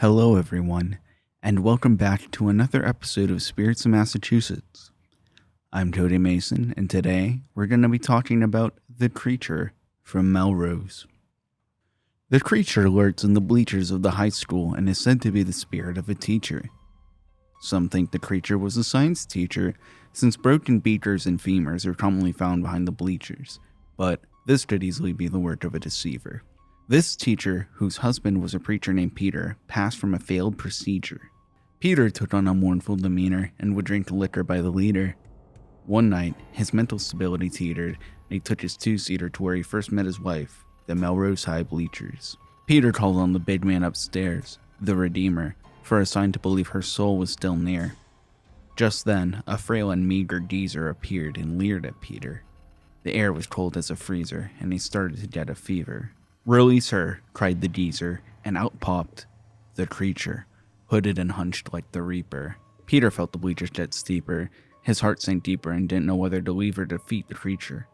Hello, everyone, and welcome back to another episode of Spirits of Massachusetts. I'm Cody Mason, and today we're going to be talking about The Creature from Melrose. The creature lurks in the bleachers of the high school and is said to be the spirit of a teacher. Some think the creature was a science teacher, since broken beakers and femurs are commonly found behind the bleachers, but this could easily be the work of a deceiver. This teacher, whose husband was a preacher named Peter, passed from a failed procedure. Peter took on a mournful demeanor and would drink liquor by the liter. One night, his mental stability teetered, and he took his two-seater to where he first met his wife, the Melrose High bleachers. Peter called on the big man upstairs, the Redeemer, for a sign to believe her soul was still near. Just then, a frail and meager geezer appeared and leered at Peter. The air was cold as a freezer, and he started to get a fever. "Release her," cried the geezer, and out popped the creature, hooded and hunched like the Reaper. Peter felt the bleachers get steeper. His heart sank deeper and didn't know whether to leave or defeat the creature.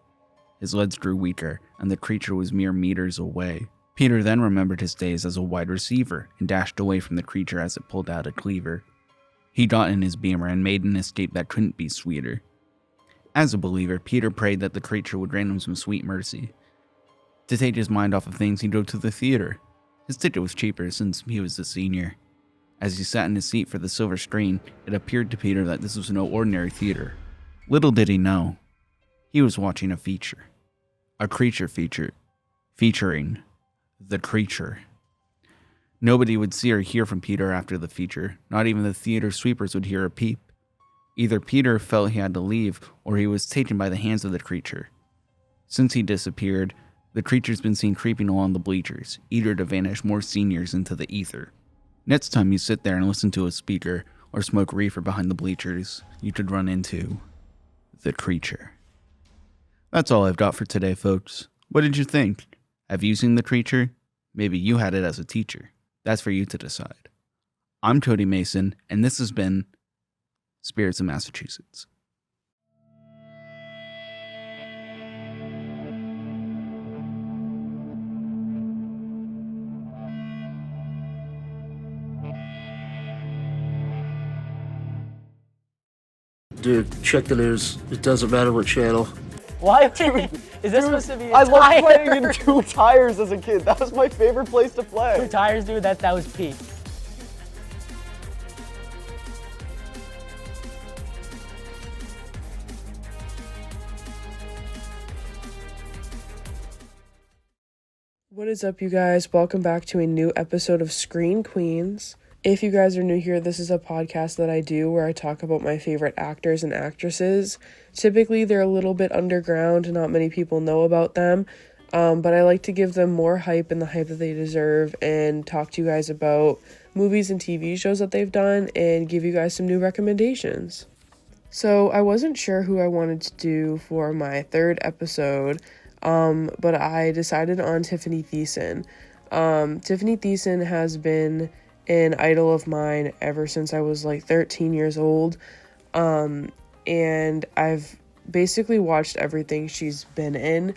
His legs grew weaker, and the creature was mere meters away. Peter then remembered his days as a wide receiver and dashed away from the creature as it pulled out a cleaver. He got in his beamer and made an escape that couldn't be sweeter. As a believer, Peter prayed that the creature would grant him some sweet mercy. To take his mind off of things, he drove to the theater. His ticket was cheaper since he was a senior. As he sat in his seat for the silver screen, it appeared to Peter that this was no ordinary theater. Little did he know, he was watching a feature. A creature feature, featuring the creature. Nobody would see or hear from Peter after the feature. Not even the theater sweepers would hear a peep. Either Peter felt he had to leave, or he was taken by the hands of the creature. Since he disappeared, the creature's been seen creeping along the bleachers, eager to vanish more seniors into the ether. Next time you sit there and listen to a speaker, or smoke reefer behind the bleachers, you could run into the creature. That's all I've got for today, folks. What did you think? Have you seen the creature? Maybe you had it as a teacher. That's for you to decide. I'm Cody Mason, and this has been Spirits of Massachusetts. Dude, check the news. It doesn't matter what channel. Why? Is this supposed to be a I loved tire? playing in Two Tires as a kid. That was my favorite place to play. Two tires, dude. That was peak. What is up, you guys? Welcome back to a new episode of Screen Queens. If you guys are new here, this is a podcast that I do where I talk about my favorite actors and actresses. Typically, they're a little bit underground and not many people know about them, but I like to give them more hype and the hype that they deserve and talk to you guys about movies and TV shows that they've done and give you guys some new recommendations. So I wasn't sure who I wanted to do for my third episode, but I decided on Tiffany Thiessen. Tiffany Thiessen has been an idol of mine ever since I was like 13 years old, and I've basically watched everything she's been in,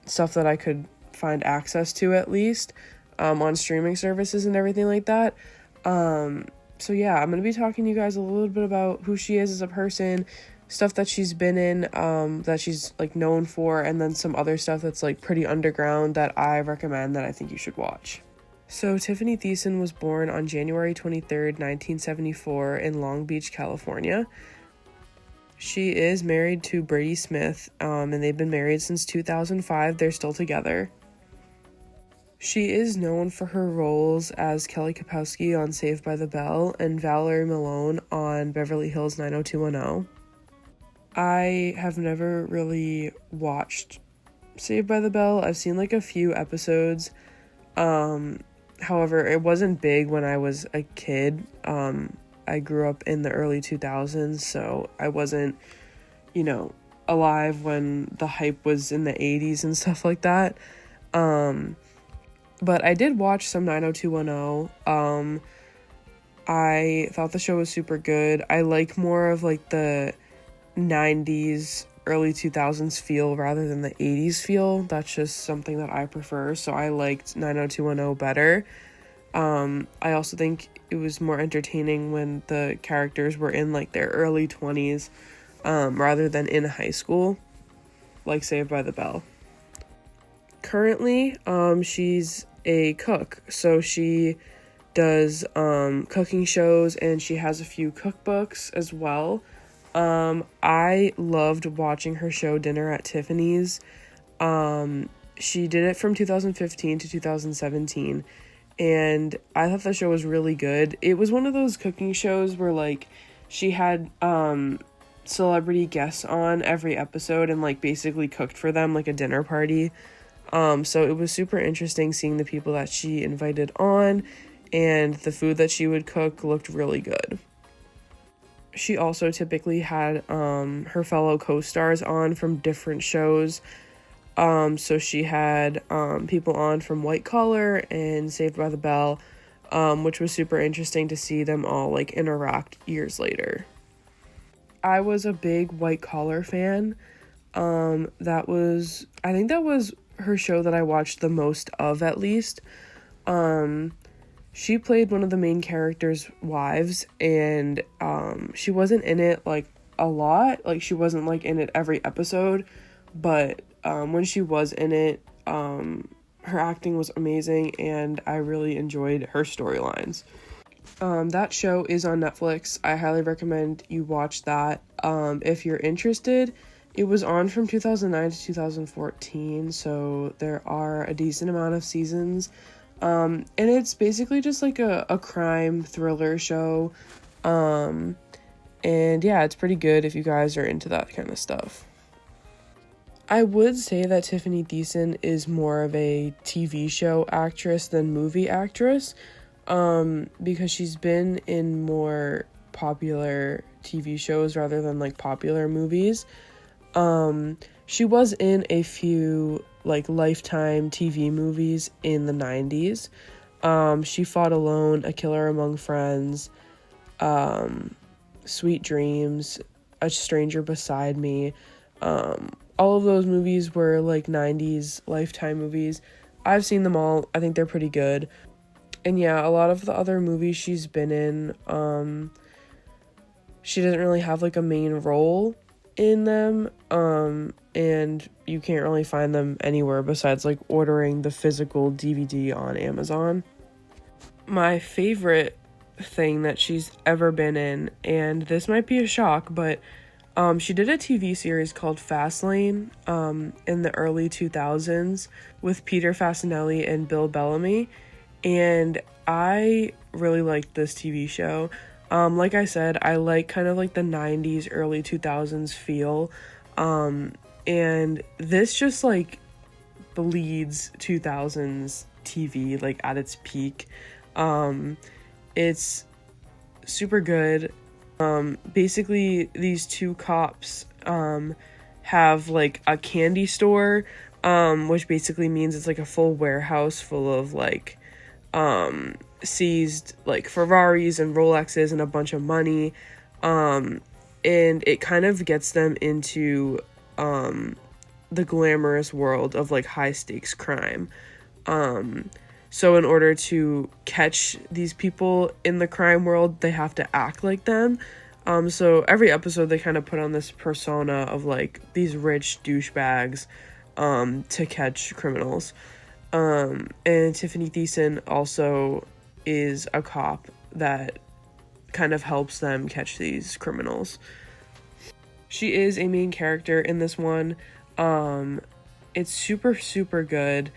stuff that I could find access to at least, on streaming services and everything like that. So yeah, I'm going to be talking to you guys a little bit about who she is as a person, stuff that she's been in, that she's like known for, and then some other stuff that's like pretty underground that I recommend that I think you should watch. So Tiffany Thiessen was born on January 23rd, 1974 in Long Beach, California. She is married to Brady Smith, and they've been married since 2005. They're still together. She is known for her roles as Kelly Kapowski on Saved by the Bell and Valerie Malone on Beverly Hills 90210. I have never really watched Saved by the Bell. I've seen like a few episodes. However, it wasn't big when I was a kid. I grew up in the early 2000s, so I wasn't, alive when the hype was in the 80s and stuff like that. But I did watch some 90210. I thought the show was super good. I like more of like the 90s, early 2000s feel rather than the 80s feel. That's just something that I prefer, so I liked 90210 better. I also think it was more entertaining when the characters were in like their early 20s, rather than in high school, like Saved by the Bell. Currently, she's a cook, so she does cooking shows, and she has a few cookbooks as well. I loved watching her show Dinner at Tiffany's. She did it from 2015 to 2017, and I thought the show was really good. It was one of those cooking shows where like she had celebrity guests on every episode and like basically cooked for them like a dinner party. So it was super interesting seeing the people that she invited on, and the food that she would cook looked really good. She also typically had her fellow co-stars on from different shows. So she had people on from White Collar and Saved by the Bell, which was super interesting to see them all like interact years later. I was a big White Collar fan. I think that was her show that I watched the most of, at least. She played one of the main characters' wives, and she wasn't in it like a lot. Like she wasn't like in it every episode, but when she was in it, her acting was amazing, and I really enjoyed her storylines. That show is on Netflix. I highly recommend you watch that if you're interested. It was on from 2009 to 2014, so there are a decent amount of seasons. And it's basically just like a crime thriller show. And yeah, it's pretty good if you guys are into that kind of stuff. I would say that Tiffany Thiessen is more of a TV show actress than movie actress, because she's been in more popular TV shows rather than like popular movies. She was in a few like Lifetime TV movies in the 90s. She Fought Alone, A Killer Among Friends, Sweet Dreams, A Stranger Beside Me. All of those movies were like 90s Lifetime movies. I've seen them all. I think they're pretty good. And yeah, a lot of the other movies she's been in, she doesn't really have like a main role in them, and you can't really find them anywhere besides like ordering the physical DVD on Amazon. My favorite thing that she's ever been in, and this might be a shock, but she did a TV series called Fastlane in the early 2000s with Peter Fasinelli and Bill Bellamy, and I really liked this TV show. Like I said, I like kind of like the 90s, early 2000s feel, and this just like bleeds 2000s TV like at its peak. It's super good. Basically these two cops have like a candy store, which basically means it's like a full warehouse full of like seized like Ferraris and Rolexes and a bunch of money, and it kind of gets them into the glamorous world of like high stakes crime. So in order to catch these people in the crime world, they have to act like them. So every episode they kind of put on this persona of like these rich douchebags to catch criminals. And Tiffany Thiessen also is a cop that kind of helps them catch these criminals. She is a main character in this one. It's super, super good.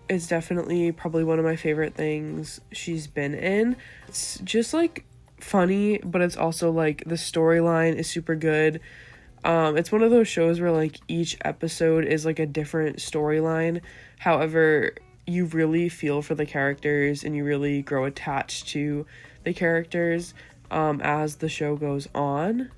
It's definitely probably one of my favorite things she's been in. It's just like funny, but it's also like the storyline is super good. It's one of those shows where like each episode is like a different storyline. However, you really feel for the characters and you really grow attached to the characters as the show goes on.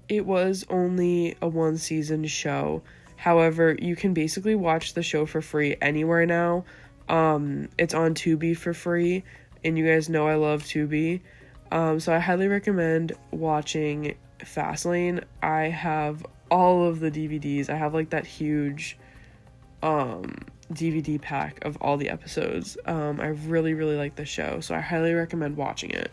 It was only a 1-season show. However, you can basically watch the show for free anywhere now. It's on Tubi for free, and you guys know I love Tubi. So I highly recommend watching Fastlane. I have all of the DVDs. I have like that huge DVD pack of all the episodes. I really, really like the show, so I highly recommend watching it.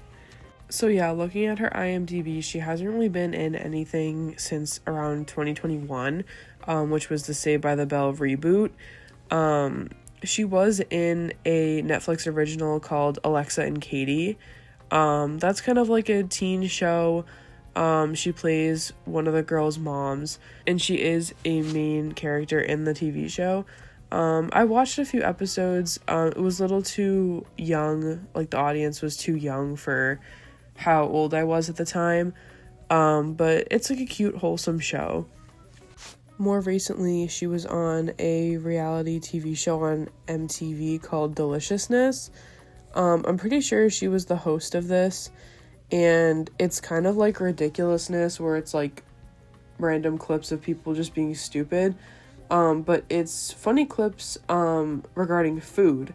So yeah, looking at her IMDb, she hasn't really been in anything since around 2021, which was the Saved by the Bell reboot. She was in a Netflix original called Alexa and Katie. That's kind of like a teen show. She plays one of the girls' moms, and she is a main character in the TV show. I watched a few episodes. It was a little too young, like the audience was too young for how old I was at the time. But it's like a cute, wholesome show. More recently, she was on a reality TV show on MTV called Deliciousness. I'm pretty sure she was the host of this, and it's kind of like Ridiculousness, where it's like random clips of people just being stupid. But it's funny clips regarding food.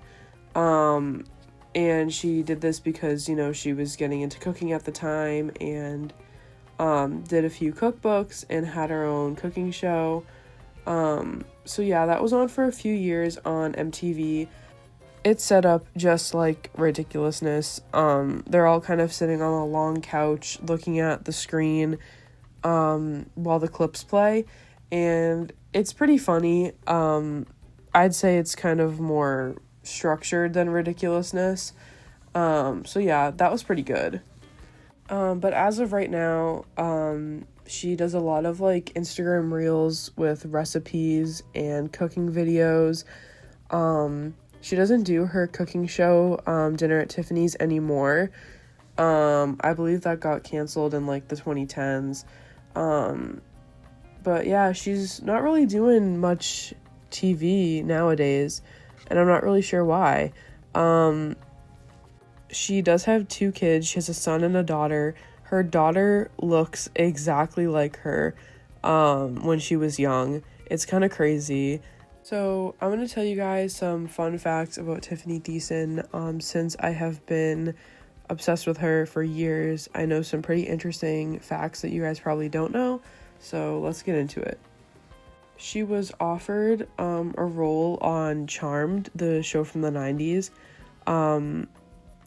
And she did this because, you know, she was getting into cooking at the time, and did a few cookbooks and had her own cooking show. So yeah, that was on for a few years on MTV. It's set up just like Ridiculousness. They're all kind of sitting on a long couch looking at the screen while the clips play, and it's pretty funny. I'd say it's kind of more structured than Ridiculousness. So yeah, that was pretty good. But as of right now, she does a lot of like Instagram reels with recipes and cooking videos. She doesn't do her cooking show, Dinner at Tiffany's, anymore. I believe that got canceled in like the 2010s. But yeah, she's not really doing much TV nowadays, and I'm not really sure why. She does have 2 kids. She has a son and a daughter. Her daughter looks exactly like her when she was young. It's kind of crazy. So I'm going to tell you guys some fun facts about Tiffany Thiessen. Since I have been obsessed with her for years, I know some pretty interesting facts that you guys probably don't know. So let's get into it. She was offered a role on Charmed, the show from the 90s.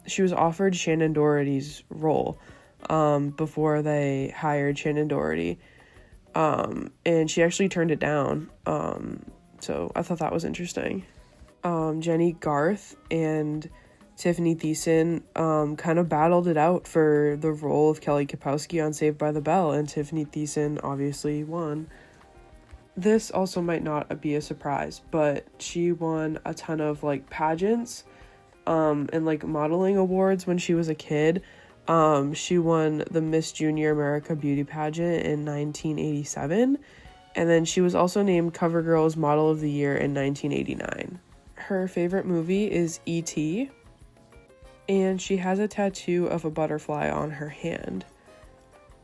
She was offered Shannon Doherty's role before they hired Shannon Doherty. And she actually turned it down. So I thought that was interesting. Jenny Garth and Tiffany Thiessen kind of battled it out for the role of Kelly Kapowski on Saved by the Bell, and Tiffany Thiessen obviously won. This also might not be a surprise, but she won a ton of like pageants and like modeling awards when she was a kid. She won the Miss Junior America Beauty Pageant in 1987, and then she was also named CoverGirl's Model of the Year in 1989. Her favorite movie is E.T., and she has a tattoo of a butterfly on her hand.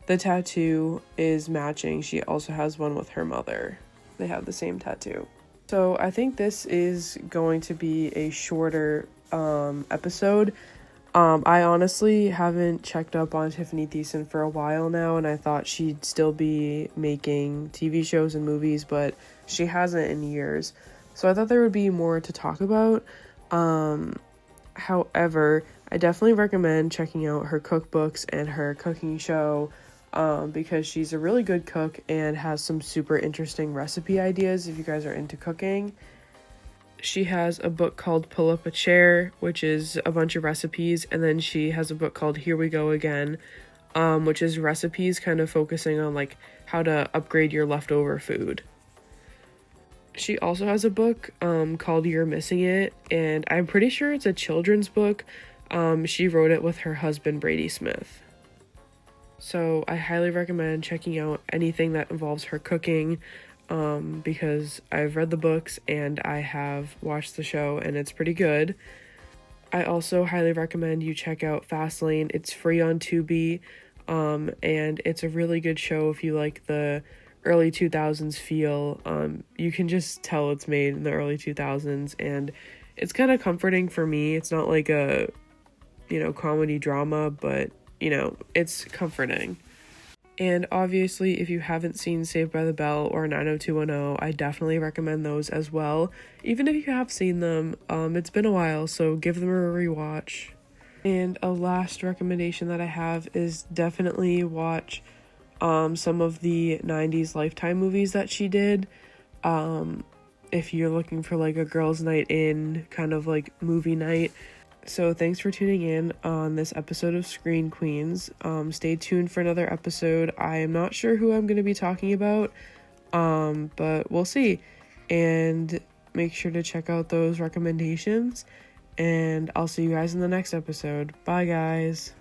The tattoo is matching. She also has one with her mother. They have the same tattoo. So I think this is going to be a shorter episode. I honestly haven't checked up on Tiffany Thiessen for a while now, and I thought she'd still be making TV shows and movies, but she hasn't in years. So I thought there would be more to talk about. However, I definitely recommend checking out her cookbooks and her cooking show because she's a really good cook and has some super interesting recipe ideas if you guys are into cooking. She has a book called Pull Up a Chair, which is a bunch of recipes, and then she has a book called Here We Go Again, which is recipes kind of focusing on like how to upgrade your leftover food. She also has a book called You're Missing It, and I'm pretty sure it's a children's book. She wrote it with her husband, Brady Smith. So I highly recommend checking out anything that involves her cooking, because I've read the books and I have watched the show, and it's pretty good. I also highly recommend you check out Fastlane. It's free on Tubi, and it's a really good show if you like the early 2000s feel. You can just tell it's made in the early 2000s, and it's kind of comforting for me. It's not like a, comedy drama, but, it's comforting. And obviously, if you haven't seen Saved by the Bell or 90210, I definitely recommend those as well. Even if you have seen them, it's been a while, so give them a rewatch. And a last recommendation that I have is definitely watch some of the 90s Lifetime movies that she did. If you're looking for like a girls' night in kind of like movie night. So thanks for tuning in on this episode of Screen Queens. Stay tuned for another episode. I am not sure who I'm going to be talking about, but we'll see. And make sure to check out those recommendations. And I'll see you guys in the next episode. Bye, guys.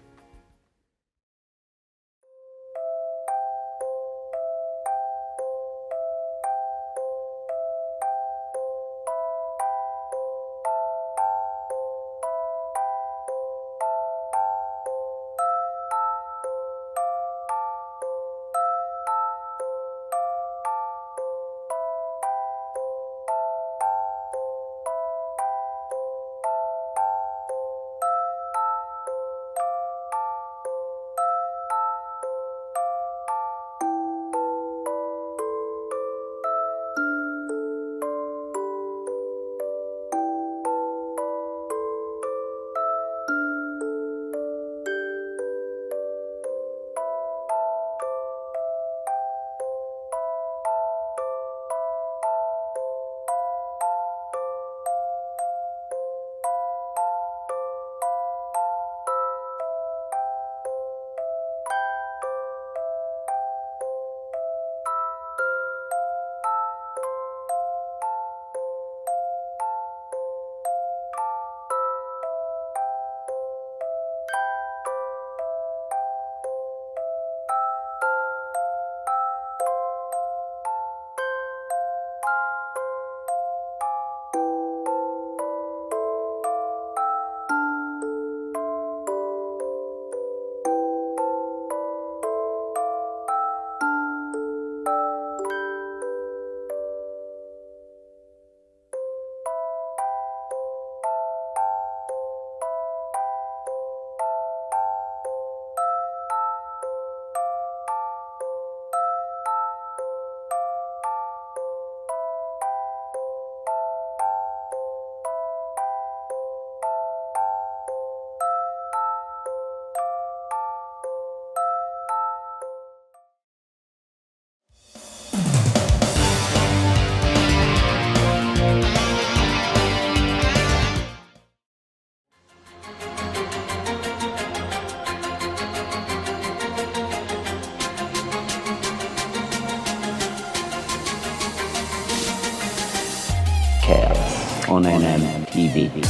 Chaos on NMTV.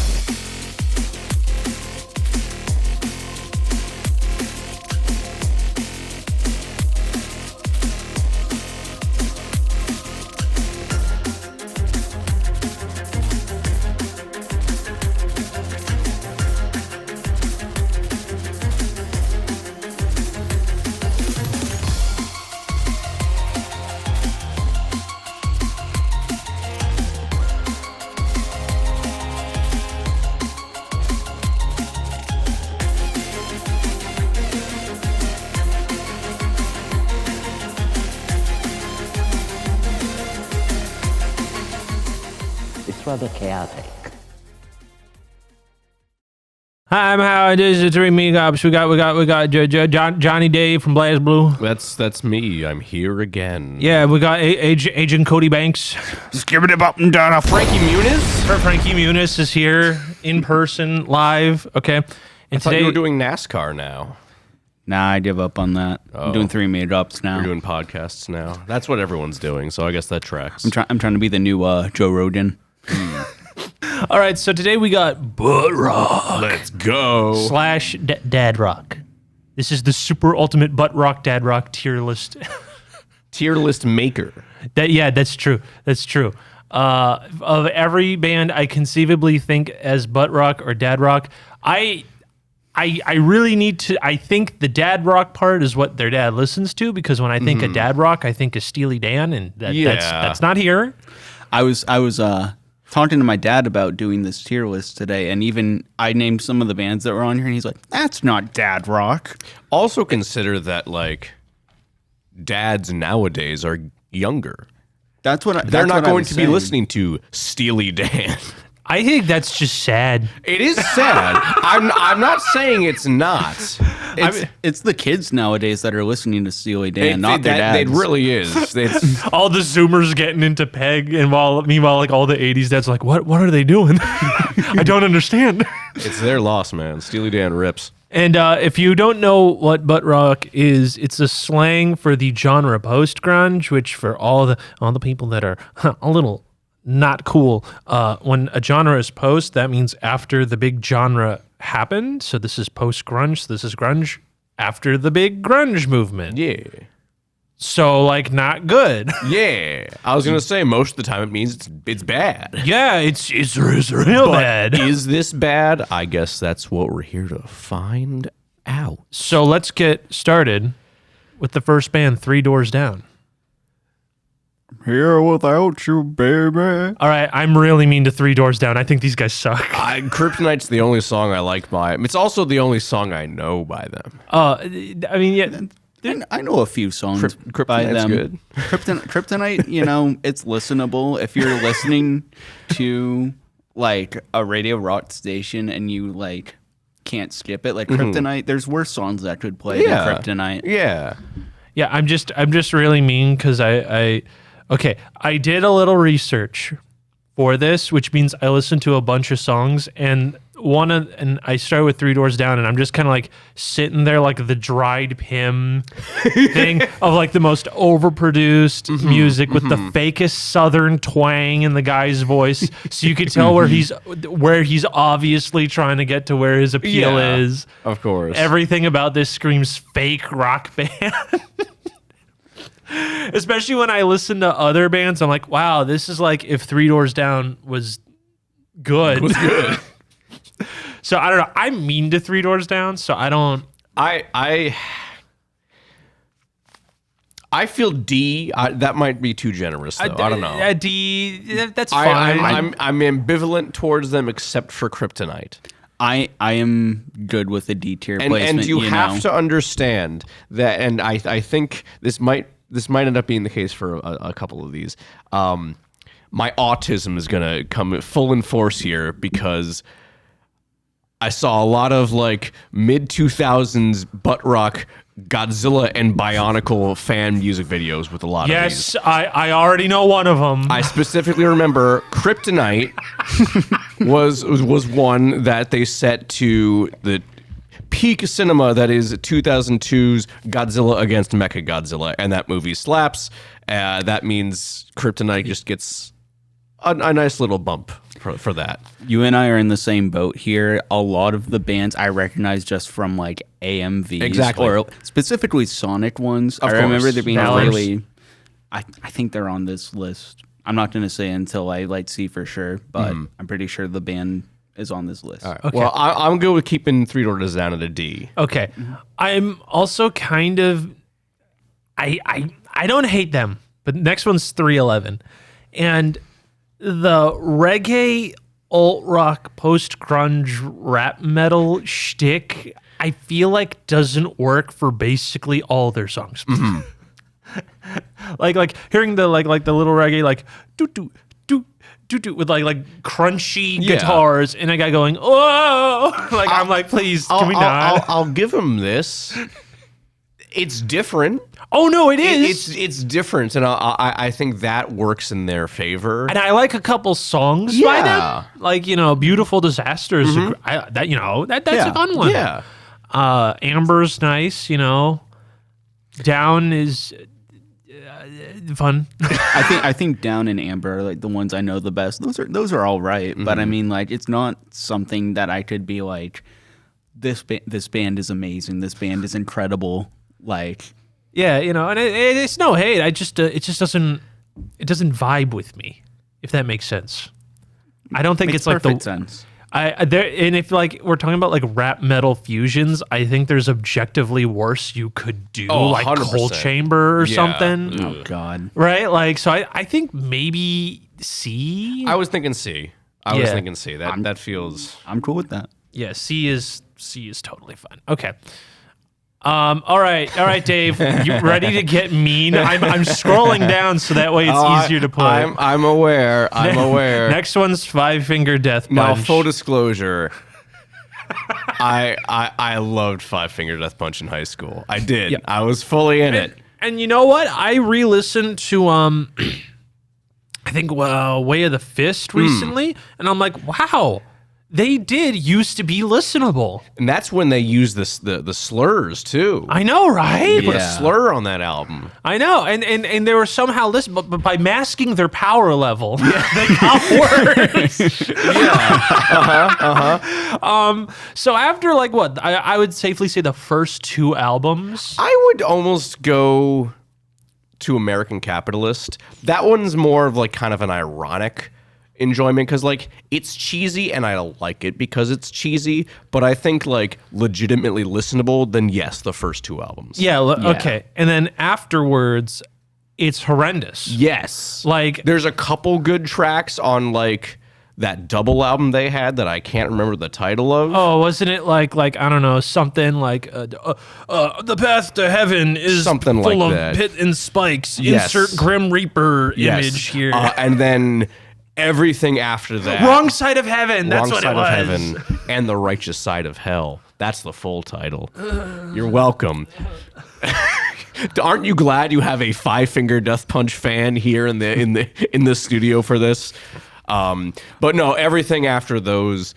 It's rather chaotic. Hi, I'm Howard. This is the Three Meetups. We got Johnny Dave from Blaze Blue. That's me. I'm here again. Yeah, we got Agent Cody Banks. Skip it up and down. Frankie Muniz? Frankie Muniz is here in person, live. Okay, I and thought today you were doing NASCAR now. Nah, I give up on that. I'm doing 3 meetups now. You're doing podcasts now. That's what everyone's doing, so I guess that tracks. I'm trying to be the new Joe Rogan. All right, so today we got Butt Rock Let's go. slash Dad Rock. This is the super ultimate Butt Rock Dad Rock tier list. Tier list maker. That's true. That's true. Of every band I conceivably think as Butt Rock or Dad Rock, I really need to. I think the Dad Rock part is what their dad listens to, because when I think of Dad Rock, I think of Steely Dan, and that's not here. I was talking to my dad about doing this tier list today, and even I named some of the bands that were on here, and he's like, "That's not Dad Rock." Also consider that, like, dads nowadays are younger. That's what They're not going was to be saying. listening to Steely Dan. I think that's just sad. It is sad. I'm not saying it's not. It's the kids nowadays that are listening to Steely Dan, not their dads. It really is. It's, All the Zoomers getting into Peg, and meanwhile, like all the '80s dads, are like, what are they doing? I don't understand. it's their loss, man. Steely Dan rips. And if you don't know what butt rock is, it's a slang for the genre post grunge, which for all the people that are a little not cool, when a genre is post, that means after the big genre happened. So this is post grunge. So this is grunge after the big grunge movement. Yeah. So like not good. Yeah. I was gonna say most of the time it means it's bad. Yeah, it's real bad. Is this bad? I guess that's what we're here to find out. So let's get started with the first band, Three Doors Down. Here without you, baby. All right, I'm really mean to Three Doors Down. I think these guys suck. Kryptonite's the only song I like by them. It's also the only song I know by them. I mean, yeah, I know a few songs by Kryptonite's them. good. Kryptonite, you know, it's listenable if you're listening to like a radio rock station and you like can't skip it. Like Kryptonite, there's worse songs that could play than Kryptonite. Yeah. yeah. I'm just really mean because I did a little research for this, which means I listened to a bunch of songs, and I started with Three Doors Down, and I'm just kind of like sitting there like the dried Pim thing of like the most overproduced music with the fakest southern twang in the guy's voice, so you could tell where he's obviously trying to get to where his appeal Yeah, is. Of course. Everything about this screams fake rock band. Especially when I listen to other bands, I'm like, wow, this is like if Three Doors Down was good. So I don't know. I'm mean to Three Doors Down, so I don't. I feel D. That might be too generous, though. I don't know. D, that's fine. I'm ambivalent towards them, except for Kryptonite. I am good with the D tier placement. And you have know. to understand that, and I think this might end up being the case for a couple of these. My autism is gonna come full in force here because I saw a lot of like mid 2000s butt rock Godzilla and Bionicle fan music videos with a lot of these. Yes, I already know one of them. I specifically remember Kryptonite was one that they set to the peak cinema that is 2002's Godzilla against Mechagodzilla, and that movie slaps. That means Kryptonite just gets a nice little bump for that. You and I are in the same boat here. A lot of the bands I recognize just from like AMVs, Exactly. or specifically Sonic ones. I course. remember there being Valors. really. I think they're on this list. I'm not going to say until I like see for sure, but I'm pretty sure the band is on this list. All right. Well, I'm good with keeping Three Doors Down at a D. Okay. I'm also kind of I don't hate them, but next one's 311. And the reggae alt rock post grunge rap metal shtick I feel like doesn't work for basically all their songs. like hearing the like the little reggae like doo doo doo doo doo with like crunchy guitars and a guy going oh like I'm like please can we not? I'll give him this. It's different. Oh no, it is. It's different, and I think that works in their favor. And I like a couple songs by them, like "Beautiful Disasters." That's a fun one. Yeah, Amber's nice. Down is fun. I think Down and Amber are like the ones I know the best. Those are all right, but I mean, like, it's not something that I could be like, this band is amazing. This band is incredible. Like, yeah, and it's no hate. It just doesn't vibe with me, if that makes sense. I don't think makes it's like perfect sense. And if like we're talking about like rap metal fusions, I think there's objectively worse you could do, like 100%. Cold Chamber or something. Oh God, Right? Like, so I think maybe C. I was thinking C. I was Yeah. thinking C. That feels. I'm cool with that. Yeah, C is totally fine. Okay. All right, Dave. You ready to get mean? I'm scrolling down so that way it's easier to put. I'm aware. I'm aware. Next one's Five Finger Death Punch. Now, full disclosure, I loved Five Finger Death Punch in high school. I did. Yeah. I was fully in it. And you know what? I re-listened to I think Way of the Fist recently, and I'm like, wow, they did used to be listenable. And that's when they used the slurs too. I know, right? They put a slur on that album. I know, and they were somehow listened, but by masking their power level, they got worse. So after like what I would safely say the first two albums. I would almost go to American Capitalist. That one's more of like kind of an ironic enjoyment because like it's cheesy and I like it because it's cheesy, but I think like legitimately listenable, then yes, the first two albums. Yeah, okay. And then afterwards, it's horrendous. Yes. Like there's a couple good tracks on like that double album they had that I can't remember the title of. oh, wasn't it like I don't know, something like the path to heaven is Something full like of that. pit and spikes. Yes. Insert Grim Reaper Yes. image here. And then everything after that. Wrong Side of Heaven. That's Wrong what Side it was. of Heaven and The Righteous Side of Hell. That's the full title. You're welcome. Aren't you glad you have a Five Finger Death Punch fan here in the studio for this? But no, everything after those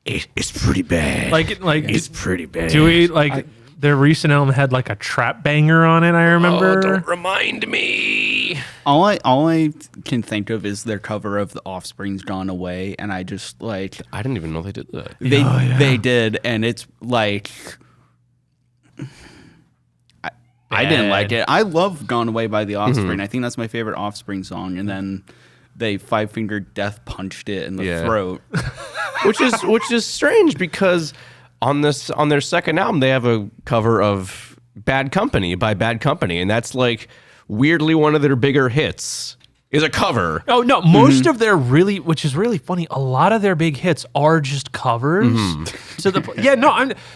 it's pretty bad. Like it's pretty bad. do we like their recent album had like a trap banger on it, I remember. Oh, don't remind me. All I can think of is their cover of The Offspring's "Gone Away," and I just like I didn't even know they did that. they did, and it's like I didn't like it. I love "Gone Away" by The Offspring. I think that's my favorite Offspring song, and then they Five Finger Death Punched it in the throat. which is strange because on their second album they have a cover of Bad Company by Bad Company, and that's like weirdly one of their bigger hits is a cover. Oh no, most of their which is really funny, a lot of their big hits are just covers. So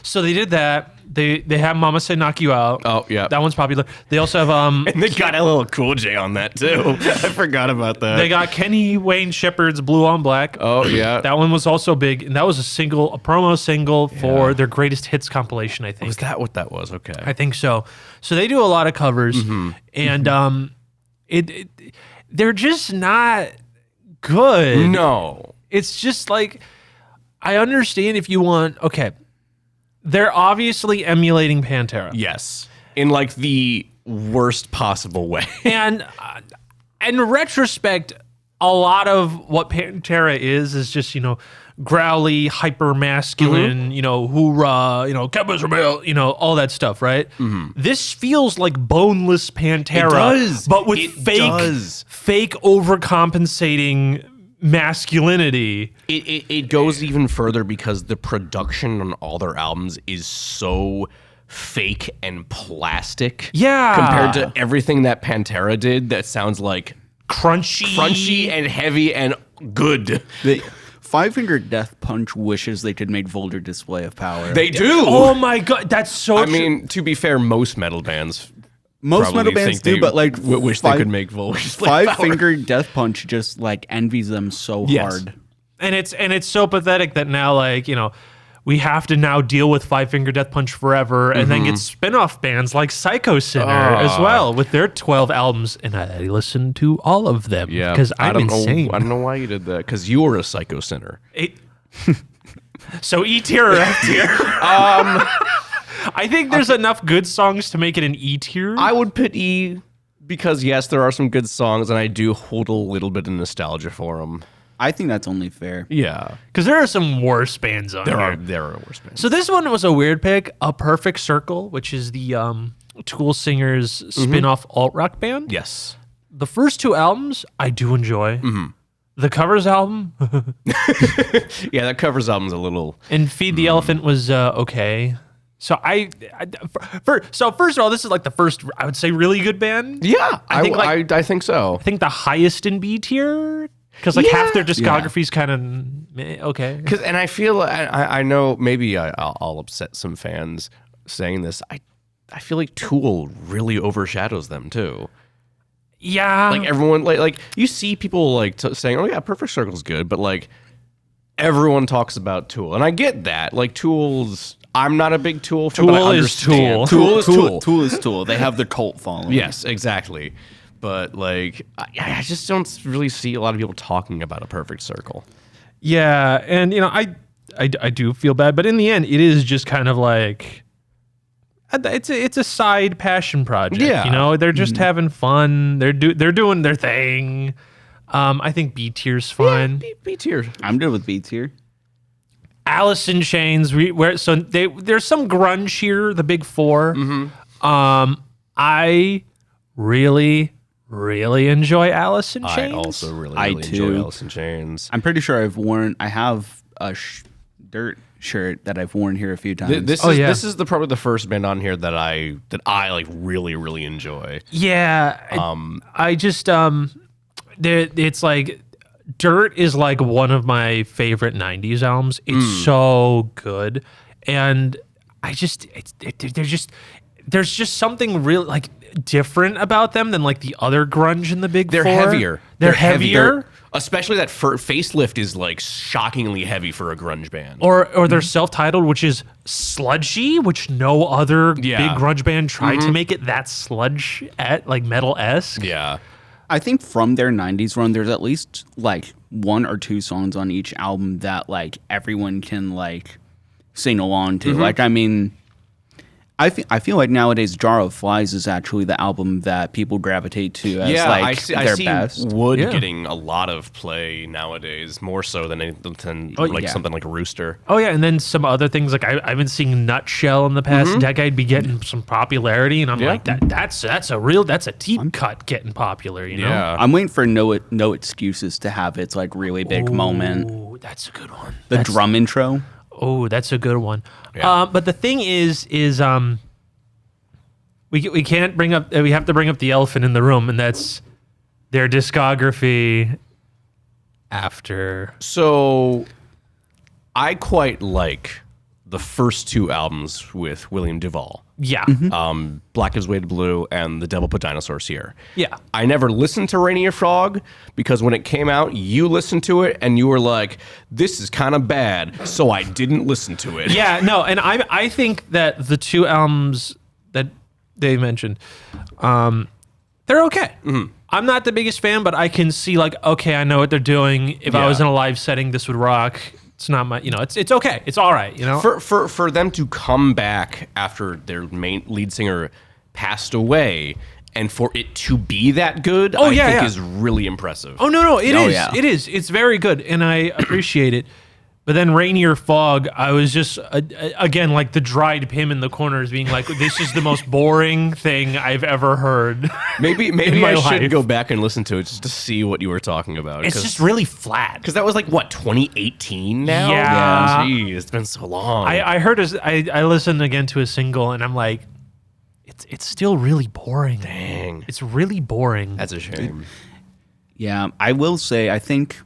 so they did that. They have Mama Say Knock You Out. Oh, yeah. That one's popular. They also have And they got a little Cool J on that too. I forgot about that. they got Kenny Wayne Shepherd's Blue on Black. Oh yeah. That one was also big, and that was a promo single for their greatest hits compilation, I think. Was that what that was? Okay. I think so. So they do a lot of covers, and they're just not good. No. It's just like, I understand if you want, okay, they're obviously emulating Pantera. Yes. In like the worst possible way. And in retrospect, a lot of what Pantera is just, growly, hyper masculine, hoorah, Cabba's Rebel, all that stuff, right? This feels like boneless Pantera. It does. But with It fake does. overcompensating masculinity. It goes even further because the production on all their albums is so fake and plastic. Yeah. Compared to everything that Pantera did that sounds like Crunchy and heavy and good. The Five Finger Death Punch wishes they could make Vulgar Display of Power. They do. Oh my god, that's so I true. mean, to be fair, most metal bands Most probably metal bands think they do, but like wish they could make Vulgar Display of Five Power. Finger Death Punch just like envies them so Yes. hard. And it's so pathetic that now, like, we have to now deal with Five Finger Death Punch forever, and then get spin-off bands like Psycho Sinner as well with their 12 albums, and I listened to all of them Yeah, because I'm insane. I don't know why you did that. Because you were a Psycho Sinner. So E tier or F tier? I think there's enough good songs to make it an E tier. I would put E because yes, there are some good songs, and I do hold a little bit of nostalgia for them. I think that's only fair. Yeah, because there are some worse bands on there here. are worse bands. So this one was a weird pick, A Perfect Circle, which is the Tool Singers spin-off alt-rock band. Yes, the first two albums I do enjoy. The covers album yeah, that covers album's a little. and Feed the Elephant was okay. So so first of all, this is like the first, I would say, really good band. Yeah, I think I think so. I think the highest in B tier, because like half their discography is kind of okay. And I feel I know maybe I'll upset some fans. saying this, I feel like Tool really overshadows them too. Yeah. Like everyone, like you see people like saying, "Oh yeah, Perfect Circle's good," but like everyone talks about Tool, and I get that. Like Tool's, I'm not a big Tool fan, but I Tool is understand. Tool. Tool is Tool. Tool is Tool. They have the cult following. Yes, exactly. But like, I just don't really see a lot of people talking about a Perfect Circle. Yeah, and you know, I do feel bad, but in the end, it is just kind of like it's a side passion project. Yeah. You know, they're just having fun. They're doing their thing. I think B tier's fine. B tier. I'm good with B tier. Alice in Chains. There's some grunge here. The big four. I really enjoy Alice in Chains. I also really I enjoy too. Alice in Chains. I'm pretty sure I have a Dirt shirt that I've worn here a few times. This Oh, is yeah. this is probably the first band on here that I like really enjoy. Yeah. I just it's like Dirt is like one of my favorite 90s albums. It's so good. And I just there's just something really like different about them than like the other grunge in the big They're four. heavier. They're heavier. Especially that Facelift is like shockingly heavy for a grunge band. Or they're self-titled, which is sludgy, which no other big grunge band tried to make it that sludge at like metal-esque. Yeah. I think from their 90s run, there's at least like one or two songs on each album that like everyone can like sing along to. Like, I mean, I feel like nowadays Jar of Flies is actually the album that people gravitate to as like I their see best. Wood Yeah. getting a lot of play nowadays, more so than like yeah. something like Rooster. Oh yeah, and then some other things like I've been seeing Nutshell in the past decade be getting some popularity, and I'm Yeah. like that's a deep cut getting popular, you know? Yeah. I'm waiting for No Excuses to have its like really big moment. Oh, that's a good one. The drum intro. Oh, that's a good one. Yeah. But the thing is we can't bring up we have to bring up the elephant in the room, and that's their discography after. So I quite like the first two albums with William Duvall. Yeah. Black Gives Way to Blue and The Devil Put Dinosaurs Here. Yeah. I never listened to Rainier Frog because when it came out, you listened to it and you were like, this is kind of bad, so I didn't listen to it. Yeah, no, and I think that the two albums that they mentioned, they're okay. I'm not the biggest fan, but I can see like, okay, I know what they're doing. If I Yeah. was in a live setting, this would rock. It's not my, you know, it's okay. It's all right, you know? For them to come back after their main lead singer passed away and for it to be that good, I think is really impressive. Oh, no, it is. yeah. It is. It's very good, and I appreciate it. But then Rainier Fog, I was just, again, like the dried him in the corners being like, this is the most boring thing I've ever heard. Maybe in my I should life. go back and listen to it just to see what you were talking about. It's just really flat. because that was like what 2018 now. Yeah. Jeez, it's been so long. I heard I listened again to a single, and I'm like, it's still really boring. Dang, It's really boring. that's a shame. Yeah, I will say I think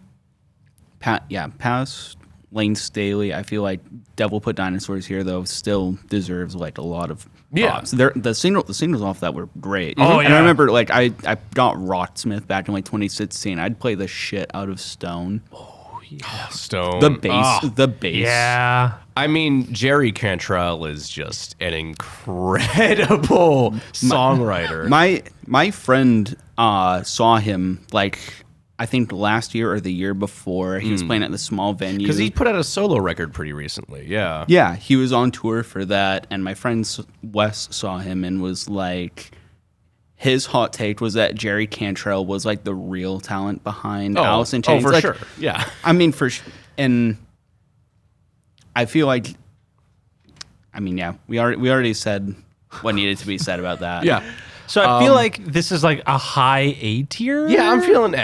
past Lane Staley, I feel like Devil Put Dinosaurs Here though still deserves like a lot of props. The singles off that were great. Oh, And yeah. I remember like I got Rocksmith back in like 2016. I'd play the shit out of Stone. Stone. The bass, Ah. the bass. Yeah. I mean, Jerry Cantrell is just an incredible songwriter. My friend saw him like I think last year or the year before. He was playing at the small venue. Because he put out a solo record pretty recently. Yeah. Yeah, he was on tour for that, and my friend Wes saw him and was like, his hot take was that Jerry Cantrell was like the real talent behind Alice in Chains. Oh, for Like, sure. Yeah. I mean, and I feel like, I mean, yeah, we already said what needed to be said about that. Yeah. So I feel like this is like a high A tier. Yeah, I'm feeling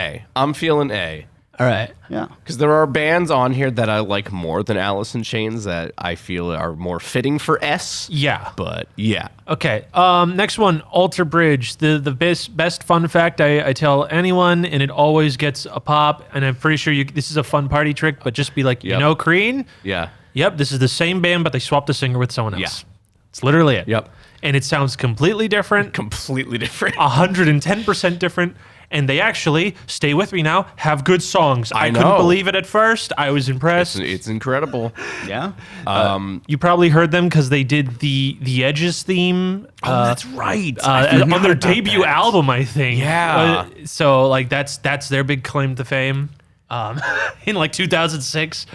A. All right. yeah. Because there are bands on here that I like more than Alice in Chains that I feel are more fitting for S. Yeah. But yeah. Okay. Next one, Alter Bridge. The best fun fact I tell anyone, and it always gets a pop. And I'm pretty sure this is a fun party trick, but just be like, you Yep. know, Crean. Yeah. Yep, this is the same band, but they swapped the singer with someone else. It's literally it. Yep. And it sounds completely different, Completely different. 110% different. And they actually, stay with me now, have good songs. I couldn't know. believe it at first. I was impressed. It's incredible. Yeah. You probably heard them because they did the Edges theme. That's right. I forgot On their about debut that. album, I think. Yeah. So like that's their big claim to fame. In like 2006.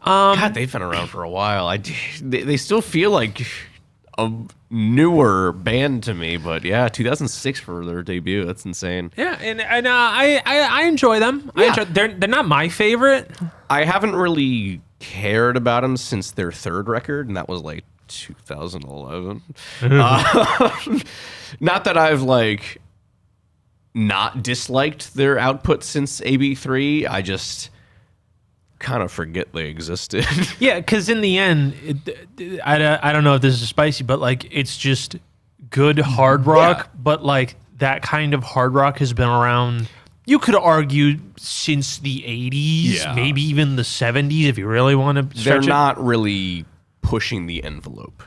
God, they've been around for a while. They still feel like a newer band to me, but yeah, 2006 for their debut. That's insane. Yeah, and I enjoy them. Yeah. They're not my favorite. I haven't really cared about them since their third record, and that was like 2011. Not that I've like not disliked their output since AB3. I just kind of forget they existed. Yeah, because in the end, I don't know if this is spicy, but like it's just good hard rock. Yeah. But like that kind of hard rock has been around. You could argue since the 80s, Yeah. maybe even the 70s, if you really want to They're stretch it. not really pushing the envelope.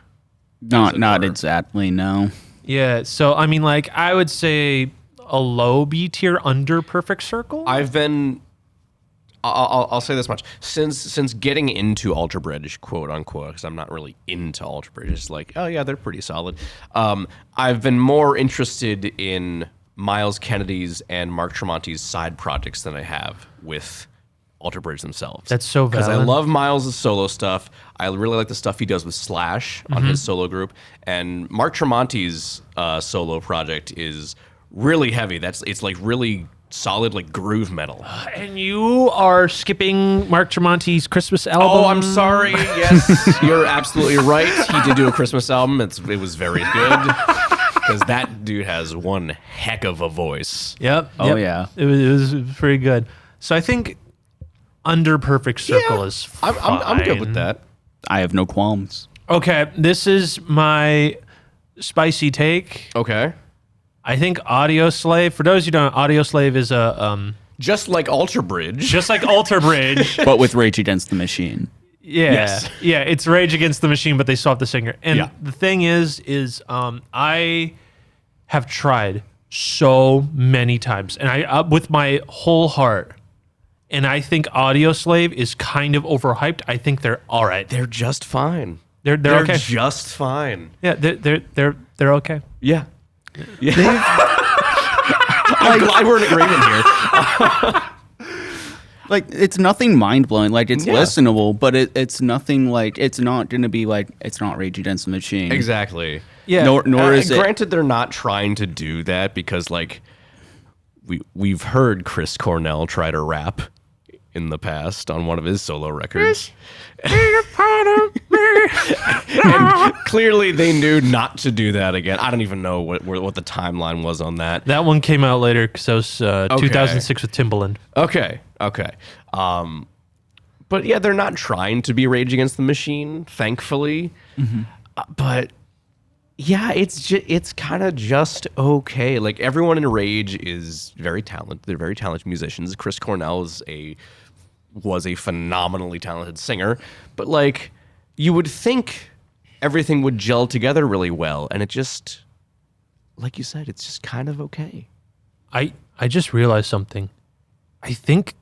Not exactly, no. Yeah, so I mean, like I would say a low B tier under Perfect Circle. I've been. I'll say this much: since getting into Alter Bridge, quote unquote, because I'm not really into Alter Bridge. It's like, oh yeah, they're pretty solid. I've been more interested in Miles Kennedy's and Mark Tremonti's side projects than I have with Alter Bridge themselves. That's so because I valid. love Miles' solo stuff. I really like the stuff he does with Slash on his solo group, and Mark Tremonti's solo project is really heavy. It's like really solid, like groove metal. And you are skipping Mark Tremonti's Christmas album. Oh, I'm sorry. Yes, you're absolutely right. He did do a Christmas album. It was very good because that dude has one heck of a voice. Yep. Oh, yep. yeah. It was pretty good. So I think under Perfect Circle is fine. I'm good with that. I have no qualms. Okay, this is my spicy take. Okay. I think Audio Slave, for those who don't know, Audio Slave is a Just like Alter Bridge. just like Alter Bridge. But with Rage Against the Machine. Yeah, Yes. yeah, it's Rage Against the Machine, but they swapped the singer. And Yeah. the thing is I have tried so many times, and I with my whole heart, and I think Audio Slave is kind of overhyped. I think they're all right. They're just fine. They're okay. just fine. Yeah, they're okay. Yeah. Yeah. I'm glad we're in agreement here. Like, it's nothing mind-blowing. Like, it's Yeah. listenable, but it's nothing like, it's not going to be like, it's not Rage Against the Machine. Exactly. Yeah. Nor is it. Granted, they're not trying to do that because, like, we've heard Chris Cornell try to rap in the past on one of his solo records. And clearly they knew not to do that again. I don't even know what the timeline was on that. That one came out later because that was 2006 with Timbaland. Okay. But yeah, they're not trying to be Rage Against the Machine, thankfully. But yeah, it's kind of just okay. Like, everyone in Rage is very talented. They're very talented musicians. Chris Cornell was a phenomenally talented singer, but like, you would think everything would gel together really well, and it just, like you said, it's just kind of okay. I just realized something. I think,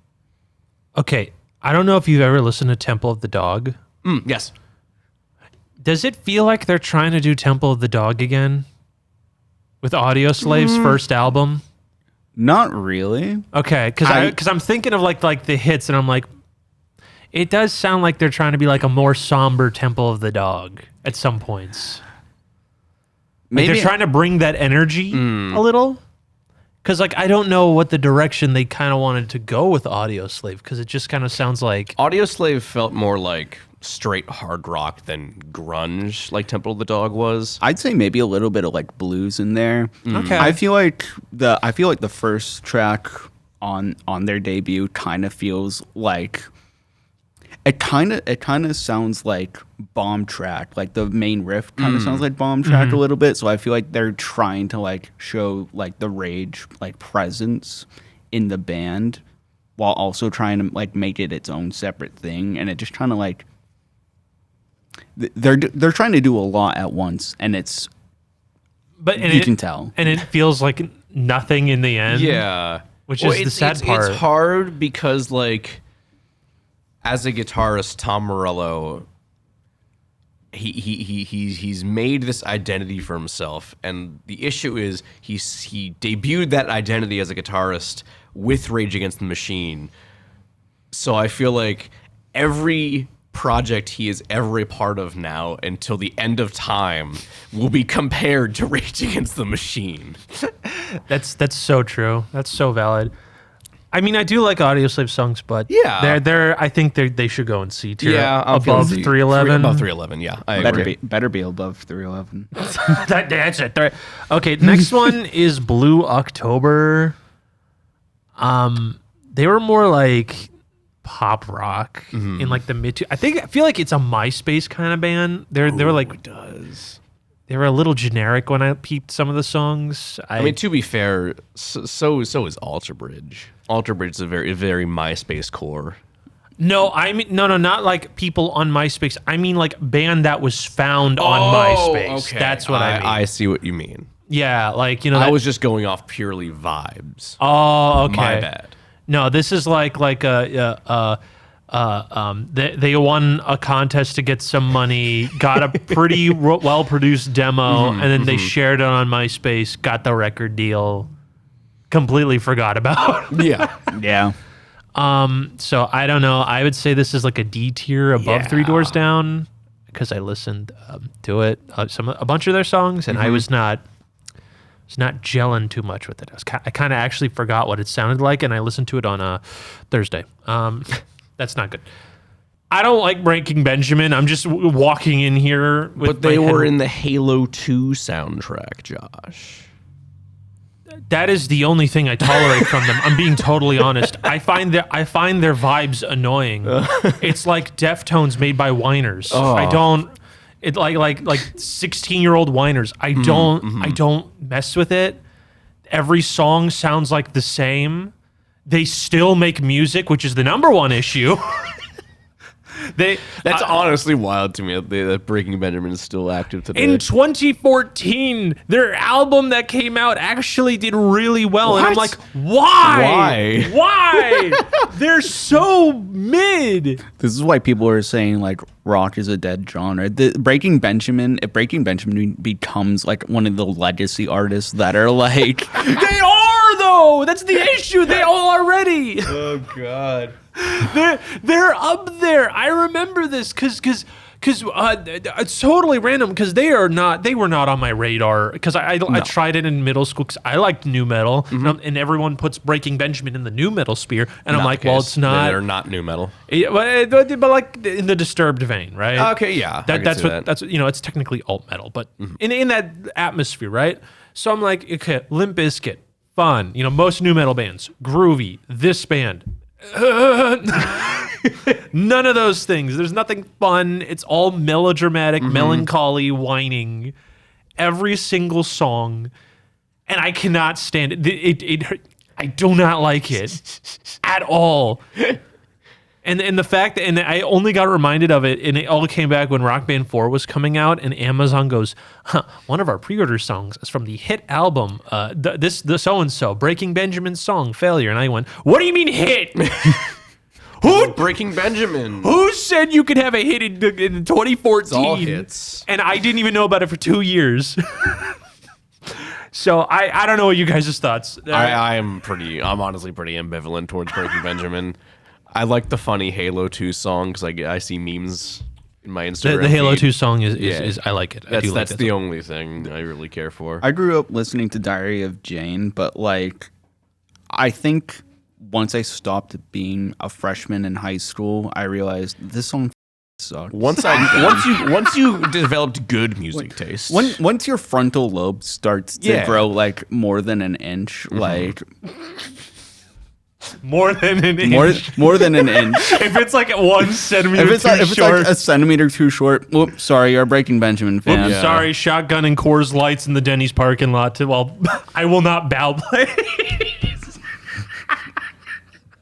okay, I don't know if you've ever listened to Temple of the Dog. Yes. Does it feel like they're trying to do Temple of the Dog again? With Audio Slave's first album? Not really. Okay, because I'm thinking of like the hits, and I'm like, it does sound like they're trying to be like a more somber Temple of the Dog at some points. Like Maybe they're trying to bring that energy a little. Because like I don't know what the direction they kind of wanted to go with Audio Slave, because it just kind of sounds like Audio Slave felt more like straight hard rock than grunge, like Temple of the Dog was. I'd say maybe a little bit of like blues in there. Okay. I feel like the first track on their debut kind of feels like it kind of sounds like Bomb Track. Like the main riff kind of sounds like Bomb Track a little bit. So I feel like they're trying to like show like the Rage like presence in the band while also trying to like make it its own separate thing, and it just kind of like they're trying to do a lot at once, and it's you can tell. And it feels like nothing in the end. Yeah. Which is the sad part. It's hard because, like, as a guitarist, Tom Morello, he's made this identity for himself, and the issue is he debuted that identity as a guitarist with Rage Against the Machine. So I feel like every project he is ever a part of now until the end of time will be compared to Rage Against the Machine. That's so true. That's so valid. I mean, I do like Audioslave songs, but Yeah. they're I think they should go in C tier. Yeah, above 311. Above 311, yeah. I agree. Better be above 311. That's it. Okay, next one is Blue October. They were more like pop rock in like the mid. I feel like it's a MySpace kind of band. They were like It does. they were a little generic when I peeped some of the songs. I mean, to be fair, so is Alter Bridge. Alter Bridge is a very MySpace core. No, I mean no, not like people on MySpace. I mean like band that was found on MySpace. Okay. That's what I mean. I see what you mean. Yeah, like you know. I was just going off purely vibes. Oh, okay. My bad. No, this is like they won a contest to get some money, got a pretty well produced demo, and then they shared it on MySpace, got the record deal, completely forgot about. Yeah. Yeah. So I don't know. I would say this is like a D tier above Three Doors Down because I listened to it, a bunch of their songs, and I was not gelling too much with it. I kind of actually forgot what it sounded like, and I listened to it on a Thursday. That's not good. I don't like Breaking Benjamin. I'm just walking in here with. But they my were head. in the Halo 2 soundtrack, Josh. That is the only thing I tolerate from them. I'm being totally honest. I find their vibes annoying. It's like Deftones made by whiners. I don't. It like 16-year-old whiners. I don't mess with it. Every song sounds like the same. They still make music, which is the number one issue. That's honestly wild to me that Breaking Benjamin is still active today. In 2014, their album that came out actually did really well. And I'm like, why? Why? They're so mid. This is why people are saying like rock is a dead genre. If Breaking Benjamin becomes like one of the legacy artists that are like They are, though. That's the issue. They all already. Oh, God. They're up there. I remember this because it's totally random because they were not on my radar because I tried it in middle school because I liked nu metal and everyone puts Breaking Benjamin in the nu metal sphere and I'm like, well, it's not. They're not new metal. Yeah, but like in the Disturbed vein, right? Okay, yeah. That's what it's technically alt metal, but in that atmosphere, right? So I'm like, okay, Limp Bizkit, fun. Most nu metal bands, groovy. This band. None of those things. There's nothing fun. It's all melodramatic, melancholy, whining. Every single song, and I cannot stand it. I do not like it at all. And the fact that, and I only got reminded of it, and it all came back when Rock Band 4 was coming out, and Amazon goes, one of our pre-order songs is from the hit album, the so-and-so, Breaking Benjamin's song, Failure. And I went, what do you mean hit? Breaking Benjamin. Who said you could have a hit in 2014? It's all hits. And I didn't even know about it for 2 years. So I don't know what you guys' thoughts. I'm honestly pretty ambivalent towards Breaking Benjamin. I like the funny Halo 2 song because I see memes in my Instagram. The Halo feed. 2 song is I like it. That's the only thing I really care for. I grew up listening to Diary of Jane, but like I think once I stopped being a freshman in high school, I realized this song sucks. Once you developed good music taste. Once your frontal lobe starts to grow like more than an inch, like more than an inch. More than an inch. If it's like 1 centimeter If it's short. like a centimeter too short, whoops, sorry, you're a Breaking Benjamin fan. Oops, sorry, shotgun and Coors Lights in the Denny's parking lot. I will not bow play.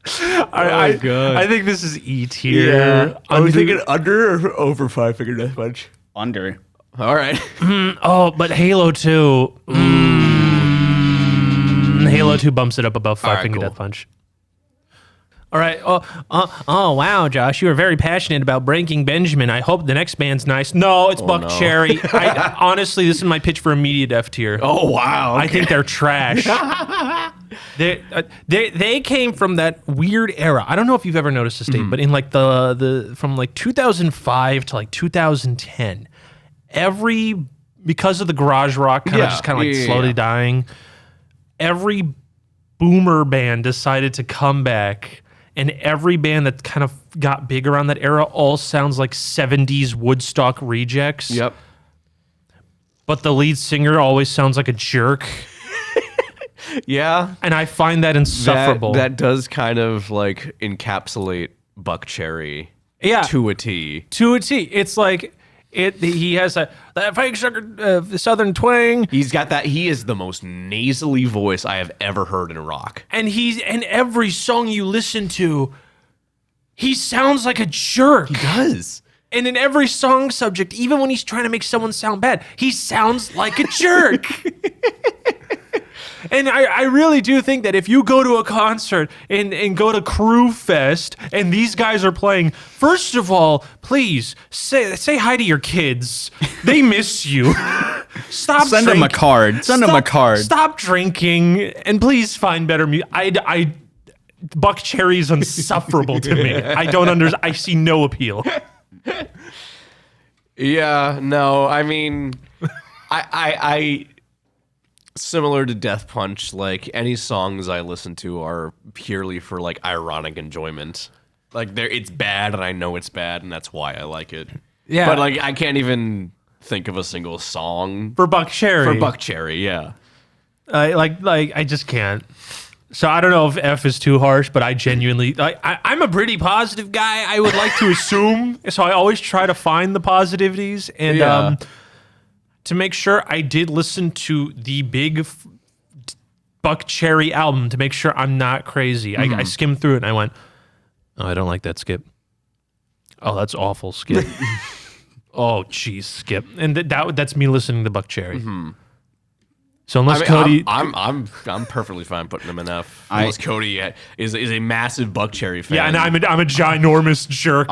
I think this is E tier. Are we thinking under or over Five Finger Death Punch? Under. All right. Oh, but Halo 2. Halo 2 bumps it up above Five right, Finger cool. Death Punch. All right. Oh, wow, Josh, you are very passionate about Breaking Benjamin. I hope the next band's nice. No, it's Buck no. Cherry. Honestly, this is my pitch for immediate F tier. Oh wow. I think they're trash. They came from that weird era. I don't know if you've ever noticed this, Dave, but in like the from like 2005 to like 2010, because of the garage rock kind of just kind of like slowly dying, every boomer band decided to come back. And every band that kind of got big around that era all sounds like 70s Woodstock rejects. Yep. But the lead singer always sounds like a jerk. Yeah. And I find that insufferable. That does kind of like encapsulate Buck Cherry yeah. to a T. To a T. It's like he has that fake sugar southern twang. He's got that. He is the most nasally voice I have ever heard in rock. And every song you listen to, he sounds like a jerk. He does. And in every song subject, even when he's trying to make someone sound bad, he sounds like a jerk. And I really do think that if you go to a concert and go to Crew Fest and these guys are playing, first of all, please say hi to your kids. They miss you. Stop. Send them a card. Send them a card. Stop drinking and please find better music. Buck Cherry is insufferable to me. I don't understand. I see no appeal. Yeah, no, I mean, I similar to Death Punch, like any songs I listen to are purely for like ironic enjoyment. Like it's bad and I know it's bad and that's why I like it. Yeah. But like I can't even think of a single song For Buck Cherry. for Buck Cherry, yeah. I just can't. So I don't know if F is too harsh, but I genuinely I'm a pretty positive guy. I would like to assume, so I always try to find the positivities and Yeah. to make sure I did listen to the big Buck Cherry album to make sure I'm not crazy. I skimmed through it and I went, oh, I don't like that, Skip. Oh, that's awful, Skip. Oh, jeez, Skip. And that's me listening to Buck Cherry. So unless Cody, I'm perfectly fine putting him in F. Unless Cody is a massive Buck Cherry fan. yeah, and I'm a ginormous jerk.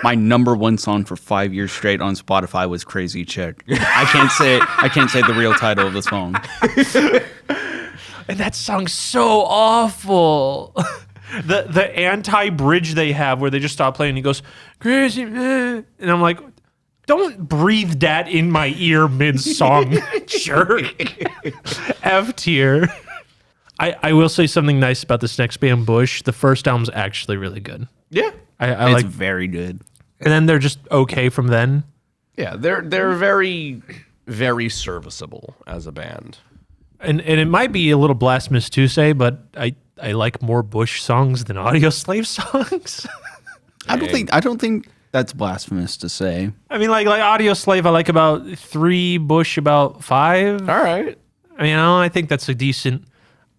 My number one song for 5 years straight on Spotify was "Crazy Chick." I can't say the real title of the song. And that song's so awful. The anti-bridge they have where they just stop playing and he goes, crazy man. And I'm like, don't breathe that in my ear mid-song, jerk. F tier. I will say something nice about this next band, Bush. The first album's actually really good. Yeah. I It's like, very good. and then they're just okay from then. Yeah, they're very, very serviceable as a band. And it might be a little blasphemous to say, but I like more Bush songs than Audio Slave songs. I don't think that's blasphemous to say. I mean, like Audio Slave, I like about 3, Bush about 5. All right. I think that's a decent,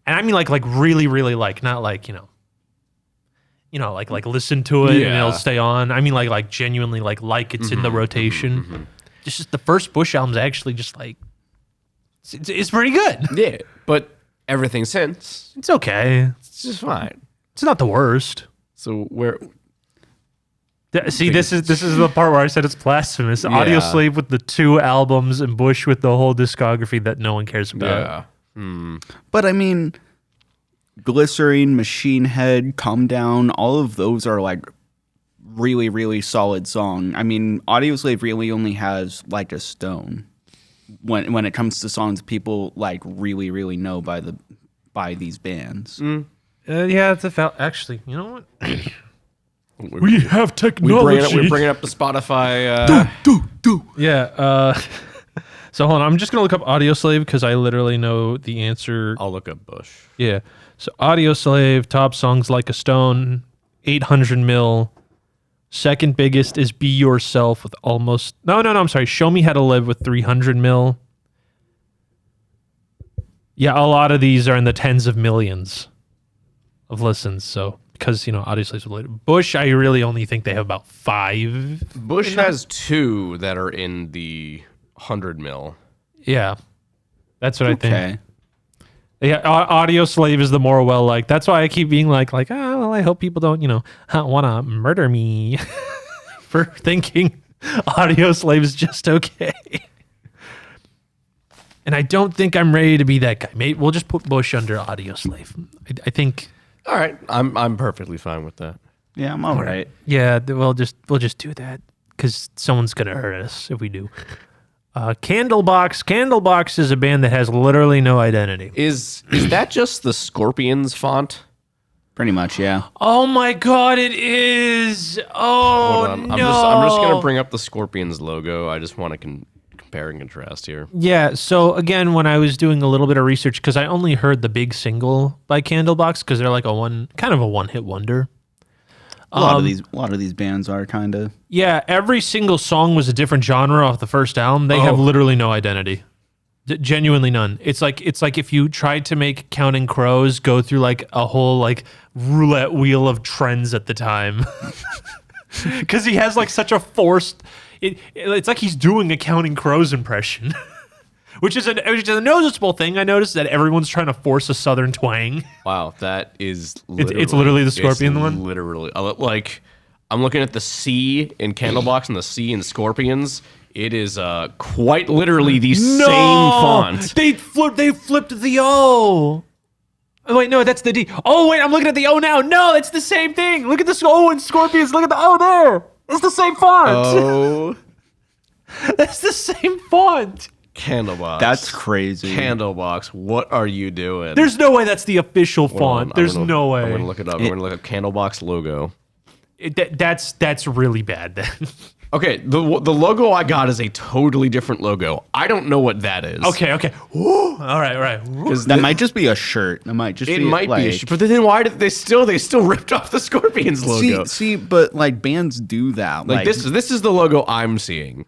and I mean like really, really like, not like, like listen to it and Yeah. it'll stay on. I mean like genuinely like it's in the rotation. It's just the first Bush album's actually just like, it's pretty good. Yeah, but everything since, It's okay. it's just fine. It's not the worst. So where See, this is the part where I said it's blasphemous. Audio Yeah. Slave with the 2 albums and Bush with the whole discography that no one cares about. But I mean, Glycerine, Machine Head, Calm Down, all of those are like really, really solid song. I mean, Audio Slave really only has like a Stone when it comes to songs people like really, really know by these bands. Yeah, it's actually, you know what? We have technology. we're bringing up the Spotify. Yeah. So hold on. I'm just going to look up Audio Slave because I literally know the answer. I'll look up Bush. Yeah. So Audio Slave, top songs Like a Stone, 800 mil. Second biggest is Be Yourself with almost... No, I'm sorry. Show Me How to Live with 300 mil. Yeah, a lot of these are in the tens of millions of listens. So because Audio Slave's related. Bush, I really only think they have about 5. Bush has 2 that are in the 100 mil. Yeah, that's what I think. Okay. Yeah, Audio Slave is the more well-liked. That's why I keep being like, well, I hope people don't, want to murder me for thinking Audio Slave is just okay. And I don't think I'm ready to be that guy. Maybe we'll just put Bush under Audio Slave. I think. All right, I'm perfectly fine with that. Yeah, I'm all right. Yeah, we'll just do that because someone's gonna hurt us if we do. Candlebox. Candlebox is a band that has literally no identity. Is that just the Scorpions font? Pretty much, yeah. Oh my God, it is. Oh Hold on. no. I'm just gonna bring up the Scorpions logo. I just want to compare and contrast here. Yeah, so again, when I was doing a little bit of research, because I only heard the big single by Candlebox, because they're like kind of a one-hit wonder. A lot of these bands are kind of. Yeah, every single song was a different genre off the first album. They have literally no identity. Genuinely none. It's like if you tried to make Counting Crows go through like a whole like roulette wheel of trends at the time. Because he has like such a forced. It's like he's doing a Counting Crows impression, which is a noticeable thing. I noticed that everyone's trying to force a southern twang. Wow, that is It's literally the Scorpion one? Literally. Like, I'm looking at the C in Candlebox and the C in Scorpions. It is quite literally the same font. They flipped the O. Oh, wait, no, that's the D. Oh, wait, I'm looking at the O now. No, it's the same thing. Look at the O in Scorpions. Look at the O there. It's the same font. Oh. That's the same font. Candlebox. That's crazy. Candlebox. What are you doing? There's no way that's the official Hold font. on, There's no way. I'm going to look it up. I'm going to look up Candlebox logo. That's really bad then. Okay, the logo I got is a totally different logo. I don't know what that is. Okay. Woo. All right. Woo. That might just be a shirt. That might just It be might like, be a shirt, but then why did they still ripped off the Scorpions logo? See, but like bands do that. Like this is the logo I'm seeing.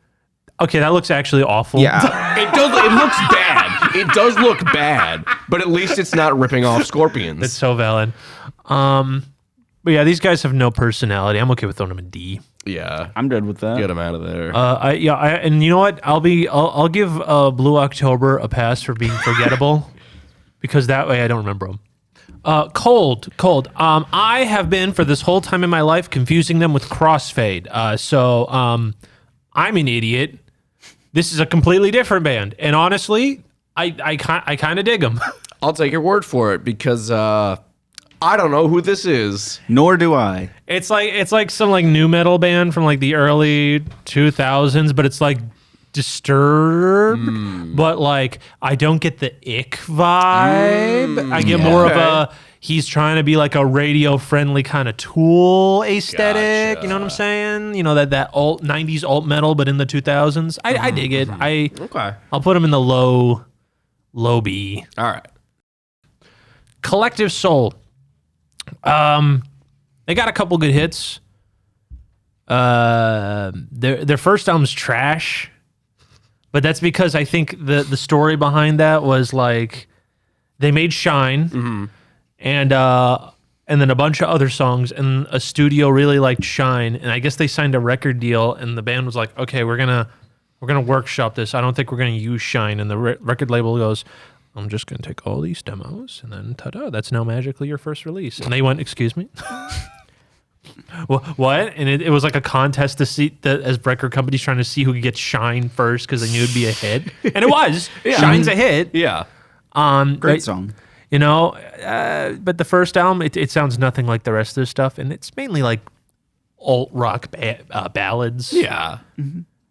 Okay, that looks actually awful. Yeah. It looks bad. It does look bad, but at least it's not ripping off Scorpions. That's so valid. But yeah, these guys have no personality. I'm okay with throwing them in D. Yeah. I'm good with that. Get them out of there. And you know what? I'll give Blue October a pass for being forgettable, because that way I don't remember them. Cold. I have been for this whole time in my life confusing them with Crossfade. So I'm an idiot. This is a completely different band, and honestly, I kind of dig them. I'll take your word for it because I don't know who this is. Nor do I. It's like some like new metal band from like the early 2000s, but it's like Disturbed, but like I don't get the ick vibe. I get more of a he's trying to be like a radio friendly kind of Tool aesthetic. Gotcha. You know what I'm saying? You know that alt 90s alt metal, but in the 2000s. I dig it. Okay. I'll put him in the low B. All right. Collective Soul. They got a couple good hits. Their first album's trash, but that's because I think the story behind that was like they made Shine, and then a bunch of other songs, and a studio really liked Shine, and I guess they signed a record deal, and the band was like, okay, we're gonna workshop this. I don't think we're gonna use Shine, and the record label goes, I'm just going to take all these demos and then ta-da, that's now magically your first release. And they went, excuse me? What? And it was like a contest to see that as record companies trying to see who could get Shine first because they knew it'd be a hit. And it was. Shine's a hit. Yeah. Great song. You know, but the first album, it sounds nothing like the rest of their stuff. And it's mainly like alt rock ballads. Yeah.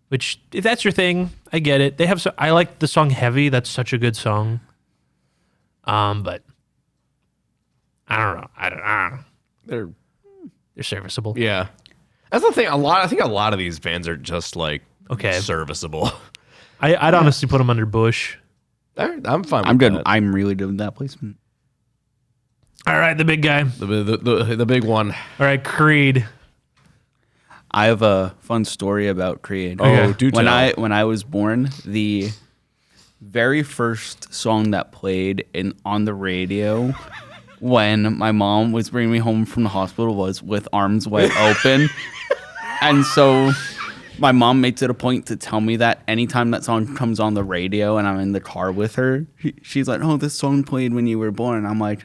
Which, if that's your thing, I get it. They have. I like the song "Heavy." That's such a good song. But I don't know. I don't know. They're serviceable. Yeah. That's the thing. I think a lot of these bands are just like Okay. serviceable. I'd honestly put them under Bush. All right, I'm fine. I'm with good. that. I'm really good with that placement. All right, the big guy. The big one. All right, Creed. I have a fun story about Creed. Oh, do when tell. when I was born, the very first song that played on the radio when my mom was bringing me home from the hospital was with arms wide open. And so my mom makes it a point to tell me that anytime that song comes on the radio and I'm in the car with her, she's like, oh, this song played when you were born. I'm like,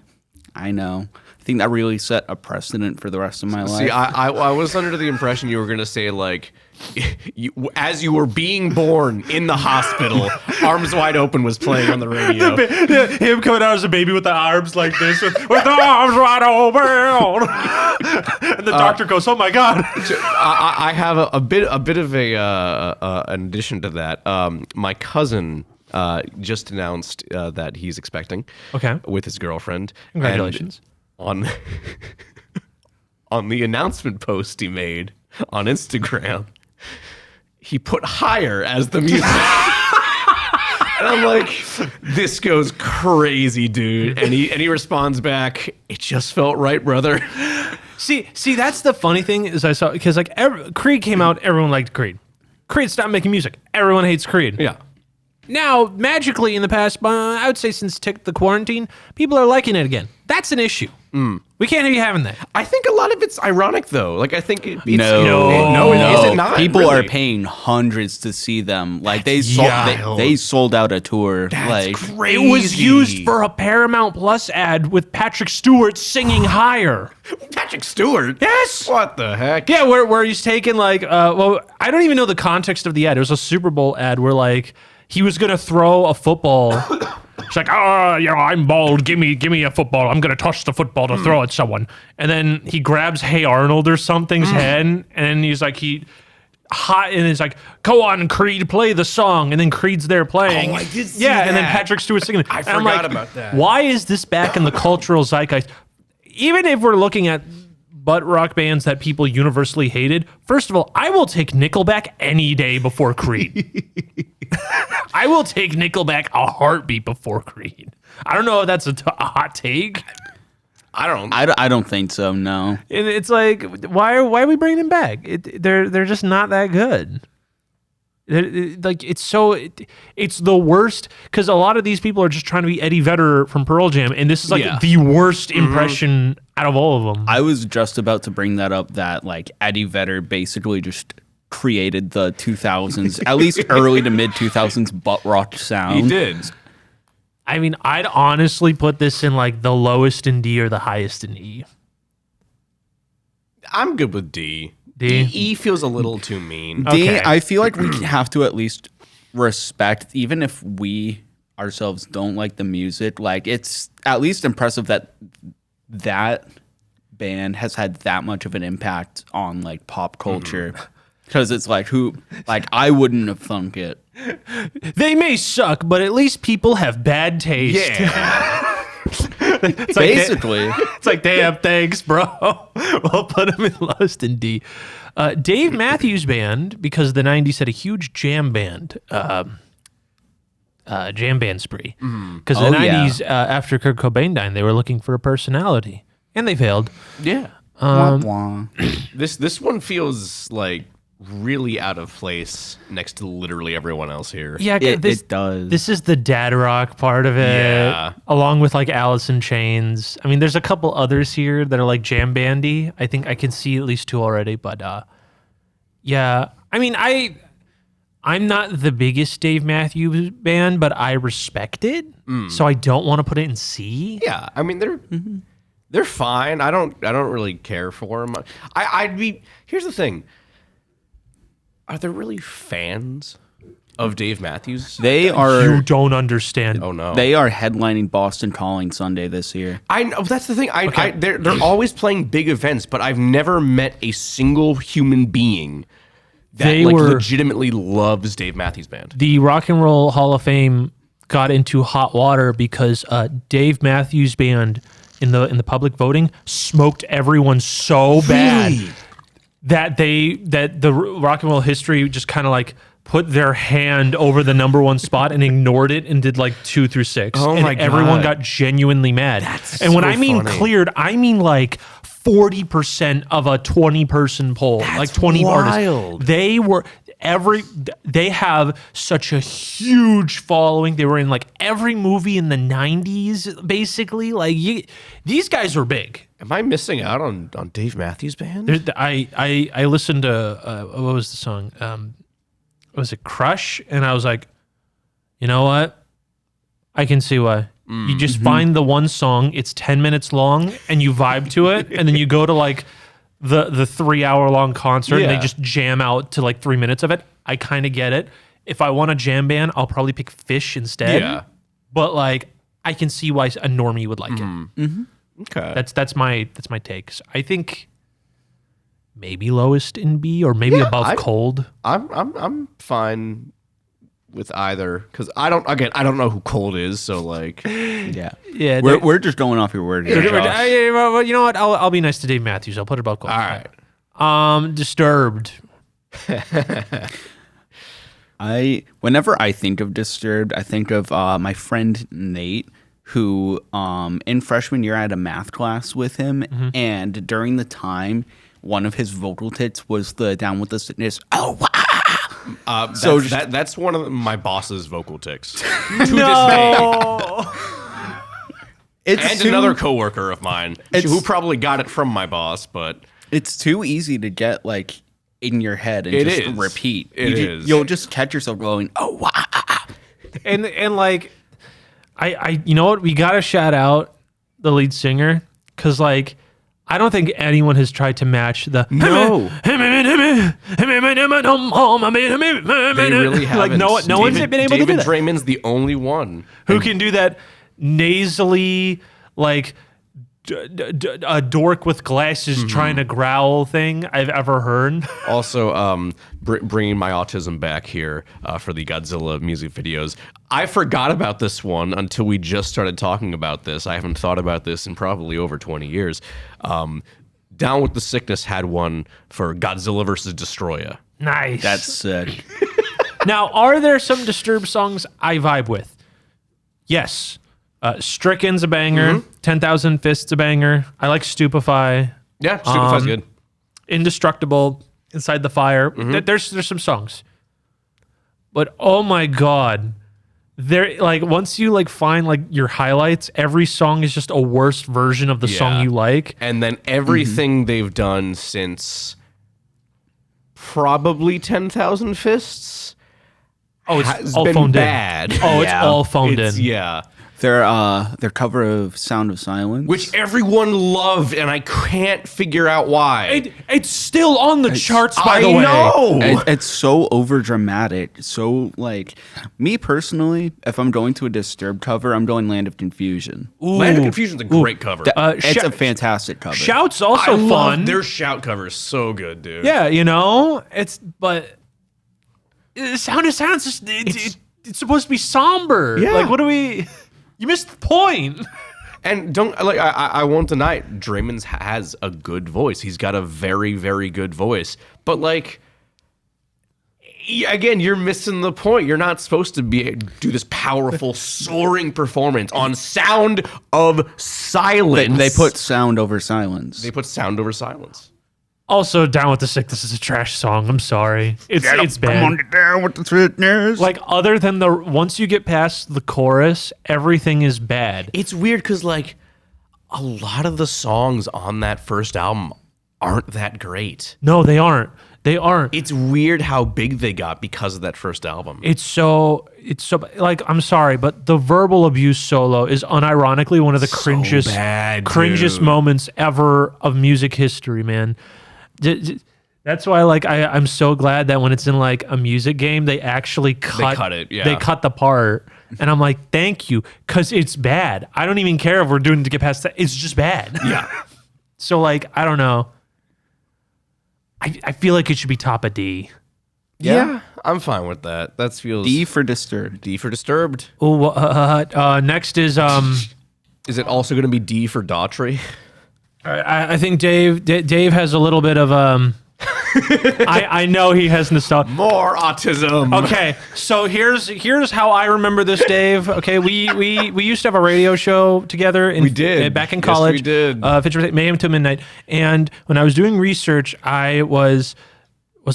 I know. I think that really set a precedent for the rest of my life. See, I was under the impression you were going to say, like, as you were being born in the hospital, Arms Wide Open was playing on the radio. Him coming out as a baby with the arms like this, with the arms wide open. And the doctor goes, oh my God. I have a bit of an addition to that. My cousin just announced that he's expecting with his girlfriend. Congratulations. And on the announcement post he made on Instagram, he put Higher as the music. And I'm like, this goes crazy, dude. And he responds back, it just felt right, brother. See, that's the funny thing is I saw, because like Creed came out, everyone liked Creed. Creed stopped making music. Everyone hates Creed. Yeah. Now, magically in the past, I would say since the quarantine, people are liking it again. That's an issue. We can't be having that. I think a lot of it's ironic, though. Like, I think it's... No, is it not? People really? are paying hundreds to see them. Like, they sold out a tour. Like, crazy. It was used for a Paramount Plus ad with Patrick Stewart singing Higher. Patrick Stewart? Yes! What the heck? Yeah, where he's taking like, well, I don't even know the context of the ad. It was a Super Bowl ad where like he was gonna throw a football. It's like, I'm bald. Give me a football. I'm gonna toss the football to throw at someone. And then he grabs Hey Arnold or something's head, and he's like and he's like, go on, Creed, play the song. And then Creed's there playing. Oh, I did see and then that. Patrick Stewart singing. I And I'm forgot like, about that. Why is this back in the cultural zeitgeist? Even if we're looking at butt rock bands that people universally hated, first of all, I will take Nickelback any day before Creed. I will take Nickelback a heartbeat before Creed. I don't know if that's a hot take. I don't think so. No. And it's like, why are we bringing them back? They're just not that good. It's the worst because a lot of these people are just trying to be Eddie Vedder from Pearl Jam, and this is like the worst impression out of all of them. I was just about to bring that up, that like Eddie Vedder basically just created the 2000s, at least early to mid 2000s butt rock sound. He did. I mean, I'd honestly put this in like the lowest in D or the highest in E. I'm good with D. D? E feels a little too mean. D, Okay. I feel like we have to at least respect, even if we ourselves don't like the music, like it's at least impressive that band has had that much of an impact on like pop culture. Because it's like, I wouldn't have thunk it. They may suck, but at least people have bad taste. Yeah. It's like Basically. it's like, damn, thanks, bro. We'll put them in lowest in D. Dave Matthews Band, because the 90s had a huge jam band spree. Because the 90s, after Kurt Cobain died, they were looking for a personality. And they failed. Yeah. Wah, wah. This one feels like really out of place next to literally everyone else here. Yeah, It does. This is the dad rock part of it, Yeah. along with like Alice in Chains. I mean, there's a couple others here that are like jam bandy. I think I can see at least two already, but yeah. I mean, I'm not the biggest Dave Matthews Band, but I respect it, so I don't want to put it in C. Yeah, I mean they're fine. I don't really care for them. Here's the thing. Are there really fans of Dave Matthews? They are. You don't understand. Oh no. They are headlining Boston Calling Sunday this year. I know that's the thing. They're always playing big events, but I've never met a single human being that They like were- legitimately loves Dave Matthews Band. The Rock and Roll Hall of Fame got into hot water because Dave Matthews Band in the public voting smoked everyone so bad that the Rock and Roll history just kind of like put their hand over the number one spot and ignored it and did like 2 through 6. Oh and my everyone God. got genuinely mad. And when so I mean funny. cleared, I mean like 40% of a 20-person poll, like 20 wild. artists. They were they have such a huge following. They were in like every movie in the 90s, basically. Like these guys are big. Am I missing out on Dave Matthews Band? I listened to what was the song? Was it Crush? And I was like, you know what? I can see why. You just find the one song, it's 10 minutes long, and you vibe to it, and then you go to like the 3-hour-long concert and they just jam out to like 3 minutes of it. I kind of get it. If I want a jam band, I'll probably pick Fish instead. Yeah. But like I can see why a normie would like it. Okay. That's my take. So I think maybe lowest in B or maybe above Cold. I'm fine with either, because I don't know who Cold is, so like Yeah. Yeah, We're just going off your word here, Josh. well, you know what? I'll be nice to Dave Matthews. I'll put it above Cold. all right. Disturbed. Whenever I think of Disturbed, I think of my friend Nate, who in freshman year I had a math class with him, and during the time, one of his vocal tics was the Down with the Sickness. Oh, wow. So that's one of my boss's vocal tics to this day. And another coworker of mine who probably got it from my boss, but it's too easy to get like in your head and It just is. repeat. It is. You'll just catch yourself going, oh, wow. and like I you know what? We gotta shout out the lead singer, because like I don't think anyone has tried to match the No. they really haven't. like no one's been able to do David that. Draymond's the only one Who can do that nasally, like a dork with glasses trying to growl thing I've ever heard. Also, bringing my autism back here for the Godzilla music videos. I forgot about this one until we just started talking about this. I haven't thought about this in probably over 20 years. Down with the Sickness had one for Godzilla versus Destroya. Nice. That's sick. Now, are there some Disturbed songs I vibe with? Yes. Stricken's a banger. 10,000 Fists a banger. I like Stupefy. Yeah, Stupefy's good. Indestructible, Inside the Fire. There's some songs. But oh my god. There, like, once you like find like your highlights, every song is just a worse version of the song you like. And then everything they've done since probably 10,000 Fists Oh, has it's all been phoned bad. in. Oh, it's all phoned It's- in. Yeah. Their cover of Sound of Silence. Which everyone loved, and I can't figure out why. It's still on the charts, by the I way. know. It's so over dramatic. So like me personally, if I'm going to a Disturbed cover, I'm going Land of Confusion. Land of Confusion's a great cover. It's a fantastic cover. Shout's I also love fun. their shout cover is so good, dude. Yeah, you know, Sound of Silence is it's supposed to be somber. Yeah. Like, what do we? You missed the point. And don't like I won't deny it, Draymond has a good voice. He's got a very, very good voice. But like again, you're missing the point. You're not supposed to do this powerful soaring performance on Sound of Silence. They put sound over silence. They put sound over silence. Also, Down with the Sickness is a trash song. I'm sorry. It's bad. Come on down with the sickness. Like, other than once you get past the chorus, everything is bad. It's weird because like a lot of the songs on that first album aren't that great. No, they aren't. They aren't. It's weird how big they got because of that first album. It's so like, I'm sorry, but the verbal abuse solo is unironically one of the cringiest moments ever of music history, man. That's why, like, I'm so glad that when it's in like a music game, they actually cut it, yeah. They cut the part, and I'm like, thank you, because it's bad. I don't even care if we're doing it to get past that. It's just bad. Yeah. So like, I don't know. I feel like it should be top of D. Yeah, I'm fine with that. That feels D for Disturbed. D for Disturbed. Oh, next is Is it also going to be D for Daughtry? I think Dave has a little bit of I know he has nostalgia. More autism. Okay, so here's how I remember this, Dave. Okay, we used to have a radio show together. We did. Back in Yes, college. we did. Fitchburg, Mayhem to Midnight. And when I was doing research, I was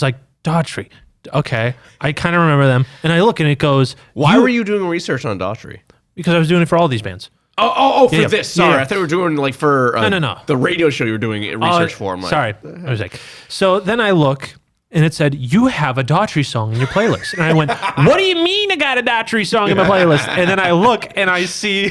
like, Daughtry, Okay, I kind of remember them, and I look and it goes. Why were you doing research on Daughtry? Because I was doing it for all these bands. For Yeah, this. yeah. Sorry, I thought we were doing like for No. the radio show you were doing research for. I'm like, Sorry, I was like, so then I look. And it said, you have a Daughtry song in your playlist. And I went, what do you mean I got a Daughtry song in my playlist? And then I look and I see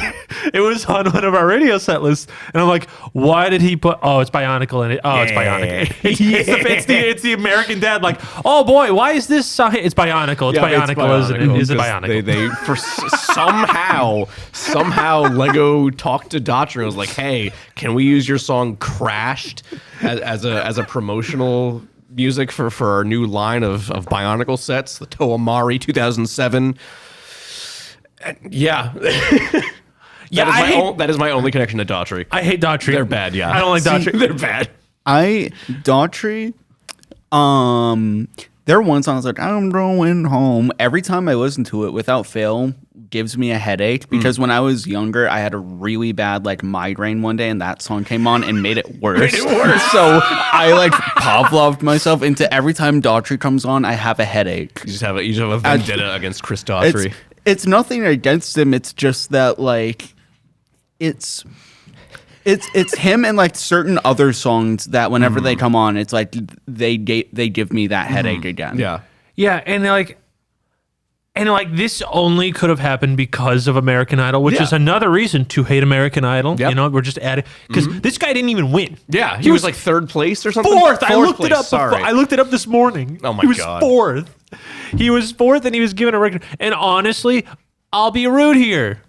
it was on one of our radio set lists. And I'm like, why did he put, oh, it's Bionicle in it. Oh, it's Bionicle. It's the American Dad. Like, oh boy, why is this song? It's Bionicle. It's Bionicle, isn't it? Is it Bionicle? They for somehow Lego talked to Daughtry and was like, hey, can we use your song Crashed as a promotional music for our new line of Bionicle sets, the Toamari 2007. Yeah. That is my only connection to Daughtry. I hate Daughtry. They're bad, yeah. I don't like Daughtry. They're bad. Daughtry, there are one song that's like, I'm going home. Every time I listen to it without fail, gives me a headache because when I was younger, I had a really bad like migraine one day and that song came on and made it worse. So I like Pavloved myself into every time Daughtry comes on, I have a headache. You just have a vendetta against Chris Daughtry. It's nothing against him. It's just that like it's him and like certain other songs that whenever they come on, it's like they give me that headache again. Yeah. Yeah, and this only could have happened because of American Idol, which is another reason to hate American Idol. Yep. You know, we're just adding because this guy didn't even win. Yeah, he was like third place or something. Fourth. I looked place, it up. Sorry. I looked it up this morning. Oh my he was God. Fourth. He was fourth, and he was given a record. And honestly, I'll be rude here.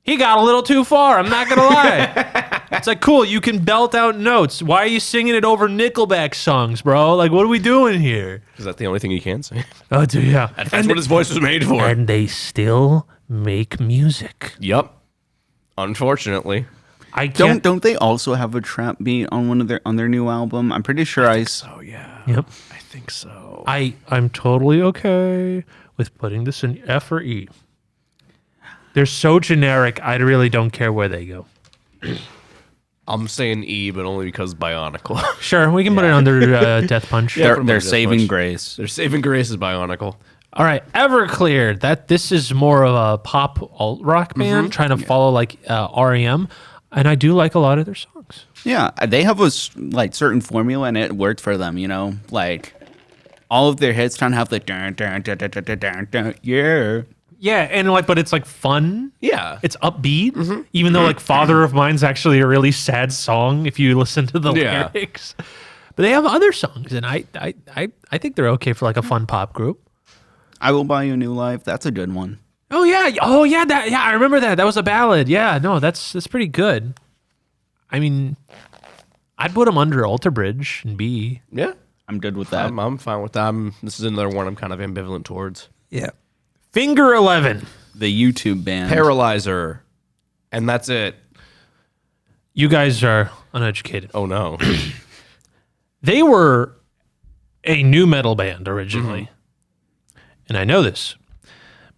He got a little too far. I'm not gonna lie. It's like, cool, you can belt out notes. Why are you singing it over Nickelback songs, bro? Like, what are we doing here? Is that the only thing he can say? Oh, dude, yeah. That's what his voice was made for. And they still make music. Yep. Unfortunately. I can't. Don't they also have a trap beat on their new album? I'm pretty sure Oh yeah. Yep. I think so. I'm totally okay with putting this in F or E. They're so generic. I really don't care where they go. I'm saying E, but only because Bionicle. Sure, we can put it under Death Punch. Yeah. they're Death saving Punch. grace. They're saving grace is Bionicle. All right, Everclear. This is more of a pop alt rock band trying to follow like REM, and I do like a lot of their songs. Yeah, they have a like certain formula and it worked for them. You know, like all of their hits kind of have the dun, dun, dun, dun, dun, dun, dun, dun, yeah. Yeah, and like, but it's like fun. Yeah. It's upbeat, even though like "Father of Mine's" actually a really sad song if you listen to the Yeah. lyrics. But they have other songs, and I think they're okay for like a fun pop group. I Will Buy You a New Life. That's a good one. Oh yeah, I remember that. That was a ballad. Yeah, no, that's pretty good. I mean, I'd put them under Alter Bridge and B. Yeah. I'm good with that. I'm fine with that. This is another one I'm kind of ambivalent towards. Yeah. Finger 11. The YouTube band. Paralyzer. And that's it. You guys are uneducated. Oh no. They were a new metal band originally. And I know this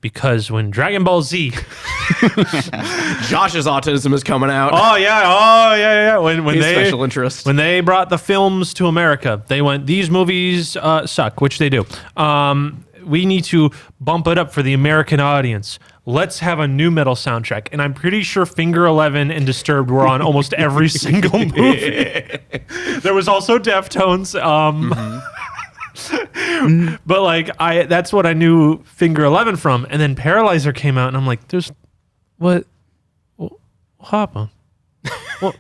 because when Dragon Ball Z. Josh's autism is coming out. Oh yeah. When He's they special interest. when they brought the films to America, they went, these movies suck, which they do. We need to bump it up for the American audience. Let's have a new metal soundtrack. And I'm pretty sure Finger 11 and Disturbed were on almost every single movie. There was also Deftones. But like that's what I knew Finger 11 from. And then Paralyzer came out and I'm like, what happened? What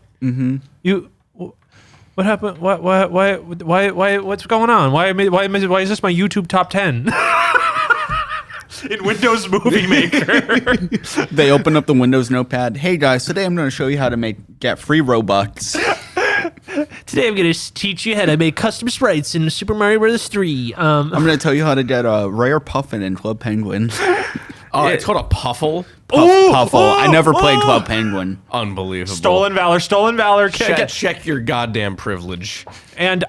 what happened? Why what's going on? Why is this my YouTube top 10? In Windows Movie Maker. They open up the Windows Notepad. Hey guys, today I'm going to show you how to get free Robux. Today I'm going to teach you how to make custom sprites in Super Mario Bros. 3. I'm going to tell you how to get a rare Puffin in Club Penguin. Oh, it's called a Puffle. Puffle. I never played Club Penguin. Unbelievable. Stolen Valor. Check your goddamn privilege. And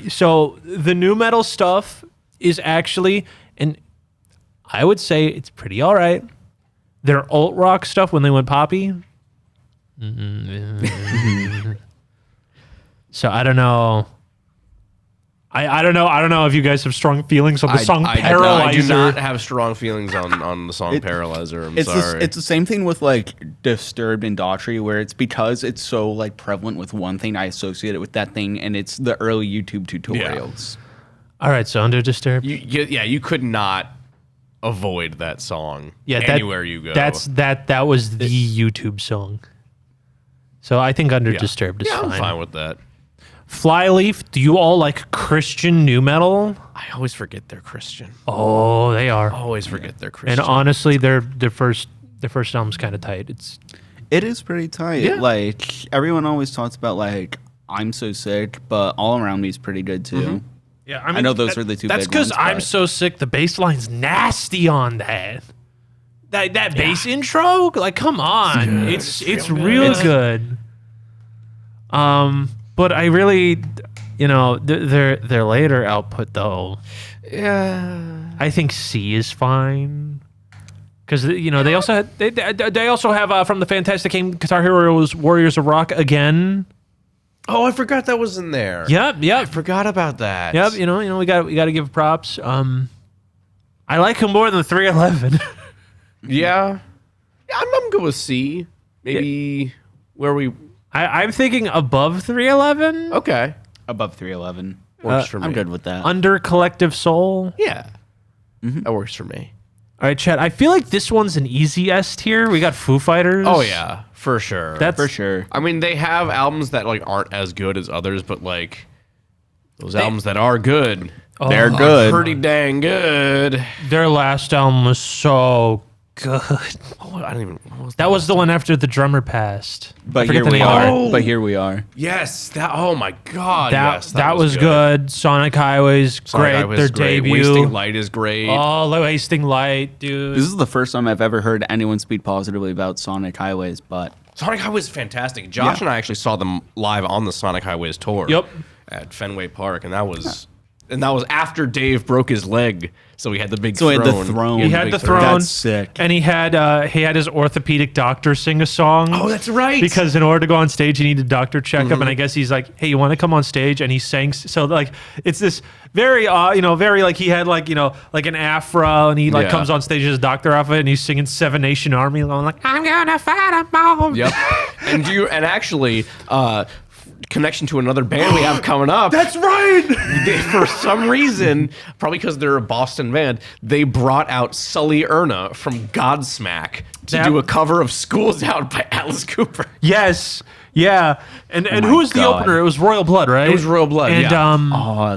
so the new metal stuff is actually, and I would say it's pretty all right. Their alt rock stuff when they went poppy. So I don't know. I don't know. I don't know if you guys have strong feelings on the song I Paralyzer. do not have strong feelings on the song Paralyzer. I'm sorry. It's the same thing with like Disturbed and Daughtry, where it's because it's so like prevalent with one thing, I associate it with that thing, and it's the early YouTube tutorials. All right, so Under Disturbed. You could not avoid that song. Yeah, anywhere you go. That was the YouTube song. So I think Under Disturbed is I'm fine. fine with that. Flyleaf, do you all like Christian new metal? I always forget they're Christian. Oh, they are. Always forget they're Christian. And honestly, their first album's kind of tight. It is pretty tight. Yeah. Like everyone always talks about like I'm So Sick, but All Around Me is pretty good too. Yeah, I know those are the two That's big because ones, I'm but- so sick. The bass line's nasty on that. That bass intro, like, come on, it's real good. But I really, their later output though. yeah. I think C is fine. Because they also had, they also have from the Fantastic Game Guitar Heroes Warriors of Rock again. Oh, I forgot that was in there. Yep. I forgot about that. Yep, we got to give props. I like him more than 311. Yeah. I'm good with C. Maybe where we. I'm thinking above 311. Okay. Above 311. Works for me. I'm good with that. Under Collective Soul. Yeah. That works for me. All right, Chad. I feel like this one's an easy S tier. We got Foo Fighters. Oh yeah, for sure. That's For sure. I mean, they have albums that like aren't as good as others, but like those albums that are good, They're are good. pretty dang good. their last album was so good. Oh, I don't even. What was That was the one after the drummer passed. I But forget here the we name. are. Oh! But here we are. Yes. That. Oh my God. yes. That was good. Sonic Highway's Sonic great. Highway's Their great. debut. Wasting Light is great. Oh, Wasting Light, dude. This is the first time I've ever heard anyone speak positively about Sonic Highways, but Sonic Highways is fantastic. Josh and I actually saw them live on the Sonic Highways tour. Yep. At Fenway Park, and that was after Dave broke his leg, so he had the big So he throne. had the throne. He the had big the throne. That's sick. And he had his orthopedic doctor sing a song. Oh, that's right. Because in order to go on stage, you need a doctor checkup, Mm-hmm. and I guess he's like, "Hey, you want to come on stage?" And he sang. So like, it's this very, very like he had like like an afro, and he like Yeah. comes on stage as a doctor outfit, and he's singing Seven Nation Army, and like, "I'm gonna fight them all." Yep. and actually, connection to another band we have coming up. That's right. They, for some reason, probably because they're a Boston band, they brought out Sully Erna from Godsmack to That- do a cover of "School's Out" by Alice Cooper. Yes. Yeah. And my who was the God. opener? It was Royal Blood, right? It was Royal Blood, And yeah.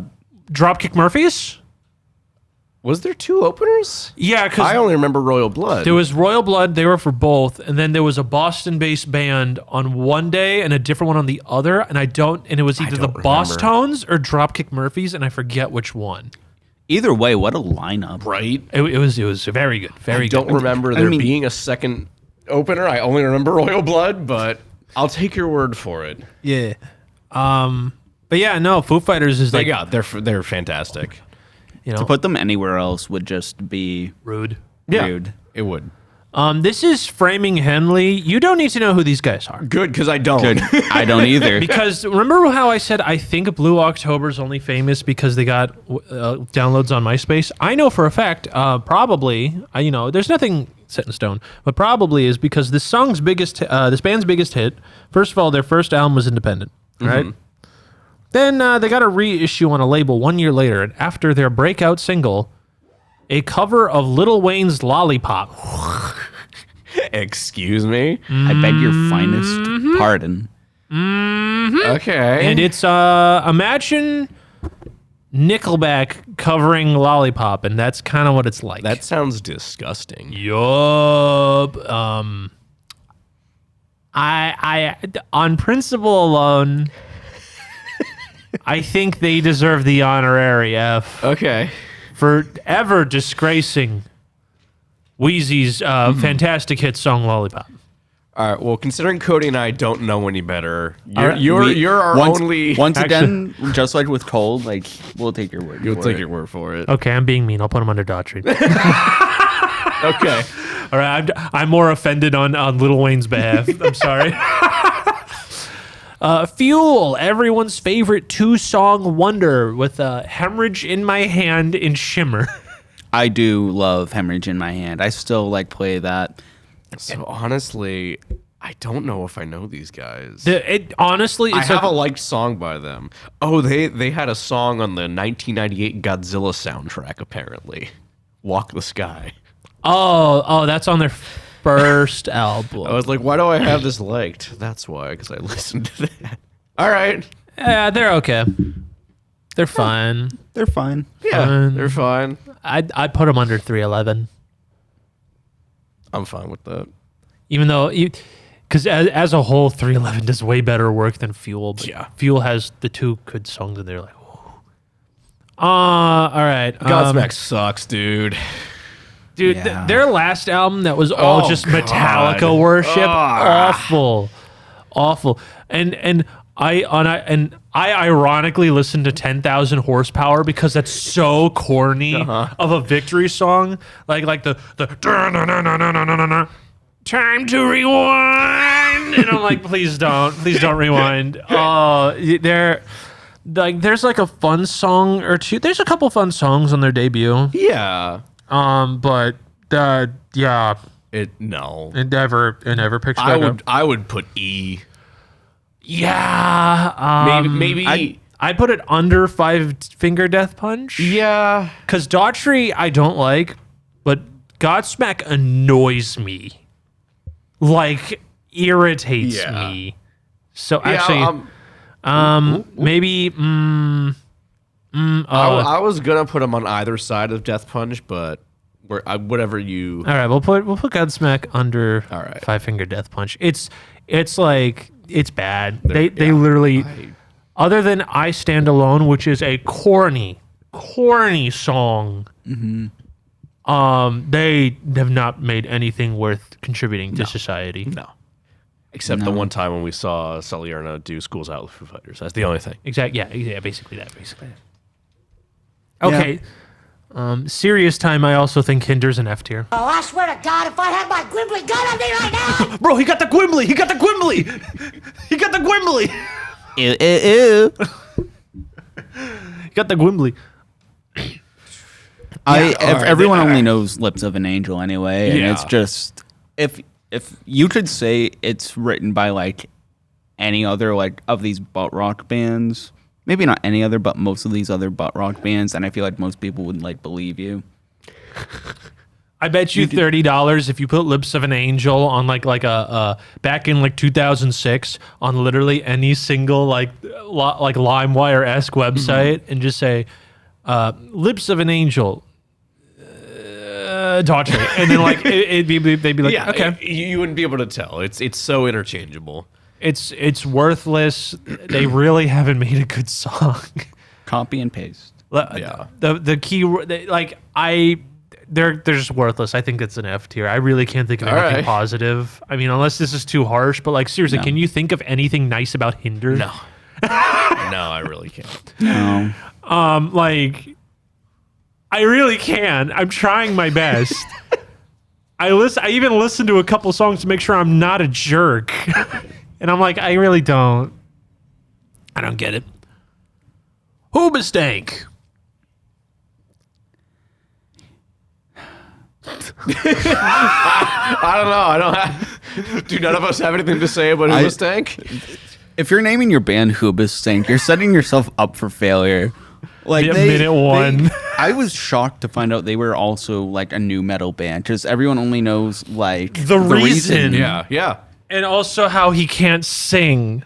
Dropkick Murphys. Was there two openers? Yeah, because I only remember Royal Blood. there was Royal Blood, they were for both, and then there was a Boston-based band on one day and a different one on the other, and it was either the don't Boss remember. Tones or Dropkick Murphys, and I forget which one. either way, what a lineup. right. It was very good, very I don't good. remember there mean- being a second opener. I only remember Royal Blood, but I'll take your word for it. Yeah. But yeah, no, Foo Fighters is Like, like, yeah, they're fantastic. To put them anywhere else would just be rude. rude. It would. This is Framing Henley. You don't need to know who these guys are. Good, because I don't. Good. I don't either. Because remember how I said I think Blue October's only famous because they got downloads on MySpace? I know for a fact, probably, there's nothing set in stone, but probably is because this band's biggest hit. First of all, their first album was independent, right? Then they got a reissue on a label 1 year later, and after their breakout single, a cover of Lil Wayne's Lollipop. Excuse me. I beg your finest pardon. Okay. And it's imagine Nickelback covering Lollipop, and that's kind of what it's like. that sounds disgusting. Yup. I on principle alone, I think they deserve the honorary F Okay. for ever disgracing Wheezy's fantastic hit song "Lollipop." All right. Well, considering Cody and I don't know any better, All right. you're our once, only. Once again, just like with Cold, like we'll take your word. You'll for take it. your word for it. Okay, I'm being mean. I'll put him under Daughtry. Okay. All right, I'm more offended on Lil Wayne's behalf. I'm sorry. Fuel, everyone's favorite 2-song wonder with Hemorrhage in My Hand and Shimmer. I do love Hemorrhage in My Hand. I still like play that. So honestly, I don't know if I know these guys. Honestly, I it's have like, a liked song by them. Oh, they had a song on the 1998 Godzilla soundtrack, apparently. Walk the Sky. oh, that's on their first album. I was like, why do I have this liked? That's why, because I listened to that. All right. Yeah, they're okay. They're fine. They're fine. Yeah, Fine. they're fine. I'd put them under 311. I'm fine with that. Even though, because as a whole, 311 does way better work than Fuel. But Yeah. Fuel has the 2 good songs, and they're like, all right. Godsmack sucks, dude. Dude, Yeah. their last album that was all Oh, just God. Metallica worship, Ah. awful. And I ironically listened to 10,000 Horsepower because that's so corny of a victory song, like the time to rewind, and I'm like, please don't rewind. There's like a fun song or two. There's a couple fun songs on their debut. Yeah. But yeah, No. it never picks back up. I would put E. Yeah, Maybe. I put it under Five Finger Death Punch. Yeah. Because Daughtry I don't like, but Godsmack annoys me. Like irritates Yeah. me. So actually, maybe. I was gonna put them on either side of Death Punch, but whatever you. All right, we'll put Godsmack under All right. Five Finger Death Punch. It's like it's bad. They yeah. literally, other than I Stand Alone, which is a corny song. They have not made anything worth contributing to society. No. Except the one time when we saw Salierna do Schools Out with Foo Fighters. That's the only thing. Exactly. Yeah. Basically that. Okay. Serious time. I also think Hinder's an F tier. Oh, I swear to God, if I had my Gwimbly gun on me right now! Bro, he got the Gwimbly. He got the Gwimbly. Ew, ew, ew. He got the Gwimbly. Everyone only knows Lips of an Angel anyway, and it's Yeah. just if you could say it's written by like any other like of these butt rock bands, maybe not any other, but most of these other butt rock bands, and I feel like most people would like believe you. I bet you $30 if you put Lips of an Angel on like a back in like 2006 on literally any single like LimeWire-esque website and just say Lips of an Angel Daughtry, and then like they'd be like, Yeah. okay, You wouldn't be able to tell. It's so interchangeable. it's worthless. They really haven't made a good song. Copy and paste. Yeah. The key they're just worthless. I think it's an F tier. I really can't think of All anything right. positive. I mean, unless this is too harsh, but like seriously, can you think of anything nice about Hinder? No. No, I really can't. No. Like I really can. I'm trying my best. I even listen to a couple songs to make sure I'm not a jerk. And I'm like, I really don't. I don't get it. Hoobastank. I don't know. I don't have. Do none of us have anything to say about Hoobastank? If you're naming your band Hoobastank, you're setting yourself up for failure. Like Yeah, minute one. I was shocked to find out they were also like a new metal band because everyone only knows like The reason. Yeah. And also how he can't sing.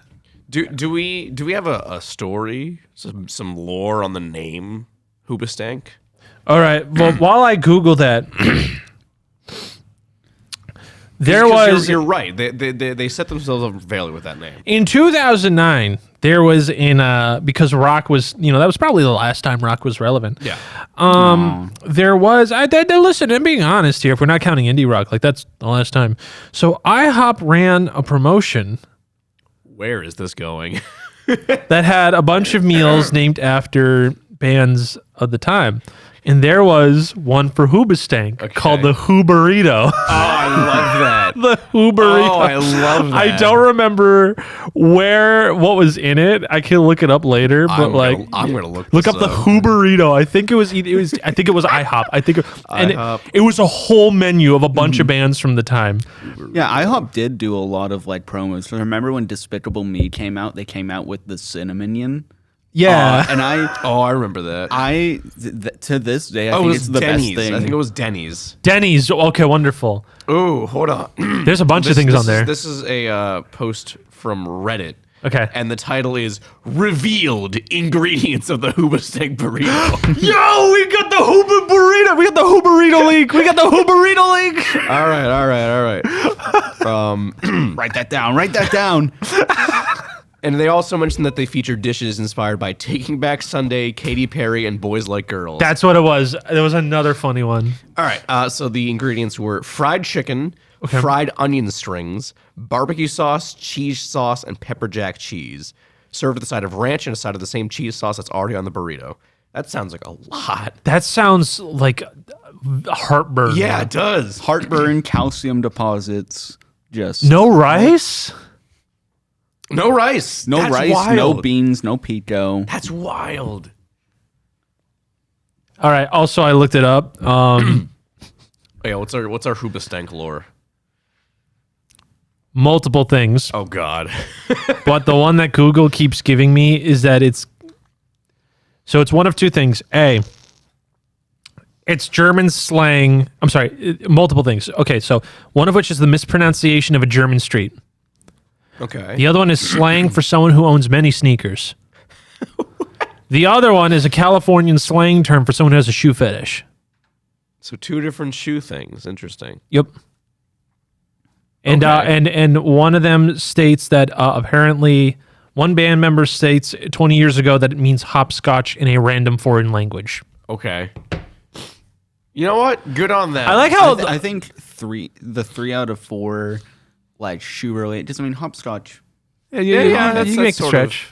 Do we have a story, some lore on the name Hoobastank? All right. Well, while I Google that, there 'Cause was You're right. They set themselves up fairly with that name. in 2009. There was because rock was that was probably the last time rock was relevant. Yeah. There was listen. I'm being honest here. If we're not counting indie rock, like that's the last time. So IHOP ran a promotion Where is this going? that had a bunch of meals named after bands of the time. and there was one for Hoobastank called the Who Burrito. Oh, I love that. The Who Burrito. Oh, I love that. I don't remember what was in it. I can look it up later, but I'm gonna look up this the Who Burrito. I think it was IHOP. It was a whole menu of a bunch of bands from the time. Yeah, IHOP did do a lot of like promos. So remember when Despicable Me came out? They came out with the Cinnamonion. Yeah, And I remember that. to this day, I it think was it's the Denny's. best thing. I think it was Denny's. Denny's. Okay, wonderful. Oh, hold on. There's a bunch of things on there. This is a post from Reddit. Okay. And the title is Revealed Ingredients of the Hoobastank Burrito. Yo, we got the Hooba Burrito. We got the Who Burrito link. We got the Who Burrito link. All right. Write that down. Write that down. And they also mentioned that they feature dishes inspired by Taking Back Sunday, Katy Perry, and Boys Like Girls. That's what it was. There was another funny one. All right. So the ingredients were fried chicken, fried onion strings, barbecue sauce, cheese sauce, and pepper jack cheese. Served with a side of ranch and a side of the same cheese sauce that's already on the burrito. That sounds like a lot. That sounds like heartburn. Yeah, it does. Heartburn, calcium deposits, just No rice? No rice. no That's rice, wild. no beans, no pico. That's wild. All right. Also, I looked it up. Yeah, what's our Hoobastank lore? Multiple things. Oh God. But the one that Google keeps giving me is that it's one of two things. A, it's German slang. I'm sorry, multiple things. Okay, so one of which is the mispronunciation of a German street. Okay. The other one is slang for someone who owns many sneakers. The other one is a Californian slang term for someone who has a shoe fetish. So two different shoe things. Interesting. Yep. And Okay. and one of them states that apparently one band member states 20 years ago that it means hopscotch in a random foreign language. Okay. You know what? Good on that. I like how I think the 3 out of 4 like shoe related doesn't mean hopscotch. that's you make the sort of- stretch.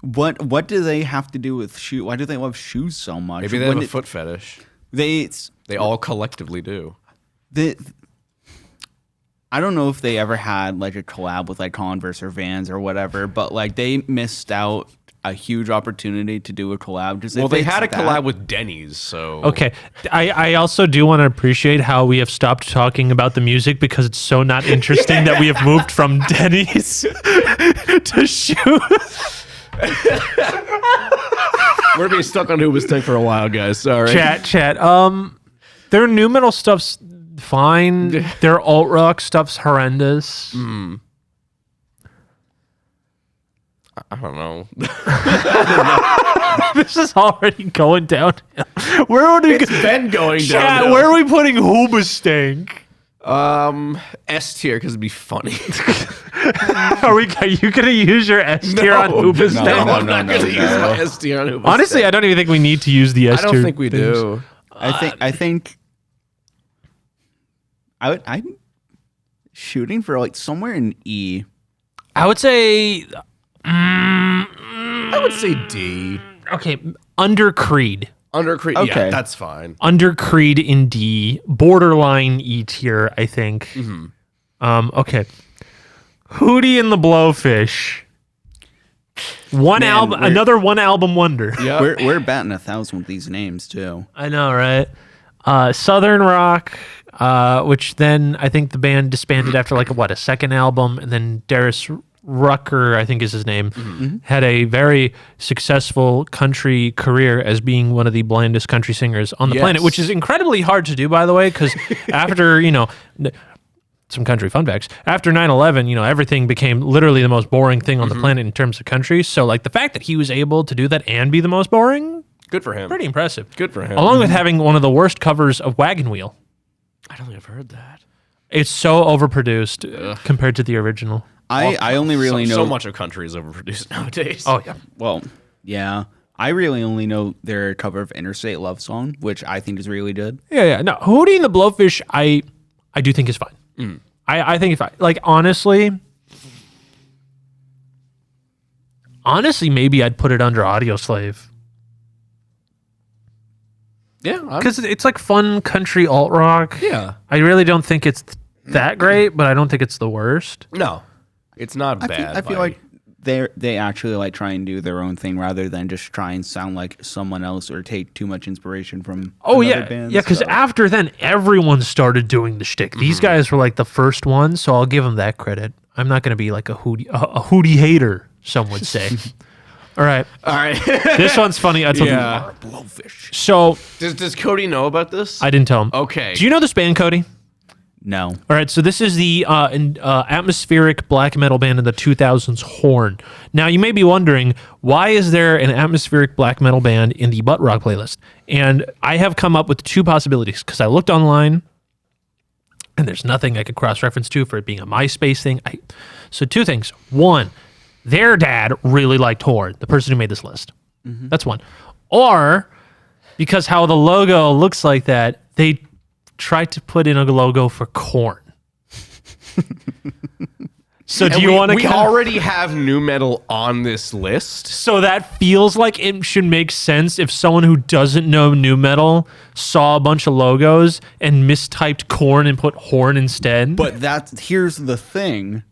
What do they have to do with shoe? Why do they love shoes so much? Maybe they have When a foot fetish. They all collectively do. I don't know if they ever had like a collab with like Converse or Vans or whatever, but like they missed out a huge opportunity to do a collab. Just Well, if they it's had a that- collab with Denny's, so Okay. I also do want to appreciate how we have stopped talking about the music because it's so not interesting that we have moved from Denny's to shoes. We're being stuck on Hoobastank for a while, guys. Sorry. Chat. Their new metal stuff's fine. Their alt rock stuff's horrendous. I don't know. This is already going downhill. Where would we It's been going Chat, down. where are we putting Hoobastank? S tier because it'd be funny. Are you gonna use your S tier on Hoobastank? No, I'm not going to use my S tier on Hoobastank. Honestly, I don't even think we need to use the S I tier. don't think we things. do. I think I'm shooting for like somewhere in E. I would say I would say D. okay, under Creed. Under Creed. Okay. Yeah, that's fine. Under Creed in D, borderline E tier, I think. Okay. Hootie and the Blowfish. Another one album wonder. Yeah. We're batting 1,000 with these names too. I know, right? Southern Rock, which then I think the band disbanded after a second album, and then Darius Rucker, I think is his name, had a very successful country career as being one of the blandest country singers on the planet, which is incredibly hard to do, by the way, because after, some country fun facts, after 9/11, everything became literally the most boring thing on the planet in terms of country. So, the fact that he was able to do that and be the most boring, Good for him. pretty impressive. Good for him. Along with having one of the worst covers of Wagon Wheel. I don't think I've heard that. It's so overproduced compared to the original. I only really know so much of country is overproduced nowadays. Oh, yeah. Well, yeah. I really only know their cover of Interstate Love Song, which I think is really good. Yeah. No, Hootie and the Blowfish, I do think is fine. I think it's fine. Honestly, maybe I'd put it under Audio Slave. Yeah, because it's like fun country alt rock. Yeah. I really don't think it's that great, but I don't think it's the worst. No, it's not I bad. feel like they actually like try and do their own thing rather than just try and sound like someone else or take too much inspiration from another band. Yeah, because after then, everyone started doing the shtick. These guys were like the first ones, so I'll give them that credit. I'm not going to be like a Hootie hater, some would say. All right. This one's funny. Yeah. Blowfish. So Does Cody know about this? I didn't tell him. Okay. Do you know this band, Cody? No. All right, so this is the atmospheric black metal band in the 2000s, Horn. Now, you may be wondering, why is there an atmospheric black metal band in the Butt Rock playlist? And I have come up with two possibilities, because I looked online, and there's nothing I could cross-reference to for it being a MySpace thing. So two things. One, their dad really liked Horn, the person who made this list. That's one. Or, because how the logo looks like that, they tried to put in a logo for Korn. So do you want to? We already have new metal on this list. So that feels like it should make sense if someone who doesn't know new metal saw a bunch of logos and mistyped Korn and put Horn instead. But here's the thing,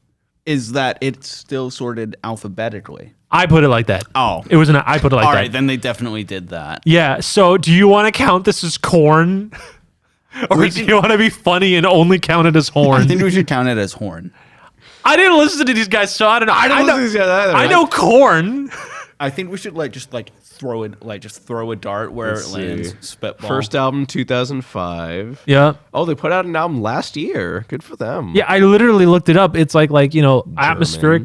is that it's still sorted alphabetically. I put it like that. Oh. It was I put it like All that. right, then they definitely did that. Yeah. So do you want to count this as Korn? Or do you want to be funny and only count it as Horn? I think we should count it as Horn. I didn't listen to these guys, so I don't know. I know Korn. I think we should just throw a dart where it lands. Spitball. First album 2005. Yeah. Oh, they put out an album last year. Good for them. Yeah, I literally looked it up. It's like atmospheric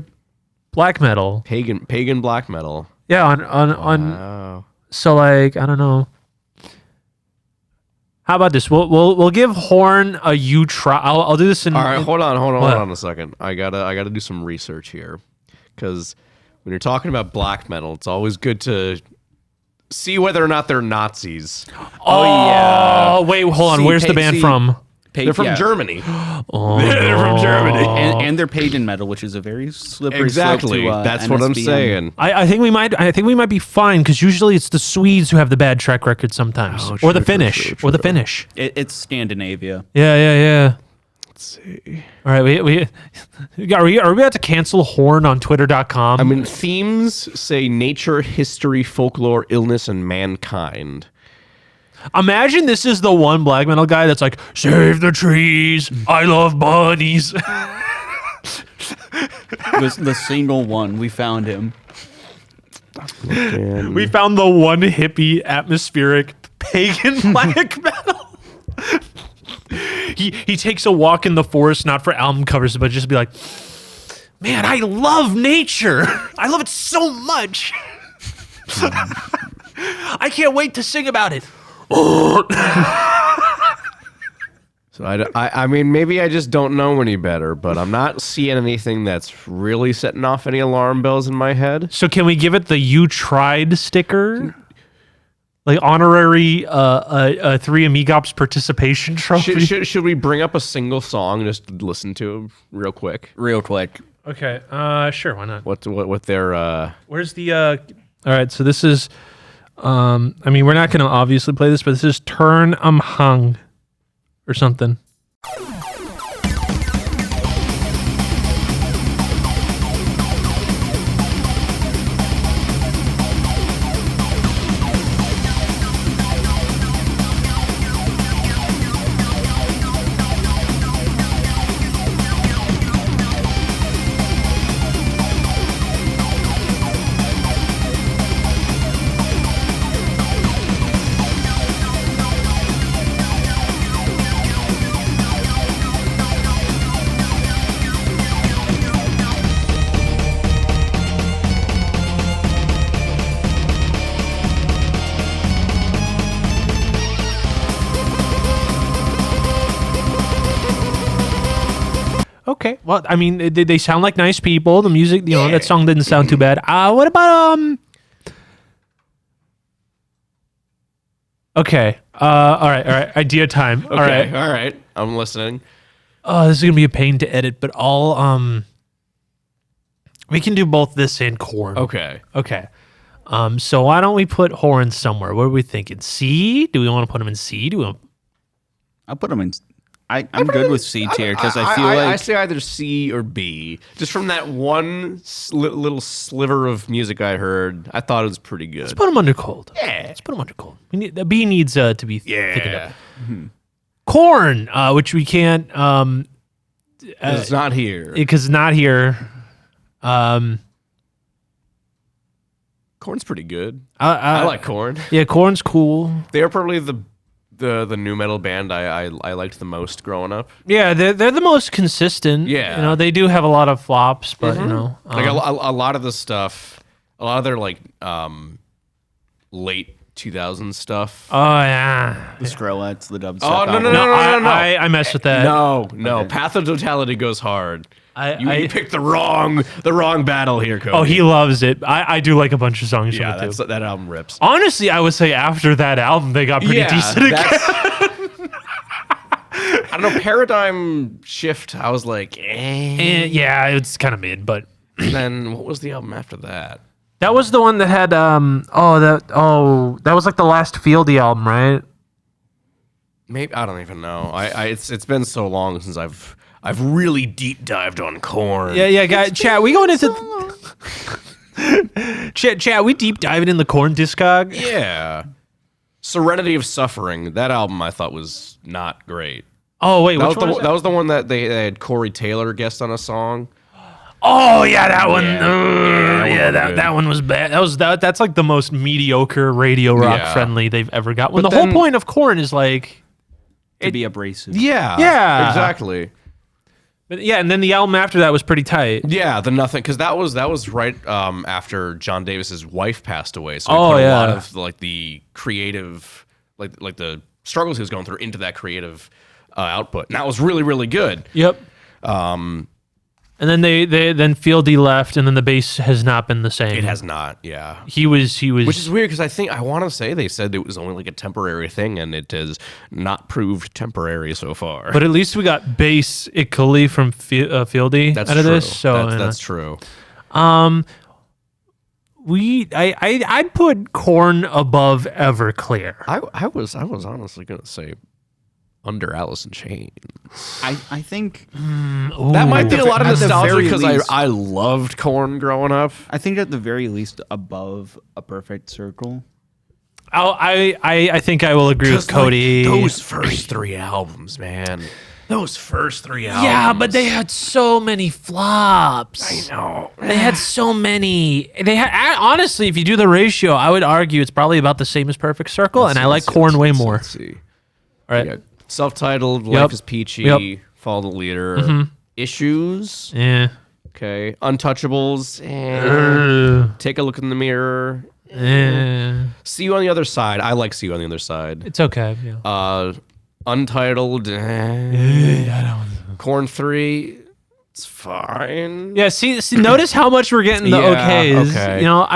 black metal. Pagan black metal. Yeah, on Wow. so like I don't know. How about this? We'll give Horn a you try. I'll do this in. All right, hold on What? a second. I gotta do some research here, because when you're talking about black metal, it's always good to see whether or not they're Nazis. Oh wait, hold on. Where's the band from? They're from Germany. They're from Germany. and they're pagan metal, which is a very slippery Exactly. slope to, That's what I'm NSBM. saying. I think we might be fine because usually it's the Swedes who have the bad track record sometimes, or the Finnish, or the Finnish. It's Scandinavia. Yeah. Let's see. All right, are we about to cancel Horn on Twitter.com? I mean, themes say nature, history, folklore, illness, and mankind. Imagine this is the one black metal guy that's like, save the trees, I love bunnies. The single one, we found him. We found the one hippie atmospheric pagan black metal. He takes a walk in the forest, not for album covers, but just be like, man, I love nature. I love it so much. I can't wait to sing about it. So I mean, maybe I just don't know any better, but I'm not seeing anything that's really setting off any alarm bells in my head. So can we give it the "You Tried" sticker, like honorary 3 Amigops participation trophy? Should we bring up a single song just to listen to real quick? Real quick. Okay, sure, why not? What their Where's the? All right, so this is. I mean, we're not going to obviously play this, but this is "Turn 'Em Hung" or something. Okay, well, I mean, they sound like nice people. The music, that song didn't sound too bad. What about Okay. All right. Idea time. Okay, all right. I'm listening. Oh, this is gonna be a pain to edit, but we can do both this and Korn. Okay. Okay. So why don't we put horns somewhere? What are we thinking? C? Do we want to put them in C? I'll put them in. I'm good with C tier because I feel like I say either C or B. Just from that one little sliver of music I heard, I thought it was pretty good. Let's put them under cold. Yeah. Let's put them under cold. The B needs to be thickened up. Mm-hmm. Corn, which we can't. It's not here. Because not here. Corn's pretty good. I I like Corn. Yeah, Corn's cool. They are probably the new metal band I liked the most growing up. Yeah, they're the most consistent. Yeah. You know, they do have a lot of flops, but you know, Like a lot of the stuff, a lot of their like late 2000s stuff. oh yeah. the Skrillex, the dubstep. Oh, no, album. no. I mess with that. No. Okay. Path of Totality goes hard. You I picked the wrong battle here, Cody. oh, he loves it. I do like a bunch of songs yeah, from it too. that album rips. Honestly, I would say after that album, they got pretty decent again. I don't know, Paradigm Shift, I was like, And yeah, it's kind of mid, but Then what was the album after that? that was the one that had that was like the last Fieldy album, right? Maybe I don't even know. It's been so long since I've really deep dived on Korn. Yeah, guys, chat. We going into chat. We deep diving in the Korn discog. Yeah. Serenity of Suffering. That album I thought was not great. Oh wait, That which one? was the one that they had Corey Taylor guest on a song. Oh yeah, that one. Yeah, That one was bad. That's like the most mediocre radio rock Yeah. friendly they've ever got. When But the whole then- point of Korn is like, To be abrasive. Yeah. Exactly. but yeah, and then the album after that was pretty tight. Yeah, the Nothing, because that was right after John Davis's wife passed away. So Oh, he put a yeah. lot of like the creative, like the struggles he was going through into that creative output. And that was really, really good. Yep. And then they Fieldy left, and then the bass has not been the same. It has not, yeah. He was. Which is weird because I want to say they said it was only like a temporary thing, and it has not proved temporary so far. But at least we got bass Ikuli from Fieldy that's out of true. this. So that's true. I'd put Korn above Everclear. I was honestly gonna say under Alice in Chains. I think That might be a lot of At the nostalgia very because least. I loved Korn growing up. I think at the very least above A Perfect Circle. I think I will agree with Cody. Those first three albums, man. Those first three albums. Yeah, but they had so many flops. I know. They had so many. They had honestly, if you do the ratio, I would argue it's probably about the same as Perfect Circle, and I like Korn way more. Let's see. All right. Yeah. Self-titled, Yep. Life is Peachy, Yep. Follow the Leader, Issues, Yeah. okay, Untouchables, Take a Look in the Mirror, See You on the Other Side. I like See You on the Other Side. It's okay. Yeah. Untitled, Korn 3, it's fine. Yeah, see, notice how much we're getting the Yeah, okays. okay. You know,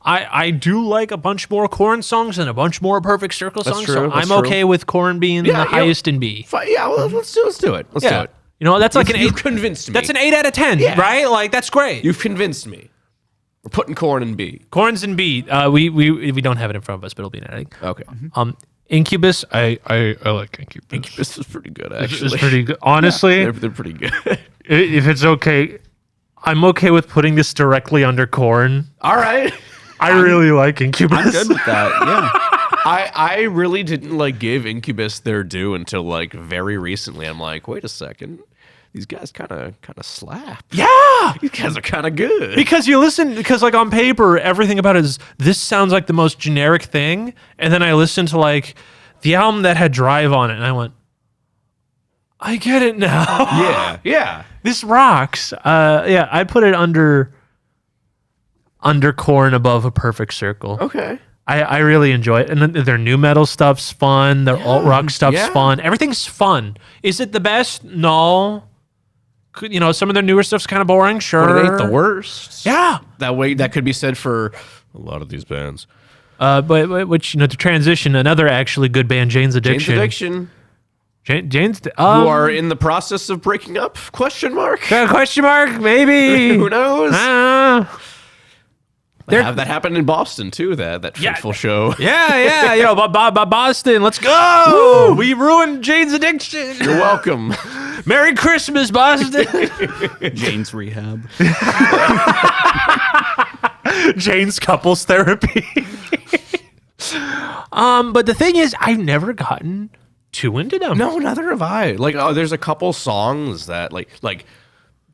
I do like a bunch more Korn songs and a bunch more Perfect Circle That's songs. true, So that's I'm true. okay with Korn being Yeah, the yeah. highest in B. Fine. Yeah, well, let's do it. Let's do Yeah. it. You know, that's like an You've 8. convinced me. That's an 8 out of 10, Yeah. right? Like that's great. You've convinced me. We're putting Korn in B. Korn's in B. We don't have it in front of us, but it'll be in editing. Okay. Incubus, I like Incubus. This is pretty good, This actually. is pretty good. Honestly, They're pretty good. if it's okay, I'm okay with putting this directly under Korn. All right. I really like Incubus. I'm good with that. Yeah. I really didn't like give Incubus their due until like very recently. I'm like, wait a second, these guys kind of slap. Yeah. These guys are kind of good. Because like on paper, everything about it is, this sounds like the most generic thing. And then I listened to like the album that had Drive on it, and I went, I get it now. Yeah. This rocks. Yeah, I'd put it under Korn above A Perfect Circle. Okay. I really enjoy it. And then their new metal stuff's fun. Their alt rock stuff's yeah. fun. Everything's fun. Is it the best? No. You know, some of their newer stuff's kind of boring. Sure. But it ain't the worst. Yeah. That could be said for a lot of these bands. But which, you know, to transition, another actually good band, Jane's Jane's Addiction. Addiction, Jane's who are in the process of breaking up? Question mark. question mark? Maybe. Who knows? That happened in Boston too. That fateful show. Yeah, you know, Boston, let's go. We ruined Jane's addiction. You're welcome. Merry Christmas, Boston. Jane's rehab. Jane's couples therapy. But the thing is, I've never gotten too into them. No, neither have I. Like, there's a couple songs that like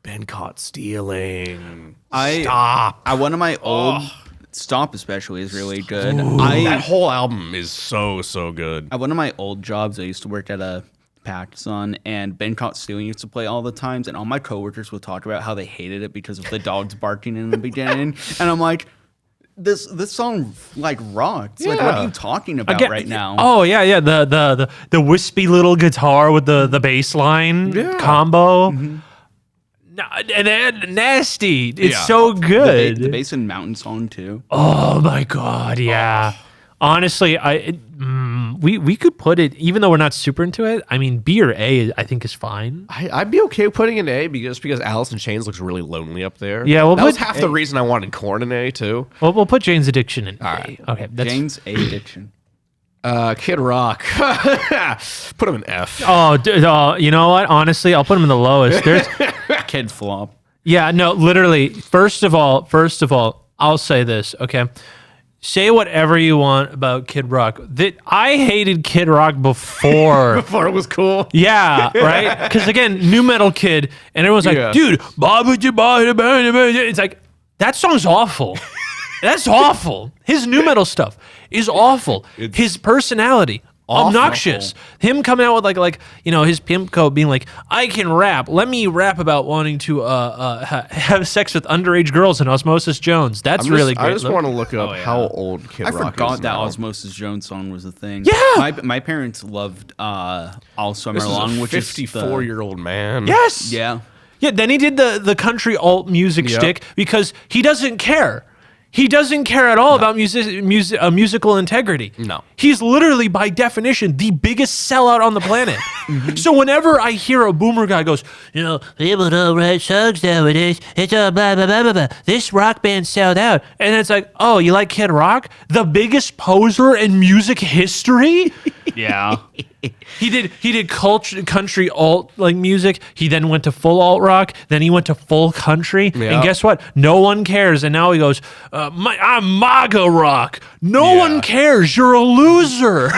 Been Caught Stealing. Stop. One of my old Stop especially is really good. That whole album is so good. At one of my old jobs, I used to work at a Pacson, and Ben Caught Stealing used to play all the times, and all my coworkers would talk about how they hated it because of the dogs barking in the beginning, and I'm like, this song like rocks. Like, what are you talking about right now? Oh yeah, the wispy little guitar with the bass line combo. No, and then nasty. It's so good. The bass in Mountain Song too. Oh my god, yeah. Honestly, we could put it, even though we're not super into it. I mean, B or A, I think is fine. I'd be okay with putting an A because Alice in Chains looks really lonely up there. Yeah, that was half the reason I wanted Korn in A too. Well, we'll put Jane's Addiction in A. Right. Okay, Jane's Addiction. Kid Rock. Put him in F. Oh, you know what? Honestly, I'll put him in the lowest. There's Kid Flop. Yeah, no, literally. First of all, I'll say this, okay? Say whatever you want about Kid Rock. I hated Kid Rock before. Before it was cool. Yeah, right? Because again, new metal kid, and everyone's like, dude, it's like, that song's awful. That's awful. His new metal stuff is awful. His personality, obnoxious. Him coming out with like you know, his pimp code being like, I can rap. Let me rap about wanting to have sex with underage girls in Osmosis Jones. That's really great. I just want to look up how old Kid Rock is. I forgot that now. Osmosis Jones song was a thing. Yeah. My parents loved All Summer This Long, is a which 54-year-old man. Yes. Yeah. Yeah, then he did the country alt music shtick because he doesn't care. He doesn't care at all about musical integrity. No. He's literally, by definition, the biggest sellout on the planet. So whenever I hear a boomer guy goes, you know, people don't write songs nowadays, it's all blah, blah, blah, blah, blah. This rock band sold out. And it's like, oh, you like Kid Rock? The biggest poser in music history? Yeah. He did country alt like music. He then went to full alt rock. Then he went to full country. Yeah. And guess what? No one cares. And now he goes, I'm MAGA rock. No one cares. You're a loser.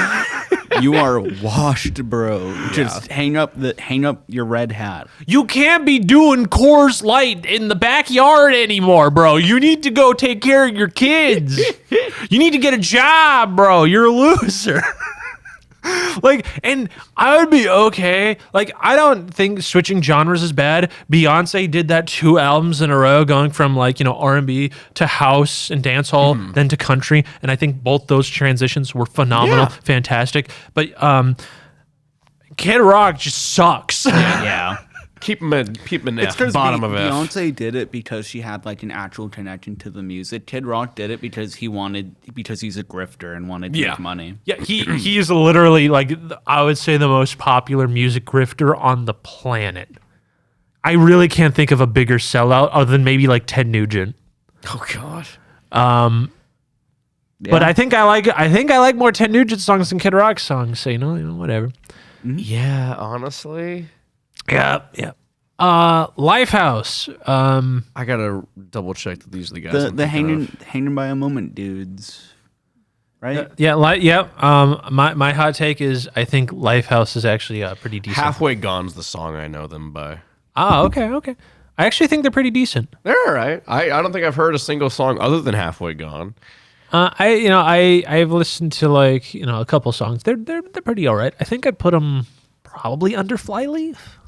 You are washed, bro. Just hang up your red hat. You can't be doing Coors Light in the backyard anymore, bro. You need to go take care of your kids. You need to get a job, bro. You're a loser. Like, and I would be okay. Like, I don't think switching genres is bad. Beyonce did that 2 albums in a row, going from like, you know, R&B to house and dancehall, then to country. And I think both those transitions were phenomenal, fantastic. But Kid Rock just sucks. Yeah. Keep him in It's F, bottom of F. Beyonce did it because she had like an actual connection to the music. Kid Rock did it because he's a grifter and wanted to make money. Yeah, he's literally like, I would say, the most popular music grifter on the planet. I really can't think of a bigger sellout other than maybe like Ted Nugent. Oh God. But I think I like more Ted Nugent songs than Kid Rock songs. So you know, whatever. Yeah, honestly. Yeah. Lifehouse. I gotta double check that these are the guys. The hanging by a moment dudes, right? My hot take is I think Lifehouse is actually pretty decent. Halfway Gone's the song I know them by. Okay. I actually think they're pretty decent. They're all right. I don't think I've heard a single song other than Halfway Gone. I've listened to like, you know, a couple songs. They're pretty all right. I think I'd put them probably under Flyleaf.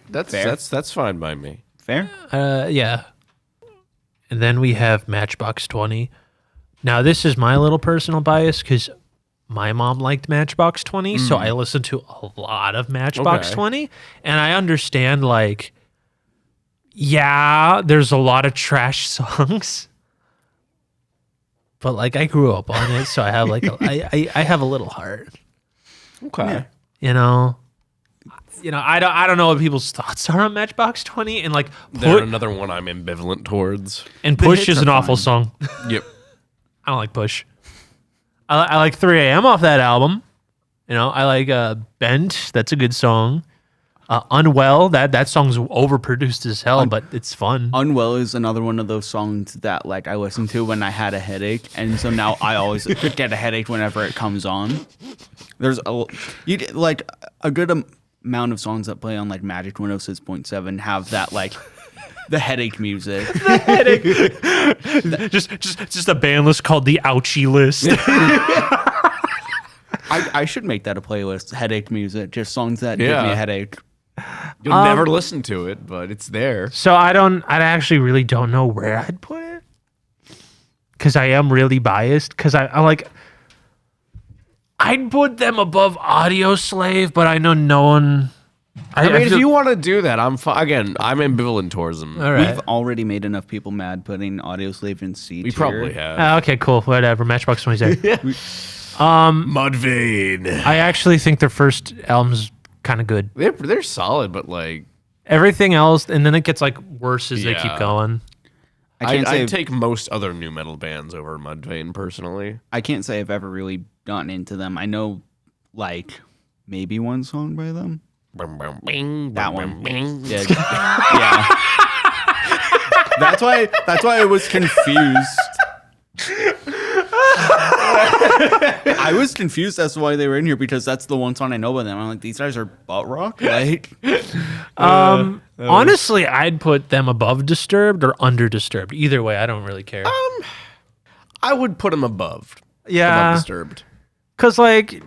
That's fine by me. Fair. Yeah. And then we have Matchbox 20. Now, this is my little personal bias because my mom liked Matchbox 20, so I listened to a lot of Matchbox 20, and I understand, like, yeah, there's a lot of trash songs, but, like, I grew up on it, so I have, like, I have a little heart. Okay. You know? I don't know what people's thoughts are on Matchbox 20, and like They're another one I'm ambivalent towards. and The Push hits is are an awful fine. song. Yep. I don't like Push. I like 3 a.m. off that album. I like Bent. That's a good song. Unwell. That song's overproduced as hell, but it's fun. Unwell is another one of those songs that like I listen to when I had a headache, and so now I always get a headache whenever it comes on. There's like a good amount of songs that play on like Magic 106.7 have that like the headache music. just a band list called the Ouchie List. I should make that a playlist. Headache music, just songs that give me Yeah. a headache. You'll never listen to it, but it's there. So I actually really don't know where I'd put it, because I am really biased. Because I like, I'd put them above Audio Slave, but I know no one. I mean, if feel- you want to do that, I'm again, I'm ambivalent towards them. all right. We've already made enough people mad putting Audio Slave in C We tier. probably have. Okay, cool. Whatever. Matchbox 27. Mudvayne. I actually think their first album's kind of good. They're solid, but like Everything else, and then it gets like worse as they keep Yeah. going. I'd take most other new metal bands over Mudvayne personally. I can't say I've ever really gotten into them. I know like maybe one song by them. That one. Yeah. Yeah. That's why I was confused. I was confused as to why they were in here because that's the one song I know by them. I'm like, these guys are butt rock? Like Honestly, I'd put them above Disturbed or under Disturbed. Either way, I don't really care. I would put them above. Yeah. Above Disturbed. Because like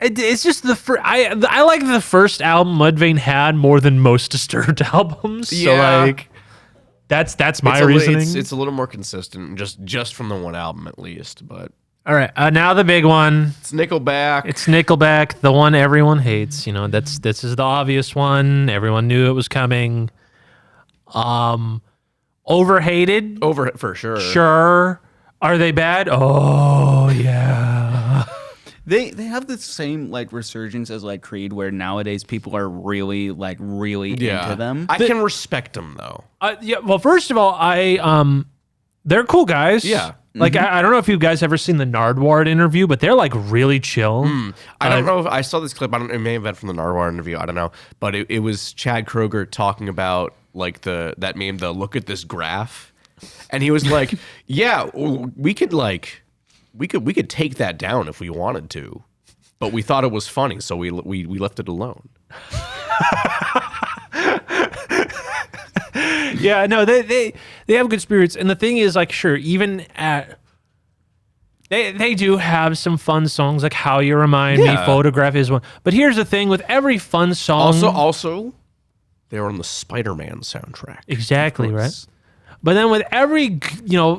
it's just I like the first album Mudvayne had more than most Disturbed albums. Yeah. So like that's my It's a li- reasoning. It's a little more consistent, just from the one album at least. But All right, now the big one. it's Nickelback. It's Nickelback, the one everyone hates. This is the obvious one. Everyone knew it was coming. Overhated. over for sure. Sure. Are they bad? Oh yeah. they have the same like resurgence as like Creed, where nowadays people are really into them. I can respect them though. Yeah. Well, first of all, they're cool guys. Yeah. Like I don't know if you guys ever seen the Nardwuar interview, but they're like really chill. I don't know if I saw this clip. It may have been from the Nardwuar interview. I don't know, but it was Chad Kroeger talking about like that meme, the look at this graph, and he was like, "Yeah, we could take that down if we wanted to, but we thought it was funny, so we left it alone." Yeah, no, they have good spirits, and the thing is, like, sure, even at they do have some fun songs, like "How You Remind Me," Yeah. "Photograph" is one. But here's the thing: with every fun song, Also, they were on the Spider-Man soundtrack. exactly right. But then with every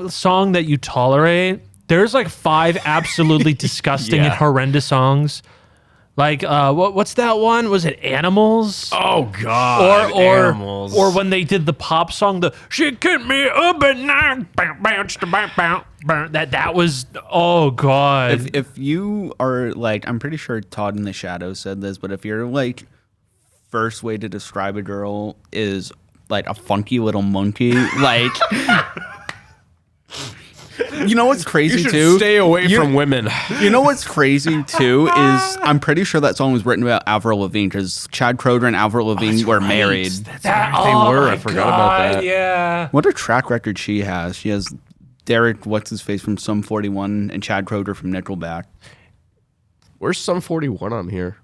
song that you tolerate, there's like 5 absolutely disgusting and Yeah. horrendous songs. Like what's that one? Was it Animals? Oh God! Animals. Or when they did the pop song, the "She Kept Me Up at Night," that was, oh God. If you are like, I'm pretty sure Todd in the Shadows said this, but if your like first way to describe a girl is like a funky little monkey, like you know what's crazy you should too? stay away from women. You know what's crazy too is I'm pretty sure that song was written about Avril Lavigne because Chad Kroeger and Avril Lavigne were married. They were. I forgot about that. Yeah. What a track record she has. She has Derek, what's his face from Sum 41, and Chad Kroeger from Nickelback. Where's Sum 41 on here?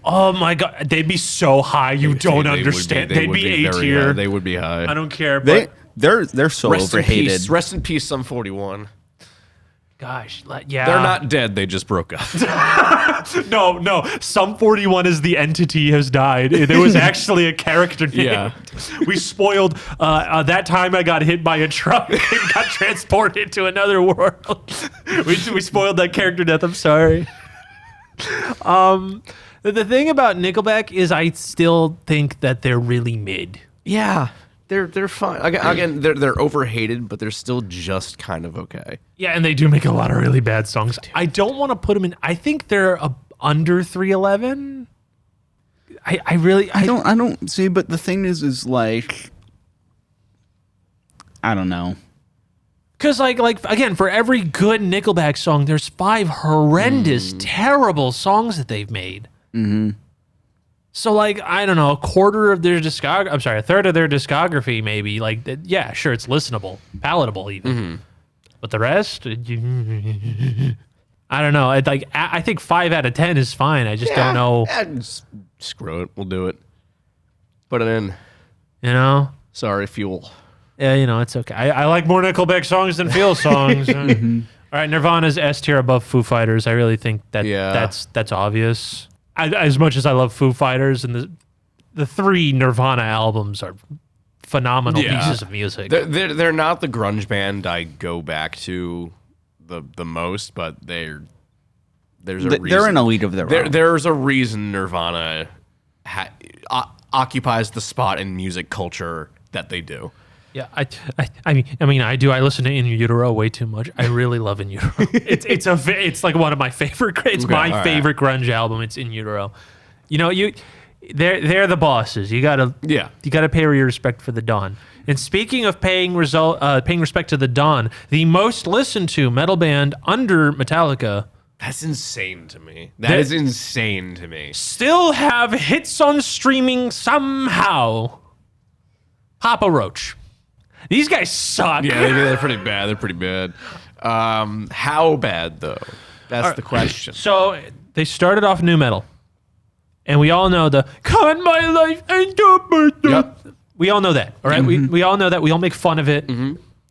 Oh my God, they'd be so high. You don't understand. They'd be A tier. They would be high. I don't care. But They're so Rest in overhated. peace. Rest in peace, Sum 41. gosh, yeah. They're not dead. They just broke up. No. Sum 41 is the entity has died. There was actually a character name. Yeah. We spoiled that time I got hit by a truck and got transported to another world. we spoiled that character death. I'm sorry. The thing about Nickelback is I still think that they're really mid. Yeah. They're fine. Again, they're overhated, but they're still just kind of okay. Yeah, and they do make a lot of really bad songs. I don't want to put them in. I think they're under 311. I really I don't see, but the thing is like, I don't know. Because like again, for every good Nickelback song, there's 5 horrendous, terrible songs that they've made. Mm-hmm. So like, I don't know, a third of their discography, maybe. Like, yeah, sure, it's listenable, palatable, even. But the rest, I don't know. I think 5 out of 10 is fine. I just don't know. Screw it, we'll do it. Put it in. You know. Sorry, Fuel. Yeah, you know, it's okay. I like more Nickelback songs than Feel songs. All right, Nirvana's S tier above Foo Fighters. I really think that's obvious. As much as I love Foo Fighters, and the 3 Nirvana albums are phenomenal pieces of music. They're not the grunge band I go back to the most, but there's a reason. They're an elite of their own. There's a reason Nirvana occupies the spot in music culture that they do. Yeah, I mean, I do. I listen to In Utero way too much. I really love In Utero. It's like one of my favorite. It's my favorite grunge album. It's In Utero. You know, they're the bosses. You gotta pay your respect for the Dawn. And speaking of paying respect to the Dawn, the most listened to metal band under Metallica. That's insane to me. That is insane to me. Still have hits on streaming somehow. Papa Roach. These guys suck. Yeah, they're pretty bad. They're pretty bad. How bad, though? That's the question. So they started off new metal. And we all know the "Cut my life into." Yep. We all know that, all right? We all know that. We all make fun of it.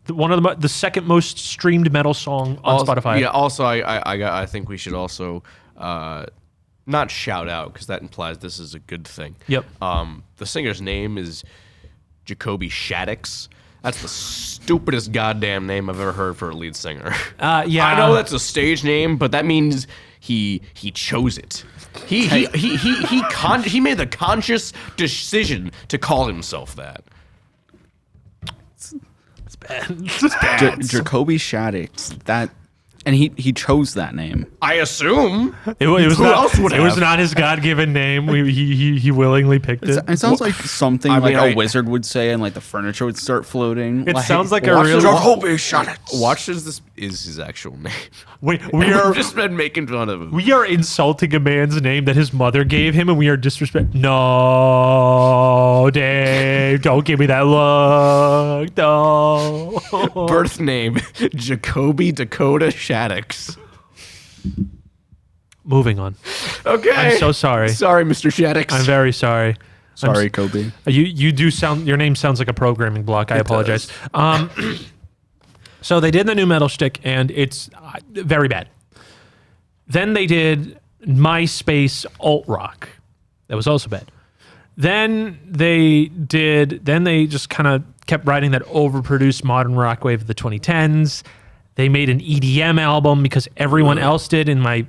One of the second most streamed metal song on Spotify. Yeah. Also, I think we should also not shout out, because that implies this is a good thing. Yep. The singer's name is Jacoby Shaddix. That's the stupidest goddamn name I've ever heard for a lead singer. Yeah. I know that's a stage name, but that means he chose it. He made the conscious decision to call himself that. It's bad. Jacoby Shaddix. And he chose that name. I assume. It was Who else would it have? was not his God-given name. He willingly picked it. It sounds like something a wizard would say, and like the furniture would start floating. It sounds like a watch real. Jacoby Shaddix. Watch as this is his actual name. We've We've just been making fun of him. We are insulting a man's name that his mother gave him, and we are disrespecting. No, Dave, don't give me that look. No. Birth name Jacoby Dakota Shaddix. Moving on. Okay. I'm so sorry. Sorry, Mr. Shaddix. I'm very sorry. Sorry, Kobe. You do sound. Your name sounds like a programming block. I apologize. So they did the new metal shtick, and it's very bad. Then they did MySpace alt rock. That was also bad. Then they just kind of kept writing that overproduced modern rock wave of the 2010s. They made an EDM album because everyone else did. And I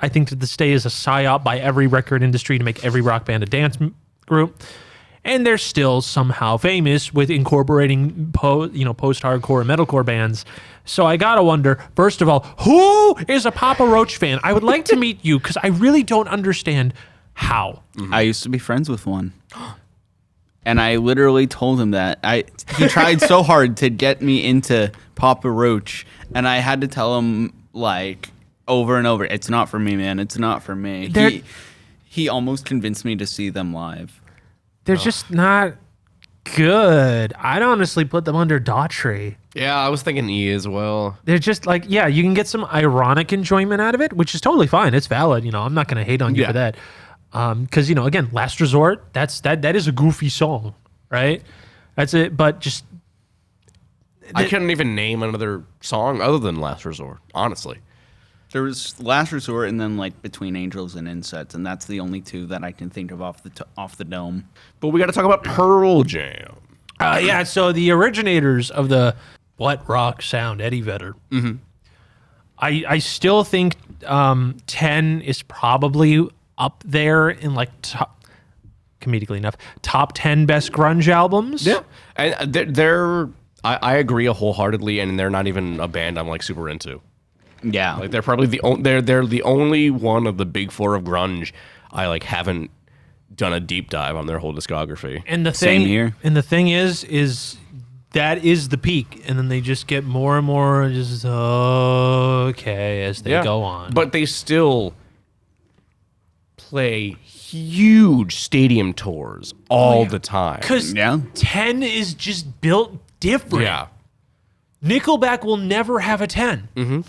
think to this day is a psyop by every record industry to make every rock band a dance group. And they're still somehow famous with incorporating post-hardcore and metalcore bands. So I gotta wonder, first of all, who is a Papa Roach fan? I would like to meet you, because I really don't understand how. I used to be friends with one. And I literally told him that. He tried so hard to get me into Papa Roach, and I had to tell him, like, over and over, it's not for me, man. It's not for me. He almost convinced me to see them live. They're just not good. I'd honestly put them under Daughtry. Yeah, I was thinking E as well. They're just like, yeah, you can get some ironic enjoyment out of it, which is totally fine. It's valid. I'm not going to hate on you for that. Because, again, Last Resort, that is a goofy song, right? That's it. But just... I couldn't even name another song other than Last Resort, honestly. There was Last Resort and then like Between Angels and Insects, and that's the only two that I can think of off the dome. But we got to talk about Pearl Jam. Yeah, so the originators of the what rock sound, Eddie Vedder. Mm-hmm. I still think 10 is probably up there in like comedically enough, top 10 best grunge albums. Yeah, and I agree wholeheartedly, and they're not even a band I'm like super into. Yeah, like they're probably they're the only one of the big four of grunge I like haven't done a deep dive on their whole discography. And the Same thing here. And the thing is that is the peak, and then they just get more and more just okay as they go on. But they still play huge stadium tours all the time. Because Yeah. 10 is just built different. Yeah. Nickelback will never have a 10. Mm-hmm.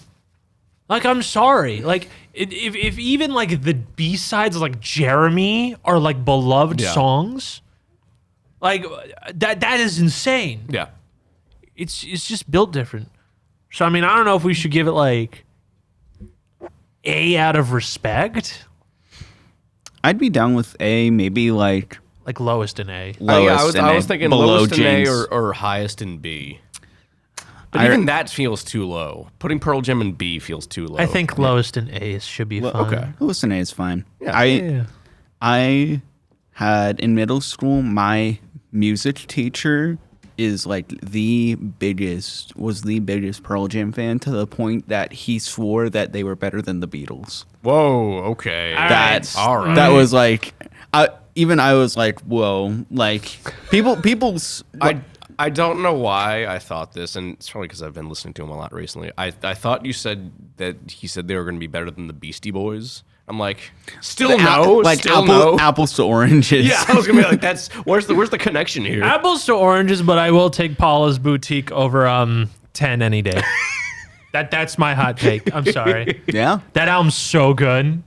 Like, I'm sorry. Like, if even like the B-sides like Jeremy are like beloved Yeah. songs, like that is insane. Yeah. It's just built different. So I mean, I don't know if we should give it like A out of respect, I'd be down with A, maybe like like lowest in A. lowest. I in was A, thinking below lowest in A James. or highest in B. But I- even that feels too low. Putting Pearl Jam in B feels too low. I think lowest in A should be fine. okay. Lowest in A is fine. Yeah. I had in middle school, my music teacher was the biggest Pearl Jam fan, to the point that he swore that they were better than the Beatles. Whoa. Okay. That's all right. That was like, I was like, whoa, like people's. I don't know why I thought this, and it's probably because I've been listening to him a lot recently. I thought you said that he said they were going to be better than the Beastie Boys. I'm like, still no, still no. apples to oranges. Yeah, I was gonna be like, that's where's the connection here? Apples to oranges, but I will take Paula's Boutique over 10 any day. That's my hot take. I'm sorry. Yeah. That album's so good.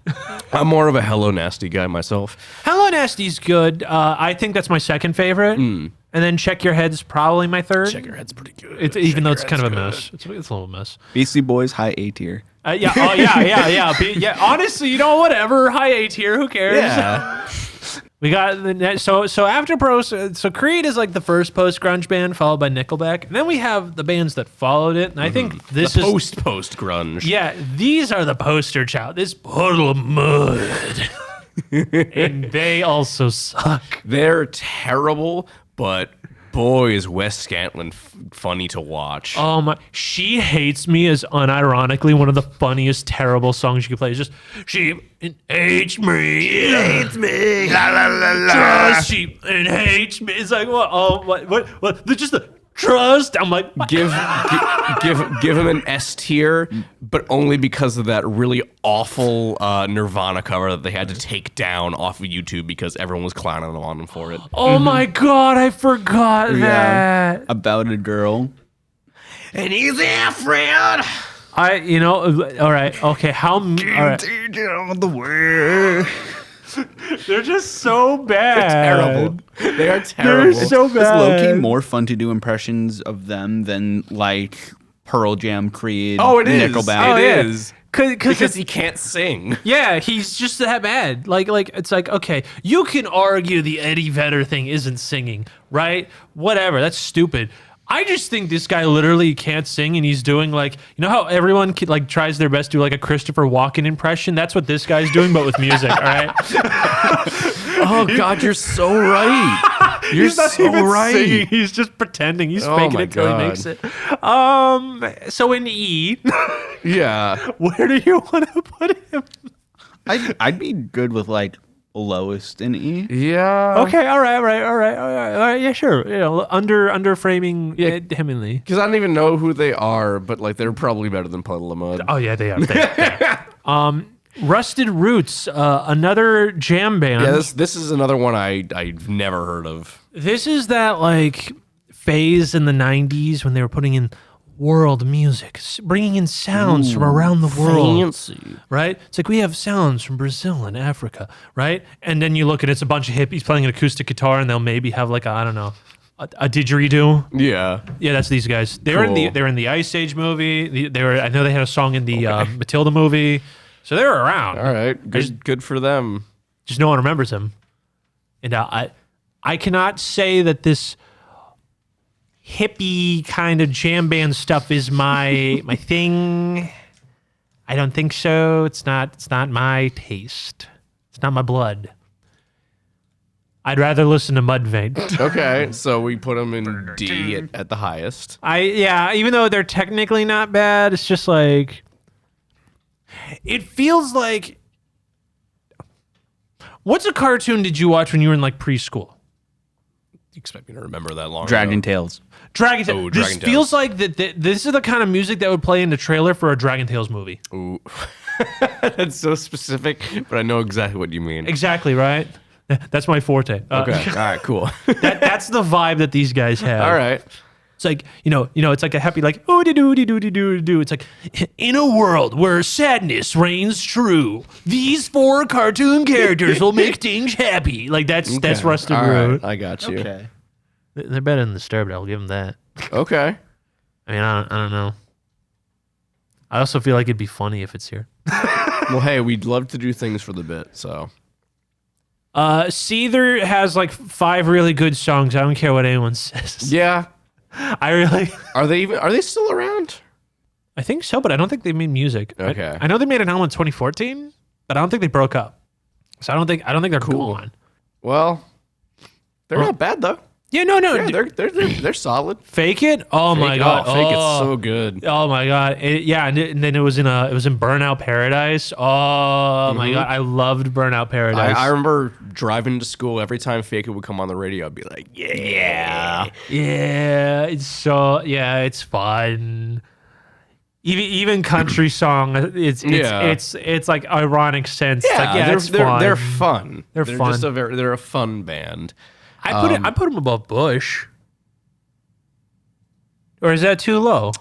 I'm more of a Hello Nasty guy myself. Hello Nasty's good. I think that's my second favorite. And then Check Your Head's probably my third. Check Your Head's pretty good. It's, even though it's kind of a mess. It's a little mess. Beastie Boys, high A tier. Yeah. Oh, yeah. Honestly, whatever. High A tier. Who cares? Yeah. We got so after so Creed is like the first post grunge band, followed by Nickelback, and then we have the bands that followed it. And I think this is post grunge. yeah, these are the poster child. This puddle of mud, and they also suck. They're terrible, but boy is Wes Scantlin funny to watch. Oh my! She Hates Me is unironically one of the funniest terrible songs you could play. It's just she hates me, la la la la. Trust she hates me. It's like what? Oh what? They're just the trust. I'm like what? Give him an S tier, but only because of that really awful Nirvana cover that they had to take down off of YouTube because everyone was clowning on them for it. Oh my god! I forgot that. About a girl. And he's there, friend. All right, okay. All right. They're just so bad. Terrible. They are They're terrible. so It's low-key bad. more fun to do impressions of them than like Pearl Jam, Creed, Oh, it is. Nickelback. It is. Because he can't sing. yeah, he's just that bad. Like it's like okay, you can argue the Eddie Vedder thing isn't singing, right? Whatever, that's stupid. I just think this guy literally can't sing, and he's doing like how everyone like tries their best to do like a Christopher Walken impression. That's what this guy's doing, but with music. All right. Oh God, you're so right. You're He's not so even right. singing. He's just pretending. He's Oh faking my it till he God. makes it. So in E, Yeah. where do you want to put him? I'd be good with like lowest in E. Yeah. Okay, all right. Yeah, sure. Under framing him and Lee. Because I don't even know who they are, but like they're probably better than Puddle of Mud. Oh yeah, they are. They are. Rusted Roots, another jam band. Yeah, this is another one I've never heard of. This is that like phase in the '90s when they were putting in world music, bringing in sounds from around the world. Fancy. Right? It's like we have sounds from Brazil and Africa, right? And then you look at it's a bunch of hippies playing an acoustic guitar, and they'll maybe have like a didgeridoo. Yeah. Yeah, that's these guys. They're in the Ice Age movie. I know they had a song in the Matilda movie, so they're around. All right. Good for them. Just no one remembers them. And I cannot say that this hippie kind of jam band stuff is my thing. I don't think so. It's not my taste. It's not my blood. I'd rather listen to Mudvayne. Okay, so we put them in D at the highest. Even though they're technically not bad, it's just like it feels like What's a cartoon did you watch when you were in like preschool? You expect me to remember that long Dragon ago? Tales. Dragon Tales. Oh, This Dragon feels Tales. like that. This is the kind of music that would play in the trailer for a Dragon Tales movie. Ooh. That's so specific, but I know exactly what you mean. Exactly right. That's my forte. Okay. All right, cool. That's the vibe that these guys have. All right. It's like, it's like a happy, like, oh, doo doo doo doo doo. It's like, in a world where sadness reigns true, these 4 cartoon characters will make things happy. Like, that's Rusted All Road. right, I got you. Okay. They're better than Disturbed, I'll give them that. Okay. I mean, I don't know. I also feel like it'd be funny if it's here. Well, hey, we'd love to do things for the bit, so. Seether has like 5 really good songs. I don't care what anyone says. Yeah. I really... Are they still around? I think so, but I don't think they made music. Okay. I know they made an album in 2014, but I don't think they broke up. So I don't think they're gone. Well, they're not bad though. Yeah, no. Yeah, they're solid. Fake It? Oh my god. Fake It's so good. Oh my god. And then it was in Burnout Paradise. Oh my god. I loved Burnout Paradise. I remember driving to school every time Fake It would come on the radio. I'd be like, yeah. Yeah, it's fun. Even country song, it's like ironic sense. It's like, they're fun. They're fun. They're a fun band. I put them above Bush. Or is that too low?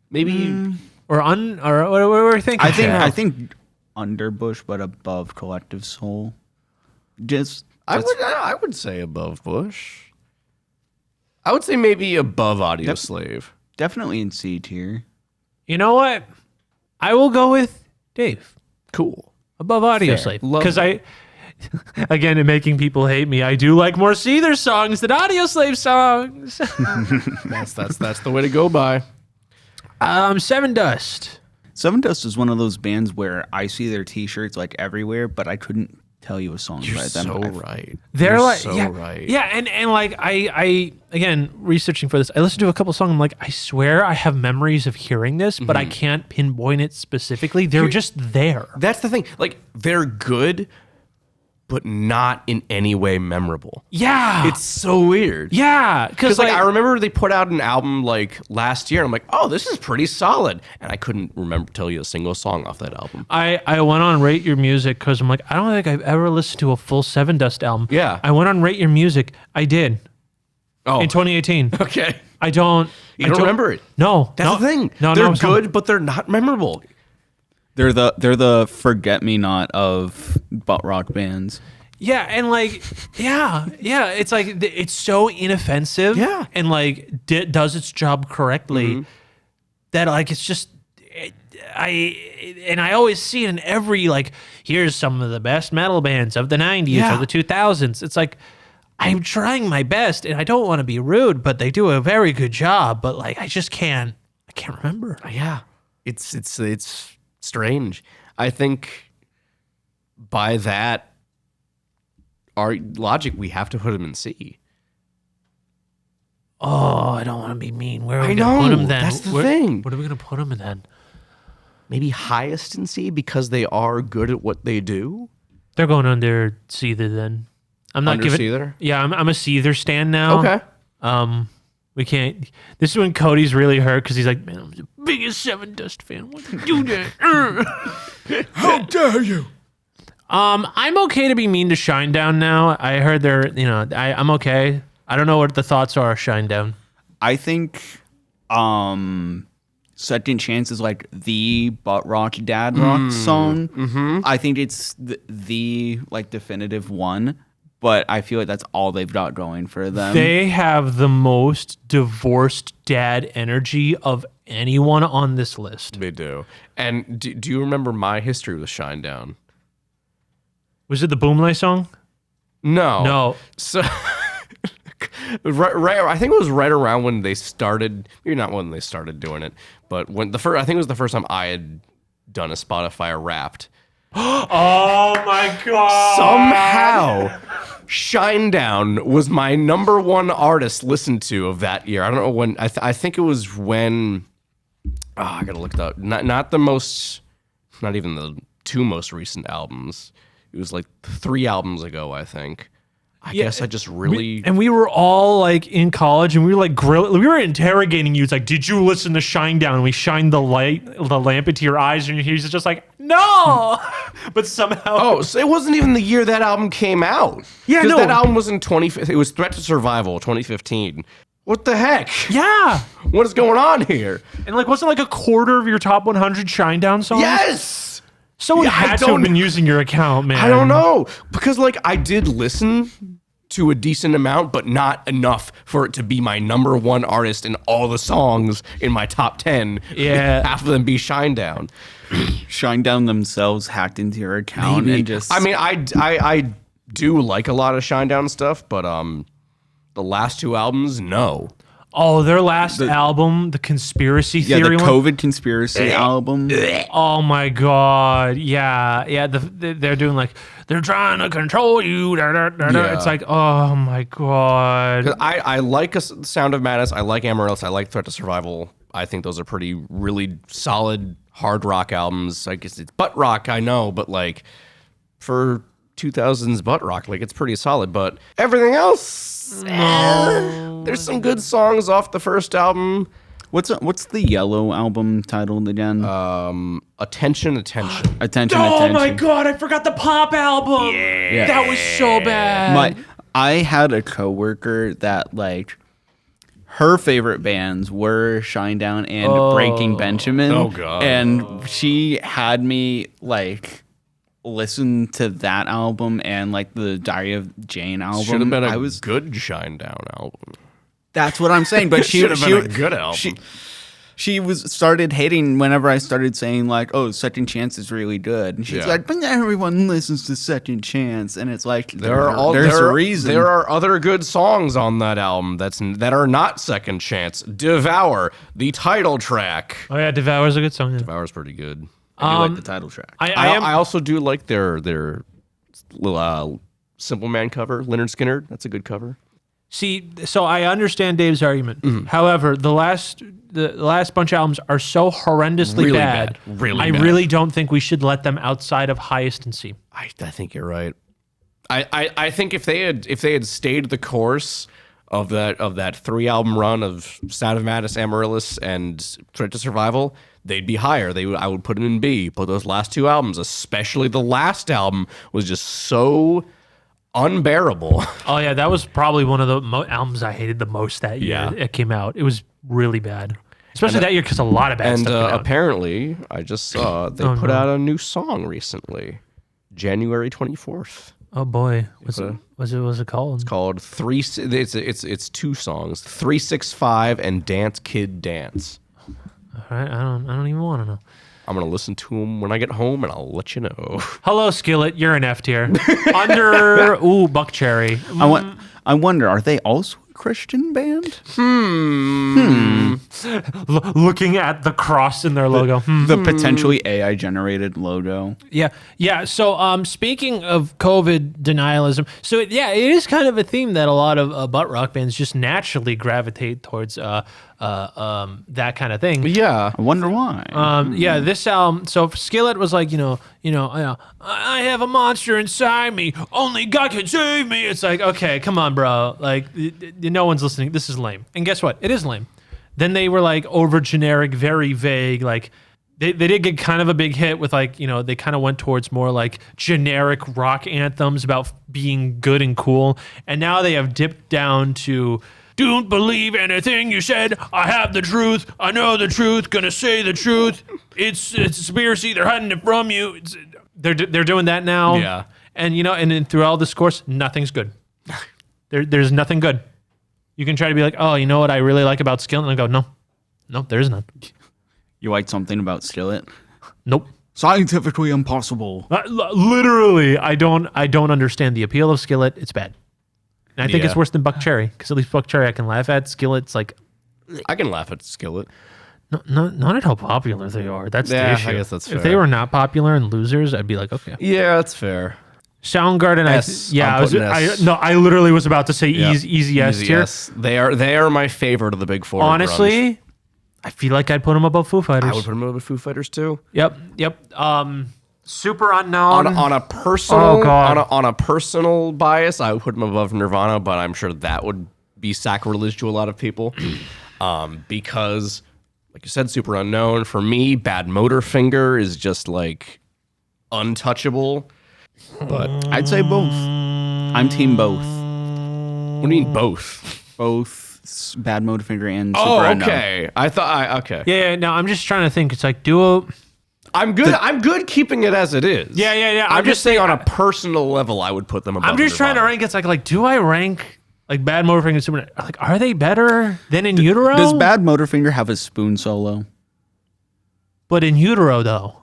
Maybe Or what were we thinking? I think under Bush, but above Collective Soul. I would say above Bush. I would say maybe above Audio Slave. Definitely in C tier. You know what? I will go with Dave. Cool. Above Audio Fair. Slave. Love Because again, in making people hate me, I do like more Seether songs than Audio Slave songs. That's the way to go by. Seven Dust. Seven Dust is one of those bands where I see their T-shirts like everywhere, but I couldn't tell you a song You're by them. so right. They're You're like, so yeah, right. yeah, and like I again researching for this, I listened to a couple songs. I'm like, I swear I have memories of hearing this, but I can't pinpoint it specifically. They're just there. That's the thing. Like, they're good, but not in any way memorable. Yeah, It's so weird. yeah, Because like I remember they put out an album like last year. And I'm like, oh, this is pretty solid, and I couldn't tell you a single song off that album. I went on Rate Your Music because I'm like, I don't think I've ever listened to a full Seven Dust album. Yeah. I went on Rate Your Music. I did Oh, in 2018. okay. I don't. You don't remember it? No, That's no, the thing. No, they're no, good, but they're not memorable. They're the Forget Me Not of butt rock bands. Yeah, and like, yeah, it's like it's so inoffensive. Yeah. and like does its job correctly. That like it's just. I always see it in every like, here's some of the best metal bands of the 90s or the 2000s. It's like, I'm trying my best and I don't want to be rude, but they do a very good job. But like, I can't remember. Yeah, it's strange. I think by that our logic, we have to put him in C. Oh, I don't want to be mean. Where are we I going to put know, them then? that's the thing. What are we going to put them in then? Maybe highest in C because they are good at what they do. They're going under Seether then. I'm not Under giving. Seether? Yeah, I'm a Seether stan now. Okay. We can't. This is when Cody's really hurt because he's like, man, I'm the biggest Seven Dust fan. Why you do that? How dare you? I'm okay to be mean to Shinedown now. I heard they're, I'm okay. I don't know what the thoughts are of Shinedown. I think Second Chance is like the butt rock dad rock song. I think it's the like definitive one, but I feel like that's all they've got going for them. They have the most divorced dad energy of anyone on this list. They do. And do you remember my history with Shinedown? Was it the Boomlay song? No. So right, I think it was right around when they started. Maybe not when they started doing it, but when I think it was the first time I had done a Spotify Wrapped. Oh my god! Somehow, Shinedown was my number one artist listened to of that year. I don't know when. I think it was when. Oh, I gotta look it up. Not the most. Not even the two most recent albums. It was like 3 albums ago, I think. I guess I just really... we were all like in college and we were like we were interrogating you. It's like, did you listen to Shinedown? And we shined the lamp into your eyes and he's just like, no. But somehow... Oh, so it wasn't even the year that album came out. Yeah, Because no. that album was in it was Threat to Survival, 2015. What the heck? Yeah. What is going on here? And like, wasn't like a quarter of your top 100 Shinedown songs? Yes! Someone Yeah, I had to have don't- been using your account, man. I don't know. Because, like, I did listen to a decent amount, but not enough for it to be my number 1 artist in all the songs in my top 10. Yeah. Half of them be Shinedown. Shinedown themselves hacked into your account and just... I mean, I do like a lot of Shinedown stuff, but the last 2 albums, no. Oh, their last album, the Conspiracy yeah, Theory the one. COVID conspiracy album. Oh my God. Yeah. They're doing like, they're trying to control you. Da, da, da, da. Yeah. It's like, oh my God. 'Cause I like Sound of Madness. I like Amaryllis. I like Threat to Survival. I think those are really solid hard rock albums. I guess it's butt rock, I know, but like for 2000s butt rock, like it's pretty solid. But everything else, there's some good songs off the first album. What's the Yellow album titled again? Attention. Attention, Oh Attention. my God. I forgot the pop album. Yeah. That was so bad. I had a coworker that like her favorite bands were Shinedown and Breaking Benjamin. Oh, God. And she had me like listen to that album and like the Diary of Jane album. Should have been a I was good Shinedown album. That's what I'm saying. But she Should have been a good album. She started hating whenever I started saying like, "Oh, Second Chance is really good," and she's Yeah. like, "But everyone listens to Second Chance," and it's like There's a reason. There are other good songs on that album that are not Second Chance. Devour, the title track. Oh yeah, Devour's a good song. Yeah. Devour's pretty good. I do like the title track. I also do like their Simple Man cover, Leonard Skinner. That's a good cover. See, so I understand Dave's argument. Mm-hmm. However, the last bunch of albums are so horrendously Really bad. bad. Really I bad. really don't think we should let them outside of highest and C. I think you're right. I think if they had stayed the course of that 3-album run of Sound of Madness, Amaryllis, and Threat to Survival, they'd be higher. I would put them in B. But those last 2 albums, especially the last album, was just so unbearable. Oh yeah, that was probably one of the albums I hated the most that year. Yeah. It came out. It was really bad, especially that year because a lot of bad And stuff came out. apparently, I just saw they put out a new song recently, January 24th. Oh boy, what's it called? Called it's 2 songs, 365 and Dance Kid Dance. All right, I don't even want to know. I'm gonna listen to them when I get home, and I'll let you know. Hello, Skillet. You're an F tier. Under Buck Cherry. I wonder, are they also a Christian band? Looking at the cross in their logo. The potentially AI generated logo. Yeah. So, speaking of COVID denialism, so it is kind of a theme that a lot of butt rock bands just naturally gravitate towards that kind of thing. Yeah, I wonder why. Yeah, this album. So Skillet was like, I have a monster inside me. Only God can save me. It's like, okay, come on, bro. Like, no one's listening. This is lame. And guess what? It is lame. Then they were like over generic, very vague. Like, they did get kind of a big hit with like, they kind of went towards more like generic rock anthems about being good and cool. And now they have dipped down to, don't believe anything you said. I have the truth. I know the truth. Gonna say the truth. It's a conspiracy. They're hiding it from you. They're doing that now. Yeah. And and then through all this course, nothing's good. There's nothing good. You can try to be like, oh, you know what I really like about Skillet? And I go, no, there's none. You like something about Skillet? Nope. Scientifically impossible. Literally, I don't understand the appeal of Skillet. It's bad. And I think Yeah. it's worse than Buck Cherry, because at least Buck Cherry I can laugh at. Skillet's like, I can laugh at Skillet. not at how popular they are. That's the Yeah, issue. I guess that's If fair. they were not popular and losers, I'd be like, okay. Yeah, that's fair. Soundgarden, S. I'm I putting S. I literally was about to say Yep. easy S tier. Yes, they are my favorite of the big 4. Honestly, I feel like I'd put them above Foo Fighters. I would put them over Foo Fighters too. Yep. Super Unknown. On a personal Oh, God. on a personal bias, I would put them above Nirvana, but I'm sure that would be sacrilege to a lot of people. Because like you said, Super Unknown. For me, Bad Motorfinger is just like untouchable. But I'd say both. I'm team both. what do you mean both? Both Bad Motorfinger and Super Oh, Unknown. okay. I thought okay. Yeah, no, I'm just trying to think. It's like duo. I'm good. I'm good keeping it as it is. Yeah. I'm just saying on a personal level, I would put them above. I'm just trying to Nirvana. rank. It's like, do I rank like Bad Motorfinger and Super? Like, are they better than In Utero? Does Bad Motorfinger have a spoon solo? But In Utero though,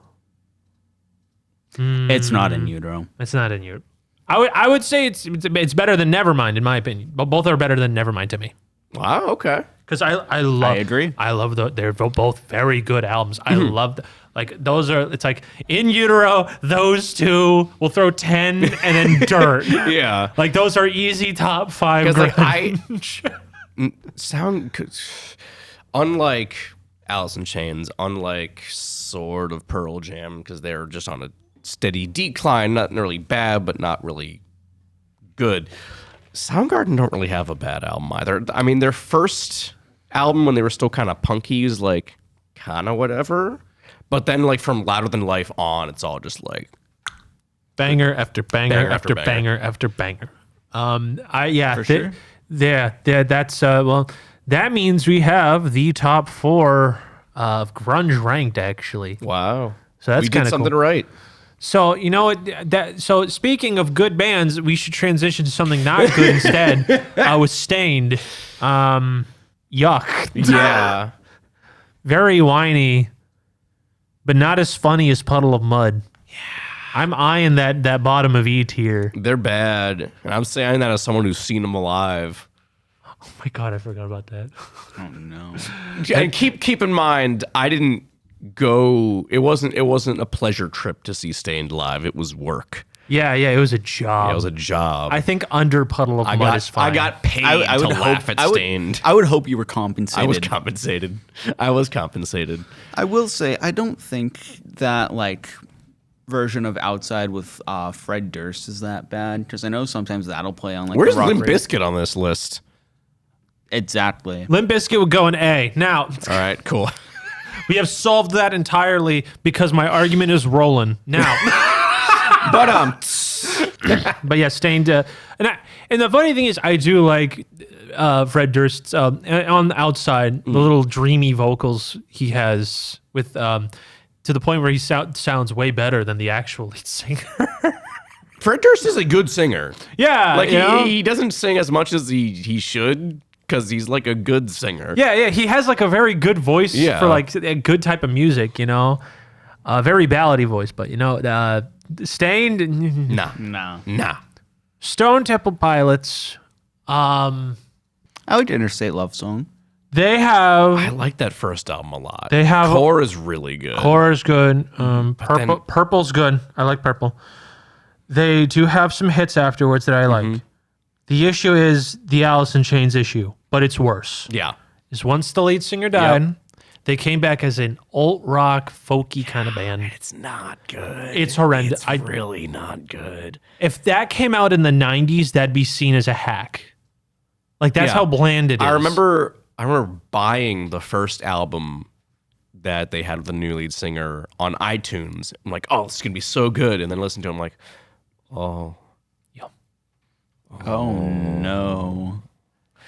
It's not in utero. it's not In Utero. I would say it's better than Nevermind in my opinion. But both are better than Nevermind to me. Wow. Okay. Because I love. I agree. I love they're both very good albums. I love like those are. It's like In Utero. Those two. We'll throw 10 and then Dirt. Yeah. Like those are easy top 5. Because like grunge. unlike Alice in Chains, unlike sort of Pearl Jam, because they're just on a steady decline, not really bad, but not really good. Soundgarden don't really have a bad album either. I mean, their first album when they were still kind of punky is like kind of whatever, but then like from Louder Than Life on, it's all just like banger after banger, Banger after after banger after banger. For sure. That's well. That means we have the top 4 of grunge ranked actually. wow. So that's we did kinda something cool. right. So you know what? So speaking of good bands, we should transition to something not good instead. With Stained, yuck. Yeah. Very whiny, but not as funny as Puddle of Mud. Yeah, I'm eyeing that bottom of E tier. They're bad. And I'm saying that as someone who's seen them alive. Oh my god, I forgot about that. Oh no. And keep in mind, I didn't go. It wasn't a pleasure trip to see Stained live. It was work. Yeah, it was a job. It was a job. I think under Puddle of Mud is fine. I got paid I to would laugh at I would, Stained. I would hope you were compensated. I was compensated. I was compensated. I will say I don't think that like version of Outside with Fred Durst is that bad because I know sometimes that'll play on like Where's the rock Limp radio. Bizkit on this list? Exactly. Limp Bizkit would go in A. Now All right, cool. we have solved that entirely because my argument is rolling. Now, but yeah, Stained. And the funny thing is, I do like Fred Durst's on the Outside, the little dreamy vocals he has with to the point where he sounds way better than the actual lead singer. Fred Durst is a good singer. Yeah, Like you know? he doesn't sing as much as he should because he's like a good singer. Yeah, he has like a very good voice Yeah. for like a good type of music, you know, very ballady voice. But you know, Stained, Nah. Stone Temple Pilots, I like Interstate Love Song. they have I like that first album a lot. They have- Core is really good. Core is good. then- Purple's good. I like Purple. They do have some hits afterwards that I like. The issue is the Alice in Chains issue, but it's worse. Yeah. Is once the lead singer died, they came back as an alt rock, folky kind of band. It's not good. It's horrendous. It's really not good. If that came out in the 90s, that'd be seen as a hack. Like that's Yeah. how bland it is. I remember buying the first album that they had with the new lead singer on iTunes. I'm like, oh, this is gonna be so good. And then listen to it, I'm like, oh. Oh no.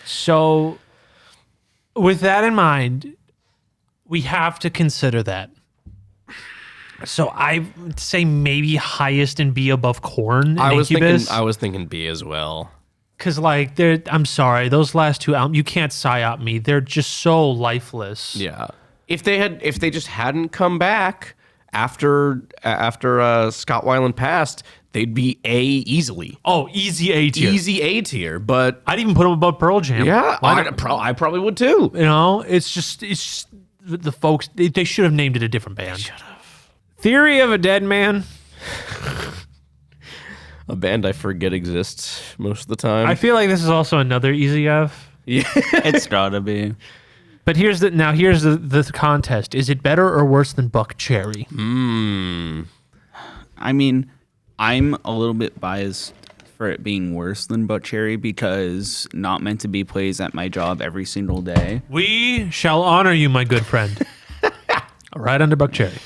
So, with that in mind, we have to consider that. So I would say maybe highest in B above Korn and I was Incubus. thinking B as well. Because like I'm sorry, those last 2 albums, you can't psyop me. They're just so lifeless. Yeah. If they just hadn't come back after Scott Weiland passed, they'd be A easily. Oh, easy A tier. Easy A tier, but I'd even put them above Pearl Jam. yeah, Why I not? probably would too. You know, it's just the folks. They should have named it a different band. Should have. Theory of a Dead Man. A band I forget exists most of the time. I feel like this is also another easy F. It's gotta be. But here's the contest. Is it better or worse than Buck Cherry? I mean, I'm a little bit biased for it being worse than Butt Cherry because Not Meant to Be plays at my job every single day. We shall honor you, my good friend. Right under Buck Cherry.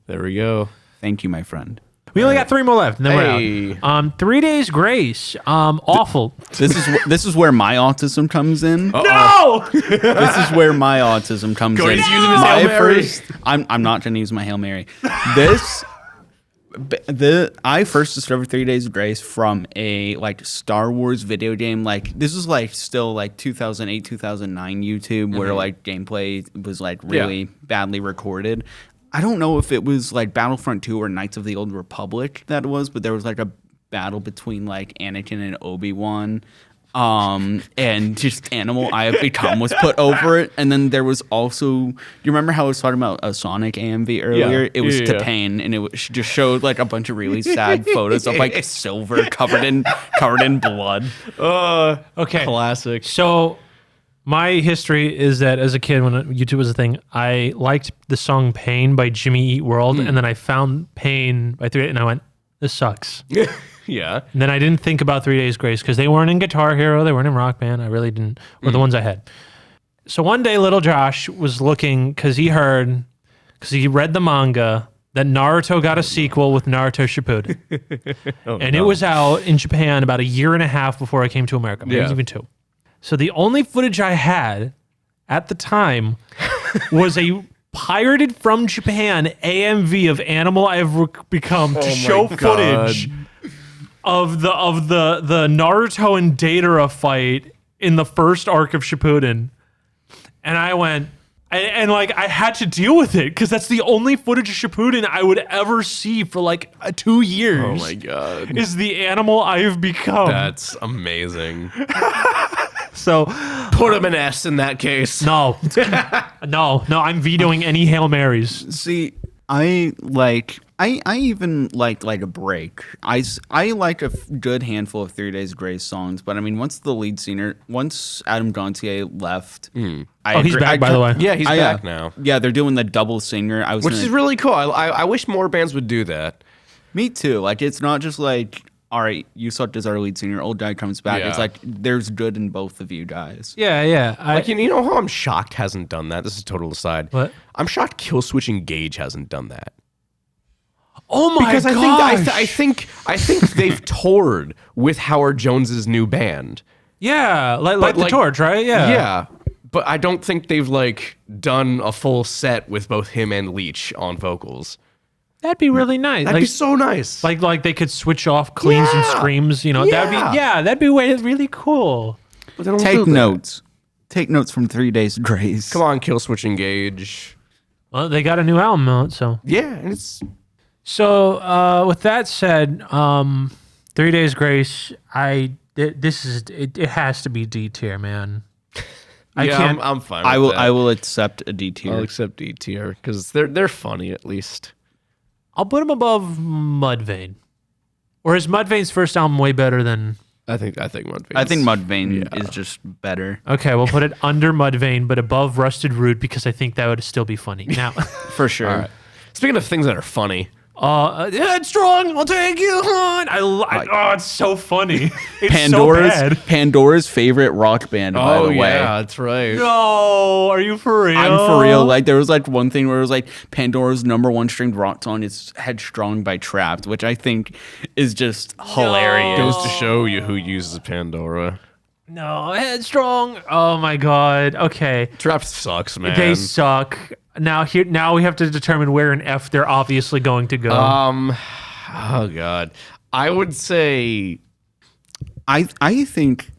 There we go. Thank you, my friend. We only got 3 more left, and then Hey. we're out. 3 Days Grace. Awful. This is where my autism comes in. No! This is where my autism comes in. Cody's using his My Hail Mary. I'm not going to use my Hail Mary. I first discovered 3 Days of Grace from a like Star Wars video game. Like this is like still like 2008, 2009 YouTube where like gameplay was like really badly recorded. I don't know if it was like Battlefront 2 or Knights of the Old Republic that it was, but there was like a battle between like Anakin and Obi-Wan. And just Animal I Have Become was put over it. And then there was also, you remember how I was talking about a Sonic AMV earlier? Yeah. It was Yeah. T-Pain, and just showed like a bunch of really sad photos of like silver covered in blood. Okay. Classic. So my history is that as a kid, when YouTube was a thing, I liked the song Pain by Jimmy Eat World. And then I found Pain by 3 and I went, this sucks. Yeah. And then I didn't think about 3 Days Grace because they weren't in Guitar Hero, they weren't in Rock Band. I really didn't, or the ones I had. So one day, little Josh was looking because he read the manga that Naruto got a sequel with Naruto Shippuden, and it was out in Japan about 1.5 years before I came to America, maybe Yeah. even 2. So the only footage I had at the time was a pirated from Japan AMV of Animal I've Become to show footage of the Naruto and Deidara fight in the first arc of Shippuden. And I went, and like I had to deal with it because that's the only footage of Shippuden I would ever see for like 2 years. Oh my god. Is the Animal I've Become. That's amazing. So Put him an S in that case. no, no, I'm vetoing any Hail Marys. See, I even liked like a break. I like a good handful of 3 Days Grace songs, but I mean, once Adam Gontier left, He's back, by the way. Yeah, he's back now. Yeah, they're doing the double singer. Which is really cool. I wish more bands would do that. me too. Like, it's not just like, all right, you sucked as our lead singer, old guy comes back. Yeah. It's like there's good in both of you guys. Yeah. Like, you know how I'm shocked hasn't done that? This is a total aside. What? I'm shocked Killswitch Engage hasn't done that. Oh my Because gosh. I think they've toured with Howard Jones's new band. Yeah, like the like- Torch, right? Yeah. But I don't think they've like done a full set with both him and Leach on vocals. That'd be really nice. That'd be so nice. like they could switch off cleans and Yeah. screams. You know, that'd be really cool. But they don't do Take that. notes. Take notes from 3 Days Grace. Come on, Killswitch Engage. Well, they got a new album out, so. Yeah, and it's So with that said, 3 Days Grace, it has to be D tier, man. I can't. I'm fine. I with will. that. I will accept a D tier. I'll accept D tier because they're funny at least. I'll put him above Mudvayne. Or is Mudvayne's first album way better than? I think Mudvayne. I think Mudvayne is just better Okay, we'll put it under Mudvayne, but above Rusted Root because I think that would still be funny. Now, for sure. All right. Speaking of things that are funny, Headstrong, I'll take you on. Oh, it's so funny. It's Pandora's so bad. Pandora's favorite rock band. by the way, that's right. No, are you for real? I'm for real. Like there was like one thing where it was like Pandora's #1 stringed rock song is "Headstrong" by Trapped, which I think is just hilarious. Goes to show you who uses Pandora. No, Headstrong. Oh my god. Okay, Trapped sucks, man. they suck. Now we have to determine where in F they're obviously going to go. Oh god, I would say I think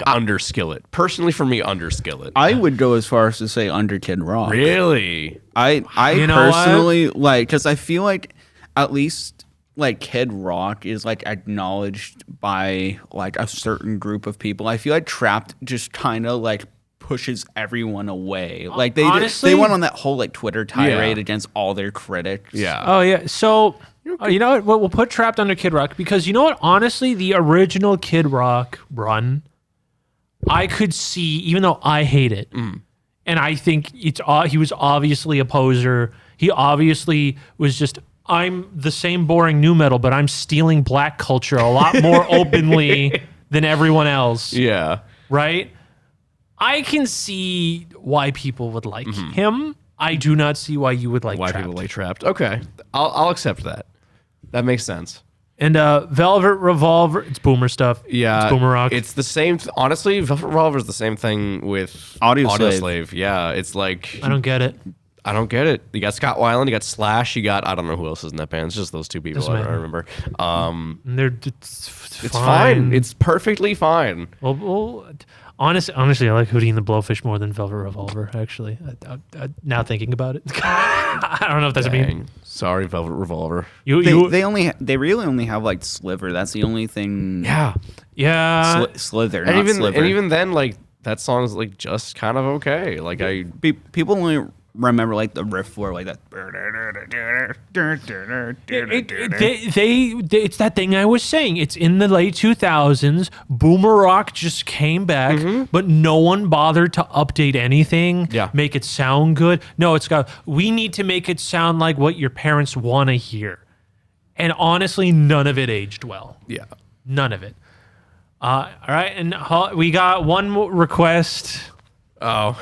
under Skillet. Personally, for me, under Skillet. I would go as far as to say under Kid Rock. Really? I You know personally like because I feel like at least like Kid Rock is like acknowledged by like a certain group of people. I feel like Trapped just kind of like pushes everyone away. Like Honestly? they went on that whole like Twitter tirade Yeah. against all their critics. Yeah. Oh yeah. So you know what? We'll put Trapped under Kid Rock because you know what? Honestly, the original Kid Rock run, I could see, even though I hate it, and I think he was obviously a poser. He obviously was just I'm the same boring new metal, but I'm stealing black culture a lot more openly than everyone else. Yeah. Right? I can see why people would like him. I do not see why you would like Why Trapped. people like Trapped. Okay. I'll accept that. That makes sense. And Velvet Revolver, it's boomer stuff. Yeah. It's boomer rock. It's the same. Honestly, Velvet Revolver is the same thing with Audioslave. Yeah. It's like, I don't get it. I don't get it. You got Scott Weiland, you got Slash, you got, I don't know who else is in that band. It's just those two people Doesn't I matter. remember. And it's It's fine. It's perfectly fine. Well, honestly, I like Hootie and the Blowfish more than Velvet Revolver. Actually, now thinking about it, I don't know if that's a mean. Dang. Sorry, Velvet Revolver. They really only have like Sliver. That's the only thing. Yeah. Slither, And not even Sliver. and even then, like that song's like just kind of okay. Like People only remember like the riff for like that. It's that thing I was saying. It's in the late 2000s. Boomer rock just came back, but no one bothered to update anything. Yeah. Make it sound good. No, we need to make it sound like what your parents want to hear. And honestly, none of it aged well. Yeah. None of it. All right, and we got one more request. Oh.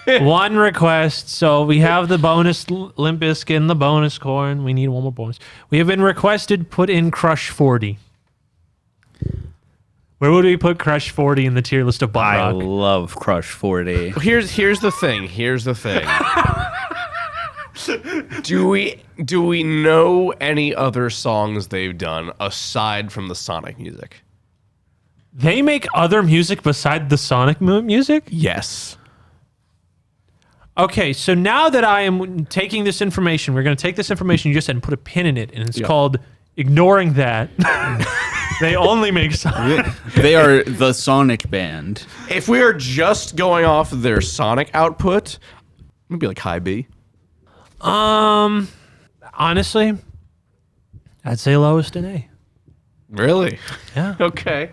One request. So we have the bonus Limp Bizkit and the bonus corn. We need one more bonus. We have been requested put in Crush 40. Where would we put Crush 40 in the tier list of butt I rock? love Crush 40. Here's the thing. Do we know any other songs they've done aside from the Sonic music? They make other music beside the Sonic music? Yes. Okay, so now that I am taking this information, we're going to take this information you just said and put a pin in it, and it's called Ignoring That. They only make Sonic. They are the Sonic band. If we are just going off of their Sonic output, maybe like high B. Honestly, I'd say lowest in A. Really? Yeah. Okay.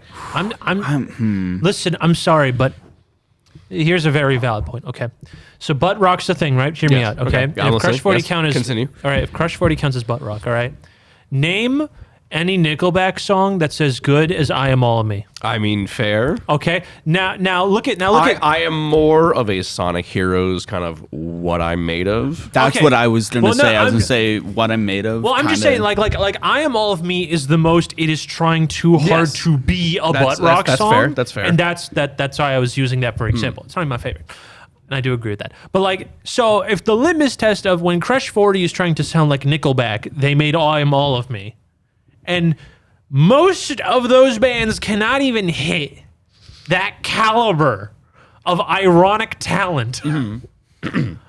Listen, I'm sorry, but here's a very valid point. Okay. So butt rock's the thing, right? Hear me Yes. out. Okay. Okay. Yeah, And I'm if Crush listening. 40 Yes. count as Continue. All right. If Crush 40 counts as butt rock, all right. Name any Nickelback song that's as good as I Am All of Me. I mean, fair. Okay. Now look at I am more of a Sonic Heroes kind of what I'm made of. That's Okay. what I was gonna Well, no, say. I was I'm- gonna say what I'm made of. Well, I'm just saying, like I Am All of Me is the most. It is trying too hard Yes. to be a That's- butt rock that's song. fair, that's fair. And that's why I was using that for example. It's not even my favorite, and I do agree with that. But like, so if the litmus test of when Crush 40 is trying to sound like Nickelback, they made I Am All of Me, and most of those bands cannot even hit that caliber of ironic talent.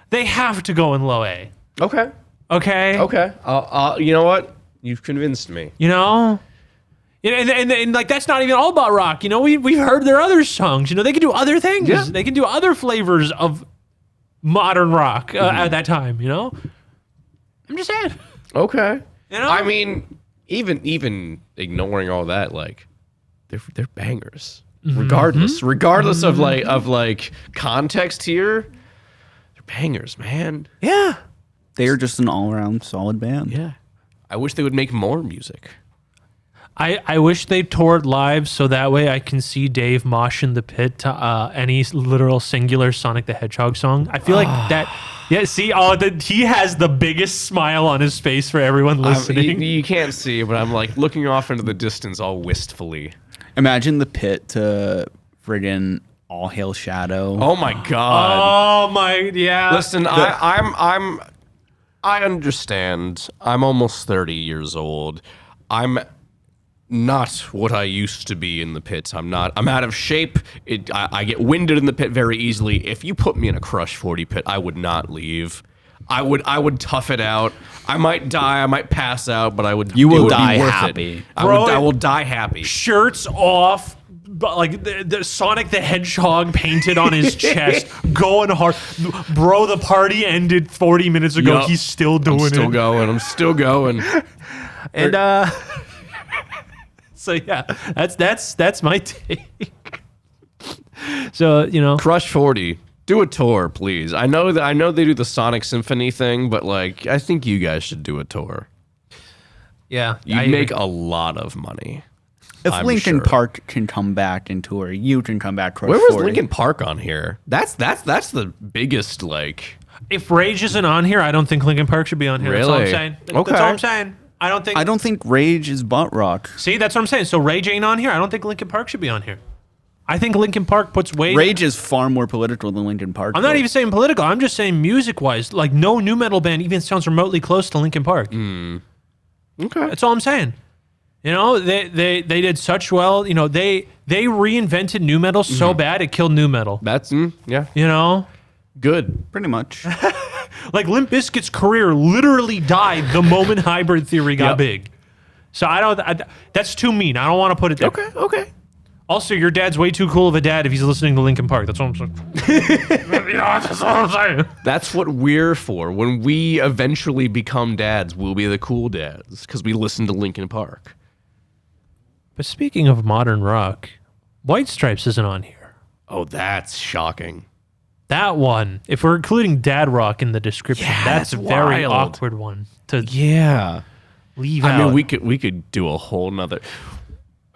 They have to go in low A. Okay. Okay. Okay. You know what? You've convinced me. You know? And like that's not even all about rock. You know, we've heard their other songs. You know, they can do other things. Yeah. They can do other flavors of modern rock at that time. You know, I'm just saying. Okay. You know? I mean, even ignoring all that, like they're bangers. Regardless of like context here, they're bangers, man. Yeah. they are just an all-around solid band. Yeah. I wish they would make more music. I wish they toured live so that way I can see Dave mosh in the pit to any literal singular Sonic the Hedgehog song. I feel like that. Yeah, see, he has the biggest smile on his face for everyone listening. You can't see, but I'm like looking off into the distance all wistfully. Imagine the pit to friggin' All Hail Shadow. Oh my god. Oh my, yeah. Listen, I understand. I'm almost 30 years old. I'm not what I used to be in the pits. I'm out of shape. I get winded in the pit very easily. If you put me in a Crush 40 pit, I would not leave. I would tough it out. I might die. I might pass out, but I would. You will it would be die worth happy. It. Bro, I will die happy. Shirts off, but like the Sonic the Hedgehog painted on his chest, going hard. Bro, the party ended 40 minutes ago. Yup. He's still doing I'm still it. going. I'm still going. And so yeah, that's my take. So, you know, Crush 40. Do a tour, please. I know they do the Sonic Symphony thing, but like I think you guys should do a tour. Yeah, You'd make a lot of money. If I'm Lincoln sure. Park can come back into her, you can come back. Where was Lincoln Park on here? That's the biggest like. If Rage isn't on here, I don't think Linkin Park should be on here. That's all I'm Really? saying. Okay. That's all I'm saying. I don't think. Rage is butt rock. See, that's what I'm saying. So Rage ain't on here. I don't think Linkin Park should be on here. I think Linkin Park puts weight. Rage is far more political than Linkin Park. I'm not though. even saying political. I'm just saying music-wise. Like, no new metal band even sounds remotely close to Linkin Park. Okay. That's all I'm saying. You know, they did such well. You know, they reinvented new metal so bad it killed new metal. That's yeah. You know, Good. Pretty much. like Limp Bizkit's career literally died the moment Hybrid Theory got Yep. big. So that's too mean. I don't want to put it there. Okay. Also, your dad's way too cool of a dad if he's listening to Linkin Park. That's what I'm saying. Yeah, that's what I'm saying. That's what we're for. When we eventually become dads, we'll be the cool dads because we listen to Linkin Park. But speaking of modern rock, White Stripes isn't on here. Oh, that's shocking. That one, if we're including dad rock in the description, that's a that's very wild. awkward one to Yeah. leave I out. mean, we could do a whole nother.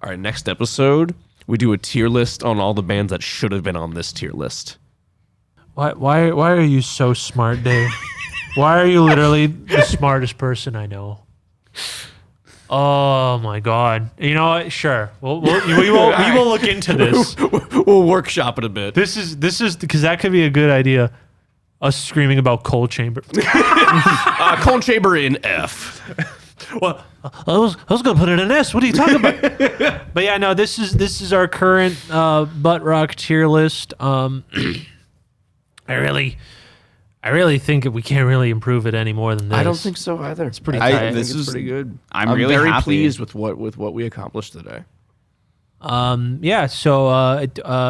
All right, next episode, we do a tier list on all the bands that should have been on this tier list. Why are you so smart, Dave? Why are you literally the smartest person I know? Oh my God! You know what? Sure, we will look into this. We'll workshop it a bit. This is because that could be a good idea. Us screaming about Coal Chamber. Cone Chamber in F. Well, I was gonna put it in S. What are you talking about? But yeah, no. This is our current butt rock tier list. I really think we can't really improve it any more than this. I don't think so either. It's pretty tight. This is pretty good. I'm really very happy. pleased with what we accomplished today. Yeah. So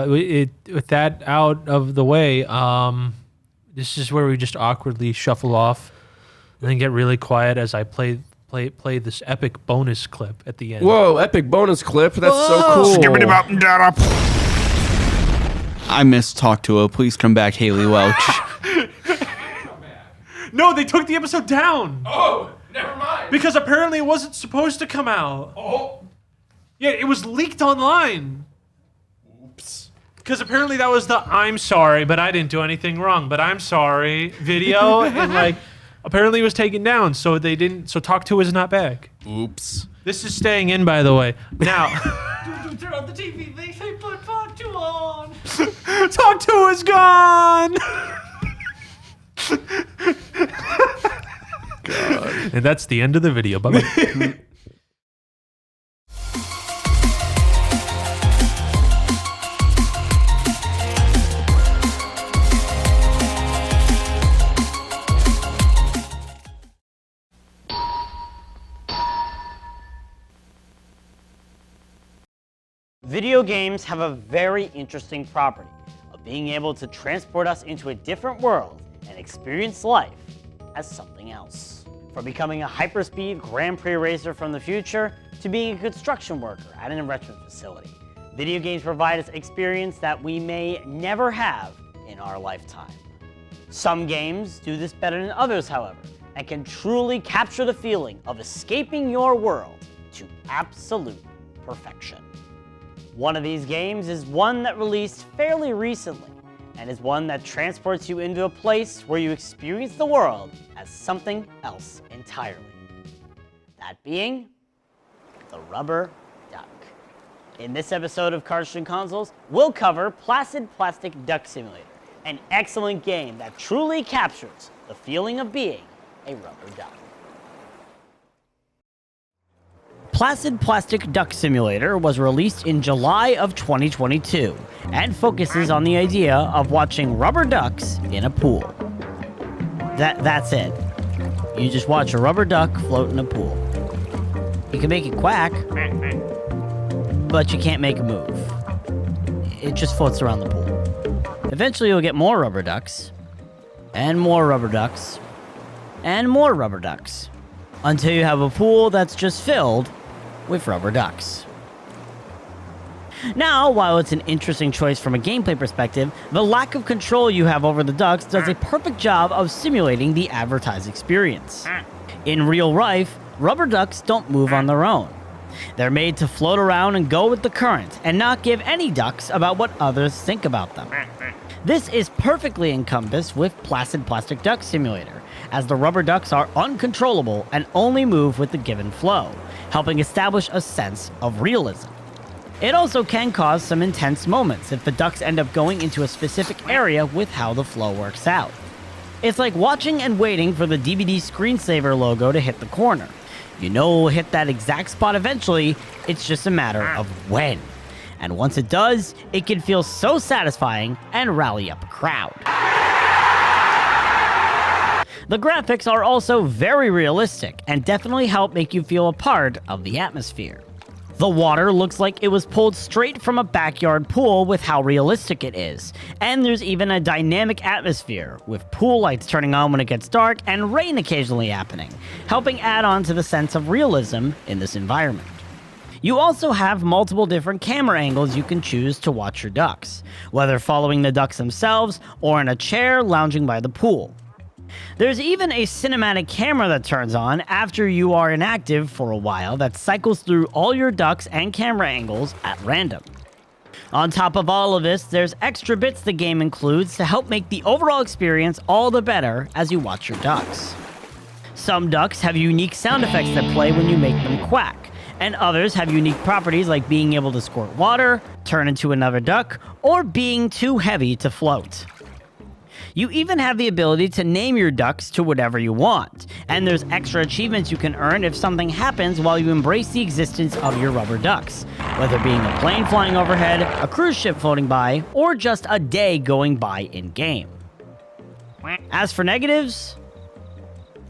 with that out of the way, this is where we just awkwardly shuffle off and then get really quiet as I play this epic bonus clip at the end. Whoa, epic bonus clip. That's so cool. I miss Talk to O. Please come back, Haley Welch. No, they took the episode down. Oh, never mind. Because apparently it wasn't supposed to come out. Oh. Yeah, it was leaked online. Oops. Because apparently that was the "I'm sorry, but I didn't do anything wrong, but I'm sorry" video, and like apparently it was taken down, so they didn't. So Talk to is not back. Oops. This is staying in, by the way. Now, Turn on the TV. They put Talk to on. Talk to is gone. God. And that's the end of the video. Bye-bye. Video games have a very interesting property of being able to transport us into a different world and experience life as something else. From becoming a hyperspeed Grand Prix racer from the future to being a construction worker at an enrichment facility, video games provide us experience that we may never have in our lifetime. Some games do this better than others, however, and can truly capture the feeling of escaping your world to absolute perfection. One of these games is one that released fairly recently, and is one that transports you into a place where you experience the world as something else entirely. That being the Rubber Duck. In this episode of Cards and Consoles, we'll cover Placid Plastic Duck Simulator, an excellent game that truly captures the feeling of being a rubber duck. Placid Plastic Duck Simulator was released in July of 2022 and focuses on the idea of watching rubber ducks in a pool. That's it. You just watch a rubber duck float in a pool. You can make it quack, but you can't make it move. It just floats around the pool. Eventually you'll get more rubber ducks, and more rubber ducks, and more rubber ducks, until you have a pool that's just filled with rubber ducks. Now, while it's an interesting choice from a gameplay perspective, the lack of control you have over the ducks does a perfect job of simulating the advertised experience. In real life, Rubber ducks don't move on their own. They're made to float around and go with the current and not give any ducks about what others think about them. This is perfectly encompassed with Placid Plastic Duck Simulator, as the rubber ducks are uncontrollable and only move with the given flow, helping establish a sense of realism. It also can cause some intense moments if the ducks end up going into a specific area with how the flow works out. It's like watching and waiting for the DVD screensaver logo to hit the corner. You know it will hit that exact spot eventually, it's just a matter of when. And once it does, it can feel so satisfying and rally up a crowd. The graphics are also very realistic and definitely help make you feel a part of the atmosphere. The water looks like it was pulled straight from a backyard pool with how realistic it is, and there's even a dynamic atmosphere, with pool lights turning on when it gets dark and rain occasionally happening, helping add on to the sense of realism in this environment. You also have multiple different camera angles you can choose to watch your ducks, whether following the ducks themselves or in a chair lounging by the pool. There's even a cinematic camera that turns on after you are inactive for a while that cycles through all your ducks and camera angles at random. On top of all of this, there's extra bits the game includes to help make the overall experience all the better as you watch your ducks. Some ducks have unique sound effects that play when you make them quack, and others have unique properties like being able to squirt water, turn into another duck, or being too heavy to float. You even have the ability to name your ducks to whatever you want, and there's extra achievements you can earn if something happens while you embrace the existence of your rubber ducks, whether being a plane flying overhead, a cruise ship floating by, or just a day going by in-game. As for negatives,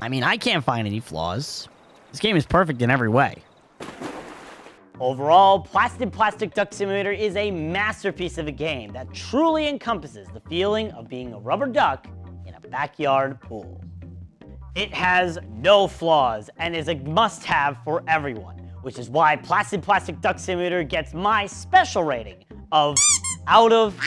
I can't find any flaws. This game is perfect in every way. Overall, Placid Plastic Duck Simulator is a masterpiece of a game that truly encompasses the feeling of being a rubber duck in a backyard pool. It has no flaws and is a must-have for everyone, which is why Placid Plastic Duck Simulator gets my special rating of out of...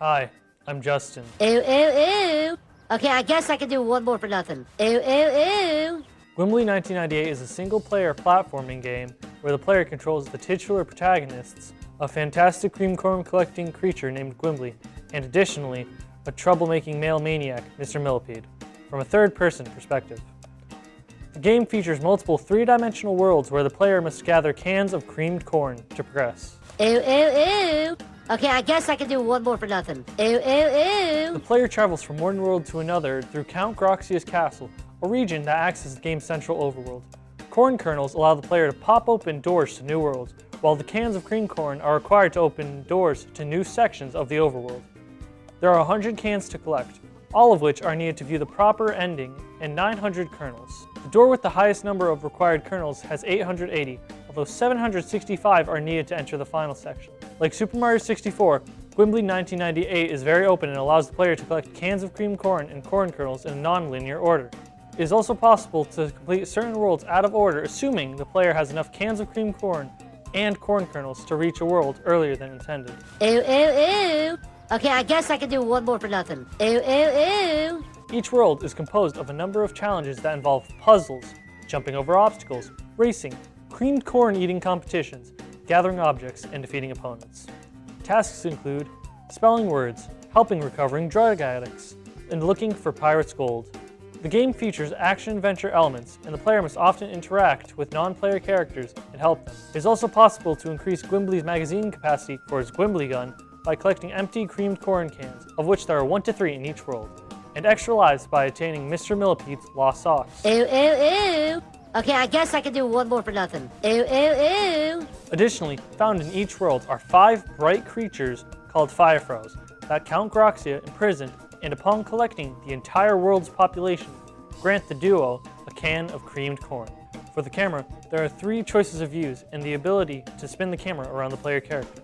Hi, I'm Justin. Ew, ew, ew. Okay, I guess I can do one more for nothing. Ew, ew, ew. Gwimbly 1998 is a single-player platforming game where the player controls the titular protagonists, a fantastic cream corn collecting creature named Gwimbly, and additionally, a troublemaking male maniac, Mr. Millipede, from a third-person perspective. The game features multiple three-dimensional worlds where the player must gather cans of creamed corn to progress. Ew, ew, ew. Okay, I guess I can do one more for nothing. Ew, ew, ew. The player travels from one world to another through Count Groxia's castle, a region that acts as the game's central overworld. Corn kernels allow the player to pop open doors to new worlds, while the cans of cream corn are required to open doors to new sections of the overworld. There are 100 cans to collect, all of which are needed to view the proper ending, and 900 kernels. The door with the highest number of required kernels has 880, although 765 are needed to enter the final section. Like Super Mario 64, Gwimbly 1998 is very open and allows the player to collect cans of cream corn and corn kernels in a non-linear order. It is also possible to complete certain worlds out of order, assuming the player has enough cans of cream corn and corn kernels to reach a world earlier than intended. Ew, ew, ew. Okay, I guess I can do one more for nothing. Ew, ew, ew. Each world is composed of a number of challenges that involve puzzles, jumping over obstacles, racing, creamed corn eating competitions, gathering objects, and defeating opponents. Tasks include spelling words, helping recovering drug addicts, and looking for pirates' gold. The game features action-adventure elements, and the player must often interact with non-player characters and help them. It is also possible to increase Gwimbly's magazine capacity for his Gwimbly gun by collecting empty creamed corn cans, of which there are 1 to 3 in each world, and extra lives by attaining Mr. Millipede's lost socks. Ew, ew, ew. Okay, I guess I can do one more for nothing. Ew, ew, ew. Additionally, found in each world are 5 bright creatures called Firefrows that Count Groxia imprisoned, and upon collecting the entire world's population, grant the duo a can of creamed corn. For the camera, there are 3 choices of views and the ability to spin the camera around the player character.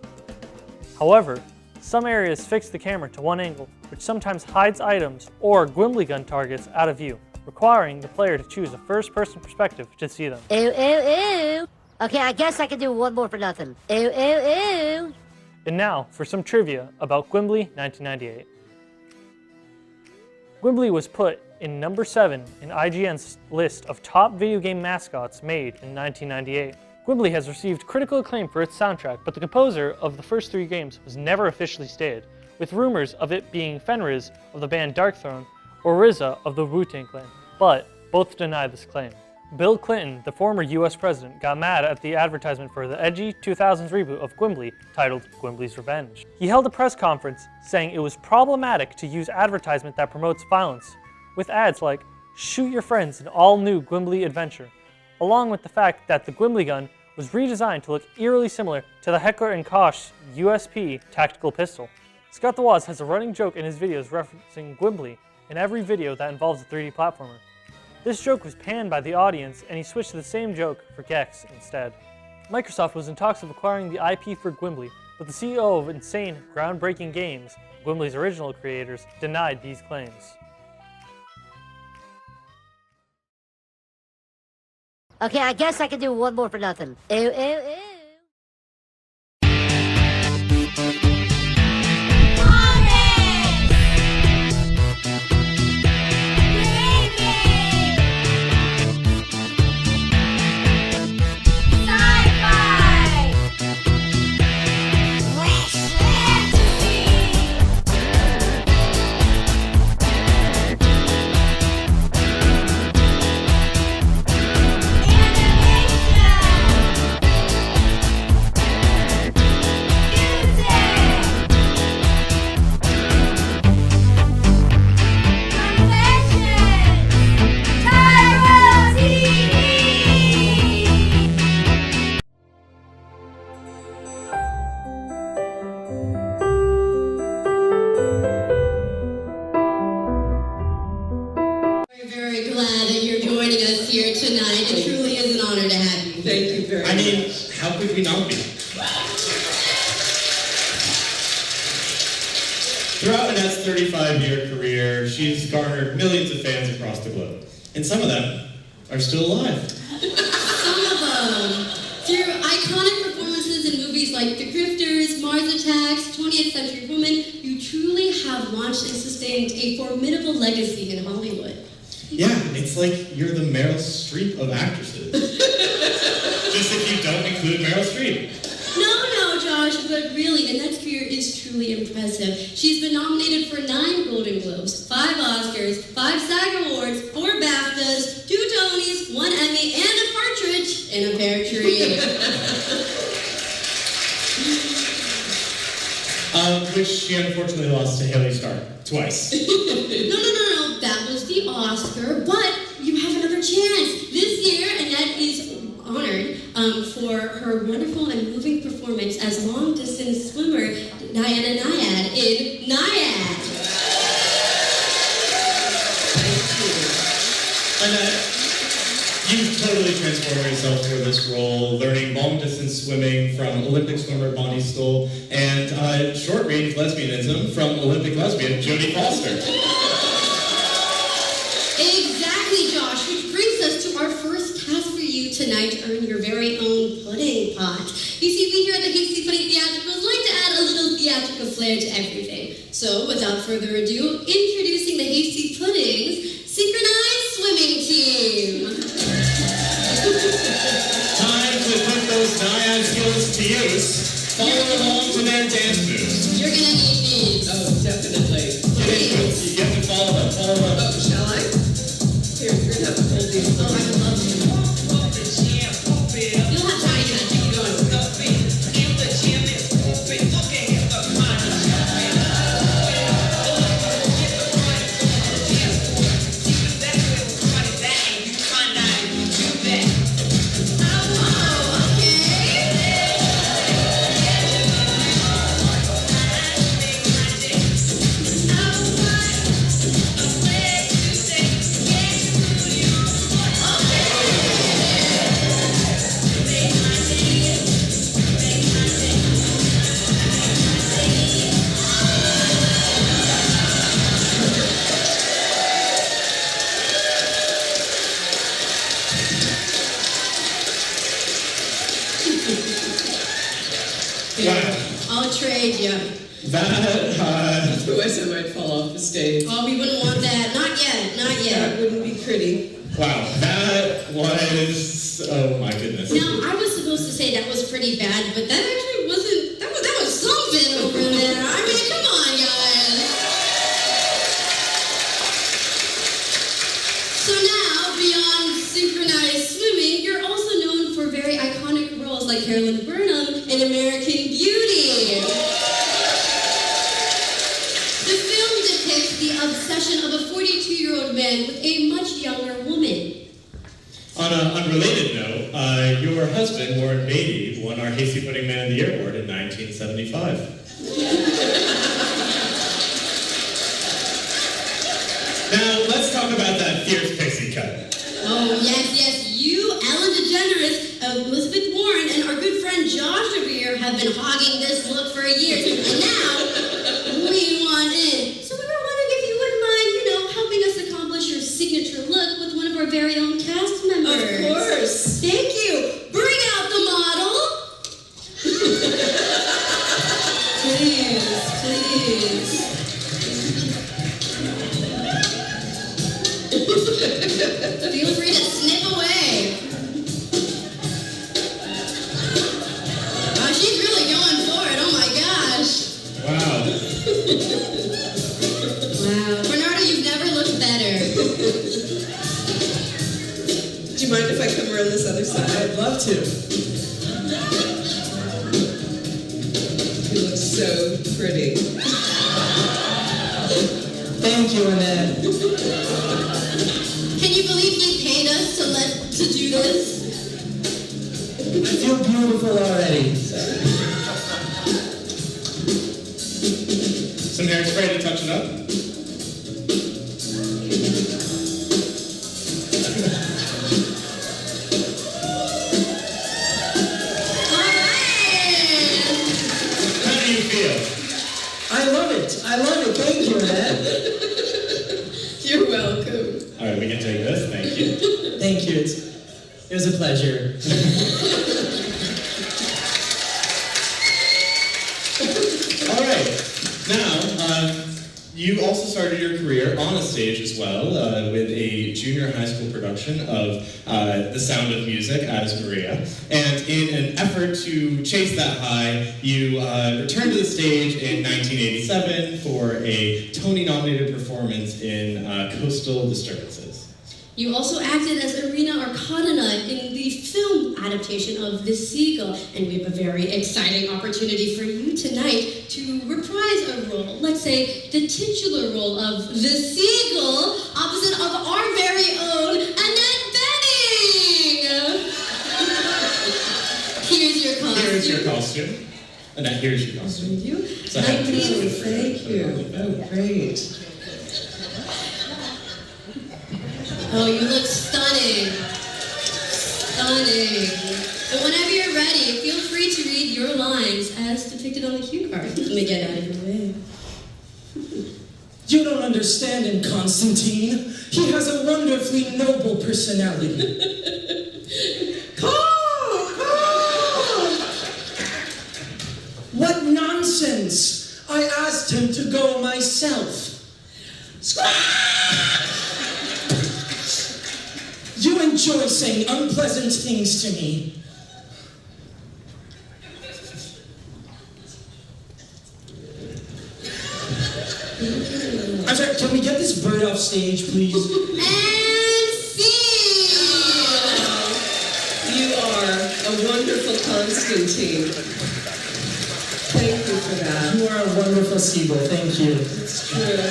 However, some areas fix the camera to one angle, which sometimes hides items or Gwimbly gun targets out of view, requiring the player to choose a first-person perspective to see them. Ew, ew, ew. Okay, I guess I can do one more for nothing. Ew, ew, ew. And now for some trivia about Gwimbly 1998. Gwimbly was put in number 7 in IGN's list of top video game mascots made in 1998. Gwimbly has received critical acclaim for its soundtrack, but the composer of the first 3 games was never officially stated, with rumors of it being Fenriz of the band Darkthrone or RZA of the Wu-Tang Clan, but both deny this claim. Bill Clinton, the former US president, got mad at the advertisement for the edgy 2000s reboot of Gwimbly titled Gwimbly's Revenge. He held a press conference saying it was problematic to use advertisement that promotes violence, with ads like "Shoot your friends in all new Gwimbly adventure," along with the fact that the Gwimbly gun was redesigned to look eerily similar to the Heckler & Koch USP tactical pistol. Scott the Woz has a running joke in his videos referencing Gwimbly in every video that involves a 3D platformer. This joke was panned by the audience, and he switched to the same joke for Gex instead. Microsoft was in talks of acquiring the IP for Gwimbly, but the CEO of Insane Groundbreaking Games, Gwimbly's original creators, denied these claims. Okay, I guess I can do one more for nothing. Ew, ew, ew. Very glad that you're joining us here tonight. It truly is an honor to have you. Thank you very much. I mean, how could we not be? Throughout Annette's 35-year career, she's garnered millions of fans across the globe. And some of them are still alive. Some of them. Through iconic performances in movies like The Grifters, Mars Attacks, 20th Century Woman, you truly have launched and sustained a formidable legacy in Hollywood. Yeah, it's like you're the Meryl Streep of actresses. Just if you don't include Meryl Streep. No, Josh, but really, Annette's career is truly impressive. She's been nominated for 9 Golden Globes, 5 Oscars, 5 SAG Awards, 4 BAFTAs, 2 Tonys, 1 Emmy, and a partridge in a pear tree. Which she unfortunately lost to Haley Stark twice. No, that was the Oscar, but you have another chance. This year, Annette is honored for her wonderful and moving performance as long-distance swimmer Diana Nyad in Nyad. Annette, you've totally transformed yourself for this role, learning long-distance swimming from Olympic swimmer Bonnie Stoll and short-range lesbianism from Olympic lesbian Jodie Foster. Exactly, Josh, which brings us to our first task for you tonight to earn your very own pudding pot. You see, we here at the Hasty Pudding Theatricals like to add a little theatrical flair to everything. So, without further ado, introducing the Hasty Pudding's Synchronized Swimming Team. Time to put those Nyad skills to use. Follow along to their dance moves. You're gonna need these. Oh, definitely. You have to follow them, Oh, shall I? Here, you're gonna have to hold these. Oh, I would love to. You'll have time to keep going. I'll trade you. That, Otherwise I might fall off the stage. Oh, we wouldn't want that. pretty. Wow, that was, oh my goodness. Now, I was supposed to say that was pretty bad, but that actually wasn't, that was something over there. I mean, come on, guys. So now, beyond synchronized swimming, you're also known for very iconic roles like Carolyn Burnham in American Beauty. The film depicts the obsession of a 42-year-old man with a much younger woman. On an unrelated note, your husband, Warren Beatty, won our Hasty Pudding Man of the Year award in 1975. Now, let's talk about that fierce pixie cut. Oh, yes. You, Ellen DeGeneres, Elizabeth Warren, and our good friend Josh over here have been hogging this look for years. And now, we want in. So we were wondering if you wouldn't mind, helping us accomplish your signature look with one of our very own cast members. Of course. Thank you. Bring out the model. Please. Feel free to snip away. Oh, she's really going for it. Oh my gosh. Wow. Wow. Bernardo, you've never looked better. Do you mind if I come around this other side? I'd love to. You look so pretty. Thank you, Annette. Can you believe he paid us to do this? I feel beautiful already. Some hairspray to touch it up. How do you feel? I love it. Thank you, Annette. You're welcome. All right, we can take this. Thank you. Thank you. It was a pleasure. All right. Now, you also started your career on a stage as well with a junior high school production of The Sound of Music as Maria. And in an effort to chase that high, you returned to the stage in 1987 for a Tony-nominated performance in Coastal Disturbances. You also acted as Irina Arkadyna in the film adaptation of The Seagull, and we have a very exciting opportunity for you tonight to reprise a role, let's say the titular role of The Seagull, opposite of our very own Annette Bening! Here's your costume. Here's your costume. Annette, here's your costume. Thank you. So I have to- Thank you. Oh, great. Oh, you look stunning. Stunning. And whenever you're ready, feel free to read your lines as depicted on the cue card. Let me get out of your way. You don't understand him, Constantine. He has a wonderfully noble personality. What nonsense! I asked him to go myself. You enjoy saying unpleasant things to me. I'm sorry, can we get this bird off stage, please? And scene! You are a wonderful Constantine. Thank you for that. You are a wonderful seagull, thank you. It's true.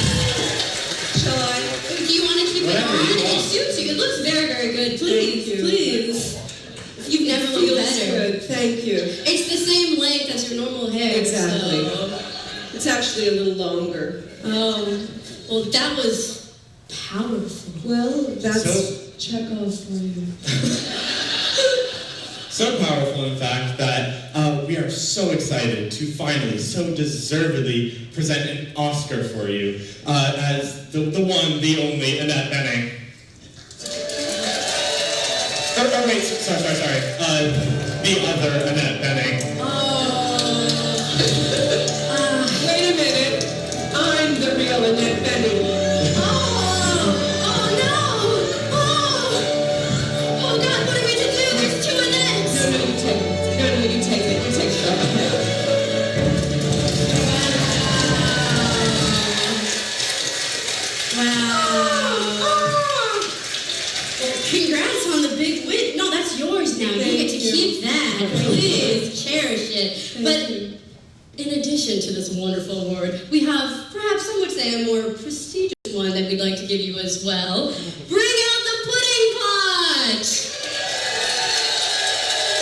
Shall I? Do you want to keep it on? It suits you. It looks very, very good. Please, Thank you. please. You've never looked Feels better. good. Thank you. It's the same length as your normal hair. Exactly. So. It's actually a little longer. Oh, well, that was powerful. Well, that's So- Chekhov for you. So powerful, in fact, that we are so excited to finally, so deservedly present an Oscar for you as the one, the only Annette Bening. Oh, wait, sorry. The other Annette Bening. Oh, it. But in addition to this wonderful award, we have perhaps some would say a more prestigious one that we'd like to give you as well. Bring out the pudding pot!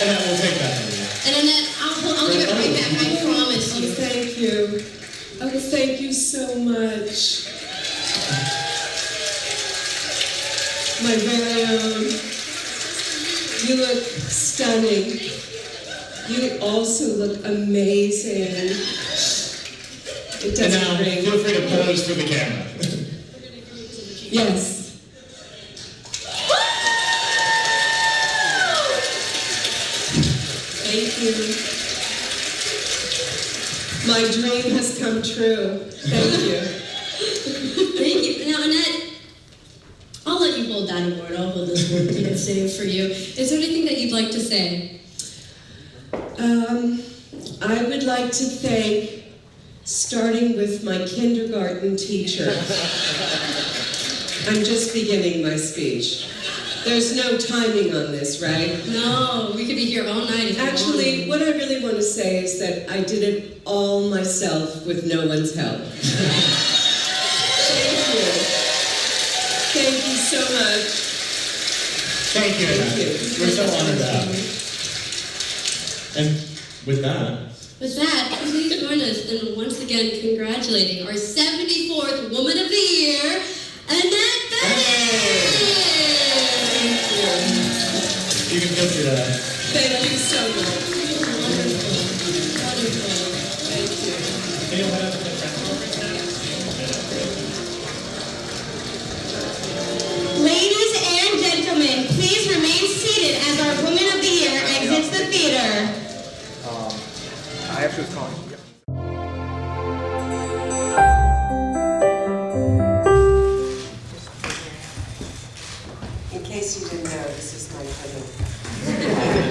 Annette, we'll take that from you. And Annette, I'll give it right back, I promise you. Thank you. Oh, thank you so much. My very own. You look stunning. You also look amazing. It And doesn't now, ring. feel free to pose for the camera. Yes. Thank you. My dream has come true. Thank you. Thank you. Now, Annette, I'll let you hold that award. I'll hold this one and save for you. Is there anything that you'd like to say? I would like to thank, starting with my kindergarten teacher. I'm just beginning my speech. There's no timing on this, right? No, we could be here all night if you Actually, wanted. what I really want to say is that I did it all myself with no one's help. Thank you. Thank you so much. Thank you, Annette. We're so honored to have you. And with that, Please join us in once again congratulating our 74th Woman of the Year, Annette Bennett! you can go through that. Thank you so much. Ladies and gentlemen, please remain seated as our Woman of the Year exits the theater. I actually was calling. In case you didn't know, this is my pudding.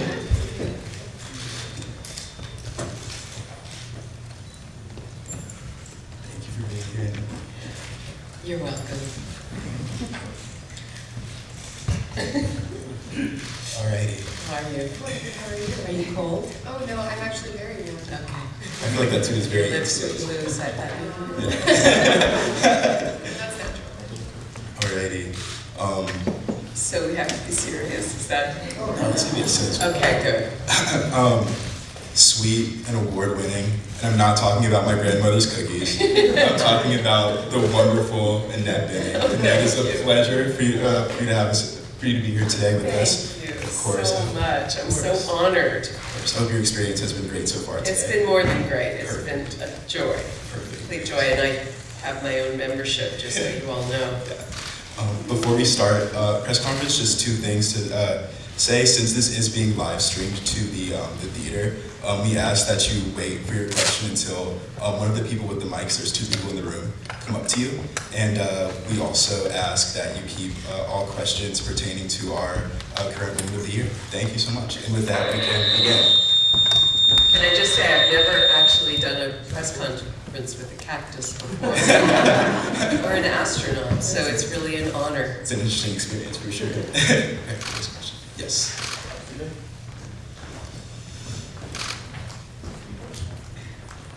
Thank you for being here. You're welcome. Alrighty. How are you? How are you? Are you cold? Oh no, I'm actually very warm. Okay. I feel like that too is very Lips easy. are loose, I thought. That's natural. Alrighty. So we have to be serious, is that? Let's give you a sense. Okay, good. Sweet and award winning. And I'm not talking about my grandmother's cookies. I'm talking about the wonderful Annette Bennett. Annette, it's a pleasure for you to be here today with us. Thank you Of course. so much. I'm so honored. I hope your experience has been great so far today. It's been more than great. It's been a joy. Perfect. Complete joy. And I have my own membership, just so you all know. Before we start press conference, just two things to say. Since this is being live streamed to the theater, we ask that you wait for your question until one of the people with the mics, there's two people in the room, come up to you. And we also ask that you keep all questions pertaining to our current Woman of the Year. Thank you so much. And with that, we can begin. Can I just say, I've never actually done a press conference with a cactus before, or an astronaut, so it's really an honor. It's an interesting experience for sure. Okay, first question. Yes.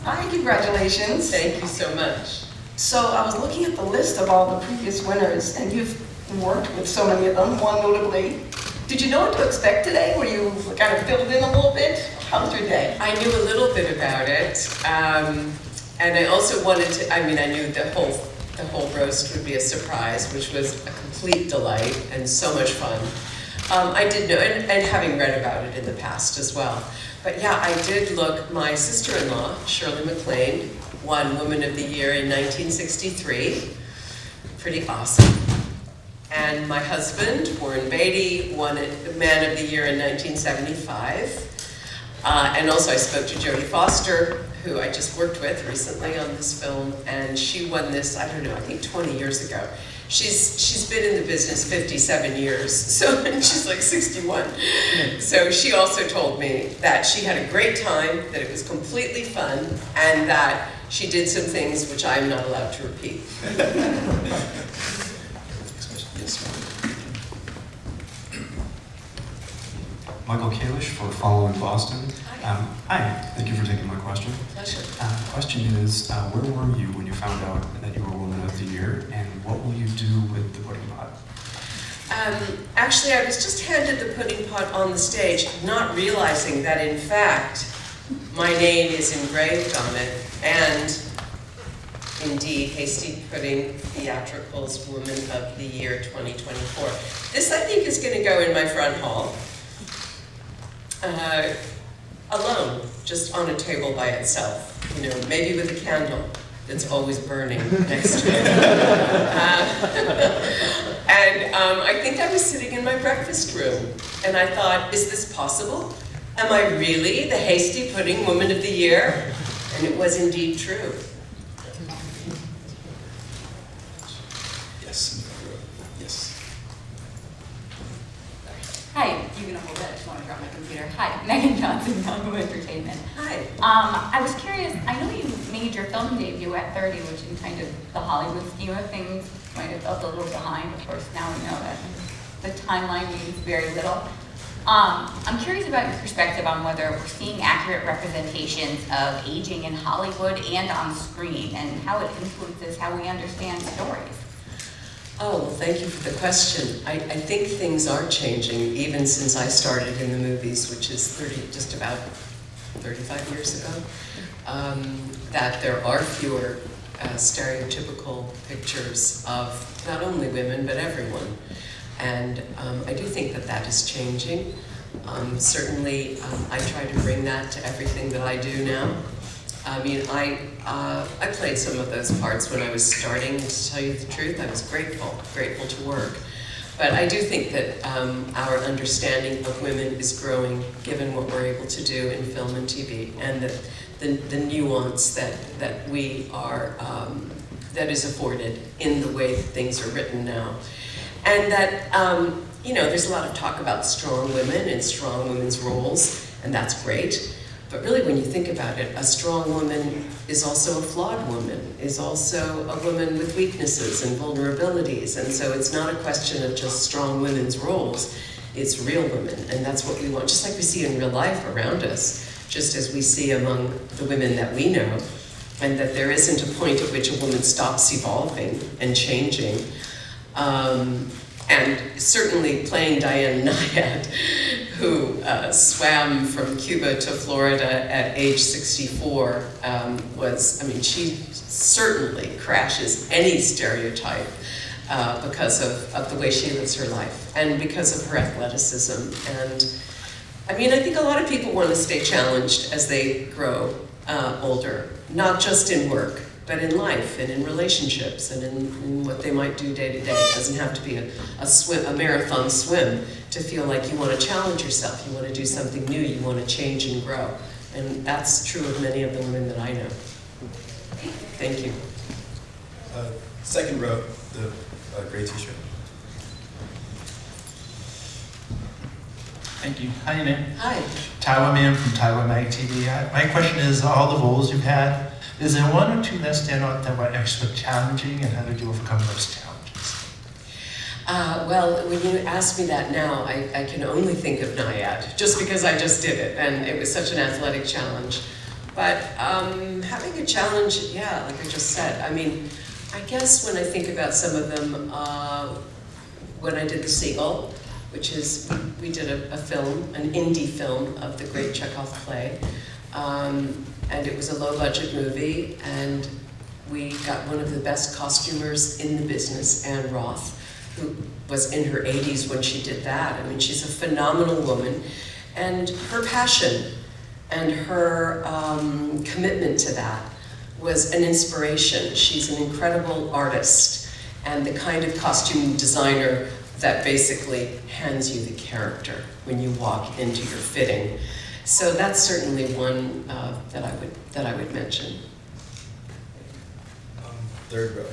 Hi, congratulations. Thank you so much. So I was looking at the list of all the previous winners, and you've worked with so many of them, one notably. Did you know what to expect today? Were you kind of filled in a little bit? How was your day? I knew a little bit about it, and I also wanted to, I knew the whole roast would be a surprise, which was a complete delight and so much fun. I did know, and having read about it in the past as well. But yeah, I did look, my sister-in-law, Shirley MacLaine, won Woman of the Year in 1963. Pretty awesome. And my husband, Warren Beatty, won Man of the Year in 1975. And also I spoke to Jodie Foster, who I just worked with recently on this film, and she won this, I don't know, I think 20 years ago. She's been in the business 57 years, so and she's like 61. So she also told me that she had a great time, that it was completely fun, and that she did some things which I'm not allowed to repeat. Michael Kalish for Following Boston. Hi, thank you for taking my question. Pleasure. The question is, where were you when you found out that you were Woman of the Year, and what will you do with the pudding pot? Actually, I was just handed the pudding pot on the stage, not realizing that in fact, my name is engraved on it, and indeed, Hasty Pudding Theatricals Woman of the Year 2024. This, I think, is going to go in my front hall, alone, just on a table by itself, you know, maybe with a candle that's always burning next to it. And I think I was sitting in my breakfast room, and I thought, is this possible? Am I really the Hasty Pudding Woman of the Year? And it was indeed true. Yes. Yes. Hi, you can hold it. I just want to drop my computer. Hi, Megan Johnson, Congo Entertainment. Hi. I was curious. I know you made your film debut at 30, which in kind of the Hollywood scheme of things might have felt a little behind. Of course, now we know that the timeline means very little. I'm curious about your perspective on whether we're seeing accurate representations of aging in Hollywood and on screen, and how it influences how we understand stories. Oh, well, thank you for the question. I think things are changing, even since I started in the movies, which is just about 35 years ago, that there are fewer stereotypical pictures of not only women, but everyone. And I do think that that is changing. Certainly, I try to bring that to everything that I do now. I mean, I played some of those parts when I was starting. To tell you the truth, I was grateful to work. But I do think that our understanding of women is growing, given what we're able to do in film and TV, and that the nuance that we are that is afforded in the way that things are written now, and that you know, there's a lot of talk about strong women and strong women's roles, and that's great. But really, when you think about it, a strong woman is also a flawed woman, is also a woman with weaknesses and vulnerabilities. And so it's not a question of just strong women's roles, it's real women. And that's what we want, just like we see in real life around us, just as we see among the women that we know, and that there isn't a point at which a woman stops evolving and changing. And certainly playing Diane Nyad, who swam from Cuba to Florida at age 64, was, I mean, she certainly crashes any stereotype because of the way she lives her life and because of her athleticism. And I mean, I think a lot of people want to stay challenged as they grow older, not just in work, but in life and in relationships and in what they might do day to day. It doesn't have to be a marathon swim to feel like you want to challenge yourself, you want to do something new, you want to change and grow. And that's true of many of the women that I know. Thank you. Second row, the gray t-shirt. Thank you. Hi, your name? Hi. Taiwan Man from Taiwan Mag TV. My question is, all the roles you've had, is there one or two that stand out that were extra challenging, and how did you overcome those challenges? Well, when you ask me that now, I can only think of Nyad, just because I just did it, and it was such an athletic challenge. But having a challenge, yeah, like I just said, I mean, I guess when I think about some of them, when I did The Seagull, which is, we did a film, an indie film of the great Chekhov play. And it was a low-budget movie, and we got one of the best costumers in the business, Anne Roth, who was in her 80s when she did that. I mean, she's a phenomenal woman, and her passion and her commitment to that was an inspiration. She's an incredible artist, and the kind of costume designer that basically hands you the character when you walk into your fitting. So that's certainly one that I would mention. Third row.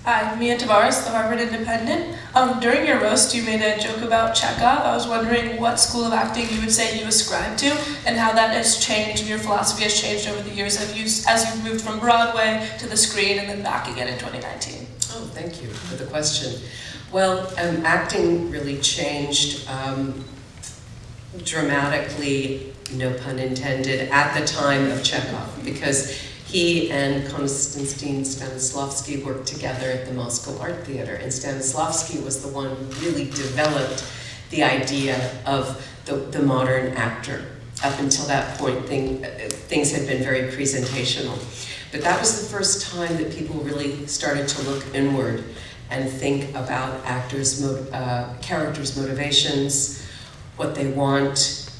Hi, Mia Tavares, the Harvard Independent. During your roast, you made a joke about Chekhov. I was wondering what school of acting you would say you ascribe to, and how that has changed, and your philosophy has changed over the years as you've moved from Broadway to the screen and then back again in 2019. Oh, thank you for the question. Well, acting really changed dramatically, no pun intended, at the time of Chekhov, because he and Konstantin Stanislavski worked together at the Moscow Art Theater, and Stanislavski was the one who really developed the idea of the modern actor. Up until that point, things had been very presentational. But that was the first time that people really started to look inward and think about characters' motivations, what they want,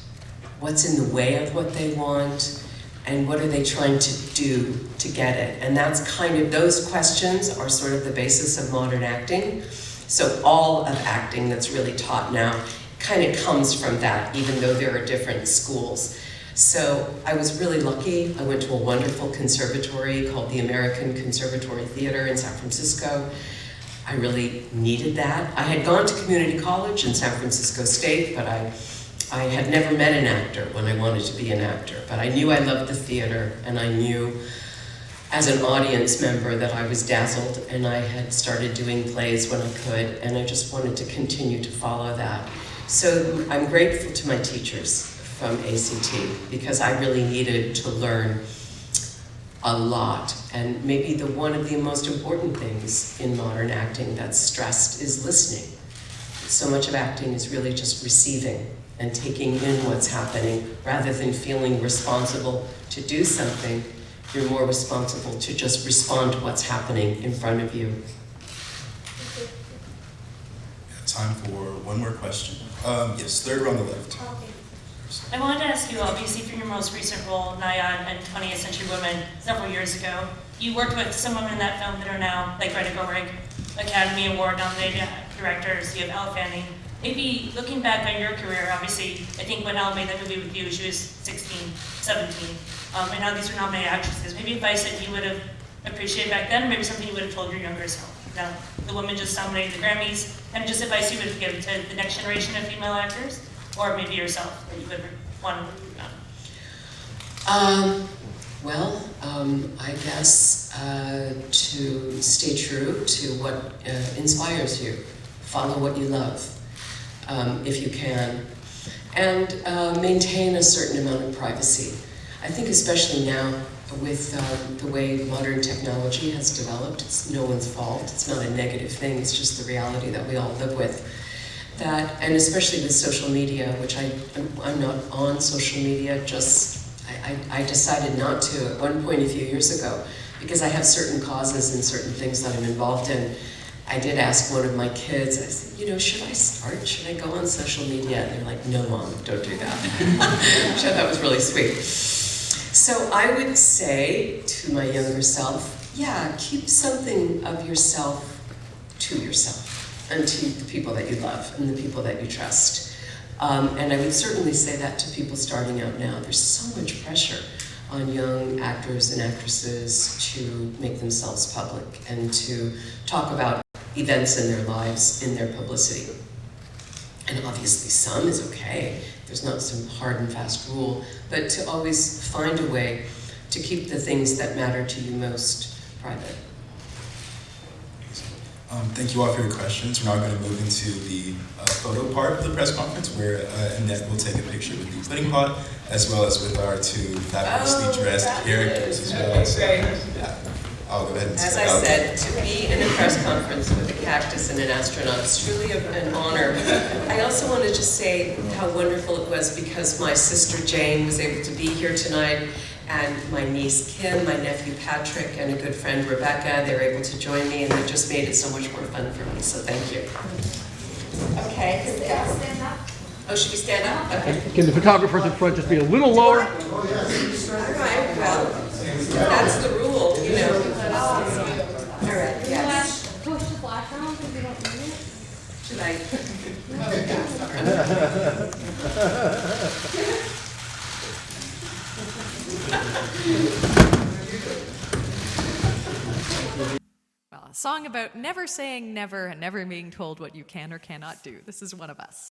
what's in the way of what they want, and what are they trying to do to get it. And that's kind of, those questions are sort of the basis of modern acting. So all of acting that's really taught now kind of comes from that, even though there are different schools. So I was really lucky. I went to a wonderful conservatory called the American Conservatory Theater in San Francisco. I really needed that. I had gone to community college in San Francisco State, but I had never met an actor when I wanted to be an actor. But I knew I loved the theater, and I knew as an audience member that I was dazzled, and I had started doing plays when I could, and I just wanted to continue to follow that. So I'm grateful to my teachers from ACT, because I really needed to learn a lot. And maybe one of the most important things in modern acting that's stressed is listening. So much of acting is really just receiving and taking in what's happening, rather than feeling responsible to do something. You're more responsible to just respond to what's happening in front of you. Time for one more question. Yes, third row on the left. I wanted to ask you, obviously, for your most recent role, Naya and 20th Century Women, several years ago, you worked with some women in that film that are now, like Greta Gerwig, Academy Award nominated directors. You have Elle Fanning. Maybe looking back on your career, obviously, I think when Elle made that movie with you, she was 16, 17, and now these are nominated actresses. Maybe advice that you would have appreciated back then, or maybe something you would have told your younger self. Now, the women just nominated the Grammys, and just advice you would give to the next generation of female actors, or maybe yourself, that you would want to move on? I guess to stay true to what inspires you. Follow what you love, if you can, and maintain a certain amount of privacy. I think especially now, with the way modern technology has developed, it's no one's fault. It's not a negative thing. It's just the reality that we all live with. That, and especially with social media, which I'm not on social media. I decided not to at one point a few years ago, because I have certain causes and certain things that I'm involved in. I did ask one of my kids. I said, should I start? Should I go on social media? And they're like, no, Mom, don't do that. Which I thought was really sweet. So I would say to my younger self, yeah, keep something of yourself to yourself and to the people that you love and the people that you trust. And I would certainly say that to people starting out now. There's so much pressure on young actors and actresses to make themselves public and to talk about events in their lives, in their publicity. And obviously some is okay. There's not some hard and fast rule, but to always find a way to keep the things that matter to you most private. Thank you all for your questions. We're now going to move into the photo part of the press conference, where Annette will take a picture with the pudding pot, as well as with our two fabulously dressed characters as well. So, yeah, I'll go ahead and As I said, to be in a press conference with a cactus and an astronaut is truly an honor. I also want to just say how wonderful it was, because my sister Jane was able to be here tonight, and my niece Kim, my nephew Patrick, and a good friend Rebecca. They were able to join me, and it just made it so much more fun for me, so thank you. Okay. Stand up. Oh, should we stand up? Okay. Can the photographers in front just be a little lower? All right, well, that's the rule, All right, yes. Push the flash down because you don't need it. Should I? Well, a song about never saying never and never being told what you can or cannot do. This is one of us.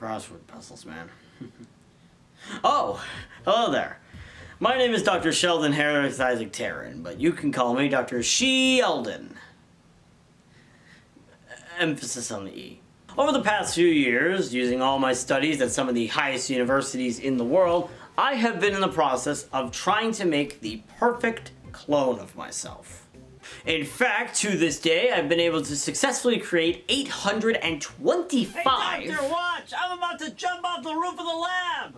crossword puzzles, man. Oh, hello there. My name is Dr. Sheldon Harris Isaac Taryn, but you can call me Dr. Sheldon. Emphasis on the E. Over the past few years, using all my studies at some of the highest universities in the world, I have been in the process of trying to make the perfect clone of myself. In fact, to this day, I've been able to successfully create 825... Hey, Doctor, watch! I'm about to jump off the roof of the lab!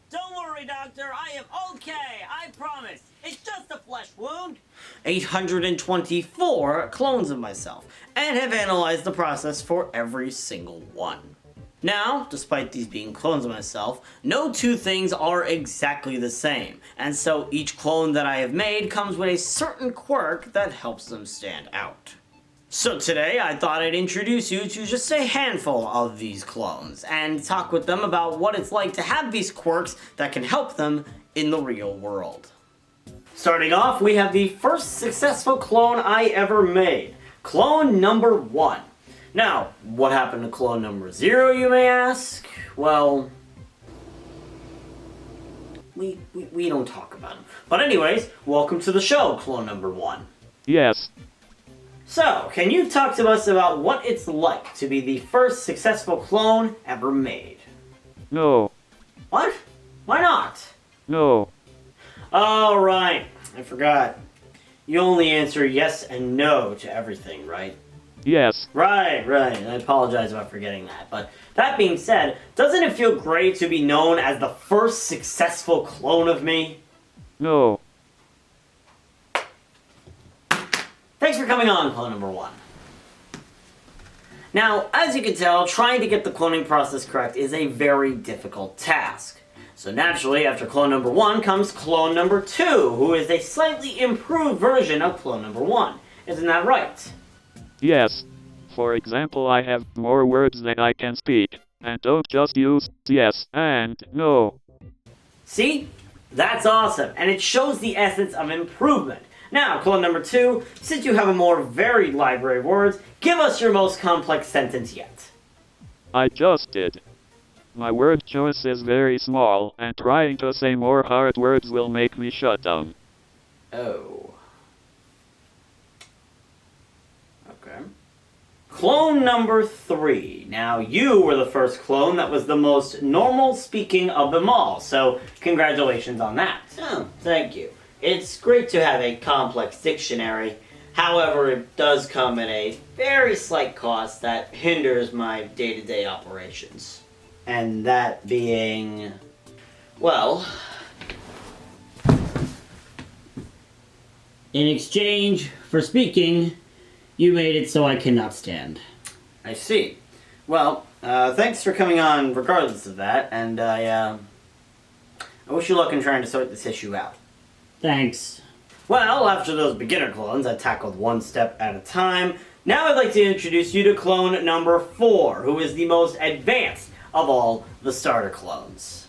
Don't worry, Doctor. I am okay. I promise. It's just a flesh wound. 824 clones of myself, and have analyzed the process for every single one. Now, despite these being clones of myself, no two things are exactly the same, and so each clone that I have made comes with a certain quirk that helps them stand out. So today, I thought I'd introduce you to just a handful of these clones, and talk with them about what it's like to have these quirks that can help them in the real world. Starting off, we have the first successful clone I ever made, clone number 1. Now, what happened to clone number 0, you may ask? Well, we don't talk about him. But anyways, welcome to the show, clone number 1. Yes. So, can you talk to us about what it's like to be the first successful clone ever made? No. What? Why not? No. Oh, right. I forgot. You only answer yes and no to everything, right? Yes. Right. I apologize about forgetting that. But that being said, doesn't it feel great to be known as the first successful clone of me? No. Thanks for coming on, clone number 1. Now, as you can tell, trying to get the cloning process correct is a very difficult task. So naturally, after clone number 1 comes clone number 2, who is a slightly improved version of clone number 1. Isn't that right? Yes. For example, I have more words than I can speak, and don't just use yes and no. See? That's awesome, and it shows the essence of improvement. Now, clone number 2, since you have a more varied library of words, give us your most complex sentence yet. I just did. My word choice is very small, and trying to say more hard words will make me shut down. Oh. Okay. Clone number 3. Now, you were the first clone that was the most normal speaking of them all, so congratulations on that. Oh, thank you. It's great to have a complex dictionary. However, it does come at a very slight cost that hinders my day-to-day operations. And that being, well, in exchange for speaking, you made it so I cannot stand. I see. Well, thanks for coming on regardless of that, and I wish you luck in trying to sort this issue out. Thanks. Well, after those beginner clones I tackled one step at a time, now I'd like to introduce you to clone number 4, who is the most advanced of all the starter clones.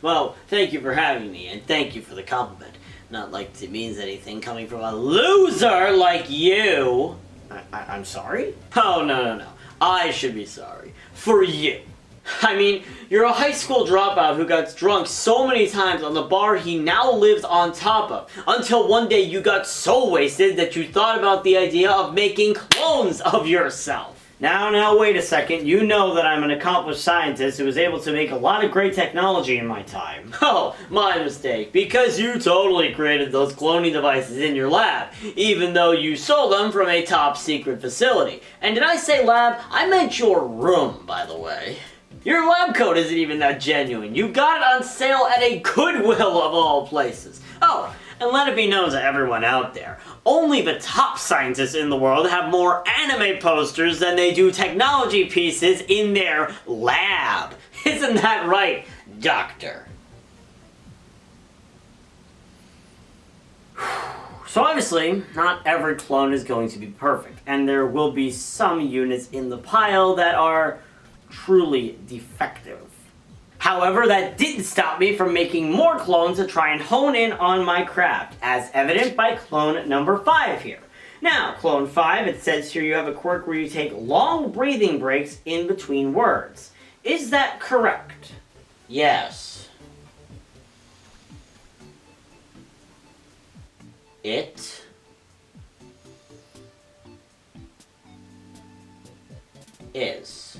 Well, thank you for having me, and thank you for the compliment. Not like it means anything coming from a loser like you. I'm sorry? Oh, no. I should be sorry. For you. I mean, you're a high school dropout who got drunk so many times on the bar he now lives on top of, until one day you got so wasted that you thought about the idea of making clones of yourself. Now, wait a second. You know that I'm an accomplished scientist who was able to make a lot of great technology in my time. Oh, my mistake. Because you totally created those cloning devices in your lab, even though you sold them from a top secret facility. And did I say lab? I meant your room, by the way. Your lab coat isn't even that genuine. You got it on sale at a Goodwill of all places. Oh, and let it be known to everyone out there, only the top scientists in the world have more anime posters than they do technology pieces in their lab. Isn't that right, Doctor? So obviously, not every clone is going to be perfect, and there will be some units in the pile that are truly defective. However, that didn't stop me from making more clones to try and hone in on my craft, as evident by clone number 5 here. Now, Clone 5, it says here you have a quirk where you take long breathing breaks in between words. Is that correct? Yes. It is.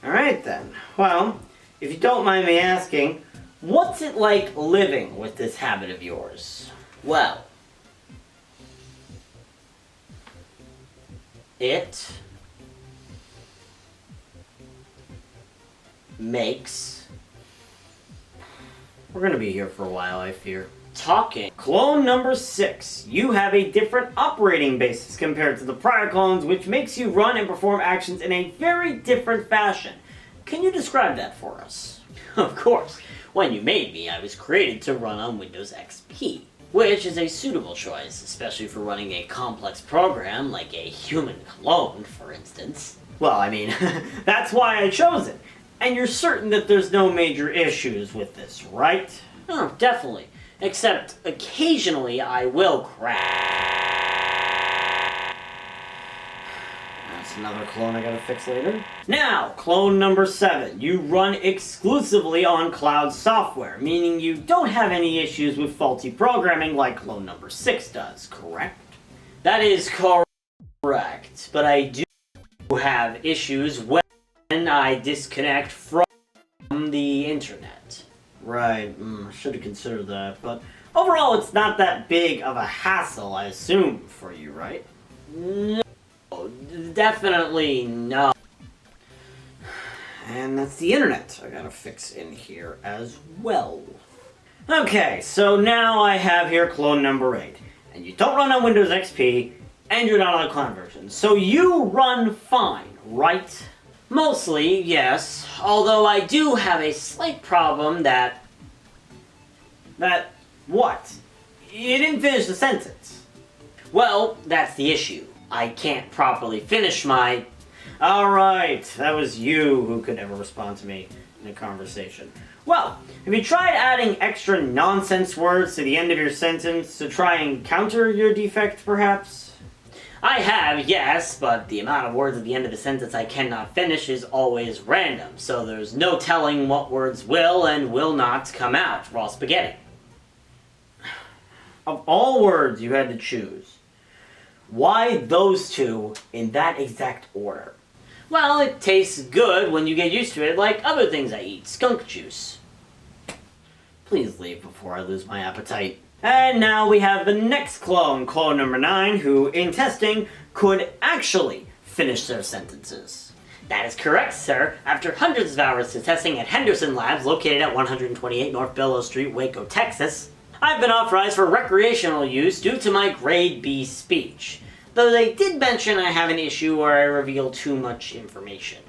Alright then. Well, if you don't mind me asking, what's it like living with this habit of yours? Well, it makes... We're gonna be here for a while, I fear. Talking. Clone number 6. You have a different operating basis compared to the prior clones, which makes you run and perform actions in a very different fashion. Can you describe that for us? Of course. When you made me, I was created to run on Windows XP, which is a suitable choice, especially for running a complex program like a human clone, for instance. Well, I mean, that's why I chose it. And you're certain that there's no major issues with this, right? Oh, definitely. Except, occasionally I will crash. That's another clone I gotta fix later. Now, clone number 7. You run exclusively on cloud software, meaning you don't have any issues with faulty programming like clone number 6 does, correct? That is correct, but I do have issues when I disconnect from the internet. Right, should have considered that, but overall it's not that big of a hassle, I assume, for you, right? No, definitely no. And that's the internet I gotta fix in here as well. Okay, so now I have here clone number 8, and you don't run on Windows XP, and you're not on a clone version, so you run fine, right? Mostly, yes, although I do have a slight problem that what? You didn't finish the sentence. Well, that's the issue. I can't properly finish my... Alright, that was you who could never respond to me in a conversation. Well, have you tried adding extra nonsense words to the end of your sentence to try and counter your defect, perhaps? I have, yes, but the amount of words at the end of the sentence I cannot finish is always random, so there's no telling what words will and will not come out, raw spaghetti. Of all words you had to choose, why those two in that exact order? Well, it tastes good when you get used to it, like other things I eat, skunk juice. Please leave before I lose my appetite. And now we have the next clone, clone number 9, who, in testing, could actually finish their sentences. That is correct, sir. After hundreds of hours of testing at Henderson Labs, located at 128 North Bellows Street, Waco, Texas, I've been authorized for recreational use due to my grade B speech. Though they did mention I have an issue where I reveal too much information.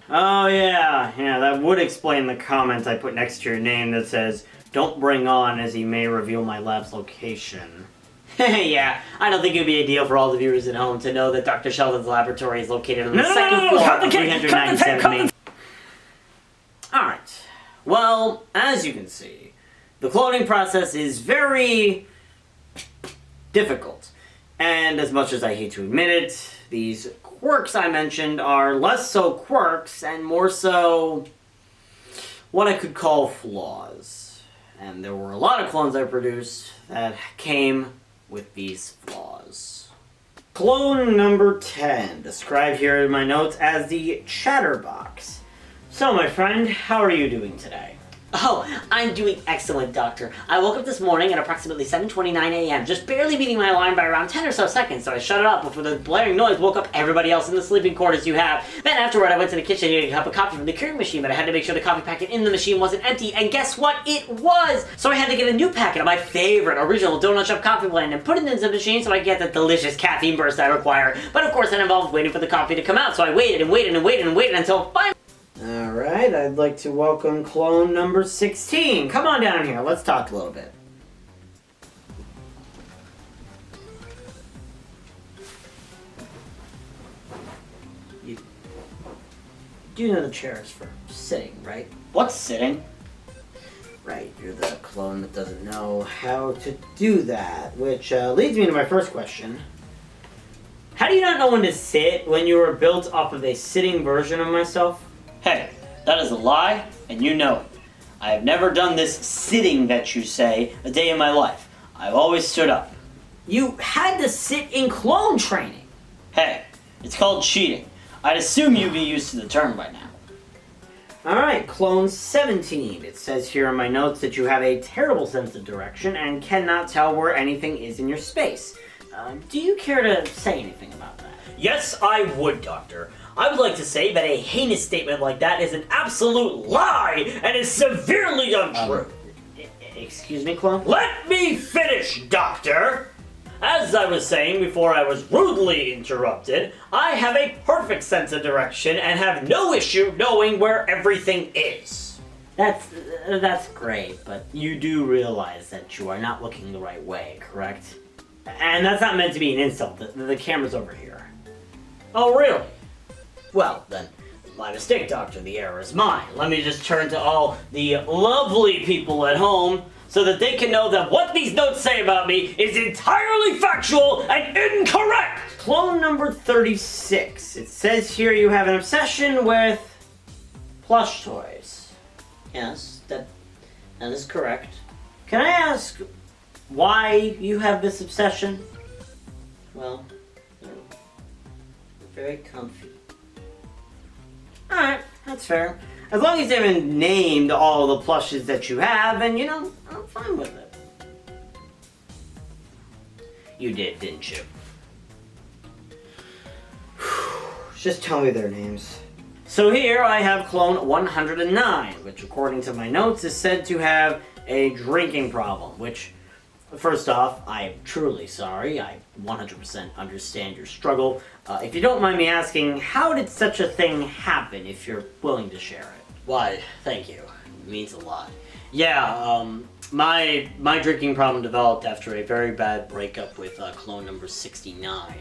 Oh yeah, that would explain the comment I put next to your name that says, "Don't bring on, as he may reveal my lab's location." Yeah, I don't think it would be a deal for all the viewers at home to know that Dr. Sheldon's laboratory is located on the second floor of 397 Main. Alright, well, as you can see, the cloning process is very difficult. And as much as I hate to admit it, these quirks I mentioned are less so quirks and more so what I could call flaws. And there were a lot of clones I produced that came with these flaws. Clone number 10, described here in my notes as the Chatterbox. So my friend, how are you doing today? Oh, I'm doing excellent, Doctor. I woke up this morning at approximately 7:29 a.m., just barely beating my alarm by around 10 or so seconds, so I shut it off before the blaring noise woke up everybody else in the sleeping quarters you have. Then afterward, I went to the kitchen to get a cup of coffee from the Keurig machine, but I had to make sure the coffee packet in the machine wasn't empty, and guess what? It was! So I had to get a new packet of my favorite original Donut Shop coffee blend and put it into the machine so I get the delicious caffeine burst I require. But of course, that involved waiting for the coffee to come out, so I waited and waited and waited and waited until finally... Alright, I'd like to welcome clone number 16. Come on down here, let's talk a little bit. You do know the chair is for sitting, right? What's sitting? Right, you're the clone that doesn't know how to do that, which leads me to my first question. How do you not know when to sit when you were built off of a sitting version of myself? Hey, that is a lie, and you know it. I have never done this sitting that you say a day in my life. I've always stood up. You had to sit in clone training. Hey, it's called cheating. I'd assume you'd be used to the term by now. Alright, Clone 17. It says here in my notes that you have a terrible sense of direction and cannot tell where anything is in your space. Do you care to say anything about that? Yes, I would, Doctor. I would like to say that a heinous statement like that is an absolute lie and is severely untrue. Excuse me, Clone? Let me finish, Doctor! As I was saying before I was rudely interrupted, I have a perfect sense of direction and have no issue knowing where everything is. That's great, but you do realize that you are not looking the right way, correct? And that's not meant to be an insult. The camera's over here. Oh, really? Well, then, my mistake, Doctor. The error is mine. Let me just turn to all the lovely people at home so that they can know that what these notes say about me is entirely factual and incorrect! Clone number 36. It says here you have an obsession with plush toys. Yes, that is correct. Can I ask why you have this obsession? Well, they're very comfy. Alright, that's fair. As long as you haven't named all the plushes that you have, and I'm fine with it. You did, didn't you? Just tell me their names. So here I have Clone 109, which according to my notes is said to have a drinking problem, which, first off, I'm truly sorry. I 100% understand your struggle. If you don't mind me asking, how did such a thing happen, if you're willing to share it? Why, thank you. It means a lot. Yeah, my drinking problem developed after a very bad breakup with Clone number 69.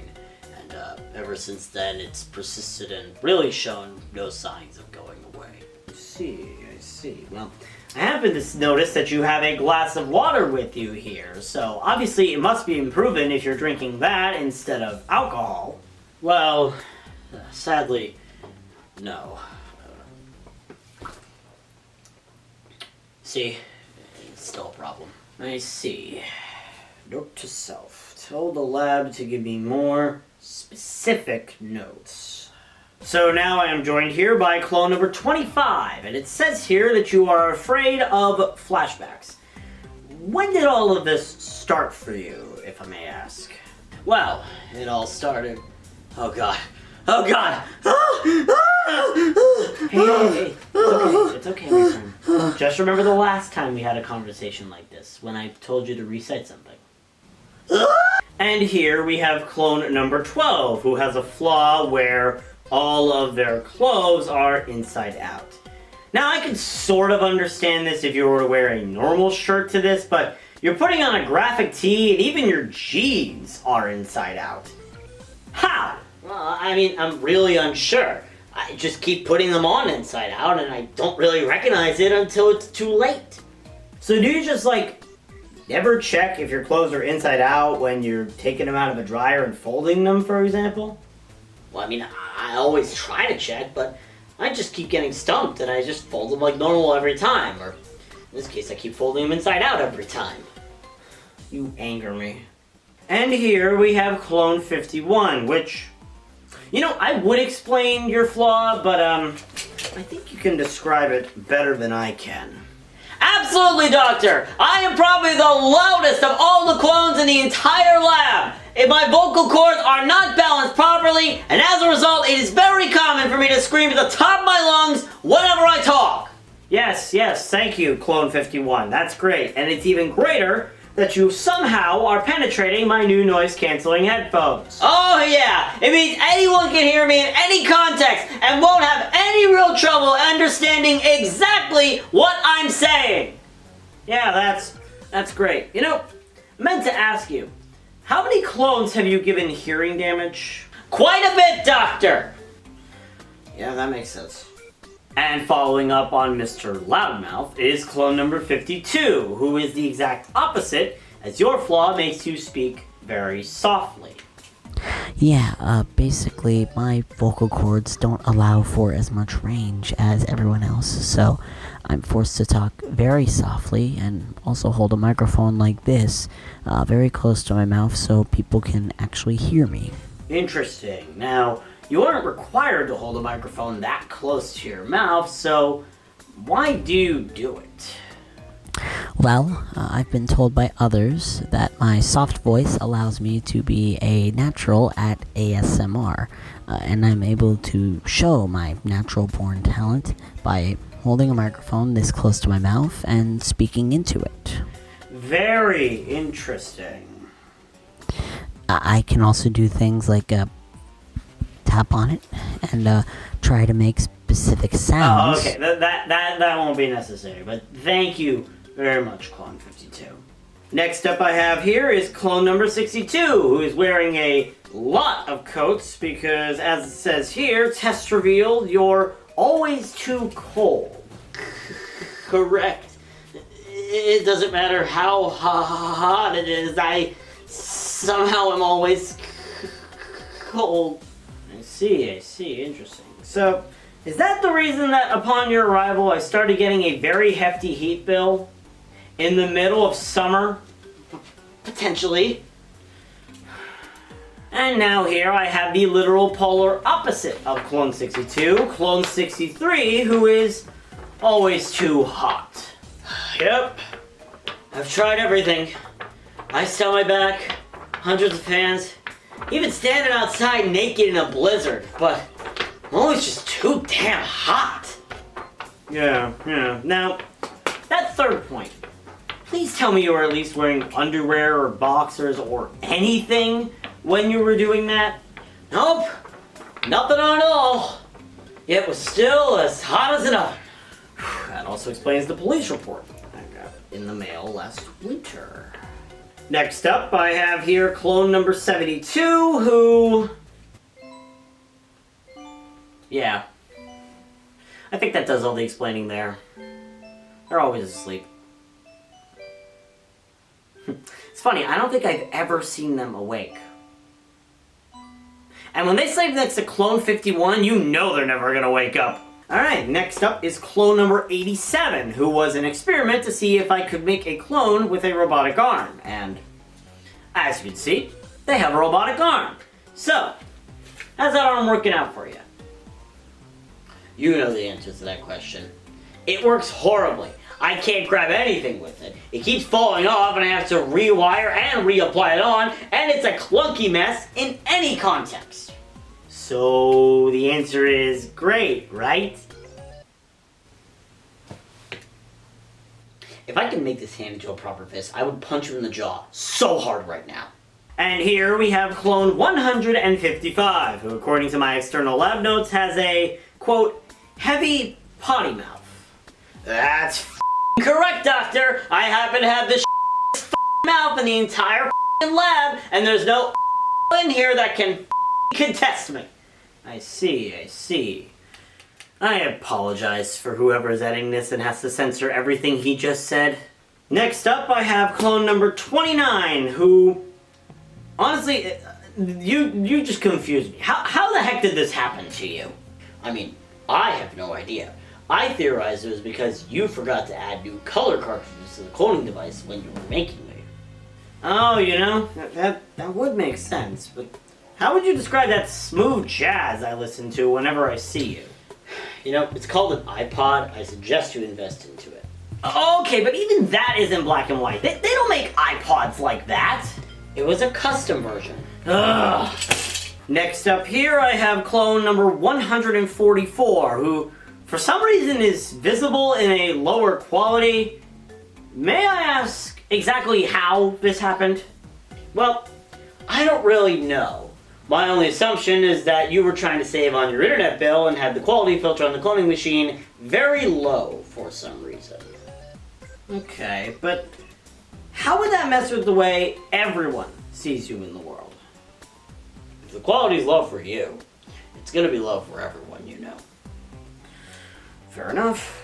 And ever since then, it's persisted and really shown no signs of going away. I see. Well, I happen to notice that you have a glass of water with you here, so obviously it must be improving if you're drinking that instead of alcohol. Well, sadly, no. See, it's still a problem. I see. Note to self. Tell the lab to give me more specific notes. So now I am joined here by clone number 25, and it says here that you are afraid of flashbacks. When did all of this start for you, if I may ask? Well, it all started... Oh god. Hey. It's okay, my friend. Just remember the last time we had a conversation like this, when I told you to recite something. And here we have clone number 12, who has a flaw where all of their clothes are inside out. Now, I could sort of understand this if you were to wear a normal shirt to this, but you're putting on a graphic tee and even your jeans are inside out. How? Well, I mean, I'm really unsure. I just keep putting them on inside out and I don't really recognize it until it's too late. So do you just, never check if your clothes are inside out when you're taking them out of a dryer and folding them, for example? Well, I mean, I always try to check, but I just keep getting stumped and I just fold them like normal every time. Or, in this case, I keep folding them inside out every time. You anger me. And here we have clone 51, which... I would explain your flaw, but, I think you can describe it better than I can. Absolutely, Doctor! I am probably the loudest of all the clones in the entire lab! If my vocal cords are not balanced properly, and as a result, it is very common for me to scream at the top of my lungs whenever I talk! Yes, thank you, Clone 51. That's great. And it's even greater that you somehow are penetrating my new noise-canceling headphones. Oh yeah! It means anyone can hear me in any context and won't have any real trouble understanding exactly what I'm saying. Yeah, that's great. I meant to ask you, how many clones have you given hearing damage? Quite a bit, Doctor! Yeah, that makes sense. And following up on Mr. Loudmouth is clone number 52, who is the exact opposite, as your flaw makes you speak very softly. Yeah, basically my vocal cords don't allow for as much range as everyone else, so I'm forced to talk very softly and also hold a microphone like this very close to my mouth so people can actually hear me. Interesting. Now, you aren't required to hold a microphone that close to your mouth, so why do you do it? Well, I've been told by others that my soft voice allows me to be a natural at ASMR, and I'm able to show my natural-born talent by holding a microphone this close to my mouth and speaking into it. Very interesting. I can also do things like tap on it and try to make specific sounds. Oh, okay, that won't be necessary, but thank you very much, Clone 52. Next up I have here is clone number 62, who is wearing a lot of coats because, as it says here, test revealed you're always too cold. Correct. It doesn't matter how hot it is, I somehow am always cold. I see, interesting. So, is that the reason that upon your arrival I started getting a very hefty heat bill? In the middle of summer? Potentially. And now here I have the literal polar opposite of Clone 62, Clone 63, who is always too hot. Yep. I've tried everything. Ice down my back, hundreds of fans, even standing outside naked in a blizzard, but I'm always just too damn hot. Yeah. Now, that third point. Please tell me you were at least wearing underwear or boxers or anything when you were doing that. Nope, nothing on at all. It was still as hot as an oven. That also explains the police report I got in the mail last winter. Next up, I have here clone number 72, who... Yeah. I think that does all the explaining there. They're always asleep. It's funny, I don't think I've ever seen them awake. And when they sleep next to clone 51, you know they're never gonna wake up. Alright, next up is clone number 87, who was an experiment to see if I could make a clone with a robotic arm. And, as you can see, they have a robotic arm. So, how's that arm working out for you? You know the answer to that question. It works horribly. I can't grab anything with it. It keeps falling off and I have to rewire and reapply it on, and it's a clunky mess in any context. So the answer is great, right? If I could make this hand into a proper fist, I would punch you in the jaw so hard right now. And here we have clone 155, who according to my external lab notes has a, quote, heavy potty mouth. That's correct, Doctor. I happen to have the mouth in the entire lab, and there's no in here that can contest me. I see. I apologize for whoever's editing this and has to censor everything he just said. Next up, I have clone number 29, who, honestly, you just confused me. How the heck did this happen to you? I mean, I have no idea. I theorized it was because you forgot to add new color cartridges to the cloning device when you were making it. Oh, you know, that would make sense, but how would you describe that smooth jazz I listen to whenever I see you? You know, it's called an iPod. I suggest you invest into it. Okay, but even that isn't black and white. They don't make iPods like that. It was a custom version. Ugh. Next up here, I have clone number 144, who for some reason is visible in a lower quality. May I ask exactly how this happened? Well, I don't really know. My only assumption is that you were trying to save on your internet bill and had the quality filter on the cloning machine very low for some reason. Okay, but how would that mess with the way everyone sees you in the world? If the quality's low for you, it's gonna be low for everyone you know. Fair enough.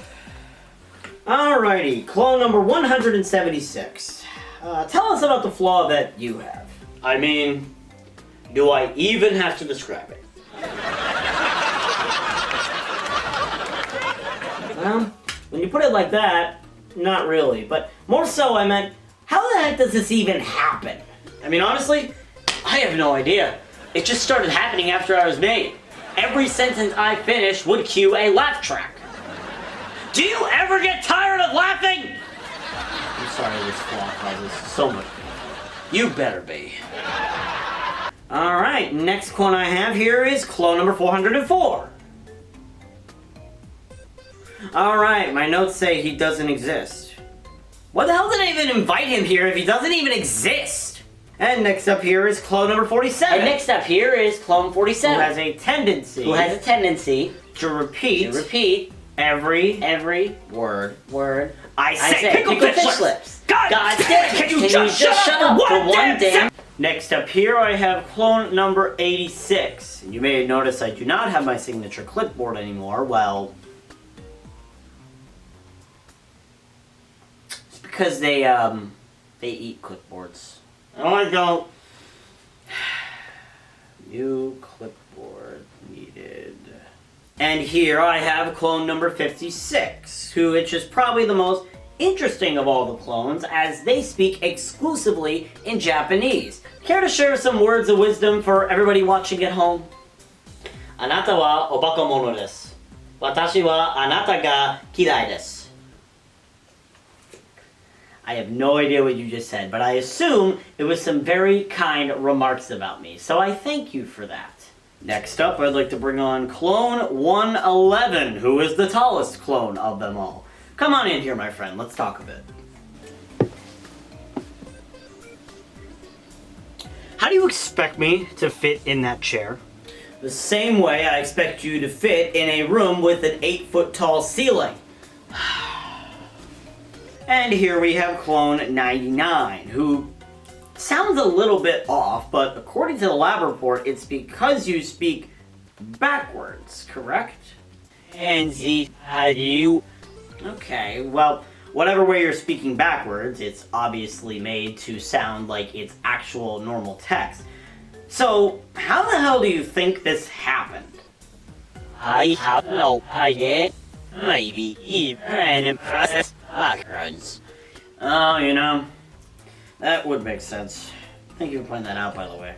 Alrighty, clone number 176. Tell us about the flaw that you have. I mean, Do I even have to describe it? When you put it like that, not really. But more so, I meant, how the heck does this even happen? I mean, honestly, I have no idea. It just started happening after I was made. Every sentence I finished would cue a laugh track. Do you ever get tired of laughing? I'm sorry this flaw causes so much pain. You better be. Alright, next clone I have here is clone number 404. Alright, my notes say he doesn't exist. Why the hell did I even invite him here if he doesn't even exist? And next up here is clone number 47. And next up here is clone 47. Who has a tendency to repeat every word I say. Pickle fish lips. God damn it, can you just shut up for one damn... Next up here I have clone number 86. And you may notice I do not have my signature clipboard anymore. Well, it's because they eat clipboards. Oh, I don't. New clipboard needed. And here I have clone number 56, which is probably the most interesting of all the clones, as they speak exclusively in Japanese. Care to share some words of wisdom for everybody watching at home? Anata wa obakamono desu. Watashi wa anata ga kirai desu. I have no idea what you just said, but I assume it was some very kind remarks about me, so I thank you for that. Next up, I'd like to bring on clone 111, who is the tallest clone of them all. Come on in here, my friend. Let's talk a bit. How do you expect me to fit in that chair? The same way I expect you to fit in a room with an 8-foot tall ceiling. And here we have clone 99, who sounds a little bit off, but according to the lab report, it's because you speak backwards, correct? And how do you... Okay, well, whatever way you're speaking backwards, it's obviously made to sound like it's actual normal text. So, how the hell do you think this happened? I have no idea. Maybe even process backwards. Oh, you know, that would make sense. Thank you for pointing that out, by the way.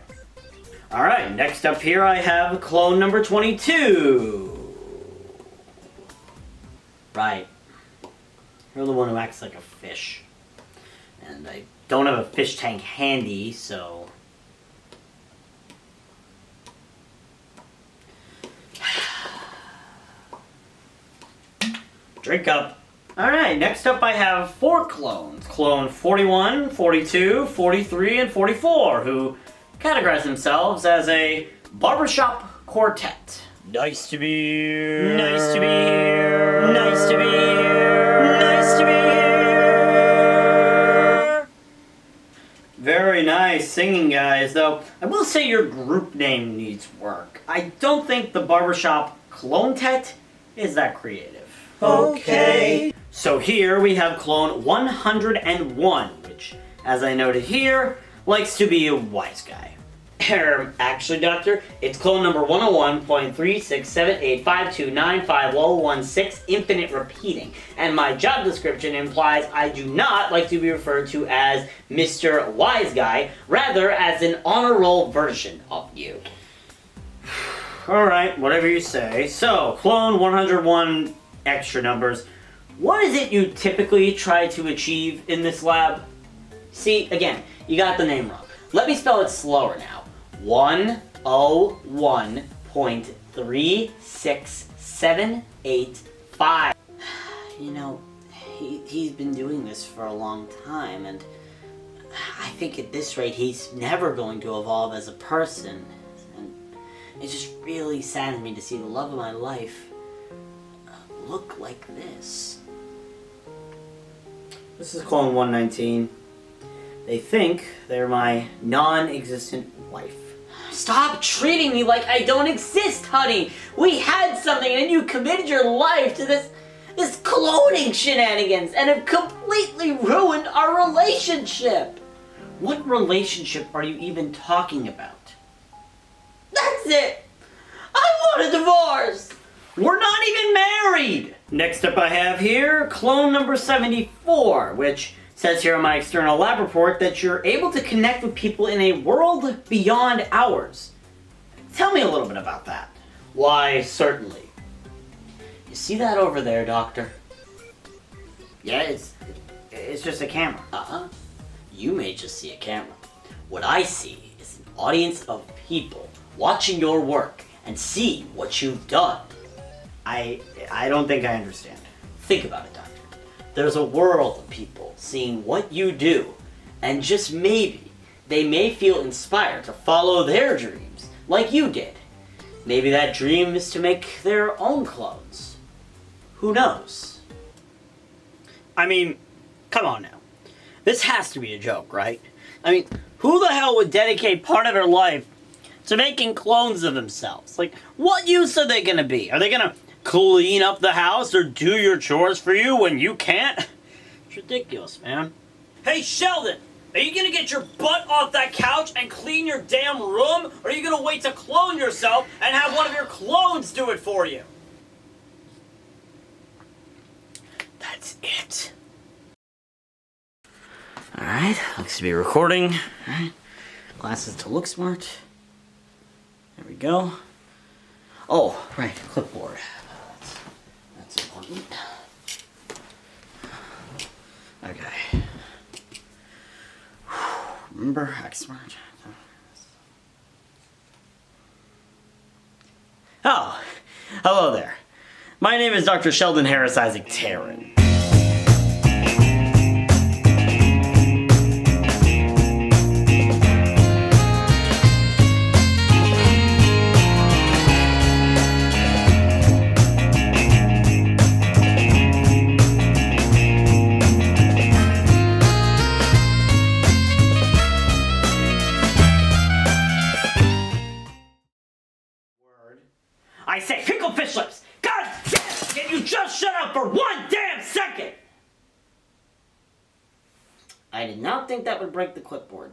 Alright, next up here I have clone number 22. Right. You're the one who acts like a fish. And I don't have a fish tank handy, so... Drink up. Alright, next up I have 4 clones. Clone 41, 42, 43, and 44, who categorize themselves as a barbershop quartet. Nice to be here. Nice to be here. Nice to be here. Nice to be here. Very nice singing, guys, though I will say your group name needs work. I don't think the barbershop clone-tet is that creative. Okay. So here we have clone 101, which, as I noted here, likes to be a wise guy. Actually, Doctor, it's clone number 101.367852951016, infinite repeating. And my job description implies I do not like to be referred to as Mr. Wise Guy, rather as an honor roll version of you. Alright, whatever you say. So, clone 101 extra numbers. What is it you typically try to achieve in this lab? See, again, you got the name wrong. Let me spell it slower now. 101.36785. You know, he's been doing this for a long time, and I think at this rate he's never going to evolve as a person. And it just really saddens me to see the love of my life look like this. This is clone 119. They think they're my non-existent wife. Stop treating me like I don't exist, honey! We had something and you committed your life to this cloning shenanigans and have completely ruined our relationship! What relationship are you even talking about? is it? I want a divorce! We're not even married! Next up I have here, clone number 74, which says here on my external lab report that you're able to connect with people in a world beyond ours. Tell me a little bit about that. Why, certainly. You see that over there, Doctor? Yeah, it's just a camera. You may just see a camera. What I see is an audience of people watching your work and see what you've done. I don't think I understand. Think about it, Doctor. There's a world of people seeing what you do, and just maybe they may feel inspired to follow their dreams like you did. Maybe that dream is to make their own clones. Who knows? I mean, come on now. This has to be a joke, right? I mean, who the hell would dedicate part of their life to making clones of themselves? Like, what use are they gonna be? Are they gonna clean up the house or do your chores for you when you can't? It's ridiculous, man. Hey, Sheldon! Are you gonna get your butt off that couch and clean your damn room? Or are you gonna wait to clone yourself and have one of your clones do it for you? That's it. Alright, looks to be recording. Alright, glasses to look smart. There we go. Oh, right, clipboard. That's important. Okay. Remember, act smart. Oh, hello there. My name is Dr. Sheldon Harris Isaac Taryn. I say pickle fish lips! God damn it! Can you just shut up for one damn second? I did not think that would break the clipboard.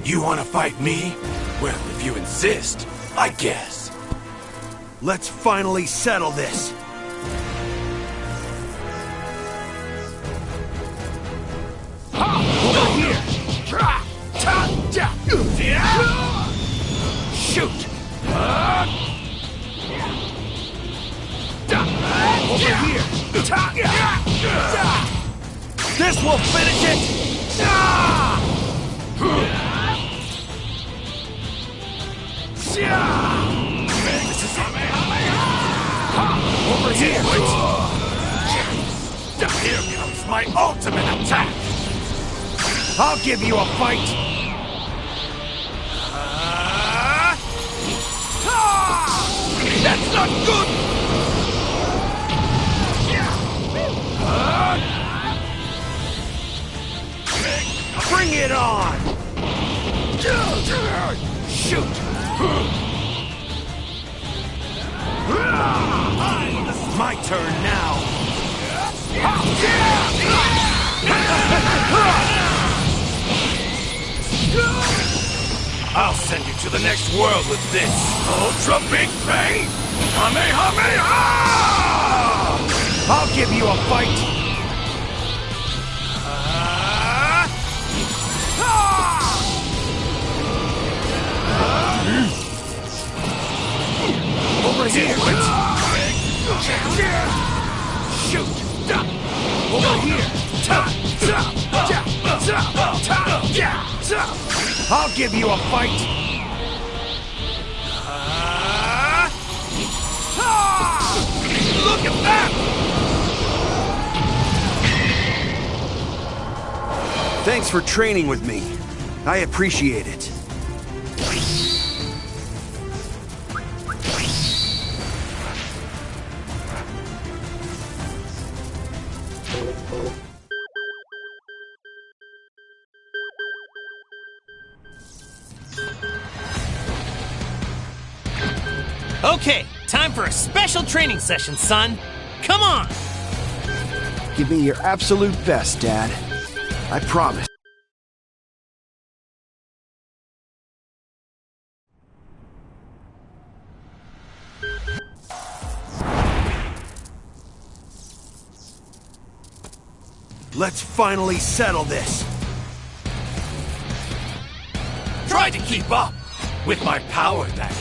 You wanna fight me? Well, if you insist, I guess. Let's finally settle this. Over here! Shoot! Over here! This will finish it! Over here! Here comes my ultimate attack! I'll give you a fight! That's not good! it on! Shoot! My turn now! I'll send you to the next world with this Ultra Big Bang! Kamehameha! I'll give you a fight! Over here! Shoot! Over here! I'll give you a fight! Look at that! Thanks for training with me. I appreciate it. Okay, time for a special training session, son. Come on! Give me your absolute best, Dad. I promise. Let's finally settle this. Try to keep up with my power, that is.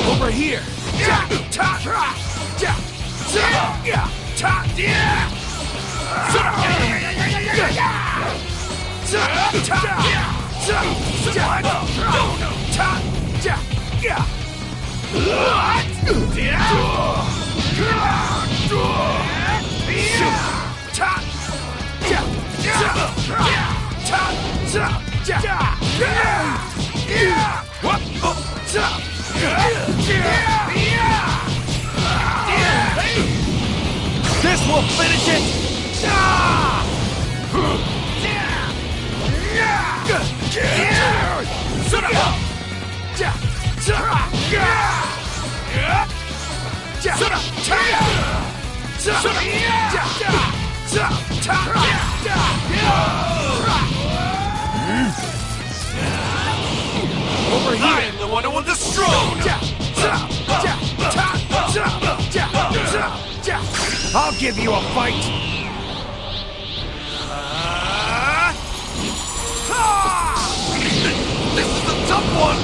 Over here. This will finish it! Over here! I am the one who will destroy you! I'll give you a fight! This is a tough one!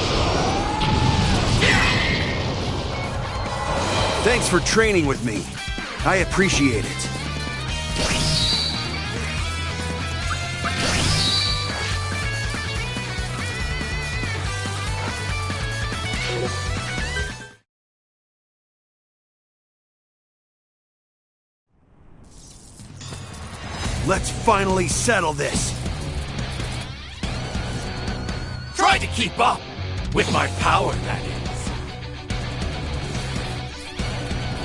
Thanks for training with me. I appreciate it. Let's finally settle this. Try to keep up with my power, that is.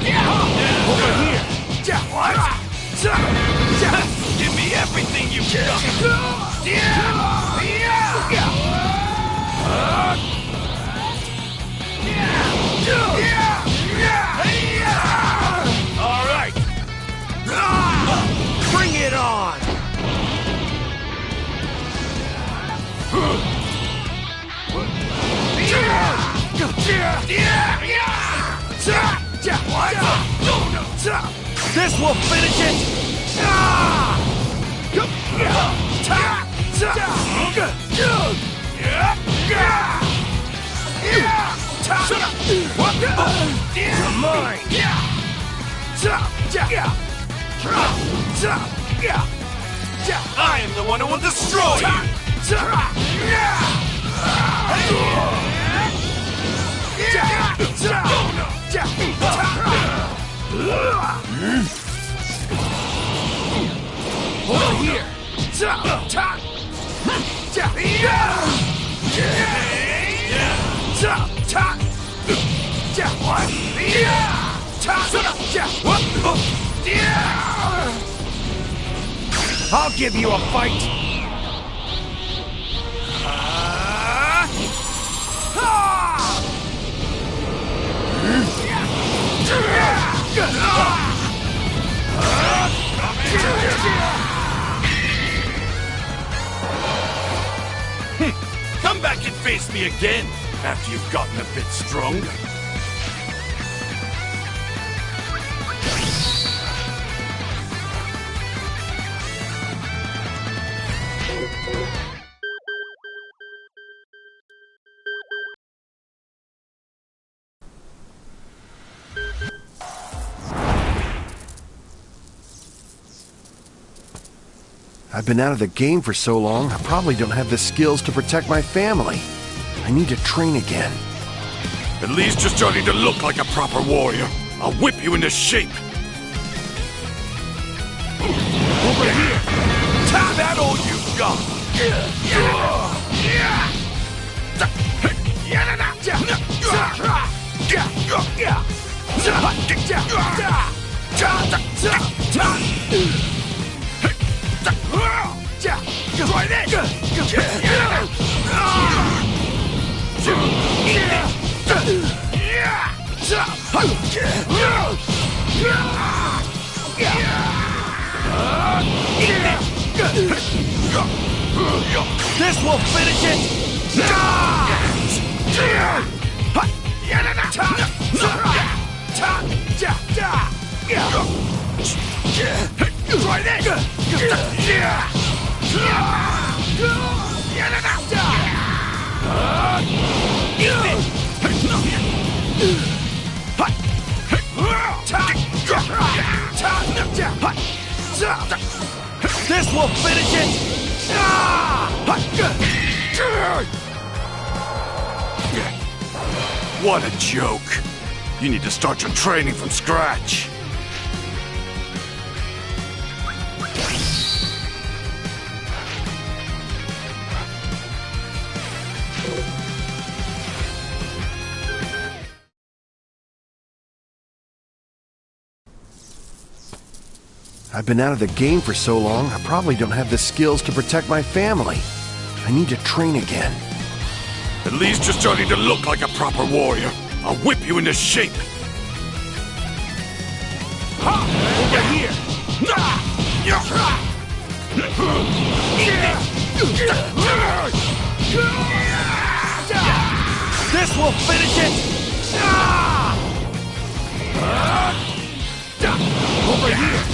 Over here. What? Give me everything you got. All right. Bring it on! This will finish it! You're mine! I am the one who will destroy you! Over here! I'll give you a fight! Come back and face me again, after you've gotten a bit stronger. I've been out of the game for so long, I probably don't have the skills to protect my family. I need to train again. At least you're starting to look like a proper warrior. I'll whip you into shape. Over here! Is that all you've got? Try this will finish it! Try this! This will finish it! What a joke! You need to start your training from scratch. I've been out of the game for so long, I probably don't have the skills to protect my family. I need to train again. At least you're starting to look like a proper warrior. I'll whip you into shape. Over here! This will finish it! Over here!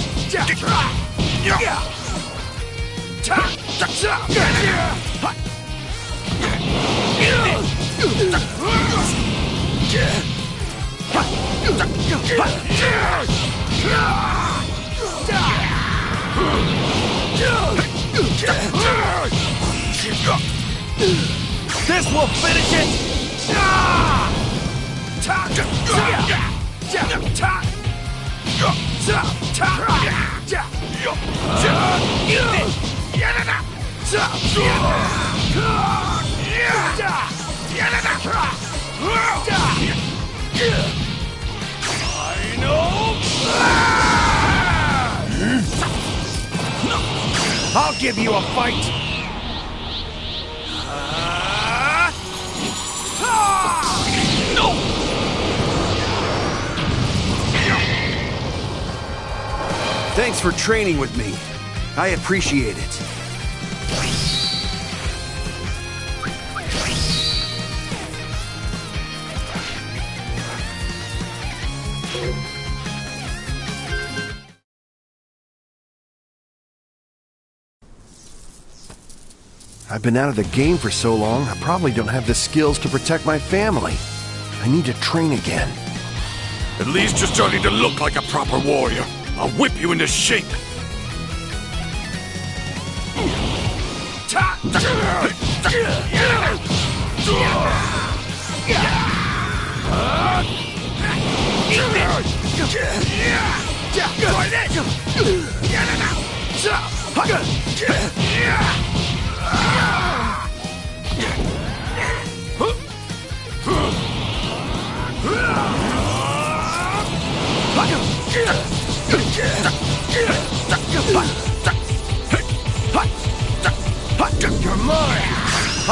This will finish it! I'll give you a fight! No! Thanks for training with me. I appreciate it. I've been out of the game for so long, I probably don't have the skills to protect my family. I need to train again. At least you're starting to look like a proper warrior. I'll whip you into shape.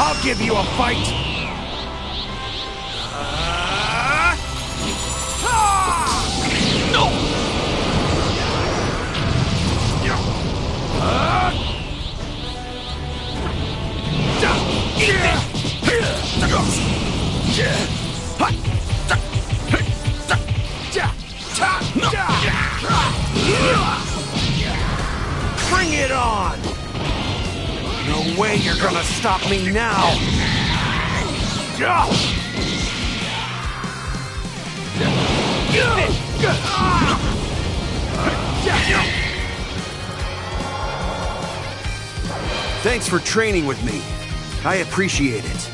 I'll give you a fight! Bring it on! No way you're gonna stop me now! Thanks for training with me. I appreciate it.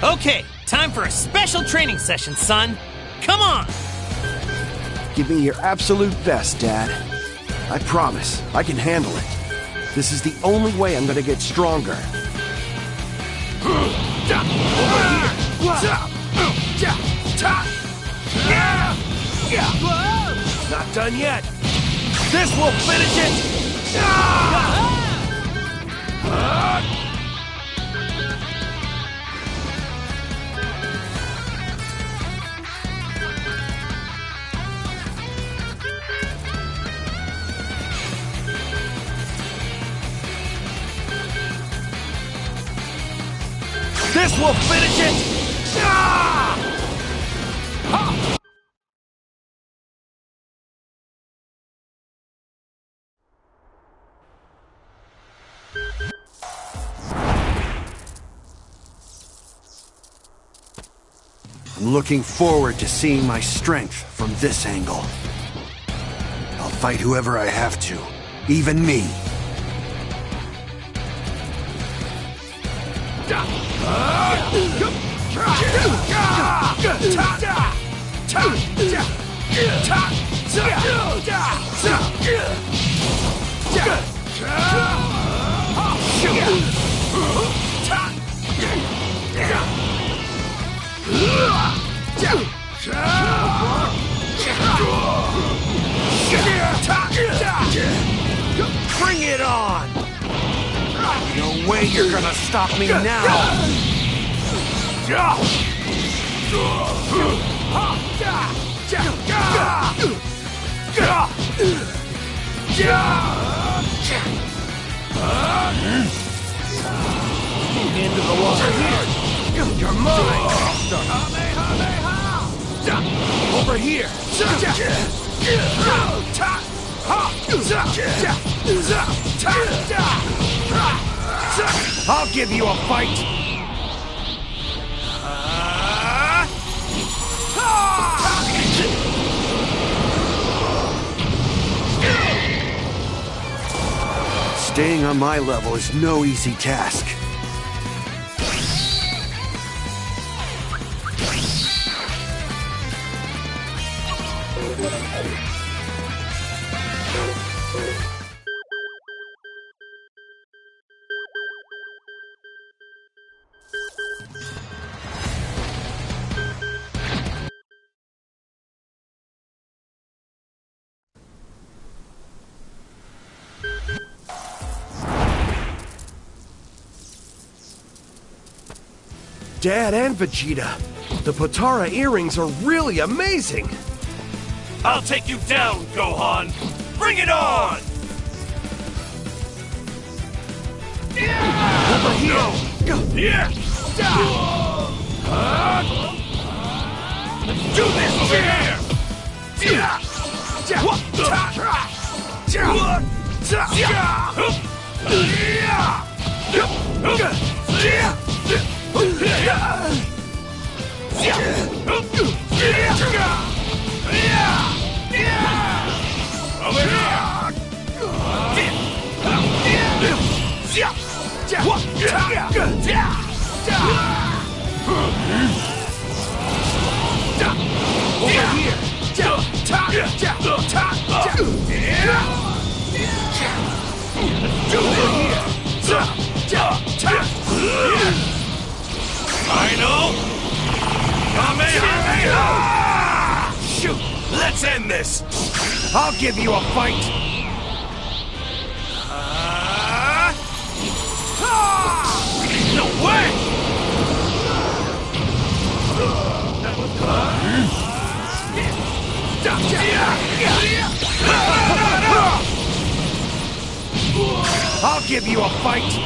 Okay, time for a special training session, son. Come on! Give me your absolute best, Dad. I promise, I can handle it. This is the only way I'm gonna get stronger. Not done yet. This will finish it! This will finish it! I'm looking forward to seeing my strength from this angle. I'll fight whoever I have to, even me. Bring it on! No way you're gonna stop me now! Into the water here! You're mine! Over here! I'll give you a fight! Staying on my level is no easy task. Dad and Vegeta, the Potara earrings are really amazing! I'll take you down, Gohan! Bring it on! Over here! Yeah! Let's do this over here! Shoot! Let's end this! I'll give you a fight! No way! I'll give you a fight!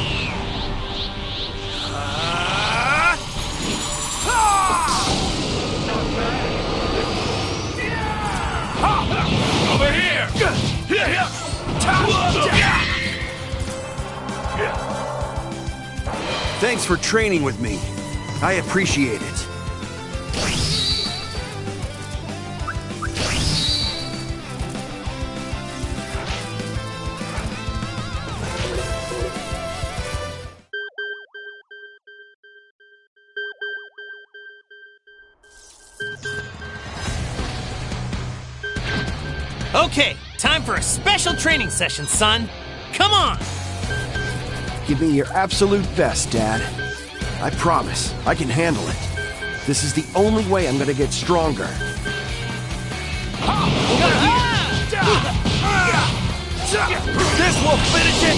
Over here! Thanks for training with me. I appreciate it. Okay, time for a special training session, son. Come on! Give me your absolute best, Dad. I promise, I can handle it. This is the only way I'm gonna get stronger. This will finish it!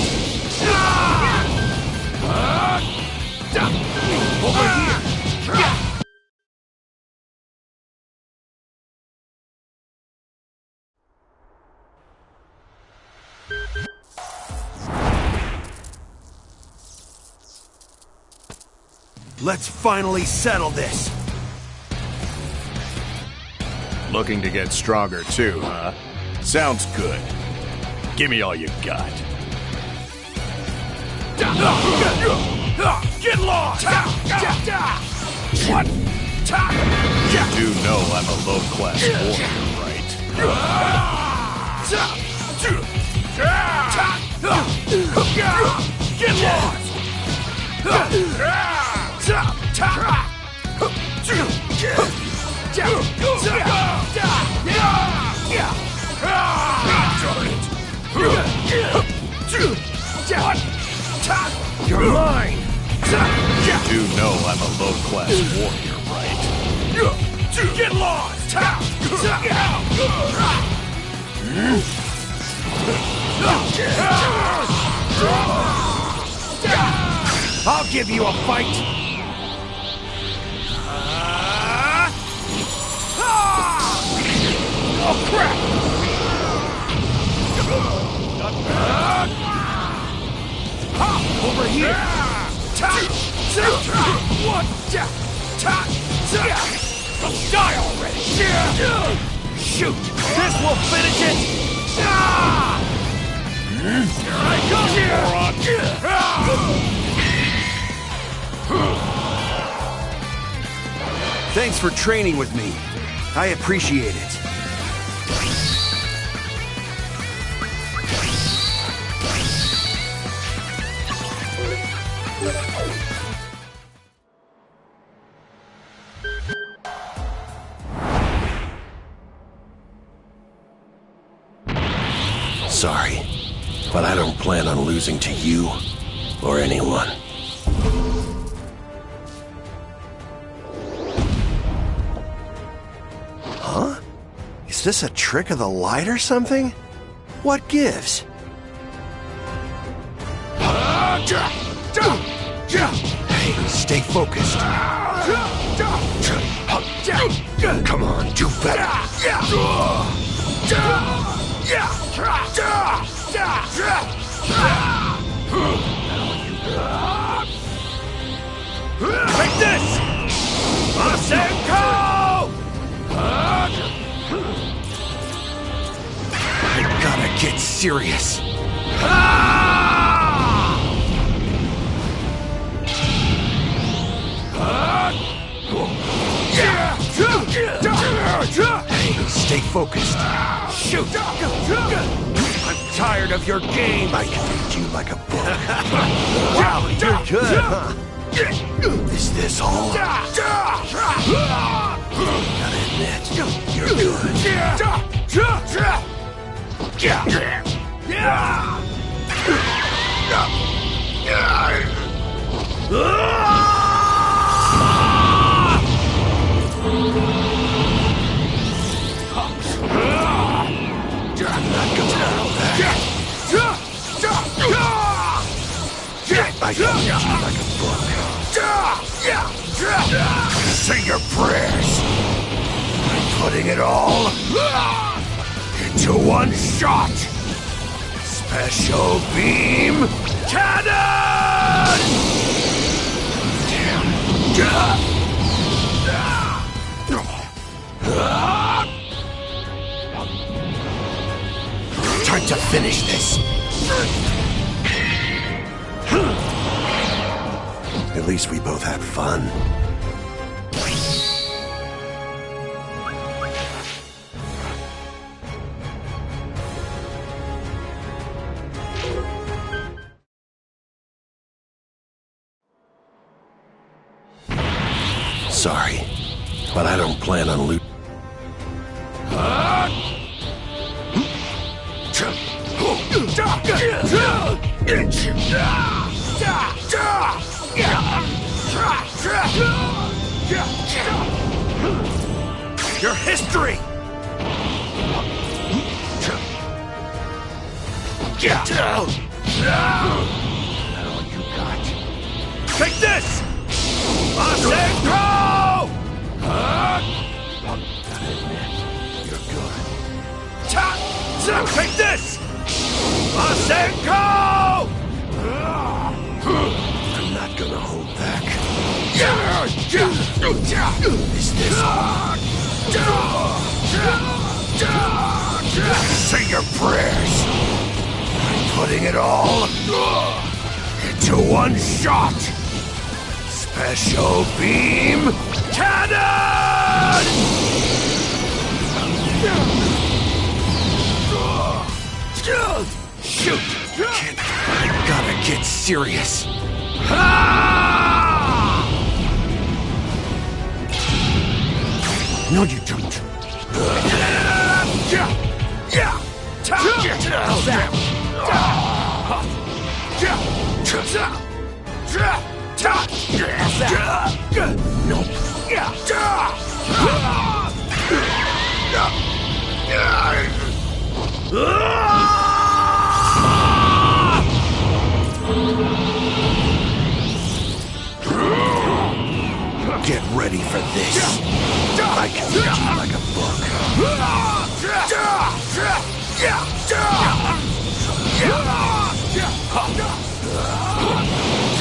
Over here! Let's finally settle this! Looking to get stronger too, huh? Sounds good. Give me all you got. Get lost! What? You do know I'm a low-class warrior, right? Get lost! You're mine! You do know I'm a low-class warrior, right? Get lost! I'll give you a fight! Oh, crap! Over here! What? Die already! Shoot! This will finish it! Here I go! Thanks for training with me. I appreciate it. Sorry, but I don't plan on losing to you or anyone. Huh? Is this a trick of the light or something? What gives? Hey, stay focused. Come on, do better. Take this! Masenko! I gotta get serious. Hey, stay focused. Shoot! I'm tired of your game. I can read you like a book. Wow, you're good, huh? Is this all? Gotta admit, you're good. putting it all into one shot. Special beam cannon! Time to finish this. At least we both had fun. Sorry, but I don't plan on losing. Your history! All you got. Take this! Masenko! You're good. Take this! Masenko! I'm not gonna hold back. Is this hard? Say your prayers. I'm putting it all into one shot. Special beam cannon! Shoot! I gotta get serious. No, you don't. Get ready for this. I can read you like a book.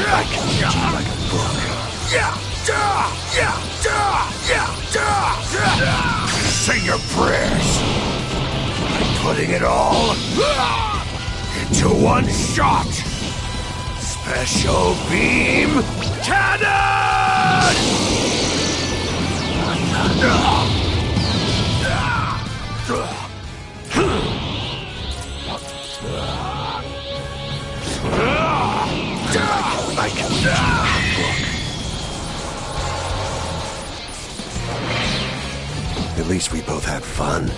I can read you like a book. Say your prayers. I'm putting it all into one shot. Special beam cannon! I can read you like a book. At least we both had fun.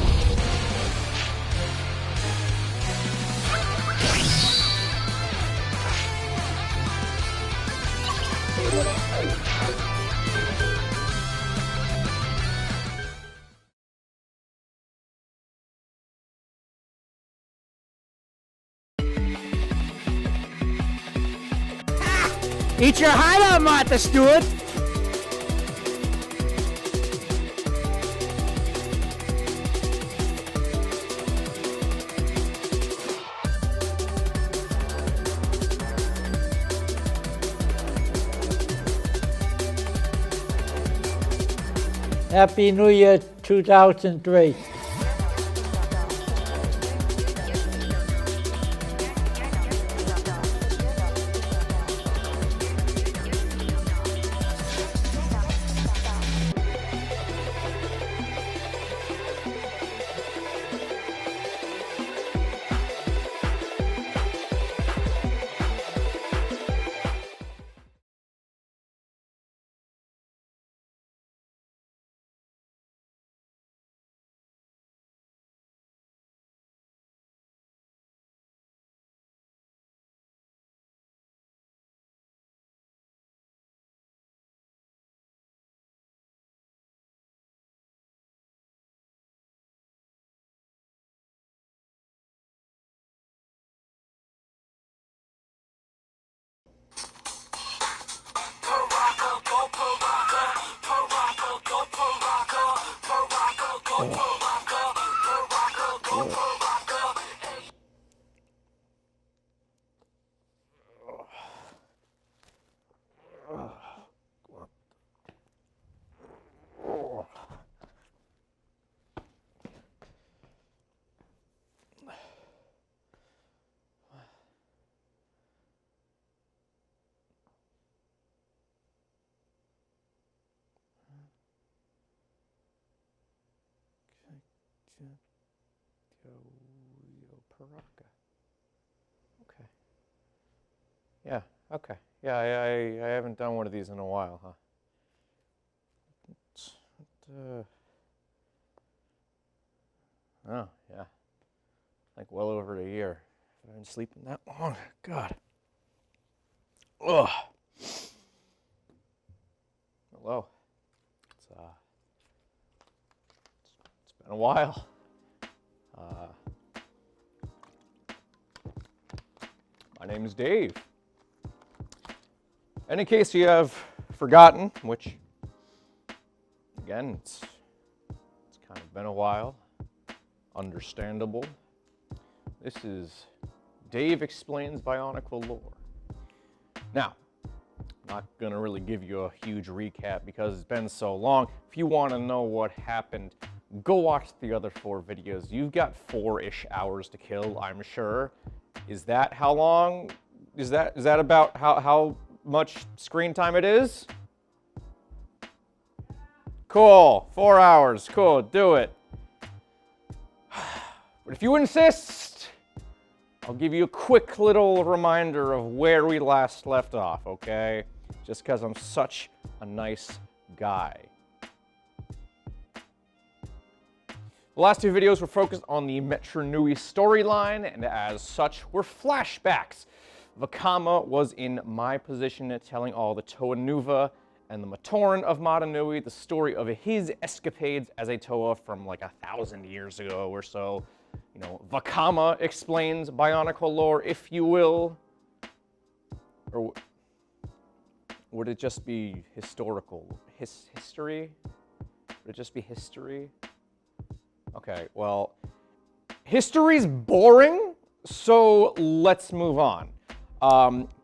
Eat your heart out, Martha Stewart! Happy New Year 2003. Paraka. Okay. Yeah, okay. Yeah, I haven't done one of these in a while, huh? Oh, yeah. Like well over a year. I've been sleeping that long. God. Ugh. Hello. It's been a while. My name is Dave. And in case you have forgotten, which, again, it's kind of been a while, understandable. This is Dave Explains Bionicle Lore. Now, I'm not going to really give you a huge recap because it's been so long. If you want to know what happened, go watch the other 4 videos. You've got 4-ish hours to kill, I'm sure. Is that how long? Is that about how much screen time it is? Cool, 4 hours, cool, do it. But if you insist, I'll give you a quick little reminder of where we last left off, okay? Just because I'm such a nice guy. The last 2 videos were focused on the Metro Nui storyline, and as such, were flashbacks. Vakama was in my position at telling all the Toa Nuva and the Matoran of Mata Nui the story of his escapades as a Toa from like 1,000 years ago or so. You know, Vakama explains Bionicle lore, if you will. Or would it just be historical? History? Would it just be history? Okay, well, history's boring, so let's move on.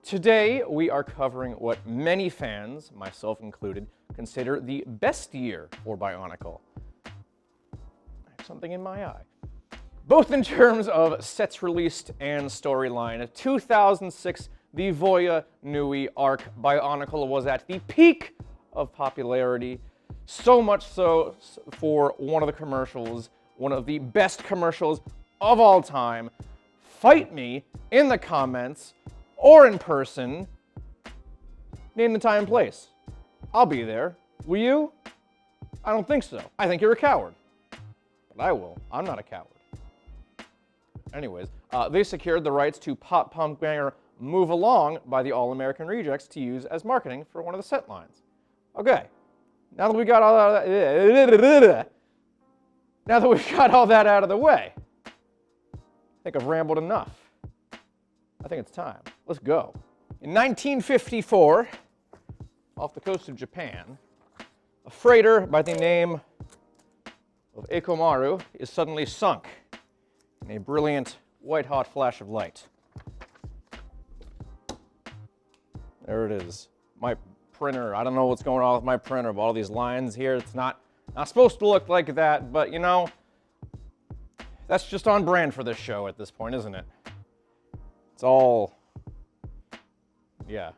Today, we are covering what many fans, myself included, consider the best year for Bionicle. I have something in my eye. Both in terms of sets released and storyline. 2006, the Voya Nui arc, Bionicle was at the peak of popularity. So much so for one of the commercials, one of the best commercials of all time. Fight me in the comments or in person. Name the time and place. I'll be there. Will you? I don't think so. I think you're a coward. But I will. I'm not a coward. Anyways, they secured the rights to Pop Punk Banger Move Along by the All American Rejects to use as marketing for one of the set lines. Okay. Now that we got all that out of the way, I think I've rambled enough. I think it's time. Let's go. In 1954, off the coast of Japan, a freighter by the name of Ekomaru is suddenly sunk in a brilliant white-hot flash of light. There it is. My printer, I don't know what's going on with my printer, but all these lines here, it's not supposed to look like that, but you know, that's just on brand for this show at this point, isn't it? It's all, yeah,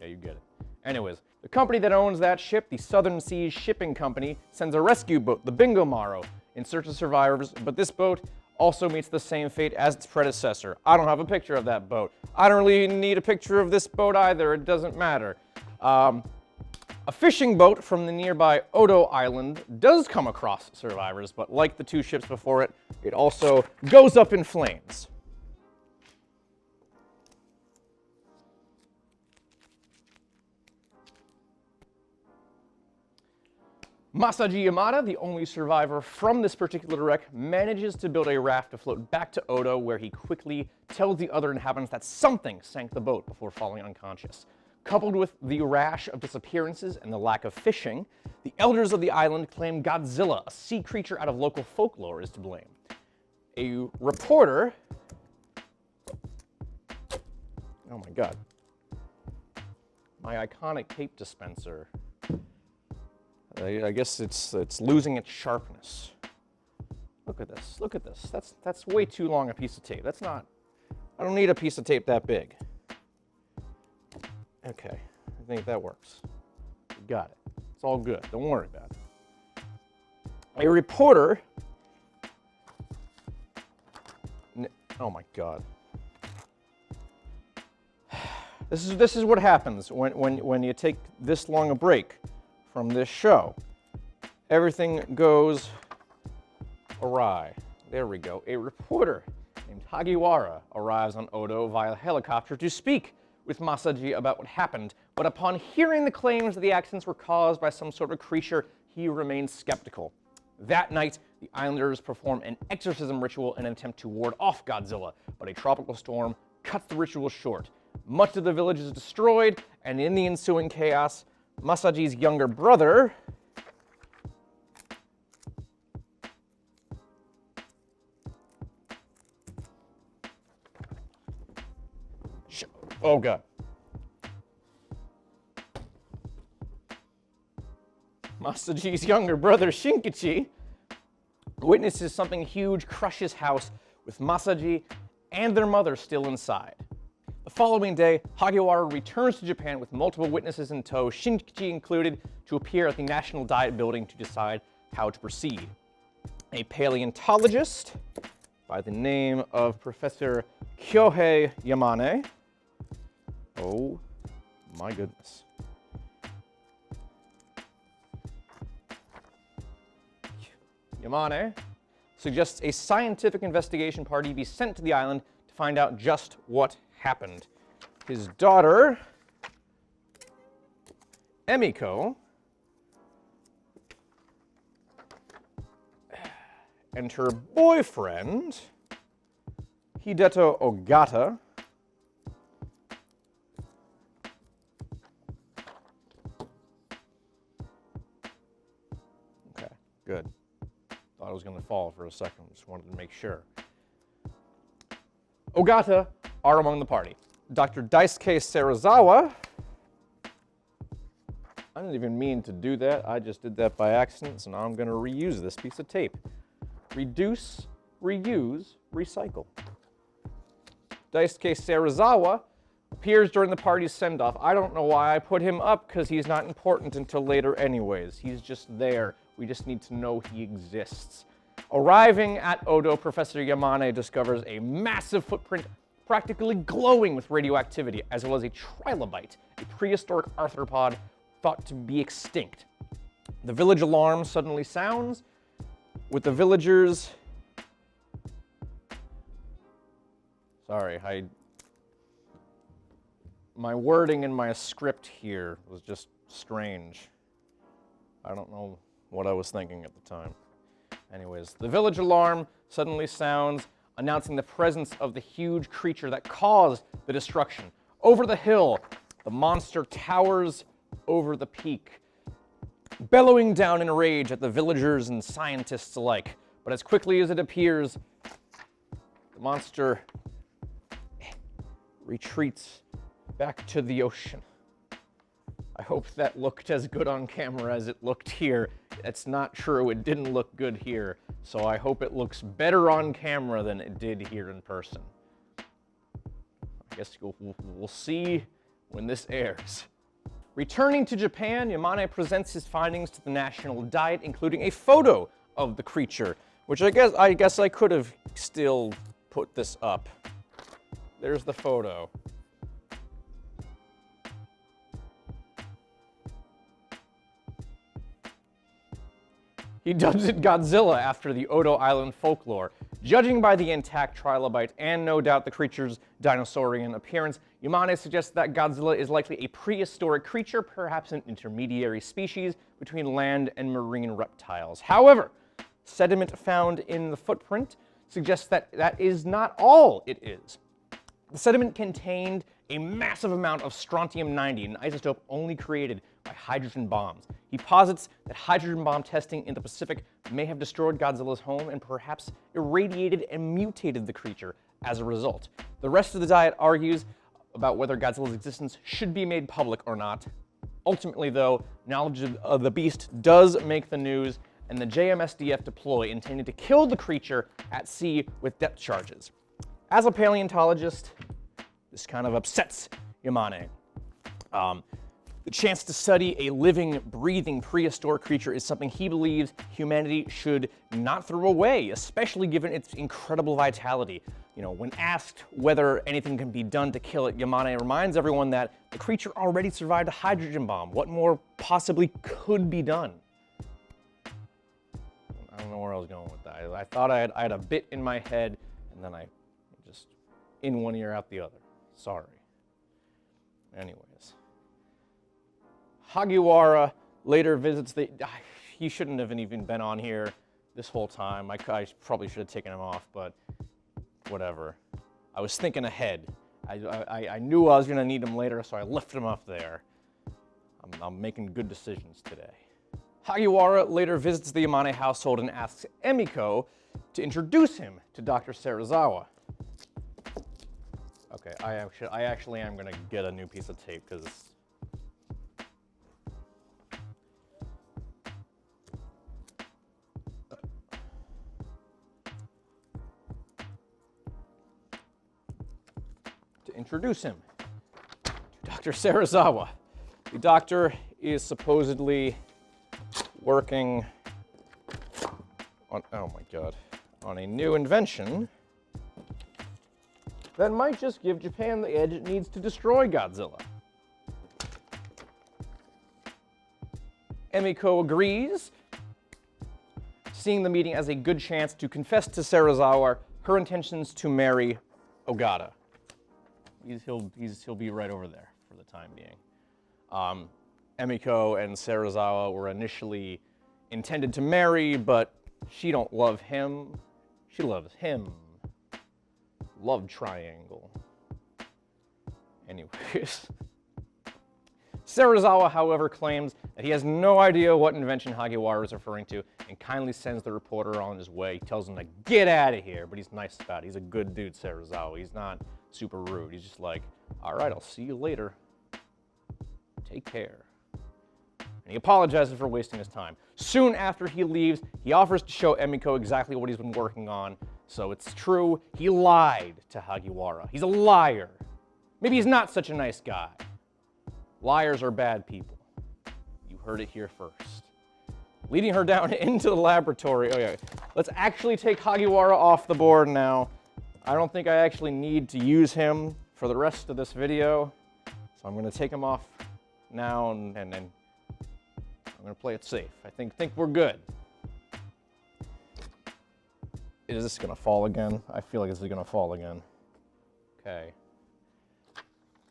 you get it. Anyways, the company that owns that ship, the Southern Seas Shipping Company, sends a rescue boat, the Bingo Maro, in search of survivors, but this boat also meets the same fate as its predecessor. I don't have a picture of that boat. I don't really need a picture of this boat either, it doesn't matter. A fishing boat from the nearby Odo Island does come across survivors, but like the 2 ships before it, it also goes up in flames. Masaji Yamada, the only survivor from this particular wreck, manages to build a raft to float back to Odo, where he quickly tells the other inhabitants that something sank the boat before falling unconscious. Coupled with the rash of disappearances and the lack of fishing, the elders of the island claim Godzilla, a sea creature out of local folklore, is to blame. A reporter, oh my god, my iconic tape dispenser. I guess it's losing its sharpness. Look at this, look at this. That's way too long a piece of tape. That's not, I don't need a piece of tape that big. Okay, I think that works. We got it. It's all good, don't worry about it. A reporter, oh my god. This is what happens when you take this long a break from this show. Everything goes awry. There we go. A reporter named Hagiwara arrives on Odo via helicopter to speak with Masaji about what happened, but upon hearing the claims that the accidents were caused by some sort of creature, he remains skeptical. That night, the islanders perform an exorcism ritual in an attempt to ward off Godzilla, but a tropical storm cuts the ritual short. Much of the village is destroyed, and in the ensuing chaos, Masaji's younger brother, oh god. Masaji's younger brother, Shinkichi, witnesses something huge crush his house with Masaji and their mother still inside. The following day, Hagiwara returns to Japan with multiple witnesses in tow, Shinkichi included, to appear at the National Diet Building to decide how to proceed. A paleontologist by the name of Professor Kyohei Yamane. Oh my goodness. Yamane suggests a scientific investigation party be sent to the island to find out just what happened. His daughter, Emiko, and her boyfriend, Hideto Ogata, okay, good. Thought it was going to fall for a second, just wanted to make sure. Ogata are among the party. Dr. Daisuke Serizawa, I didn't even mean to do that, I just did that by accident, so now I'm going to reuse this piece of tape. Reduce, reuse, recycle. Daisuke Serizawa appears during the party's send-off. I don't know why I put him up, because he's not important until later anyways. He's just there. We just need to know he exists. Arriving at Odo, Professor Yamane discovers a massive footprint practically glowing with radioactivity, as well as a trilobite, a prehistoric arthropod thought to be extinct. The village alarm suddenly sounds, with the villagers... Sorry, my wording in my script here was just strange. I don't know what I was thinking at the time. Anyways, the village alarm suddenly sounds, announcing the presence of the huge creature that caused the destruction. Over the hill, the monster towers over the peak, bellowing down in rage at the villagers and scientists alike. But as quickly as it appears, the monster retreats back to the ocean. I hope that looked as good on camera as it looked here. That's not true, it didn't look good here, so I hope it looks better on camera than it did here in person. I guess we'll see when this airs. Returning to Japan, Yamane presents his findings to the National Diet, including a photo of the creature, which I guess I could have still put this up. There's the photo. He dubs it Godzilla after the Odo Island folklore. Judging by the intact trilobite and no doubt the creature's dinosaurian appearance, Yamane suggests that Godzilla is likely a prehistoric creature, perhaps an intermediary species between land and marine reptiles. However, sediment found in the footprint suggests that that is not all it is. The sediment contained a massive amount of strontium-90, an isotope only created by hydrogen bombs. He posits that hydrogen bomb testing in the Pacific may have destroyed Godzilla's home and perhaps irradiated and mutated the creature as a result. The rest of the diet argues about whether Godzilla's existence should be made public or not. Ultimately, though, knowledge of the beast does make the news, and the JMSDF deploy intended to kill the creature at sea with depth charges. As a paleontologist, this kind of upsets Yamane. The chance to study a living, breathing, prehistoric creature is something he believes humanity should not throw away, especially given its incredible vitality. You know, when asked whether anything can be done to kill it, Yamane reminds everyone that the creature already survived a hydrogen bomb. What more possibly could be done? I don't know where I was going with that. I thought I had a bit in my head, and then I just in one ear, out the other. Sorry. Anyways. Hagiwara later visits the... He shouldn't have even been on here this whole time. I probably should have taken him off, but whatever. I was thinking ahead. I knew I was going to need him later, so I left him off there. I'm making good decisions today. Hagiwara later visits the Yamane household and asks Emiko to introduce him to Dr. Serizawa. Okay, I actually am going to get a new piece of tape because... introduce him to Dr. Serizawa. The doctor is supposedly working on, oh my god, on a new invention that might just give Japan the edge it needs to destroy Godzilla. Emiko agrees, seeing the meeting as a good chance to confess to Serizawa her intentions to marry Ogata. He'll be right over there for the time being. Emiko and Serizawa were initially intended to marry, but she don't love him. She loves him. Love triangle. Anyways. Serizawa, however, claims that he has no idea what invention Hagiwara is referring to and kindly sends the reporter on his way. He tells him to get out of here, but he's nice about it. He's a good dude, Serizawa. He's not super rude. He's just like, all right, I'll see you later. Take care. And he apologizes for wasting his time. Soon after he leaves, he offers to show Emiko exactly what he's been working on. So it's true, he lied to Hagiwara. He's a liar. Maybe he's not such a nice guy. Liars are bad people. You heard it here first. Leading her down into the laboratory. Oh yeah, let's actually take Hagiwara off the board now. I don't think I actually need to use him for the rest of this video. So I'm gonna take him off now and then I'm gonna play it safe. I think we're good. Is this gonna fall again? I feel like this is gonna fall again. Okay.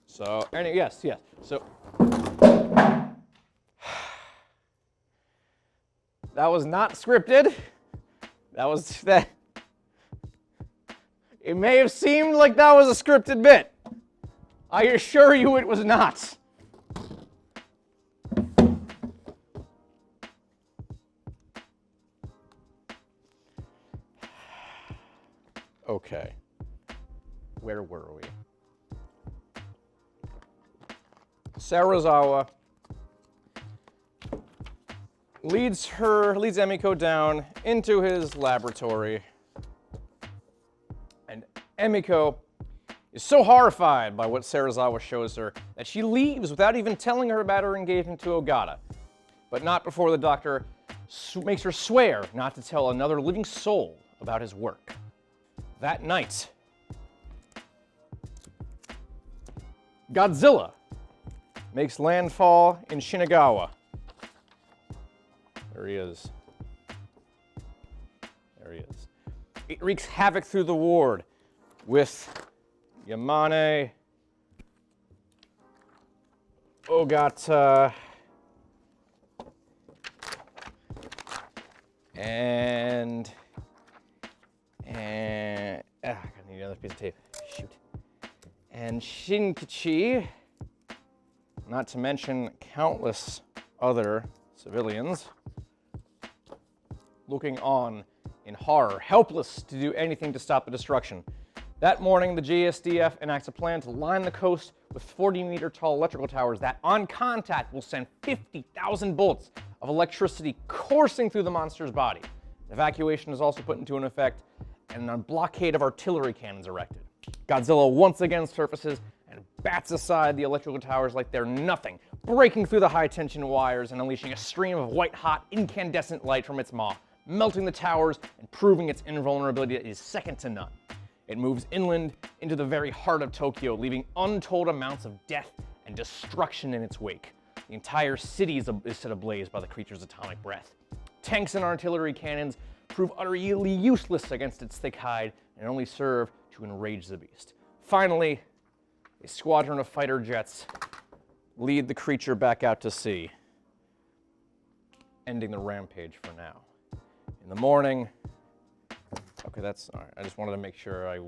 So, yes. So, that was not scripted. That. It may have seemed like that was a scripted bit. I assure you it was not. Okay. Where were we? Serizawa leads Emiko down into his laboratory. And Emiko is so horrified by what Serizawa shows her that she leaves without even telling her about her engagement to Ogata. But not before the doctor makes her swear not to tell another living soul about his work. That night, Godzilla makes landfall in Shinagawa. There he is. There he is. It wreaks havoc through the ward with Yamane, Ogata, and I need another piece of tape. Shoot. And Shinkichi. not to mention countless other civilians, looking on in horror, helpless to do anything to stop the destruction. That morning, the GSDF enacts a plan to line the coast with 40-meter-tall electrical towers that, on contact, will send 50,000 bolts of electricity coursing through the monster's body. Evacuation is also put into effect, and a blockade of artillery cannons erected. Godzilla once again surfaces and bats aside the electrical towers like they're nothing, breaking through the high-tension wires and unleashing a stream of white-hot, incandescent light from its maw, melting the towers and proving its invulnerability is second to none. It moves inland into the very heart of Tokyo, leaving untold amounts of death and destruction in its wake. The entire city is set ablaze by the creature's atomic breath. Tanks and artillery cannons prove utterly useless against its thick hide and only serve to enrage the beast. Finally, a squadron of fighter jets lead the creature back out to sea, ending the rampage for now. In the morning, okay, that's all right. I just wanted to make sure I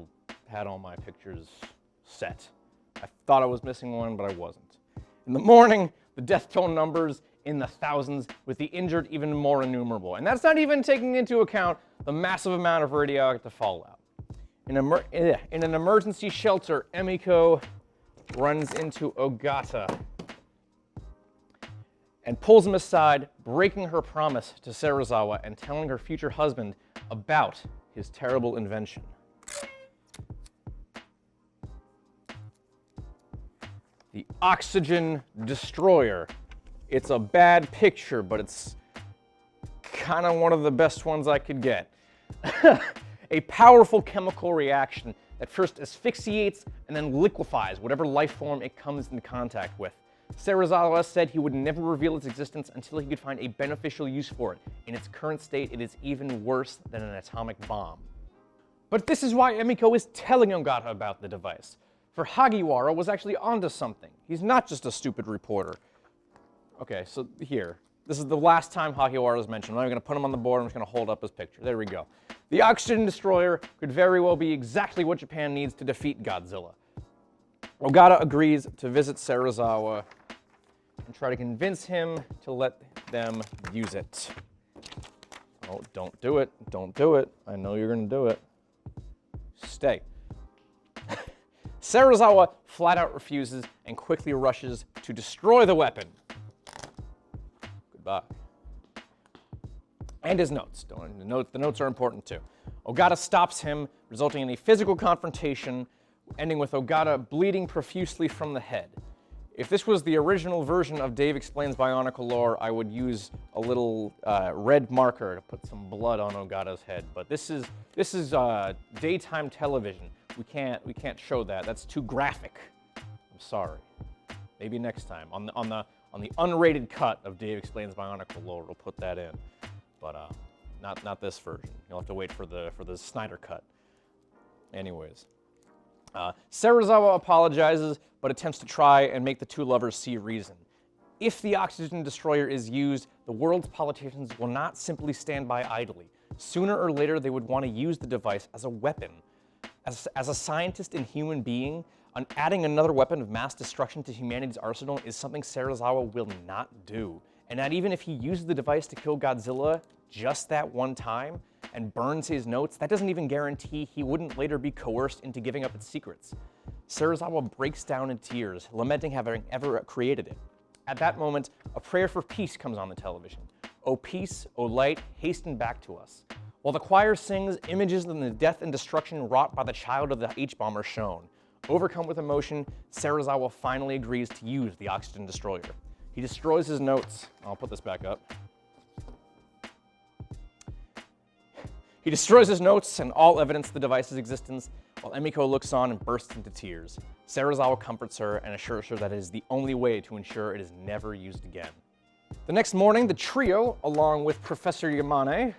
had all my pictures set. I thought I was missing one, but I wasn't. In the morning, the death toll numbers in the thousands, with the injured even more innumerable. And that's not even taking into account the massive amount of radioactive fallout. In an emergency shelter, Emiko runs into Ogata and pulls him aside, breaking her promise to Serizawa and telling her future husband about his terrible invention. The Oxygen Destroyer. It's a bad picture, but it's kind of one of the best ones I could get. A powerful chemical reaction that first asphyxiates and then liquefies whatever life form it comes into contact with. Serizawa said he would never reveal its existence until he could find a beneficial use for it. In its current state, it is even worse than an atomic bomb. But this is why Emiko is telling Ogata about the device. For Hagiwara was actually onto something. He's not just a stupid reporter. Okay, so here. This is the last time Hagiwara is mentioned. I'm not going to put him on the board. I'm just going to hold up his picture. There we go. The Oxygen Destroyer could very well be exactly what Japan needs to defeat Godzilla. Ogata agrees to visit Serizawa and try to convince him to let them use it. Oh, don't do it. Don't do it. I know you're going to do it. Stay. Serizawa flat out refuses and quickly rushes to destroy the weapon. Goodbye. And his notes. The notes are important too. Ogata stops him, resulting in a physical confrontation, ending with Ogata bleeding profusely from the head. If this was the original version of Dave Explains Bionicle Lore, I would use a little red marker to put some blood on Ogata's head. But this is daytime television. We can't show that. That's too graphic. I'm sorry. Maybe next time on the unrated cut of Dave Explains Bionicle Lore, we'll put that in. But not this version. You'll have to wait for the Snyder cut. Anyways. Serizawa apologizes, but attempts to try and make the two lovers see reason. If the Oxygen Destroyer is used, the world's politicians will not simply stand by idly. Sooner or later, they would want to use the device as a weapon. As a scientist and human being, adding another weapon of mass destruction to humanity's arsenal is something Serizawa will not do. And that even if he uses the device to kill Godzilla just that one time, and burns his notes, that doesn't even guarantee he wouldn't later be coerced into giving up its secrets. Serizawa breaks down in tears, lamenting having ever created it. At that moment, a prayer for peace comes on the television. O peace, O light, hasten back to us. While the choir sings, images of the death and destruction wrought by the child of the H-bomb are shown. Overcome with emotion, Serizawa finally agrees to use the Oxygen Destroyer. He destroys his notes. I'll put this back up. He destroys his notes and all evidence of the device's existence, while Emiko looks on and bursts into tears. Serizawa comforts her and assures her that it is the only way to ensure it is never used again. The next morning, the trio, along with Professor Yamane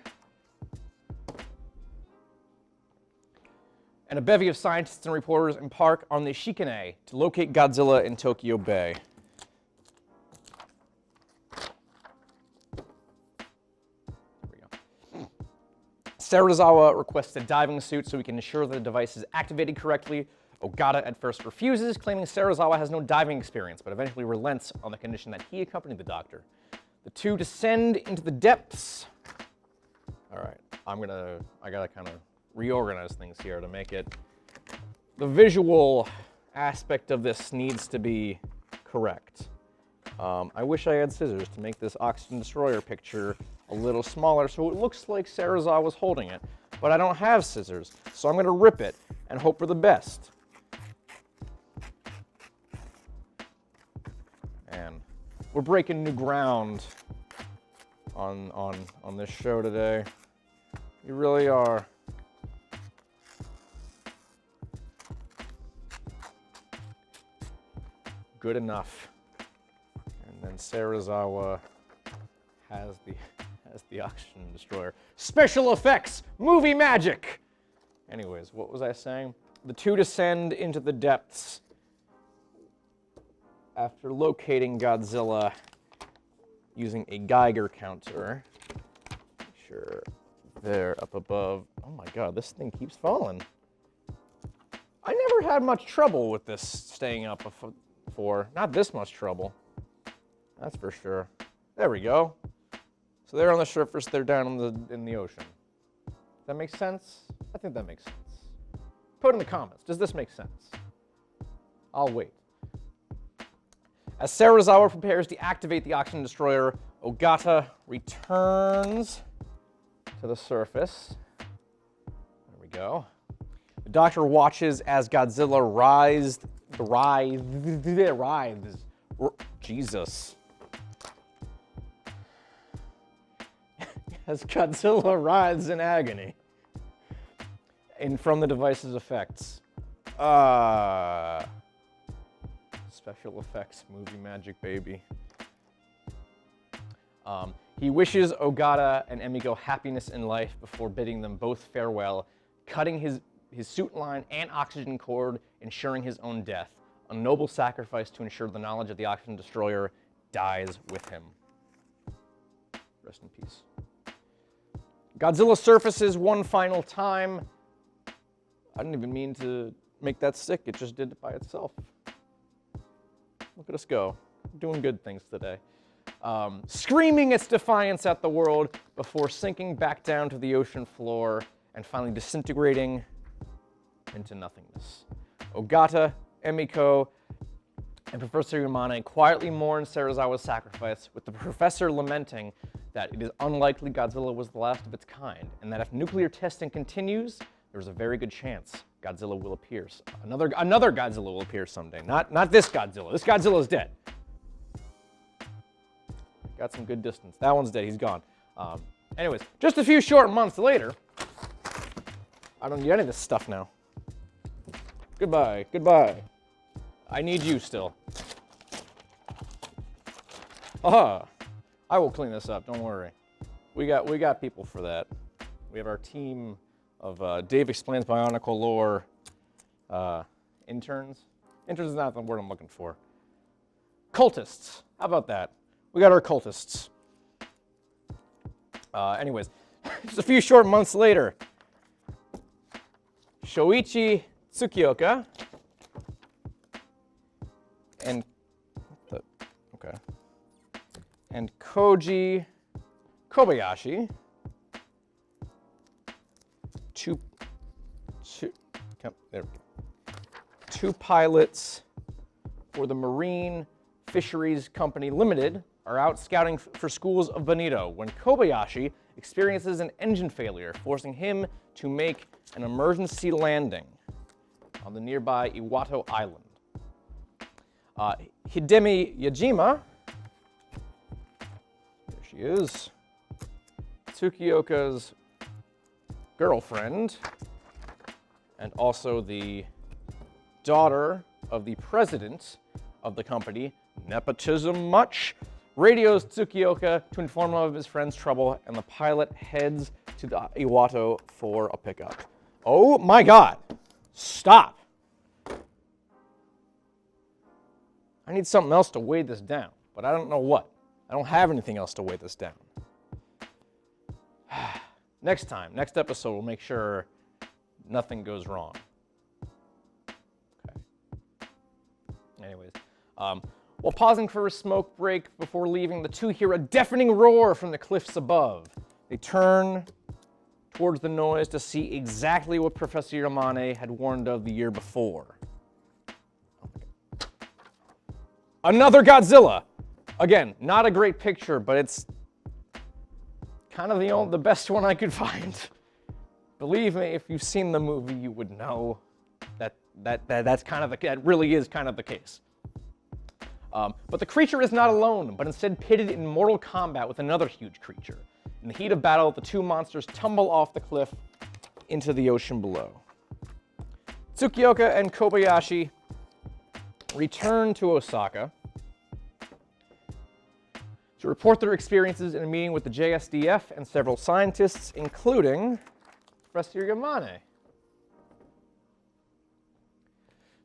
and a bevy of scientists and reporters, embark on the Shikane to locate Godzilla in Tokyo Bay. Serizawa requests a diving suit so he can ensure that the device is activated correctly. Ogata at first refuses, claiming Serizawa has no diving experience, but eventually relents on the condition that he accompany the doctor. The two descend into the depths. All right, I gotta kind of reorganize things here to make it. The visual aspect of this needs to be correct. I wish I had scissors to make this Oxygen Destroyer picture a little smaller so it looks like Serizawa was holding it, but I don't have scissors, so I'm gonna rip it and hope for the best. And we're breaking new ground on this show today. You really are. Good enough. And then Serizawa has the Oxygen Destroyer. Special effects, movie magic. Anyways, what was I saying? The two descend into the depths after locating Godzilla using a Geiger counter. Sure, there up above. Oh my God, this thing keeps falling. I never had much trouble with this staying up before. Not this much trouble. That's for sure. There we go. So they're on the surface, they're down in the ocean. Does that make sense? I think that makes sense. Put in the comments, does this make sense? I'll wait. As Serizawa prepares to activate the Oxygen Destroyer, Ogata returns to the surface. There we go. The doctor watches as Godzilla writhes. Jesus. As Godzilla writhes in agony. And from the device's effects. Special effects, movie magic, baby. He wishes Ogata and Emiko happiness in life before bidding them both farewell, cutting his suit line and oxygen cord, ensuring his own death. A noble sacrifice to ensure the knowledge of the Oxygen Destroyer dies with him. Rest in peace. Godzilla surfaces one final time. I didn't even mean to make that stick, it just did it by itself. Look at us go, doing good things today. Screaming its defiance at the world before sinking back down to the ocean floor and finally disintegrating into nothingness. Ogata, Emiko, and Professor Yamane quietly mourn Serizawa's sacrifice, with the professor lamenting that it is unlikely Godzilla was the last of its kind, and that if nuclear testing continues, there's a very good chance Godzilla will appear. Another Godzilla will appear someday. Not this Godzilla. This Godzilla is dead. Got some good distance. That one's dead. He's gone. Anyways, just a few short months later, I don't need any of this stuff now. Goodbye. Goodbye. I need you still. Aha! I will clean this up. Don't worry. We got people for that. We have our team of Dave Explains Bionicle Lore interns. Interns is not the word I'm looking for. Cultists. How about that? We got our cultists. Anyways, just a few short months later, Shoichi Tsukioka and Koji Kobayashi, two pilots for the Marine Fisheries Company Limited, are out scouting for schools of bonito when Kobayashi experiences an engine failure, forcing him to make an emergency landing on the nearby Iwato Island. Hidemi Yajima, there she is, Tsukioka's girlfriend, and also the daughter of the president of the company, nepotism much, radios Tsukioka to inform him of his friend's trouble, and the pilot heads to the Iwato for a pickup. Oh my God, stop. I need something else to weigh this down, but I don't know what. I don't have anything else to weigh this down. Next episode, we'll make sure nothing goes wrong. Anyways, while pausing for a smoke break before leaving, the two hear a deafening roar from the cliffs above. They turn towards the noise to see exactly what Professor Yamane had warned of the year before. Another Godzilla! Again, not a great picture, but it's kind of the best one I could find. Believe me, if you've seen the movie, you would know that's kind of that really is kind of the case. But the creature is not alone, but instead pitted in mortal combat with another huge creature. In the heat of battle, the two monsters tumble off the cliff into the ocean below. Tsukioka and Kobayashi return to Osaka to report their experiences in a meeting with the JSDF and several scientists, including Professor Yamane.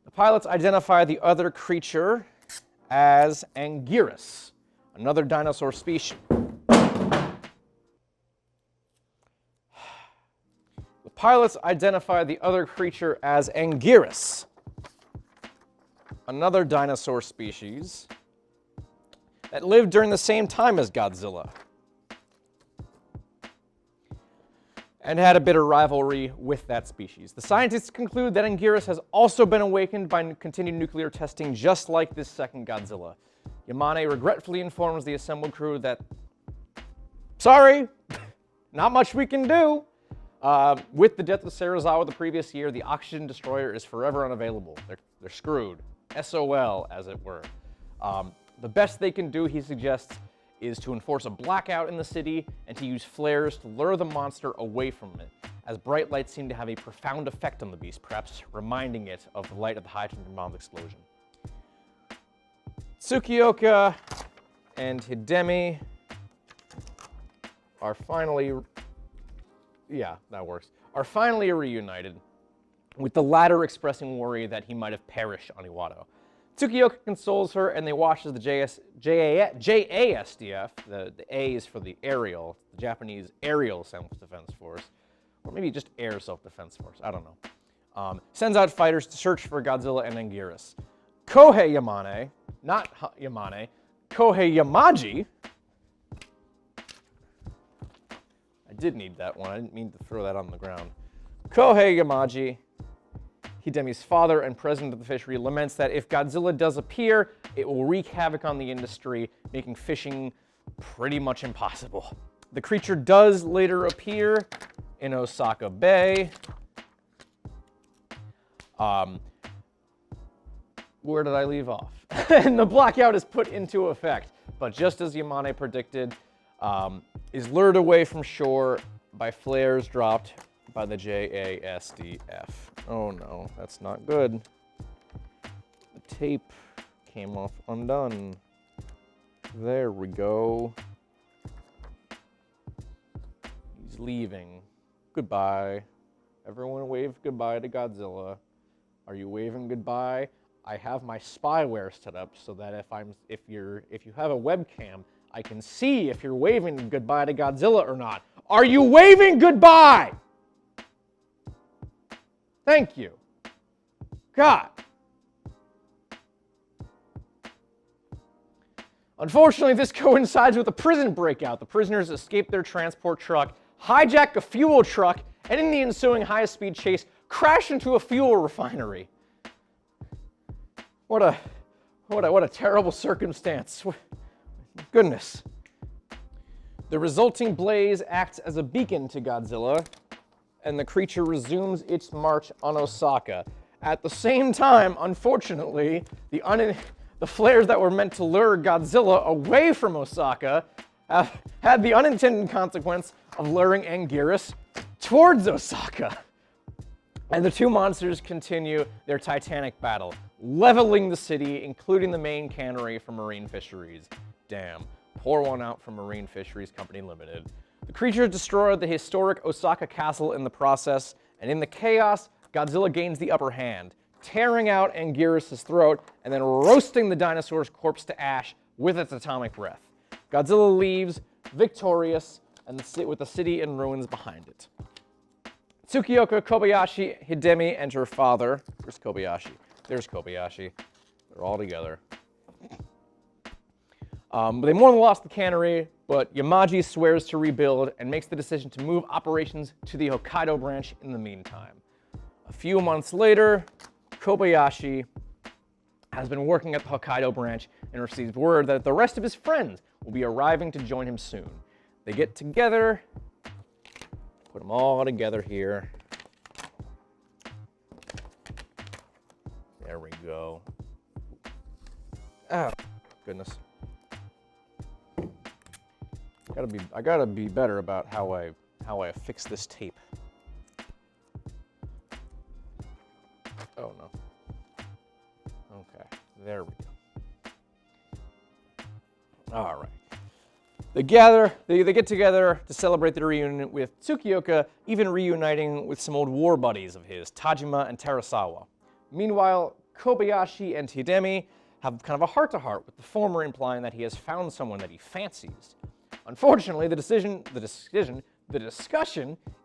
The pilots identify the other creature as Anguirus, another dinosaur species. The pilots identify the other creature as Anguirus, another dinosaur species that lived during the same time as Godzilla and had a bitter rivalry with that species. The scientists conclude that Anguirus has also been awakened by continued nuclear testing, just like this second Godzilla. Yamane regretfully informs the assembled crew that, sorry, not much we can do. With the death of Serizawa the previous year, the oxygen destroyer is forever unavailable. They're screwed. SOL, as it were. The best they can do, he suggests, is to enforce a blackout in the city and to use flares to lure the monster away from it, as bright lights seem to have a profound effect on the beast, perhaps reminding it of the light of the hydrogen bomb explosion. Tsukioka and Hidemi are finally, are finally reunited, with the latter expressing worry that he might have perished on Iwado. Tsukioka consoles her, and they watch as the JASDF, the A is for the aerial, the Japanese Aerial Self-Defense Force, or maybe just Air Self-Defense Force, I don't know, sends out fighters to search for Godzilla and Anguirus. Kohei Yamane, not Yamane, Kohei Yamaji, I did need that one, I didn't mean to throw that on the ground. Kohei Yamaji, Hidemi's father and president of the fishery, laments that if Godzilla does appear, it will wreak havoc on the industry, making fishing pretty much impossible. The creature does later appear in Osaka Bay. Where did I leave off? And the blackout is put into effect, but just as Yamane predicted, is lured away from shore by flares dropped by the JASDF. Oh no, that's not good. The tape came off undone. There we go. He's leaving. Goodbye. Everyone wave goodbye to Godzilla. Are you waving goodbye? I have my spyware set up so that if you have a webcam, I can see if you're waving goodbye to Godzilla or not. Are you waving goodbye? Thank you. God. Unfortunately, this coincides with a prison breakout. The prisoners escape their transport truck, hijack a fuel truck, and in the ensuing high-speed chase, crash into a fuel refinery. What a terrible circumstance. Goodness. The resulting blaze acts as a beacon to Godzilla, and the creature resumes its march on Osaka. At the same time, unfortunately, the flares that were meant to lure Godzilla away from Osaka have had the unintended consequence of luring Anguirus towards Osaka. And the two monsters continue their titanic battle, leveling the city, including the main cannery for Marine Fisheries. Damn, pour one out for Marine Fisheries Company Limited. The creature destroyed the historic Osaka castle in the process, and in the chaos, Godzilla gains the upper hand, tearing out Anguirus' throat and then roasting the dinosaur's corpse to ash with its atomic breath. Godzilla leaves victorious and with the city in ruins behind it. Tsukioka, Kobayashi, Hidemi, and her father. Where's Kobayashi? There's Kobayashi. They're all together. But they more than lost the cannery, but Yamaji swears to rebuild and makes the decision to move operations to the Hokkaido branch in the meantime. A few months later, Kobayashi has been working at the Hokkaido branch and receives word that the rest of his friends will be arriving to join him soon. They get together, put them all together here. There we go. Oh, goodness. I gotta be better about how I affix this tape. Oh no. Okay, there we go. All right. They get together to celebrate their reunion with Tsukioka, even reuniting with some old war buddies of his, Tajima and Terasawa. Meanwhile, Kobayashi and Hidemi have kind of a heart-to-heart with the former, implying that he has found someone that he fancies. Unfortunately, the discussion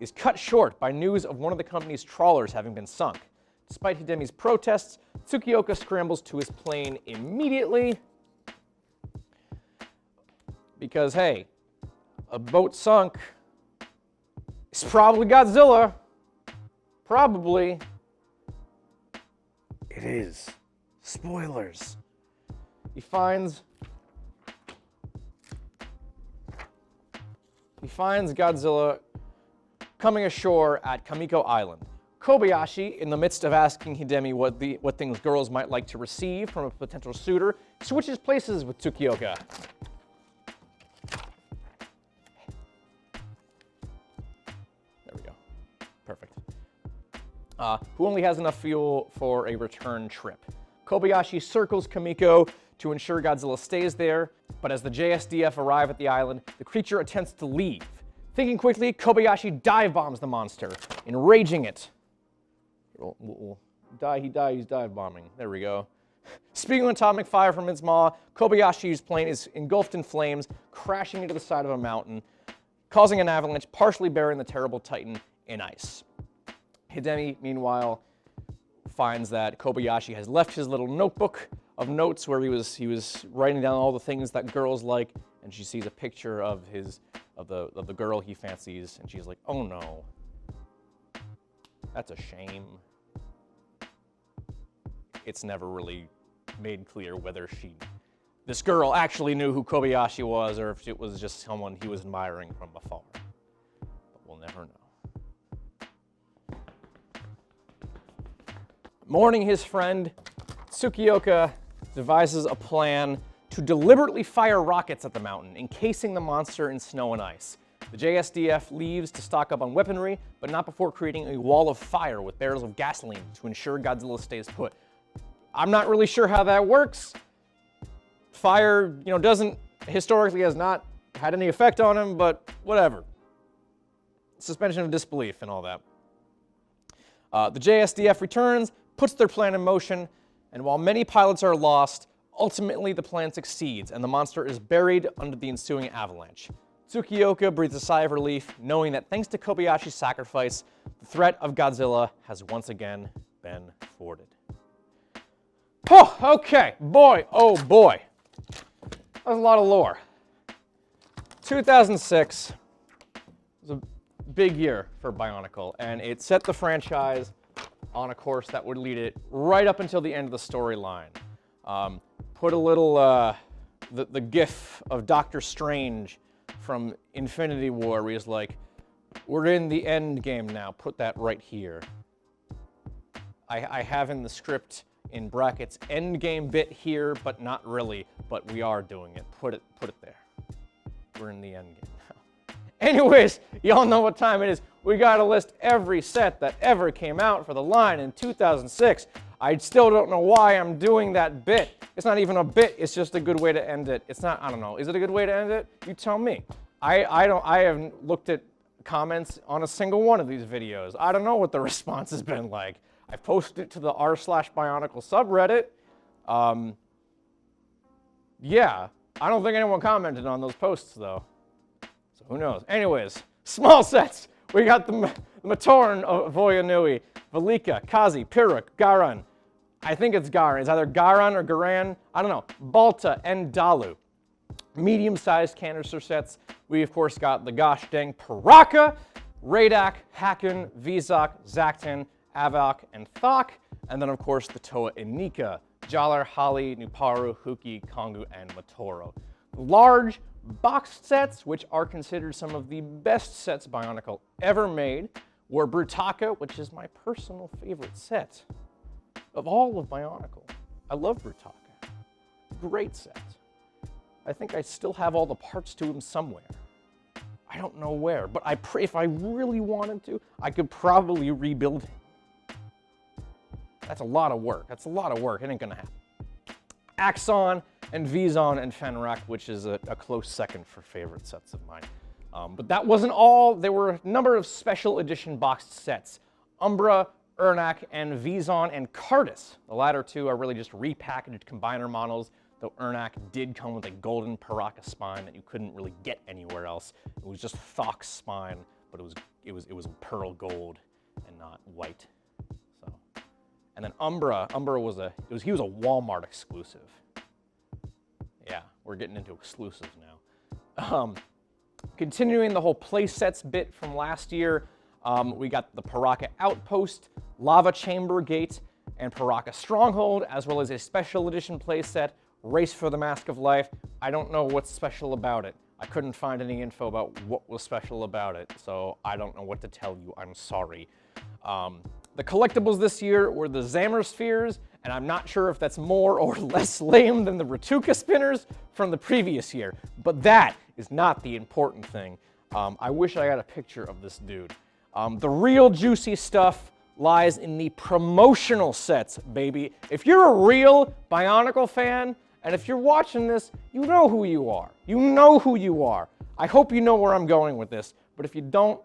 is cut short by news of one of the company's trawlers having been sunk. Despite Hidemi's protests, Tsukioka scrambles to his plane immediately because, hey, a boat sunk. It's probably Godzilla. Probably. It is. Spoilers. He finds Godzilla coming ashore at Kamiko Island. Kobayashi, in the midst of asking Hidemi what things girls might like to receive from a potential suitor, switches places with Tsukioka. There we go. Perfect. Who only has enough fuel for a return trip. Kobayashi circles Kamiko to ensure Godzilla stays there, but as the JSDF arrive at the island, the creature attempts to leave. Thinking quickly, Kobayashi dive bombs the monster, enraging it. He's dive bombing. There we go. Spewing atomic fire from its maw, Kobayashi's plane is engulfed in flames, crashing into the side of a mountain, causing an avalanche, partially burying the terrible Titan in ice. Hidemi, meanwhile, finds that Kobayashi has left his little notebook of notes where he was writing down all the things that girls like, and she sees a picture of the girl he fancies, and she's like, oh no, that's a shame. It's never really made clear whether this girl actually knew who Kobayashi was, or if it was just someone he was admiring from afar. But we'll never know. Mourning his friend, Tsukioka devises a plan to deliberately fire rockets at the mountain, encasing the monster in snow and ice. The JSDF leaves to stock up on weaponry, but not before creating a wall of fire with barrels of gasoline to ensure Godzilla stays put. I'm not really sure how that works. Fire, historically has not had any effect on him, but whatever. Suspension of disbelief and all that. The JSDF returns, puts their plan in motion, and while many pilots are lost, ultimately the plan succeeds and the monster is buried under the ensuing avalanche. Tsukioka breathes a sigh of relief, knowing that thanks to Kobayashi's sacrifice, the threat of Godzilla has once again been thwarted. Oh, okay, boy, oh boy. That was a lot of lore. 2006 was a big year for Bionicle, and it set the franchise on a course that would lead it right up until the end of the storyline. Put a little, the gif of Doctor Strange from Infinity War, where he's like, we're in the end game now, put that right here. I have in the script, in brackets, end game bit here, but not really, but we are doing it. Put it there. We're in the end game now. Anyways, y'all know what time it is. We gotta list every set that ever came out for the line in 2006. I still don't know why I'm doing that bit. It's not even a bit, it's just a good way to end it. It's not, I don't know, is it a good way to end it? You tell me. I haven't looked at comments on a single one of these videos. I don't know what the response has been like. I posted it to the r/Bionicle subreddit. Yeah, I don't think anyone commented on those posts though. So who knows? Anyways, small sets. We got the Matoran of Voya Nui, Velika, Kazi, Piruk, Garan, I think it's Garan. It's either Garan or Garan. I don't know. Balta and Dalu. Medium-sized canister sets. We, of course, got the gosh dang Paraka, Radak, Hakun, Vizak, Zaktan, Avok, and Thok. And then, of course, the Toa Inika, Jalar, Hali, Nuparu, Huki, Kongu, and Matoro. Large boxed sets, which are considered some of the best sets Bionicle ever made, were Brutaka, which is my personal favorite set of all of Bionicle. I love Brutaka. Great set. I think I still have all the parts to him somewhere. I don't know where, but if I really wanted to, I could probably rebuild him. That's a lot of work. That's a lot of work. It ain't gonna happen. Axon and Vizon and Fenrak, which is a close second for favorite sets of mine. But that wasn't all. There were a number of special edition boxed sets. Umbra, Ernak, and Vizon and Cardus. The latter two are really just repackaged combiner models, though Ernak did come with a golden Paraka spine that you couldn't really get anywhere else. It was just Thok's spine, but it was pearl gold and not white. So, and then Umbra was he was a Walmart exclusive. Yeah, we're getting into exclusives now. Continuing the whole play sets bit from last year, we got the Paraka Outpost, Lava Chamber Gate, and Paraka Stronghold, as well as a special edition playset, Race for the Mask of Life. I don't know what's special about it. I couldn't find any info about what was special about it, so I don't know what to tell you. I'm sorry. The collectibles this year were the Zammer Spheres, and I'm not sure if that's more or less lame than the Ratuka Spinners from the previous year, but that is not the important thing. I wish I had a picture of this dude. The real juicy stuff lies in the promotional sets, baby. If you're a real Bionicle fan, and if you're watching this, you know who you are. You know who you are. I hope you know where I'm going with this, but if you don't,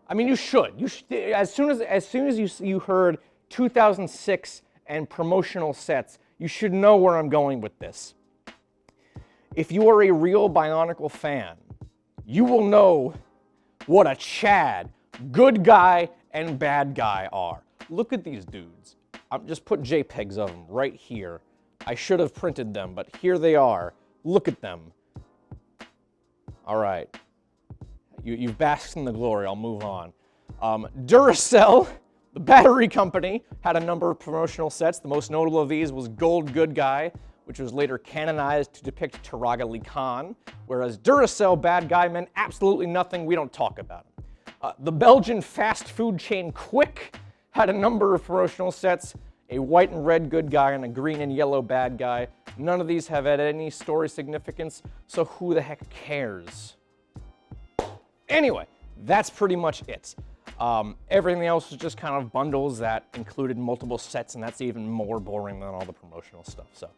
I mean, you should. You should, as soon as you heard 2006 and promotional sets, you should know where I'm going with this. If you are a real Bionicle fan, you will know what a Chad, good guy and bad guy are. Look at these dudes. I've just put JPEGs of them right here. I should have printed them, but here they are. Look at them. All right. You've basked in the glory. I'll move on. Duracell, the battery company, had a number of promotional sets. The most notable of these was Gold Good Guy, which was later canonized to depict Taraga Lee Khan, whereas Duracell Bad Guy meant absolutely nothing. We don't talk about him. The Belgian fast food chain Quick had a number of promotional sets, a white and red good guy and a green and yellow bad guy. None of these have had any story significance, so who the heck cares? Anyway, that's pretty much it. Everything else was just kind of bundles that included multiple sets, and that's even more boring than all the promotional stuff. So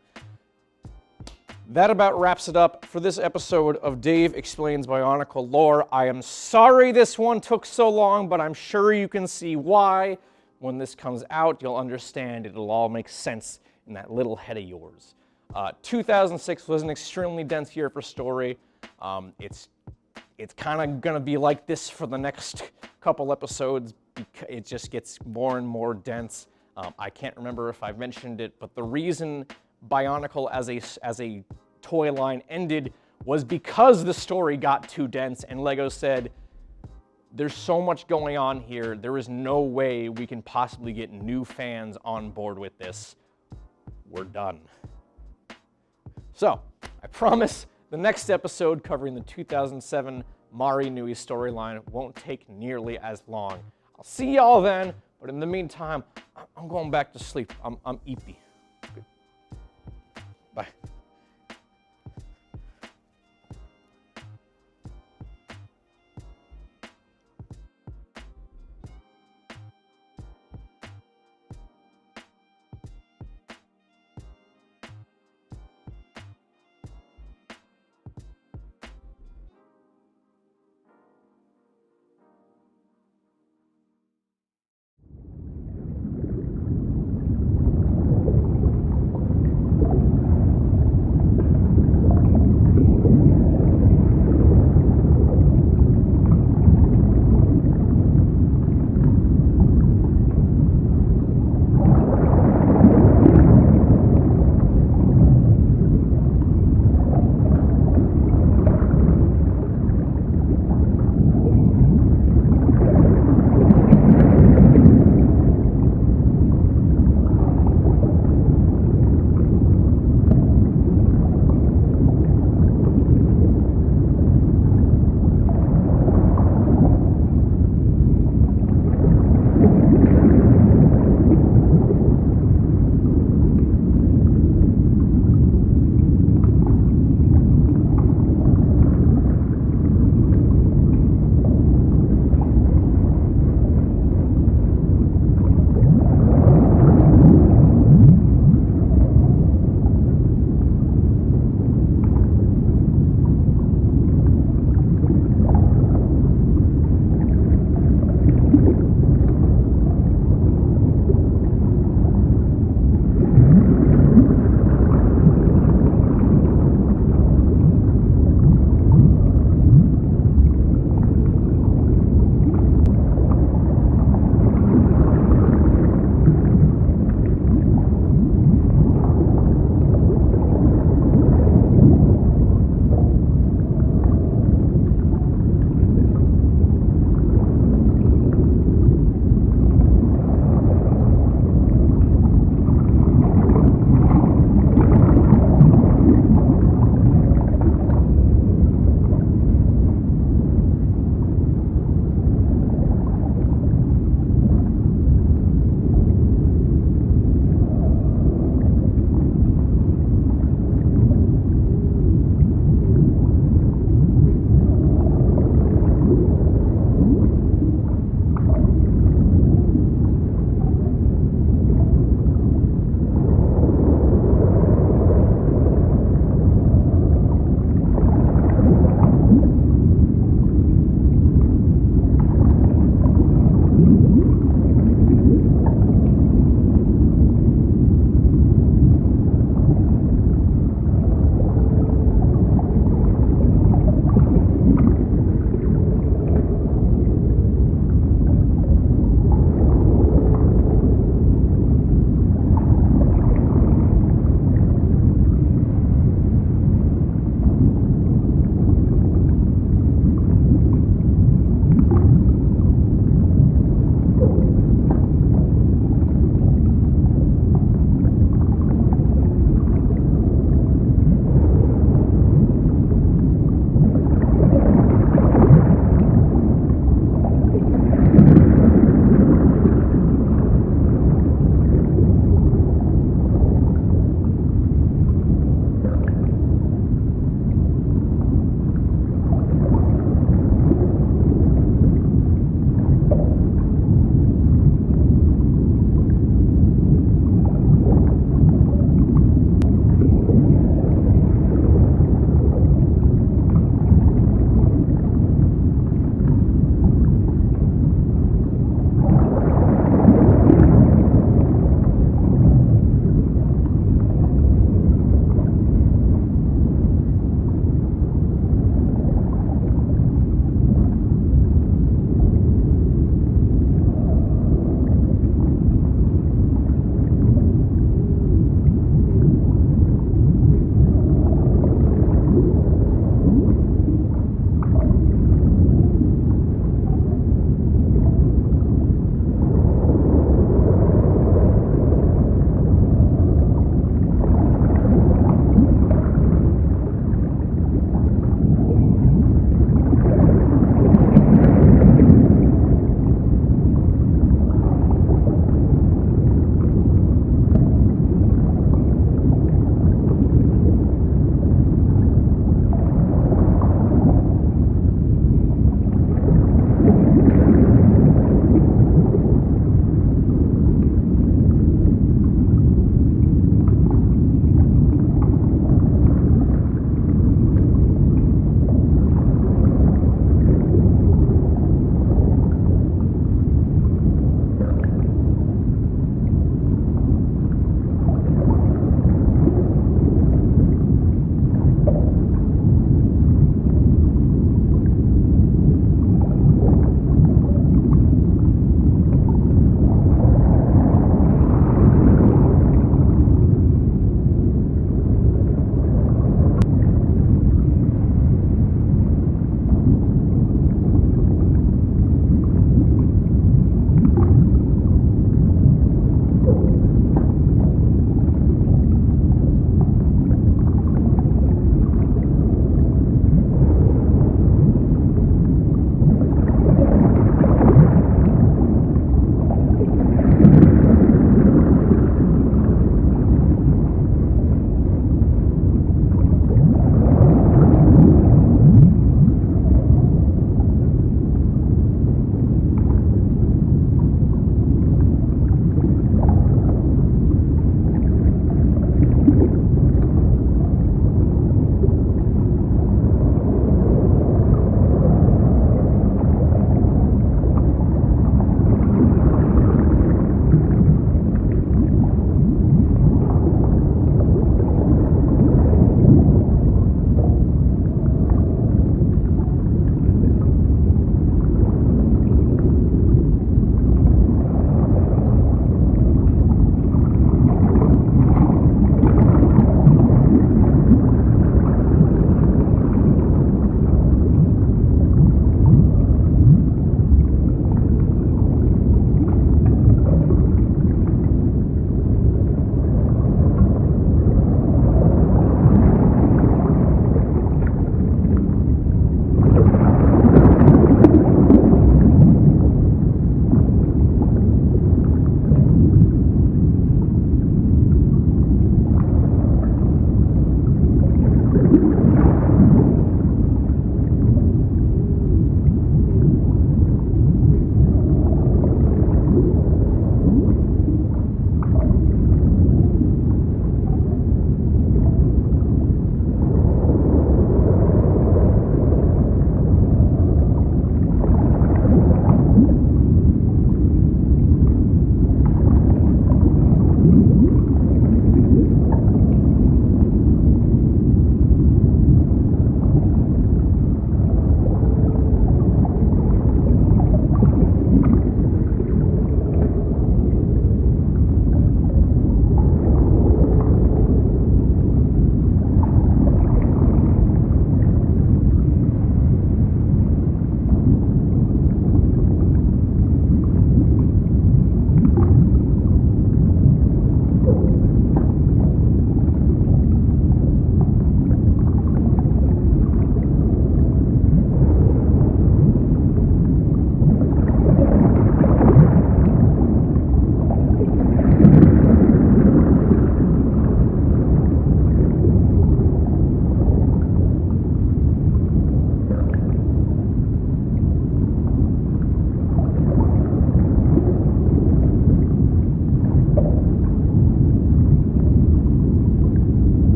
that about wraps it up for this episode of Dave Explains Bionicle Lore. I am sorry this one took so long, but I'm sure you can see why. When this comes out, you'll understand. It'll all make sense in that little head of yours. 2006 was an extremely dense year for story. It's kind of going to be like this for the next couple episodes. It just gets more and more dense. I can't remember if I've mentioned it, but the reason Bionicle as a toy line ended was because the story got too dense and LEGO said, there's so much going on here, there is no way we can possibly get new fans on board with this. We're done. So, I promise the next episode covering the 2007 Mari Nui storyline won't take nearly as long. I'll see y'all then, but in the meantime, I'm going back to sleep. I'm eepy. Bye.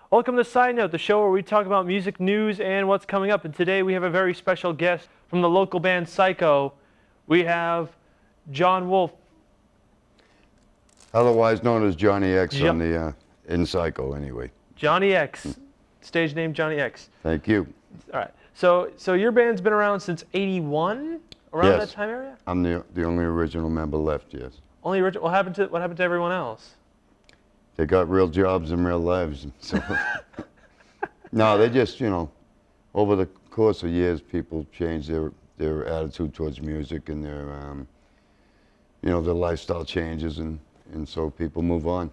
Welcome to Side Note, the show where we talk about music news and what's coming up. And today we have a very special guest from the local band Psycho. We have John Wolf. Otherwise known as Johnny X on the in Psycho, anyway. Johnny X, stage name Johnny X. Thank you. All right. So your band's been around since '81, around that time area. I'm the only original member left. Yes. Only original. What happened to everyone else? They got real jobs and real lives. So no, they just, over the course of years, people change their attitude towards music and their their lifestyle changes, and so people move on.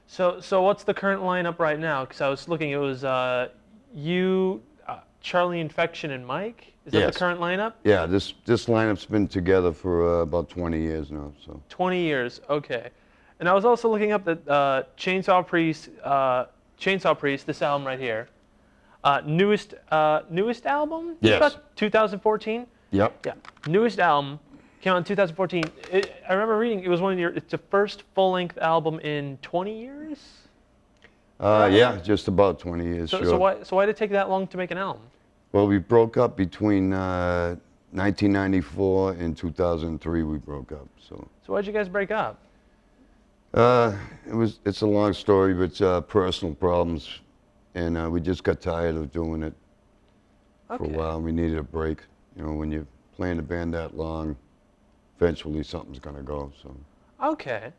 So what's the current lineup right now? Because I was looking, it was you, Charlie Infection, and Mike. Is that the current lineup? Yeah, this lineup's been together for about 20 years now. So 20 years, okay. And I was also looking up that Chainsaw Priest, this album right here, newest album? Yes. About 2014? Yep. Yeah, newest album came out in 2014. I remember reading it was it's the first full-length album in 20 years? Yeah, just about 20 years, sure. So why did it take that long to make an album? Well, we broke up between 1994 and 2003. We broke up. So why'd you guys break up? It's a long story, but personal problems, and we just got tired of doing it for a while. We needed a break. When you're playing a band that long, eventually something's gonna go. So. Okay,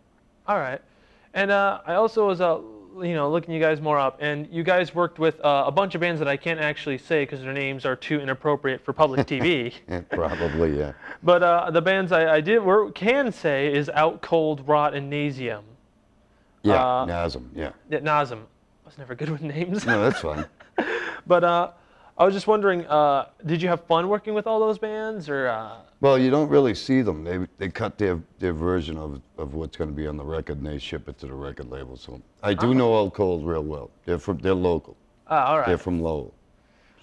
all right. And I also was looking you guys more up, and you guys worked with a bunch of bands that I can't actually say because their names are too inappropriate for public TV. Probably, yeah. But the bands I can say is Out Cold, Rot, and Nasium. Yeah, Nasm, yeah. Nasm. I was never good with names. No, that's fine. But I was just wondering, did you have fun working with all those bands, or? Well, you don't really see them. They cut their version of what's going to be on the record, and they ship it to the record label. So I do know Out Cold real well. They're local. All right. They're from Lowell.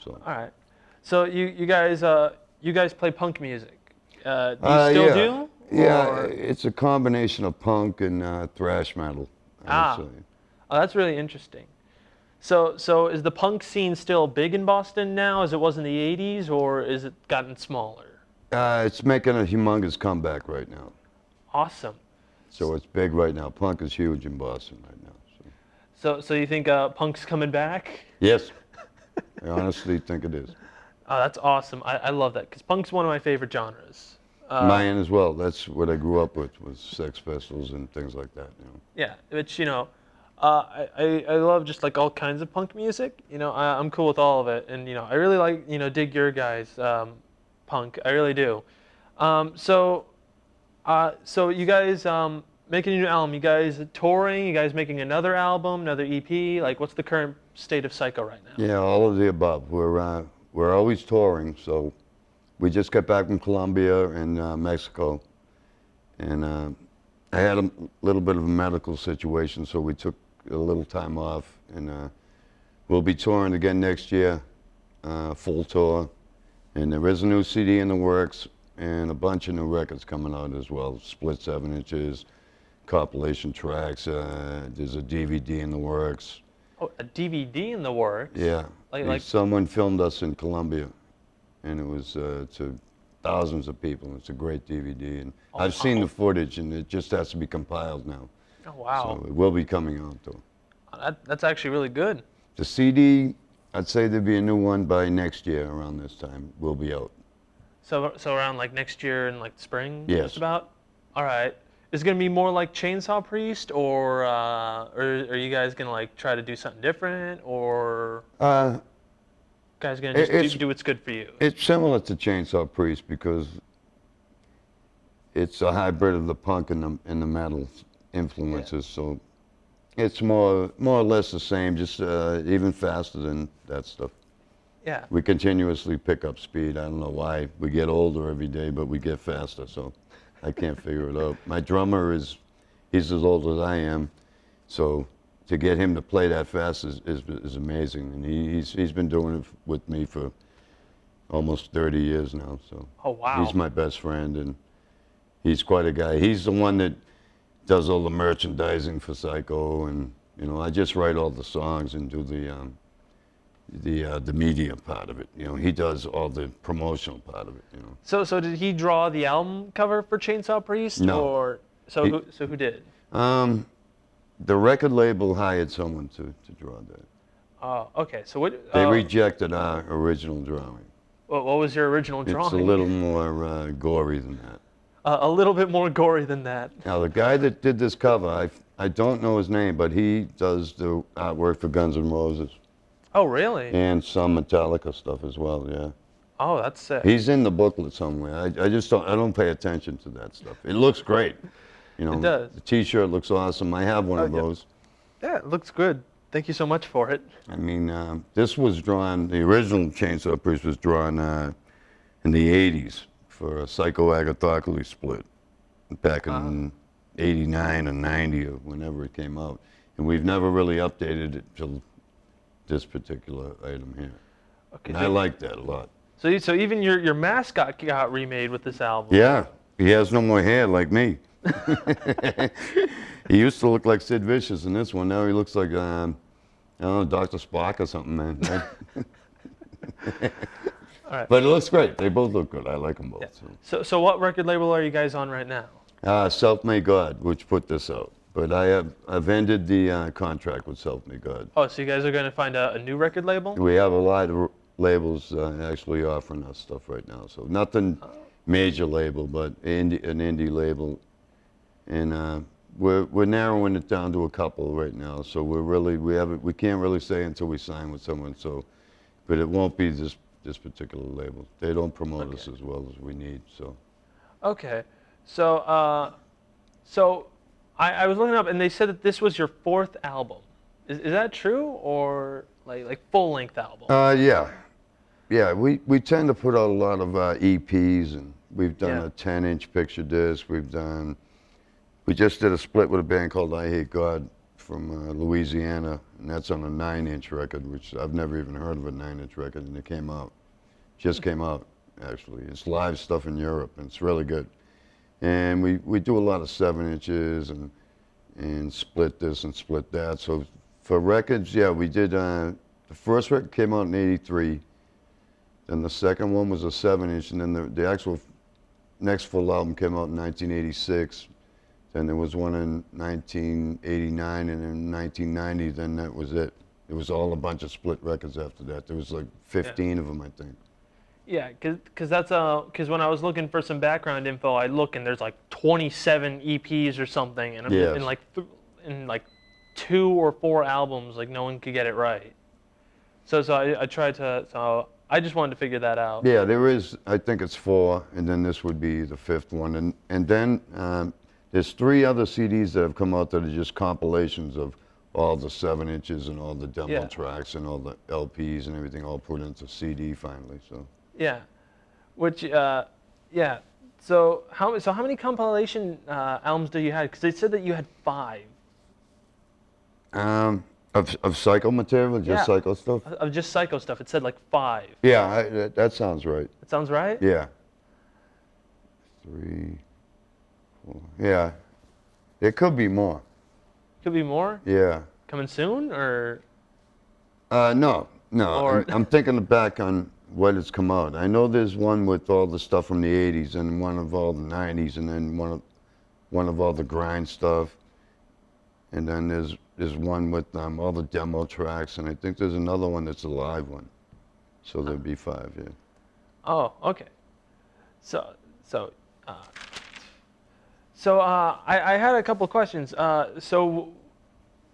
So. All right. So you guys play punk music. Do you still do? Yeah, it's a combination of punk and thrash metal. I would say. Oh, that's really interesting. So is the punk scene still big in Boston now, as it was in the '80s, or is it gotten smaller? It's making a humongous comeback right now. Awesome. So it's big right now. Punk is huge in Boston right now. So you think punk's coming back? Yes. I honestly think it is. Oh, that's awesome. I love that, because punk's one of my favorite genres. Mine as well. That's what I grew up with, was Sex Pistols and things like that. Yeah, which, I love just like all kinds of punk music. I'm cool with all of it, and I really like dig your guys' punk. I really do. So you guys making a new album. You guys touring. You guys making another album, another EP. Like, what's the current state of Psycho right now? Yeah, all of the above. We're always touring. So we just got back from Colombia and Mexico, and I had a little bit of a medical situation, so we took a little time off, and we'll be touring again next year, full tour. And there is a new CD in the works, and a bunch of new records coming out as well. Split 7 inches, compilation tracks. There's a DVD in the works. Oh, a DVD in the works? Yeah. Like someone filmed us in Colombia, and it was to thousands of people. It's a great DVD, and I've seen the footage, and it just has to be compiled now. Oh, wow. So it will be coming out, though. That's actually really good. The CD, I'd say there'll be a new one by next year around this time. Will be out. So around like next year in like spring? Yes. Just about? All right. Is it going to be more like Chainsaw Priest, or are you guys going to like try to do something different, or guys going to just do what's good for you? It's similar to Chainsaw Priest because it's a hybrid of the punk and the metal influences. Yeah. So it's more or less the same, just even faster than that stuff. Yeah. We continuously pick up speed. I don't know why. We get older every day, but we get faster. So I can't figure it out. My drummer he's as old as I am, so to get him to play that fast is amazing. And he's been doing it with me for almost 30 years now. So oh, wow. He's my best friend, and he's quite a guy. He's the one that does all the merchandising for Psycho, and You know, I just write all the songs and do the media part of it. You know, he does all the promotional part of it. You know. So did he draw the album cover for Chainsaw Priest? No. Or who did? The record label hired someone to draw that. Oh, okay. So what? They rejected our original drawing. What was your original drawing? It's a little more gory than that. A little bit more gory than that. Now, the guy that did this cover, I don't know his name, but he does the artwork for Guns N' Roses. Oh, really? And some Metallica stuff as well, yeah. Oh, that's sick. He's in the booklet somewhere. I don't pay attention to that stuff. It looks great. You know, It does. The T-shirt looks awesome. I have one of those. Yeah, it looks good. Thank you so much for it. I mean, this was drawn, the original Chainsaw Priest was drawn in the 80s for a Psycho Agathocles split back in 89 or 90 or whenever it came out. And we've never really updated it till this particular item here. Okay, And I like that a lot. So even your mascot got remade with this album. Yeah, he has no more hair like me. He used to look like Sid Vicious in this one. Now he looks like, I don't know, Dr. Spock or something, man. All right. But it looks great. They both look good. I like them both. Yeah. So what record label are you guys on right now? Self-Made God, which put this out. But I've ended the contract with Self-Made God. Oh, so you guys are going to find a new record label? We have a lot of labels actually offering us stuff right now. So nothing major label, but an indie label. And we're narrowing it down to a couple right now. So we can't really say until we sign with someone. So, but it won't be this particular label. They don't promote us as well as we need. So. Okay. So I was looking up and they said that this was your 4th album. Is that true, or like full length album? Yeah, we tend to put out a lot of EPs, and we've done a 10-inch picture disc. We just did a split with a band called I Hate God from Louisiana, and that's on a 9-inch record, which I've never even heard of a 9-inch record, and it just came out actually. It's live stuff in Europe, and it's really good. And we do a lot of 7 inches and split this and split that. So for records, yeah, we did, the first record came out in '83. Then the second one was a 7-inch, and then the actual next full album came out in 1986. Then there was one in 1989, and in 1990, then that was it. It was all a bunch of split records after that. There was like 15 of them, I think. Yeah, because when I was looking for some background info, I look and there's like 27 EPs or something, and in like 2 or 4 albums, like no one could get it right. So I tried to. So I just wanted to figure that out. Yeah, there is. I think it's 4, and then this would be the 5th one, and then there's 3 other CDs that have come out that are just compilations of all the 7 inches and all the demo tracks and all the LPs and everything all put into CD finally. So. Yeah, which yeah. So how many compilation albums do you have? Because they said that you had 5. Of Psycho material, just Psycho stuff. Of just Psycho stuff. It said like 5. Yeah, that sounds right. It sounds right. Yeah. 3, 4. Yeah, there could be more. Could be more. Yeah. Coming soon, or? No. Or I'm thinking back on what has come out. I know there's one with all the stuff from the 80s, and one of all the 90s, and then one of all the grind stuff, and then there's one with all the demo tracks, and I think there's another one that's a live one. So there'd be 5, yeah. Oh, okay. So I had a couple of questions.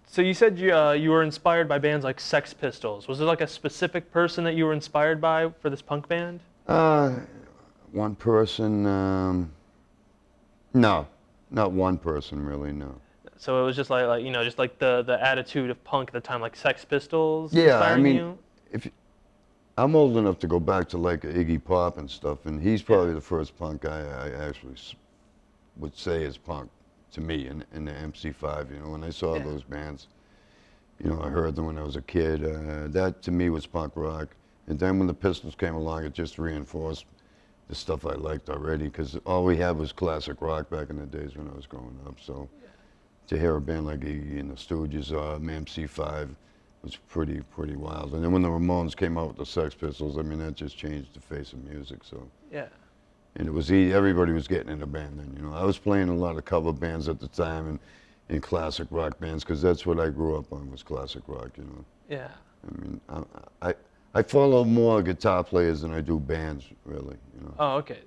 So you said you were inspired by bands like Sex Pistols. Was there like a specific person that you were inspired by for this punk band? One person, no, not one person really, no. So it was just like just like the attitude of punk at the time, like Sex Pistols. Yeah, I mean, you? I'm old enough to go back to like Iggy Pop and stuff, and he's probably the first punk I actually would say is punk to me in the MC5. You know, when I saw those bands, you know, I heard them when I was a kid. That to me was punk rock. And then when the Pistols came along, it just reinforced the stuff I liked already, because all we had was classic rock back in the days when I was growing up. So to hear a band like Iggy and the Stooges or MC5 was pretty wild. And then when the Ramones came out with the Sex Pistols, I mean, that just changed the face of music. So. Yeah. And it was everybody was getting in a band then. You know, I was playing a lot of cover bands at the time and in classic rock bands because that's what I grew up on was classic rock. You know. Yeah. I mean, I follow more guitar players than I do bands, really. You know. Oh, okay.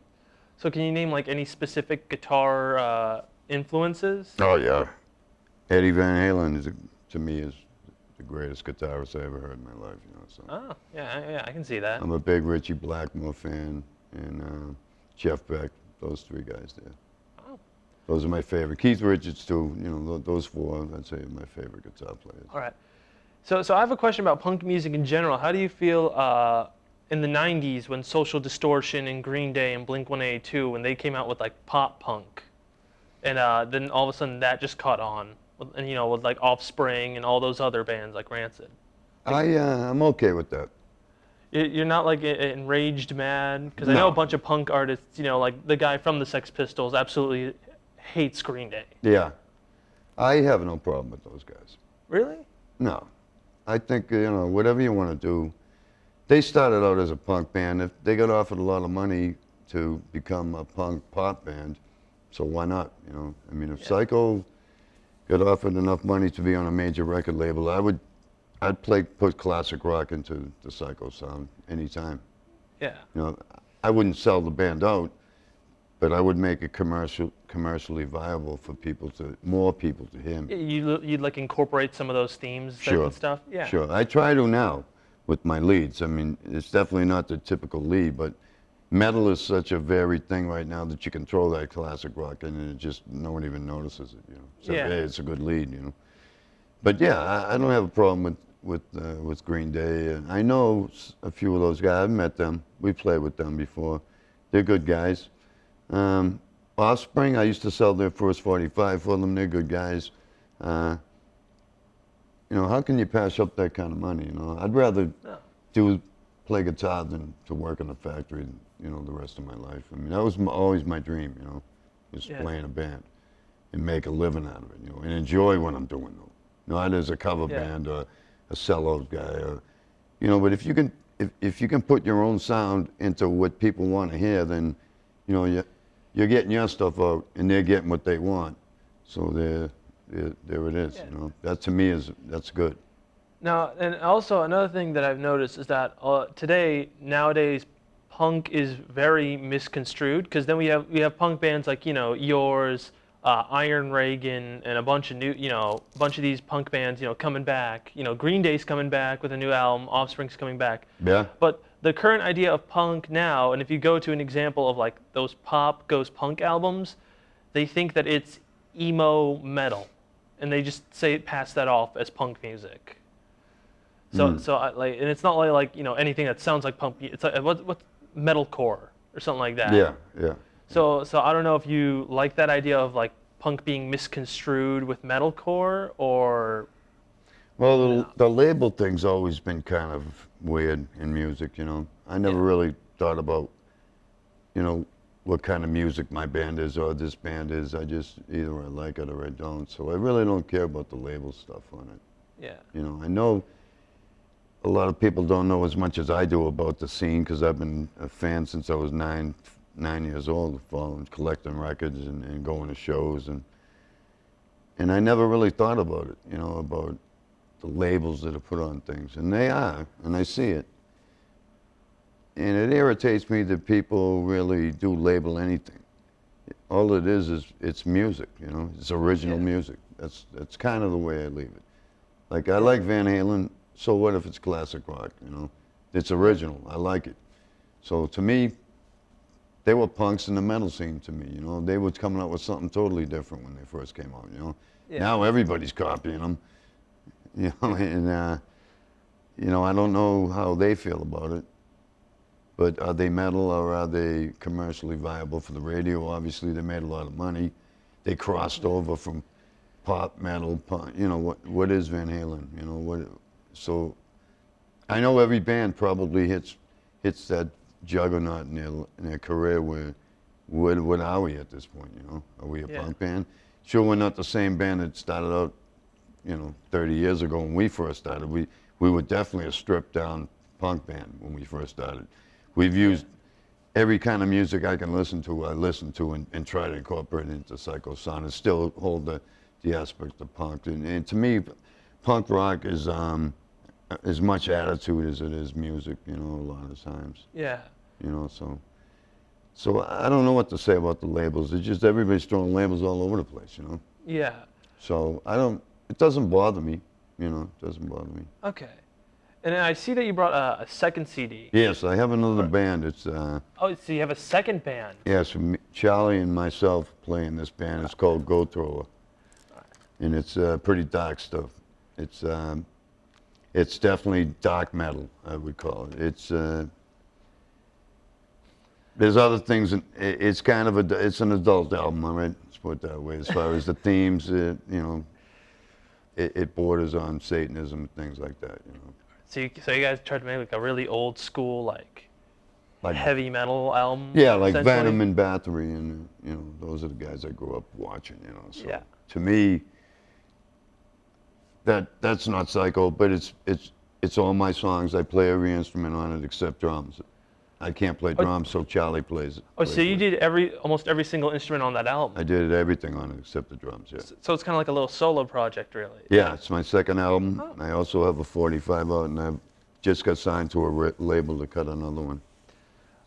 So can you name like any specific guitar influences? Oh yeah, Eddie Van Halen to me is the greatest guitarist I ever heard in my life. You know. So. Oh, yeah, I can see that. I'm a big Ritchie Blackmore fan and Jeff Beck. Those three guys there. Oh. Those are my favorite. Keith Richards too. You know, those four I'd say are my favorite guitar players. All right. So I have a question about punk music in general. How do you feel in the 90s when Social Distortion and Green Day and Blink-182, when they came out with like pop punk, and then all of a sudden that just caught on, and you know, with like Offspring and all those other bands like Rancid? I'm okay with that. You're not like enraged mad? Because I know a bunch of punk artists, you know, like the guy from the Sex Pistols absolutely hates Green Day. Yeah. I have no problem with those guys. Really? No. I think, you know, whatever you want to do. They started out as a punk band. If they got offered a lot of money to become a punk pop band, so why not, you know? I mean, if Psycho got offered enough money to be on a major record label, I'd put classic rock into the Psycho sound anytime. Yeah. You know, I wouldn't sell the band out, but I would make it commercially viable for more people to hear me. You'd like incorporate some of those themes and stuff? Yeah. Sure. I try to now with my leads. I mean, it's definitely not the typical lead, but metal is such a varied thing right now that you can throw that classic rock and it just, no one even notices it, you know. So, Yeah. hey, it's a good lead, you know. But yeah, I don't have a problem with Green Day. And I know a few of those guys. I've met them. We played with them before. They're good guys. Offspring, I used to sell their first 45 for them. They're good guys. You know, how can you pass up that kind of money? You know, I'd rather play guitar than to work in a factory. You know, the rest of my life. I mean, that was always my dream. You know, was playing a band and make a living out of it. You know, and enjoy what I'm doing. Though, not as a cover band or a sellout guy. Or, you know, but if you can put your own sound into what people want to hear, then, you know, you're getting your stuff out, and they're getting what they want. So there it is. You know, that to me that's good. Now, and also another thing that I've noticed is that nowadays, punk is very misconstrued, because then we have punk bands like, you know, Yours, Iron Reagan, and a bunch of these punk bands, you know, coming back. You know, Green Day's coming back with a new album, Offspring's coming back. Yeah. But the current idea of punk now, and if you go to an example of like those pop goes punk albums, they think that it's emo metal, and they just pass that off as punk music. So and it's not like you know, anything that sounds like punk. It's like what's metalcore or something like that. Yeah. So I don't know if you like that idea of like punk being misconstrued with metalcore, or. Well, the label thing's always been kind of weird in music, you know. I never really thought about, you know, what kind of music my band is or this band is. I just, either I like it or I don't. So I really don't care about the label stuff on it. Yeah. You know, I know a lot of people don't know as much as I do about the scene, because I've been a fan since I was nine years old, following, collecting records and going to shows. And I never really thought about it, you know, about the labels that are put on things, and they are, and I see it. And it irritates me that people really do label anything. All it is it's music, you know, it's original music. That's kind of the way I leave it. Like, I like Van Halen, so what if it's classic rock, you know? It's original, I like it. So to me, they were punks in the metal scene to me, you know? They were coming out with something totally different when they first came out, you know? Yeah. Now everybody's copying them. You know, and you know, I don't know how they feel about it, but are they metal or are they commercially viable for the radio? Obviously, they made a lot of money. They crossed over from pop, metal, punk. You know, what is Van Halen? You know, so I know every band probably hits that juggernaut in their career where what are we at this point? You know, are we a punk band? sure we're not the same band that started out, 30 years ago when we first started. We were definitely a stripped down punk band when we first started. We've used every kind of music I can listen to, and try to incorporate it into Psycho Sound and still hold the aspect of punk. And to me, punk rock is as much attitude as it is music, a lot of times. Yeah. So I don't know what to say about the labels. It's just everybody's throwing labels all over the place, Yeah. So it doesn't bother me, it doesn't bother me. Okay. And I see that you brought a second CD. Yes, I have another band. It's Oh, so you have a second band. yes, Charlie and myself play in this band. It's called Go Thrower, and it's pretty dark stuff. It's definitely dark metal, I would call it. It's there's other things. It's kind of it's an adult album, all right? Let's put it that way. As far as the themes, it borders on Satanism and things like that. So you guys tried to make like a really old school like heavy metal album. Yeah, like essentially? Venom and Bathory, and those are the guys I grew up watching. So Yeah. to me, that's not Psycho, but it's all my songs. I play every instrument on it except drums. I can't play drums, so Charlie plays it. Oh, so you did almost every single instrument on that album. I did everything on it except the drums. Yeah. So it's kind of like a little solo project, really. Yeah, it's my second album. I also have a 45 out, and I've just got signed to a label to cut another one.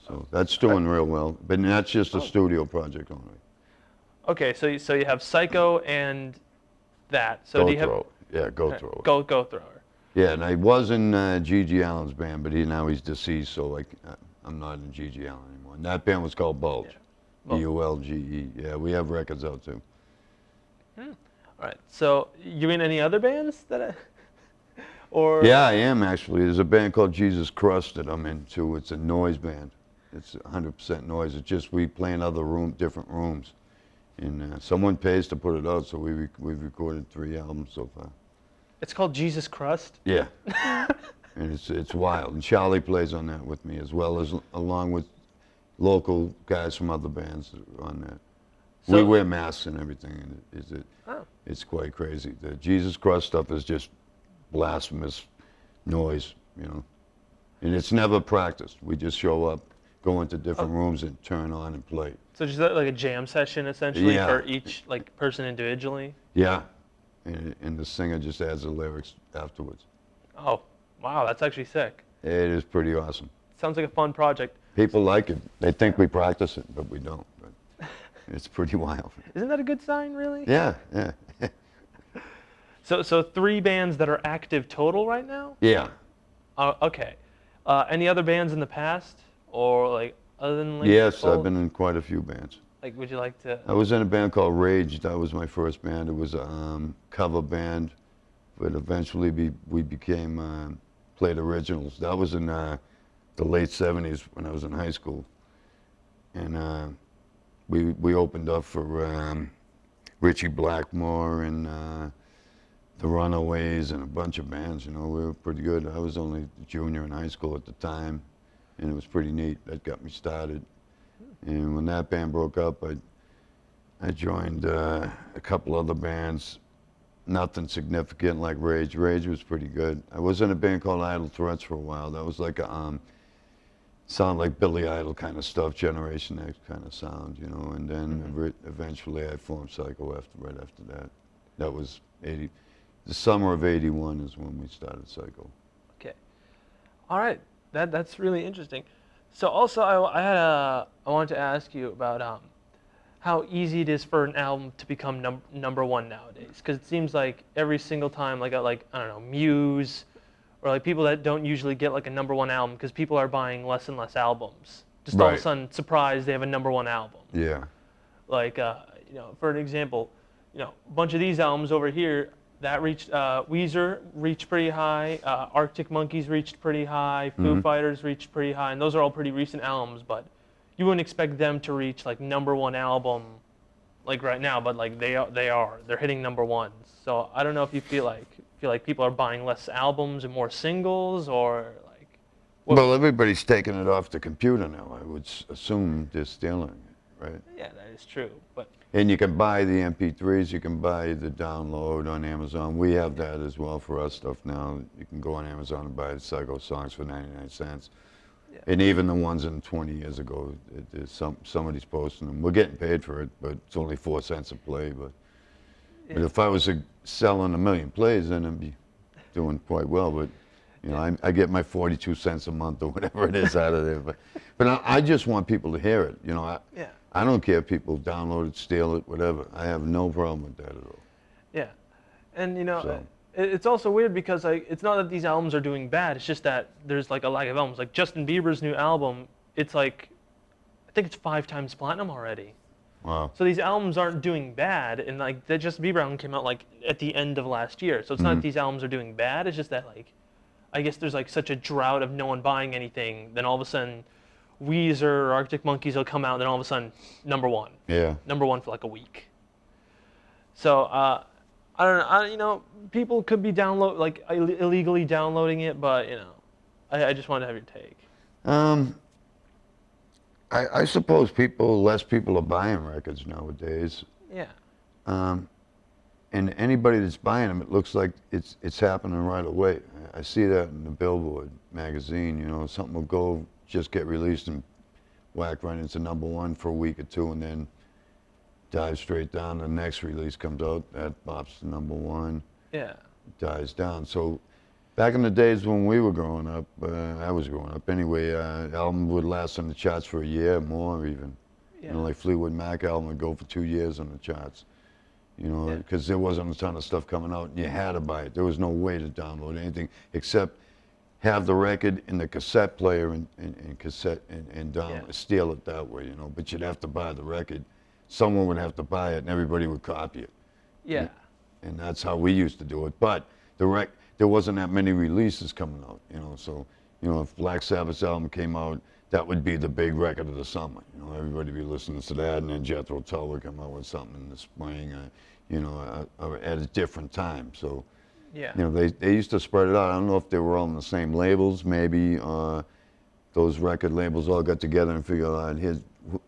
So that's doing real well. But that's just a studio project only. Okay, so you have Psycho and that. So Go do you have? Thrower. Yeah, Go Thrower. Go Thrower. Yeah, and I was in G.G. Allen's band, but now he's deceased, so I'm not in G.G. Allen anymore. And that band was called Bulge. B-U-L-G-E. Yeah, we have records out too. All right. So you in any other bands or? Yeah, I am actually. There's a band called Jesus Crust that I'm into. It's a noise band. It's 100% noise. It's just we play in different rooms. And someone pays to put it out, so we've recorded 3 albums so far. It's called Jesus Crust? Yeah. And it's wild. And Charlie plays on that with me, as well as along with local guys from other bands on that. So, we wear masks and everything, and it's quite crazy. The Jesus Crust stuff is just blasphemous noise, And it's never practiced. We just show up, go into different rooms, and turn on and play. So just like a jam session, essentially, Yeah. for each person individually? Yeah. And the singer just adds the lyrics afterwards. Oh, wow, that's actually sick. It is pretty awesome. Sounds like a fun project. People like it. They think we practice it, but we don't. But it's pretty wild. Isn't that a good sign, really? Yeah, yeah. So 3 bands that are active total right now? Yeah. Okay. Any other bands in the past, or other than Yes, I've been in quite a few bands. Would you like to? I was in a band called Rage. That was my first band. It was a cover band, but eventually we became played originals. That was in the late '70s when I was in high school, and we opened up for Richie Blackmore and the Runaways and a bunch of bands. We were pretty good. I was only a junior in high school at the time, and it was pretty neat. That got me started. And when that band broke up, I joined a couple other bands. Nothing significant like Rage. Rage was pretty good. I was in a band called Idle Threats for a while. That was like a sound like Billy Idol kind of stuff, Generation X kind of sound, And then eventually I formed Psycho right after that. That was the summer of '81 is when we started Psycho. Okay. All right. That's really interesting. So also I wanted to ask you about how easy it is for an album to become number 1 nowadays, because it seems like every single time I don't know, Muse or people that don't usually get a number 1 album, because people are buying less and less albums. Just all of a sudden surprised they have a number 1 album. Yeah. For an example, a bunch of these albums over here that reached Weezer reached pretty high, Arctic Monkeys reached pretty high, Foo Fighters reached pretty high, and those are all pretty recent albums, but you wouldn't expect them to reach number 1 album right now, but they're hitting number 1s. So I don't know if you feel like people are buying less albums and more singles, or Well, everybody's taking it off the computer now. I would assume they're stealing it, right? Yeah, that is true. But And you can buy the MP3s, you can buy the download on Amazon. We have that as well for our stuff now. You can go on Amazon and buy the Psycho songs for 99 cents. Yeah. And even the ones in 20 years ago, somebody's posting them. We're getting paid for it, but it's only 4 cents a play. But if I was selling 1 million plays, then I'd be doing quite well. But you know, I get my 42 cents a month or whatever it is out of there. But I just want people to hear it. You know, I don't care if people download it, steal it, whatever. I have no problem with that at all. Yeah, and you know, it's also weird because like it's not that these albums are doing bad. It's just that there's like a lack of albums. Like Justin Bieber's new album, it's like, I think it's 5 times platinum already. Wow. So these albums aren't doing bad, and like the Justin Bieber album came out like at the end of last year. So it's not that these albums are doing bad. It's just that like, I guess there's like such a drought of no one buying anything. Then all of a sudden, Weezer or Arctic Monkeys will come out, and then all of a sudden, #1. Yeah. #1 for like a week. So I don't know. You know, people could be illegally downloading it, but you know, I just wanted to have your take. I suppose less people are buying records nowadays. Yeah. And anybody that's buying them, it looks like it's happening right away. I see that in the Billboard magazine. You know, something will just get released and whack right into #1 for a week or two, and then dive straight down. The next release comes out, that bops to #1. Yeah. Dies down. So back in the days when we were growing up, I was growing up anyway, album would last on the charts for a year, more even. Yeah. You know, like Fleetwood Mac album would go for 2 years on the charts. You know, because there wasn't a ton of stuff coming out, and you had to buy it. There was no way to download anything except have the record in the cassette player and steal it that way. You know, but you'd have to buy the record. Someone would have to buy it, and everybody would copy it. Yeah. And that's how we used to do it. But there wasn't that many releases coming out. You know, so you know, if Black Sabbath's album came out, that would be the big record of the summer. You know, everybody would be listening to that, and then Jethro Tull would come out with something in the spring, you know, at a different time. So, yeah. You know, they used to spread it out. I don't know if they were all on the same labels. Maybe those record labels all got together and figured out,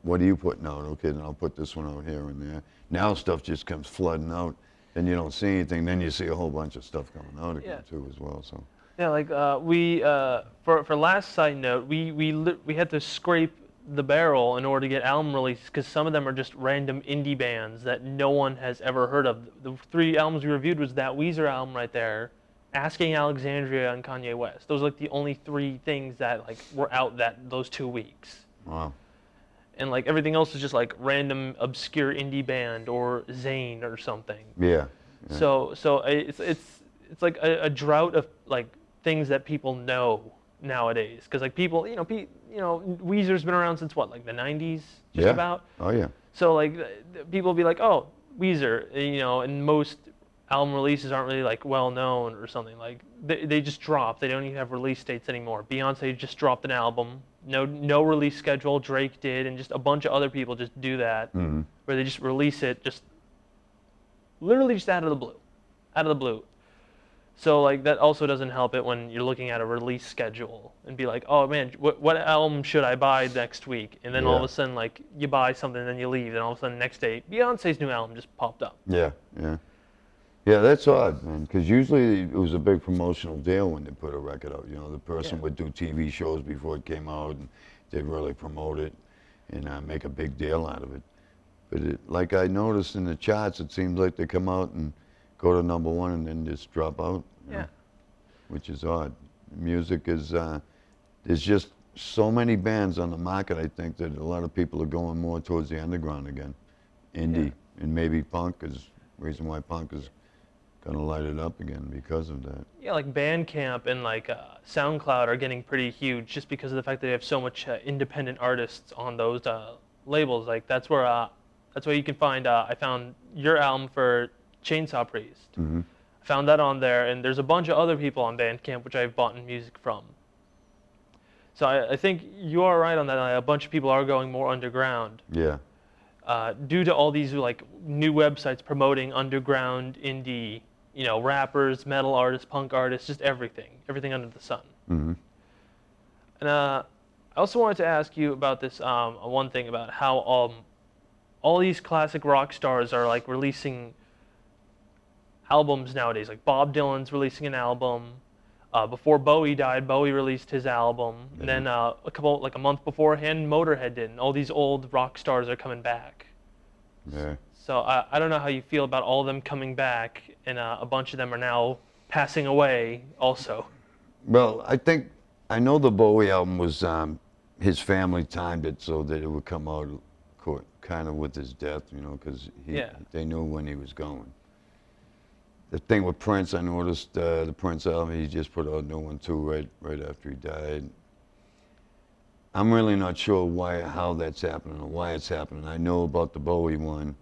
what are you putting out? Okay, then I'll put this one out here and there. Now stuff just comes flooding out, and you don't see anything. Then you see a whole bunch of stuff coming out again too, as well. So. Yeah, like for last side note, we had to scrape the barrel in order to get album releases because some of them are just random indie bands that no one has ever heard of. The 3 albums we reviewed was that Weezer album right there, Asking Alexandria, and Kanye West. Those are like the only 3 things that like were out those 2 weeks. Wow. And like everything else is just like random obscure indie band or Zayn or something. Yeah. So it's like a drought of like things that people know nowadays, because like people, you know, Weezer's been around since what, like the 90s, just about. Oh yeah. So like people will be like, oh, Weezer, you know, and most album releases aren't really like well known or something. Like they just drop. They don't even have release dates anymore. Beyonce just dropped an album, no release schedule. Drake did, and just a bunch of other people just do that, where they just release it just literally just out of the blue. So like that also doesn't help it when you're looking at a release schedule and be like, oh man, what album should I buy next week? And then all of a sudden like you buy something and then you leave, and all of a sudden next day Beyonce's new album just popped up. Yeah, that's odd, man, because usually it was a big promotional deal when they put a record out. You know, the person would do TV shows before it came out, and they'd really promote it and make a big deal out of it. But like I noticed in the charts, it seems like they come out and go to #1 and then just drop out. You know, which is odd. Music is, there's just so many bands on the market, I think, that a lot of people are going more towards the underground again. Indie, and maybe punk is the reason why punk is going to light it up again because of that. Yeah, like Bandcamp and like SoundCloud are getting pretty huge just because of the fact that they have so much independent artists on those labels. Like that's where you can find, I found your album for Chainsaw Priest. Mm-hmm. I found that on there, and there's a bunch of other people on Bandcamp which I've bought music from. So I think you are right on that. A bunch of people are going more underground. Yeah. Due to all these like new websites promoting underground indie, you know, rappers, metal artists, punk artists, just everything under the sun. Mm-hmm. And I also wanted to ask you about this one thing about how all these classic rock stars are like releasing albums nowadays. Like Bob Dylan's releasing an album. Before Bowie died, Bowie released his album. And then a month beforehand, Motorhead did. And all these old rock stars are coming back. Yeah. So I don't know how you feel about all of them coming back, and a bunch of them are now passing away also. Well, I know the Bowie album was, his family timed it so that it would come out kind of with his death, you know, because they knew when he was going. The thing with Prince, I noticed the Prince album, he just put out a new one too right after he died. I'm really not sure how that's happening or why it's happening. I know about the Bowie one.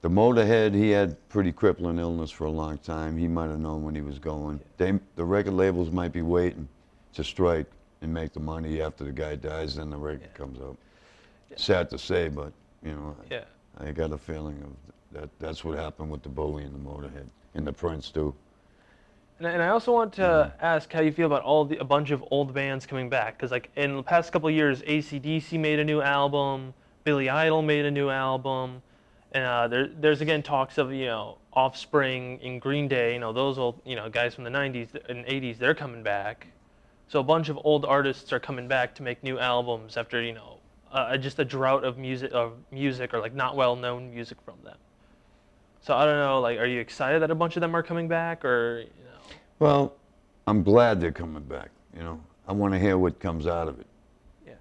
The Motorhead, he had pretty crippling illness for a long time. He might have known when he was going. The record labels might be waiting to strike and make the money after the guy dies, then the record comes out. Yeah. Sad to say, but you know, I got a feeling of that's what happened with the Bowie and the Motorhead and the Prince too. And I also want to ask how you feel about a bunch of old bands coming back, because like in the past couple of years, AC/DC made a new album, Billy Idol made a new album, and there's again talks of Offspring and Green Day, those old guys from the 90s and 80s, they're coming back. So a bunch of old artists are coming back to make new albums after just a drought of music or like not well known music from them. So I don't know, like, are you excited that a bunch of them are coming back, or Well, I'm glad they're coming back. I want to hear what comes out of it. Yeah.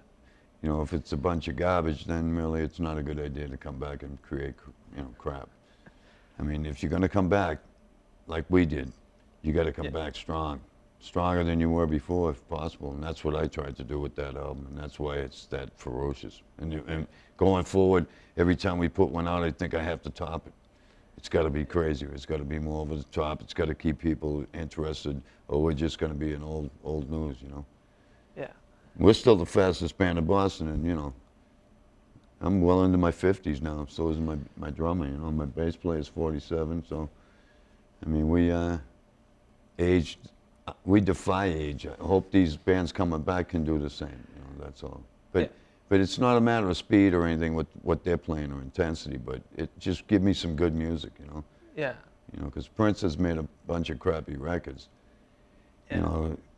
If it's a bunch of garbage, then really it's not a good idea to come back and create crap. I mean, if you're going to come back like we did, you got to come back stronger than you were before if possible, and that's what I tried to do with that album, and that's why it's that ferocious. And going forward, every time we put one out, I think I have to top it. It's got to be crazier. It's got to be more over the top. It's got to keep people interested, or we're just going to be an old news, Yeah. We're still the fastest band in Boston, and I'm well into my 50s now. So is my drummer. My bass player is 47. So, I mean, we defy age. I hope these bands coming back can do the same. That's all. But it's not a matter of speed or anything with what they're playing or intensity, but it just give me some good music, Yeah. Because Prince has made a bunch of crappy records.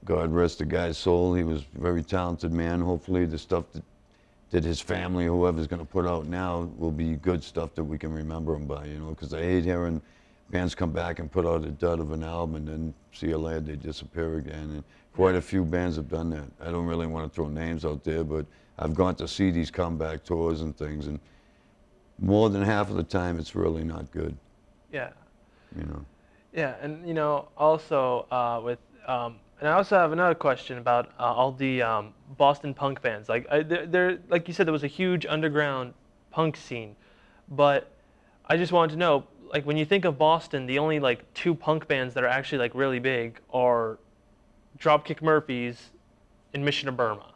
God rest the guy's soul. He was a very talented man. Hopefully the stuff that his family, whoever's going to put out now, will be good stuff that we can remember him by, because I hate hearing bands come back and put out a dud of an album and then see you later, they disappear again. And quite a few bands have done that. I don't really want to throw names out there, but I've gone to see these comeback tours and things, and more than half of the time it's really not good. Yeah. Yeah, and also and I also have another question about all the Boston punk bands. Like there, like you said, there was a huge underground punk scene, but I just wanted to know, like, when you think of Boston, the only like two punk bands that are actually like really big are Dropkick Murphys and Mission of Burma.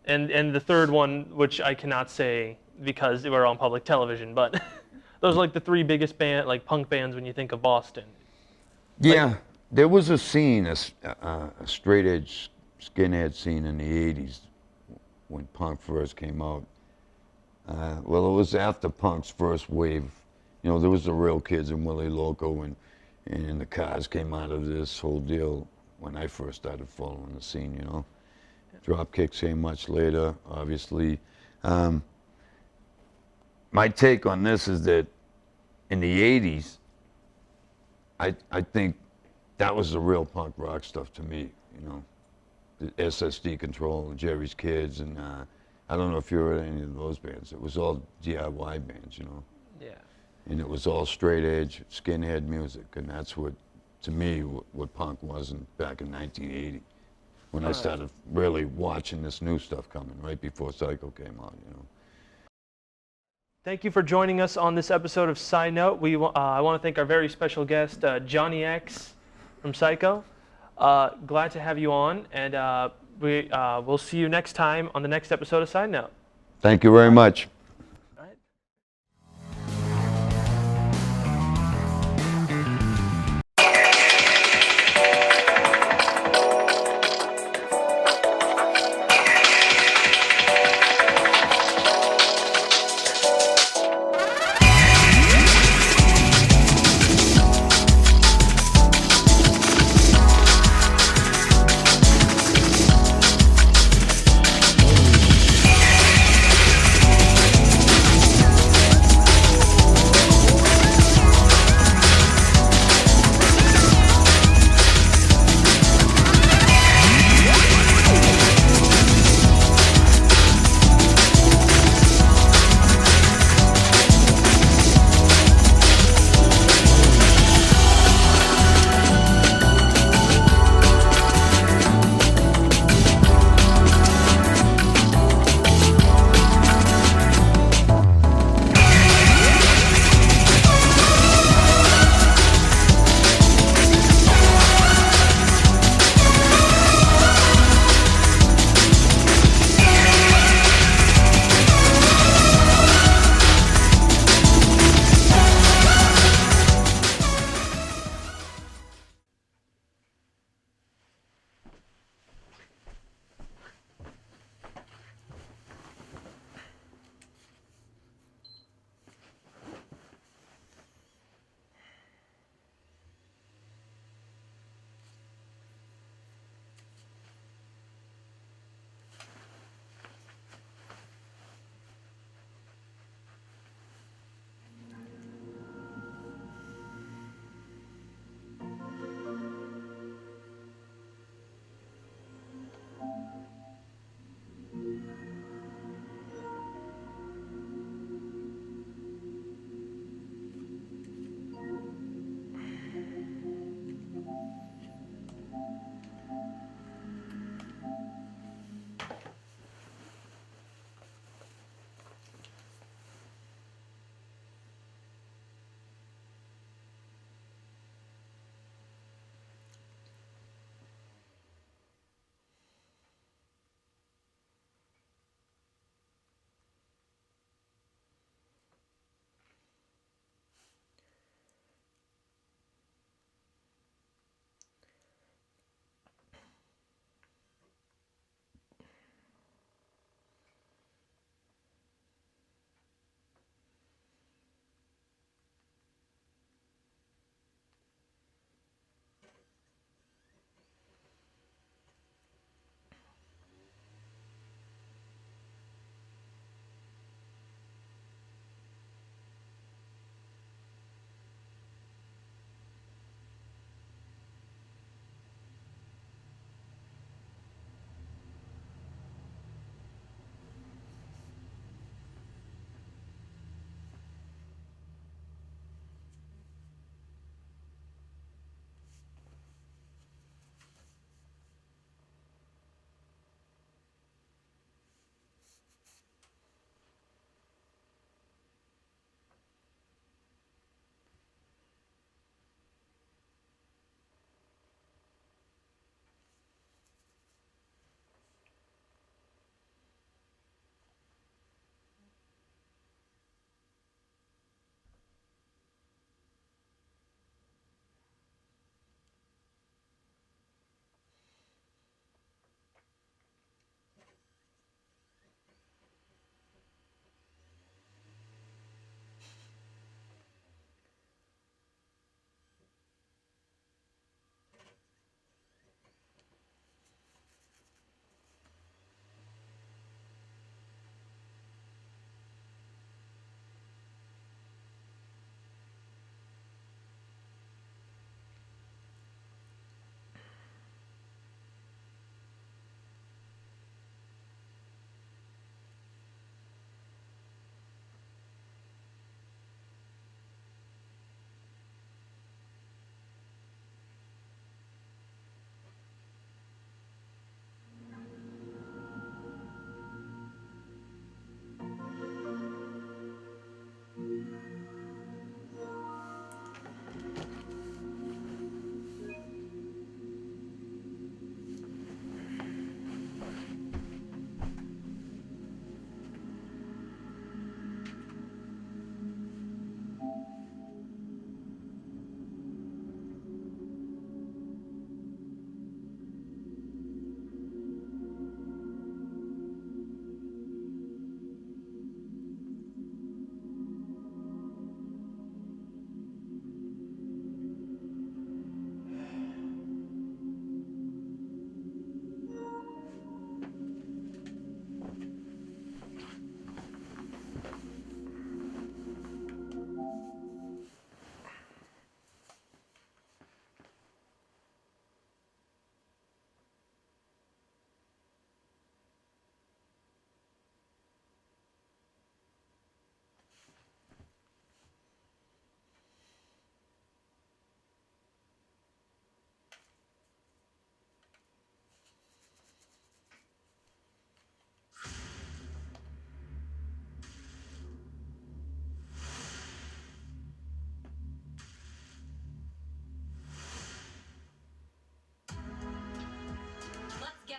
And the third one, which I cannot say because we're on public television, but those are like the three biggest punk bands when you think of Boston. Yeah, there was a scene, a straight edge skinhead scene in the 80s when punk first came out. Well, it was after punk's first wave. There was the Real Kids and Willie Loco, and the Cars came out of this whole deal when I first started following the scene, Dropkick came much later, obviously. My take on this is that in the 80s, I think that was the real punk rock stuff to me, The SSD Control, Jerry's Kids, and I don't know if you heard any of those bands. It was all DIY bands, Yeah. And it was all straight edge, skinhead music, and that's what, to me, what punk was back in 1980. When I started really watching this new stuff coming, right before Psycho came out, Thank you for joining us on this episode of Side Note. I want to thank our very special guest, Johnny X from Psycho. Glad to have you on, and we'll see you next time on the next episode of Side Note. Thank you very much.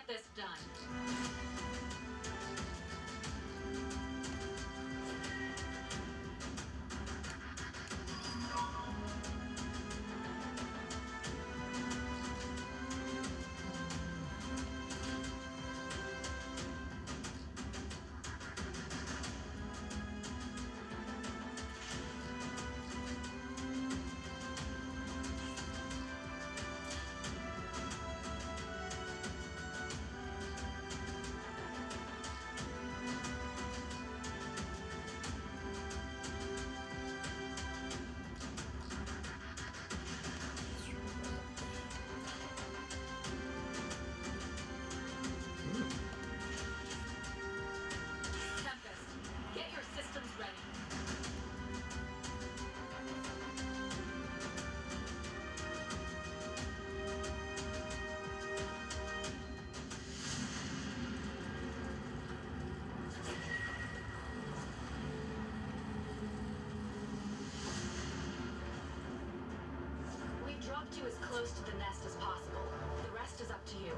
this done. Dropped you as close to the nest as possible. The rest is up to you.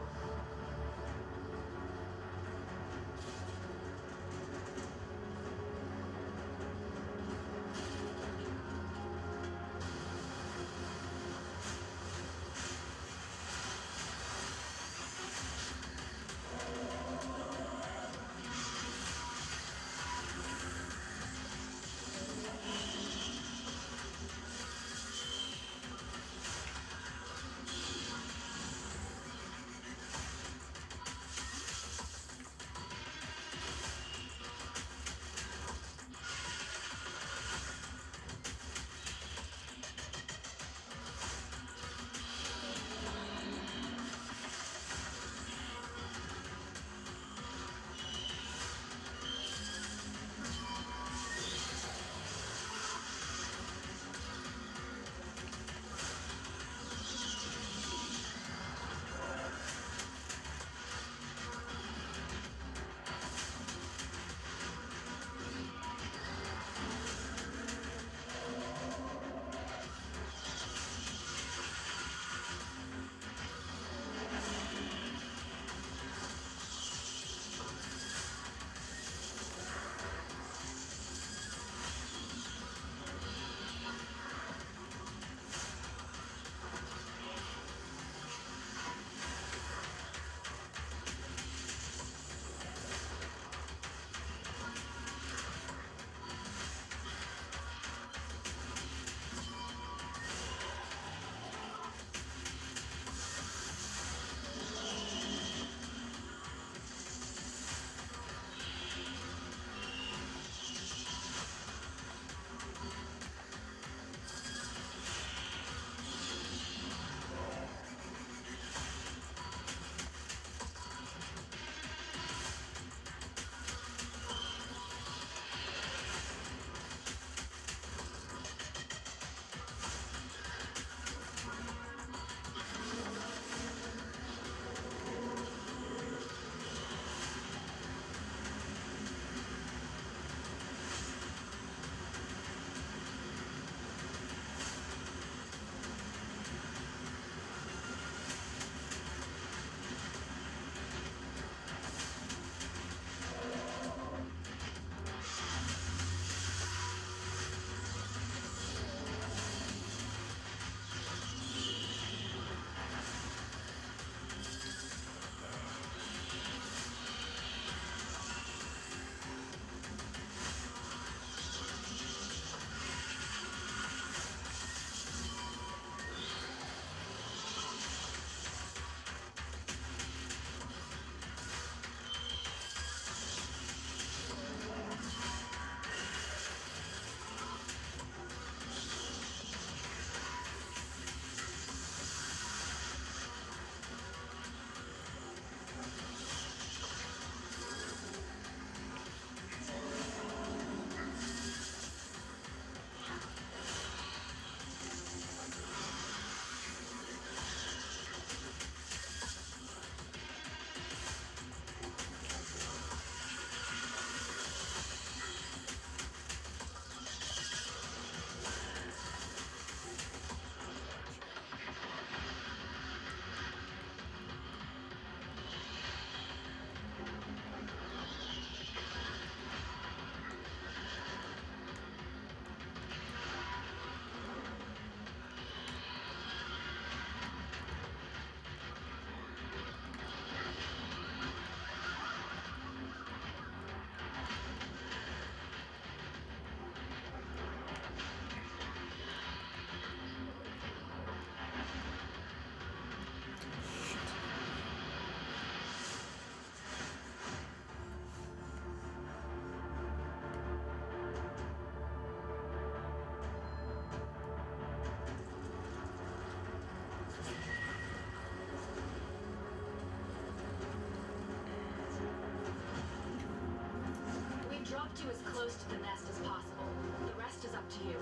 have to as close to the nest as possible. The rest is up to you.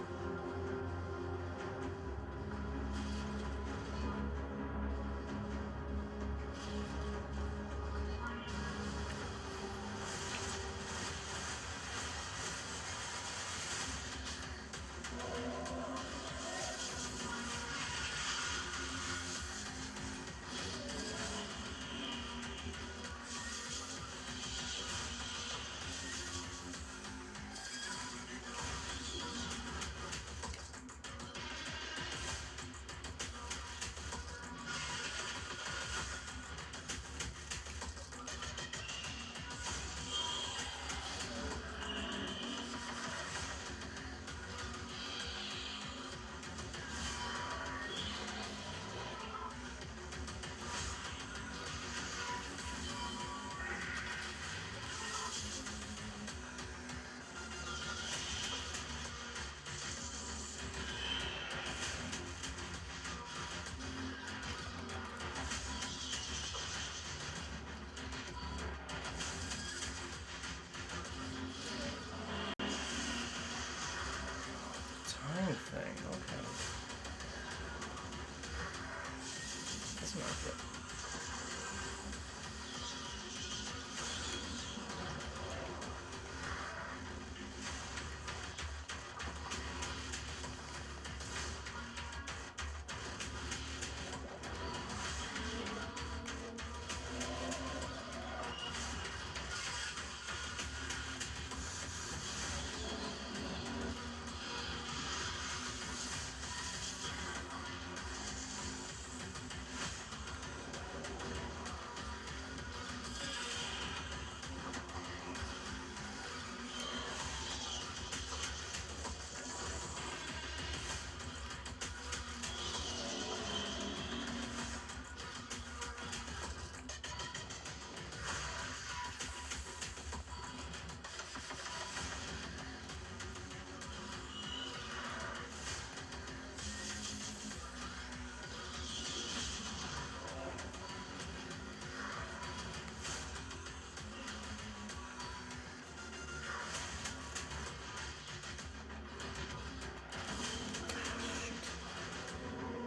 Time thing, okay. That's not good.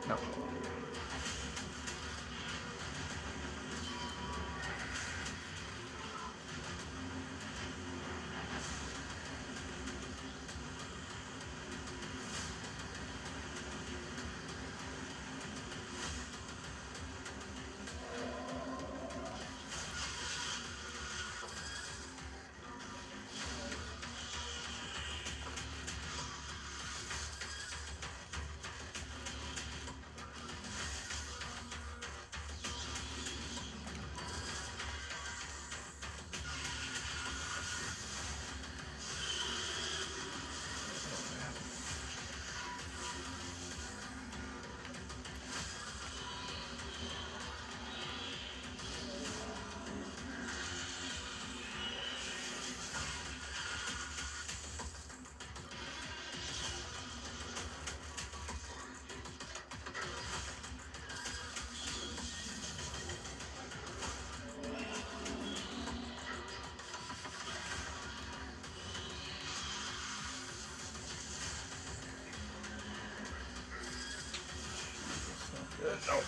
No. No.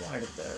right up there.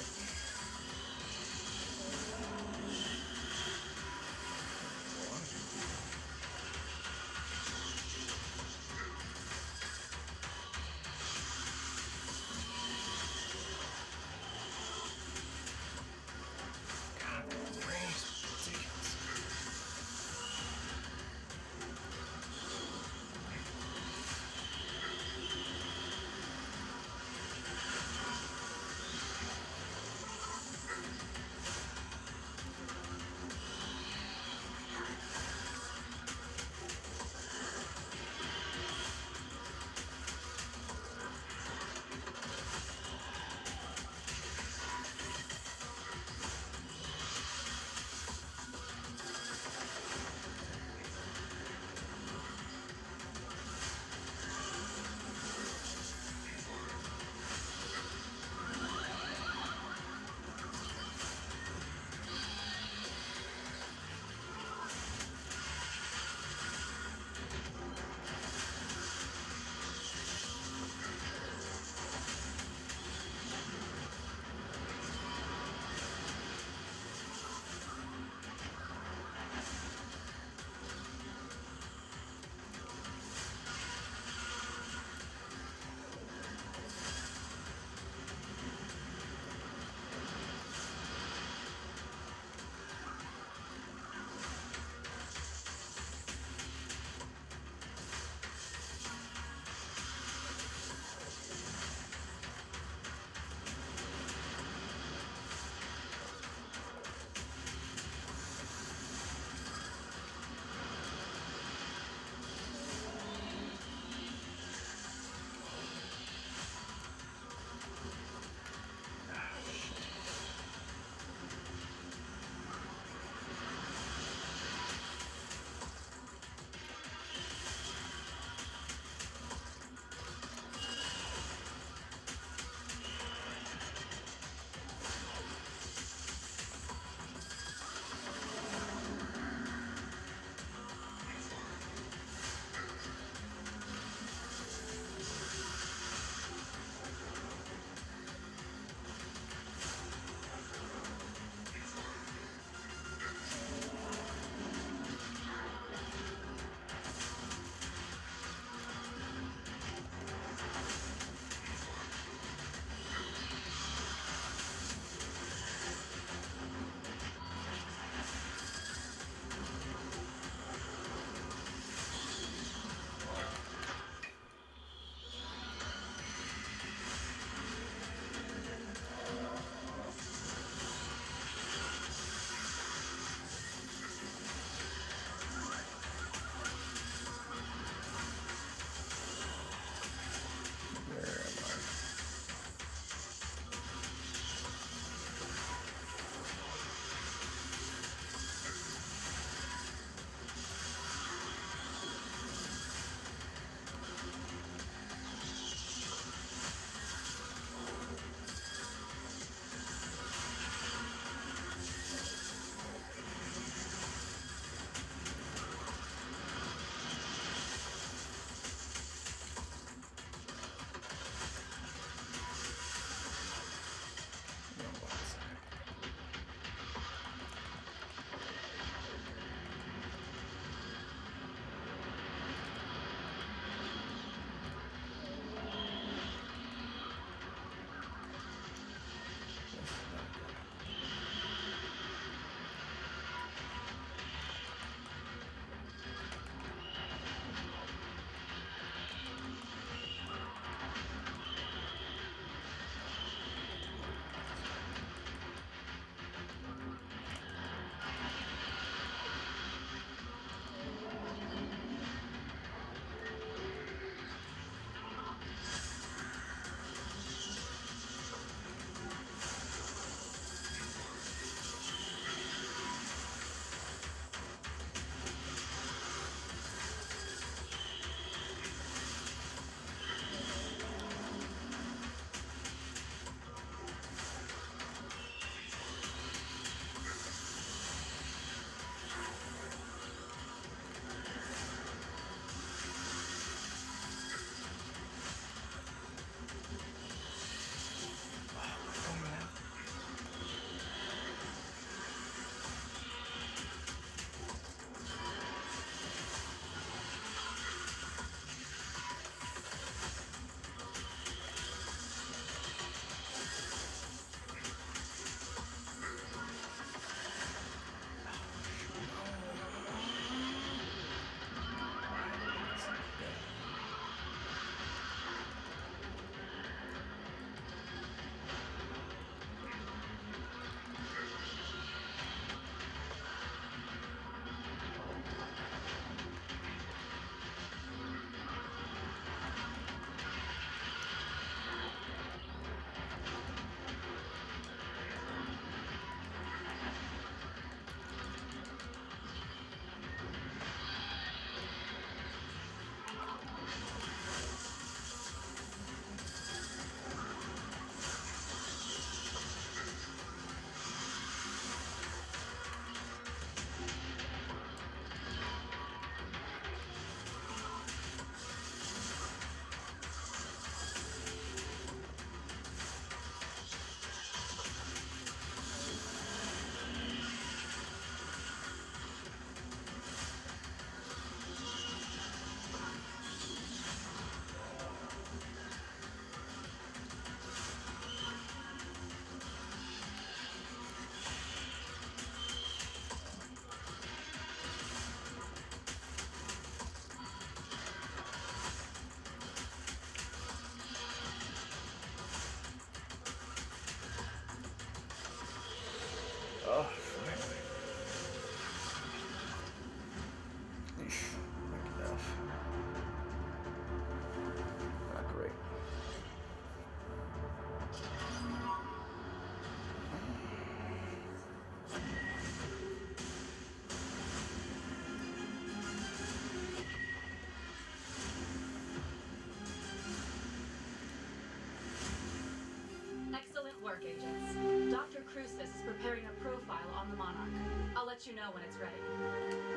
Dark Agents. Dr. Crucis is preparing a profile on the Monarch. I'll let you know when it's ready.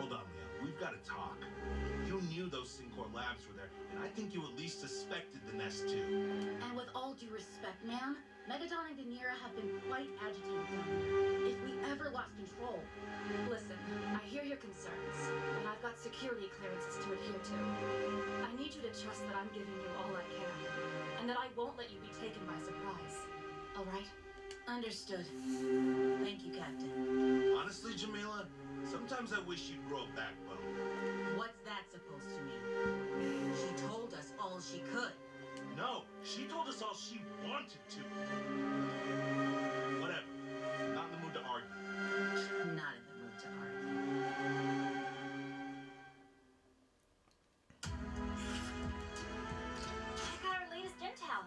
Hold on, Leon. We've got to talk. You knew those Syncor labs were there, and I think you at least suspected the Nest too. And with all due respect, ma'am, Megadon and Ganira have been quite agitated down here. If we ever lost control... Listen, I hear your concerns, but I've got security clearances to adhere to. I need you to trust that I'm giving you all I can, and that I won't let you be taken by surprise. All right? Understood. Thank you, Captain. Honestly, Jamila, sometimes I wish you'd grow a backbone. What's that supposed to mean? She told us all she could. No, she told us all she wanted to. Whatever. Not in the mood to argue. Not in the mood to argue. Check out our latest intel.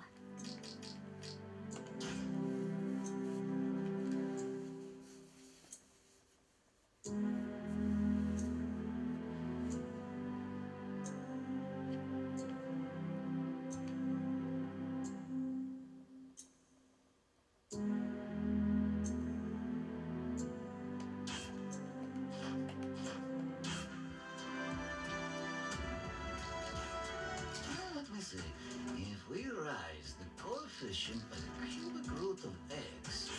Let me see. If we rise the coefficient by the cubic root of x,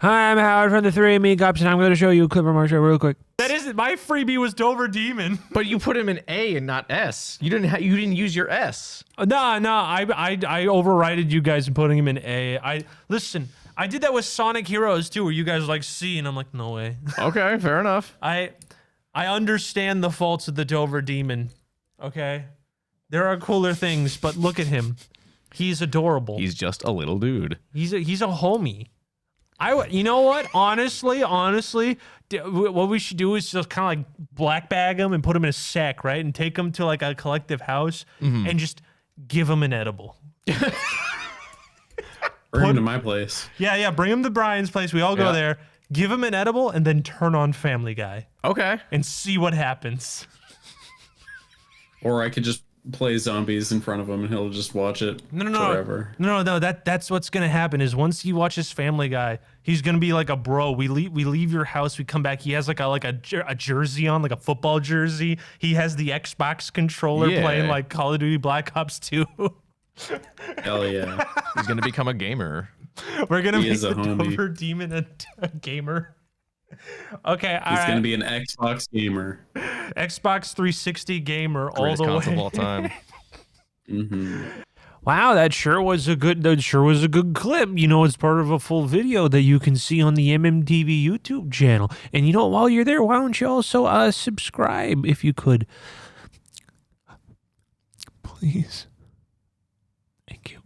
Hi, I'm Howard from the 3andMe Cops, and I'm going to show you a clip from our show real quick. That isn't my freebie. Was Dover Demon. But you put him in A and not S. You didn't use your S. No, I overrided you guys and putting him in A. Listen, I did that with Sonic Heroes too, where you guys were like C, and I'm like, no way. Okay, fair enough. I understand the faults of the Dover Demon. Okay, there are cooler things, but look at him. He's adorable. He's just a little dude. He's a homie. You know what? Honestly, what we should do is just kind of like black bag him and put him in a sack, right? And take him to like a collective house and just give him an edible. Bring him to my place. Yeah, bring him to Brian's place. We all go there. Give him an edible and then turn on Family Guy. Okay. And see what happens. Or I could just play zombies in front of him and he'll just watch it forever. No. That's what's gonna happen is once he watches Family Guy, he's gonna be like a bro. We leave your house, we come back. He has like a jersey on, like a football jersey. He has the Xbox controller playing like Call of Duty Black Ops 2. Hell yeah. He's gonna become a gamer. We're gonna He make is a the homie. Dover Demon a gamer. Okay, all He's right. gonna be an Xbox gamer. Xbox 360 gamer Greatest all the way. console of all time. Wow, that sure was a good clip. You know, it's part of a full video that you can see on the MMTV YouTube channel. And you know, while you're there, why don't you also subscribe if you could? Please. Thank you.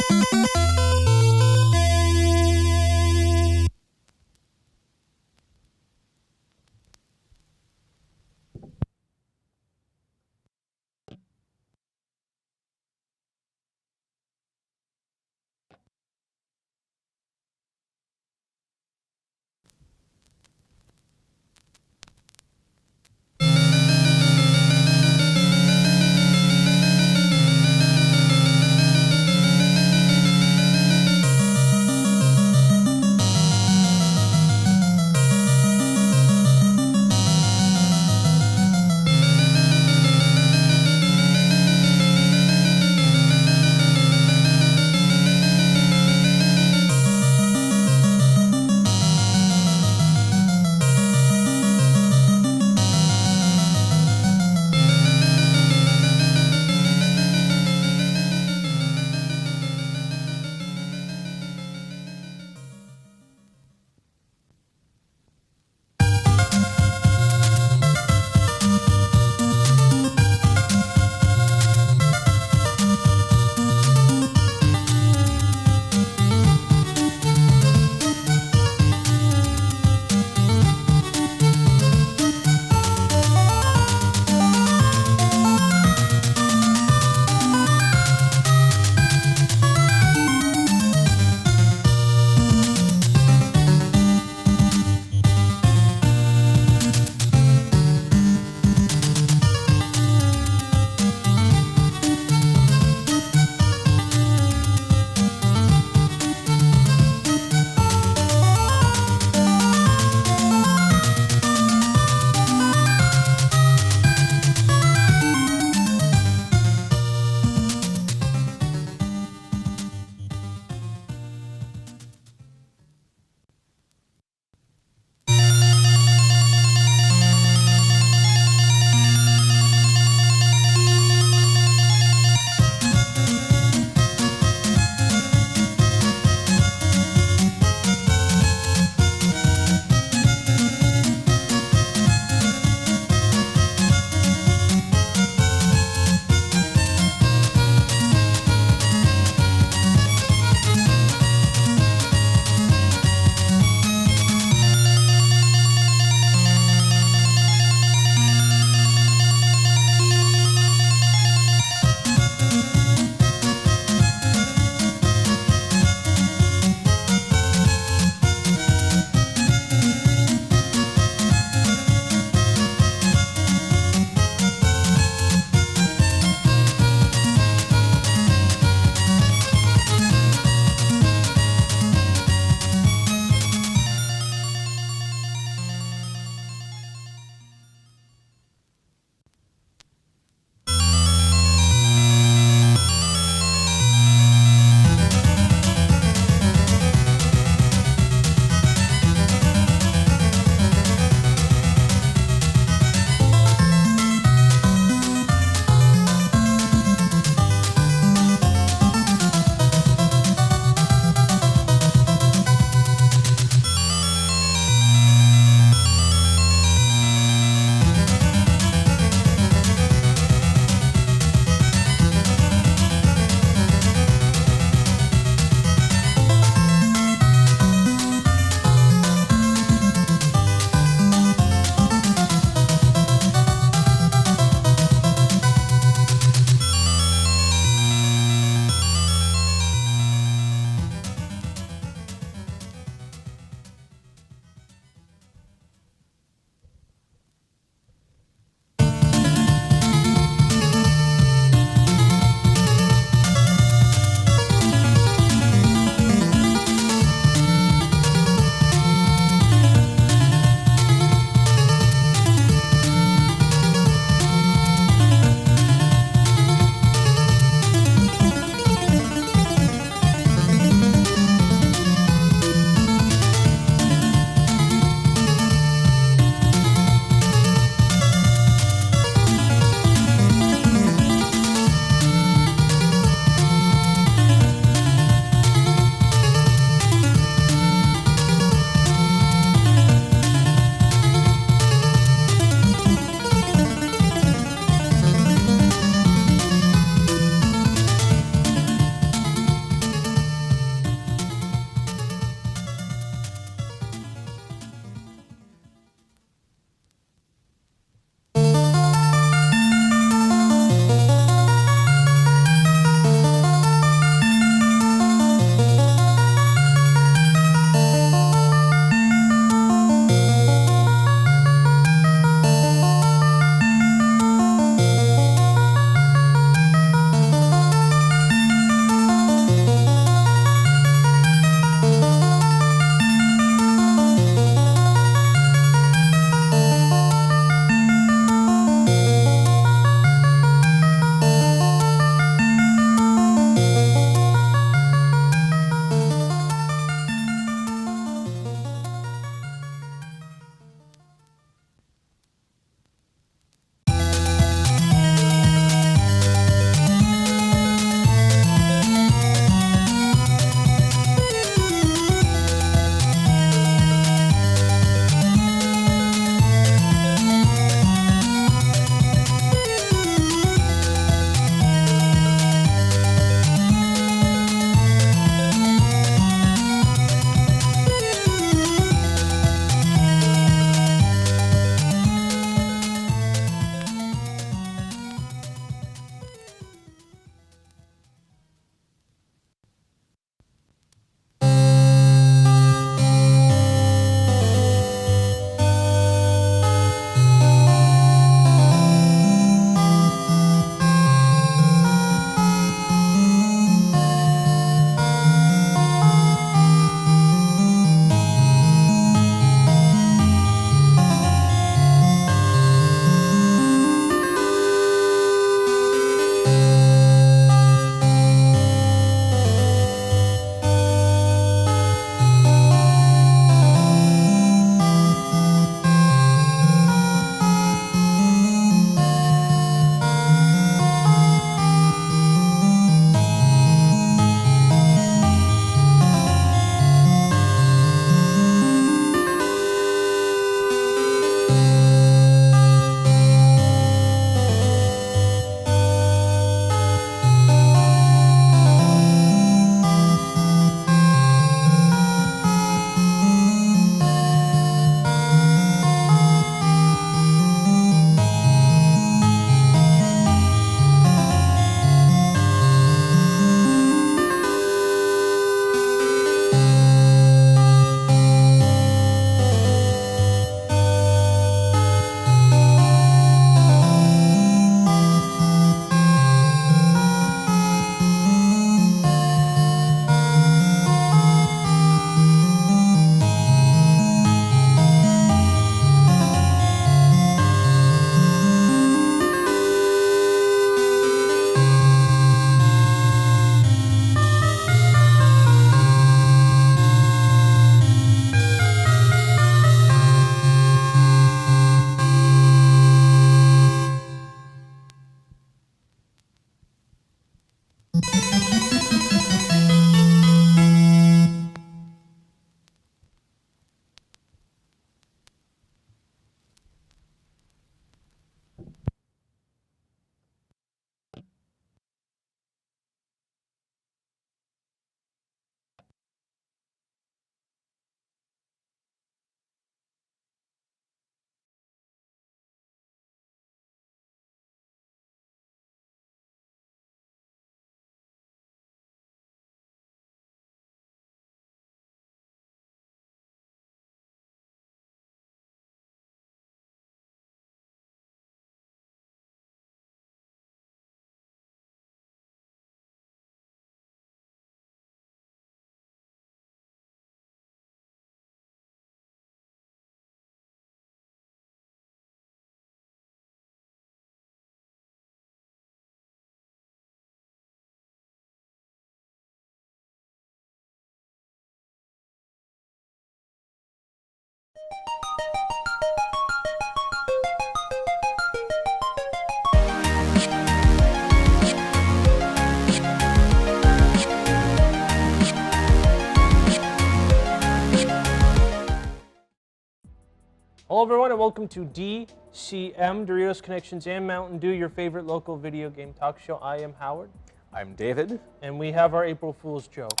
Hello, everyone, and welcome to DCM, Doritos Connections and Mountain Dew, your favorite local video game talk show. I am Howard. I'm David. And we have our April Fool's joke.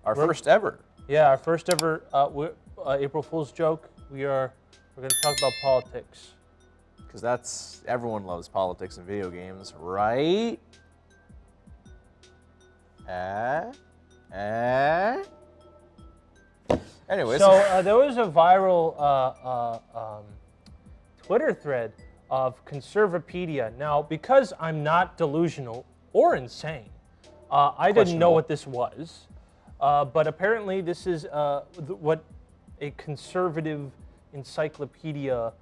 Our first ever. Yeah, our first ever April Fool's joke. We're going to talk about politics. Because everyone loves politics and video games, right? Anyways. So there was a viral Twitter thread of Conservapedia. Now, because I'm not delusional or insane, I didn't know what this was. But apparently this is what a conservative encyclopedia,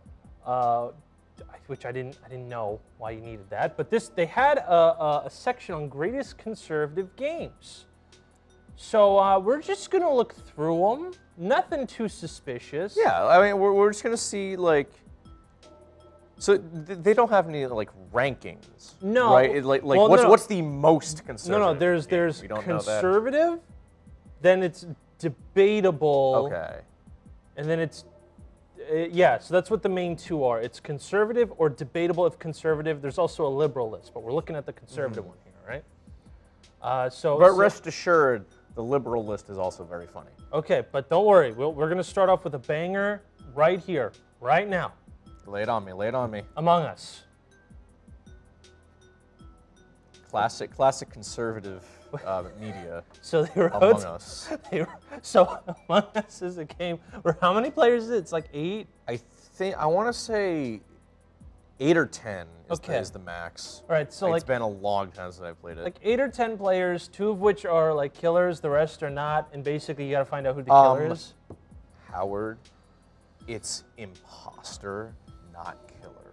which I didn't know why you needed that. But they had a section on greatest conservative games. So we're just gonna look through them. Nothing too suspicious. Yeah, I mean, we're just gonna see like. So they don't have any like rankings. No. Right? What's the most conservative? No. There's conservative, then it's debatable. Okay. And then it's yeah. So that's what the main two are. It's conservative or debatable. If conservative, there's also a liberal list, but we're looking at the conservative one here, right? But rest assured, the liberal list is also very funny. Okay, but don't worry. We're going to start off with a banger right here, right now. Lay it on me. Lay it on me. Among Us. Classic conservative media. So they wrote Among Us. So Among Us is a game where how many players is it? It's like 8? I want to say 8 or 10 is the max. All right, so it's been a long time since I played it. Like 8 or 10 players, 2 of which are like killers, the rest are not, and basically you got to find out who the killer is. Howard, it's imposter, not killer.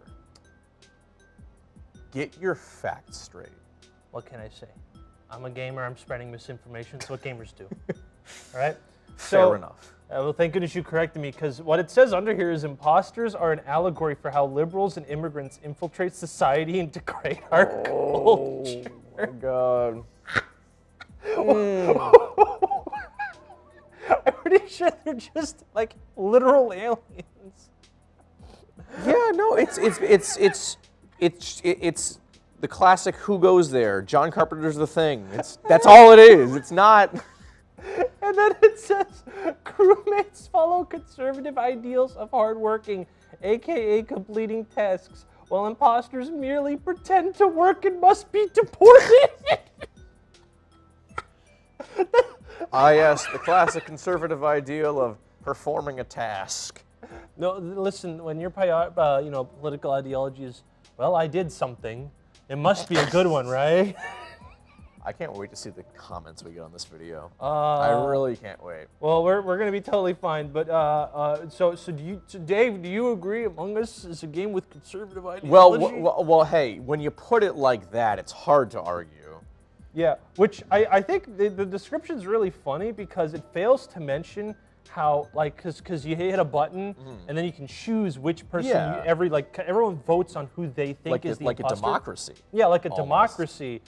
Get your facts straight. What can I say? I'm a gamer. I'm spreading misinformation. That's what gamers do. All right. Fair enough. Well, thank goodness you corrected me, because what it says under here is imposters are an allegory for how liberals and immigrants infiltrate society and degrade our culture. Oh my God. I'm pretty sure they're just like literal aliens. Yeah, no, it's the classic "Who Goes There?" John Carpenter's The Thing. That's all it is. It's not. And then it says, crewmates follow conservative ideals of hardworking, aka completing tasks, while imposters merely pretend to work and must be deported. Yes, the classic conservative ideal of performing a task. No, listen, when your political ideology is, well, I did something, it must be a good one, right? I can't wait to see the comments we get on this video. I really can't wait. Well, we're going to be totally fine. But so Dave, do you agree Among Us is a game with conservative ideology? Well, hey, when you put it like that, it's hard to argue. Yeah, which I think the description's really funny because it fails to mention how, like, because you hit a button and then you can choose which person everyone votes on who they think is the like imposter. a democracy. Yeah, like a democracy.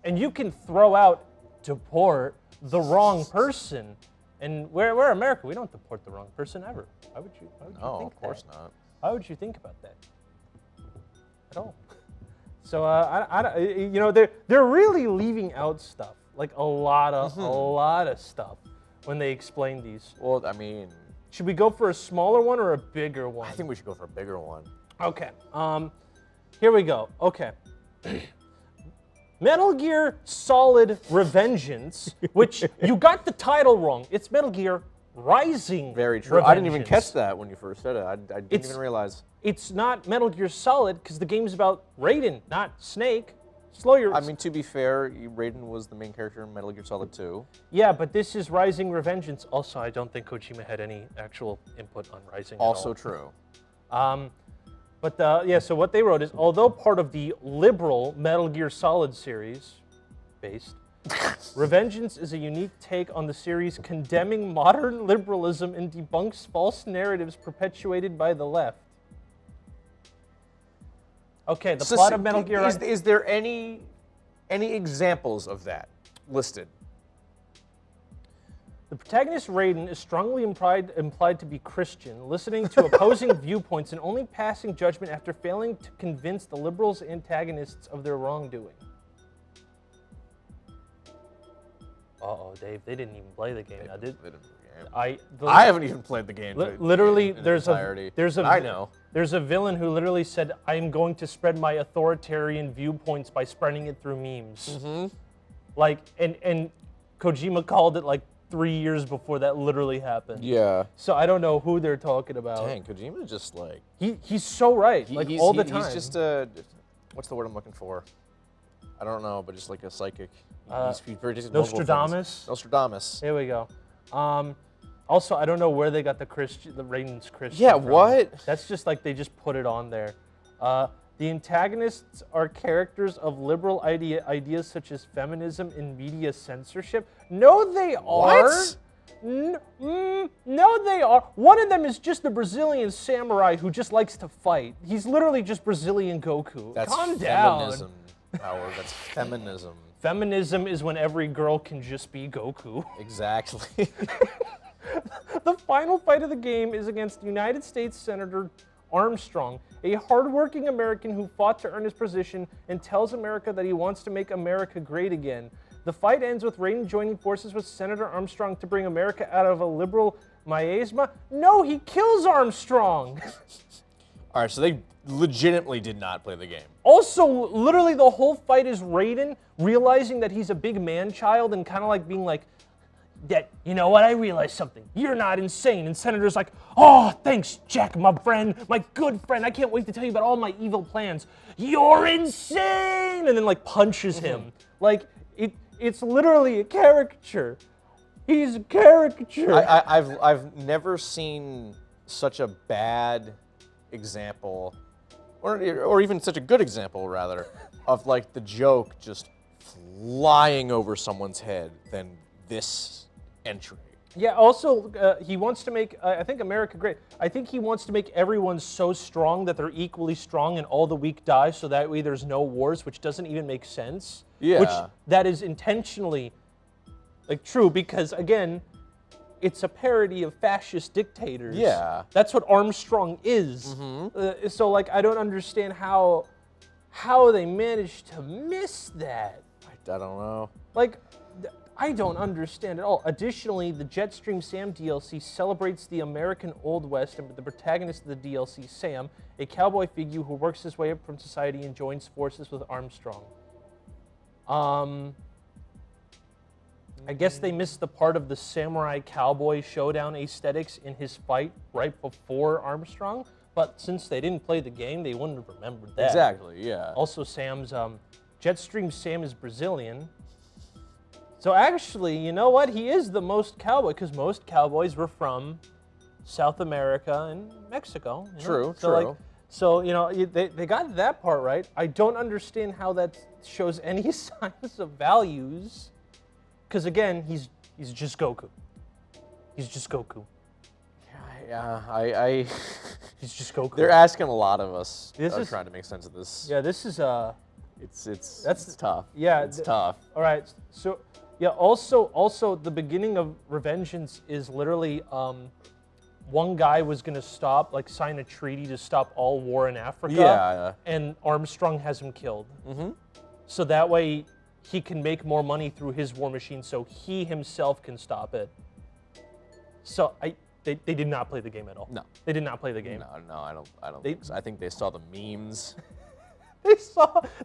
And you can throw out deport the wrong person. And we're America. We don't deport the wrong person ever. Why would you think of course that? not. Why would you think about that? At all. So they're really leaving out stuff, like a lot of stuff when they explain these. Well, I mean, should we go for a smaller one or a bigger one? I think we should go for a bigger one. Okay. Here we go. Okay. Metal Gear Solid Revengeance, which you got the title wrong. It's Metal Gear Rising. Very true. I didn't even catch that when you first said it. I didn't even realize. It's not Metal Gear Solid because the game's about Raiden, not Snake. Slow your. I mean, to be fair, Raiden was the main character in Metal Gear Solid 2. Yeah, but this is Rising Revengeance. Also, I don't think Kojima had any actual input on Rising. Also true. But so what they wrote is, although part of the liberal Metal Gear Solid series, Revengeance is a unique take on the series, condemning modern liberalism and debunks false narratives perpetuated by the left. Okay, the plot of Metal Gear... Is there any examples of that listed? The protagonist, Raiden, is strongly implied to be Christian, listening to opposing viewpoints and only passing judgment after failing to convince the liberals' antagonists of their wrongdoing. Uh-oh, Dave, they didn't even play the game. Now, did I haven't even played the game. Literally, in there's entirety. I know. There's a villain who literally said, "I'm going to spread my authoritarian viewpoints by spreading it through memes." Mm-hmm. Like, and Kojima called it like 3 years before that literally happened. Yeah. So I don't know who they're talking about. Dang, Kojima just like he's so right, all the time. He's just what's the word I'm looking for? I don't know, but just like a psychic. He's predicting multiple Nostradamus. things. Nostradamus. There we go. Also, I don't know where they got the Raiden's Christian. Yeah, from. what? That's just like they just put it on there. The antagonists are characters of liberal ideas such as feminism and media censorship. No, they are. What? No, they are. One of them is just a Brazilian samurai who just likes to fight. He's literally just Brazilian Goku. That's Calm down. feminism, Howard. That's feminism. Feminism is when every girl can just be Goku. Exactly. The final fight of the game is against United States Senator Armstrong, a hardworking American who fought to earn his position and tells America that he wants to make America great again. The fight ends with Raiden joining forces with Senator Armstrong to bring America out of a liberal miasma. No, he kills Armstrong. All right, so they legitimately did not play the game. Also, literally the whole fight is Raiden realizing that he's a big man-child and kind of like being like, that, you know what, I realized something. You're not insane. And Senator's like, oh, thanks, Jack, my friend, my good friend. I can't wait to tell you about all my evil plans. You're insane! And then like punches him. Like, it's literally a caricature. He's a caricature. I've never seen such a bad example, or even such a good example, rather, of like the joke just flying over someone's head than this entry. Yeah, also, he wants to make, I think, America great. I think he wants to make everyone so strong that they're equally strong and all the weak die, so that way there's no wars, which doesn't even make sense. Yeah. Which, that is intentionally, like, true, because, again, it's a parody of fascist dictators. Yeah. That's what Armstrong is. Mm-hmm. So, like, I don't understand how they managed to miss that. I don't know. Like, I don't understand at all. Additionally, the Jetstream Sam DLC celebrates the American Old West, and the protagonist of the DLC, Sam, a cowboy figure who works his way up from society and joins forces with Armstrong. I guess they missed the part of the samurai cowboy showdown aesthetics in his fight right before Armstrong, but since they didn't play the game, they wouldn't have remembered that. Exactly, yeah. Also, Sam's, Jetstream Sam is Brazilian. So actually, you know what? He is the most cowboy, because most cowboys were from South America and Mexico. You know? True, so true. Like, so, you know, they got that part right. I don't understand how that shows any signs of values. Because again, he's just Goku. He's just Goku. Yeah, He's just Goku. They're asking a lot of us. This are is trying to make sense of this. Yeah, this is It's tough. Yeah, it's tough. All right, so yeah. Also, the beginning of Revengeance is literally one guy was gonna sign a treaty to stop all war in Africa. Yeah. And Armstrong has him killed. Mm-hmm. So that way he can make more money through his war machine, so he himself can stop it. So they did not play the game at all. No, they did not play the game. No, I don't think so. I think they saw the memes.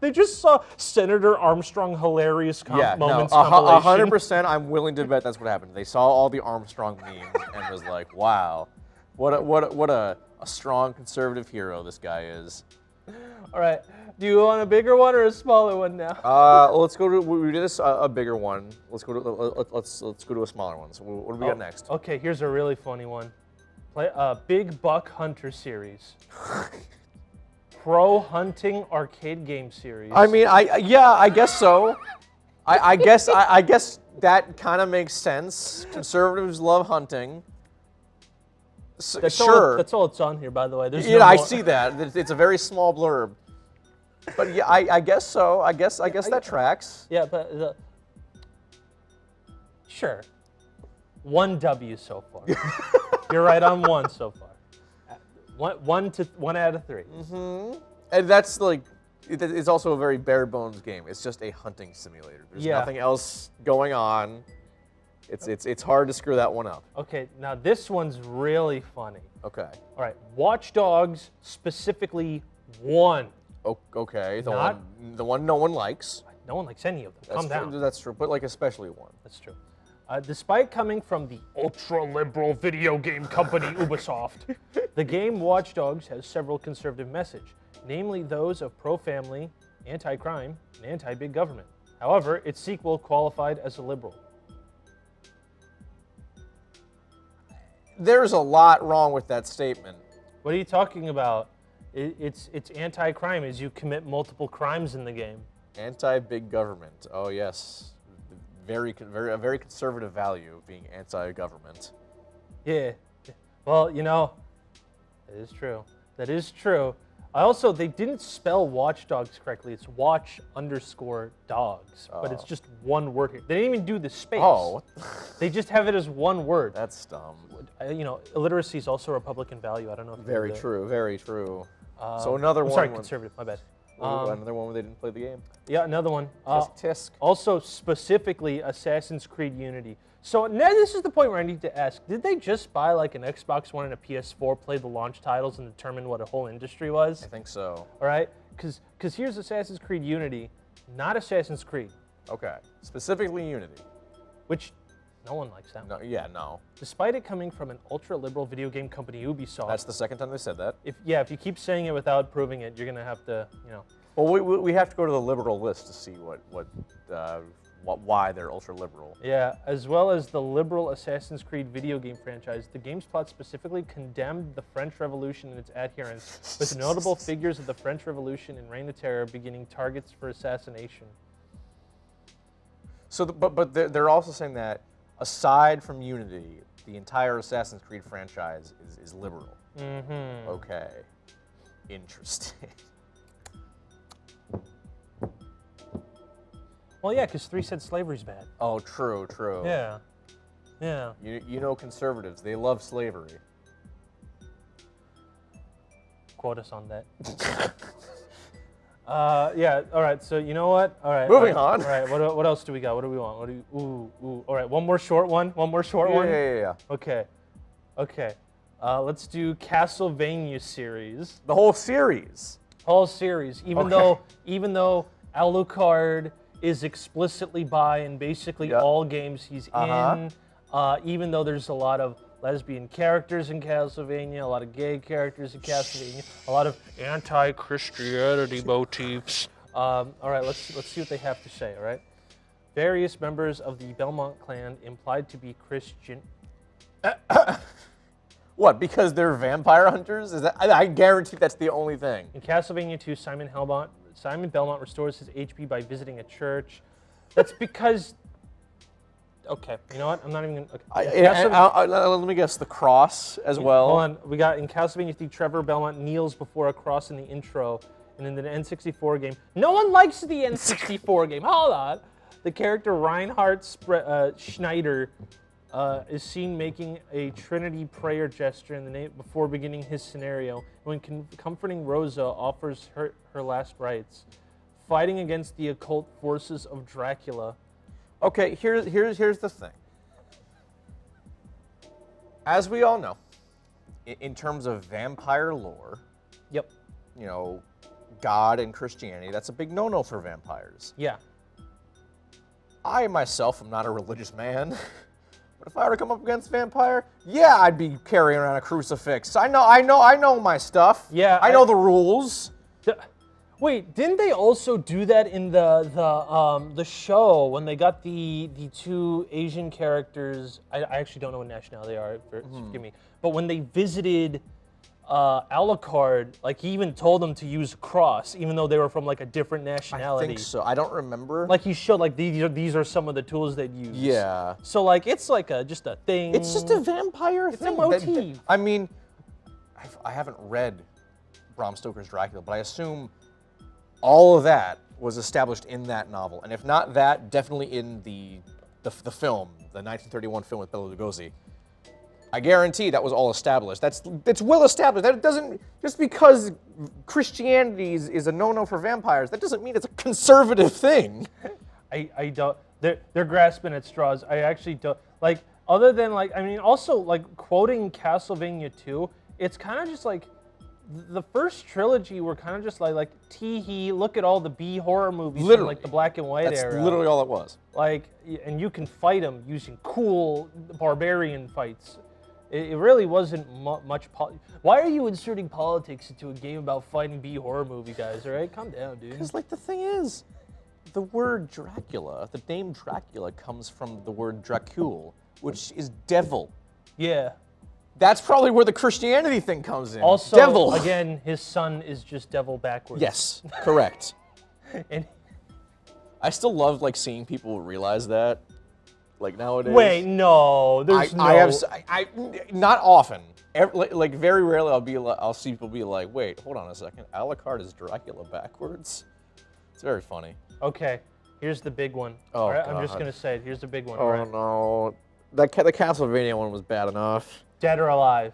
They just saw Senator Armstrong hilarious moments. 100%. I'm willing to bet that's what happened. They saw all the Armstrong memes and was like, "Wow, what a strong conservative hero this guy is." All right. Do you want a bigger one or a smaller one now? Let's go to. We did a bigger one. Let's go to a smaller one. So what do we got next? Okay, here's a really funny one. Play Big Buck Hunter series. Pro hunting arcade game series. I mean, I guess so. I guess that kind of makes sense. Conservatives love hunting. That's sure. That's all it's on here, by the way. There's I see that. It's a very small blurb. But yeah, I guess so. I guess that tracks. Yeah, but sure. 1 W so far. You're right on 1 so far. 1 out of 3. Mm-hmm. And that's like, it's also a very bare bones game. It's just a hunting simulator. There's nothing else going on. It's hard to screw that one up. Okay, now this one's really funny. Okay. All right, Watch Dogs, specifically 1. Okay, the one no one likes. No one likes any of them. Calm down. That's true, but like especially 1. That's true. Despite coming from the ultra-liberal video game company Ubisoft, the game Watch Dogs has several conservative messages, namely those of pro-family, anti-crime, and anti-big government. However, its sequel qualified as a liberal. There's a lot wrong with that statement. What are you talking about? It's anti-crime as you commit multiple crimes in the game. Anti-big government. Oh yes, a very conservative value of being anti-government. Yeah. Well, you know, that is true. That is true. They didn't spell Watch Dogs correctly. It's watch_dogs, but it's just one word here. They didn't even do the space. Oh. They just have it as one word. That's dumb. You know, illiteracy is also a Republican value. I don't know if Very true. Very true. So another one. Sorry, conservative. My bad. Another one where they didn't play the game. Yeah, another one. Tisk. Also, specifically, Assassin's Creed Unity. So now this is the point where I need to ask, did they just buy like an Xbox One and a PS4, play the launch titles, and determine what a whole industry was? I think so. All right? Because here's Assassin's Creed Unity, not Assassin's Creed. Okay. Specifically Unity. Which no one likes that. No, yeah, no. Despite it coming from an ultra-liberal video game company, Ubisoft. That's the second time they said that. If you keep saying it without proving it, you're going to have to, you know. Well, we have to go to the liberal list to see why they're ultra-liberal. Yeah, as well as the liberal Assassin's Creed video game franchise, the game's plot specifically condemned the French Revolution and its adherents, with notable figures of the French Revolution and Reign of Terror beginning targets for assassination. So, but they're also saying that aside from Unity, the entire Assassin's Creed franchise is liberal. Mm-hmm. Okay. Interesting. Well, yeah, because 3 said slavery's bad. Oh, true. Yeah. Yeah. You know conservatives, they love slavery. Quote us on that. Yeah, all right, so you know what? All right. Moving on. All right, what else do we got? What do we want? Ooh. All right, one more short one. Yeah. Okay. Let's do Castlevania series. The whole series. Even though Alucard is explicitly bi in basically all games he's in, even though there's a lot of lesbian characters in Castlevania, a lot of gay characters in Castlevania, a lot of anti-Christianity motifs. All right, let's see what they have to say. All right, various members of the Belmont clan implied to be Christian. What? Because they're vampire hunters? Is that? I guarantee that's the only thing. In Castlevania 2, Simon Belmont restores his HP by visiting a church. That's because. Okay, you know what? I'm not even gonna. Okay. Let me guess. The cross as well. Hold on. We got in Castlevania 3, Trevor Belmont kneels before a cross in the intro, and in the N64 game, no one likes the N64 game. Hold on. The character Reinhard Schneider is seen making a Trinity prayer gesture in the name before beginning his scenario. When comforting Rosa, offers her last rites, fighting against the occult forces of Dracula. Okay, here's the thing. As we all know, in terms of vampire lore, yep, you know, God and Christianity, that's a big no-no for vampires. Yeah. I myself am not a religious man, but if I were to come up against a vampire, yeah, I'd be carrying around a crucifix. I know my stuff. Yeah, I know the rules. Wait, didn't they also do that in the show when they got the 2 Asian characters? I actually don't know what nationality they are. Forgive me. But when they visited Alucard, like he even told them to use a cross, even though they were from like a different nationality. I think so. I don't remember. Like he showed like these are some of the tools they'd use. Yeah. So like it's like just a thing. It's just a vampire thing. It's a motif. I mean, I haven't read Bram Stoker's Dracula, but I assume all of that was established in that novel, and if not that, definitely in the the film, the 1931 film with Bela Lugosi. I guarantee that was all established. That's well established. That doesn't, just because Christianity is a no-no for vampires, that doesn't mean it's a conservative thing. I don't. They're grasping at straws. I actually don't like. Other than like, I mean, also like quoting Castlevania 2. It's kind of just like the first trilogy were kind of just like tee-hee. Look at all the B horror movies from like the black and white era. That's literally all it was. Like, and you can fight them using cool barbarian fights. It really wasn't much. Why are you inserting politics into a game about fighting B horror movie guys? All right, calm down, dude. Because like the thing is, the word Dracula, the name Dracula comes from the word Dracul, which is devil. Yeah. That's probably where the Christianity thing comes in. Also, devil. Again, his son is just devil backwards. Yes, correct. And I still love like seeing people realize that, like nowadays. Wait, no, there's no. I not often. Like very rarely, I'll see people be like, wait, hold on a second, Alucard is Dracula backwards. It's very funny. Okay, here's the big one. Oh, all right, God. I'm just gonna say it. Here's the big one. Oh all right? no, the Castlevania one was bad enough. Dead or alive?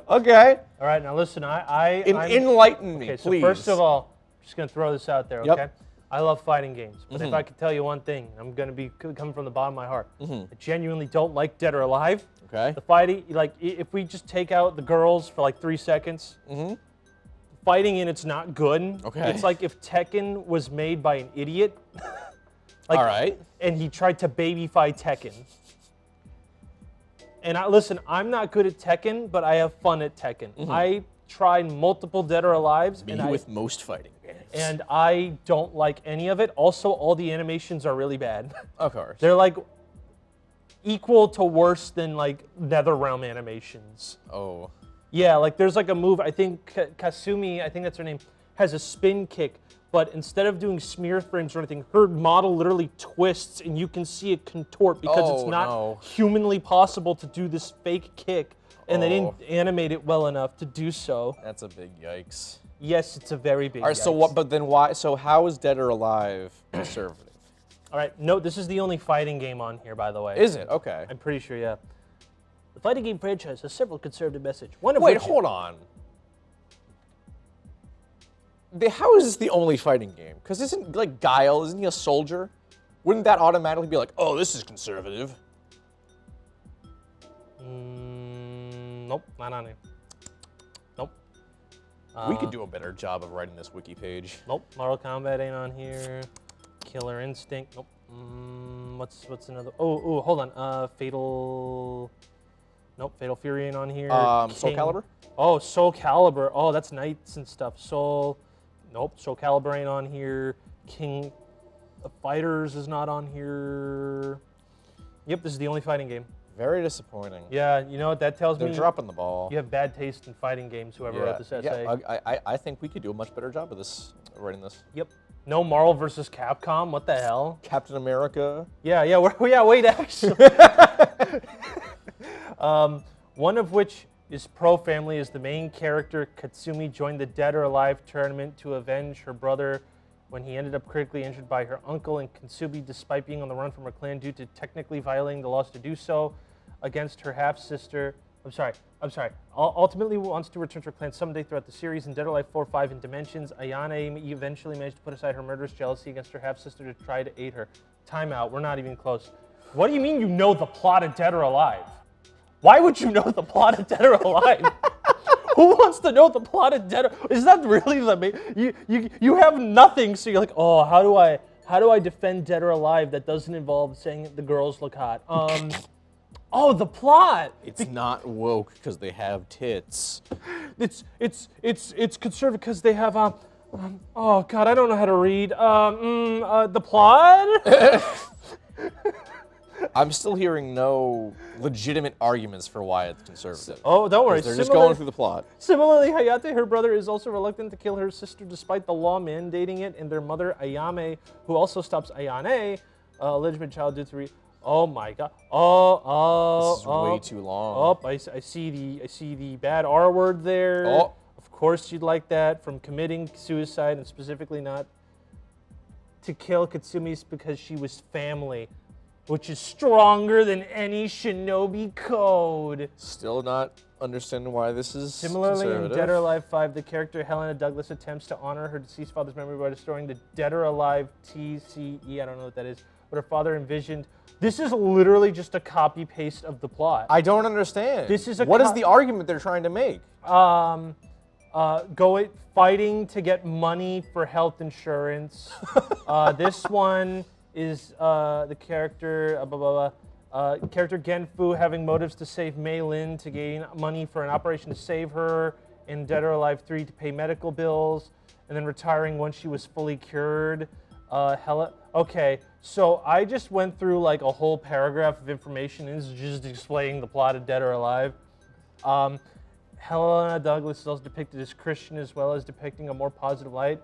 Okay. All right, now listen. I'm- enlighten me, okay, so please. first of all, I'm just gonna throw this out there. Yep. Okay. I love fighting games, but if Mhm. I could tell you one thing, I'm gonna be coming from the bottom of my heart. Mhm. I genuinely don't like Dead or Alive. Okay. The fighting, like, if we just take out the girls for like 3 seconds, Mhm. fighting in it's not good. Okay. It's like if Tekken was made by an idiot. Like, all right. And he tried to babyfy Tekken. And listen, I'm not good at Tekken, but I have fun at Tekken. Mhm. I tried multiple Dead or Alives, Me and with most fighting games. and I don't like any of it. Also, all the animations are really bad. Of course. They're like equal to worse than like NetherRealm animations. Oh. Yeah, like there's like a move, I think Kasumi, I think that's her name, has a spin kick, but instead of doing smear frames or anything, her model literally twists and you can see it contort because it's Oh, not no. humanly possible to do this fake kick, and they Oh. didn't animate it well enough to do so. That's a big yikes. Yes, it's a very big All right, so yikes. what? But then why? So how is Dead or Alive conservative? All right, no, this is the only fighting game on here, by the way. Is it? Okay. I'm pretty sure, yeah. The fighting game franchise has several conservative messages. One of Wait, which hold on. How is this the only fighting game? Because isn't like Guile? Isn't he a soldier? Wouldn't that automatically be like, oh, this is conservative? Nope, not on here. Nope. We could do a better job of writing this wiki page. Nope. Mortal Kombat ain't on here. Killer Instinct. Nope. What's another? Oh, hold on. Fatal. Nope. Fatal Fury ain't on here. Soul Calibur? Oh, Soul Calibur. Oh, that's Knights and stuff. Soul. Nope. Soul Calibur ain't on here. King of Fighters is not on here. Yep, this is the only fighting game. Very disappointing. Yeah, you know what that tells me? They're dropping the ball. You have bad taste in fighting games, whoever wrote this essay. Yeah, I think we could do a much better job of this, writing this. Yep. No Marvel versus Capcom. What the hell? Captain America. Yeah. Wait, actually. One of which is pro-family, is the main character. Katsumi joined the Dead or Alive tournament to avenge her brother when he ended up critically injured by her uncle, and Katsumi, despite being on the run from her clan due to technically violating the laws to do so against her half-sister. I'm sorry. Ultimately wants to return to her clan someday throughout the series. In Dead or Alive 4, 5, and Dimensions, Ayane eventually managed to put aside her murderous jealousy against her half-sister to try to aid her. Time out. We're not even close. What do you mean you know the plot of Dead or Alive? Why would you know the plot of Dead or Alive? Who wants to know the plot of Dead? Is that really the main? You have nothing, so you're like, oh, how do I defend Dead or Alive that doesn't involve saying the girls look hot? Oh, the plot. It's not woke because they have tits. It's conservative because they have oh God, I don't know how to read. The plot. I'm still hearing no legitimate arguments for why it's conservative. Oh, don't worry. They're just going through the plot. Similarly, Hayate, her brother, is also reluctant to kill her sister despite the law mandating it, and their mother, Ayame, who also stops Ayane, legitimate child due to Oh my God! This is way too long. Oh, I see the bad R word there. Oh. Of course you'd like that from committing suicide, and specifically not. to kill Katsumi because she was family, which is stronger than any shinobi code. Still not understanding why this is Similarly, in conservative. Dead or Alive 5, the character Helena Douglas attempts to honor her deceased father's memory by destroying the Dead or Alive TCE, I don't know what that is, but her father envisioned. This is literally just a copy-paste of the plot. I don't understand. This is a what is the argument they're trying to make? Fighting to get money for health insurance. This one is the character, character Genfu having motives to save Mei Lin to gain money for an operation to save her, in Dead or Alive 3 to pay medical bills, and then retiring once she was fully cured. Okay, so I just went through like a whole paragraph of information and it's just explaining the plot of Dead or Alive. Helena Douglas is also depicted as Christian as well as depicting a more positive light.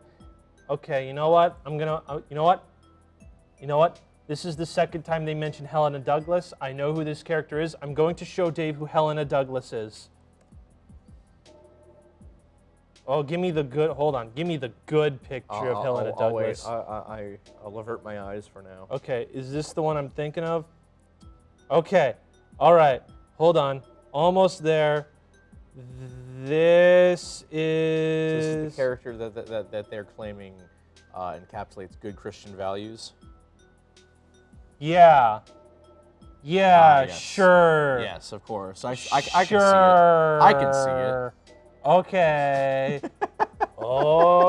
Okay, you know what? You know what? This is the second time they mentioned Helena Douglas. I know who this character is. I'm going to show Dave who Helena Douglas is. Oh, give me the good, hold on. Give me the good picture of Helena Douglas. I'll avert my eyes for now. Okay, is this the one I'm thinking of? Okay, all right, hold on. Almost there. This is the character that they're claiming encapsulates good Christian values. Yeah. Yeah, yes. Sure. Yes, of course. I can see it. I can see it. Okay.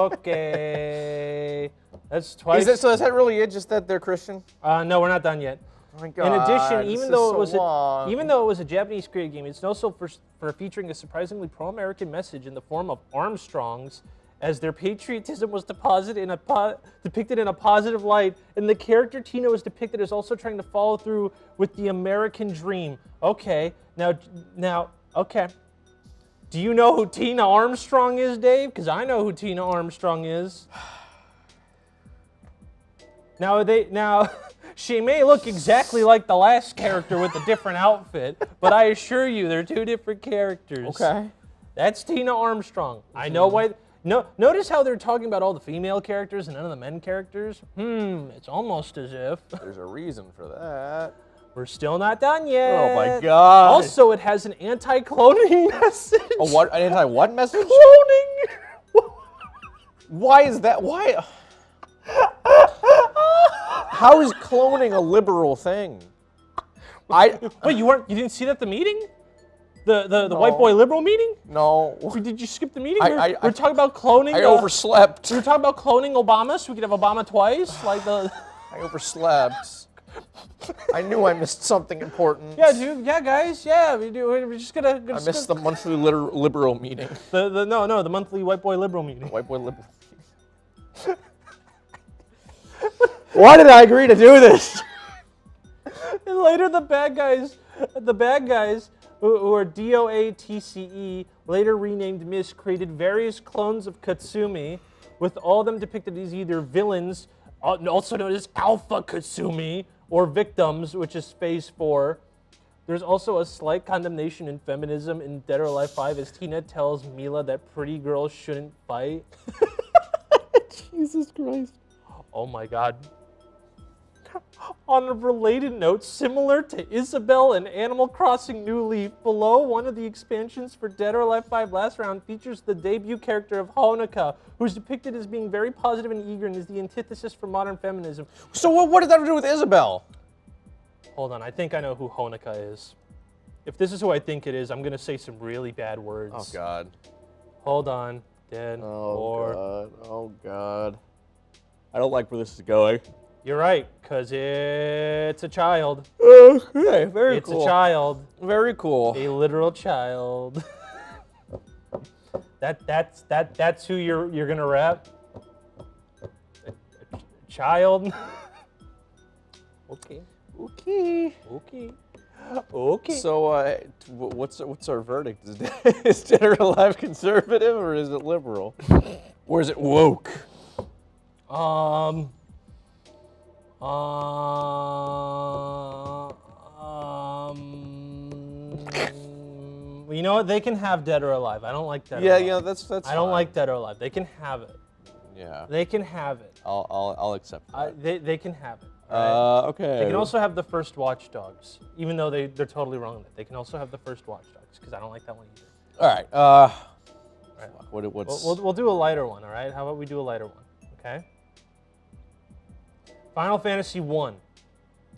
Okay. That's twice. So is that really it? Just that they're Christian? No, we're not done yet. Oh my God, in addition, this even is though it was a Japanese created game, it's also for featuring a surprisingly pro-American message in the form of Armstrongs, as their patriotism was depicted in a positive light, and the character Tina was depicted as also trying to follow through with the American dream. Okay, now, okay. Do you know who Tina Armstrong is, Dave? Because I know who Tina Armstrong is. Now, she may look exactly like the last character with a different outfit, but I assure you they're two different characters. Okay. That's Tina Armstrong. I know why. No, notice how they're talking about all the female characters and none of the men characters? It's almost as if. There's a reason for that. We're still not done yet. Oh my God. Also, it has an anti-cloning message. A what? An anti-what message? Cloning. Why is that? Why? How is cloning a liberal thing? Wait, you didn't see that at the meeting? The white boy liberal meeting? No. Did you skip the meeting? We're talking about cloning. I overslept. We were talking about cloning Obama so we could have Obama twice, like the. I overslept. I knew I missed something important. Yeah, dude. Yeah, guys. Yeah, we do. We're just gonna. I missed the monthly liberal meeting. The monthly white boy liberal meeting. White boy liberal. Why did I agree to do this? And later, the bad guys, who are DOA-TCE, later renamed MIST, created various clones of Katsumi, with all of them depicted as either villains, also known as Alpha Katsumi, or victims, which is Phase 4. There's also a slight condemnation in feminism in Dead or Alive 5, as Tina tells Mila that pretty girls shouldn't fight. Jesus Christ. Oh my God. On a related note, similar to Isabelle and Animal Crossing New Leaf, below one of the expansions for Dead or Alive 5 Last Round features the debut character of Honoka, who's depicted as being very positive and eager and is the antithesis for modern feminism. So what does that have to do with Isabelle? Hold on, I think I know who Honoka is. If this is who I think it is, I'm going to say some really bad words. Oh, God. Hold on. Dead or... God. Oh, God. I don't like where this is going. You're right, because it's a child. Okay, very cool. It's a child. Very cool. A literal child. That's who you're gonna rap. A child. Okay. Okay. Okay. Okay. So, what's our verdict? Is Dead or Alive conservative or is it liberal? Or is it woke? You know what? They can have Dead or Alive. I don't like Dead or Yeah, Alive. yeah, that's I don't like Dead or Alive. They can have it. Yeah. They can have it. I'll accept that. They can have it. Right? Okay. They can also have the first Watch Dogs, even though they're totally wrong on that. They can also have the first Watch Dogs, because I don't like that one either. All right. What's... We'll do a lighter one, all right? How about we do a lighter one, okay? Final Fantasy 1.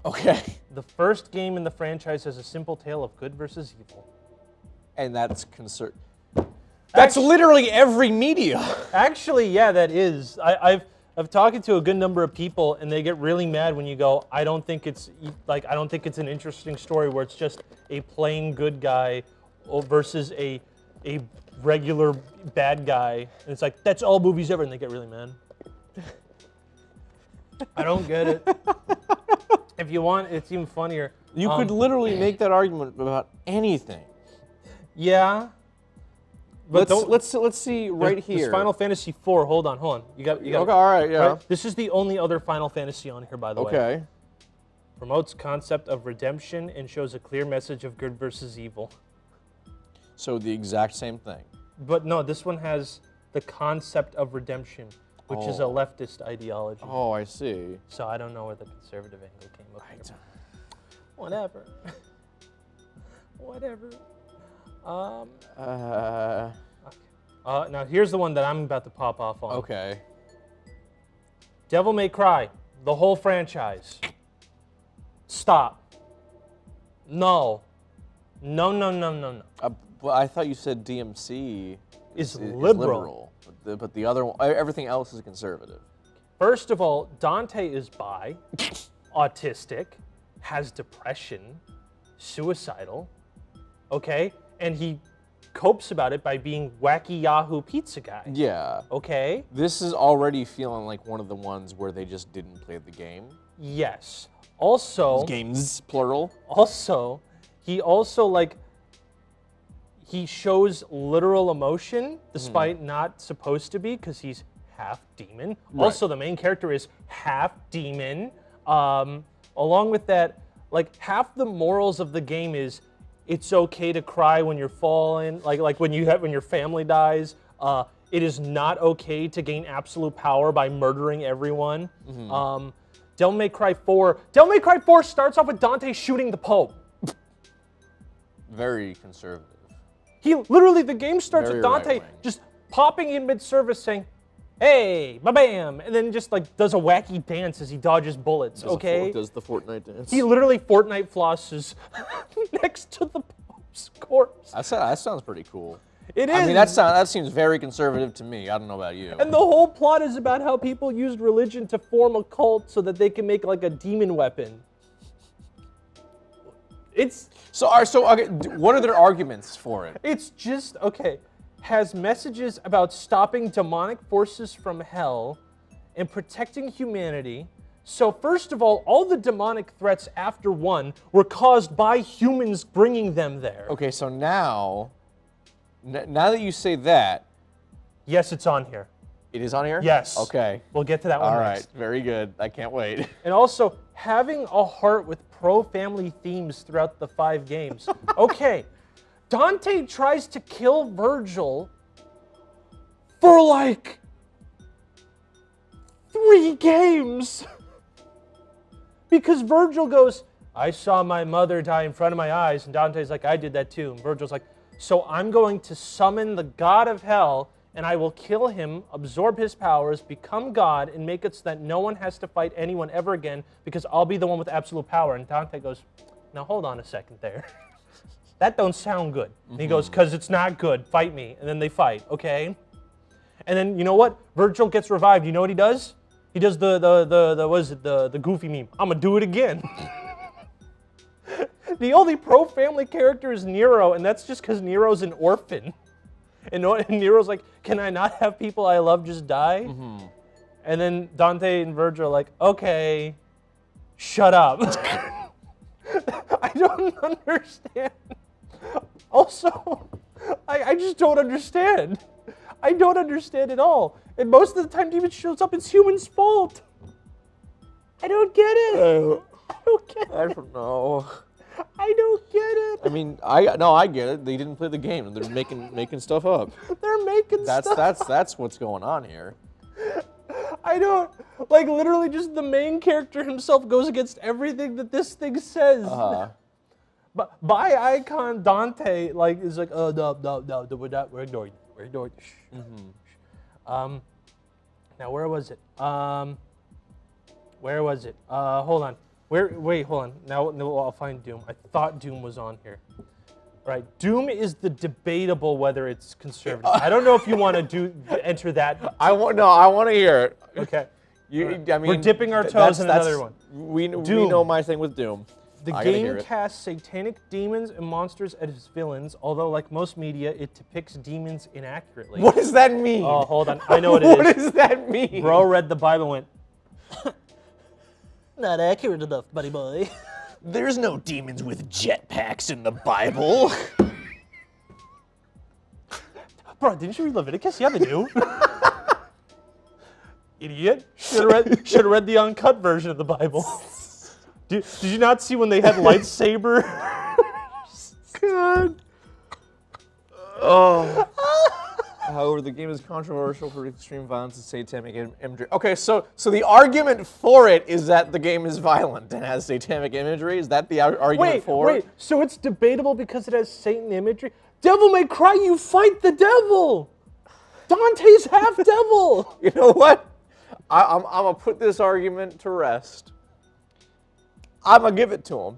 Okay. The first game in the franchise has a simple tale of good versus evil. And that's That's literally every media. Actually, yeah, that is. I've talked to a good number of people, and they get really mad when you go, I don't think it's an interesting story where it's just a plain good guy versus a regular bad guy, and it's like, that's all movies ever, and they get really mad. I don't get it. If you want, it's even funnier. You could literally make that argument about anything. Yeah. But let's see right here. There's Final Fantasy IV. Hold on. You got. Okay, all right, yeah. Right? This is the only other Final Fantasy on here, by the way. Okay. Promotes concept of redemption and shows a clear message of good versus evil. So the exact same thing. But no, this one has the concept of redemption, which is a leftist ideology. Oh, I see. So I don't know where the conservative angle came up from. Whatever. Whatever. Now here's the one that I'm about to pop off on. Okay. Devil May Cry, the whole franchise. Stop. No. No. Well, I thought you said DMC is liberal. But the other one, everything else is conservative. First of all, Dante is bi, autistic, has depression, suicidal, okay? And he copes about it by being wacky Yahoo pizza guy. Yeah. Okay? This is already feeling like one of the ones where they just didn't play the game. Yes. Also... Games, plural. Also, he shows literal emotion, despite not supposed to be, because he's half demon. Right. Also, the main character is half demon. Along with that, like, half the morals of the game is it's okay to cry when you're falling, like when your family dies. It is not okay to gain absolute power by murdering everyone. Devil May Cry 4. Devil May Cry 4 starts off with Dante shooting the Pope. Very conservative. Literally, the game starts Very with Dante right-wing. just popping in mid-service saying, hey, ba-bam, and then just like does a wacky dance as he dodges bullets, okay? Does the Fortnite dance. He literally Fortnite flosses next to the Pope's corpse. That sounds pretty cool. It is. I mean, that seems very conservative to me. I don't know about you. And the whole plot is about how people used religion to form a cult so that they can make like a demon weapon. Okay, what are their arguments for it? It's just, okay, has messages about stopping demonic forces from hell and protecting humanity. So first of all the demonic threats after 1 were caused by humans bringing them there. Okay, so now that you say that... Yes, it's on here. It is on here? Yes. Okay. We'll get to that one All next. right, very good. I can't wait. And also, having a heart with pro-family themes throughout the 5 games. Okay, Dante tries to kill Virgil for like 3 games. Because Virgil goes, I saw my mother die in front of my eyes, and Dante's like, I did that too. And Virgil's like, so I'm going to summon the god of hell, and I will kill him, absorb his powers, become God, and make it so that no one has to fight anyone ever again, because I'll be the one with absolute power. And Dante goes, now hold on a second there. That don't sound good. And he goes, because it's not good, fight me. And then they fight, okay? And then, you know what? Virgil gets revived. You know what he does? He does the goofy meme. I'm gonna do it again. The only pro-family character is Nero, and that's just because Nero's an orphan. And Nero's like, can I not have people I love just die? And then Dante and Virgil are like, okay, shut up. I don't understand. Also, I just don't understand. I don't understand at all. And most of the time Demon shows up, it's humans' fault. I don't get it. I don't get it. I don't know. I don't get it. I mean, I get it. They didn't play the game, and they're making stuff up. They're making stuff. That's what's going on here. I don't. Like, literally, just the main character himself goes against everything that this thing says. But by icon Dante, like, is like, oh, no, we're ignoring it. We're ignoring it. Now, where was it? Where was it? Hold on. Wait, hold on. Now I'll find Doom. I thought Doom was on here. Right, Doom is the debatable whether it's conservative. I don't know if you want to enter that. I want to hear it. Okay. I mean, we're dipping our toes in another one. We know my thing with Doom. The game casts satanic demons and monsters as villains, although like most media, it depicts demons inaccurately. What does that mean? Oh, hold on. I know what it is. What does that mean? Bro read the Bible and went, not accurate enough, buddy boy. There's no demons with jetpacks in the Bible. Bro, didn't you read Leviticus? Yeah, they do. Idiot. Should have read the uncut version of the Bible. Did you not see when they had lightsaber? God. Oh. However, the game is controversial for extreme violence and satanic imagery. Okay, so the argument for it is that the game is violent and has satanic imagery? Is that the argument for it? Wait, so it's debatable because it has Satan imagery? Devil May Cry, you fight the devil! Dante's half devil! You know what? I'm going to put this argument to rest. I'm going to give it to him.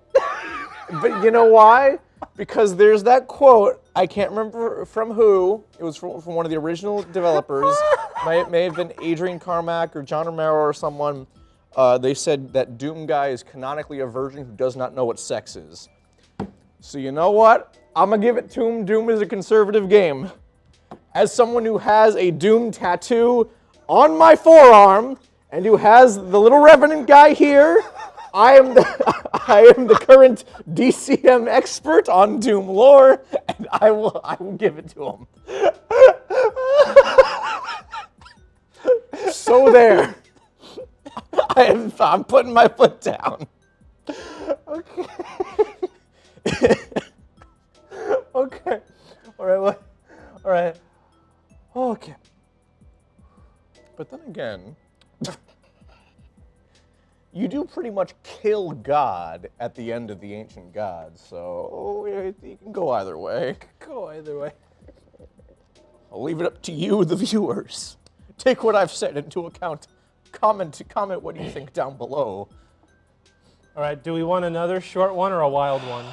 But you know why? Because there's that quote, I can't remember from who, it was from one of the original developers, may have been Adrian Carmack or John Romero or someone, they said that Doom guy is canonically a virgin who does not know what sex is. So you know what? I'm going to give it to him. Doom is a conservative game. As someone who has a Doom tattoo on my forearm, and who has the little Revenant guy here, I am the current DCM expert on Doom lore, and I will give it to him. So there. I'm putting my foot down. Okay. Okay. All right. All right. Okay. But then again, you do pretty much kill God at the end of the Ancient Gods, so you can go either way. Go either way. I'll leave it up to you, the viewers. Take what I've said into account. Comment what you think down below. All right, do we want another short one or a wild one?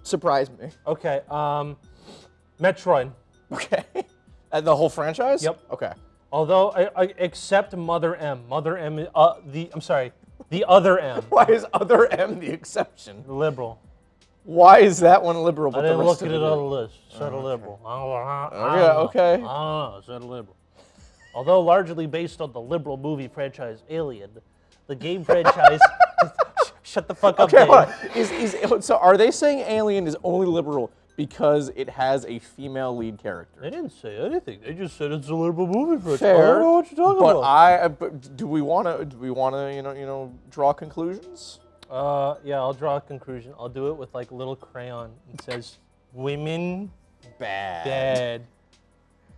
Surprise me. Okay, Metroid. Okay. The whole franchise? Yep. Okay. Although, except Mother M. Mother M, the other M. Why is other M the exception? Liberal. Why is that one liberal? I didn't look at it on the list. Said a liberal. Okay. I don't know. Said a liberal. Although largely based on the liberal movie franchise Alien, the game franchise. Shut the fuck up, Dave. So are they saying Alien is only liberal because it has a female lead character? They didn't say anything. They just said it's a liberal movie franchise. Fair. I don't know what you're talking about. But do we want to draw conclusions? Yeah, I'll draw a conclusion. I'll do it with like a little crayon. It says women bad.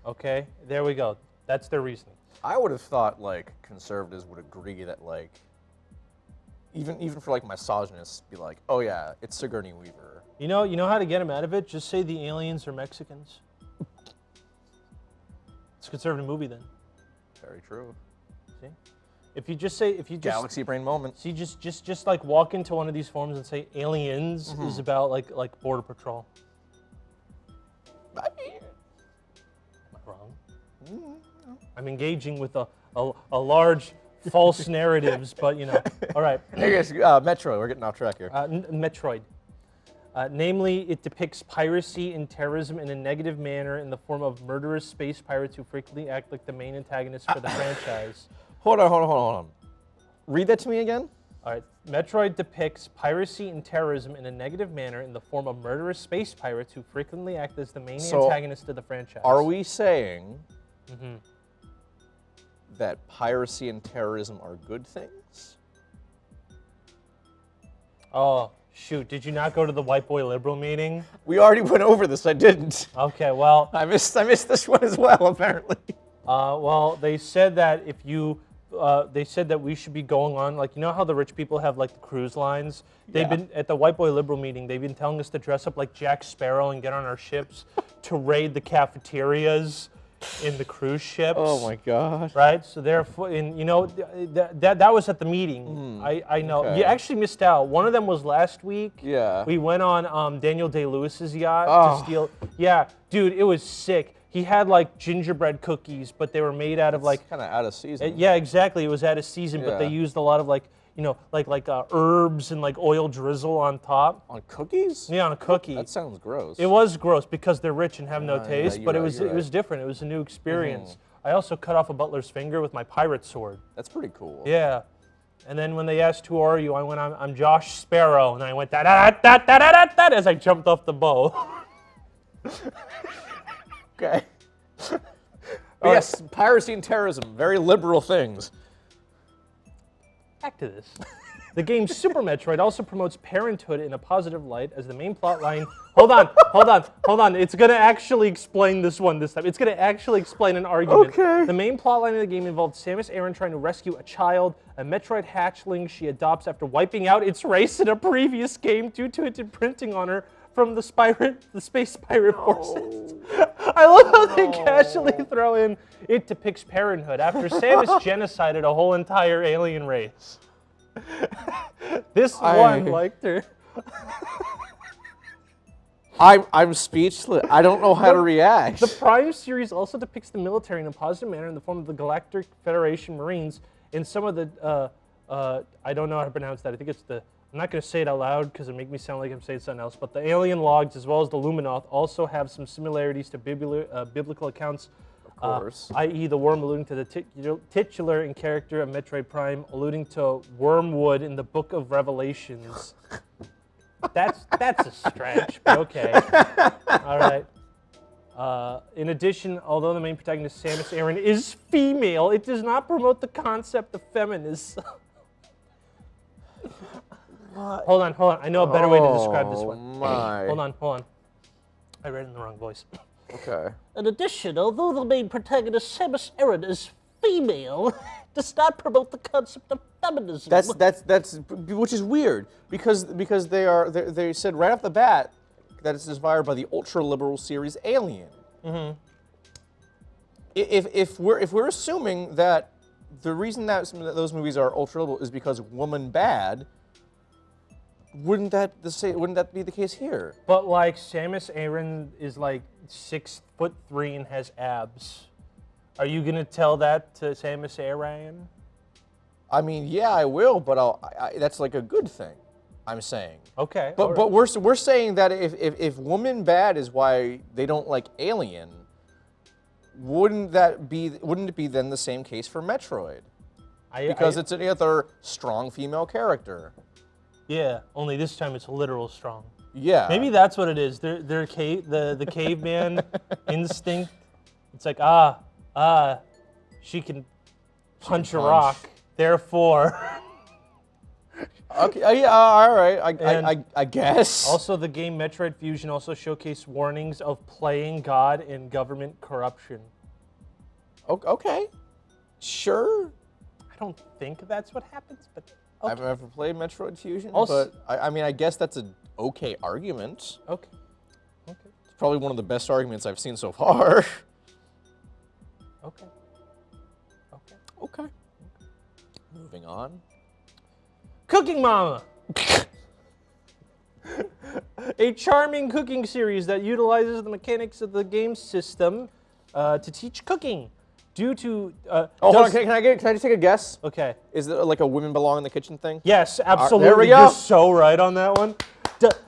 Okay, there we go. That's their reasoning. I would have thought like conservatives would agree that like even for like misogynists be like, oh yeah, it's Sigourney Weaver. You know how to get them out of it? Just say the aliens are Mexicans. It's a conservative movie then. Very true. See? If you just say, Galaxy brain moment. See, just like walk into one of these forums and say aliens is about like Border Patrol. Am I wrong? I'm engaging with a large false narratives, but all right. Hey guys, Metroid, we're getting off track here. Metroid. Namely, it depicts piracy and terrorism in a negative manner in the form of murderous space pirates who frequently act like the main antagonists for the franchise. Hold on. Read that to me again. All right. Metroid depicts piracy and terrorism in a negative manner in the form of murderous space pirates who frequently act as the main antagonist of the franchise. Are we saying that piracy and terrorism are good things? Oh, shoot. Did you not go to the White Boy Liberal meeting? We already went over this. I didn't. Okay, well. I missed this one as well, apparently. Well, they said that if you, they said that we should be going on, like, you know how the rich people have like the cruise lines? They've been at the White Boy Liberal meeting. They've been telling us to dress up like Jack Sparrow and get on our ships to raid the cafeterias in the cruise ships. Oh my God! Right. So therefore, and you know, that was at the meeting. I know. okay. You actually missed out. One of them was last week. Yeah. We went on Daniel Day-Lewis's yacht Oh. to steal. Yeah, dude, it was sick. He had like gingerbread cookies, but they were made out of like kind of out of season. yeah, exactly. It was out of season, but they Yeah. used a lot of like, you know, like herbs and like oil drizzle on top. On cookies? Yeah, on a cookie. That sounds gross. It was gross because they're rich and have no Yeah, taste, you're but right, it you're was right. different. It was a new experience. I also cut off a butler's finger with my pirate sword. That's pretty cool. Yeah. And then when they asked, "Who are you?" I went, "I'm Josh Sparrow," and I went da da da da da da da as I jumped off the bow. Okay. But yes, piracy and terrorism, very liberal things. Back to this. The game Super Metroid also promotes parenthood in a positive light as the main plot line. Hold on. It's going to actually explain this one this time. It's going to actually explain an argument. Okay. The main plot line of the game involved Samus Aran trying to rescue a child, a Metroid hatchling she adopts after wiping out its race in a previous game due to its imprinting on her from the space pirate forces. I love how they casually throw in it depicts parenthood after Samus genocided a whole entire alien race. This one liked her. I'm speechless. I don't know how to react. The Prime series also depicts the military in a positive manner in the form of the Galactic Federation Marines and some of the, I don't know how to pronounce that. I think it's the, I'm not going to say it out loud because it makes me sound like I'm saying something else, but the alien logs as well as the Luminoth also have some similarities to biblical accounts. Of course. I.e. the worm alluding to the titular and character of Metroid Prime, alluding to wormwood in the Book of Revelations. That's a stretch, but okay. All right. In addition, although the main protagonist Samus Aran is female, it does not promote the concept of feminism. Hold on. I know a better way to describe this one. My. Hold on. I read it in the wrong voice. Okay. In addition, although the main protagonist Samus Aran is female, does not promote the concept of feminism. That's which is weird because they said right off the bat that it's inspired by the ultra liberal series Alien. Mm-hmm. If we're assuming that the reason that those movies are ultra liberal is because woman bad, wouldn't that be the case here? But like Samus Aran is like 6'3" and has abs. Are you gonna tell that to Samus Aran? I mean, yeah, I will, but that's like a good thing. I'm saying. Okay. But we're saying that if woman bad is why they don't like Alien, wouldn't it be then the same case for Metroid? Because it's another strong female character. Yeah, only this time it's literal strong. Yeah. Maybe that's what it is. The caveman instinct. It's like she can punch a rock. Therefore. Okay. Yeah. All right. I guess. Also, the game Metroid Fusion also showcased warnings of playing God and government corruption. Okay. Sure. I don't think that's what happens, but. Okay. I've never played Metroid Fusion, Also, but I mean, I guess that's an okay argument. Okay. It's probably one of the best arguments I've seen so far. Okay. Moving on. Cooking Mama! A charming cooking series that utilizes the mechanics of the game system to teach cooking. Due to hold on, can I just take a guess? Okay. Is it like a women belong in the kitchen thing? Yes, absolutely. There we go. You're so right on that one.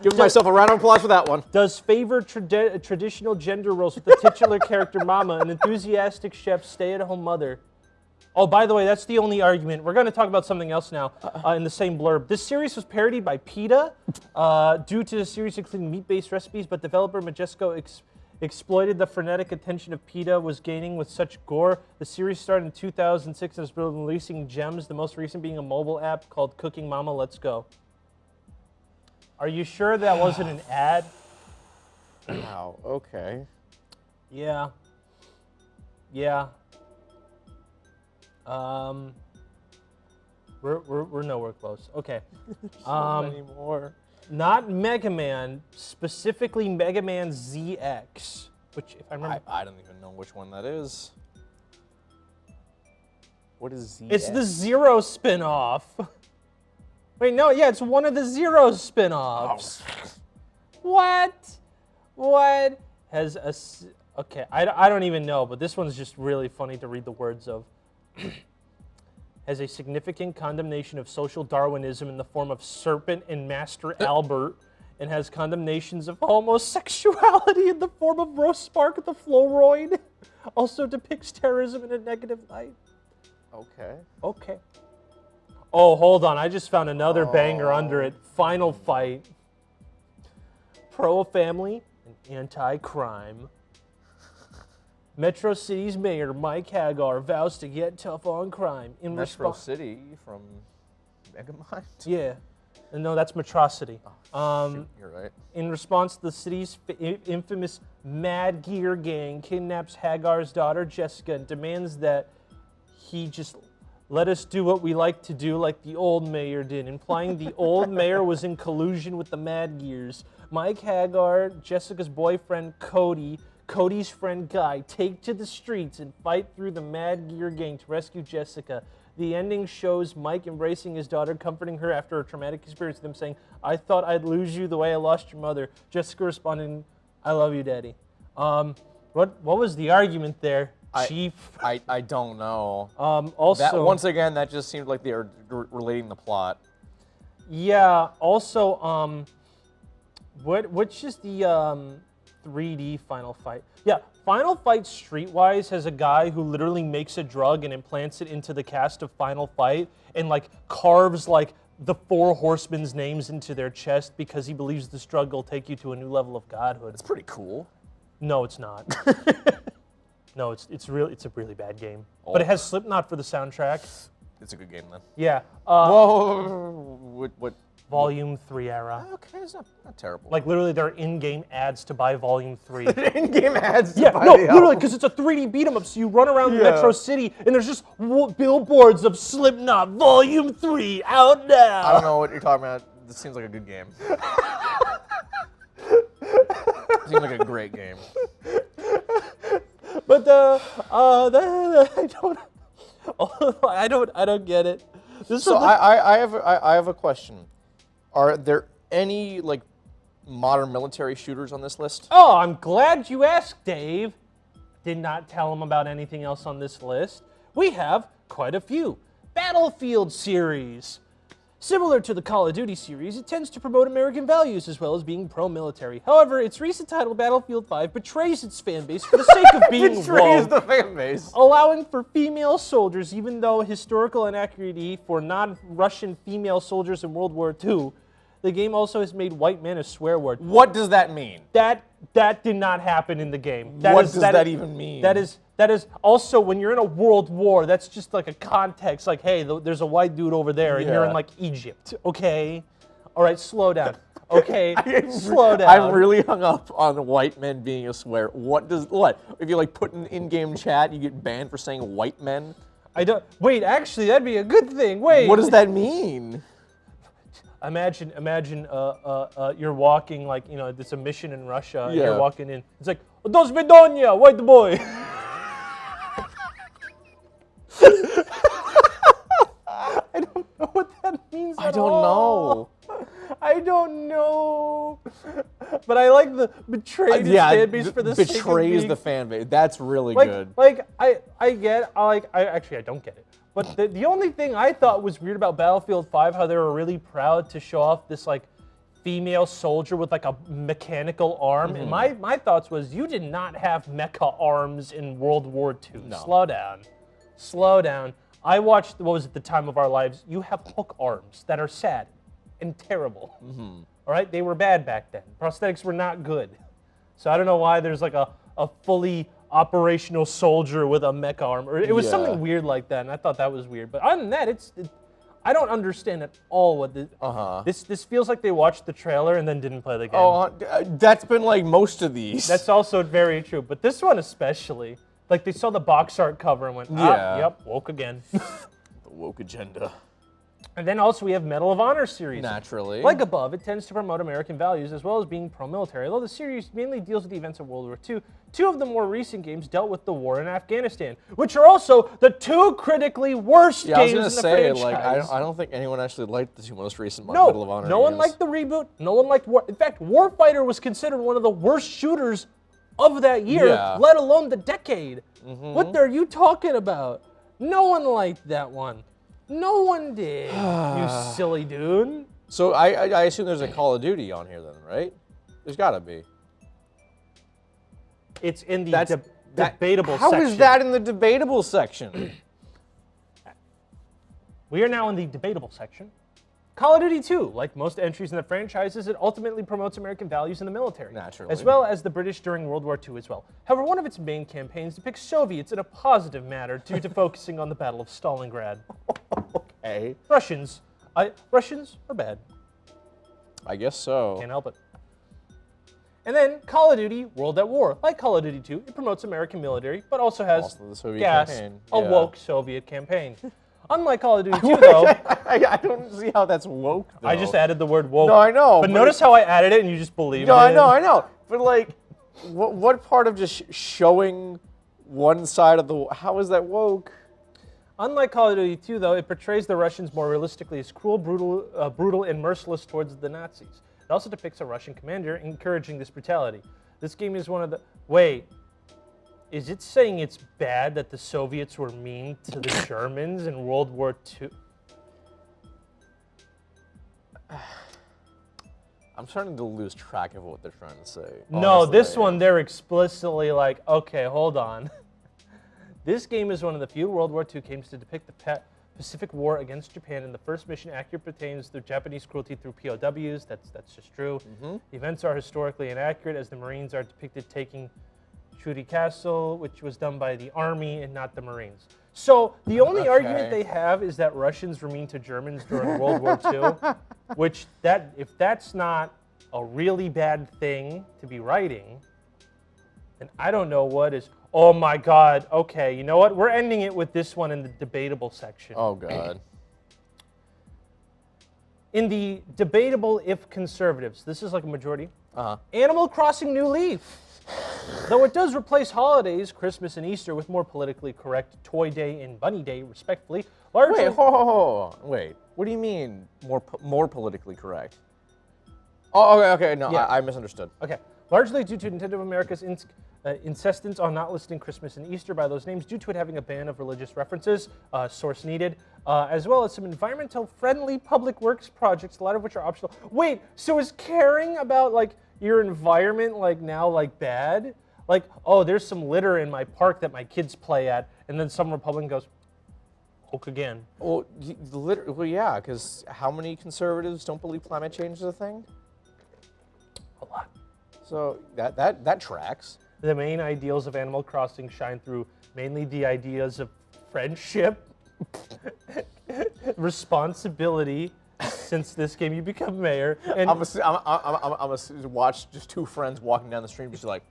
Give myself a round of applause for that one. Does favor traditional gender roles with the titular character Mama, an enthusiastic chef, stay-at-home mother. Oh, by the way, that's the only argument. We're going to talk about something else now in the same blurb. This series was parodied by PETA due to the series including meat-based recipes, but developer Majesco exploited the frenetic attention of PETA was gaining with such gore. The series started in 2006 and has been releasing gems, the most recent being a mobile app called Cooking Mama Let's Go. Are you sure that wasn't an ad? Wow, okay. Yeah. We're nowhere close. Okay. So many more. Not Mega Man, specifically Mega Man ZX, which if I remember, I don't even know which one that is. What is ZX? it's the Zero spin-off. Wait, no, yeah, it's one of the Zero spin-offs. What? What has a? Okay, I don't even know, but this one's just really funny to read the words of. Has a significant condemnation of social Darwinism in the form of Serpent and Master Albert, and has condemnations of homosexuality in the form of Rospark the Floroid. Also depicts terrorism in a negative light. Okay. Okay. Oh, hold on. I just found another banger under it. Final Fight. Pro-family and anti-crime. Metro City's mayor, Mike Hagar, vows to get tough on crime. In Metro City from Megamind? Yeah. No, that's Metrocity. Shoot, you're right. In response, the city's infamous Mad Gear gang kidnaps Hagar's daughter, Jessica, and demands that he just let us do what we like to do like the old mayor did, implying the old mayor was in collusion with the Mad Gears. Mike Hagar, Jessica's boyfriend, Cody's friend Guy take to the streets and fight through the Mad Gear gang to rescue Jessica. The ending shows Mike embracing his daughter, comforting her after a traumatic experience with them, saying, "I thought I'd lose you the way I lost your mother." Jessica responding, "I love you, Daddy." What was the argument there, Chief? I don't know. Also, that, once again, that just seemed like they were relating the plot. Yeah. Also, which is the 3D Final Fight? Yeah, Final Fight Streetwise has a guy who literally makes a drug and implants it into the cast of Final Fight and like carves like the 4 horsemen's names into their chest because he believes this drug will take you to a new level of godhood. It's pretty cool. No, it's not. No, it's a really bad game. But it has Slipknot for the soundtrack. It's a good game then. Yeah. Whoa. What? Volume 3 era. Okay, it's not terrible. Like literally, there are in-game ads to buy Volume 3. In-game ads. Yeah, no, literally, because it's a 3D beat 'em up. So you run around Metro City, and there's just billboards of Slipknot Volume 3 out now. I don't know what you're talking about. This seems like a good game. Seems like a great game. But I don't get it. So I have a question. Are there any like modern military shooters on this list? Oh, I'm glad you asked, Dave. Did not tell him about anything else on this list. We have quite a few. Battlefield series. Similar to the Call of Duty series, it tends to promote American values as well as being pro-military. However, its recent title, Battlefield 5, betrays its fan base for the sake of being betrays woke, the fan base, allowing for female soldiers, even though historical inaccuracy for non-Russian female soldiers in World War II. The game also has made white men a swear word. What does that mean? That did not happen in the game. What does that even mean? That is also, when you're in a world war, that's just like a context, like, hey, there's a white dude over there, and you're in like Egypt, okay? All right, slow down, okay? Slow down. I'm really hung up on white men being a swear. What? If you like put an in-game chat, you get banned for saying white men? Wait, actually, that'd be a good thing. Wait. What does that mean? Imagine, you're walking, like, you know, it's a mission in Russia, and you're walking in. It's like, "Do svidonya, white boy." I don't know what that means at all. I don't know. But I like the betrayed fan base for the sake of betrays being, the fan base. That's really like, good. Like, I don't get it. But the only thing I thought was weird about Battlefield 5, how they were really proud to show off this like female soldier with like a mechanical arm. And my thoughts was, you did not have mecha arms in World War II. No. Slow down. I watched, what was it, The Time of Our Lives. You have Hulk arms that are sad and terrible. All right, they were bad back then. Prosthetics were not good. So I don't know why there's like a fully operational soldier with a mech arm. Or it was something weird like that, and I thought that was weird. But other than that, I don't understand at all what this feels like. They watched the trailer and then didn't play the game. Oh, that's been like most of these. That's also very true, but this one especially. Like they saw the box art cover and went, yep, woke again. The woke agenda. And then also we have Medal of Honor series. Naturally. Like above, it tends to promote American values as well as being pro-military. Although the series mainly deals with the events of World War II, two of the more recent games dealt with the war in Afghanistan, which are also the two critically worst games in the franchise. I was gonna say, like, I don't think anyone actually liked the two most recent Medal of Honor No one liked the reboot. No one liked War. In fact, Warfighter was considered one of the worst shooters of that year, let alone the decade. What are you talking about? No one liked that one. No one did, you silly dude. So I assume there's a Call of Duty on here then, right? There's gotta be. It's in the debatable section. How is that in the debatable section? We are now in the debatable section. Call of Duty 2, like most entries in the franchises, it ultimately promotes American values in the military. Naturally. As well as the British during World War II as well. However, one of its main campaigns depicts Soviets in a positive manner due to focusing on the Battle of Stalingrad. Okay. Russians are bad. I guess so. Can't help it. And then Call of Duty World at War. Like Call of Duty 2, it promotes American military, but also has the Soviet campaign. a woke Soviet campaign. Unlike Call of Duty 2, though. I don't see how that's woke, though. I just added the word woke. No, I know. But notice how I added it and you just believed it. I know. But, like, what part of just showing one side of the... How is that woke? Unlike Call of Duty 2, though, it portrays the Russians more realistically as cruel, brutal, and merciless towards the Nazis. It also depicts a Russian commander encouraging this brutality. This game is one of the... Wait. Is it saying it's bad that the Soviets were mean to the Germans in World War II? I'm starting to lose track of what they're trying to say. No, this one, they're explicitly like, okay, hold on. This game is one of the few World War II games to depict the Pacific War against Japan, and the first mission accurately pertains to Japanese cruelty through POWs. That's just true. The events are historically inaccurate, as the Marines are depicted taking Churi Castle, which was done by the Army and not the Marines. So the only argument they have is that Russians were mean to Germans during World War II, which if that's not a really bad thing to be writing, then I don't know what is. Oh my God, okay, you know what? We're ending it with this one in the debatable section. Oh God. In the debatable if conservatives, this is like a majority. Animal Crossing New Leaf. Though it does replace holidays, Christmas and Easter, with more politically correct Toy Day and Bunny Day, respectively. Largely, Wait, what do you mean more politically correct? Oh, okay, no, Yeah. I misunderstood. Okay, largely due to Nintendo of America's insistence on not listing Christmas and Easter by those names, due to it having a ban of religious references, source needed, as well as some environmental-friendly public works projects, a lot of which are optional. Wait, so is caring about like your environment now bad? Like, oh, there's some litter in my park that my kids play at, and then some Republican goes, woke again. Well, yeah, because how many conservatives don't believe climate change is a thing? A lot. So that tracks. The main ideals of Animal Crossing shine through mainly the ideas of friendship, responsibility. Since this game, you become mayor. And I'm gonna watch just two friends walking down the street, just like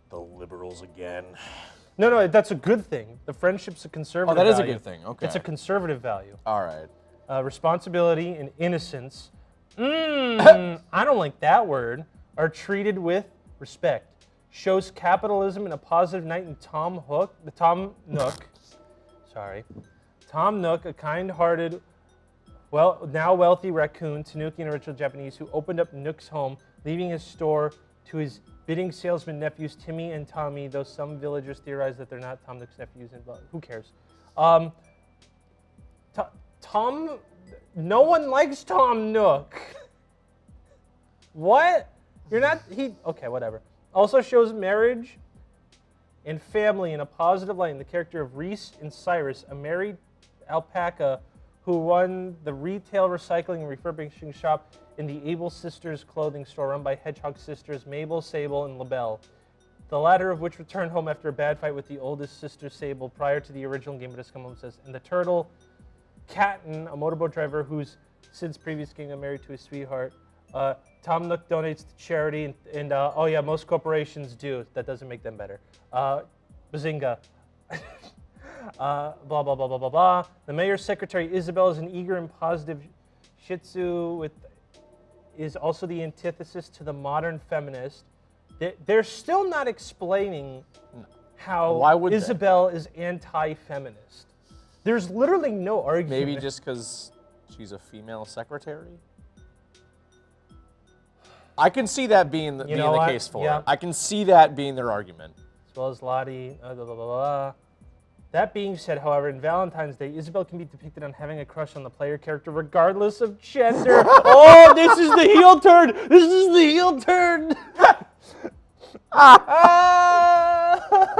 the liberals again. No, that's a good thing. The friendship's a conservative value. Oh, that is value. a good thing. Okay. It's a conservative value. All right. Responsibility and innocence. I don't like that word. Are treated with respect. Shows capitalism in a positive light in Tom Nook. Sorry. Tom Nook, a kind-hearted, now wealthy raccoon, Tanuki, an original Japanese, who opened up Nook's home, leaving his store to his bidding salesman nephews Timmy and Tommy, though some villagers theorize that they're not Tom Nook's nephews, and who cares? No one likes Tom Nook. What? Okay, whatever. Also shows marriage and family in a positive light in the character of Reese and Cyrus, a married alpaca who run the retail recycling and refurbishing shop in the Able Sisters clothing store run by Hedgehog sisters Mabel, Sable, and LaBelle. The latter of which returned home after a bad fight with the oldest sister, Sable, prior to the original game, but has come home, says. And the turtle, Catton, a motorboat driver who's since previous game got married to his sweetheart. Tom Nook donates to charity, and oh yeah, most corporations do. That doesn't make them better. Bazinga. Blah, blah, blah, blah, blah, blah. The mayor's secretary, Isabel, is an eager and positive Shih Tzu is also the antithesis to the modern feminist. They're still not explaining how Why would Isabel is anti-feminist. There's literally no argument. Maybe just because she's a female secretary? I can see that being the case for it. I can see that being their argument. As well as Lottie, blah, blah, blah, blah. That being said, however, in Valentine's Day, Isabel can be depicted on having a crush on the player character regardless of gender. Oh, this is the heel turn! This is the heel turn!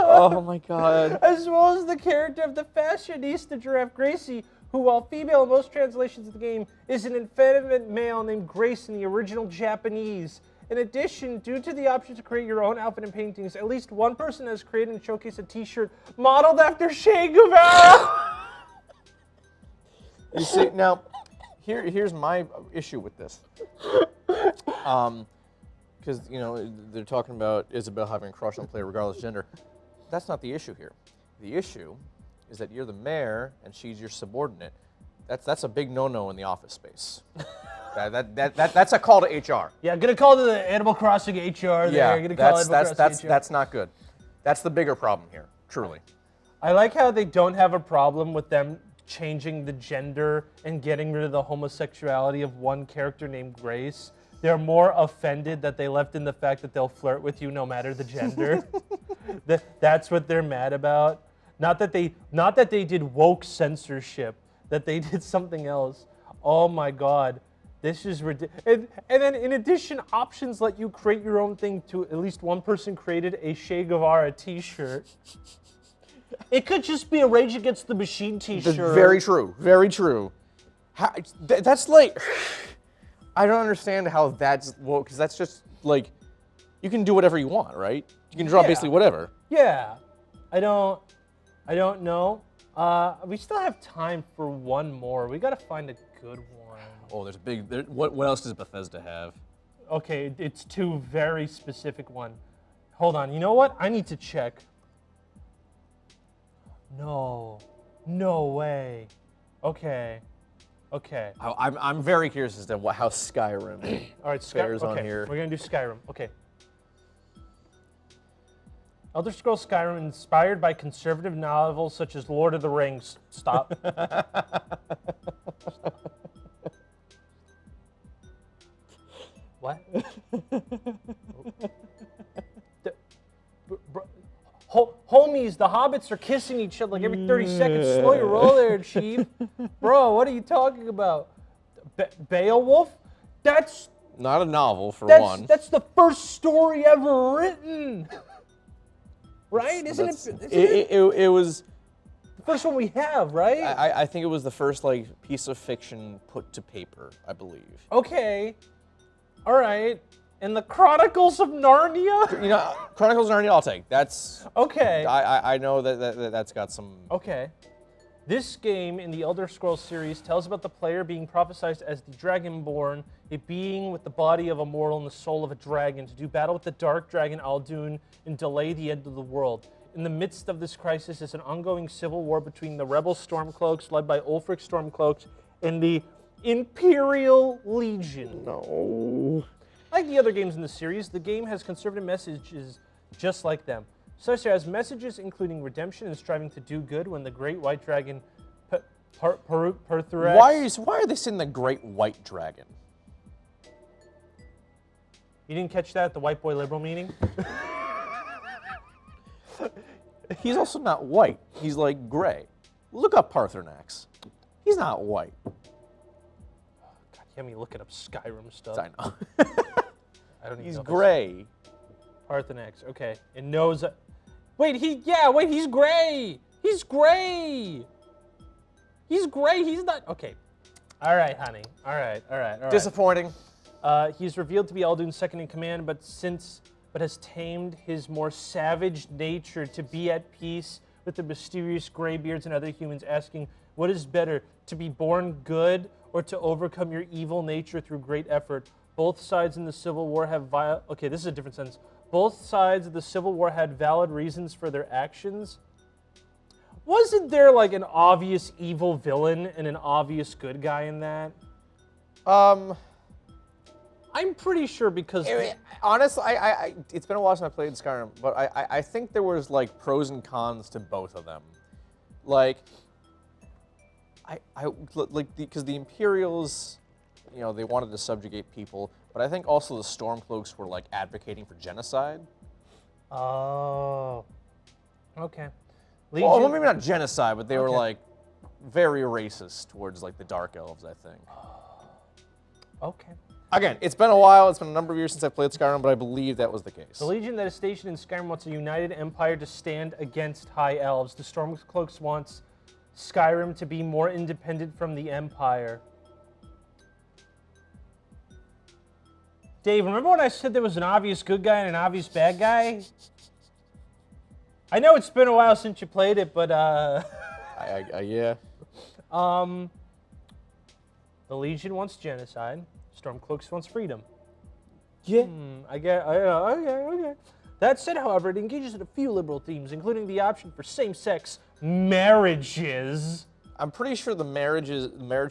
Oh my god. As well as the character of the fashionista giraffe Gracie, who, while female in most translations of the game, is an effeminate male named Grace in the original Japanese. In addition, due to the option to create your own outfit and paintings, at least one person has created and showcased a t-shirt modeled after Che Guevara. You see, now, here's my issue with this. Because, they're talking about Isabel having a crush on player regardless of gender. That's not the issue here. The issue is that you're the mayor and she's your subordinate. That's a big no-no in the office space. That's a call to HR. Yeah, gonna call to the Animal Crossing HR. That's not good. That's the bigger problem here, truly. I like how they don't have a problem with them changing the gender and getting rid of the homosexuality of one character named Grace. They're more offended that they left in the fact that they'll flirt with you no matter the gender. That's what they're mad about. Not that they did woke censorship, that they did something else. Oh my God. This is ridiculous. And then in addition, options let you create your own thing too. At least one person created a Che Guevara t-shirt. It could just be a Rage Against the Machine t-shirt. Very true. Very true. That's like, I don't understand how that's woke, because that's just like, you can do whatever you want, right? You can draw basically whatever. Yeah. I don't know. We still have time for one more. We got to find a good one. Oh, there's a big. What else does Bethesda have? Okay, it's two very specific one. Hold on. You know what? I need to check. No way. Okay. I'm very curious as to how Skyrim All right, fares on here. We're gonna do Skyrim. Okay. Elder Scrolls Skyrim, inspired by conservative novels such as Lord of the Rings. Stop. What? Homies, the hobbits are kissing each other like every 30 seconds. Slow your roll there, Chief. Bro, what are you talking about? Beowulf? That's not a novel, for one. That's the first story ever written. Right? Isn't it? It was the first one we have, right? I think it was the first piece of fiction put to paper, I believe. Okay. All right. And the Chronicles of Narnia? Chronicles of Narnia I'll take. That's okay. I know that's got some. Okay. This game in the Elder Scrolls series tells about the player being prophesied as the Dragonborn, a being with the body of a mortal and the soul of a dragon, to do battle with the dark dragon Aldun and delay the end of the world. In the midst of this crisis is an ongoing civil war between the rebel Stormcloaks, led by Ulfric Stormcloaks, and the Imperial Legion. No. Like the other games in the series, the game has conservative messages just like them, such as messages including redemption and striving to do good when the Great White Dragon Perthurax... Why are they saying the Great White Dragon? You didn't catch that at the White Boy Liberal meeting? He's also not white. He's like gray. Look up Paarthurnax. He's not white. God, you have me looking up Skyrim stuff. I know. I don't even He's know gray. Paarthurnax, okay. It knows... Wait, he's gray! He's gray! He's gray, he's not... Okay. All right, honey. All right. Disappointing. He's revealed to be Aldun's second in command, but has tamed his more savage nature to be at peace with the mysterious Greybeards and other humans, asking, what is better, to be born good or to overcome your evil nature through great effort? Both sides in the Civil War have Okay, this is a different sentence. Both sides of the Civil War had valid reasons for their actions. Wasn't there like an obvious evil villain and an obvious good guy in that? I'm pretty sure because honestly, it's been a while since I played Skyrim, but I think there was like pros and cons to both of them. Like, because the Imperials, you know, they wanted to subjugate people, but I think also the Stormcloaks were like advocating for genocide. Oh, okay. Well, maybe not genocide, but they were like very racist towards like the Dark Elves, I think. Okay. Again, it's been a while. It's been a number of years since I played Skyrim, but I believe that was the case. The Legion that is stationed in Skyrim wants a united empire to stand against High Elves. The Stormcloaks wants Skyrim to be more independent from the Empire. Dave, remember when I said there was an obvious good guy and an obvious bad guy? I know it's been a while since you played it, but yeah. The Legion wants genocide. Stormcloaks wants freedom. Yeah. Okay. That said, however, it engages in a few liberal themes, including the option for same-sex marriages. I'm pretty sure the marriage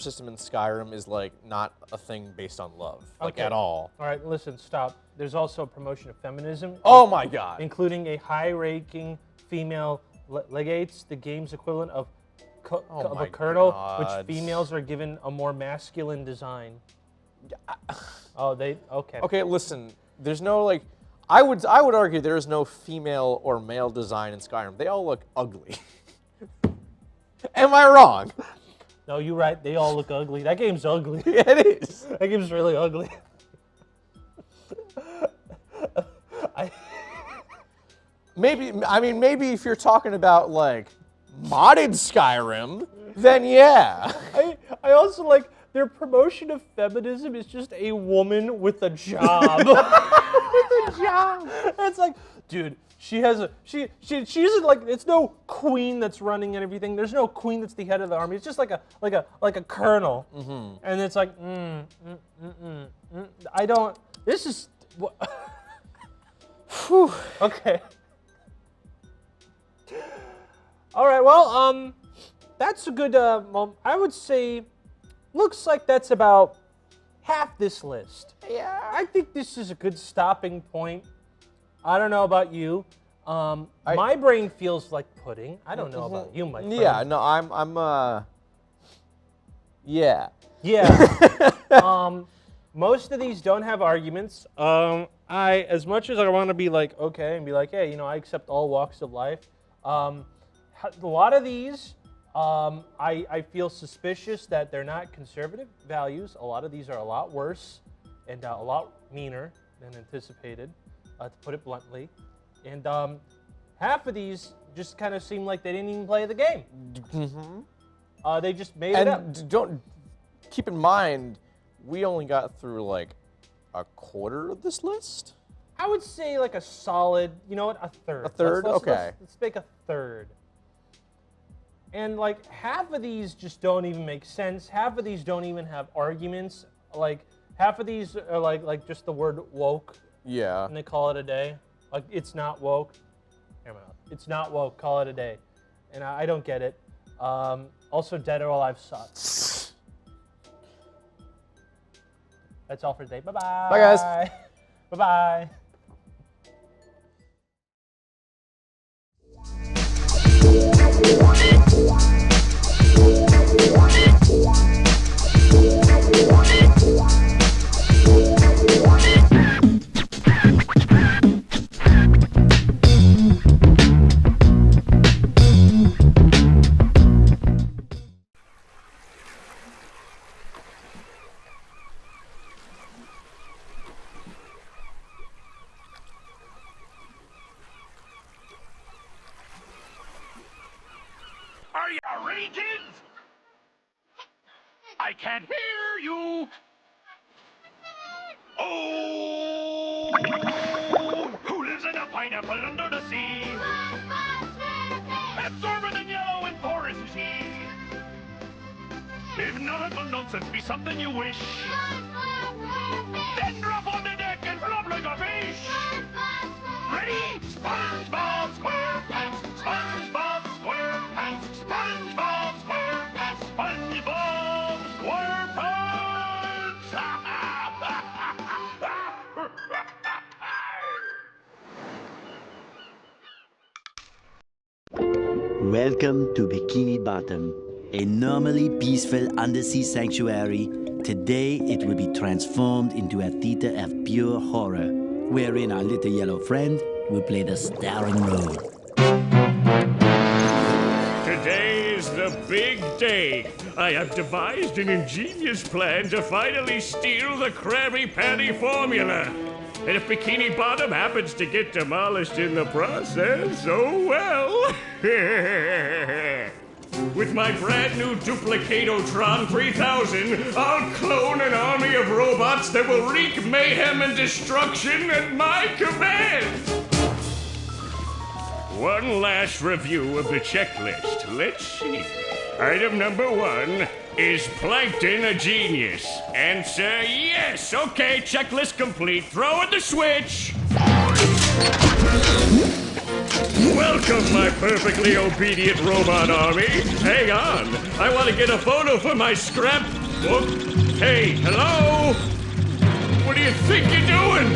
system in Skyrim is like not a thing based on love, like at all. All right, listen, stop. There's also a promotion of feminism. Oh my God. Including a high-ranking female legates, the game's equivalent of a colonel, which females are given a more masculine design. Okay. Okay, listen. There's no like. I would argue there is no female or male design in Skyrim. They all look ugly. Am I wrong? No, you're right. They all look ugly. That game's ugly. Yeah, it is. That game's really ugly. Maybe if you're talking about like modded Skyrim, then yeah. I also like their promotion of feminism is just a woman with a job. With a job. It's like, dude, she isn't like, it's no queen that's running and everything. There's no queen that's the head of the army. It's just like a colonel. Mm-hmm. And it's like, I don't. This is. Whew. Okay. All right. Well, that's a good. I would say, looks like that's about half this list. Yeah. I think this is a good stopping point. I don't know about you. My brain feels like pudding. I don't know about you, my friend. Yeah. No, I'm. Yeah. Yeah. Most of these don't have arguments. As much as I want to be like, okay, and be like, hey, I accept all walks of life. A lot of these, I feel suspicious that they're not conservative values. A lot of these are a lot worse and a lot meaner than anticipated, to put it bluntly. And half of these just kind of seem like they didn't even play the game. Mm-hmm. They just made it up. And don't keep in mind, we only got through like a quarter of this list. I would say like a solid, a third. A third? Okay. Let's make a third. And like half of these just don't even make sense. Half of these don't even have arguments. Like half of these are like just the word woke. Yeah. And they call it a day. Like it's not woke. It's not woke. Call it a day. And I don't get it. Also, Dead or Alive sucks. That's all for today. Bye-bye. Bye, guys. Bye-bye. Are you ready, kids? I can't hear you. Oh, who lives in a pineapple under the sea? Absorbent and yellow and porous, you see. If nautical nonsense be something you wish, then drop on the deck and flop like a fish. ready? SpongeBob SquarePants, SpongeBob SquarePants, SpongeBob SquarePants, SpongeBob SquarePants! Welcome to Bikini Bottom, a normally peaceful undersea sanctuary. Today it will be transformed into a theater of pure horror, wherein our little yellow friend will play the starring role. Today is the big day. I have devised an ingenious plan to finally steal the Krabby Patty formula. And if Bikini Bottom happens to get demolished in the process, oh well. With my brand new Duplicatotron 3000, I'll clone an army of robots that will wreak mayhem and destruction at my command. One last review of the checklist. Let's see. Item number 1, is Plankton a genius? Answer yes. Okay, checklist complete. Throw in the switch. Welcome, my perfectly obedient robot army. Hang on. I want to get a photo for my scrapbook. Hey, hello? What do you think you're doing?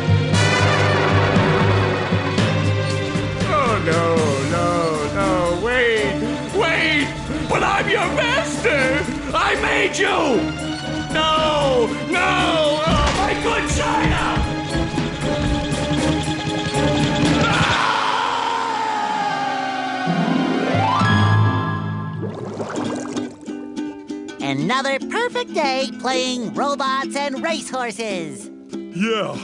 Oh, no, wait. But I'm your master. I made you. No, oh, my good China. Another perfect day playing robots and racehorses. Yeah,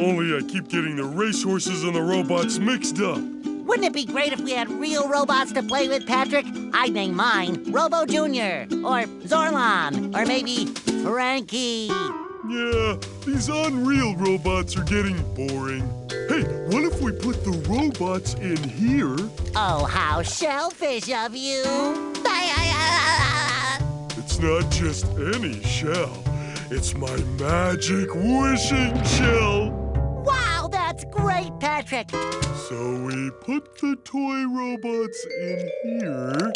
only I keep getting the racehorses and the robots mixed up. Wouldn't it be great if we had real robots to play with, Patrick? I'd name mine Robo Jr. or Zorlon or maybe Frankie. Yeah, these unreal robots are getting boring. Hey, what if we put the robots in here? Oh, how shellfish of you. It's not just any shell. It's my magic wishing shell. Wow, that's great, Patrick. So we put the toy robots in here.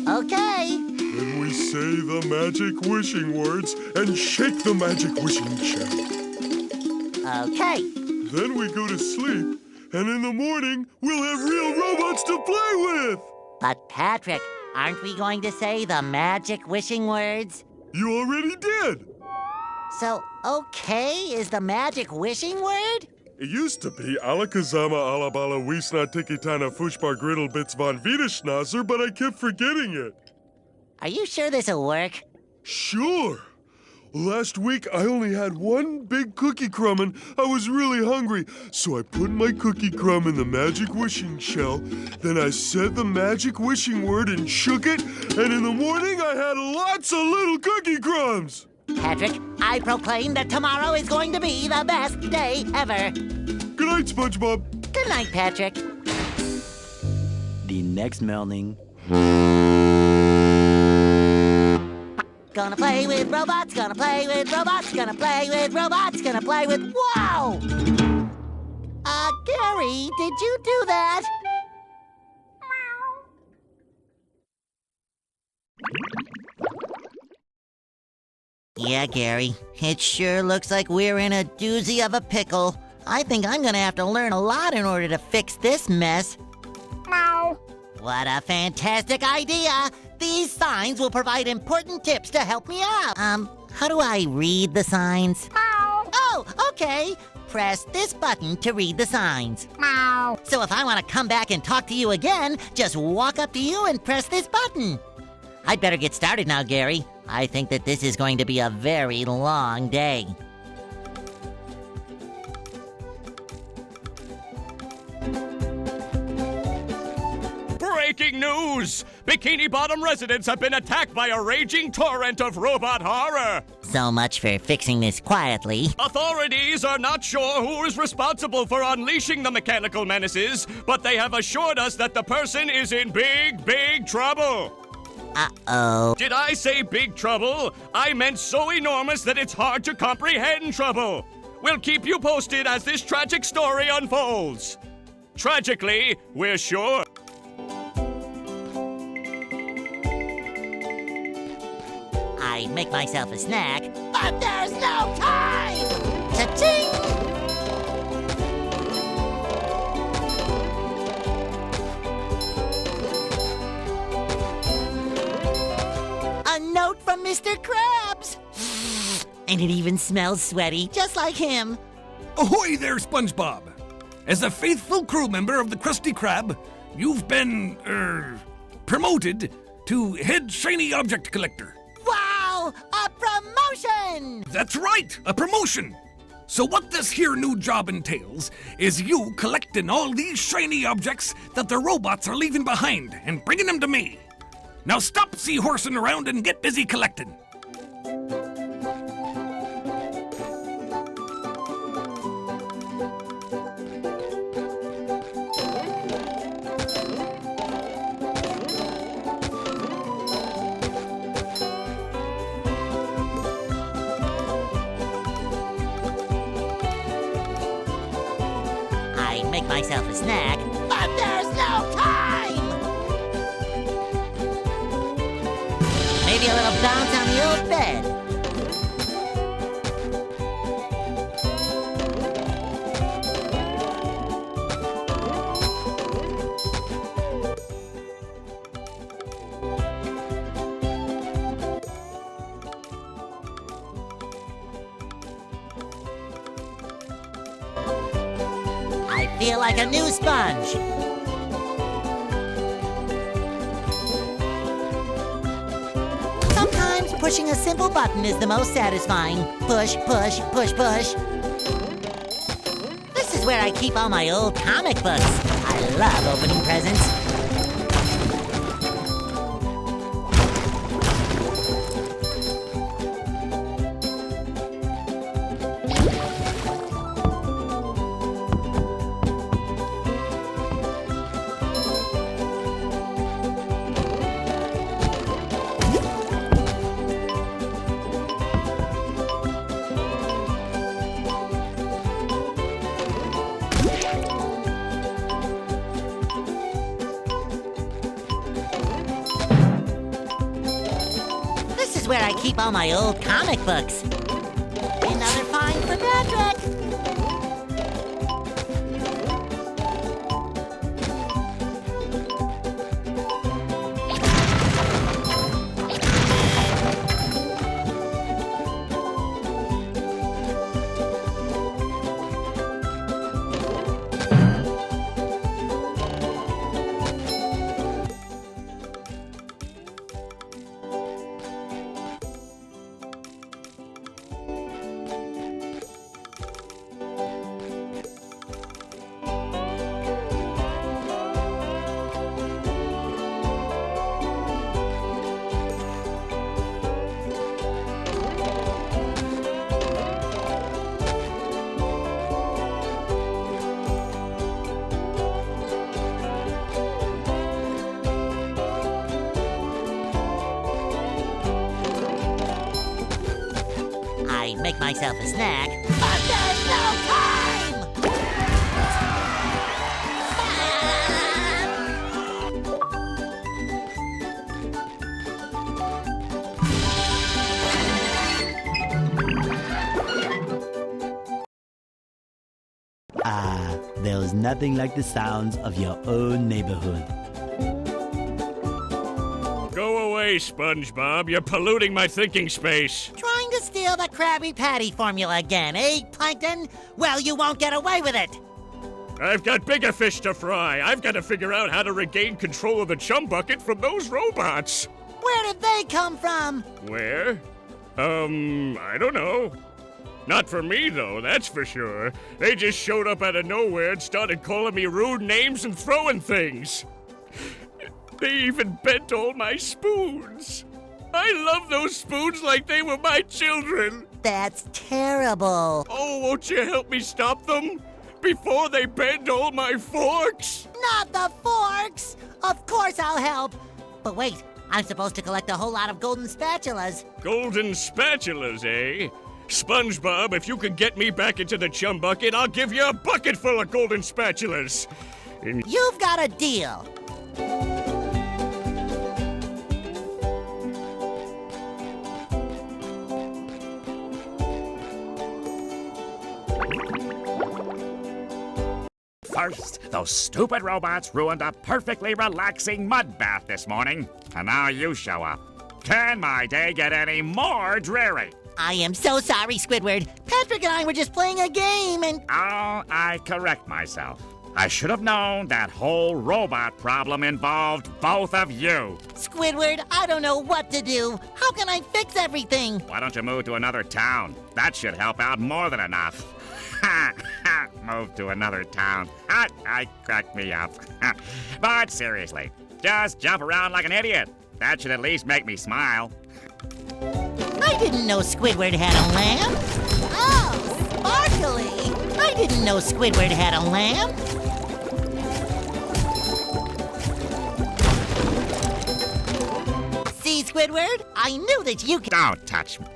Okay. Then we say the magic wishing words and shake the magic wishing shell. Okay. Then we go to sleep, and in the morning, we'll have real robots to play with. But Patrick, aren't we going to say the magic wishing words? You already did. So, okay is the magic wishing word? It used to be Alakazama Alabala Wiesna Tikitana Fushbar Griddle Bits von Wiederschnauzer, but I kept forgetting it. Are you sure this'll work? Sure. Last week, I only had one big cookie crumb and I was really hungry. So I put my cookie crumb in the magic wishing shell. Then I said the magic wishing word and shook it. And in the morning, I had lots of little cookie crumbs. Patrick, I proclaim that tomorrow is going to be the best day ever. Good night, SpongeBob. Good night, Patrick. The next morning. Gonna play with robots, gonna play with robots, gonna play with robots, gonna play with... Wow! Gary, did you do that? Yeah, Gary, it sure looks like we're in a doozy of a pickle. I think I'm gonna have to learn a lot in order to fix this mess. What a fantastic idea! These signs will provide important tips to help me out. How do I read the signs? Oh, okay. Press this button to read the signs. So if I want to come back and talk to you again, just walk up to you and press this button. I'd better get started now, Gary. I think that this is going to be a very long day. Breaking news! Bikini Bottom residents have been attacked by a raging torrent of robot horror! So much for fixing this quietly. Authorities are not sure who is responsible for unleashing the mechanical menaces, but they have assured us that the person is in big trouble! Uh-oh. Did I say big trouble? I meant so enormous that it's hard to comprehend trouble! We'll keep you posted as this tragic story unfolds. Tragically, we're sure. I make myself a snack, but there's no time! Cha-ching! A note from Mr. Krabs! And it even smells sweaty, just like him. Ahoy there, SpongeBob! As a faithful crew member of the Krusty Krab, you've been, promoted to head shiny object collector. Wow! A promotion! That's right, a promotion! So what this here new job entails is you collecting all these shiny objects that the robots are leaving behind and bringing them to me. Now stop seahorsing around and get busy collecting. I make myself a snack, but there's no time! Maybe a little bounce on the old bed. I feel like a new sponge. Sometimes pushing a simple button is the most satisfying. Push, push, push, push. This is where I keep all my old comic books. I love opening presents. This is where I keep all my old comic books. Another find for Patrick! I make myself a snack, but there's no time! Ah, there's nothing like the sounds of your own neighborhood. Go away, SpongeBob. You're polluting my thinking space. Trying to steal the Krabby Patty formula again, eh, Plankton? Well, you won't get away with it! I've got bigger fish to fry. I've got to figure out how to regain control of the chum bucket from those robots. Where did they come from? Where? I don't know. Not for me, though, that's for sure. They just showed up out of nowhere and started calling me rude names and throwing things. They even bent all my spoons. I love those spoons like they were my children. That's terrible. Oh, won't you help me stop them? Before they bend all my forks? Not the forks! Of course I'll help. But wait, I'm supposed to collect a whole lot of golden spatulas. Golden spatulas, eh? SpongeBob, if you could get me back into the chum bucket, I'll give you a bucket full of golden spatulas. You've got a deal. First, those stupid robots ruined a perfectly relaxing mud bath this morning, and now you show up. Can my day get any more dreary? I am so sorry, Squidward. Patrick and I were just playing a game and... Oh, I correct myself. I should have known that whole robot problem involved both of you. Squidward, I don't know what to do. How can I fix everything? Why don't you move to another town? That should help out more than enough. Ha! Ha! Move to another town. I cracked me up. But seriously, just jump around like an idiot. That should at least make me smile. I didn't know Squidward had a lamp. Oh, sparkly! I didn't know Squidward had a lamp. See, Squidward? I knew that you could... Don't touch me.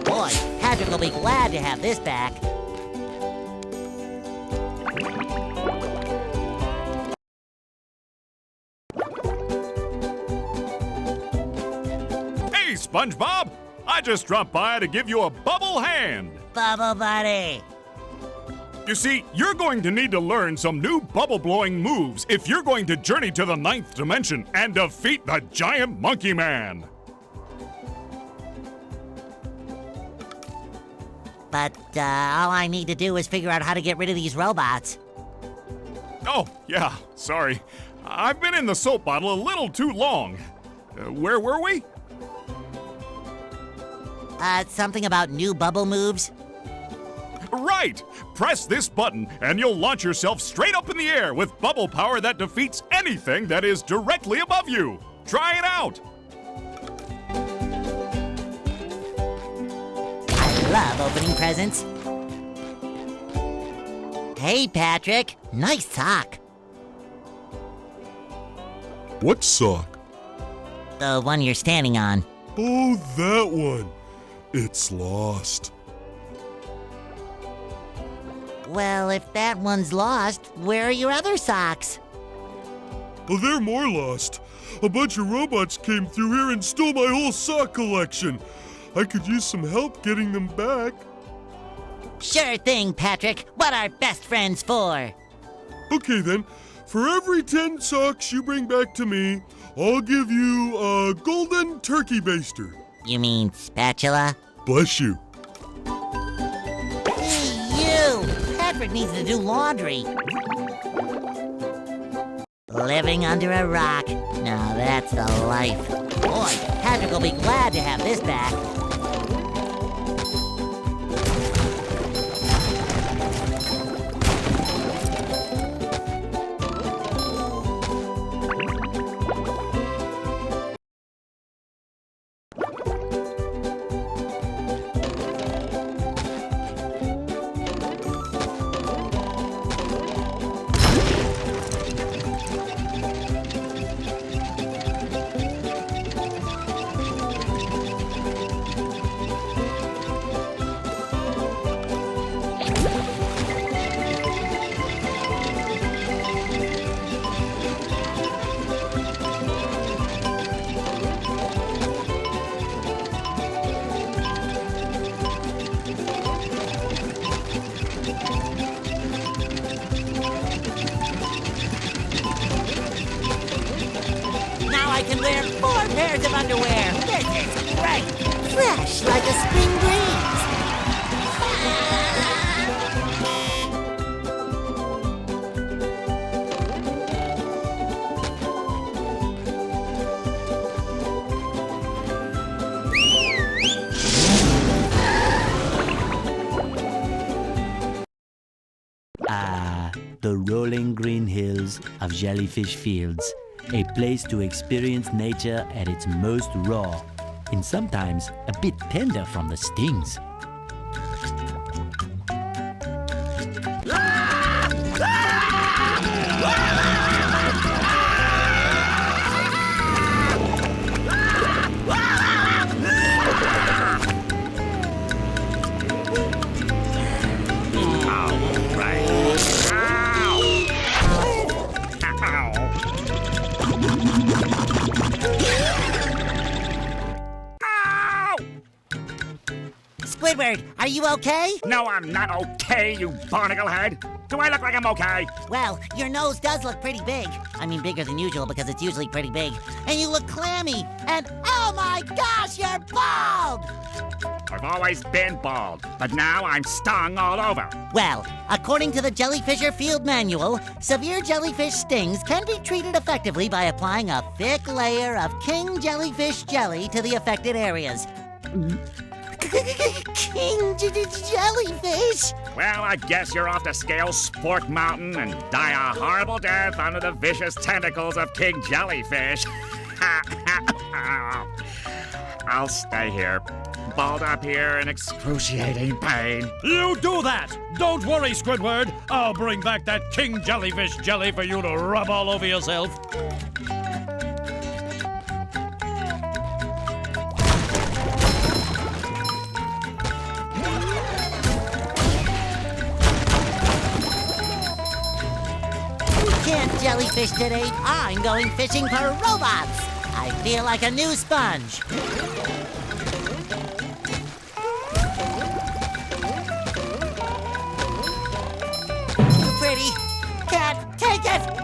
Boy, Patrick will be glad to have this back. Hey, SpongeBob! I just dropped by to give you a bubble hand. Bubble Buddy. You see, you're going to need to learn some new bubble-blowing moves if you're going to journey to the 9th dimension and defeat the giant monkey man. But all I need to do is figure out how to get rid of these robots. Oh, yeah, sorry. I've been in the soap bottle a little too long. Where were we? Something about new bubble moves? Right! Press this button and you'll launch yourself straight up in the air with bubble power that defeats anything that is directly above you. Try it out! I love opening presents. Hey, Patrick. Nice sock. What sock? The one you're standing on. Oh, that one. It's lost. Well, if that one's lost, where are your other socks? Oh, they're more lost. A bunch of robots came through here and stole my whole sock collection. I could use some help getting them back. Sure thing, Patrick. What are best friends for? Okay, then. For every 10 socks you bring back to me, I'll give you a golden turkey baster. You mean spatula? Bless you. Hey, you! Patrick needs to do laundry. Living under a rock. Now that's the life. Boy, Patrick will be glad to have this back. I can wear 4 pairs of underwear. This is great. Fresh like a spring breeze. The rolling green hills of Jellyfish Fields. A place to experience nature at its most raw. and sometimes a bit tender from the stings. Squidward, are you okay? No, I'm not okay, you barnacle head. Do I look like I'm okay? Well, your nose does look pretty big. I mean, bigger than usual because it's usually pretty big. And you look clammy. And oh my gosh, you're bald! I've always been bald, but now I'm stung all over. Well, according to the Jellyfisher Field Manual, severe jellyfish stings can be treated effectively by applying a thick layer of king jellyfish jelly to the affected areas. King jellyfish? Well, I guess you're off to scale Sport Mountain and die a horrible death under the vicious tentacles of King Jellyfish. I'll stay here, balled up here in excruciating pain. You do that! Don't worry, Squidward. I'll bring back that King Jellyfish jelly for you to rub all over yourself. Can't jellyfish today. I'm going fishing for robots. I feel like a new sponge. Too pretty. Can't take it.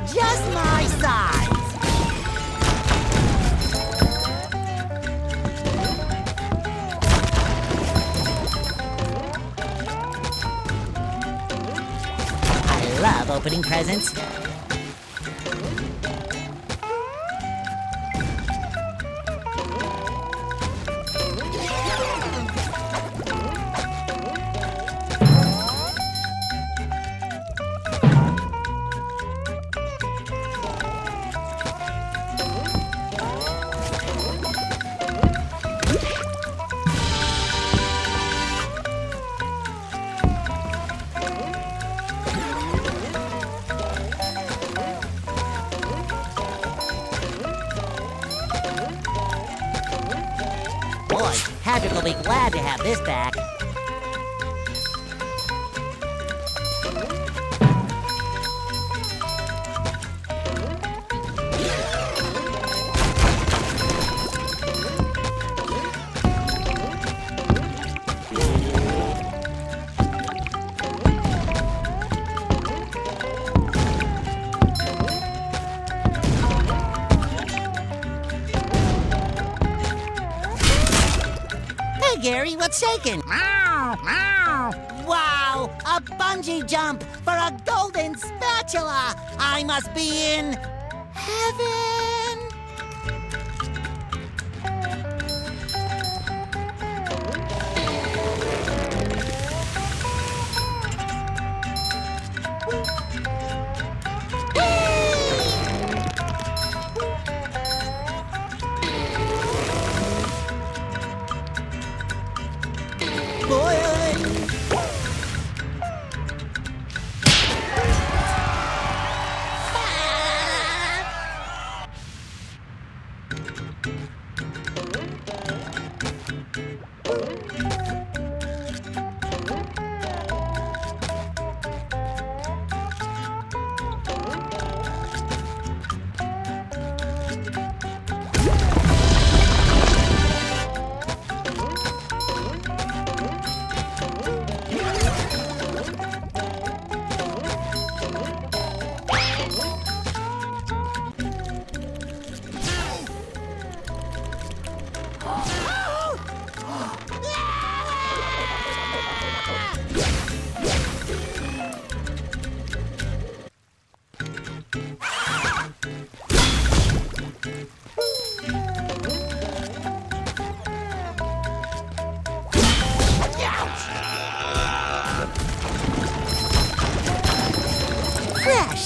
Just my size. I love opening presents. Boy, Patrick will be glad to have this back. Hey, Gary, what's shaking? Meow, meow. Wow, a bungee jump for a golden spatula. I must be in heaven.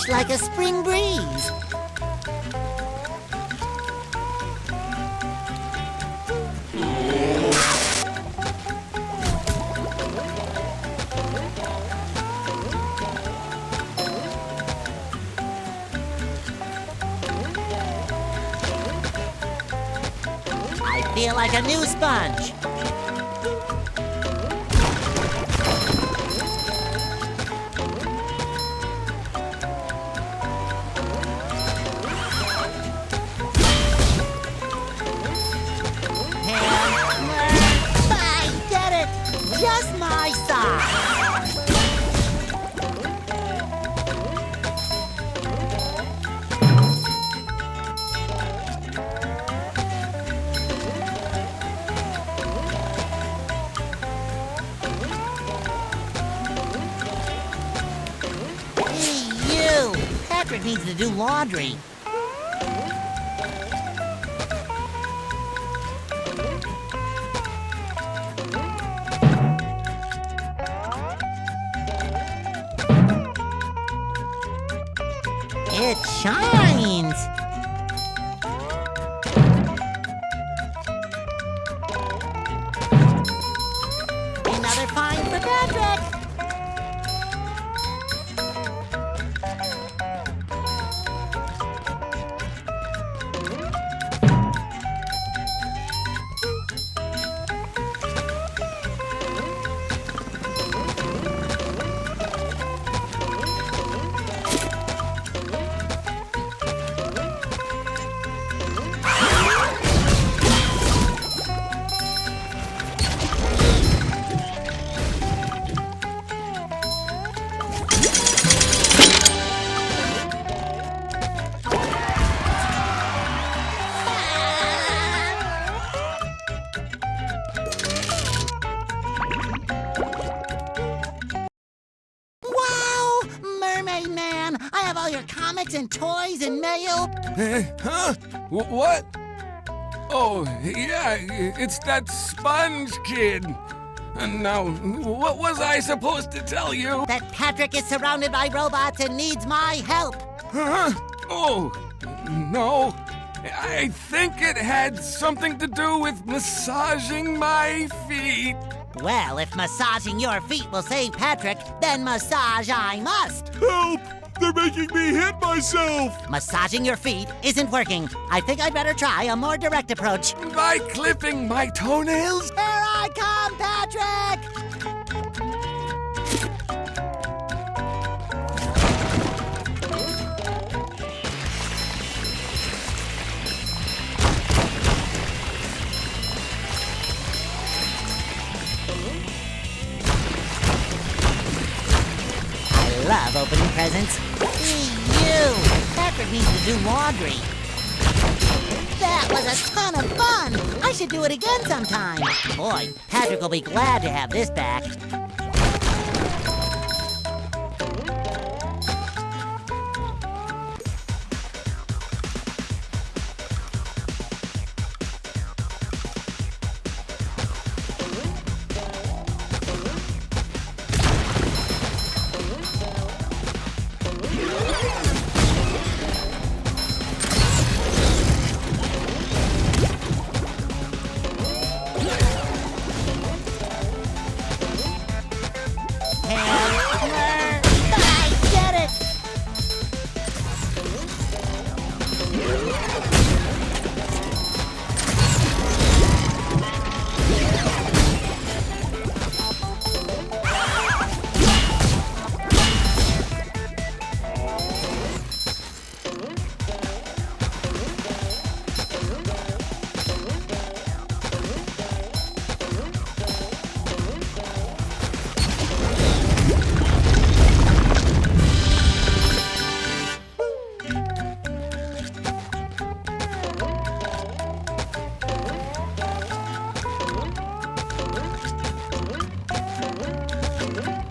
just like a spring breeze. I feel like a new sponge. I did it! Just my size. Hey, you! Patrick needs to do laundry. It shines! Another find for Patrick! Wow! Mermaid Man! I have all your comics and toys and mail. Huh? What? Oh, yeah, it's that Sponge Kid. And now, what was I supposed to tell you? That Patrick is surrounded by robots and needs my help. Huh? Oh, no. I think it had something to do with massaging my feet. Well, if massaging your feet will save Patrick, then massage I must. Help! They're making me hit myself! Massaging your feet isn't working. I think I'd better try a more direct approach. By clipping my toenails? Here I come, Patrick! I love opening presents. Hey, you! Patrick needs to do laundry. That was a ton of fun! I should do it again sometime. Boy, Patrick will be glad to have this back.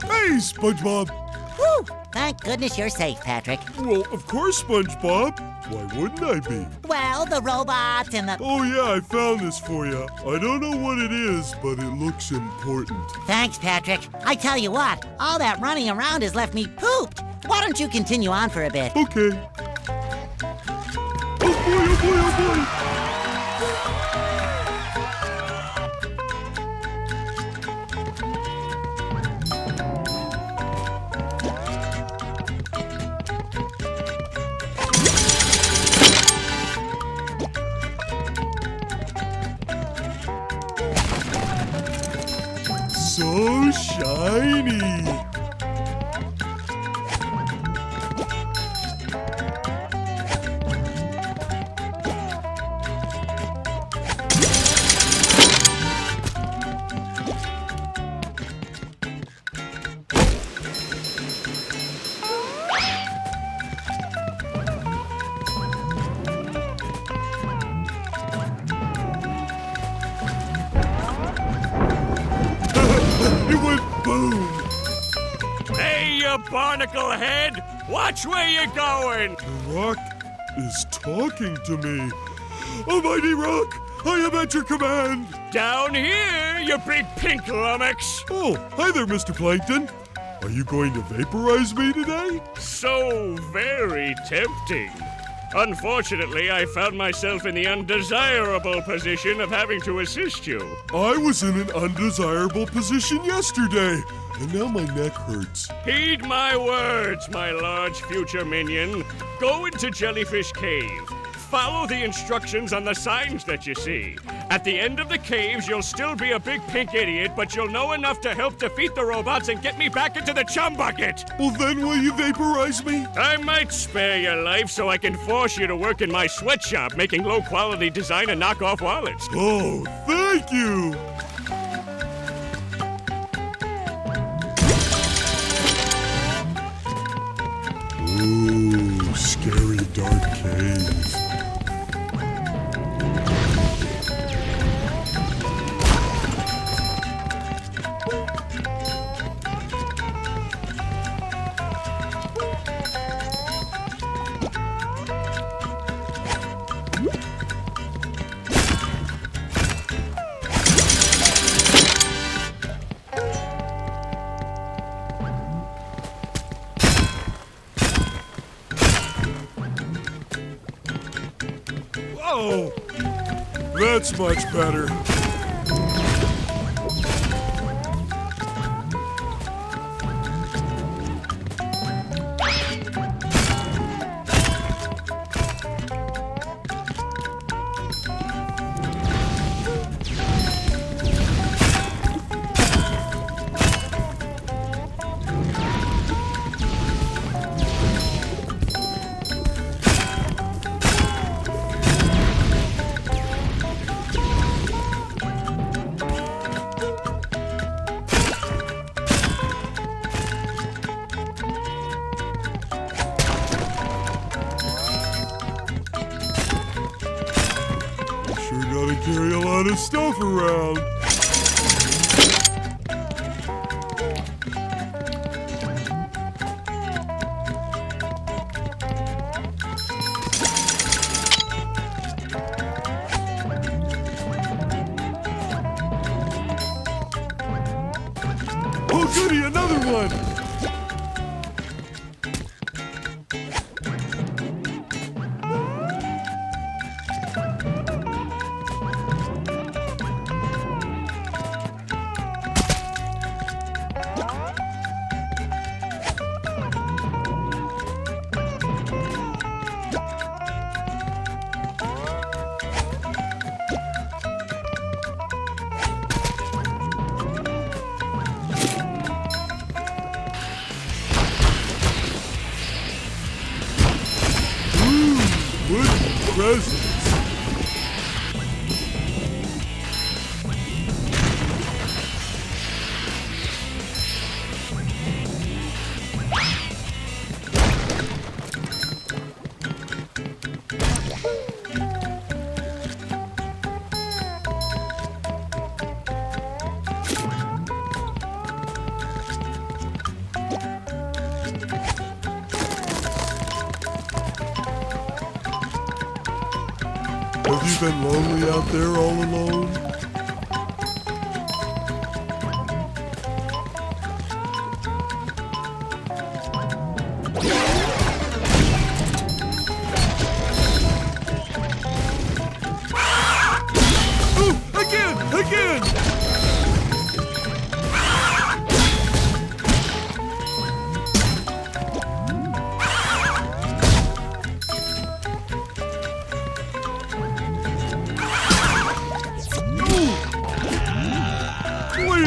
Hey, SpongeBob! Whew! Thank goodness you're safe, Patrick. Well, of course, SpongeBob. Why wouldn't I be? Well, the robots and the... Oh, yeah, I found this for you. I don't know what it is, but it looks important. Thanks, Patrick. I tell you what, all that running around has left me pooped. Why don't you continue on for a bit? Okay. Oh boy, oh boy, oh boy! So shiny! It went boom! Hey, you barnacle head! Watch where you're going! The rock is talking to me. Almighty Rock, I am at your command! Down here, you big pink lummox! Oh, hi there, Mr. Plankton. Are you going to vaporize me today? So very tempting. Unfortunately, I found myself in the undesirable position of having to assist you. I was in an undesirable position yesterday, and now my neck hurts. Heed my words, my large future minion. Go into Jellyfish Cave. Follow the instructions on the signs that you see. At the end of the caves, you'll still be a big pink idiot, but you'll know enough to help defeat the robots and get me back into the chum bucket. Well, then will you vaporize me? I might spare your life so I can force you to work in my sweatshop making low-quality design and knockoff wallets. Oh, thank you! Ooh, scary dark cave. Whoa! That's much better. Sure gotta carry a lot of stuff around. Oh goody, another one! Good presents. Have you been lonely out there all alone?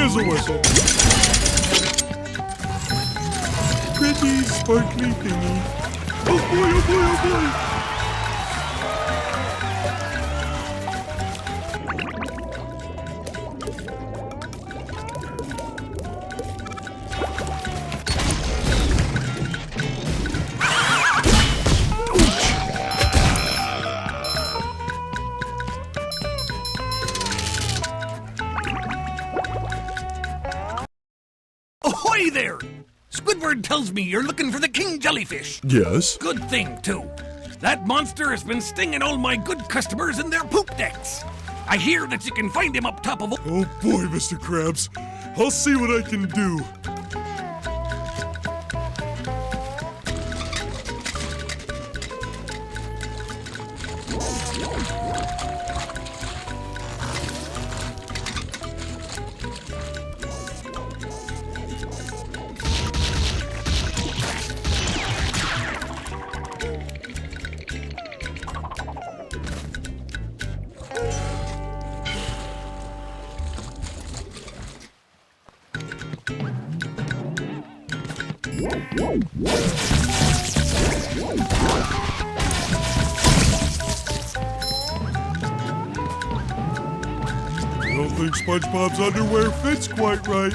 as a whistle. Pretty sparkly thingy. Oh boy, oh boy, oh boy. Ahoy there! Squidward tells me you're looking for the king jellyfish. Yes? Good thing, too. That monster has been stinging all my good customers in their poop decks. I hear that you can find him up top of... Oh boy, Mr. Krabs. I'll see what I can do. I don't think SpongeBob's underwear fits quite right.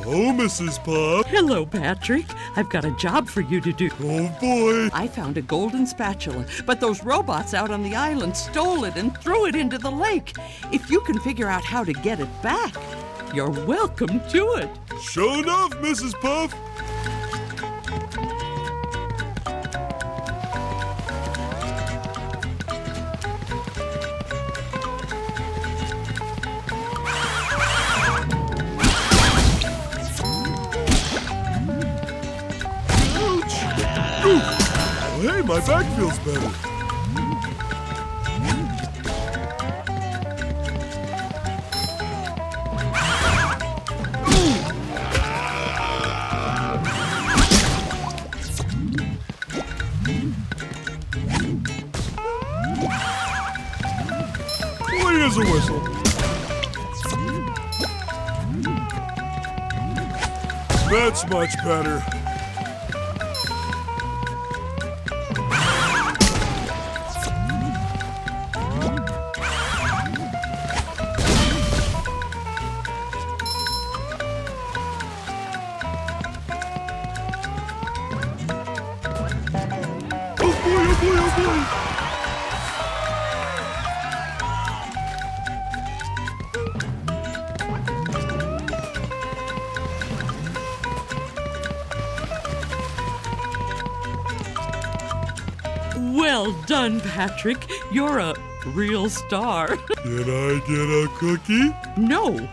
Hello, Mrs. Pop. Hello, Patrick. I've got a job for you to do. Oh, boy. I found a golden spatula, but those robots out on the island stole it and threw it into the lake. If you can figure out how to get it back, you're welcome to it. Sure enough, Mrs. Puff. Hey, my back feels better. Clean as a whistle. That's much better. Well done, Patrick. You're a real star. Did I get a cookie? No.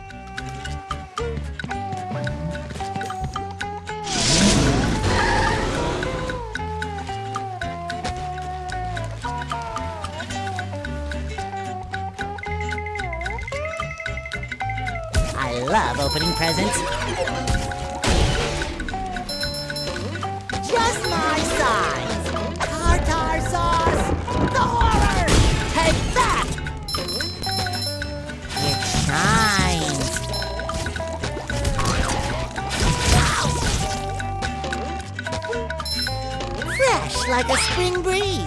I love opening presents. Just my size. Tartar sauce! The horror! Take that! It shines. Fresh like a spring breeze.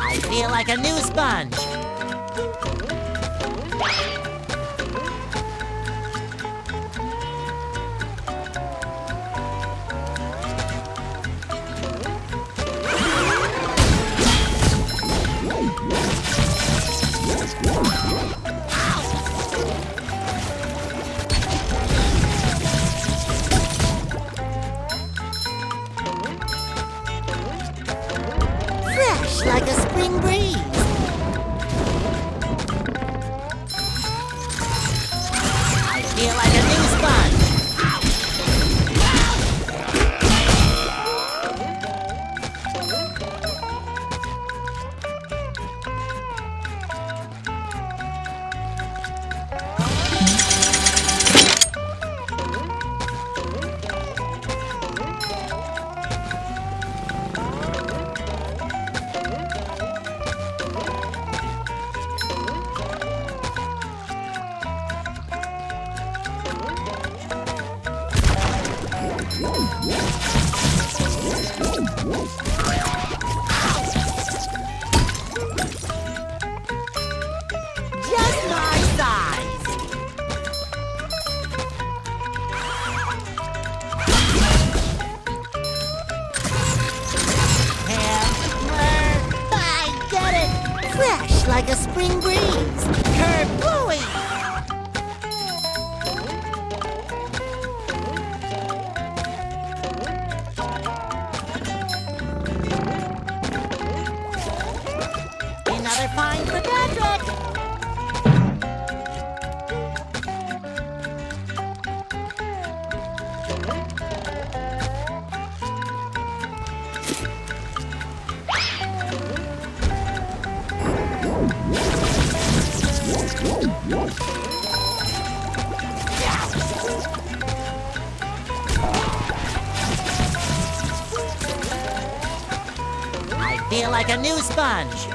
I feel like a new sponge. feel like a new sponge. Just my size. I get it. Fresh like a spring breeze. Kerplooey. Another find for Patrick. I feel like a new sponge.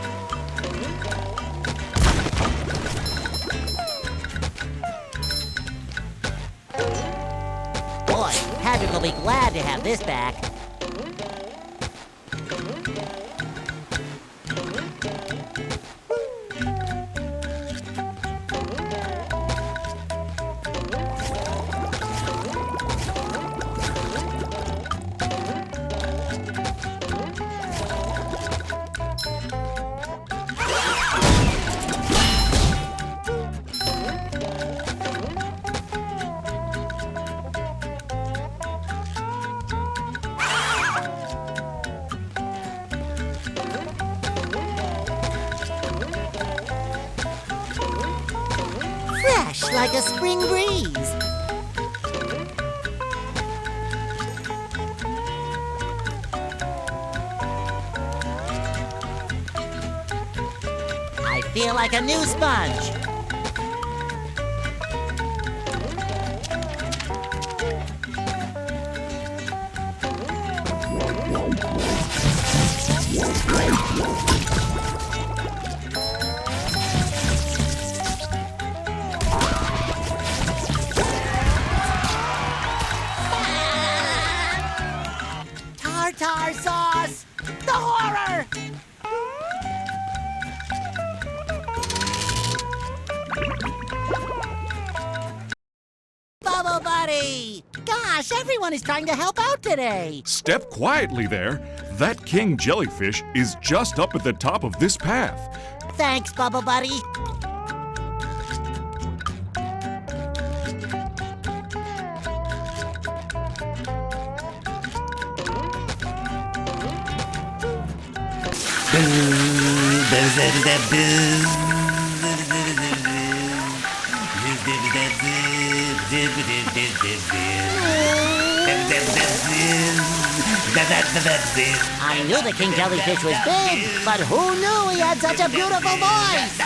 Boy, Patrick will be glad to have this back. Fresh like a spring breeze. I feel like a new sponge. Tartar sauce! The horror! Bubble Buddy! Gosh, everyone is trying to help out today. Step quietly there. That king jellyfish is just up at the top of this path. Thanks, Bubble Buddy. I knew the king jellyfish was big, but who knew he had such a beautiful voice?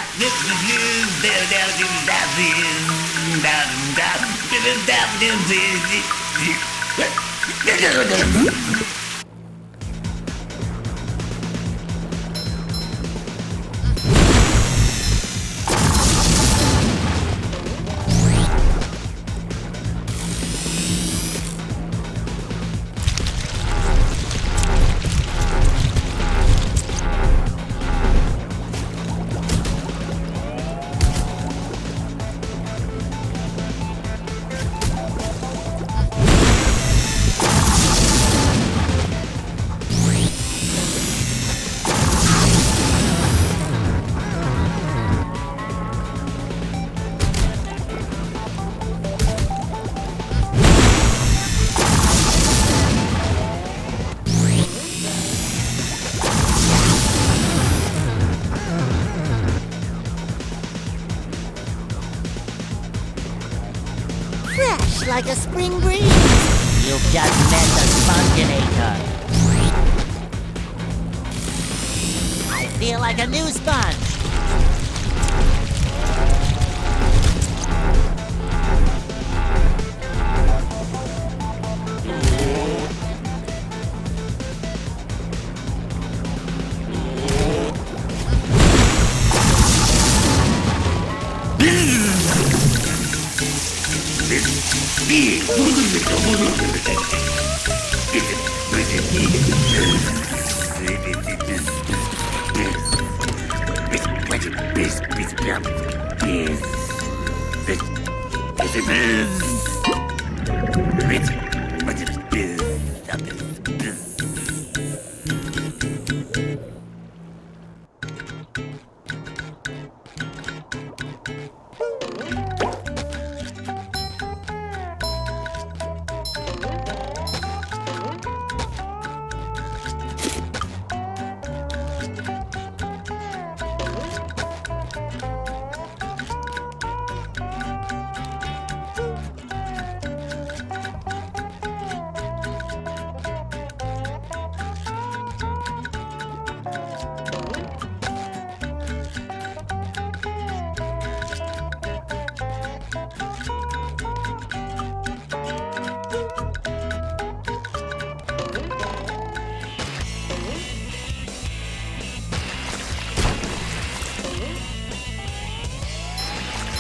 Fresh like a spring breeze. You've just met the Sponginator. I feel like a new sponge.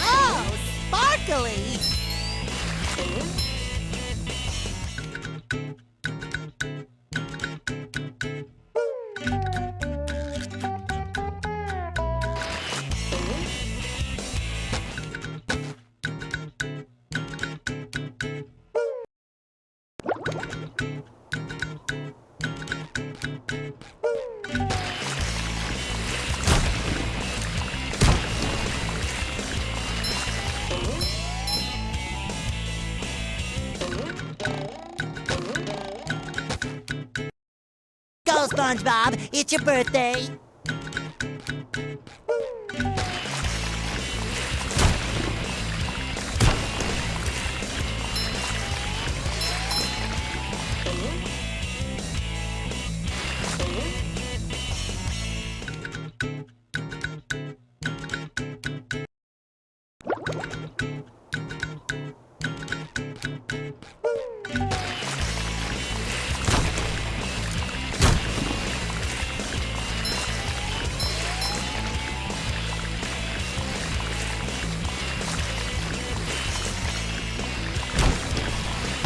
Oh, sparkly! Go, SpongeBob! It's your birthday!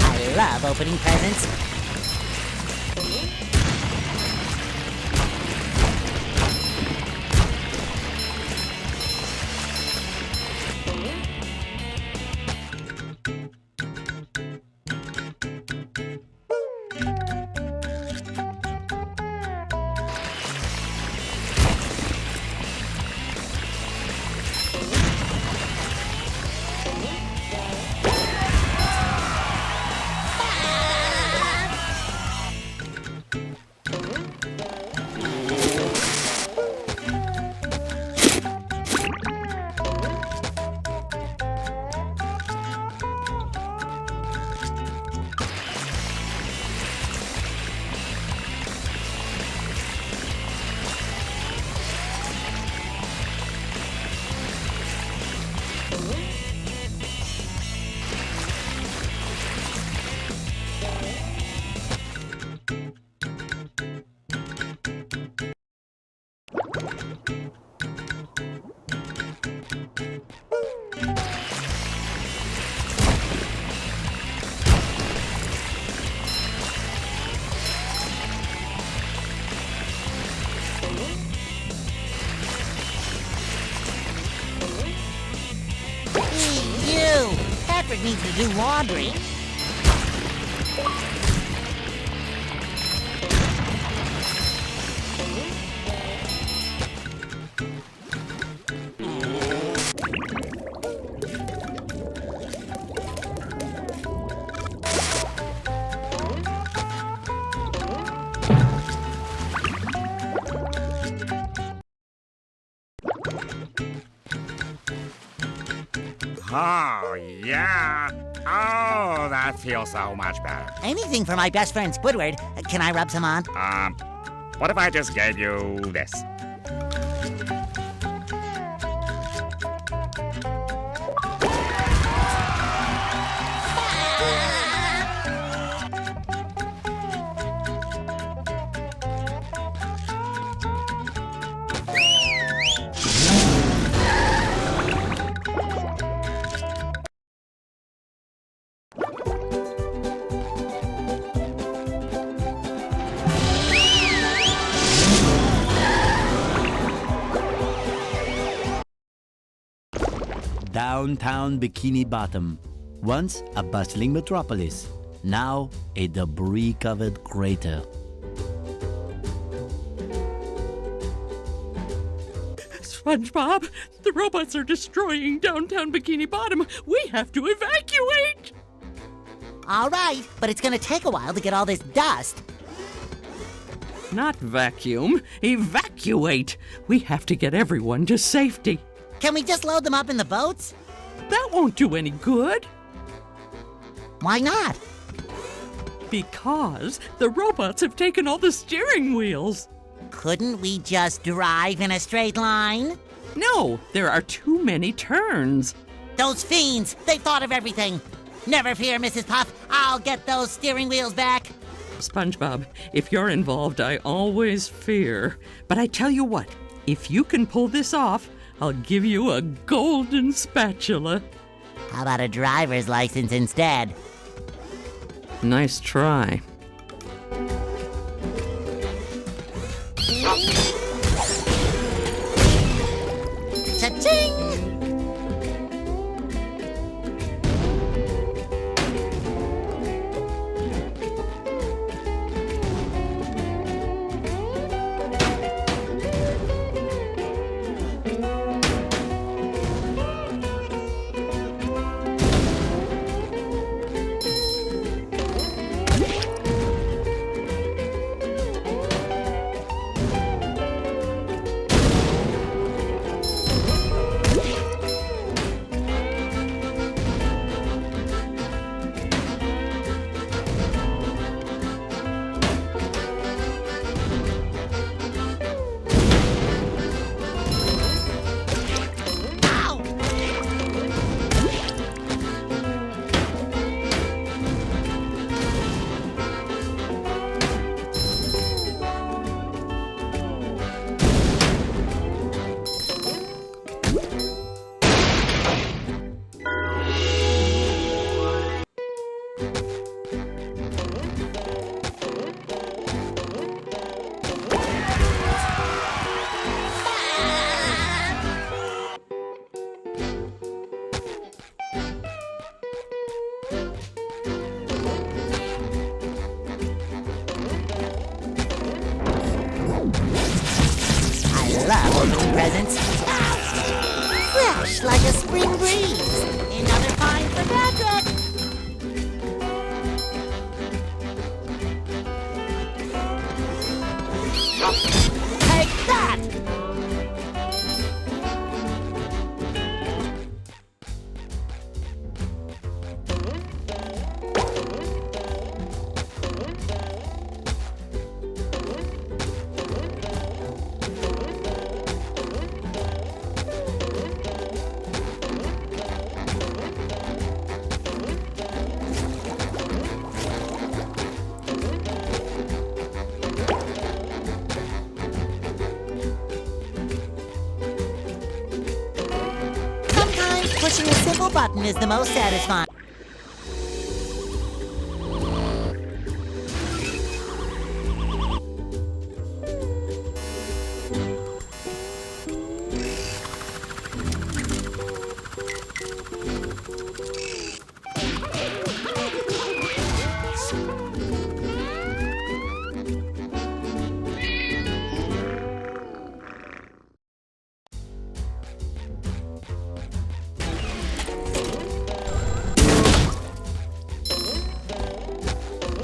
I love opening presents. Patrick needs to do laundry. Oh, yeah. Oh, that feels so much better. Anything for my best friend Squidward. Can I rub some on? What if I just gave you this? Downtown Bikini Bottom, once a bustling metropolis, now a debris-covered crater. SpongeBob, the robots are destroying downtown Bikini Bottom. We have to evacuate! All right, but it's gonna take a while to get all this dust. Not vacuum, evacuate! We have to get everyone to safety. Can we just load them up in the boats? That won't do any good. Why not? Because the robots have taken all the steering wheels. Couldn't we just drive in a straight line? No, there are too many turns. Those fiends, they thought of everything. Never fear, Mrs. Puff. I'll get those steering wheels back. SpongeBob, if you're involved, I always fear. But I tell you what, if you can pull this off, I'll give you a golden spatula. How about a driver's license instead? Nice try. Cha-ching! Love opening presents. Fresh like a spring breeze. Another find for Patrick. Take that! Pushing a simple button is the most satisfying.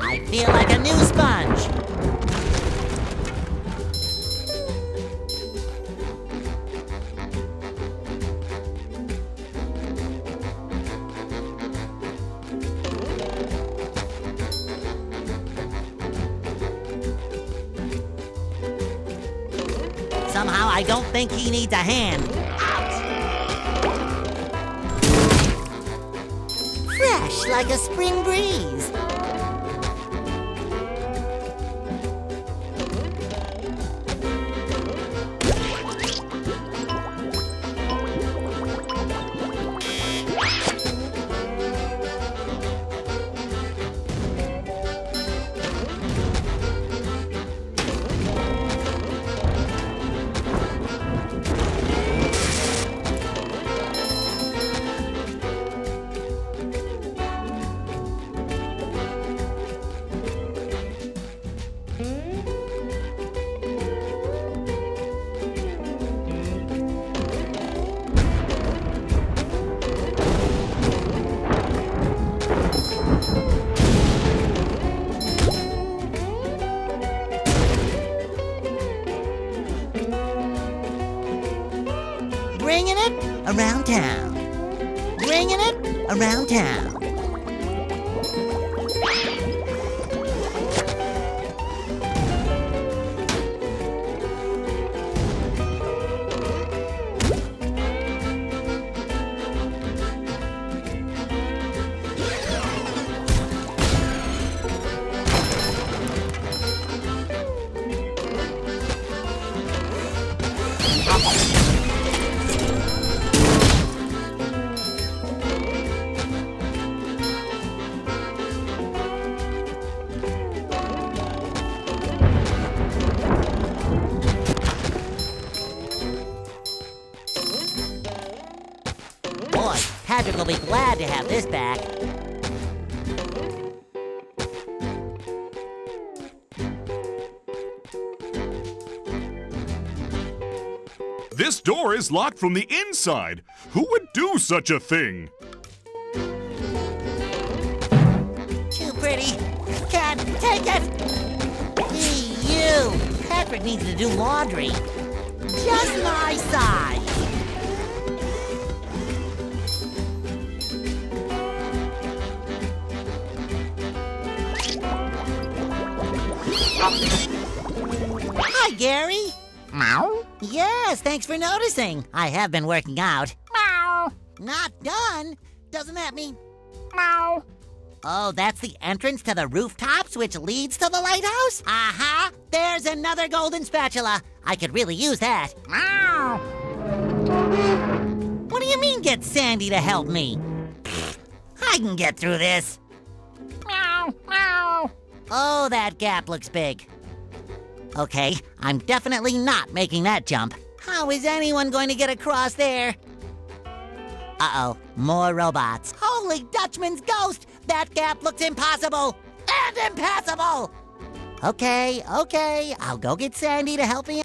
I feel like a new sponge. Somehow I don't think he needs a hand. Fresh like a spring breeze. Bringing it around town. Bringing it around town. Boy, Patrick will be glad to have this back. This door is locked from the inside. Who would do such a thing? Too pretty. Can't take it. Hey, you. Patrick needs to do laundry. Just my size. Hi, Gary. Meow? Yes, thanks for noticing. I have been working out. Meow. Not done? Doesn't that mean... Meow. Oh, that's the entrance to the rooftops, which leads to the lighthouse? Aha! There's another golden spatula. I could really use that. Meow. What do you mean, get Sandy to help me? I can get through this. Meow. Meow. Oh, that gap looks big. Okay, I'm definitely not making that jump. How is anyone going to get across there? Uh-oh, more robots. Holy Dutchman's ghost! That gap looks impossible! And impassable! Okay, I'll go get Sandy to help me.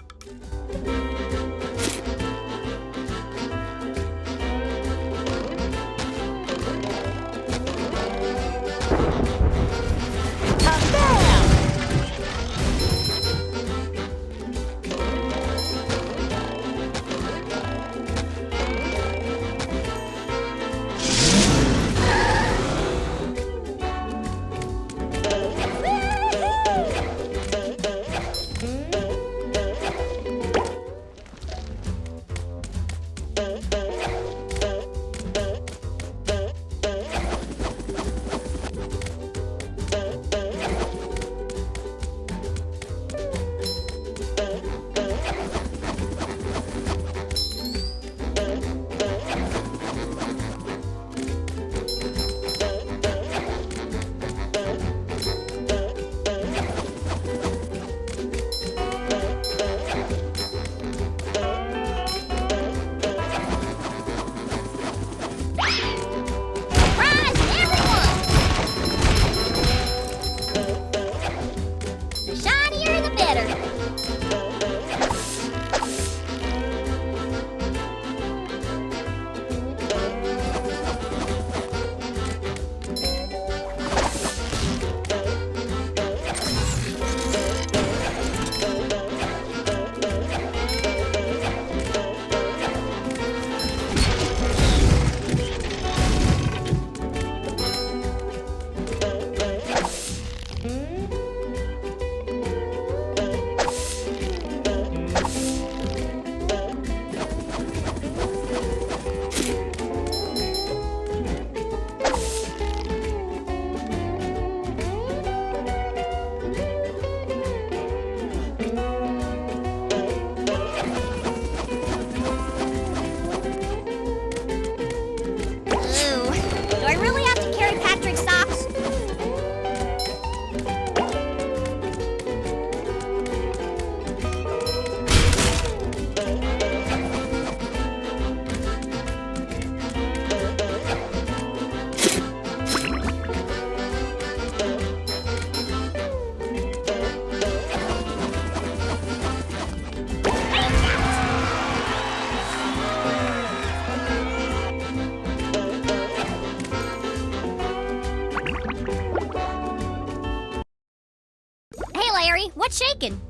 What's shaking?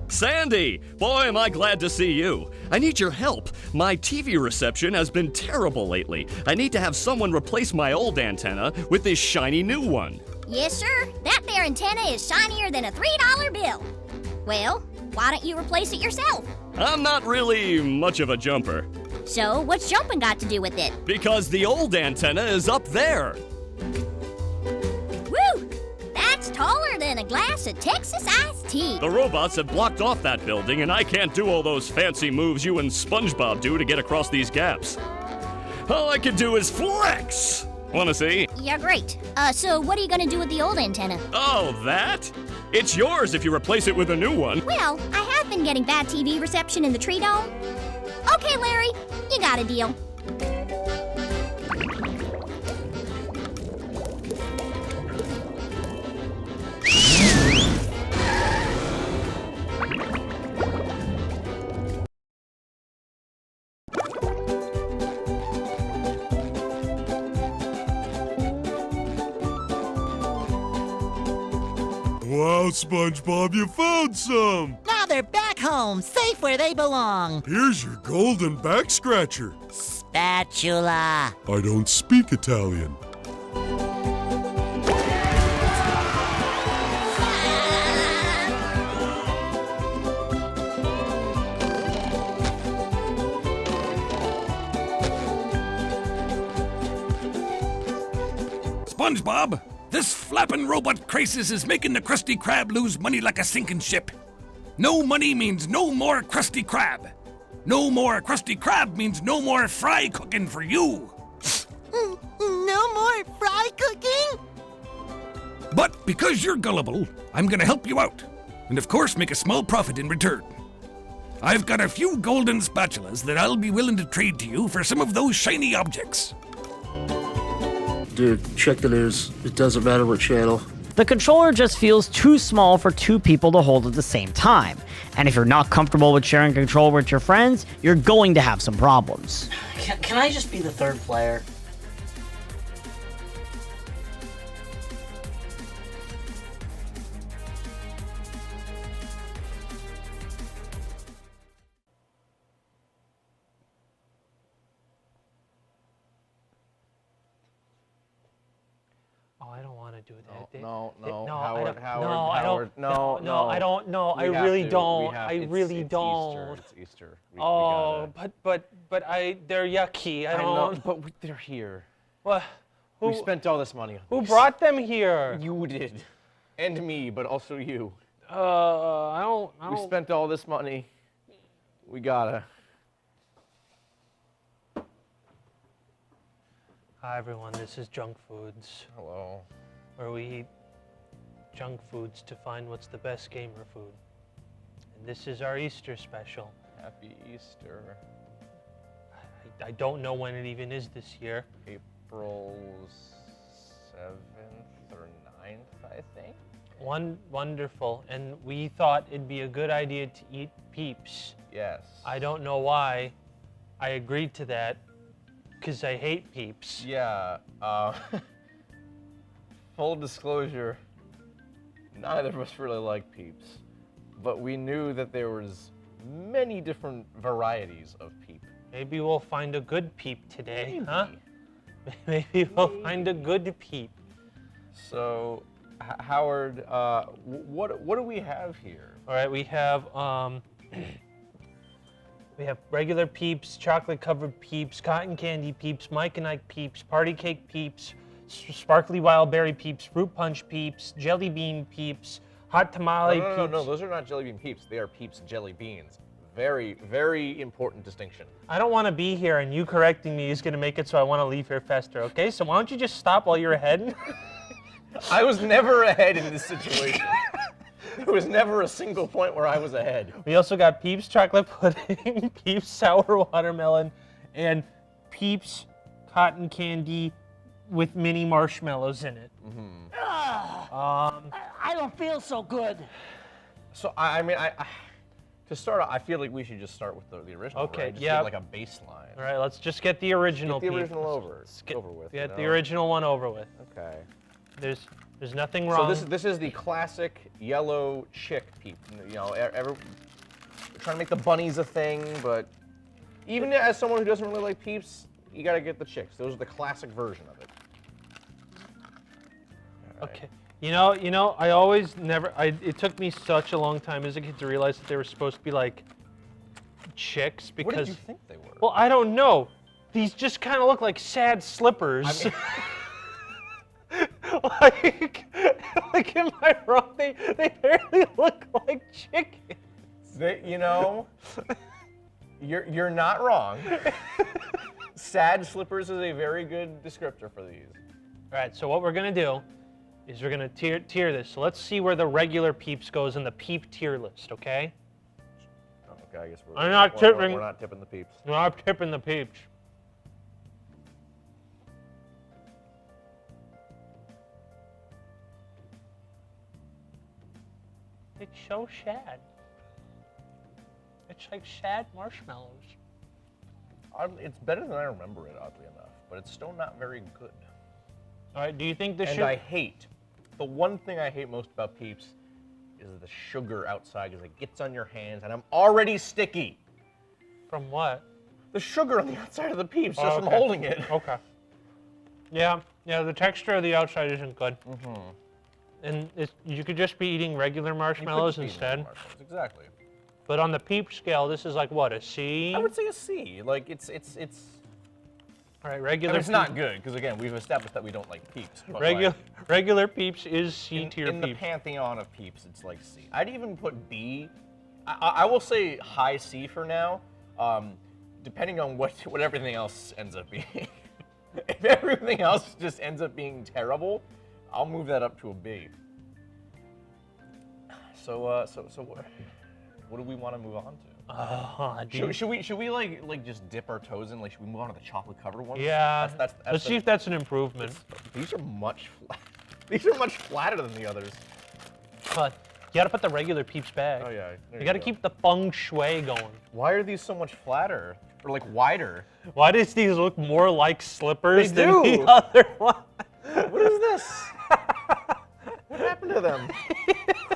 Sandy! Boy, am I glad to see you. I need your help. My TV reception has been terrible lately. I need to have someone replace my old antenna with this shiny new one. Yes, sir. That there antenna is shinier than a $3 bill. Well, why don't you replace it yourself? I'm not really much of a jumper. So, what's jumping got to do with it? Because the old antenna is up there. Woo! That's taller than a glass of Texas iced tea. The robots have blocked off that building, and I can't do all those fancy moves you and SpongeBob do to get across these gaps. All I can do is flex! Wanna see? Yeah, great. So what are you gonna do with the old antenna? Oh, that? It's yours if you replace it with a new one. Well, I have been getting bad TV reception in the tree dome. Okay, Larry, you got a deal. Wow, SpongeBob, you found some! Now they're back home, safe where they belong. Here's your golden back scratcher. Spatula. I don't speak Italian. SpongeBob, this flapping robot crisis is making the Krusty Krab lose money like a sinking ship. No money means no more Krusty Krab. No more Krusty Krab means no more fry cooking for you. No more fry cooking? But because you're gullible, I'm gonna help you out. And of course make a small profit in return. I've got a few golden spatulas that I'll be willing to trade to you for some of those shiny objects. Dude, check the news. It doesn't matter what channel. The controller just feels too small for two people to hold at the same time. And if you're not comfortable with sharing control with your friends, you're going to have some problems. Can I just be the third player? Oh, I don't want to do that. No, Howard, Howard, no, I don't know. I We have really to. don't. We have- I it's- really it's don't. Easter. It's Easter. We Oh, gotta- but they're yucky. I I know, don't. but they're here. What? We spent all this money on Who these. brought them here? You did. And me, but also you. I don't. We spent all this money. We gotta. Hi everyone, this is Junk Foods. Hello. Where we eat junk foods to find what's the best gamer food. And this is our Easter special. Happy Easter. I don't know when it even is this year. April 7th or 9th, I think. Wonderful. And we thought it'd be a good idea to eat Peeps. Yes. I don't know why I agreed to that, because I hate Peeps. Yeah. Full disclosure, neither of us really like Peeps, but we knew that there was many different varieties of Peep. Maybe we'll find a good Peep today, huh? Maybe we'll find a good Peep. So, Howard, what do we have here? All right, we have regular Peeps, chocolate-covered Peeps, cotton candy Peeps, Mike and Ike Peeps, party cake Peeps, sparkly wild berry Peeps, fruit punch Peeps, jelly bean Peeps, hot tamale Peeps. No, those are not jelly bean Peeps. They are Peeps jelly beans. Very, very important distinction. I don't want to be here, and you correcting me is going to make it so I want to leave here faster, okay? So why don't you just stop while you're ahead? I was never ahead in this situation. There was never a single point where I was ahead. We also got Peeps chocolate pudding, Peeps sour watermelon, and Peeps cotton candy with mini marshmallows in it. I don't feel so good. So I mean, to start off, I feel like we should just start with the original. Okay, right? Just yeah. get like a baseline. All right, let's just get the original. Get the Peeps. original over with. Get the original one over with. Okay. There's nothing wrong. So this is the classic yellow chick peep. You know, we're trying to make the bunnies a thing, but even as someone who doesn't really like peeps, you gotta get the chicks. Those are the classic version of it. Okay. You know, I always it took me such a long time as a kid to realize that they were supposed to be like chicks because. What did you think they were? Well, I don't know. These just kind of look like sad slippers. like, am I wrong? They barely look like chickens. You know, you're not wrong. Sad slippers is a very good descriptor for these. All right, so what we're gonna do is we're gonna tier this. So let's see where the regular peeps goes in the peep tier list, okay? Okay, I guess we're not tipping. We're not tipping the peeps. We're not tipping the peeps. It's so sad. It's like sad marshmallows. It's better than I remember it, oddly enough, but it's still not very good. All right, do you think this and should... I hate, the one thing I hate most about Peeps is the sugar outside, because it gets on your hands, and I'm already sticky. From what? The sugar on the outside of the Peeps, just from holding it. Okay. Yeah, the texture of the outside isn't good. And you could just be eating regular marshmallows instead. Exactly. But on the Peep scale, this is like what, a C? I would say a C. Like it's. All right, regular. I mean, it's not good because again, we've established that we don't like Peeps. But regular Peeps is C tier in Peeps. The pantheon of Peeps, it's like C. I'd even put B. I will say high C for now, depending on what everything else ends up being. If everything else just ends up being terrible, I'll move that up to a B. So what do we want to move on to? Should we like just dip our toes in? Like, should we move on to the chocolate covered ones? Yeah. Let's see if that's an improvement. These are much These are much flatter than the others. But you gotta put the regular Peeps back. Oh yeah. You gotta keep the feng shui going. Why are these so much flatter? Or like wider? Why does these look more like slippers They than do. the other one? What is this? What happened to them?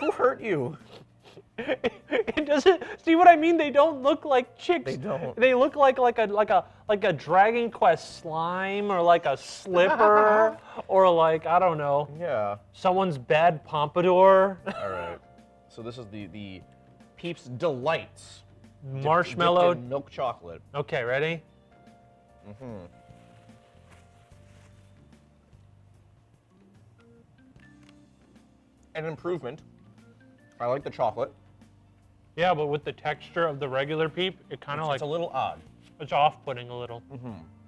Who hurt you? It doesn't. See what I mean? They don't look like chicks. They don't. They look like a Dragon Quest slime or like a slipper or like I don't know. Yeah. Someone's bad pompadour. All right. So this is the Peeps Delights. Marshmallow. Dipped in milk chocolate. Okay, ready? An improvement. I like the chocolate. Yeah, but with the texture of the regular Peep, it kind of like... It's a little odd. It's off-putting a little.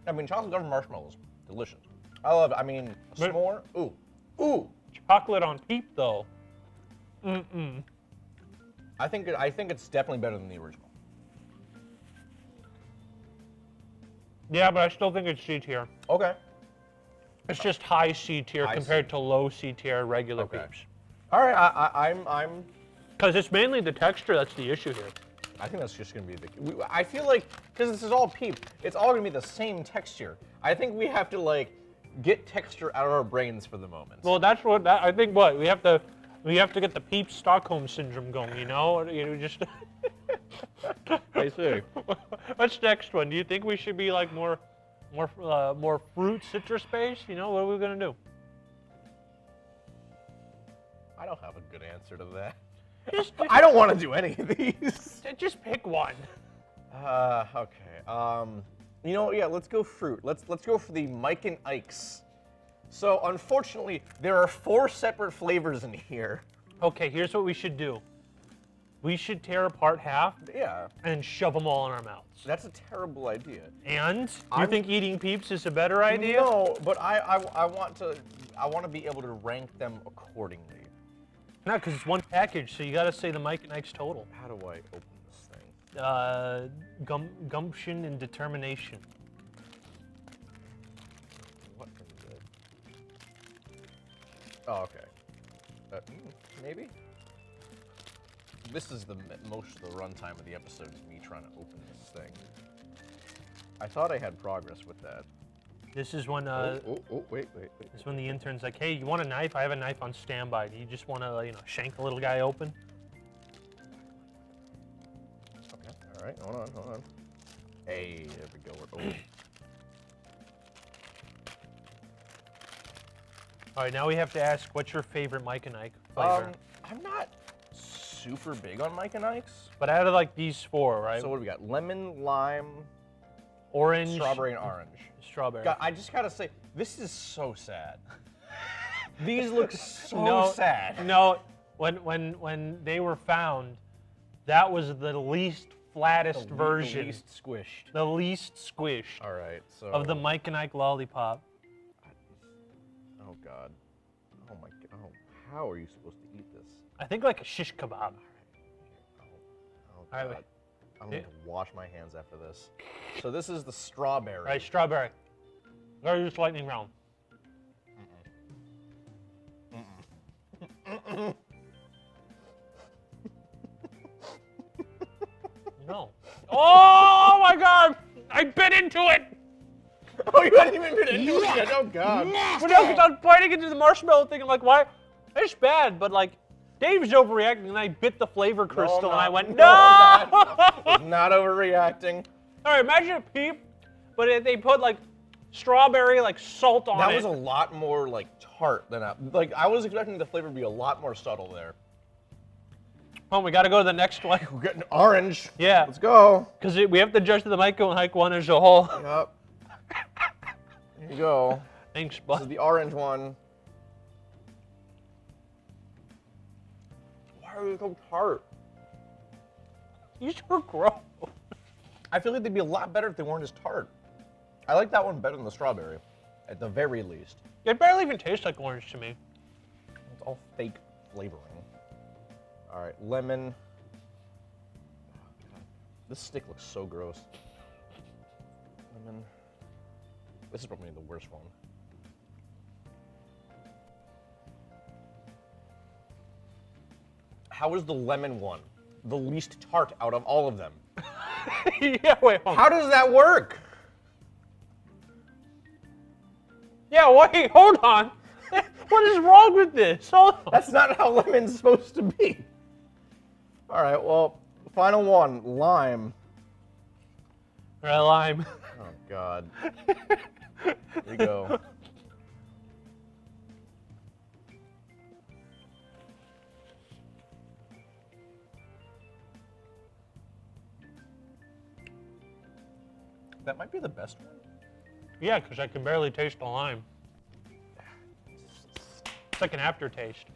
I mean, chocolate-covered marshmallows, delicious. I love it. I mean, s'more, ooh. Ooh! Chocolate on Peep, though. I think it's definitely better than the original. Yeah, but I still think it's C tier. Okay. It's just high C tier compared to low C tier regular Peeps. All right, I'm. Because it's mainly the texture that's the issue here. I think that's just gonna be I feel like because this is all Peep, it's all gonna be the same texture. I think we have to like get texture out of our brains for the moment. Well, that's what I think. What we have to get the Peep Stockholm syndrome going. You know, just. I see. What's next one? Do you think we should be like more fruit citrus based? You know, what are we gonna do? I don't have a good answer to that. I don't want to do any of these. Just pick one. Okay. You know, yeah, let's go fruit. Let's go for the Mike and Ike's. So unfortunately, there are 4 separate flavors in here. Okay, here's what we should do. We should tear apart half. Yeah. And shove them all in our mouths. That's a terrible idea. And you think eating Peeps is a better idea? No, but I want to be able to rank them accordingly. No, because it's one package, so you got to say the Mike and Ike's total. How do I open this thing? Gumption and determination. What is it? Oh, okay. Maybe? This is most of the runtime of the episode is me trying to open this thing. I thought I had progress with that. This is when wait. This is when the intern's like, hey, you want a knife? I have a knife on standby. Do you just want to, shank a little guy open? Okay. All right. Hold on. Hey, there we go. We're over. All right, now we have to ask, what's your favorite Mike and Ike flavor? I'm not super big on Mike and Ike's. But out of like these 4, right? So what do we got? Lemon, lime, orange, strawberry, and orange. Strawberry. God, I just gotta say, this is so sad. These look so sad. No, when they were found, that was the least flattest version. The least squished. The least squished. All right, so of the Mike and Ike lollipop. Oh God. Oh my God. Oh, how are you supposed to eat this? I think like a shish kebab. Oh God. I'm gonna wash my hands after this. So this is the strawberry. All right, strawberry. Gotta use lightning round. No. Oh my God! I bit into it! Oh, you hadn't even been into it yet. Oh God. But no, because I was biting into the marshmallow thing. I'm like, why? It's bad, but like, Dave's overreacting, and I bit the flavor crystal, and I went, no! Not overreacting. All right, imagine a Peep, but they put like strawberry, like salt on it. That was a lot more like tart than I was expecting the flavor to be a lot more subtle there. Oh, we got to go to the next one. We're getting orange. Yeah. Let's go. Because we have to judge the Mike and Ike one as a whole. Yep. Here you go. Thanks, bud. This is the orange one. Why are they so tart? These are gross. I feel like they'd be a lot better if they weren't as tart. I like that one better than the strawberry, at the very least. It barely even tastes like orange to me. It's all fake flavoring. All right, lemon. This stick looks so gross. Lemon. This is probably the worst one. How is the lemon one the least tart out of all of them? Yeah, wait, hold on. How does that work? Yeah, wait, hold on. What is wrong with this? Hold on. That's not how lemon's supposed to be. All right, well, final one, lime. All right, lime. Oh, God. Here you go. That might be the best one. Yeah, because I can barely taste the lime. It's like an aftertaste.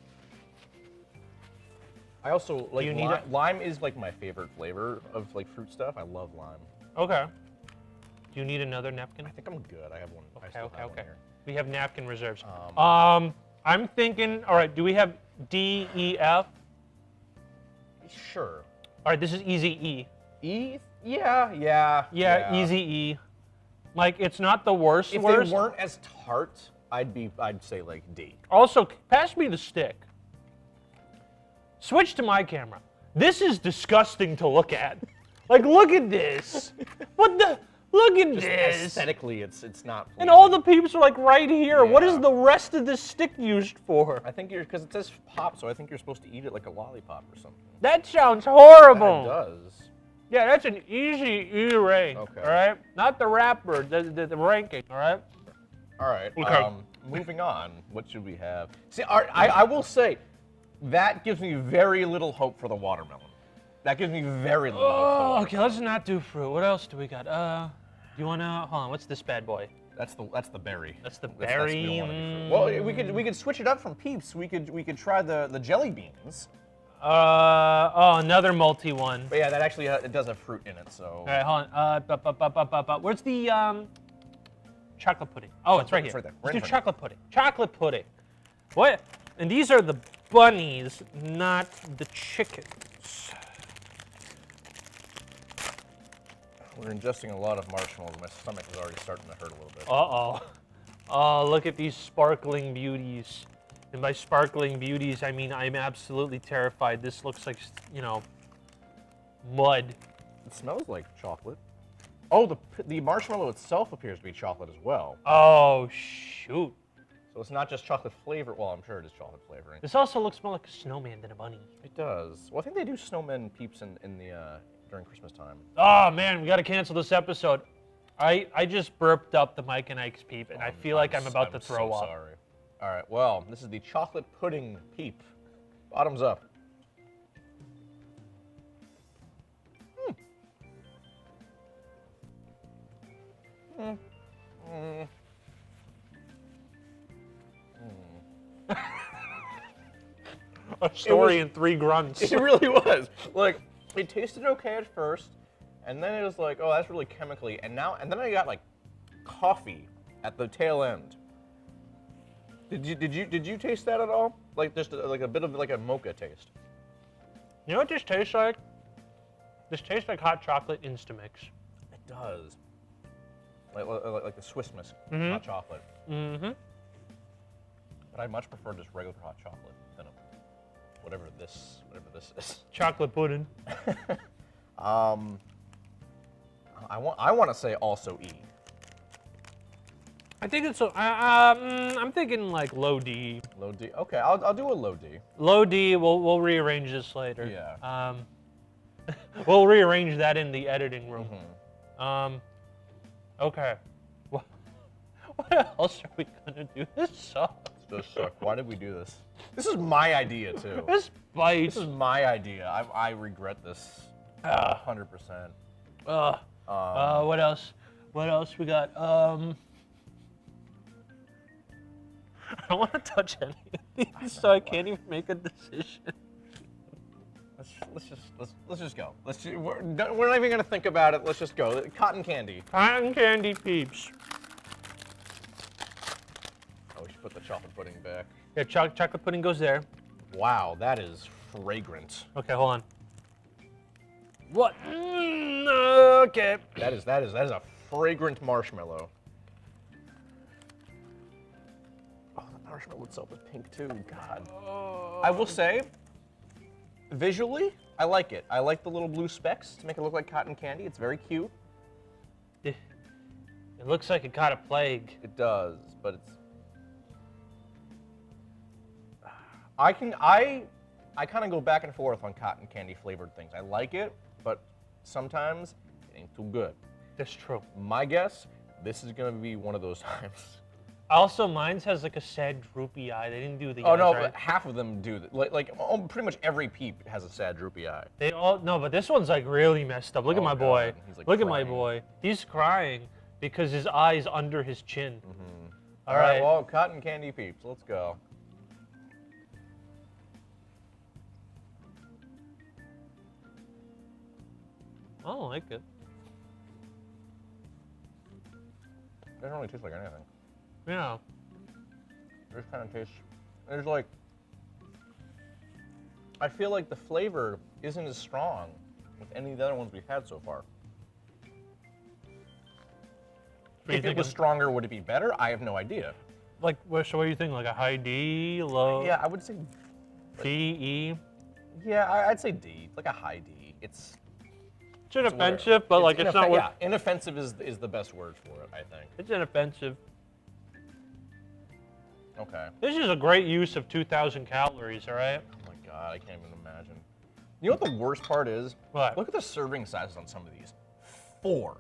I also like you need lime. Lime is like my favorite flavor of like fruit stuff. I love lime. Okay. Do you need another napkin? I think I'm good. I have one. I still have one here. We have napkin reserves. I'm thinking, all right, do we have D, E, F? Sure. All right, this is easy E. E? Yeah. Yeah, easy E. Like, it's not the worst. If they weren't as tart, I'd say like D. Also, pass me the stick. Switch to my camera. This is disgusting to look at. Like, look at this. What the? Look at Just this. aesthetically, it's not. Pleasing. And all the peeps are like right here. Yeah. What is the rest of this stick used for? I think because it says pop, so I think you're supposed to eat it like a lollipop or something. That sounds horrible. It does. Yeah, that's an easy E rank. Okay. All right, not the rapper, the ranking. All right. All right. Okay. Moving on. What should we have? See, I will say, that gives me very little hope for the watermelon. That gives me very little hope. For the watermelon. Okay, let's not do fruit. What else do we got? Do you wanna hold on? What's this bad boy? That's the berry. That's the we berry. don't wanna do fruit. Well, we could switch it up from Peeps. We could try the jelly beans. Another multi one. But yeah, that actually it does have fruit in it. So. All right, hold on. Where's the chocolate pudding? Oh, it's right here. Right there. Let's do chocolate pudding. Chocolate pudding. What? And these are the bunnies, not the chickens. We're ingesting a lot of marshmallows. My stomach is already starting to hurt a little bit. Uh-oh. Oh, look at these sparkling beauties. And by sparkling beauties, I mean I'm absolutely terrified. This looks like, mud. It smells like chocolate. Oh, the marshmallow itself appears to be chocolate as well. Oh, shoot. So it's not just chocolate flavor. Well, I'm sure it is chocolate flavoring. This also looks more like a snowman than a bunny. It does. Well, I think they do snowmen peeps in the during Christmas time. Oh, man, we got to cancel this episode. I just burped up the Mike and Ike's peep, and I feel like I'm about to throw up. Sorry. All right, well, this is the chocolate pudding peep. Bottoms up. A story in 3 grunts. It really was. Like, it tasted okay at first, and then it was like, oh, that's really chemically, and then I got like coffee at the tail end. Did you taste that at all? Like just like a bit of like a mocha taste. You know what this tastes like? This tastes like hot chocolate Instamix. It does. Like the Swiss Miss hot chocolate. Mm-hmm. But I much prefer just regular hot chocolate than whatever this is. Chocolate pudding. I want to say also E. I think it's I'm thinking like low D. Low D. Okay, I'll do a low D. Low D. We'll rearrange this later. Yeah. We'll rearrange that in the editing room. Okay. What else are we gonna do? This sucks. This does suck. Why did we do this? This is my idea too. This bites. This is my idea. I regret this 100%. What else? What else we got? I don't want to touch any of these, so I can't even make a decision. Let's just go. We're not even gonna think about it. Let's just go. Cotton candy. Cotton candy peeps. Oh, we should put the chocolate pudding back. Yeah, chocolate pudding goes there. Wow, that is fragrant. Okay, hold on. What? Okay. That is a fragrant marshmallow. Oh, the marshmallow itself is pink too. God. I will say, visually, I like it. I like the little blue specks to make it look like cotton candy. It's very cute. It looks like it caught a plague. It does, but it's. I kind of go back and forth on cotton candy flavored things. I like it, but sometimes it ain't too good. That's true. My guess, this is gonna be one of those times. Also, mine's has like a sad, droopy eye. They didn't do the Oh eyes, no, right? but half of them do that. Like pretty much every peep has a sad, droopy eye. They all no, but this one's like really messed up. Look at my boy. He's, like, Look at my crying. boy. He's crying because his eye's under his chin. All right, well, cotton candy peeps, let's go. I don't like it. It doesn't really taste like anything. Yeah. It just kind of tastes. There's like. I feel like the flavor isn't as strong with any of the other ones we've had so far. If it was stronger, would it be better? I have no idea. Like, so what do you think? Like a high D, low? Yeah, I would say. D, E? Yeah, I'd say D. Like a high D. It's inoffensive, but like it's not what. Yeah, inoffensive is the best word for it, I think. It's inoffensive. Okay. This is a great use of 2,000 calories, all right? Oh my god, I can't even imagine. You know what the worst part is? What? Look at the serving sizes on some of these. 4.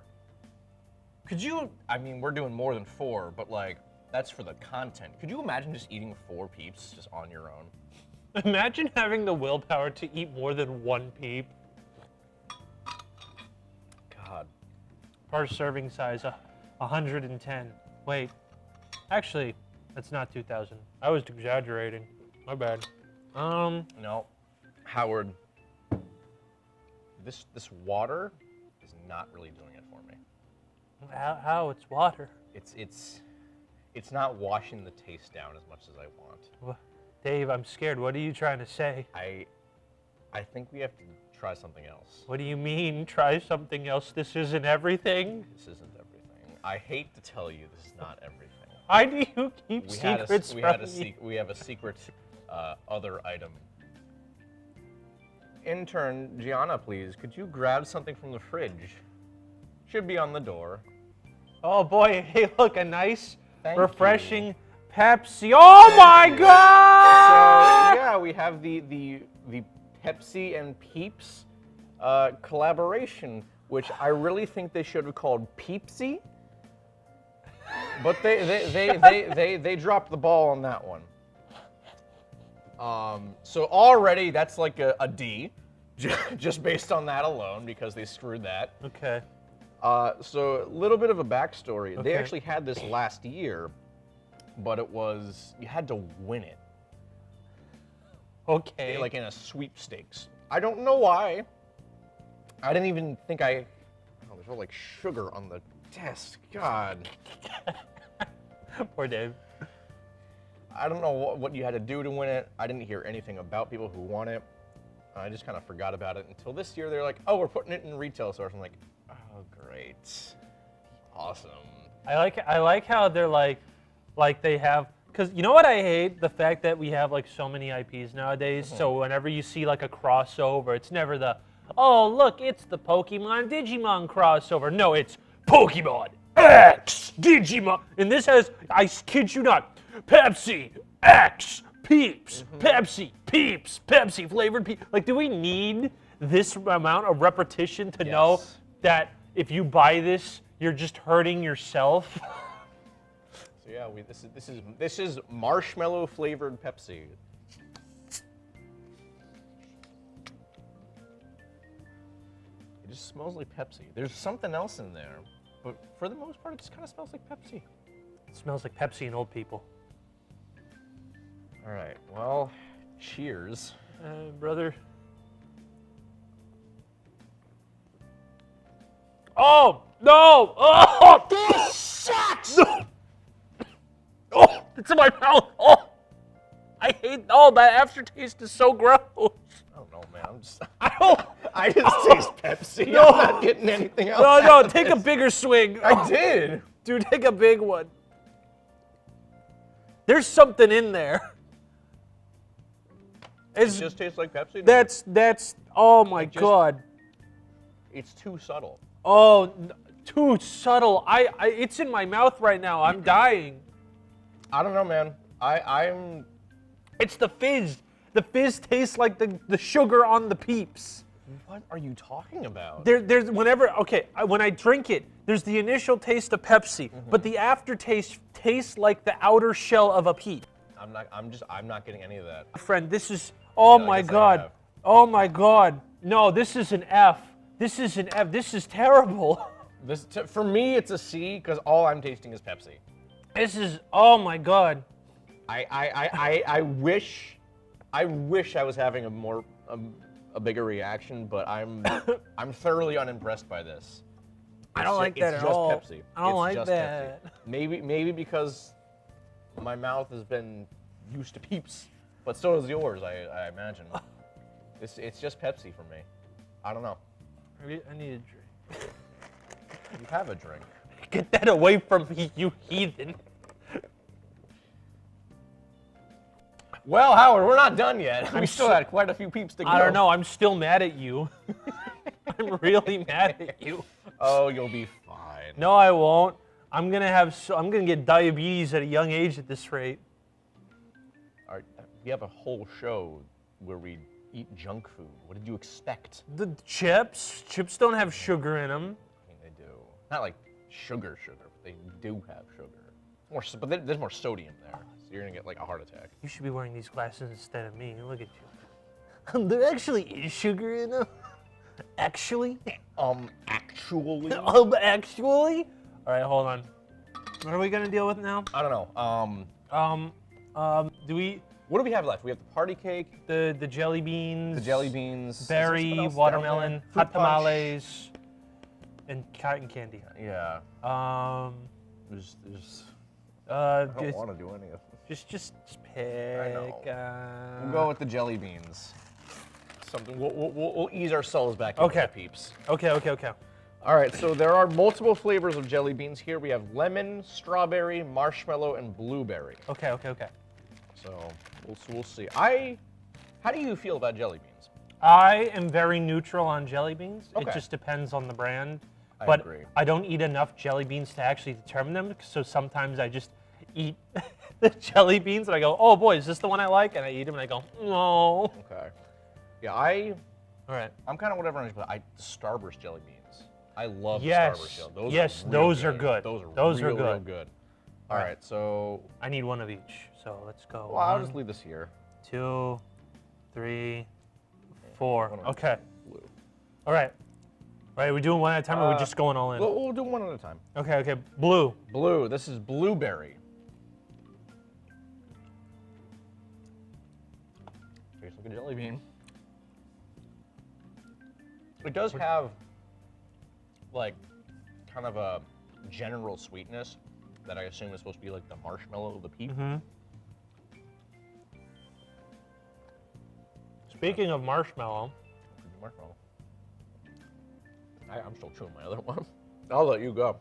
Could you, I mean, we're doing more than 4, but like, that's for the content. Could you imagine just eating 4 peeps just on your own? Imagine having the willpower to eat more than 1 peep. God. Per serving size, 110. Wait, actually, that's not 2,000. I was exaggerating. My bad. No, Howard. This water is not really doing it for me. How? It's water. It's not washing the taste down as much as I want. Dave, I'm scared. What are you trying to say? I think we have to try something else. What do you mean, try something else? This isn't everything? This isn't everything. I hate to tell you this is not everything. Why do you keep secrets from me? We have a secret other item. Intern, Gianna, please, could you grab something from the fridge? Should be on the door. Oh boy, hey, look, a nice, Thank refreshing Pepsi. Oh my God! So yeah, we have the Pepsi and Peeps collaboration, which I really think they should have called Peepsy. But they dropped the ball on that one. So already that's like a D, just based on that alone, because they screwed that. Okay. So a little bit of a backstory. Okay. They actually had this last year, but it was, you had to win it. Okay. Like in a sweepstakes. I don't know why. I didn't even think oh, there's all like sugar on the desk. God. Poor Dave. I don't know what you had to do to win it. I didn't hear anything about people who won it. I just kind of forgot about it until this year. They're like, oh, we're putting it in retail stores. I'm like, oh, great. Awesome. I like how they're like they have, because you know what I hate? The fact that we have like so many IPs nowadays. So whenever you see like a crossover, it's never the, oh, look, it's the Pokemon Digimon crossover. No, it's Pokemon X Digimon. And this has, I kid you not, Pepsi X Peeps, Pepsi Peeps, Pepsi flavored Peeps. Like, do we need this amount of repetition to know that if you buy this, you're just hurting yourself? So yeah, this is marshmallow flavored Pepsi. It just smells like Pepsi. There's something else in there, but for the most part, it just kind of smells like Pepsi. It smells like Pepsi and old people. All right, well, cheers. Brother. Oh, no! Oh, this sucks! No. Oh, it's in my mouth. Oh, I hate, oh, that aftertaste is so gross. I don't know, man. I just taste Pepsi. No. I'm not getting anything else. No, take a bigger swing. I did. Dude, take a big one. There's something in there. It just tastes like Pepsi. That's, oh my God. It's too subtle. Oh, too subtle. It's in my mouth right now. I'm dying. I don't know, man. I'm. It's the fizz. The fizz tastes like the sugar on the Peeps. What are you talking about? There's whenever, okay, when I drink it, there's the initial taste of Pepsi, but the aftertaste tastes like the outer shell of a Peep. I'm not getting any of that. Friend, this is, oh Yeah, I my guess I God. have. Oh my God. No, this is an F. This is an F. This is terrible. For me, it's a C because all I'm tasting is Pepsi. This is, oh my God. I wish I was having a bigger reaction, but I'm thoroughly unimpressed by this. I don't like that at all. It's just Pepsi. I don't It's like just that. Pepsi. Maybe because my mouth has been used to Peeps, but so is yours, I imagine. It's just Pepsi for me. I don't know. I need a drink. You have a drink. Get that away from me, you heathen. Well, Howard, we're not done yet. We still had quite a few Peeps to go. I don't know. I'm still mad at you. I'm really mad at you. Oh, you'll be fine. No, I won't. I'm gonna get diabetes at a young age at this rate. All right, we have a whole show where we eat junk food. What did you expect? The chips. Chips don't have sugar in them. I mean, they do. Not like sugar, but they do have sugar. But there's more sodium there, so you're gonna get like a heart attack. You should be wearing these glasses instead of me. Look at you. There actually is sugar in them. Actually? Actually? Actually? All right, hold on. What are we gonna deal with now? I don't know. Do we? What do we have left? We have the party cake, the jelly beans, berry, berry, watermelon, hot tamales, and cotton candy. Yeah. There's I don't want to do any of them. Just pick. I know. We'll go with the jelly beans. Something. We'll ease ourselves back into the Peeps. Okay. All right, so there are multiple flavors of jelly beans here. We have lemon, strawberry, marshmallow, and blueberry. Okay. So we'll see. How do you feel about jelly beans? I am very neutral on jelly beans. Okay. It just depends on the brand. but agree. I don't eat enough jelly beans to actually determine them. So sometimes I just eat the jelly beans and I go, oh boy, is this the one I like? And I eat them and I go, no. Okay. Yeah, All right. I'm kind of whatever, but Starburst jelly beans. I love Yes. Starburst jelly. Those Yes, are real those are good. Those are Those are real good. All right, so I need one of each. So let's go. well, I'll 1, just leave this here. 2, 3, 4. One of Okay. Blue. All right. All right, are we doing one at a time or are we just going all in? We'll do one at a time. Okay, okay. Blue. Blue. This is blueberry. Tastes like a jelly bean. It does have like kind of a general sweetness that I assume is supposed to be like the marshmallow, the peep. Speaking of marshmallow. Marshmallow. I'm still chewing my other one. I'll let you go.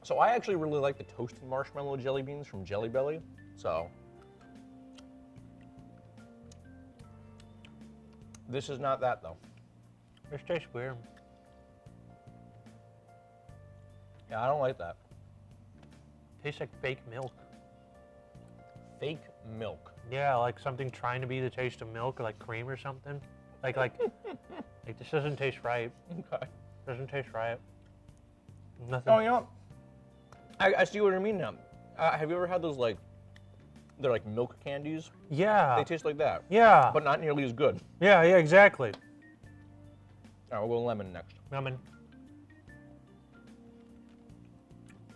So I actually really like the toasted marshmallow jelly beans from Jelly Belly. So this is not that though. This tastes weird. Yeah, I don't like that. Tastes like fake milk. Fake milk. Yeah, like something trying to be the taste of milk, or like cream or something. Like this doesn't taste right. Okay. Doesn't taste right. Nothing. Oh, you know what? I see what you mean now. Have you ever had those they're like milk candies? Yeah. They taste like that. Yeah. But not nearly as good. Yeah, yeah, exactly. All right, we'll go lemon next. Lemon.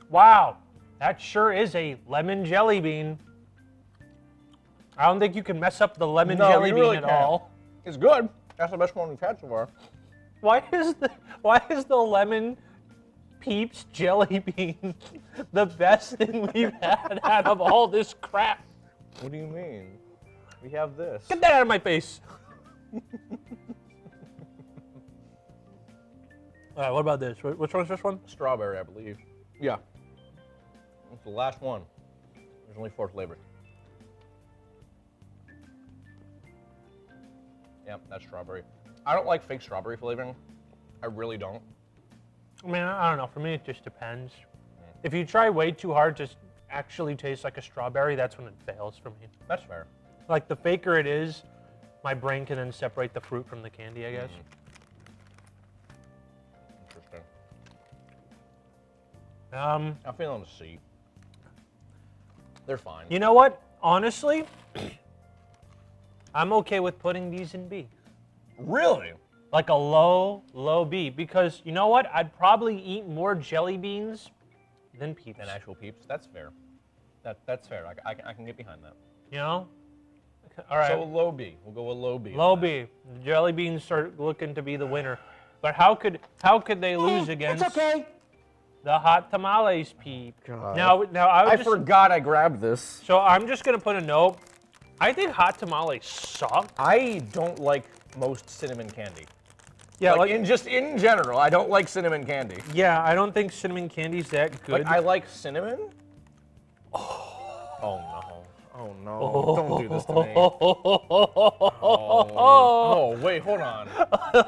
Wow, that sure is a lemon jelly bean. I don't think you can mess up the lemon jelly you bean really at can't. all. It's good. That's the best one we've had so far. Why is the lemon Peeps jelly bean the best thing we've had out of all this crap? What do you mean? We have this. Get that out of my face. All right, what about this? Which one's this one? Strawberry, I believe. Yeah. It's the last one. There's only 4 flavors. Yep, that's strawberry. I don't like fake strawberry flavoring. I really don't. I mean, I don't know. For me, it just depends. If you try way too hard to actually taste like a strawberry, that's when it fails for me. That's fair. Like, the faker it is, my brain can then separate the fruit from the candy, I guess. Interesting. I'm feeling a C. They're fine. You know what? Honestly, I'm okay with putting these in B. Really? Like a low B, because you know what? I'd probably eat more jelly beans than Peeps. Than actual Peeps? That's fair. That's fair. I can get behind that. You know? All right. So low B. We'll go with low B. Low B. The jelly beans start looking to be the winner. But how could they lose against the hot tamales, Peep? God. Now I forgot I grabbed this. So I'm just gonna put a note. I think hot tamales suck. I don't like most cinnamon candy. Yeah, like in general, I don't like cinnamon candy. Yeah, I don't think cinnamon candy's that good. Like I like cinnamon. Oh no. Oh no. Don't do this to me. Oh, wait, hold on.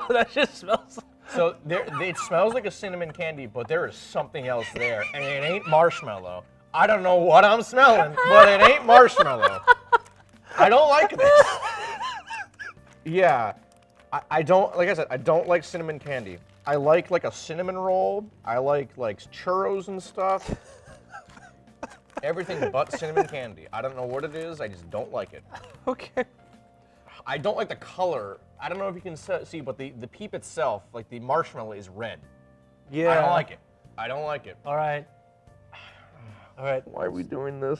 That just smells. So it smells like a cinnamon candy, but there is something else there, and it ain't marshmallow. I don't know what I'm smelling, but it ain't marshmallow. I don't like this. Yeah, I don't, like I said, I don't like cinnamon candy. I like a cinnamon roll. I like churros and stuff. Everything but cinnamon candy. I don't know what it is. I just don't like it. Okay. I don't like the color. I don't know if you can see, but the Peep itself, like the marshmallow, is red. Yeah. I don't like it. I don't like it. All right. All right. Why are we doing this?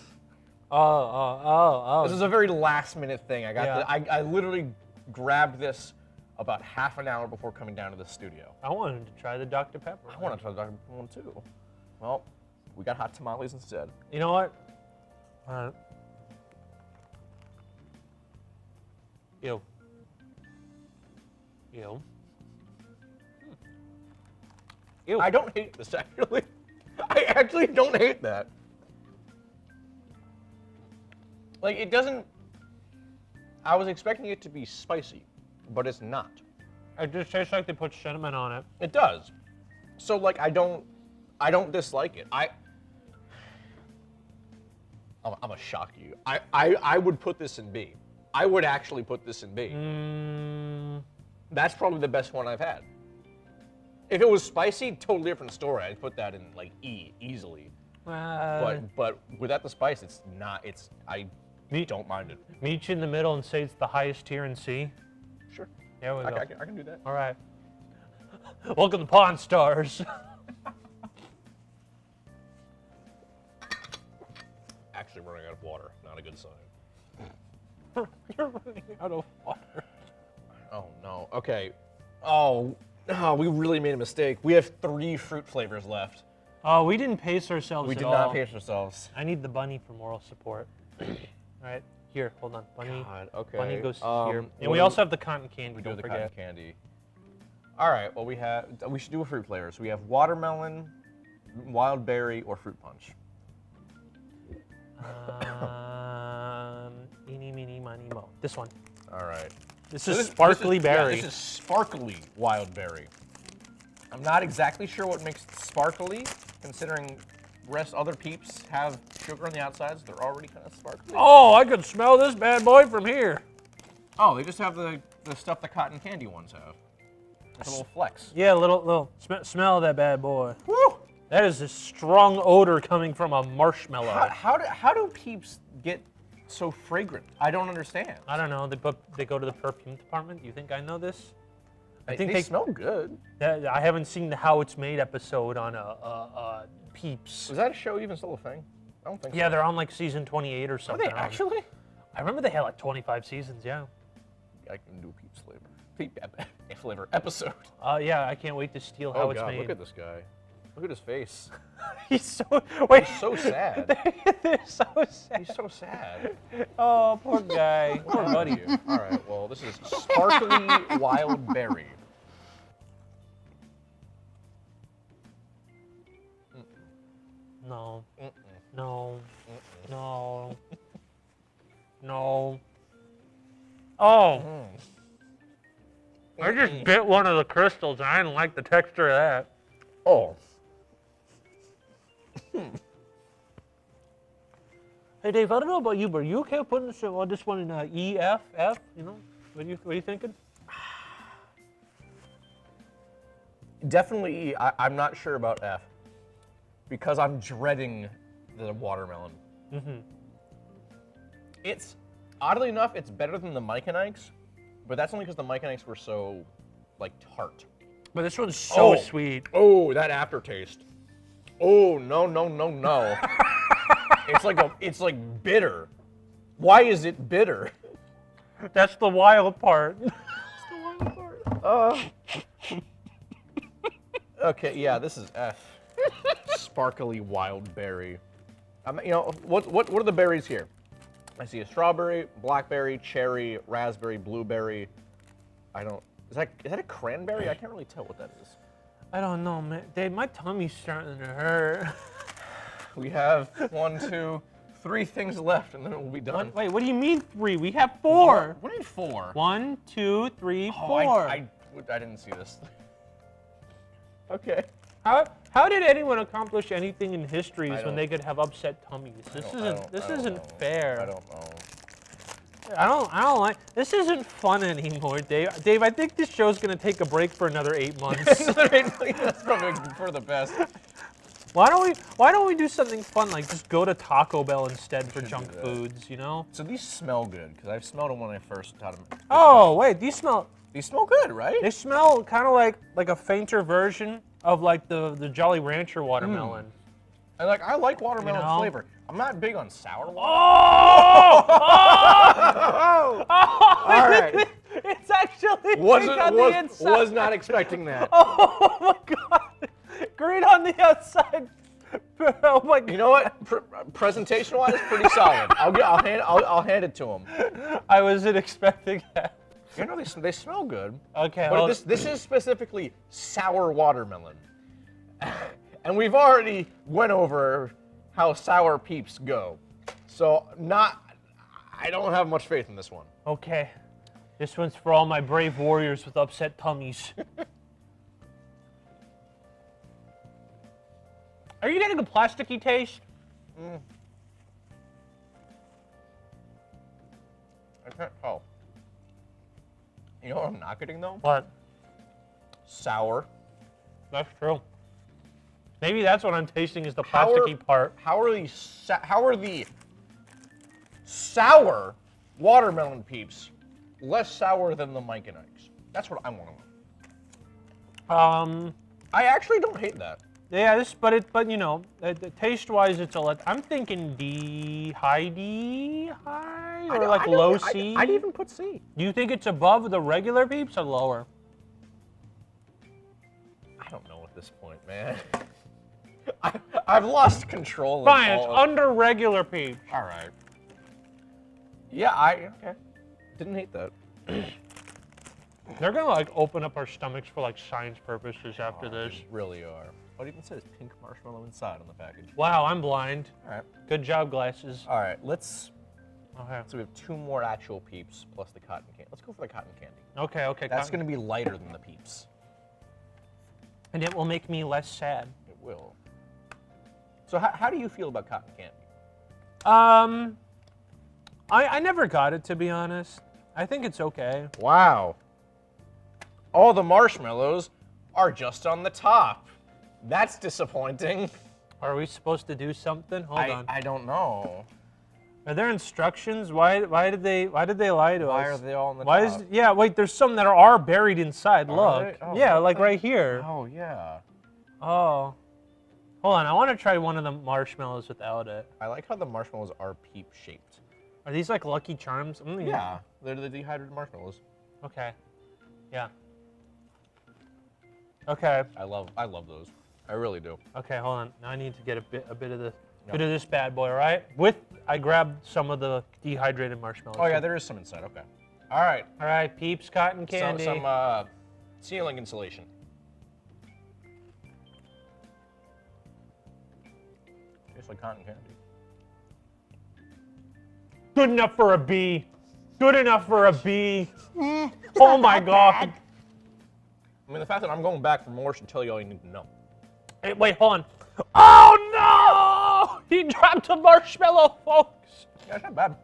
Oh. This is a very last minute thing. I got. Yeah. I literally grabbed this about half an hour before coming down to the studio. I wanted to try the Dr. Pepper. I want to try the Dr. Pepper one too. Well, we got hot tamales instead. You know what? Ew. Ew. Ew. I don't hate this actually. I actually don't hate that. Like it doesn't. I was expecting it to be spicy, but it's not. It just tastes like they put cinnamon on it. It does. So like I don't dislike it. I'm gonna shock you. I would put this in B. I would actually put this in B. That's probably the best one I've had. If it was spicy, totally different story. I'd put that in like E easily. But without the spice, it's not. I don't mind it. Meet you in the middle and say it's the highest tier in C. Sure. There we go. I can do that. All right. Welcome to Pawn Stars. Actually running out of water. Not a good sign. You're running out of water. Oh no. Okay. Oh, we really made a mistake. We have 3 fruit flavors left. Oh, we didn't pace ourselves We at did all. not pace ourselves. I need the bunny for moral support. All right, here, hold on. Bunny. God, okay. Bunny goes here. And what we do also have the cotton candy. We do don't the forget. cotton candy. All right. Well, we should do a fruit flavor. So we have watermelon, wild berry, or fruit punch. Eeny, meeny, miny, mo. This one. All right. This is sparkly berry. Yeah, this is sparkly wild berry. I'm not exactly sure what makes it sparkly, considering other peeps have sugar on the outsides. They're already kind of sparkly. Oh, I could smell this bad boy from here. Oh, they just have the stuff the cotton candy ones have. It's a little flex. Yeah, little smell that bad boy. Woo! That is a strong odor coming from a marshmallow. How do peeps get so fragrant? I don't understand. I don't know. They go to the perfume department. You think I know this? I think they smell good. I haven't seen the How It's Made episode on Peeps. Is that a show even still a thing? I don't think so. Yeah, they're on like season 28 or something. Are they actually? I remember they had like 25 seasons, yeah. I can do Peeps flavor. Flavor episode. Yeah, I can't wait to steal How It's God, Made. look at this guy. Look at his face. He's so wait. He's so sad. They're so sad. He's so sad. Oh, poor guy. Poor buddy. All right, well, this is sparkly wild berry. No. No. No. No. Oh. I just bit one of the crystals and I didn't like the texture of that. Oh. Hey Dave, I don't know about you, but are you okay with putting this one in E, F, F? You know, what are you thinking? Definitely E. I'm not sure about F because I'm dreading the watermelon. Mm-hmm. It's oddly enough, it's better than the Mike and Ike's, but that's only because the Mike and Ike's were so like tart. But this one's so sweet. Oh, that aftertaste. Oh no no no no! it's like bitter. Why is it bitter? That's the wild part. Okay, yeah, this is F. Sparkly wild berry. You know what are the berries here? I see a strawberry, blackberry, cherry, raspberry, blueberry. Is that a cranberry? I can't really tell what that is. I don't know, man. Dave, my tummy's starting to hurt. We have 1, 2, 3 things left, and then we'll be done. Wait, what do you mean 3? We have 4. What do you mean 4? 1, 2, 3, 4. I didn't see this. Okay. How did anyone accomplish anything in histories I when they could have upset tummies? This isn't know. fair. I don't know. I don't like. This isn't fun anymore, Dave. Dave, I think this show's gonna take a break for another 8 months. That's probably for the best. Why don't we do something fun like just go to Taco Bell instead for junk foods? You know. So these smell good because I've smelled them when I first had them. Oh wait, these smell good, right? They smell kind of like a fainter version of like the Jolly Rancher watermelon. And like I like watermelon You know? flavor. I'm not big on sour watermelon. Oh! All right. It's actually pink on the inside. Was not expecting that. Oh my god! Green on the outside. Oh my god! You know what? Presentation-wise, pretty solid. I'll hand it to him. I wasn't expecting that. You know they smell good. Okay. But this is specifically sour watermelon, and we've already went over how sour peeps go. So I don't have much faith in this one. Okay. This one's for all my brave warriors with upset tummies. Are you getting a plasticky taste? I can't tell. You know what I'm not getting though? What? Sour. That's true. Maybe that's what I'm tasting is the plasticky part. How are the sour watermelon Peeps less sour than the Mike and Ike's? That's what I want to know. I actually don't hate that. Yeah, but you know, taste-wise, it's I'm thinking high or like low C. I'd even put C. Do you think it's above the regular Peeps or lower? I don't know at this point, man. I've lost control. Fine, it's under regular Peeps. All right. Yeah, okay. Didn't hate that. They're gonna like open up our stomachs for like science purposes after this. They really are. Oh, it even says pink marshmallow inside on the package. Wow, I'm blind. All right. Good job, glasses. All right, let's. Okay. So we have 2 more actual Peeps plus the cotton candy. Let's go for the cotton candy. Okay. That's going to be lighter than the Peeps. And it will make me less sad. It will. So how do you feel about cotton candy? I never got it, to be honest. I think it's okay. Wow. All the marshmallows are just on the top. That's disappointing. Are we supposed to do something? Hold on. I don't know. Are there instructions? Why did they lie to us? Why are they all on the top? Yeah, wait, there's some that are buried inside. Are Look. they? Oh, yeah, what like the- right here. Oh, yeah. Oh. Hold on, I want to try one of the marshmallows without it. I like how the marshmallows are Peep shaped. Are these like Lucky Charms? Yeah, they're the dehydrated marshmallows. Okay. Yeah. Okay. I love those. I really do. Okay, hold on. Now I need to get a bit of this bad boy, all right? I grabbed some of the dehydrated marshmallows. Oh yeah, there is some inside. Okay. All right. All right, Peeps, cotton candy. Some ceiling insulation. Tastes like cotton candy. Good enough for a B. Good enough for a B. Oh my God. I mean, the fact that I'm going back for more should tell you all you need to know. Hey, wait, hold on. Oh no! He dropped a marshmallow, folks. Yeah, it's not bad.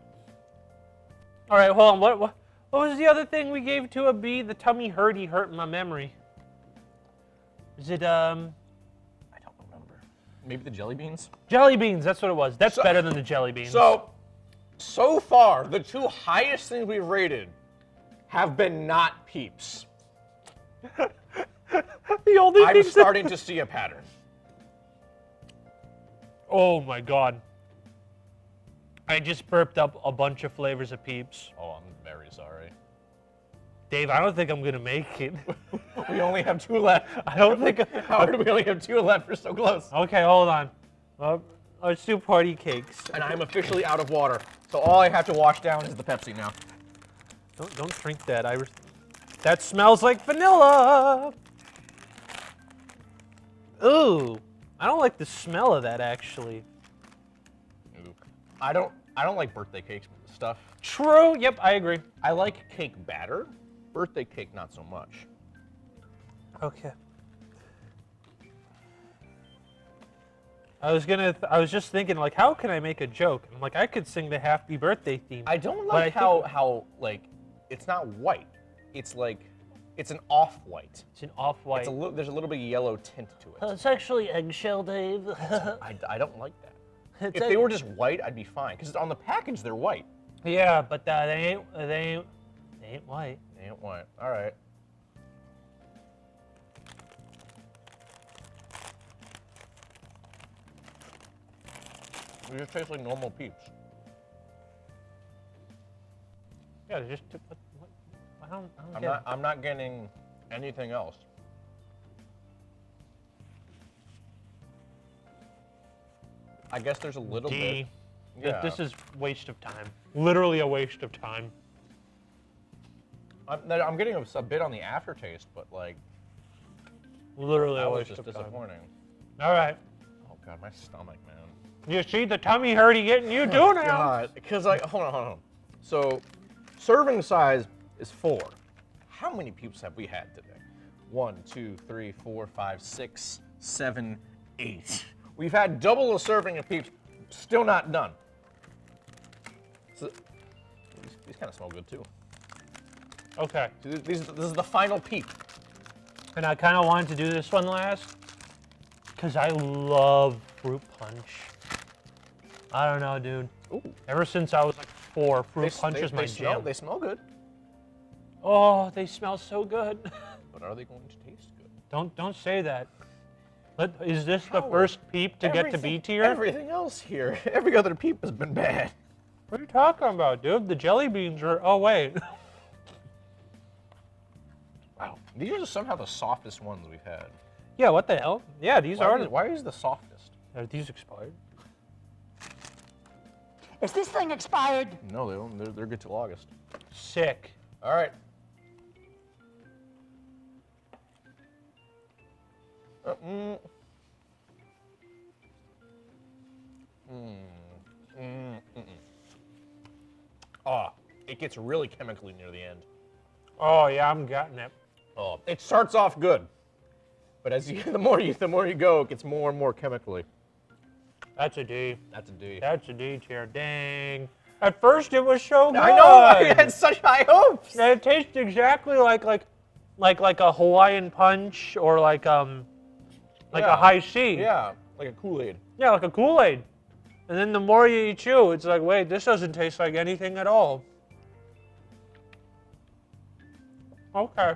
All right, hold on. What was the other thing we gave to a B? The tummy hurty hurt my memory. Is it I don't remember. Maybe the jelly beans? Jelly beans, that's what it was. That's better than the jelly beans. So far, the 2 highest things we've rated have been not Peeps. I'm starting to see a pattern. Oh my God. I just burped up a bunch of flavors of Peeps. Oh, I'm very sorry. Dave, I don't think I'm gonna make it. We only have 2 left. I don't think. How do we only have 2 left? We're so close. Okay, hold on. Let's do party cakes. And I'm officially out of water. So all I have to wash down is the Pepsi now. Don't drink that. That smells like vanilla. Ooh, I don't like the smell of that actually. Ooh. I don't like birthday cake stuff. True. Yep, I agree. I like cake batter. Birthday cake, not so much. Okay. I was just thinking, like, how can I make a joke? I'm like, I could sing the Happy Birthday theme. I don't like how like it's not white. It's like it's an off-white. It's an off-white. There's a little bit of yellow tint to it. It's actually eggshell, Dave. I don't like that. If they were just white, I'd be fine. Because on the package, they're white. Yeah, but they ain't white. They ain't white. All right. They just taste like normal Peeps. Yeah, just I'm not getting anything else. I guess there's a little bit. Yeah. This is waste of time. Literally a waste of time. I'm getting a bit on the aftertaste, but like. Literally a waste just of disappointing. Time. All right. Oh God, my stomach, man. You see the tummy hurty getting you too now. God, because like, hold on. So, serving size is 4. How many peeps have we had today? 1, 2, 3, 4, 5, 6, 7, 8. We've had double a serving of peeps, still not done. So, these kind of smell good too. Okay. This is the final peep. And I kind of wanted to do this one last because I love fruit punch. I don't know, dude. Ooh. Ever since I was like 4, fruit punch is my jam. They smell good. Oh, they smell so good. But are they going to taste good? Don't say that. Is this the first peep to get to B tier? Everything else here, every other peep has been bad. What are you talking about, dude? The jelly beans are. Oh wait. Wow, these are somehow the softest ones we've had. Yeah, what the hell? Yeah, these are. Why is the softest? Are these expired? Is this thing expired? No, they don't. They're good till August. Sick. All right. Oh, it gets really chemically near the end. Oh yeah, I'm getting it. Oh, it starts off good, but the more you go, it gets more and more chemically. That's a D. That's a D. That's a D tier. Dang. At first it was so good. I know. I had such high hopes. And it tastes exactly like a Hawaiian punch or like a high C. Yeah, like a Kool-Aid. Yeah, like a Kool-Aid. And then the more you chew, it's like, wait, this doesn't taste like anything at all. Okay.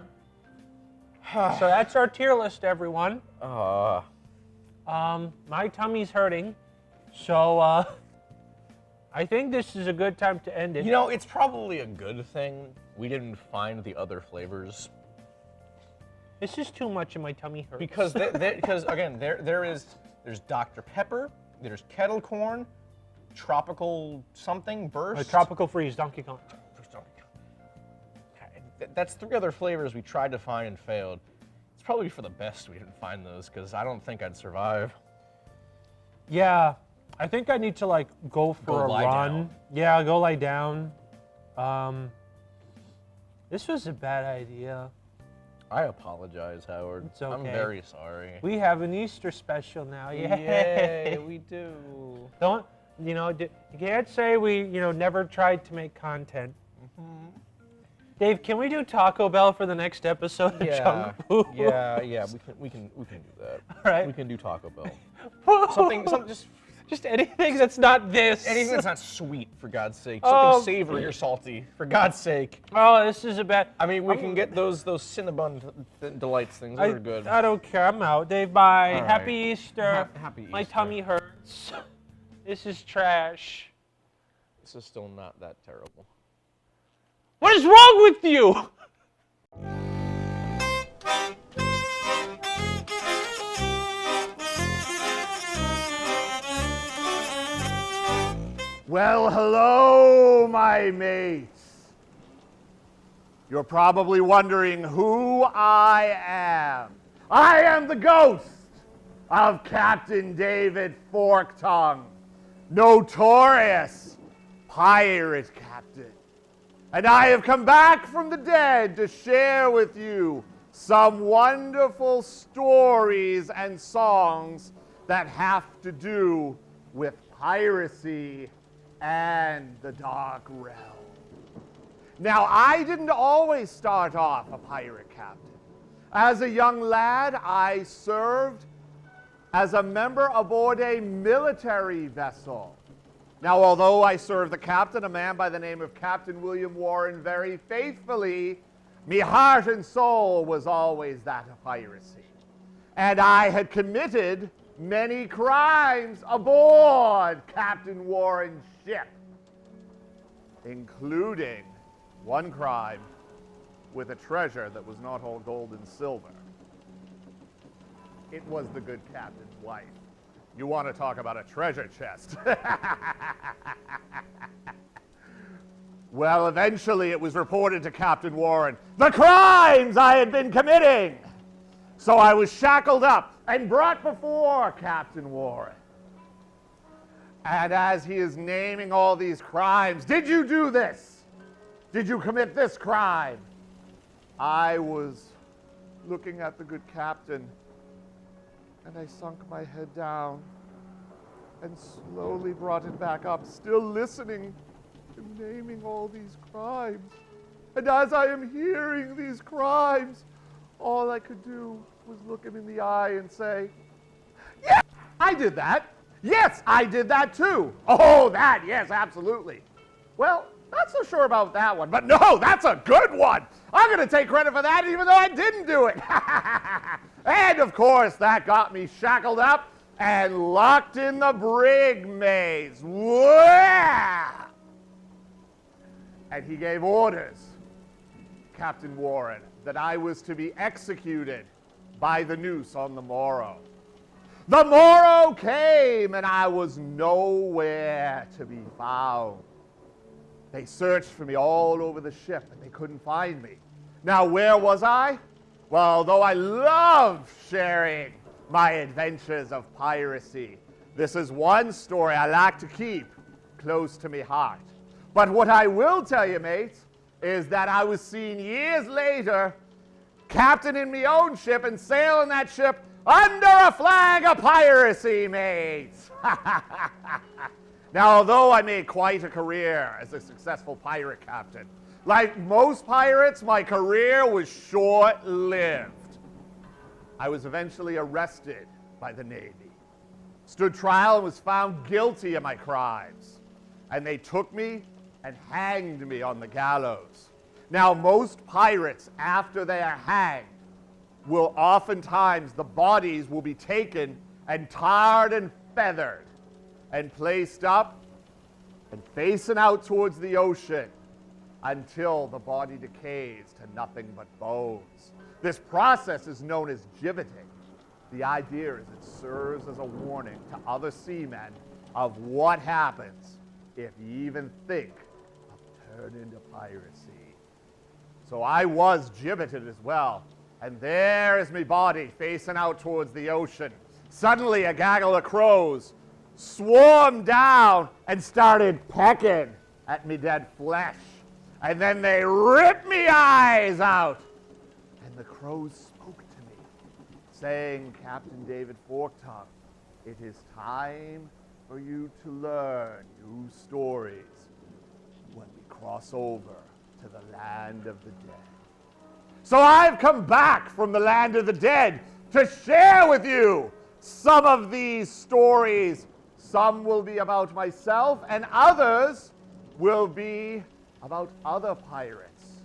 So that's our tier list, everyone. My tummy's hurting, so I think this is a good time to end it. You know, it's probably a good thing we didn't find the other flavors. This is too much and my tummy hurts. Because again, there's Dr. Pepper, there's Kettle Corn, Tropical something, Burst. Tropical Freeze, Donkey Kong. That's 3 other flavors we tried to find and failed. It's probably for the best we didn't find those, because I don't think I'd survive. Yeah, I think I need to like go for a lie run. down. Yeah, go lie down. This was a bad idea. I apologize, Howard. It's okay. I'm very sorry. We have an Easter special now. Yay, we do. Don't, you can't say we, never tried to make content. Mm-hmm. Dave, can we do Taco Bell for the next episode of Junk Food? Yeah, we can do that. All right. We can do Taco Bell. something just anything that's not this. Anything that's not sweet, for God's sake. Something savory or salty, for God's sake. Oh, this is a bad. I mean, we can get those Cinnabon delights things. Those are good. I don't care. I'm out. Dave, bye. All Happy right. Easter. Happy Easter. My tummy hurts. This is trash. This is still not that terrible. What is wrong with you? Well, hello, my mates. You're probably wondering who I am. I am the ghost of Captain David Forktongue, notorious pirate captain. And I have come back from the dead to share with you some wonderful stories and songs that have to do with piracy and the Dark Realm. Now, I didn't always start off a pirate captain. As a young lad, I served as a member aboard a military vessel. Now, although I served the captain, a man by the name of Captain William Warren, very faithfully, me heart and soul was always that of piracy. And I had committed many crimes aboard Captain Warren's ship, including one crime with a treasure that was not all gold and silver. It was the good captain's wife. You want to talk about a treasure chest. Well, eventually it was reported to Captain Warren the crimes I had been committing. So I was shackled up and brought before Captain Warren. And as he is naming all these crimes, did you do this? did you commit this crime? I was looking at the good captain, and I sunk my head down and slowly brought it back up, still listening and naming all these crimes. And as I am hearing these crimes, all I could do was look him in the eye and say, yeah, I did that. Yes, I did that too. Oh, that, yes, absolutely. Well, not so sure about that one, but no, that's a good one. I'm going to take credit for that even though I didn't do it. And of course, that got me shackled up and locked in the brig maze. Wah! And he gave orders, Captain Warren, that I was to be executed by the noose on the morrow. The morrow came, and I was nowhere to be found. They searched for me all over the ship, and they couldn't find me. Now, where was I? Well, though I love sharing my adventures of piracy, this is one story I like to keep close to me heart. But what I will tell you, mates, is that I was seen years later captaining my own ship and sailing that ship under a flag of piracy, mates. Now, although I made quite a career as a successful pirate captain, like most pirates, my career was short-lived. I was eventually arrested by the Navy, stood trial and was found guilty of my crimes. And they took me and hanged me on the gallows. Now, most pirates, after they are hanged, will oftentimes, the bodies will be taken and tarred and feathered and placed up and facing out towards the ocean until the body decays to nothing but bones. This process is known as gibbeting. The idea is it serves as a warning to other seamen of what happens if you even think of turning to piracy. So I was gibbeted as well. And there is my body facing out towards the ocean. Suddenly a gaggle of crows swarmed down and started pecking at me dead flesh. And then they ripped me eyes out. And the crows spoke to me, saying, Captain David Forktongue, it is time for you to learn new stories when we cross over to the land of the dead. So I've come back from the land of the dead to share with you some of these stories. Some will be about myself, and others will be about other pirates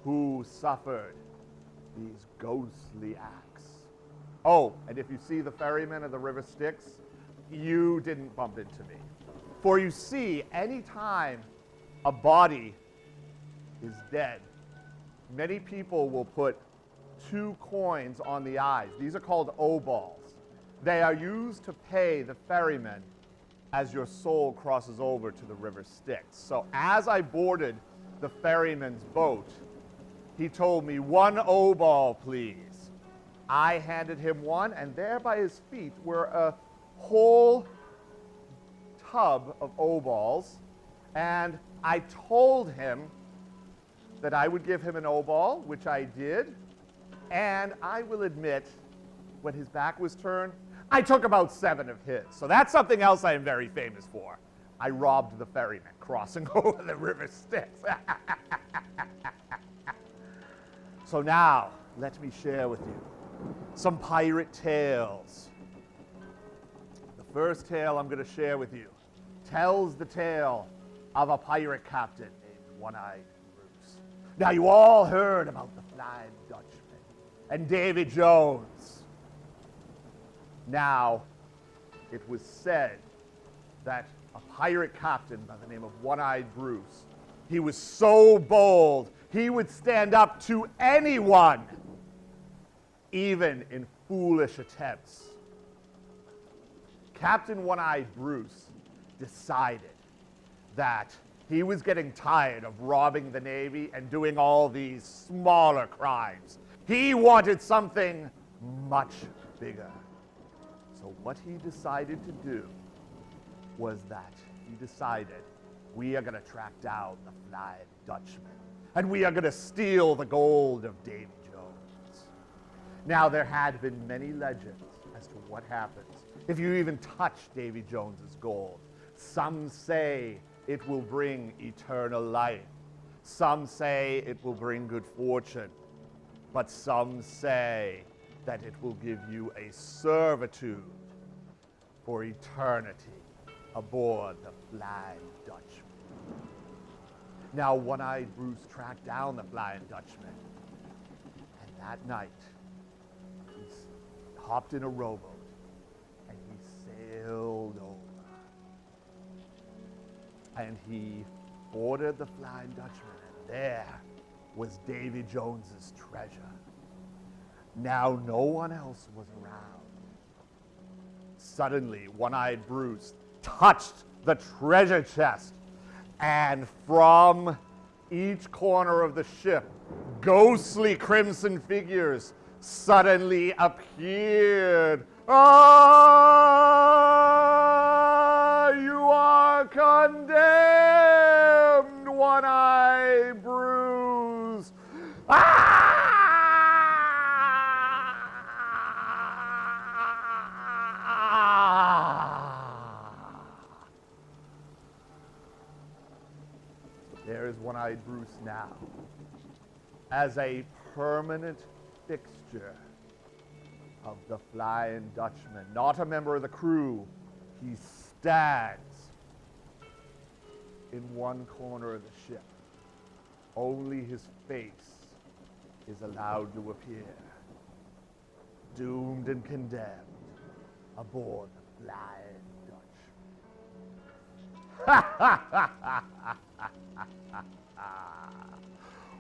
who suffered these ghostly acts. Oh, and if you see the ferryman of the River Styx, you didn't bump into me. For you see, any time a body is dead, many people will put 2 coins on the eyes. These are called O-balls. They are used to pay the ferryman as your soul crosses over to the River Styx. So as I boarded the ferryman's boat, he told me, 1 O-ball, please. I handed him one, and there by his feet were a whole tub of O-balls, and I told him that I would give him an O-ball, which I did, and I will admit, when his back was turned, I took about 7 of his. So that's something else I am very famous for. I robbed the ferryman crossing over the River Styx. So now, let me share with you some pirate tales. The first tale I'm going to share with you tells the tale of a pirate captain named One-Eyed Bruce. Now, you all heard about the Flying Dutchman and Davy Jones. Now, it was said that a pirate captain by the name of One-Eyed Bruce, he was so bold, he would stand up to anyone, even in foolish attempts. Captain One-Eyed Bruce decided that he was getting tired of robbing the Navy and doing all these smaller crimes. He wanted something much bigger. So what he decided to do was that he decided We are going to track down the Flying Dutchman, and we are going to steal the gold of Davy Jones. Now, there had been many legends as to what happens if you even touch Davy Jones's gold. Some say it will bring eternal life. Some say it will bring good fortune. But some say that it will give you a servitude for eternity aboard the Flying Dutchman. Now, One-Eyed Bruce tracked down the Flying Dutchman, and that night, he hopped in a rowboat, and he sailed over. And he boarded the Flying Dutchman, and there was Davy Jones's treasure. Now, no one else was around. Suddenly, One-Eyed Bruce touched the treasure chest, and from each corner of the ship, ghostly crimson figures suddenly appeared. Ah, you are condemned, One-Eyed Bruce. There is One-Eyed Bruce now, as a permanent fixture of the Flying Dutchman. Not a member of the crew, he stands in one corner of the ship. Only his face is allowed to appear, doomed and condemned aboard the Flying Dutchman.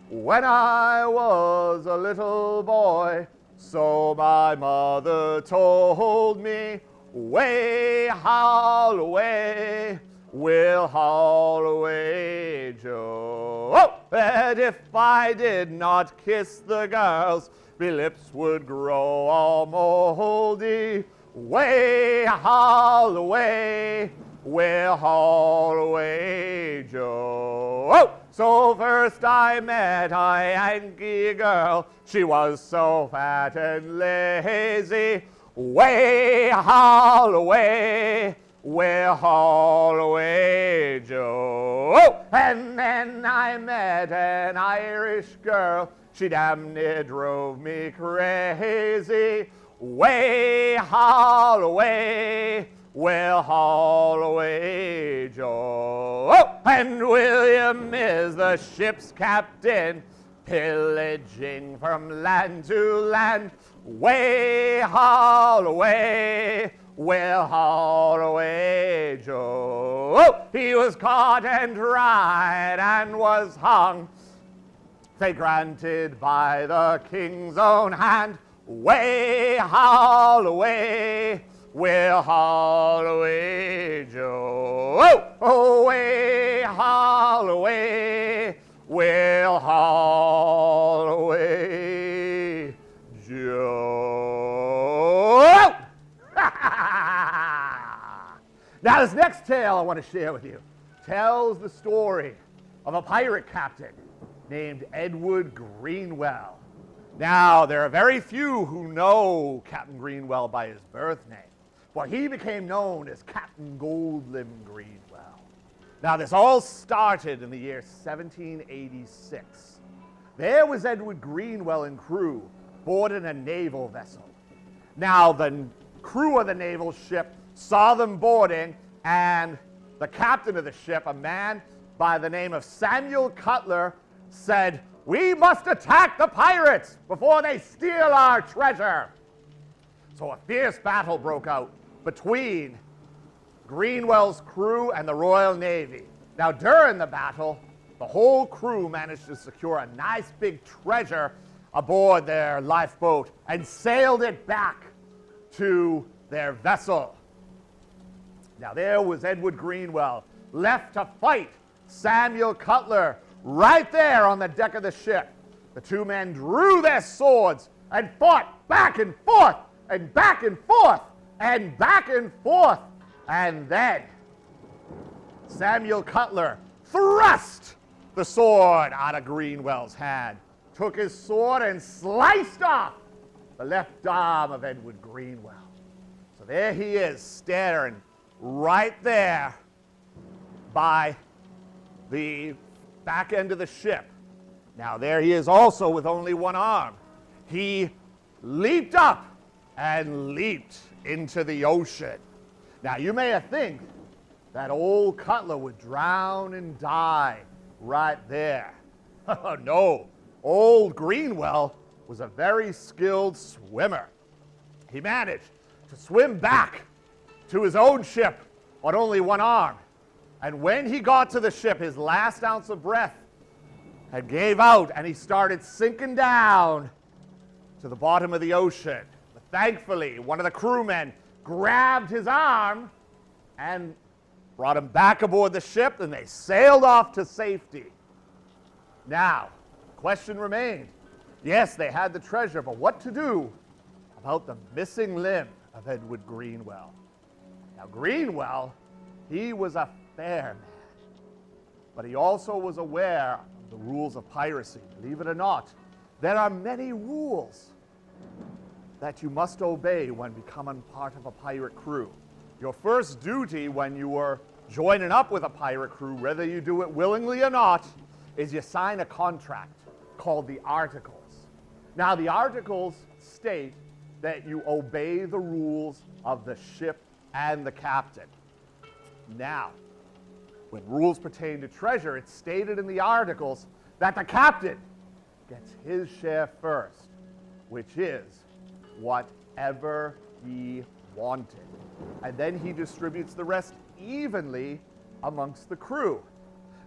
When I was a little boy, so my mother told me, way, haul away, we'll haul away, Joe. Oh! And if I did not kiss the girls, my lips would grow all moldy. Way, haul away, we'll haul away, Joe. Oh! So first I met a Yankee girl. She was so fat and lazy. Way, haul away, we'll haul away, Joe. Oh! And then I met an Irish girl. She damn near drove me crazy. Way, haul away, we'll haul away, Joe. Oh! And William is the ship's captain, pillaging from land to land. Way, haul away, we'll haul away, Joe. Oh! He was caught and tried and was hung, say granted by the king's own hand. Way, haul away, we'll haul away, Joe. Oh, way, haul away, we'll haul away, Joe. Now, this next tale I want to share with you tells the story of a pirate captain named Edward Greenwell. Now, there are very few who know Captain Greenwell by his birth name, but he became known as Captain Goldlim Greenwell. Now, this all started in the year 1786. There was Edward Greenwell and crew boarding a naval vessel. Now, the crew of the naval ship saw them boarding, and the captain of the ship, a man by the name of Samuel Cutler, said, "We must attack the pirates before they steal our treasure." So a fierce battle broke out between Greenwell's crew and the Royal Navy. Now, during the battle, the whole crew managed to secure a nice big treasure aboard their lifeboat and sailed it back to their vessel. Now, there was Edward Greenwell, left to fight Samuel Cutler right there on the deck of the ship. The two men drew their swords and fought back and forth and back and forth and back and forth. And then Samuel Cutler thrust the sword out of Greenwell's hand, took his sword and sliced off the left arm of Edward Greenwell. So there he is, staring right there by the back end of the ship. Now there he is also with only one arm. He leaped up and leaped into the ocean. Now you may think that old Cutler would drown and die right there. Oh no, old Greenwell was a very skilled swimmer. He managed to swim back to his own ship on only one arm. And when he got to the ship, his last ounce of breath had gave out and he started sinking down to the bottom of the ocean. But thankfully, one of the crewmen grabbed his arm and brought him back aboard the ship, and they sailed off to safety. Now, the question remained. Yes, they had the treasure, but what to do about the missing limb of Edward Greenwell? Now, Greenwell, he was a fair man, but he also was aware of the rules of piracy. Believe it or not, there are many rules that you must obey when becoming part of a pirate crew. Your first duty when you are joining up with a pirate crew, whether you do it willingly or not, is you sign a contract called the Articles. Now, the Articles state that you obey the rules of the ship and the captain. Now, when rules pertain to treasure, it's stated in the Articles that the captain gets his share first, which is whatever he wanted. And then he distributes the rest evenly amongst the crew.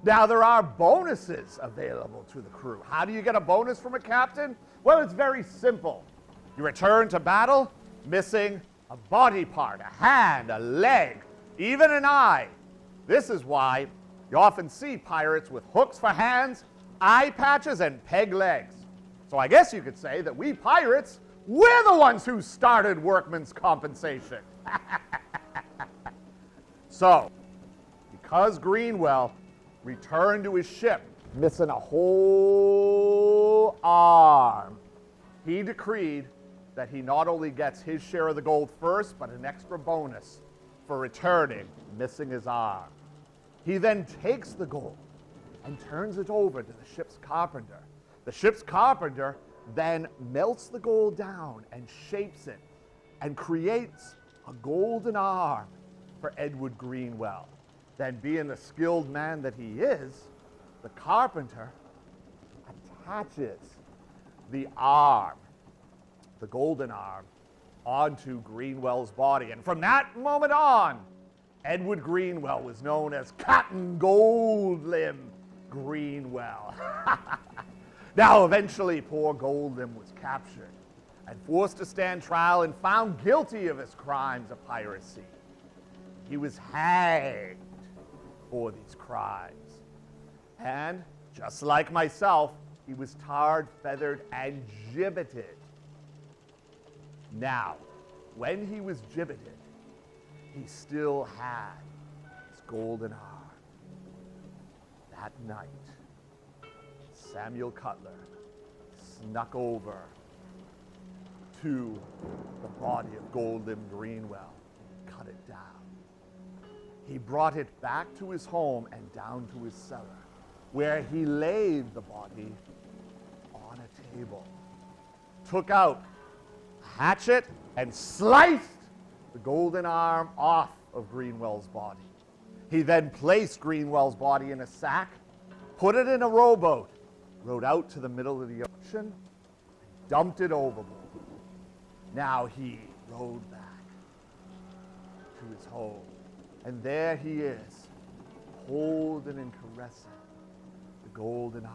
Now, there are bonuses available to the crew. How do you get a bonus from a captain? Well, it's very simple. You return to battle missing a body part, a hand, a leg, even an eye. This is why you often see pirates with hooks for hands, eye patches, and peg legs. So I guess you could say that we pirates, we're the ones who started workman's compensation. So, because Greenwell returned to his ship missing a whole arm, he decreed that he not only gets his share of the gold first, but an extra bonus for returning missing his arm. He then takes the gold and turns it over to the ship's carpenter. The ship's carpenter then melts the gold down and shapes it and creates a golden arm for Edward Greenwell. Then, being the skilled man that he is, the carpenter attaches the arm, the golden arm, onto Greenwell's body. And from that moment on, Edward Greenwell was known as Captain Goldlimb Greenwell. Now, eventually, poor Goldlimb was captured and forced to stand trial and found guilty of his crimes of piracy. He was hanged for these crimes. And, just like myself, he was tarred, feathered, and gibbeted. Now, when he was gibbeted, he still had his golden arm. That night, Samuel Cutler snuck over to the body of Goldlimb Greenwell and cut it down. He brought it back to his home and down to his cellar, where he laid the body on a table, took out a hatchet and sliced the golden arm off of Greenwell's body. He then placed Greenwell's body in a sack, put it in a rowboat, rowed out to the middle of the ocean, and dumped it overboard. Now he rowed back to his home, and there he is, holding and caressing the golden arm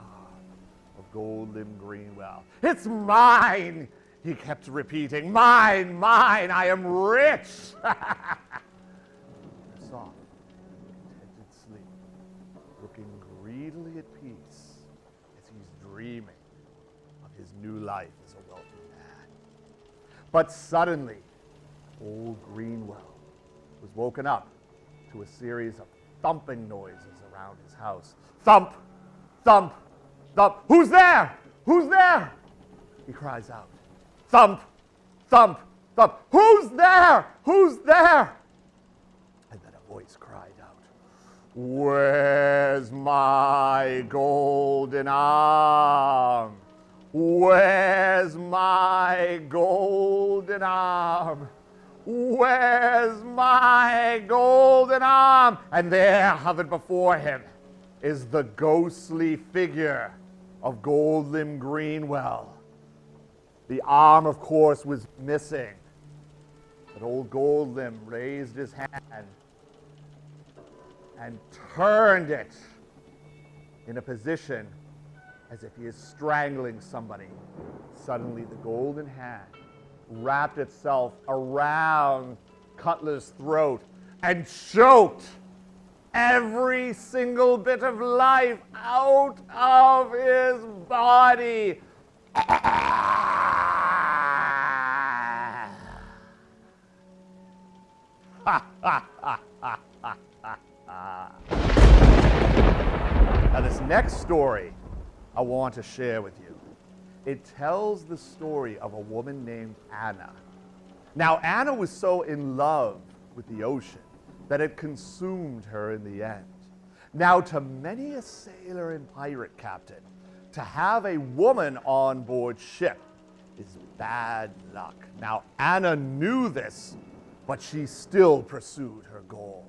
of Goldlimb Greenwell. "It's mine," he kept repeating. "Mine, mine, I am rich." Soft, contented sleep, looking greedily at peace as he's dreaming of his new life as a wealthy man. But suddenly, old Greenwell was woken up to a series of thumping noises around his house. Thump, thump, thump. Who's there? Who's there? He cries out. Thump, thump, thump. Who's there? Who's there? And then a voice cried out, where's my golden arm? Where's my golden arm? Where's my golden arm? And there, hovered before him, is the ghostly figure of Goldlim Greenwell. The arm, of course, was missing. But old Goldlim raised his hand and turned it in a position as if he is strangling somebody. Suddenly, the golden hand wrapped itself around Cutler's throat and choked every single bit of life out of his body. Now, this next story I want to share with you. It tells the story of a woman named Anna. Now, Anna was so in love with the ocean that it consumed her in the end. Now, to many a sailor and pirate captain, to have a woman on board ship is bad luck. Now, Anna knew this, but she still pursued her goal.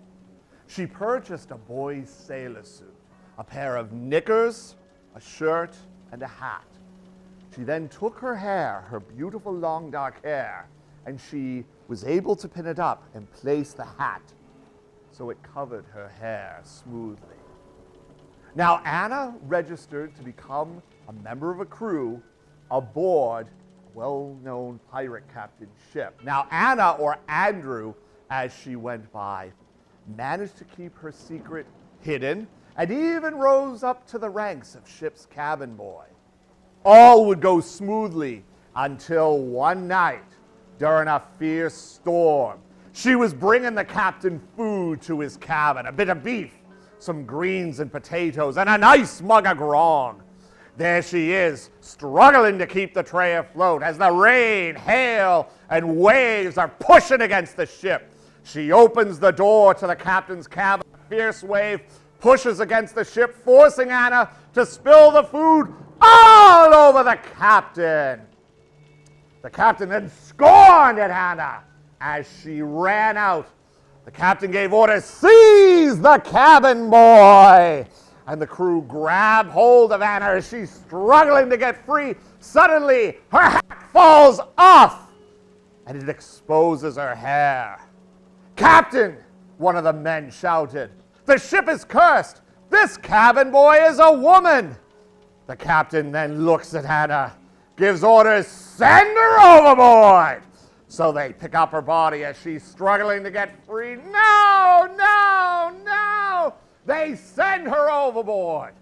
She purchased a boy's sailor suit, a pair of knickers, a shirt, and a hat. She then took her hair, her beautiful long dark hair, and she was able to pin it up and place the hat so it covered her hair smoothly. Now, Anna registered to become a member of a crew aboard a well-known pirate captain's ship. Now, Anna, or Andrew, as she went by, managed to keep her secret hidden and even rose up to the ranks of ship's cabin boy. All would go smoothly until one night, during a fierce storm, she was bringing the captain food to his cabin, a bit of beef, some greens and potatoes, and a nice mug of grog. There she is, struggling to keep the tray afloat as the rain, hail, and waves are pushing against the ship. She opens the door to the captain's cabin. A fierce wave pushes against the ship, forcing Anna to spill the food all over the captain. The captain then scorned at Anna as she ran out. The captain gave orders, "Seize the cabin boy!" And the crew grabbed hold of Anna as she's struggling to get free. Suddenly, her hat falls off, and it exposes her hair. "Captain," one of the men shouted, "the ship is cursed. This cabin boy is a woman." The captain then looks at Anna, gives orders, "Send her overboard!" So they pick up her body as she's struggling to get free. No, no, no! They send her overboard.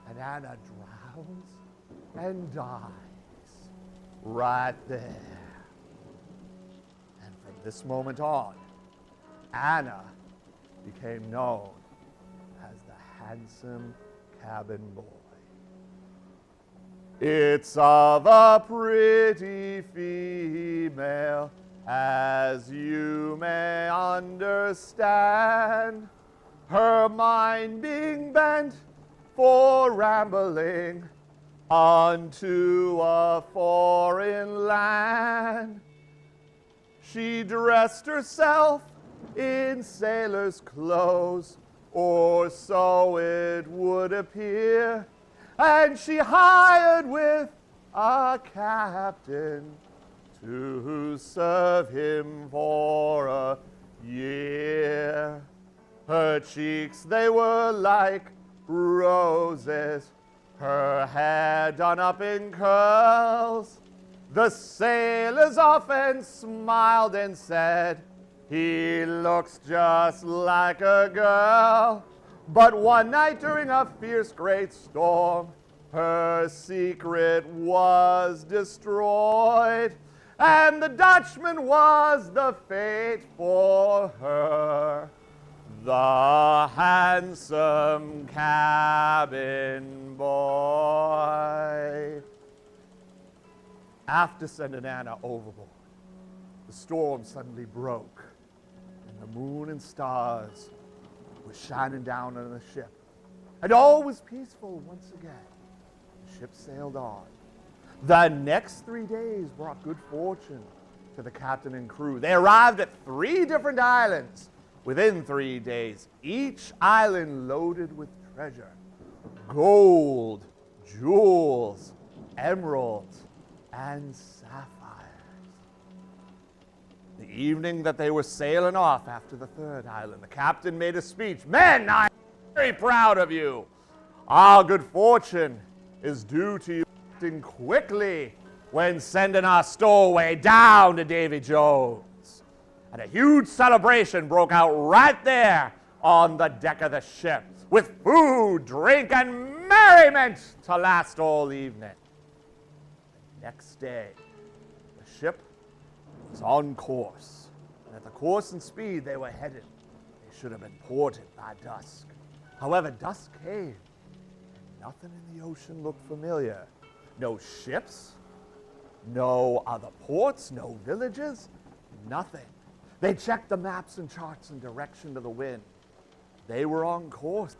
And Anna drowns and dies right there. And from this moment on, Anna became known as the handsome cabin boy. It's of a pretty female, as you may understand, her mind being bent for rambling unto a foreign land. She dressed herself in sailor's clothes, or so it would appear, and she hired with a captain to serve him for a year. Her cheeks, they were like roses, her hair done up in curls. The sailors often smiled and said, "He looks just like a girl." But one night during a fierce great storm, her secret was destroyed, and the Dutchman was the fate for her. The handsome cabin boy. After sending Anna overboard, the storm suddenly broke, and the moon and stars were shining down on the ship. And all was peaceful once again. The ship sailed on. The next 3 days brought good fortune to the captain and crew. They arrived at 3 different islands within 3 days, each island loaded with treasure: gold, jewels, emeralds, and sapphires. The evening that they were sailing off after the 3rd island, the captain made a speech. "Men, I'm very proud of you. Our good fortune is due to you acting quickly when sending our stowaway down to Davy Jones." And a huge celebration broke out right there on the deck of the ship, with food, drink, and merriment to last all evening. The next day, the ship was on course, and at the course and speed they were headed, they should have been ported by dusk. However, dusk came, and nothing in the ocean looked familiar. No ships, no other ports, no villages, nothing. They checked the maps and charts in direction of the wind. They were on course,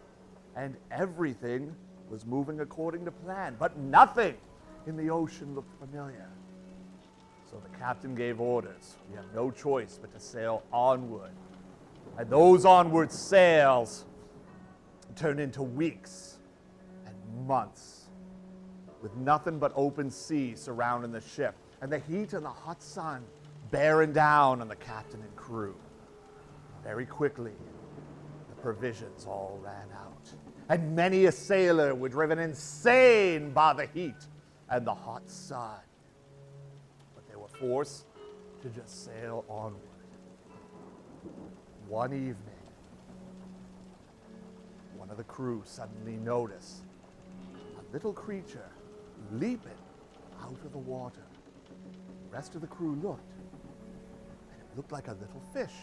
and everything was moving according to plan, but nothing in the ocean looked familiar. So the captain gave orders. We have no choice but to sail onward. And those onward sails turned into weeks and months, with nothing but open sea surrounding the ship, and the heat and the hot sun bearing down on the captain and crew. Very quickly, the provisions all ran out, and many a sailor were driven insane by the heat and the hot sun. But they were forced to just sail onward. One evening, one of the crew suddenly noticed a little creature leaping out of the water. The rest of the crew looked, and it looked like a little fish.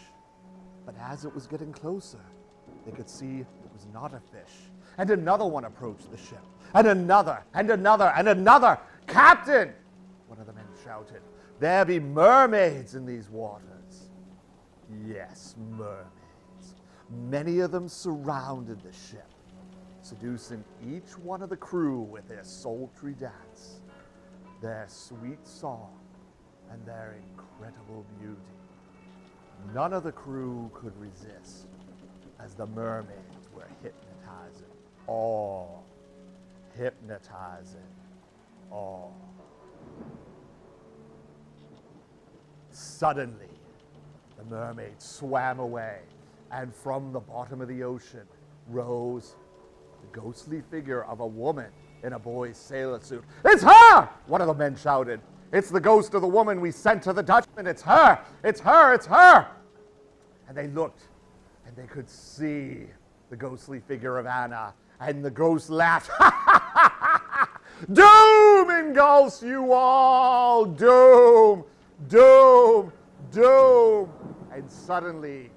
But as it was getting closer, they could see it was not a fish. And another one approached the ship, and another, and another, and another. "Captain," one of the men shouted, "there be mermaids in these waters." Yes, mermaids. Many of them surrounded the ship, seducing each one of the crew with their sultry dance, their sweet song, and their incredible beauty. None of the crew could resist, as the mermaids were hypnotizing all. Hypnotizing all. Suddenly, the mermaid swam away, and from the bottom of the ocean rose the ghostly figure of a woman in a boy's sailor suit. "It's her!" one of the men shouted. "It's the ghost of the woman we sent to the Dutchman. It's her! It's her! It's her!" And they looked, and they could see the ghostly figure of Anna, and the ghost laughed. "Doom engulfs you all! Doom! Doom! Doom!" And suddenly,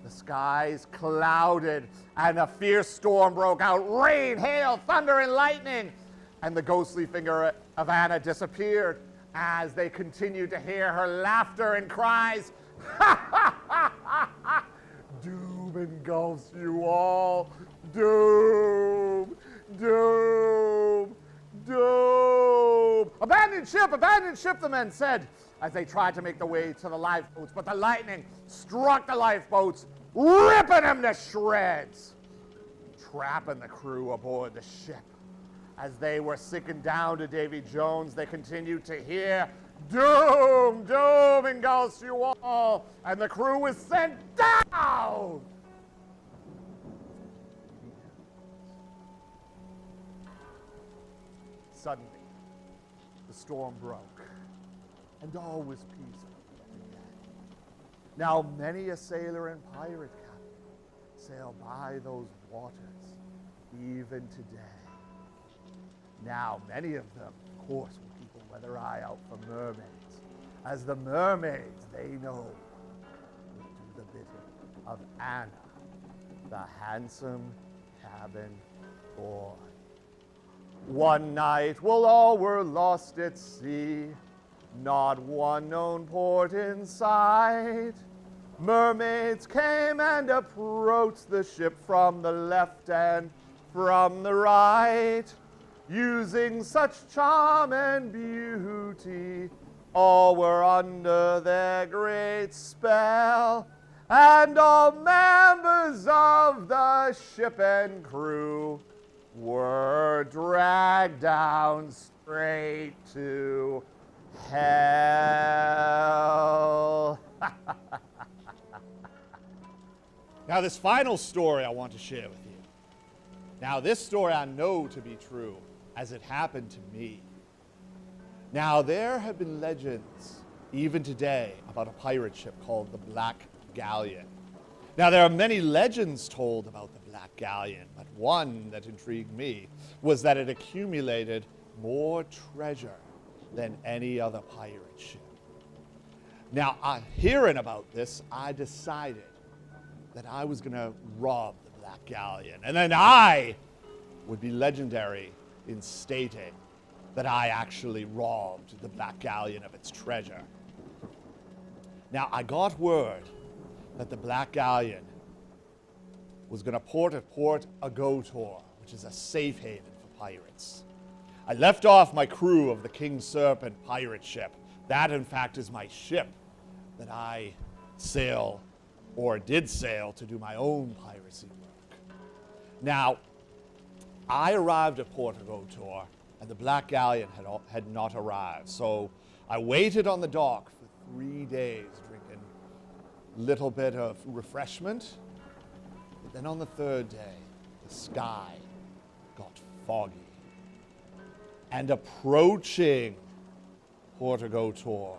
the skies clouded, and a fierce storm broke out. Rain, hail, thunder, and lightning. And the ghostly figure of Anna disappeared as they continued to hear her laughter and cries. "Doom engulfs you all! Doom! Doom! Doom! Abandon ship, the men said, as they tried to make their way to the lifeboats. But the lightning struck the lifeboats, ripping them to shreds, trapping the crew aboard the ship. As they were sinking down to Davy Jones, they continued to hear, "Doom! Doom engulfs you all!" And the crew was sent down! Suddenly, the storm broke, and all was peaceful again. Now many a sailor and pirate captain sail by those waters, even today. Now many of them, of course, will keep a weather eye out for mermaids, as the mermaids, they know, will do the bidding of Anna the handsome cabin boy. One night while all were lost at sea, not one known port in sight, mermaids came and approached the ship from the left and from the right. Using such charm and beauty, all were under their great spell, and all members of the ship and crew were dragged down straight to hell. Now, this final story I want to share with you. Now, this story I know to be true, as it happened to me. Now, there have been legends, even today, about a pirate ship called the Black Galleon. Now, there are many legends told about the Black Galleon, but one that intrigued me was that it accumulated more treasure than any other pirate ship. Now, hearing about this, I decided that I was going to rob the Black Galleon, and then I would be legendary in stating that I actually robbed the Black Galleon of its treasure. Now, I got word that the Black Galleon was going to port at Port Agotor, which is a safe haven for pirates. I left off my crew of the King Serpent pirate ship. That, in fact, is my ship that I sail, or did sail, to do my own piracy work. Now, I arrived at Port Agotor, and the Black Galleon had not arrived. So I waited on the dock for 3 days, drinking a little bit of refreshment. But then on the third day, the sky got foggy. And approaching Port Agotor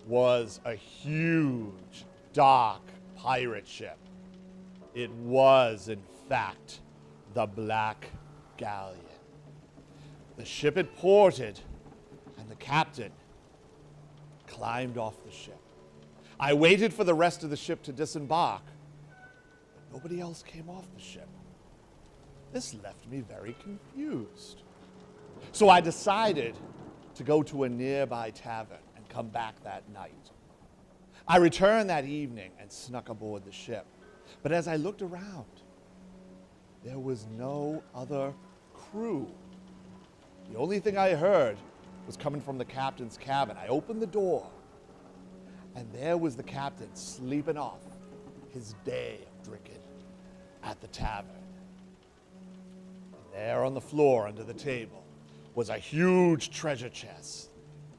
was a huge, dark pirate ship. It was, in fact, the Black Galleon. The ship had ported, and the captain climbed off the ship. I waited for the rest of the ship to disembark, but nobody else came off the ship. This left me very confused. So I decided to go to a nearby tavern and come back that night. I returned that evening and snuck aboard the ship. But as I looked around, there was no other crew. The only thing I heard was coming from the captain's cabin. I opened the door, and there was the captain sleeping off his day of drinking at the tavern. And there on the floor under the table was a huge treasure chest.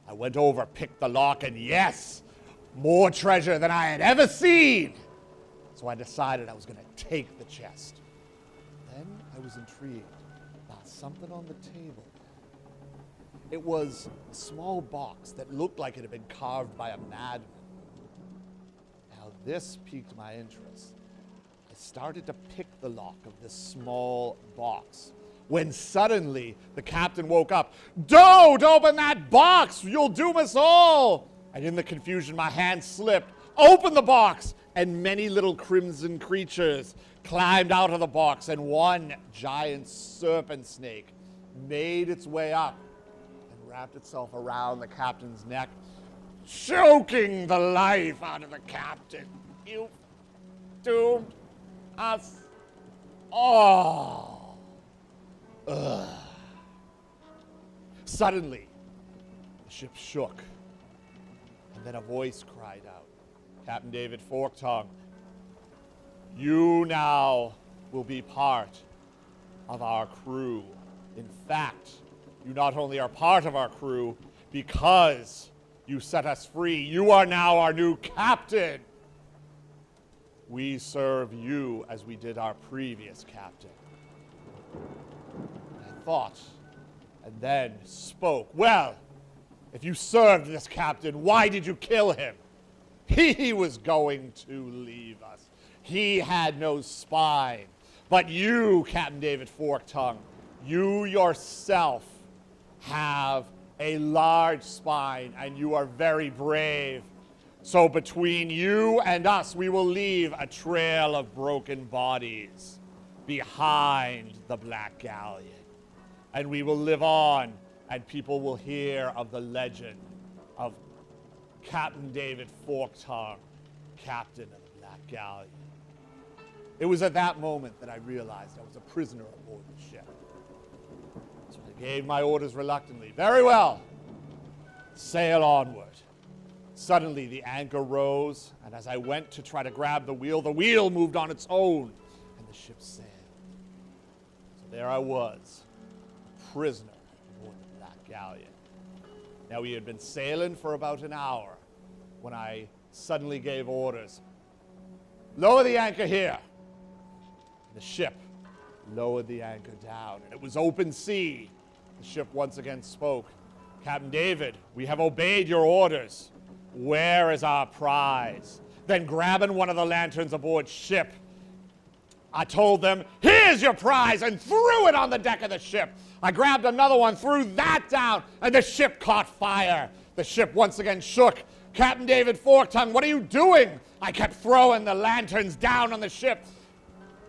I went over, picked the lock, and yes, more treasure than I had ever seen. So I decided I was going to take the chest. Then I was intrigued by something on the table. It was a small box that looked like it had been carved by a madman. Now this piqued my interest. I started to pick the lock of this small box when suddenly the captain woke up. "Don't open that box! You'll doom us all!" And in the confusion, my hand slipped, opened the box, and many little crimson creatures climbed out of the box, and one giant serpent snake made its way up and wrapped itself around the captain's neck, choking the life out of the captain. "You doomed us all." Ugh. Suddenly, the ship shook, and then a voice cried out, "Captain David Forktongue, you now will be part of our crew. In fact, you not only are part of our crew, because you set us free, you are now our new captain. We serve you as we did our previous captain." I thought, and then spoke. "Well, if you served this captain, why did you kill him? He was going to leave us. He had no spine. But you, Captain David Forktongue, you yourself have a large spine, and you are very brave. So between you and us, we will leave a trail of broken bodies behind the Black Galleon. And we will live on, and people will hear of the legend of Captain David Forktongue, captain of the Black Galleon. It was at that moment that I realized I was a prisoner aboard the ship. So I gave my orders reluctantly. Very well. Sail onward. Suddenly the anchor rose, and as I went to try to grab the wheel moved on its own, and the ship sailed. So there I was, a prisoner aboard the Black Galleon. Now we had been sailing for about an hour when I suddenly gave orders. Lower the anchor here. The ship lowered the anchor down, and it was open sea. The ship once again spoke. Captain David, we have obeyed your orders. Where is our prize? Then grabbing one of the lanterns aboard ship, I told them, here's your prize, and threw it on the deck of the ship. I grabbed another one, threw that down, and the ship caught fire. The ship once again shook. Captain David Forktongue, what are you doing? I kept throwing the lanterns down on the ship.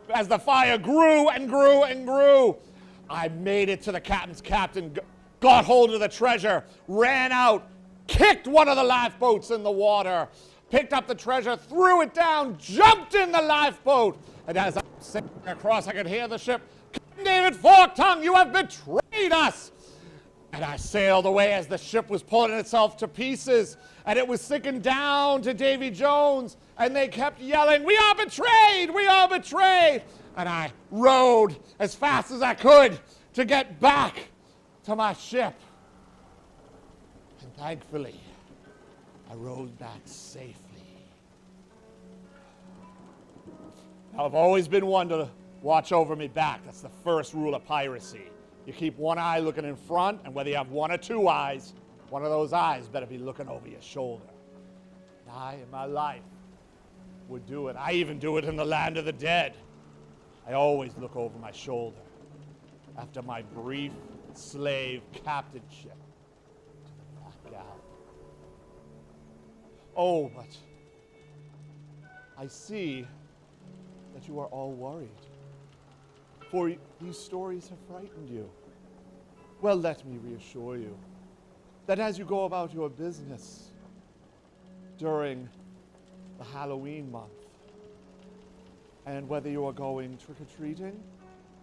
As the fire grew and grew and grew, I made it to the captain's captain, got hold of the treasure, ran out, kicked one of the lifeboats in the water, picked up the treasure, threw it down, jumped in the lifeboat, and as I was sailing across, I could hear the ship, Captain David Forktongue, you have betrayed us! And I sailed away as the ship was pulling itself to pieces, and it was sinking down to Davy Jones, and they kept yelling, we are betrayed! We are betrayed! And I rowed as fast as I could to get back to my ship. And thankfully, I rowed back safely. Now, I've always been one to watch over me back. That's the first rule of piracy. You keep one eye looking in front, and whether you have one or two eyes, one of those eyes better be looking over your shoulder. And I, in my life, would do it. I even do it in the land of the dead. I always look over my shoulder after my brief slave captainship to the Black Galleon. Oh, but I see that you are all worried, for these stories have frightened you. Well, let me reassure you that as you go about your business during the Halloween month, and whether you are going trick-or-treating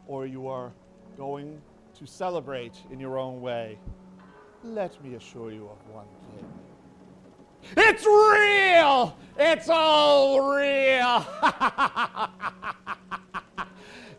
or you are going to celebrate in your own way, let me assure you of one thing. It's real! It's all real!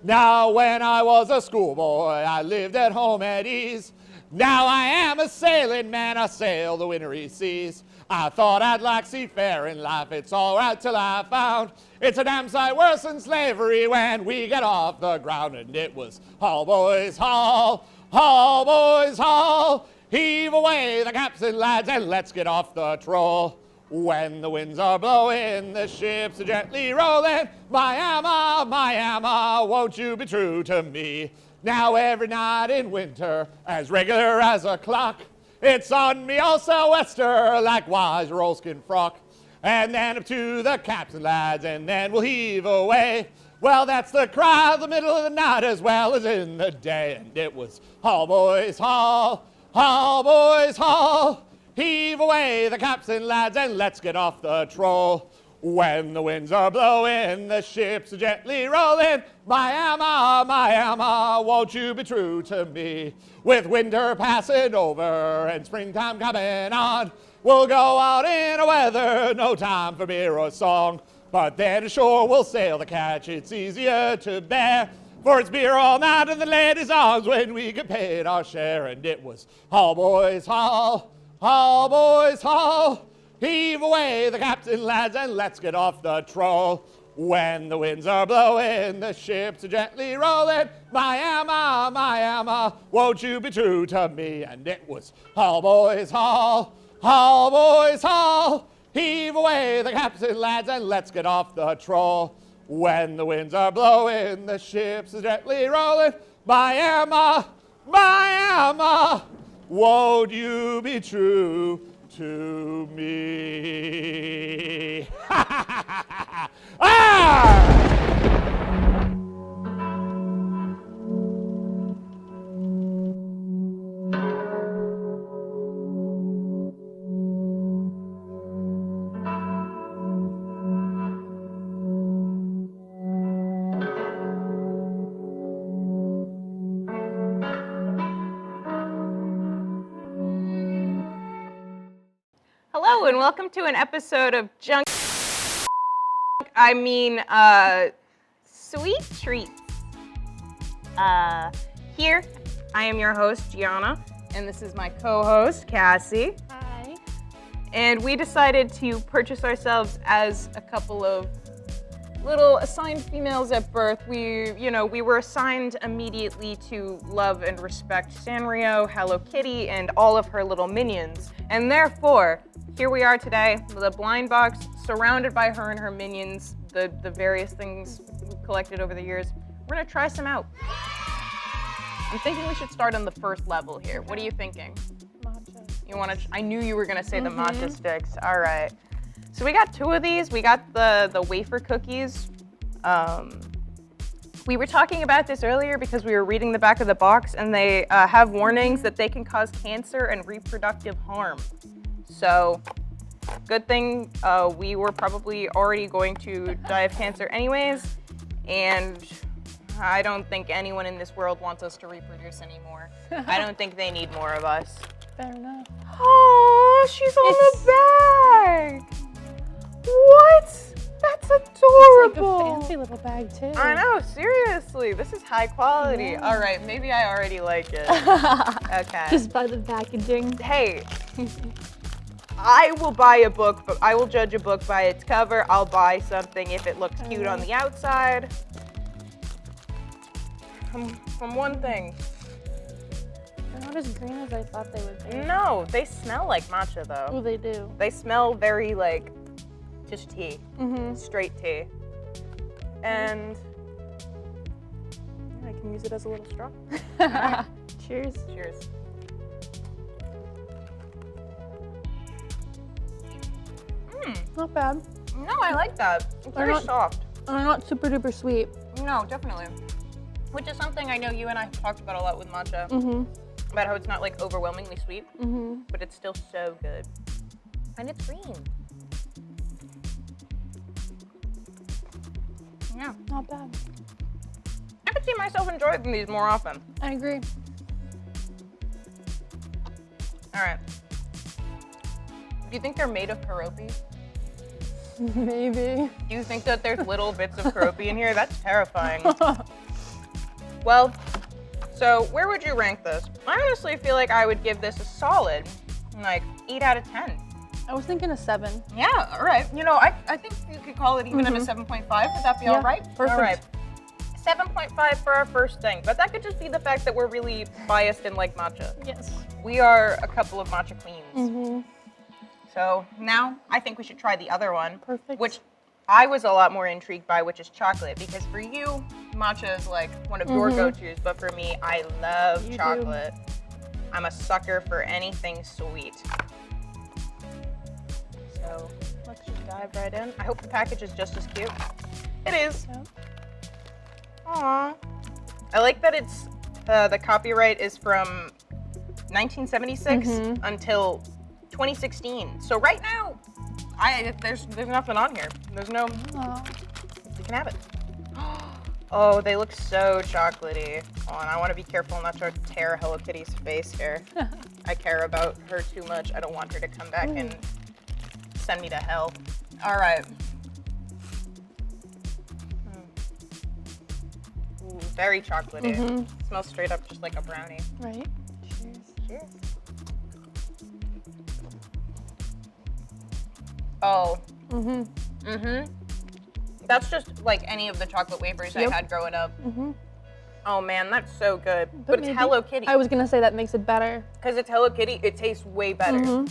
Now, when I was a schoolboy, I lived at home at ease. Now I am a sailing man, I sail the wintry seas. I thought I'd like seafaring life, it's all right till I found it's a damn sight worse than slavery when we get off the ground. And it was haul, boys, haul, haul, boys, haul. Heave away the capstan, lads, and let's get off the troll. When the winds are blowing, the ships are gently rolling. My Emma, won't you be true to me? Now every night in winter, as regular as a clock, it's on me all sou'wester, likewise your oilskin frock. And then up to the captain, lads, and then we'll heave away. Well, that's the cry of the middle of the night as well as in the day. And it was haul, boys, haul, haul, boys, haul. Heave away the capstan, lads, and let's get off the troll. When the winds are blowing, the ships are gently rolling. My Emma, won't you be true to me? With winter passing over and springtime coming on, we'll go out in a weather, no time for beer or song. But then ashore we'll sail the catch, it's easier to bear. For it's beer all night in the ladies' arms when we get paid our share. And it was haul, boys, haul, haul, boys, haul. Heave away the captain, lads, and let's get off the troll. When the winds are blowing, the ships are gently rolling. My Emma, won't you be true to me? And it was haul, boys, haul, haul, boys, haul. Heave away the captain, lads, and let's get off the troll. When the winds are blowing, the ships are gently rolling. My Emma, won't you be true to me. Ah! Hello and welcome to an episode of Sweet Treats. Here, I am your host, Gianna, and this is my co-host, Cassie. Hi. And we decided to purchase ourselves as a couple of little assigned females at birth. We were assigned immediately to love and respect Sanrio, Hello Kitty, and all of her little minions. And therefore, here we are today, with a blind box surrounded by her and her minions, the various things we've collected over the years. We're gonna try some out. I'm thinking we should start on the first level here. What are you thinking? Matcha. I knew you were gonna say the matcha sticks. All right. So we got 2 of these. We got the wafer cookies. We were talking about this earlier because we were reading the back of the box, and they have warnings that they can cause cancer and reproductive harm. So, good thing we were probably already going to die of cancer anyways, and I don't think anyone in this world wants us to reproduce anymore. I don't think they need more of us. Fair enough. Oh, she's on the bag! What? That's adorable! It's like a fancy little bag, too. I know, seriously. This is high quality. Yeah. All right, maybe I already like it. Okay. Just by the packaging. Hey, I will buy a book, but I will judge a book by its cover. I'll buy something if it looks cute on the outside. From one thing. They're not as green as I thought they would be. No, they smell like matcha though. Oh, they do. They smell very like just tea, straight tea. And I can use it as a little straw. Right. Cheers. Cheers. Not bad. No, I like that. It's very soft. They're not super duper sweet. No, definitely. Which is something I know you and I have talked about a lot with matcha. About how it's not like overwhelmingly sweet, but it's still so good. And it's green. Yeah. Not bad. I could see myself enjoying these more often. I agree. All right. Do you think they're made of Karopi? Maybe. Do you think that there's little bits of Karopi in here? That's terrifying. Well, so where would you rank this? I honestly feel like I would give this a solid, like 8 out of 10. I was thinking a 7. Yeah, all right. You know, I think you could call it even at a 7.5. Would that be all right? Perfect. All right. 7.5 for our first thing, but that could just be the fact that we're really biased and like matcha. Yes. We are a couple of matcha queens. So now I think we should try the other one. Perfect. Which I was a lot more intrigued by, which is chocolate, because for you, matcha is like one of your go-tos, but for me, I love chocolate. I'm a sucker for anything sweet. So let's just dive right in. I hope the package is just as cute. It is. Aww. I like that it's, the copyright is from 1976 until 2016. So right now, there's nothing on here. There's no, you can have it. Oh, they look so chocolatey. Oh, and I want to be careful not to tear Hello Kitty's face here. I care about her too much. I don't want her to come back and send me to hell. All right. Ooh, very chocolatey. Smells straight up just like a brownie. Right. Cheers. Cheers. Oh. That's just like any of the chocolate wafers I had growing up. Oh man, that's so good. But it's maybe- Hello Kitty. I was gonna say that makes it better. Because it's Hello Kitty, it tastes way better.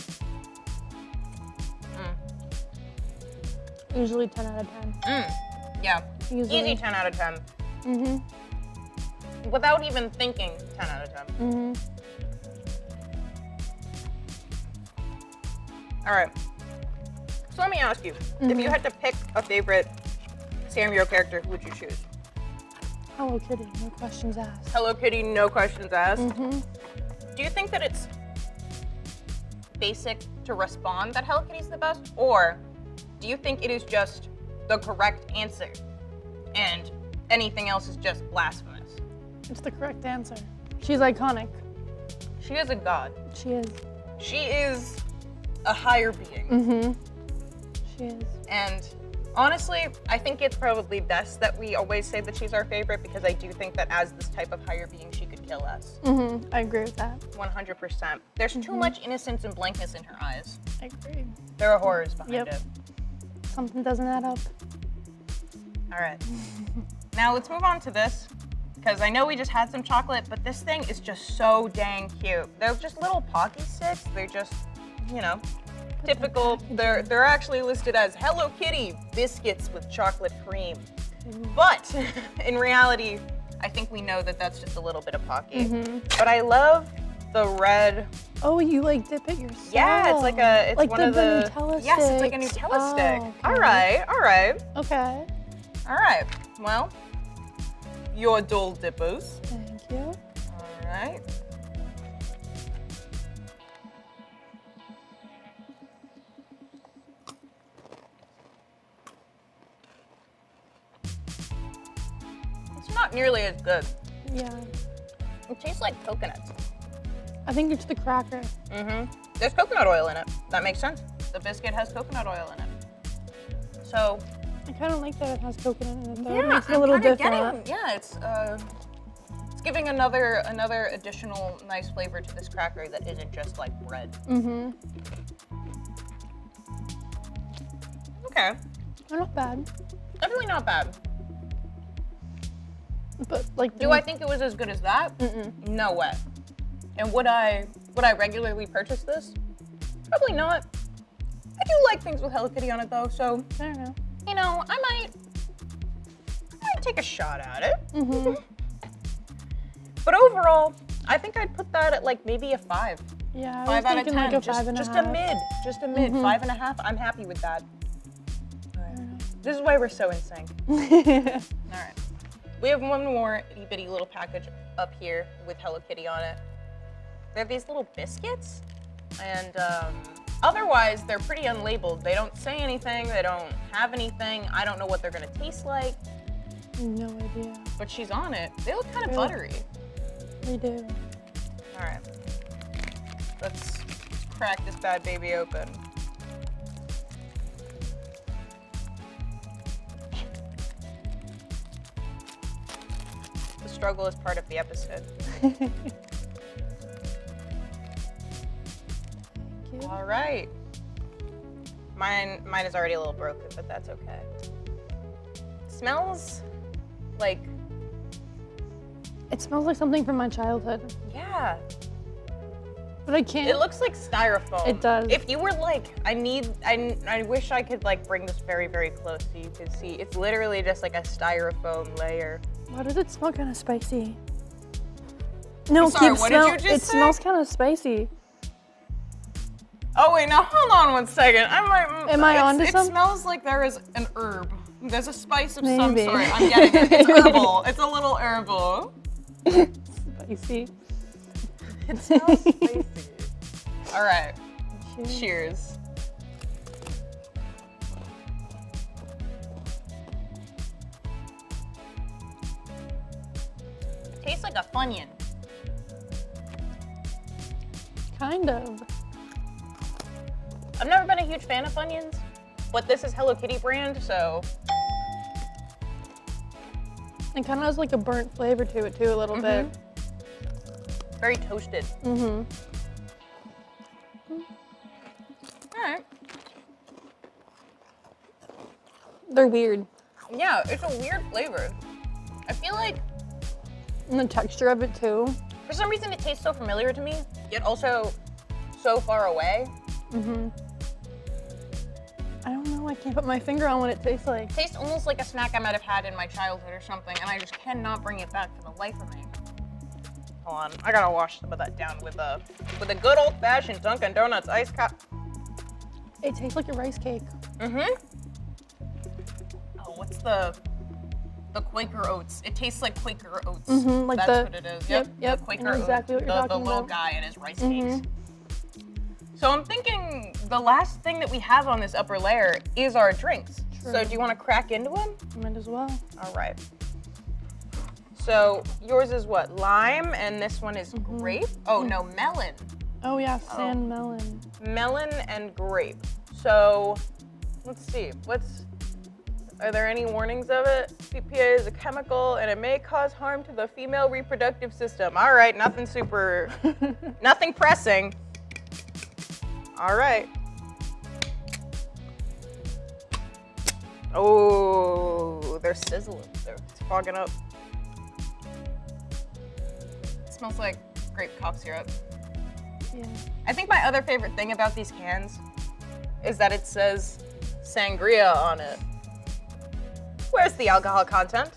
Usually 10 out of 10. Yeah. Easily. Easy 10 out of 10. Without even thinking, 10 out of 10. All right. So let me ask you, if you had to pick a favorite Sanrio character, who would you choose? Hello Kitty, no questions asked. Hello Kitty, no questions asked. Do you think that it's basic to respond that Hello Kitty's the best, or do you think it is just the correct answer and anything else is just blasphemous? It's the correct answer. She's iconic. She is a god. She is. She is a higher being. She is. And honestly, I think it's probably best that we always say that she's our favorite, because I do think that as this type of higher being, she could kill us. I agree with that. 100%. There's too much innocence and blankness in her eyes. I agree. There are horrors behind it. Something doesn't add up. All right. Now let's move on to this, because I know we just had some chocolate, but this thing is just so dang cute. They're just little Pocky sticks. They're just, you know, typical. They're actually listed as Hello Kitty biscuits with chocolate cream. But in reality, I think we know that that's just a little bit of Pocky. But I love the red. Oh, you like dip it yourself? Yeah, it's like a, it's like one of the Nutella yes, it's like a sticks. Nutella stick. Oh, okay. All right. Okay. All right. Well, your dull dippers. Thank you. All right. It's not nearly as good. Yeah. It tastes like coconuts. I think it's the cracker. There's coconut oil in it. That makes sense. The biscuit has coconut oil in it. So. I kind of like that it has coconut in it, though. Yeah, It makes it a little I'm kinda different. getting, yeah, it's giving another additional nice flavor to this cracker that isn't just like bread. Okay. They're not bad. Definitely not bad. But like, Do I think it was as good as that? No way. And would I regularly purchase this? Probably not. I do like things with Hello Kitty on it though, so I don't know. You know, I might take a shot at it. But overall, I think I'd put that at like maybe a 5. Yeah, I 5 was out of 10. thinking like a just, 5.5. just a mid. Just a mid. 5.5. I'm happy with that. All right. This is why we're so in sync. All right. We have one more itty bitty little package up here with Hello Kitty on it. They're these little biscuits, and otherwise they're pretty unlabeled. They don't say anything. They don't have anything. I don't know what they're gonna taste like. No idea. But she's on it. They look kind of Really? buttery. They do. All right. Let's crack this bad baby open. The struggle is part of the episode. All right. Mine is already a little broken, but that's okay. Smells like. It smells like something from my childhood. Yeah. But I can't. It looks like styrofoam. It does. If you were like, I wish I could like bring this very, very close so you could see. It's literally just like a styrofoam layer. Why does it smell kind of spicy? No, Sorry, keep what smell. did you just It say? smells kind of spicy. Oh wait, now hold on one second. I might. Am I onto It something? smells like there is an herb. There's a spice of Maybe. some sort. I'm getting it. It's herbal. It's a little herbal. Spicy. It smells spicy. All right. Cheers. Tastes like a Funyun. Kind of. I've never been a huge fan of Funyuns, but this is Hello Kitty brand, so. It kind of has like a burnt flavor to it too, a little bit. Very toasted. Mm-hmm. All right. They're weird. Yeah, it's a weird flavor. I feel like And the texture of it too. for some reason it tastes so familiar to me, yet also so far away. Mm-hmm. I don't know, I can't put my finger on what it tastes like. Tastes almost like a snack I might have had in my childhood or something, and I just cannot bring it back for the life of me. Hold on, I gotta wash some of that down with a good old-fashioned Dunkin' Donuts iced It tastes like a rice cake. Mm-hmm. Oh, what's the Quaker Oats? It tastes like Quaker Oats. Mm-hmm, like That's what it is. Yep. The Quaker Oats. Exactly what you're talking the little about. guy and his rice cakes. So I'm thinking the last thing that we have on this upper layer is our drinks. True. So do you want to crack into them? Might as well. All right. So yours is what? Lime, and this one is grape? Oh, no, melon. Oh yeah, sand melon. Melon and grape. So let's see. Are there any warnings of it? BPA is a chemical and it may cause harm to the female reproductive system. All right, nothing super, nothing pressing. All right. Oh, they're sizzling. It's fogging up. It smells like grape cough syrup. Yeah. I think my other favorite thing about these cans is that it says sangria on it. Where's the alcohol content?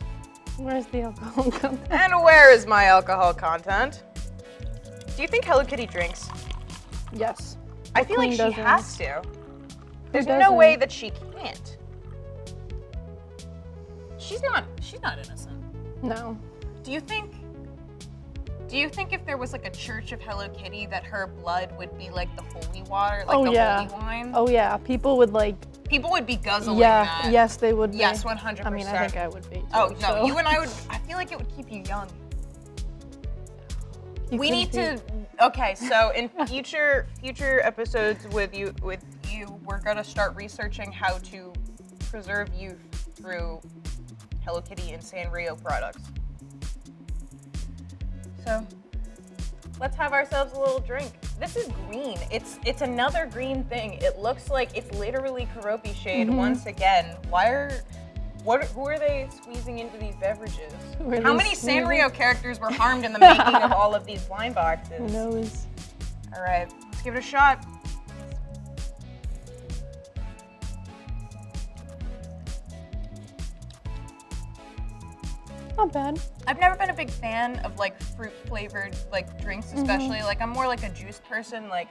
Where's the alcohol content? And where is my alcohol content? Do you think Hello Kitty drinks? Yes. I feel like Queen she doesn't. has to. There's no doesn't? way that she can't. She's not innocent. No. Do you think if there was like a church of Hello Kitty that her blood would be like the holy water, like Oh the yeah. holy wine? Oh yeah. People would like. People would be guzzling Yeah. that. Yes, they would. Be. Yes, 100%. I mean, I think I would be. Too, Oh no, so. you and I would. I feel like it would keep you young. We could need be. to. Okay, so in future episodes with you, we're gonna start researching how to preserve youth through Hello Kitty and Sanrio products. So let's have ourselves a little drink. This is green. It's another green thing. It looks like it's literally Keroppi shade once again. Who are they squeezing into these beverages? How many Sanrio characters were harmed in the making of all of these blind boxes? Who knows? All right, let's give it a shot. Not bad. I've never been a big fan of like fruit flavored like drinks, especially. Like I'm more like a juice person. Like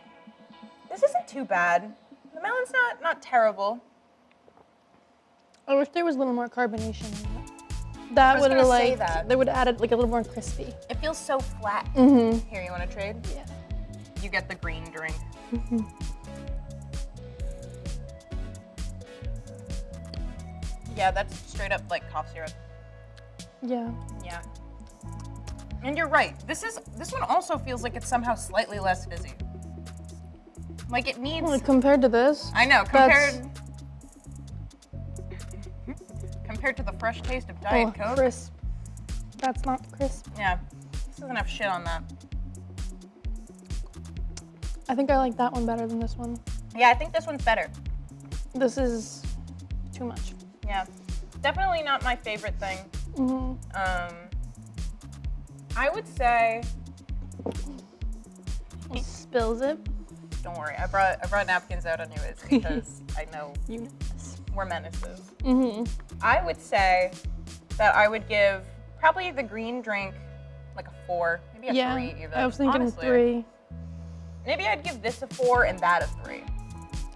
this isn't too bad. The melon's not terrible. I wish there was a little more carbonation in it. That would have like they would add it like a little more crispy. It feels so flat. Mhm. Here, you want to trade? Yeah. You get the green drink. Mhm. Yeah, that's straight up like cough syrup. Yeah. Yeah. And you're right. This one also feels like it's somehow slightly less fizzy. Like it needs. Well, compared to this. I know. that's- Compared to the fresh taste of Diet Coke. Crisp. That's not crisp. Yeah. This doesn't have shit on that. I think I like that one better than this one. Yeah, I think this one's better. This is too much. Yeah. Definitely not my favorite thing. Mhm. I would say. Spills it. Don't worry, I brought napkins out anyways because I know we're menaces. Mhm. I would say that I would give probably the green drink like a 4, maybe a Yeah. 3 even. I was thinking honestly. 3. Maybe I'd give this a 4 and that a 3.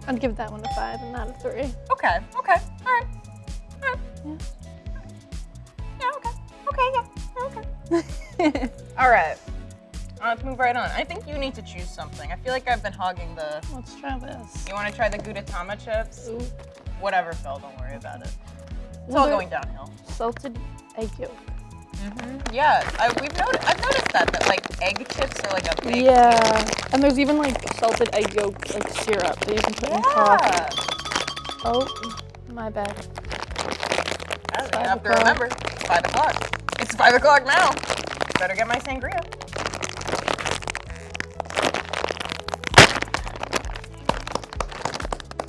I'd give that one a 5 and that a 3. Okay, all right. Yeah, okay. All right. Let's move right on. I think you need to choose something. I feel like I've been hogging the... Let's try this. You want to try the Gudetama chips? Ooh. Whatever, Phil. Don't worry about it. It's Well, all they're going downhill. Salted egg yolk. Yeah, I've noticed that like egg chips are like a big Yeah, and there's even like salted egg yolk like syrup that you can put in coffee. Oh, my bad. I have to remember. It's 5 o'clock. It's 5 o'clock now. Better get my sangria.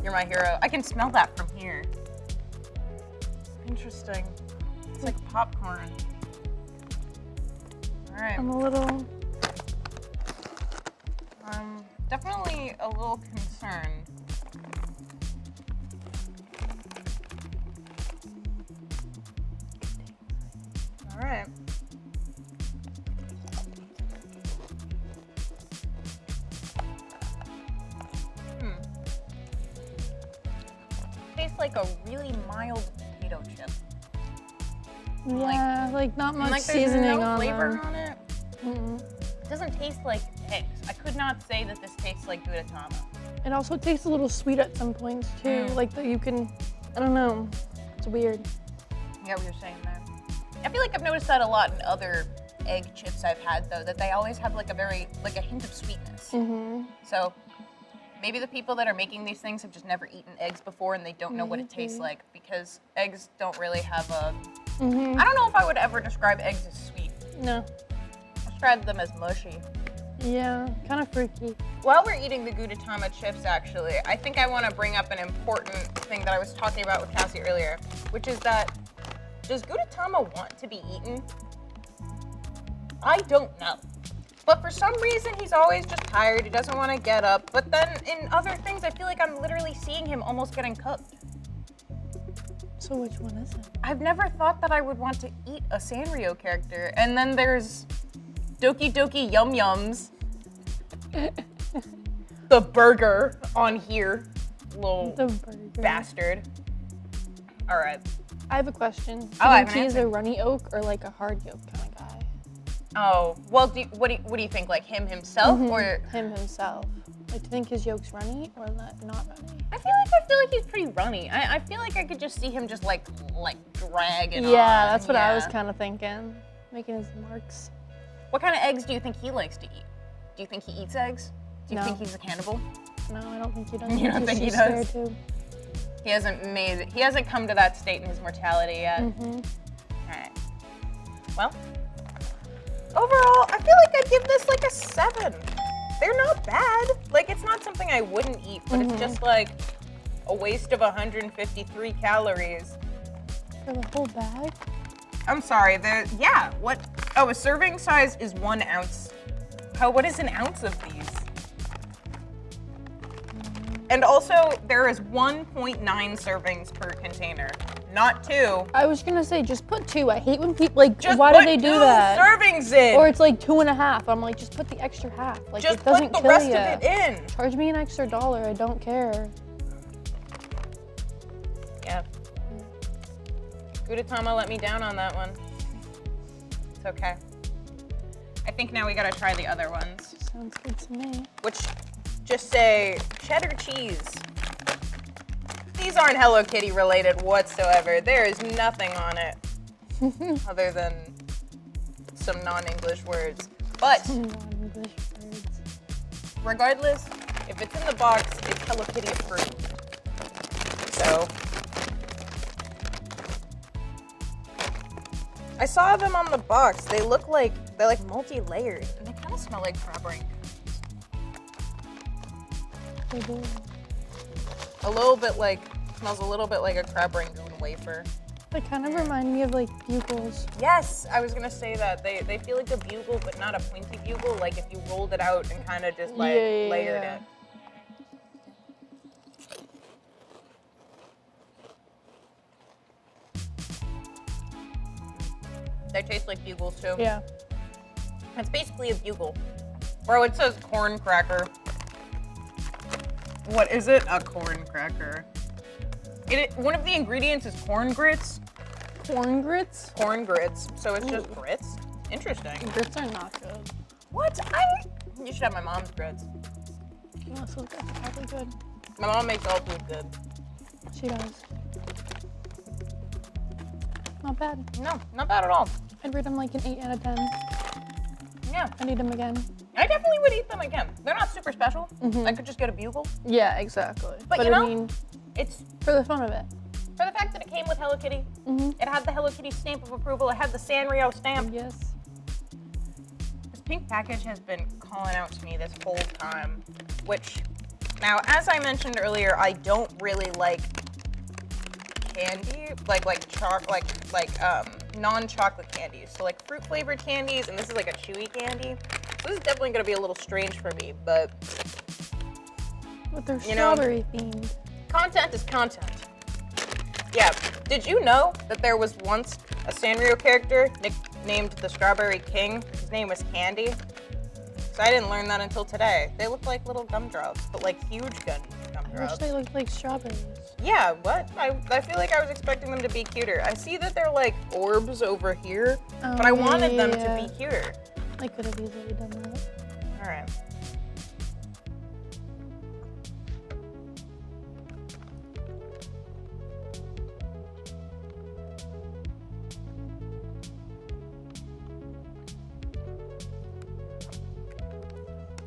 You're my hero. I can smell that from here. Interesting. It's like popcorn. All right. I'm a little. I'm definitely a little concerned. All right. taste like a really mild potato chip. Yeah, like not much Like seasoning there's no on flavor them. on it. It doesn't taste like eggs. I could not say that this tastes like Gudetama. It also tastes a little sweet at some points too. Like that you can, I don't know. It's weird. I get what you're saying there. I feel like I've noticed that a lot in other egg chips I've had though, that they always have like a hint of sweetness. So maybe the people that are making these things have just never eaten eggs before and they don't know what it tastes like, because eggs don't really have a, I don't know if I would ever describe eggs as sweet. No. I describe them as mushy. Yeah, kind of freaky. While we're eating the Gudetama chips, actually, I think I want to bring up an important thing that I was talking about with Cassie earlier, which is that, does Gudetama want to be eaten? I don't know. But for some reason, he's always just tired. He doesn't want to get up. But then in other things, I feel like I'm literally seeing him almost getting cooked. So which one is it? I've never thought that I would want to eat a Sanrio character. And then there's Doki Doki Yum Yums. The burger on here. Little bastard. All right. I have a question. Do I you have an think he's answer. a runny oak or like a hard yolk kind of guy? Oh, well, what do you think? Like him himself or him himself? Like, do you think his yolk's runny or not runny? I feel like he's pretty runny. I feel like I could just see him just like dragging on. Yeah, that's what I was kind of thinking. Making his marks. What kind of eggs do you think he likes to eat? Do you think he eats eggs? Do you No. think he's a cannibal? No, I don't think he does. You don't think he He's does? scared too. He hasn't come to that state in his mortality yet. All right. Well, overall, I feel like I'd give this like a 7. They're not bad. Like, it's not something I wouldn't eat, but it's just like a waste of 153 calories. For the whole bag? I'm sorry, what? Oh, a serving size is 1 ounce. What is an ounce of these? And also, there is 1.9 servings per container, not 2. I was gonna say, just put 2. I hate when people, like, Just why do put they do 2 that? servings in. Or it's like 2.5. I'm like, just put the extra half. Like, Just it doesn't put the kill rest ya. of it in. Charge me an extra $1. I don't care. Yeah. Gudetama let me down on that one. It's okay. I think now we gotta try the other ones. Sounds good to me. Which just say cheddar cheese. These aren't Hello Kitty related whatsoever. There is nothing on it other than some non-English words. But Non-English words. regardless, if it's in the box, it's Hello Kitty approved. So I saw them on the box. They're like multi-layered, and they kind of smell like crab rangoons. Smells a little bit like a crab rangoon wafer. They kind of remind me of like bugles. Yes, I was gonna say that. They feel like a bugle, but not a pointy bugle. Like if you rolled it out and kind of just like layered it. They taste like bugles too. Yeah. It's basically a bugle. Bro, it says corn cracker. What is it? A corn cracker. One of the ingredients is corn grits. Corn grits? Corn grits. So it's just grits? Interesting. Grits are not good. What? You should have my mom's grits. Oh, so that's probably good. My mom makes all food good. She does. Not bad. No, not bad at all. I'd rate them like an 8 out of 10. Yeah. I'd eat them again. I definitely would eat them again. They're not super special. I could just get a bugle. Yeah, exactly. But you know, I mean, it's for the fun of it. for the fact that it came with Hello Kitty. It had the Hello Kitty stamp of approval. It had the Sanrio stamp. Yes. This pink package has been calling out to me this whole time, which, now, as I mentioned earlier, I don't really like candy, like non-chocolate candies. So like fruit flavored candies, and this is like a chewy candy. So this is definitely gonna be a little strange for me, but But they're you know, strawberry themed. Content is content. Yeah, did you know that there was once a Sanrio character named the Strawberry King? His name was Candy. So I didn't learn that until today. They look like little gumdrops, but like huge gumdrops. I wish they looked like strawberries. Yeah, what? I feel like I was expecting them to be cuter. I see that they're like orbs over here, but I wanted them to be cuter. I could have easily done that. All right.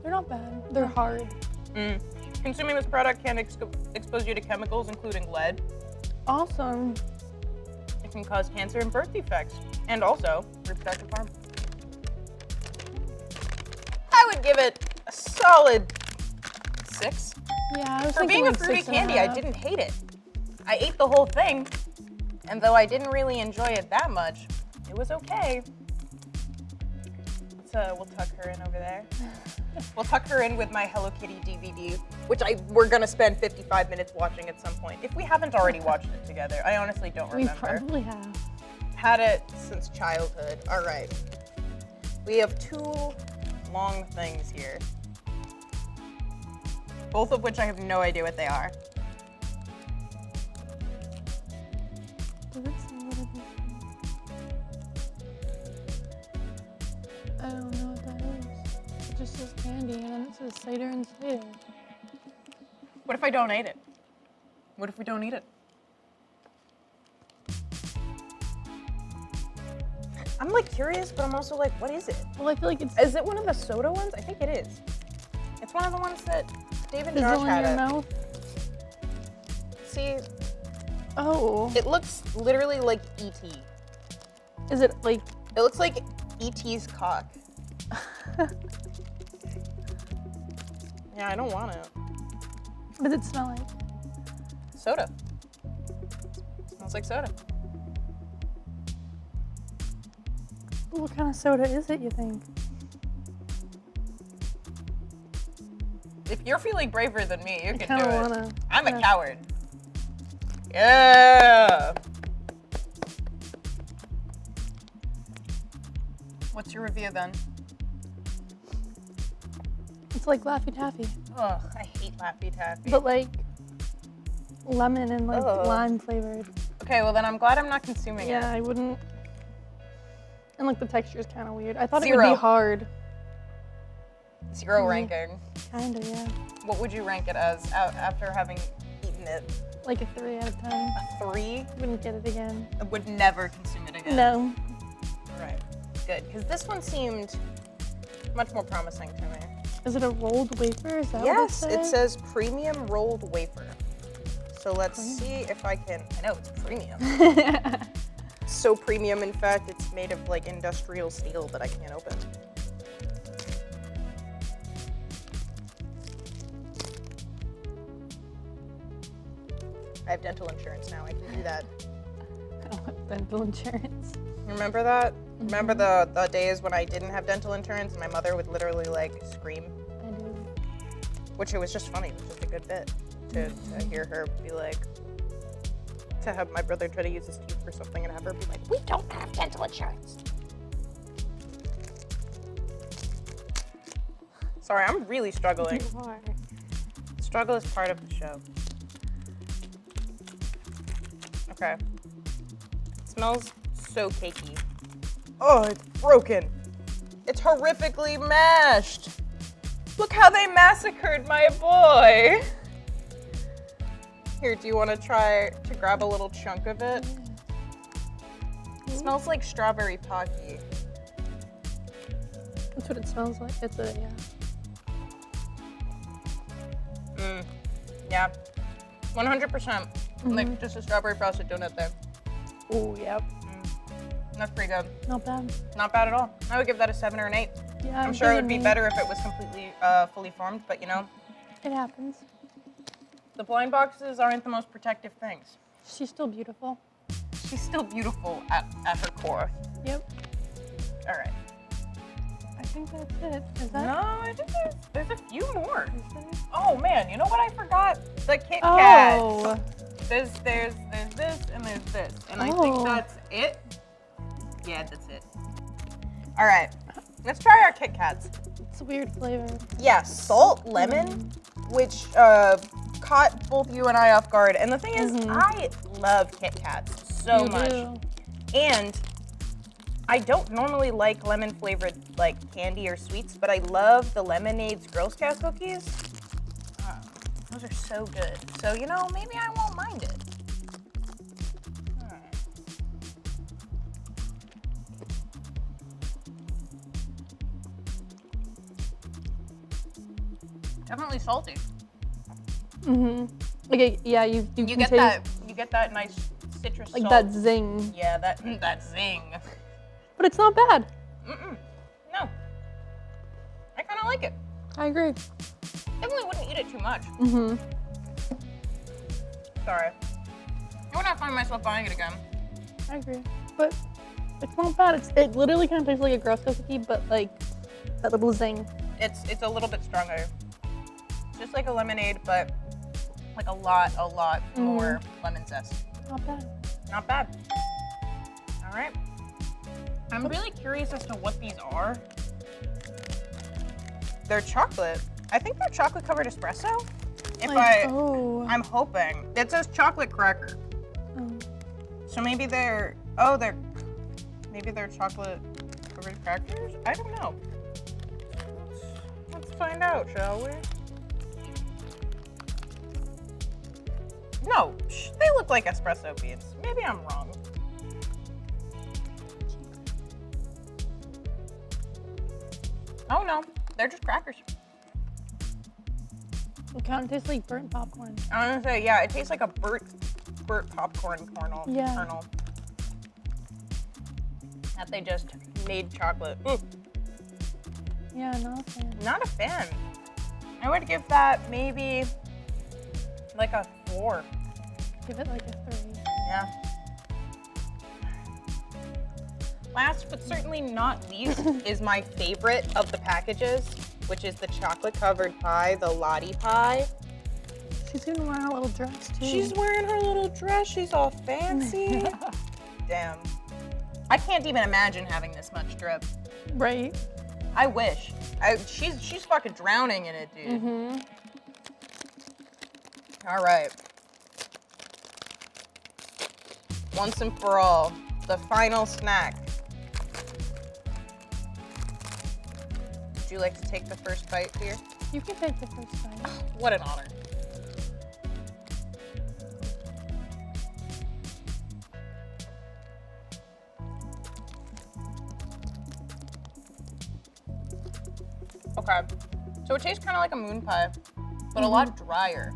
They're not bad. They're hard. Consuming this product can expose you to chemicals, including lead. Awesome. It can cause cancer and birth defects, and also reproductive harm. I would give it a solid 6. Yeah, I was For being a fruity candy, I didn't hate it. I ate the whole thing, and though I didn't really enjoy it that much, it was okay. We'll tuck her in over there. We'll tuck her in with my Hello Kitty DVD, which we're gonna spend 55 minutes watching at some point. If we haven't already watched it together, I honestly don't remember. We probably have. Had it since childhood. All right. We have 2 long things here, both of which I have no idea what they are. Does it say what it is? I don't know what that is. It just says candy, and then it says cider and cider. What if I don't eat it? What if we don't eat it? I'm like curious, but I'm also like, what is it? Well, I feel like it's. Is it one of the soda ones? I think it is. It's one of the ones that David and Josh Fizzle in had. your mouth? See? Oh. It looks literally like E.T. Is it like? It looks like E.T.'s cock. Yeah, I don't want it. What does it smell like? Soda. Smells like soda. What kind of soda is it, you think? If you're feeling braver than me, you can do kinda it. wanna- I'm a yeah. coward. Yeah. What's your review then? It's like Laffy Taffy, Ugh, I hate Laffy Taffy. but like lemon and like Ugh. lime flavored. Okay, well then I'm glad I'm not consuming Yeah, it. I wouldn't. And like the texture is kind of weird. I thought it 0. would be hard. 0 Mhm. ranking. Kinda, yeah. What would you rank it as after having eaten it? Like a 3 out of 10. A 3? Wouldn't get it again. I would never consume it again. No. Right. Good, because this one seemed much more promising to me. Is it a rolled wafer? Is that Yes, what it says premium rolled wafer. So let's see if I can. I know it's premium. So premium, in fact, it's made of like industrial steel that I can't open. I have dental insurance now. I can do that. I don't have dental insurance. Remember that? Remember the days when I didn't have dental insurance and my mother would literally like scream? I do. Which it was just funny. It was just a good bit to hear her be like, to have my brother try to use his teeth for something and have her be like, we don't have dental insurance. Sorry, I'm really struggling. You are. Struggle is part of the show. Okay. It smells so cakey. Oh, it's broken. It's horrifically mashed. Look how they massacred my boy. Here, do you want to try to grab a little chunk of it? It smells like strawberry Pocky. That's what it smells like. It's a, yeah. Yeah. 100%. Like just a strawberry frosted donut there. Oh, yep. That's pretty good. Not bad. Not bad at all. I would give that a 7 or an 8. Yeah, I'm sure it would be giving better if it was completely fully formed, but you know, It happens. the blind boxes aren't the most protective things. She's still beautiful. She's still beautiful at her core. Yep. All right. I think that's it. Is that? No, I think there's a few more. Oh man, you know what I forgot? The Kit Oh. Kats. There's this and there's this, and I think Oh. that's it. Yeah, that's it. All right, let's try our Kit Kats. It's a weird flavor. Yeah, salt, lemon, which caught both you and I off guard. And the thing is, I love Kit Kats so You much. do. And I don't normally like lemon flavored like candy or sweets, but I love the Lemonade's Girl Scout cookies. Those are so good. So, you know, maybe I won't mind it. Alright. Definitely salty. Okay, yeah, you You can get taste that nice citrus like salt. that zing. Yeah, that zing. But it's not bad. No. I kind of like it. I agree. Definitely wouldn't eat it too much. Sorry. I would not find myself buying it again. I agree. But it's not bad. It literally kind of tastes like a Girl Scout cookie, but like that little zing. It's a little bit stronger. Just like a lemonade, but like a lot more lemon zest. Not bad. Not bad. All right. I'm really curious as to what these are. They're chocolate. I think they're chocolate covered espresso. I'm hoping. It says chocolate cracker. So maybe they're chocolate covered crackers? I don't know. Let's find out, shall we? No, they look like espresso beans. Maybe I'm wrong. Oh no, they're just crackers. It kind of tastes like burnt popcorn. I was gonna say, yeah, it tastes like a burnt popcorn kernel. Yeah. Kernel. That they just made chocolate. Ooh. Yeah, not a fan. Not a fan. I would give that maybe like a 4. Give it like a 3. Yeah. Last but certainly not least is my favorite of the packages, which is the chocolate covered pie, the Lottie pie. She's even wearing a little dress too. She's wearing her little dress. She's all fancy. Damn. I can't even imagine having this much drip. Right. I wish. She's fucking drowning in it, dude. All right. Once and for all, the final snack. Would you like to take the first bite, dear? You can take the first bite. What an honor. Okay, so it tastes kind of like a moon pie, but a lot drier.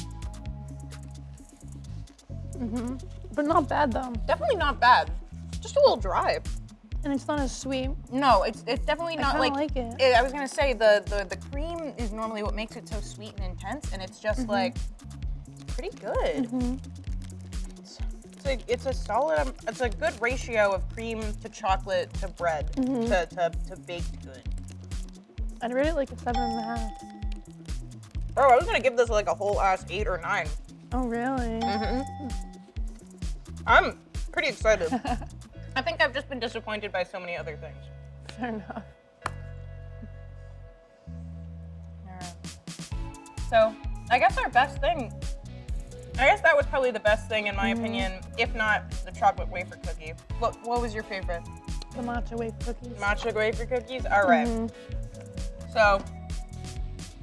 But not bad though. Definitely not bad. Just a little dry. And it's not as sweet. No, it's definitely not I like. like it. I was gonna say the cream is normally what makes it so sweet and intense, and it's just like it's pretty good. It's a solid. It's a good ratio of cream to chocolate to bread to baked good. I'd rate it like a 7.5. Bro, I was gonna give this like a whole ass 8 or 9. Oh really? I'm pretty excited. I think I've just been disappointed by so many other things. Fair enough. Alright. So, I guess our best thing, I guess that was probably the best thing in my opinion, if not the chocolate wafer cookie. What was your favorite? The matcha wafer cookies. Matcha wafer cookies? Alright. So,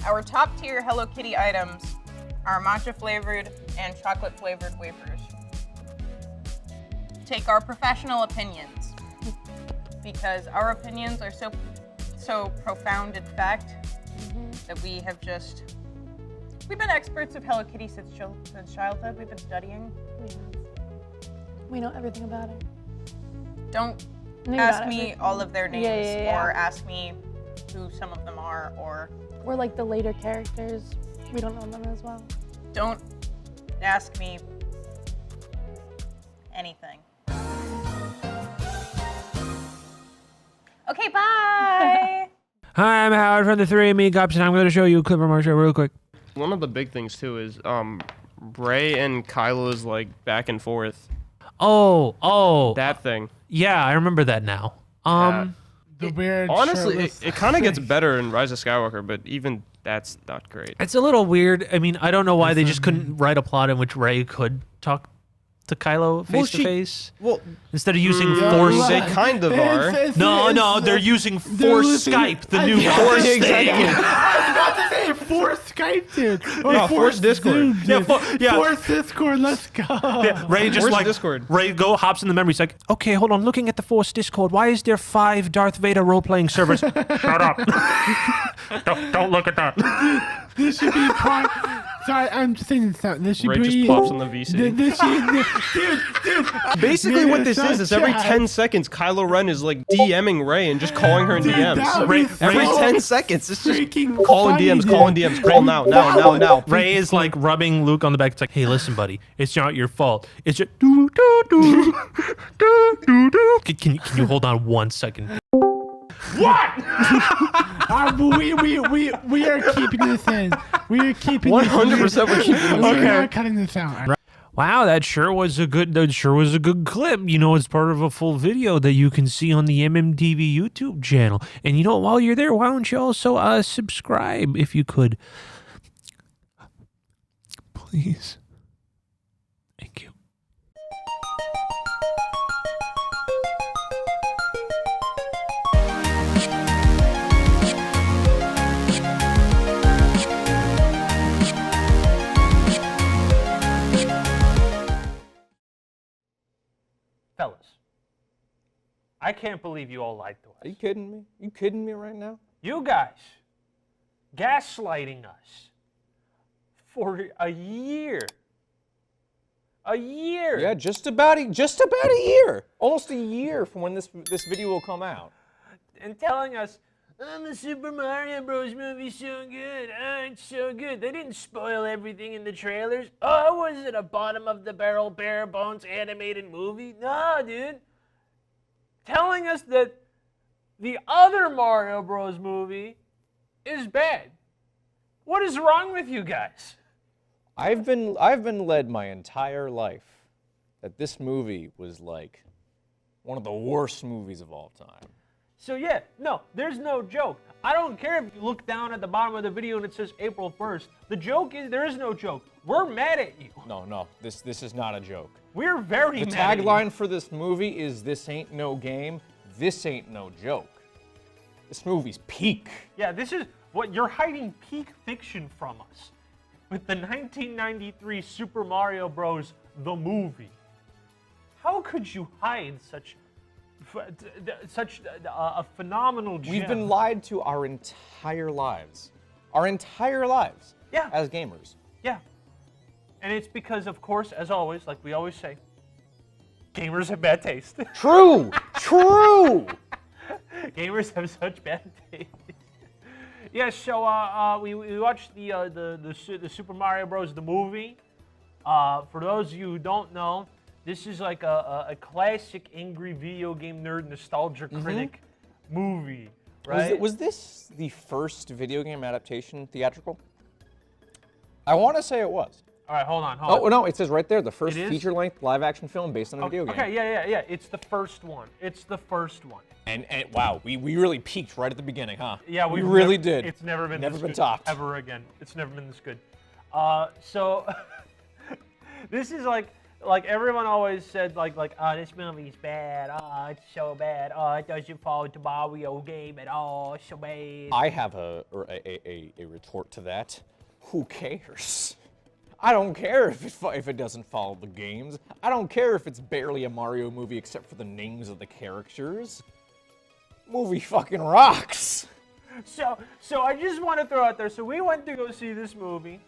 our top tier Hello Kitty items are matcha flavored and chocolate flavored wafers. Take our professional opinions, because our opinions are so profound in fact that we've been experts of Hello Kitty since childhood. We've been studying. We know everything about it. Don't Knew ask about me everything. all of their names Yeah. or ask me who some of them are, or Or like the later characters. We don't know them as well. don't ask me anything. Okay, bye! Hi, I'm Howard from the 3andMe Cops, and I'm going to show you a clip from our show real quick. One of the big things too is Rey and Kylo's like back and forth. Oh. That thing. Yeah, I remember that now. The weird. Honestly, it kind of gets better in Rise of Skywalker, but even That's not great. It's a little weird. I mean, I don't know why they just couldn't write a plot in which Rey could talk to Kylo face to face. Well, instead of using Force, they kind of are. No, they're using Force Skype, the new Force thing. Exactly. I was about to say Force Skype, dude. Or No, Force Discord. Zoom, dude. Force Discord, let's go. Yeah, Rey just Where's Discord? Rey hops in the memory. He's like, okay, hold on. Looking at the Force Discord, why is there 5 Darth Vader role-playing servers? Shut up. don't look at that. This should be part. Sorry, I'm just saying this out. This should Ray be. just plops on the VC. This should, dude. Basically, what this Nigga, is every chat. 10 seconds, Kylo Ren is like DMing Rey and just calling her in Dude, that DMs. would be Every so 10 seconds, it's just freaking calling funny, DMs, dude. calling DMs, call now. Ray is like rubbing Luke on the back. It's like, hey, listen, buddy, it's not your fault. It's just do do do do do do. Can you hold on 1 second? What? We are keeping this in. We are keeping 100% we're keeping this in. We're not cutting this out. Wow, that sure was a good clip. You know, it's part of a full video that you can see on the MMTV YouTube channel. And you know, while you're there, why don't you also subscribe if you could? Please. Thank you. Fellas, I can't believe you all lied to us. Are you kidding me? You kidding me right now? You guys gaslighting us for a year. A year. Yeah, just about a year. Almost a year from when this video will come out. And telling us, oh, the Super Mario Bros. Movie's so good. Oh, it's so good. They didn't spoil everything in the trailers. Oh, was it a bottom of the barrel, bare bones animated movie? No, dude. Telling us that the other Mario Bros. Movie is bad. What is wrong with you guys? I've been led my entire life that this movie was like one of the worst movies of all time. So yeah, no, there's no joke. I don't care if you look down at the bottom of the video and it says April 1st. The joke is, there is no joke. We're mad at you. No, this is not a joke. We're very The mad at you. tagline for this movie is "This ain't no game, this ain't no joke." This movie's peak. Yeah, this is what you're hiding peak fiction from us with the 1993 Super Mario Bros. The movie. How could you hide such a phenomenal gem? We've been lied to our entire lives. Our entire lives. Yeah. As gamers. Yeah. And it's because, of course, as always, like we always say, gamers have bad taste. True! True! Gamers have such bad taste. Yeah, so we watched the Super Mario Bros. The movie. For those of you who don't know, this is like a classic angry video game nerd nostalgia critic movie, right? Was this the first video game adaptation theatrical? I want to say it was. All right, hold on. Oh, no, it says right there, the first It is? feature-length live-action film based on a video game. Okay, yeah. It's the first one. It's the first one. And wow, we really peaked right at the beginning, huh? Yeah, we really did. It's never been this good topped ever again. It's never been this good. So this is like everyone always said like oh, this movie's bad. Oh, it's so bad. Oh, it doesn't follow the Mario game at all. It's so bad. I have a retort to that. Who cares? I don't care if it doesn't follow the games. I don't care if it's barely a Mario movie except for the names of the characters. Movie fucking rocks. So I just want to throw out there. So we went to go see this movie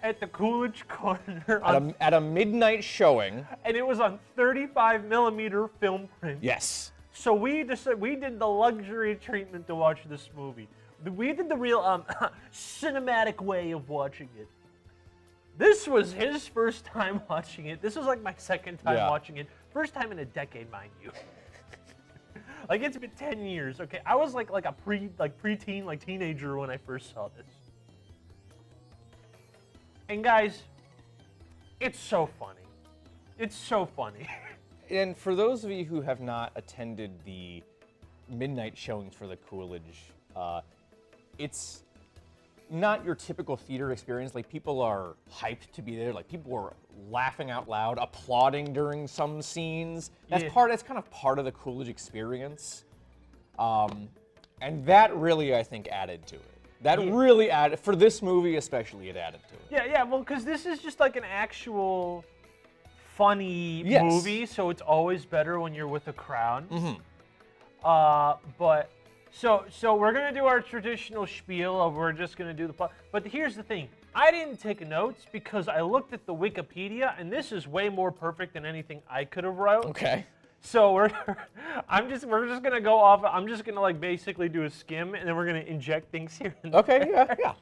at the Coolidge Corner At a midnight showing. and it was on 35mm film print. Yes. So we did the luxury treatment to watch this movie. We did the real cinematic way of watching it. This was his first time watching it. This was like my second time watching it. First time in a decade, mind you. Like it's been 10 years. Okay, I was like a preteen, like teenager when I first saw this. And guys, it's so funny. It's so funny. And for those of you who have not attended the midnight showings for the Coolidge, it's not your typical theater experience. Like, people are hyped to be there. Like, people are laughing out loud, applauding during some scenes. That's kind of part of the Coolidge experience. And that really, I think, added to it. That really added, for this movie especially, it added to it. Yeah, well, because this is just like an actual funny movie, so it's always better when you're with a crowd. But so we're gonna do our traditional spiel of we're just gonna do the plot. But here's the thing: I didn't take notes because I looked at the Wikipedia, and this is way more perfect than anything I could have wrote. Okay. So we're just gonna go off. I'm just gonna like basically do a skim, and then we're gonna inject things here. And Okay, yeah.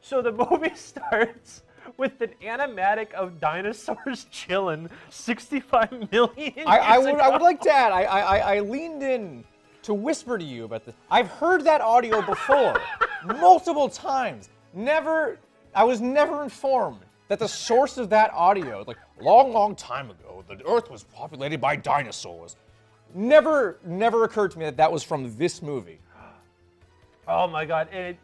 So the movie starts with an animatic of dinosaurs chilling 65 million years I ago. would like to add, I leaned in to whisper to you about this. I've heard that audio before, multiple times. I was never informed that the source of that audio, like long time ago, the Earth was populated by dinosaurs. Never occurred to me that that was from this movie. Oh my God! And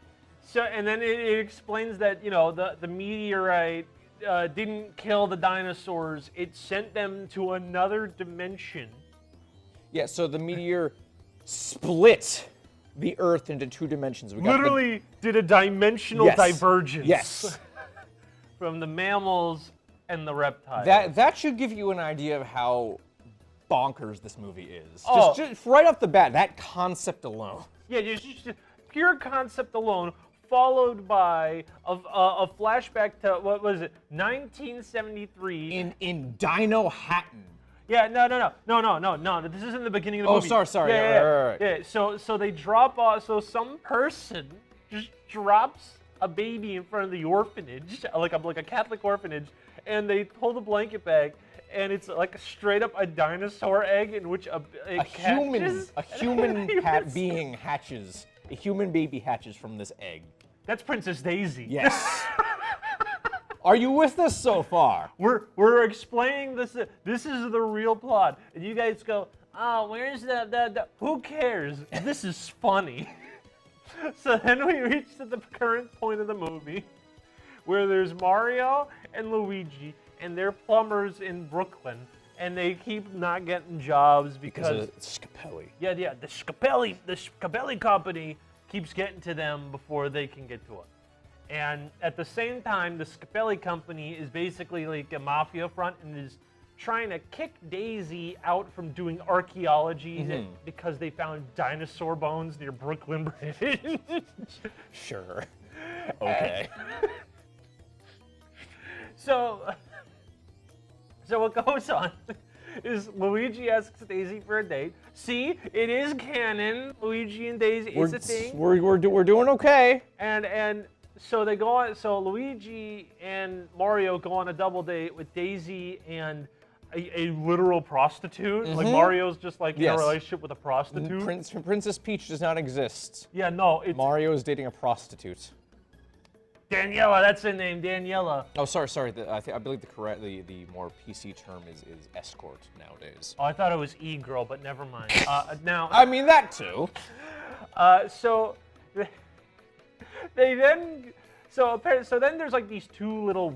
then it explains that the meteorite didn't kill the dinosaurs; it sent them to another dimension. Yeah. So the meteor split the Earth into two dimensions. We got Literally did a dimensional divergence. Yes. From the mammals and the reptiles. That should give you an idea of how bonkers this movie is. Oh. Just right off the bat, that concept alone. Yeah, just pure concept alone, followed by a flashback to, what was it, 1973. In Dino Hatton. Yeah, no. This isn't the beginning of the movie. Oh, sorry. Yeah, Right. Yeah, so they drop off. So some person just drops a baby in front of the orphanage, like a Catholic orphanage, and they pull the blanket back, and it's like straight up a dinosaur egg in which a human being hatches. A human baby hatches from this egg. That's Princess Daisy. Yes. Are you with us so far? We're explaining this. This is the real plot, and you guys go, oh, where's the who cares? This is funny. So then we reach to the current point of the movie, where there's Mario and Luigi, and they're plumbers in Brooklyn, and they keep not getting jobs because of Scapelli. Yeah, the Scapelli company keeps getting to them before they can get to it. And at the same time, the Scapelli company is basically like a mafia front and is trying to kick Daisy out from doing archaeology because they found dinosaur bones near Brooklyn Bridge. Sure. Okay. So what goes on is Luigi asks Daisy for a date. See, it is canon. Luigi and Daisy is a thing. We're doing okay. And so they go on. So Luigi and Mario go on a double date with Daisy and a literal prostitute. Like Mario's just like in a relationship with a prostitute. Princess Peach does not exist. Yeah, no. Mario is dating a prostitute. Daniela, that's her name, Daniela. Oh, sorry. I believe the more PC term is escort nowadays. Oh, I thought it was e-girl, but never mind. Now, I mean that too. So they then, so then there's like these two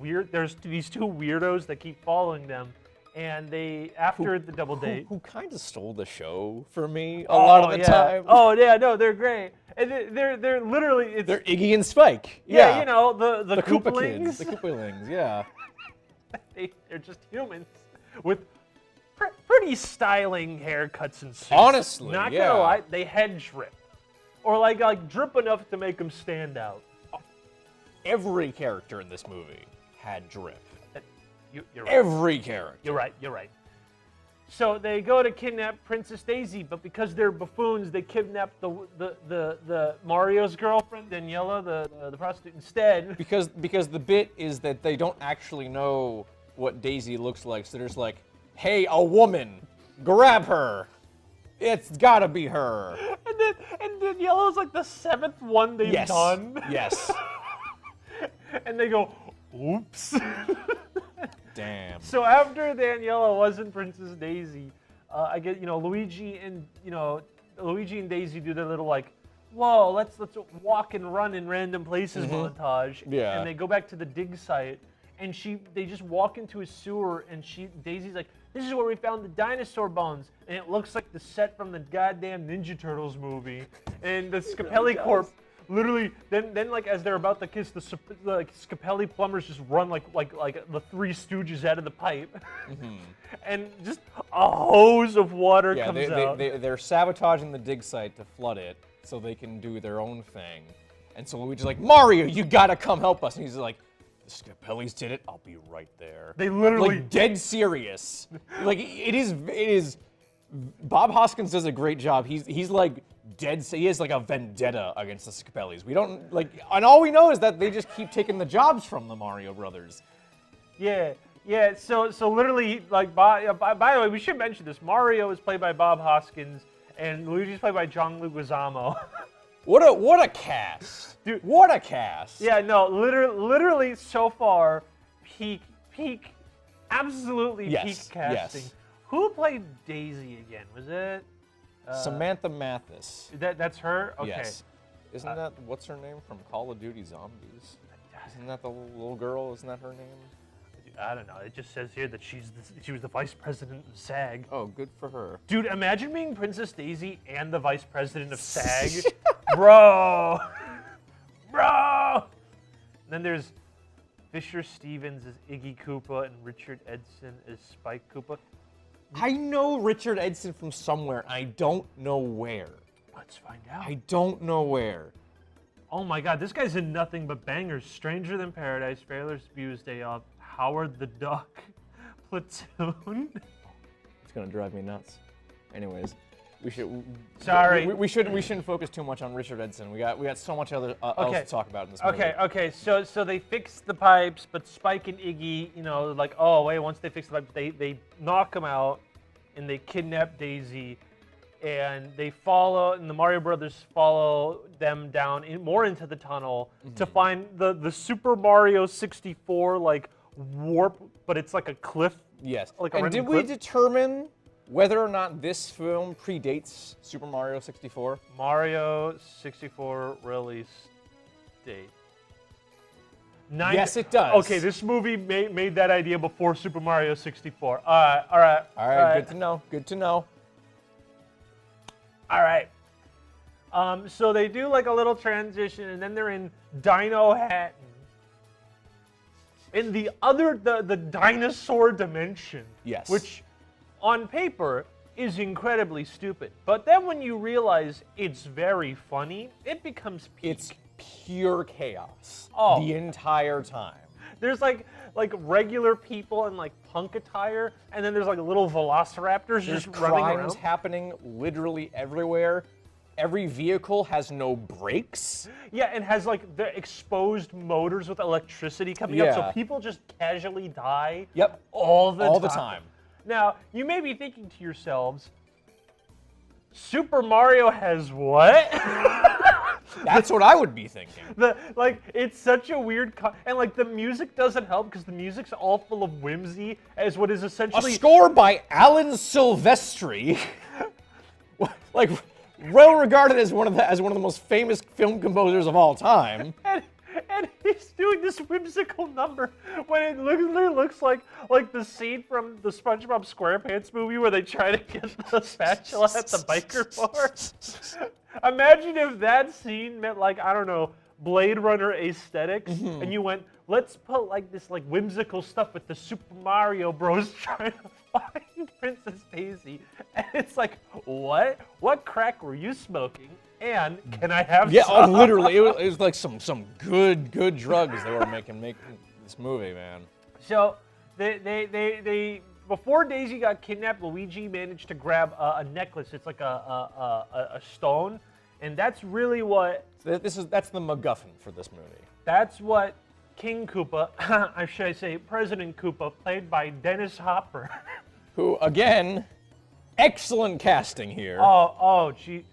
weirdos that keep following them, and they after the double date. Who kind of stole the show for me a lot of the time. Oh yeah, no, they're great. And they're literally they're Iggy and Spike. Yeah, you know the Koopa Koopalings. kids, the Koopalings, yeah. They're just humans with pretty styling haircuts and suits. Honestly, not gonna lie, they head drip, or like drip enough to make them stand out. Every character in this movie had drip. You're right. Every character. You're right. So they go to kidnap Princess Daisy, but because they're buffoons, they kidnap the Mario's girlfriend, Daniela, the prostitute, instead. Because the bit is that they don't actually know what Daisy looks like, so they're just like, hey, a woman, grab her. It's gotta be her. And Daniela's like the 7th one they've done. Yes. And they go, oops. Damn. So after Daniela wasn't Princess Daisy, I get Luigi and Daisy do their little like whoa, let's walk and run in random places montage. Yeah. And they go back to the dig site, and they just walk into a sewer, and Daisy's like, this is where we found the dinosaur bones, and it looks like the set from the goddamn Ninja Turtles movie. And the Scapelli Corp literally, then like as they're about to kiss, the Scapelli plumbers just run like the Three Stooges out of the pipe, and just a hose of water comes out. They're sabotaging the dig site to flood it so they can do their own thing. And so Luigi's like, Mario, you gotta come help us. And he's like, the Scapellis did it. I'll be right there. They literally like dead serious. Like it is. Bob Hoskins does a great job. He's like dead. He has like a vendetta against the Scapellis. We don't like, and all we know is that they just keep taking the jobs from the Mario Brothers. Yeah. So literally, like, by the way, we should mention this. Mario is played by Bob Hoskins, and Luigi's played by John Leguizamo. What a cast, dude! What a cast! Yeah, no, literally so far, peak, absolutely peak casting. Yes. Who played Daisy again? Was it Samantha Mathis? That's her. Okay. Yes. Isn't that what's her name from Call of Duty Zombies? Isn't that the little girl? Isn't that her name? I don't know. It just says here that she was the vice president of SAG. Oh, good for her. Dude, imagine being Princess Daisy and the vice president of SAG. Bro. And then there's Fisher Stevens as Iggy Koopa and Richard Edson as Spike Koopa. I know Richard Edson from somewhere. I don't know where. Let's find out. I don't know where. Oh my God, this guy's in nothing but bangers. Stranger Than Paradise, Ferris Bueller's Day Off, Howard the Duck, Platoon. It's gonna drive me nuts. Anyways, we should. Sorry. We shouldn't focus too much on Richard Edson. We got so much other else to talk about in this movie. Okay. So they fix the pipes, but Spike and Iggy, like, oh wait, once they fix the pipes, they knock them out, and they kidnap Daisy, and the Mario Brothers follow them down more into the tunnel to find the Super Mario 64 like warp, but it's like a cliff. Yes. Like and did we determine whether or not this film predates Super Mario 64? Mario 64 release date. Yes, it does. Okay, this movie made that idea before Super Mario 64. All right. Good to know. Good to know. All right. So they do like a little transition, and then they're in Dino Hatton. In the dinosaur dimension. Yes. Which, on paper, is incredibly stupid. But then when you realize it's very funny, it becomes peak. It's pure chaos the entire time. There's like regular people in like punk attire, and then there's like little velociraptors just running around. Crimes happening literally everywhere. Every vehicle has no brakes. Yeah, and has like the exposed motors with electricity coming up, so people just casually die. Yep. All the time. Now, you may be thinking to yourselves, Super Mario has what? That's what I would be thinking. It's such a weird, and like the music doesn't help because the music's all full of whimsy, as what is essentially a score by Alan Silvestri, like well regarded as one of the most famous film composers of all time. And he's doing this whimsical number when it literally looks like the scene from the SpongeBob SquarePants movie where they try to get the spatula at the biker bar. Imagine if that scene meant like, I don't know, Blade Runner aesthetics, and you went, let's put like this like whimsical stuff with the Super Mario Bros. Trying to find Princess Daisy, and it's like, what crack were you smoking? And can I have some? Literally, it was like some good drugs they were making this movie, man. So they before Daisy got kidnapped, Luigi managed to grab a necklace. It's like a stone, and that's really what that's the MacGuffin for this movie. That's what King Koopa, I should say President Koopa, played by Dennis Hopper, who again, excellent casting here. Gee.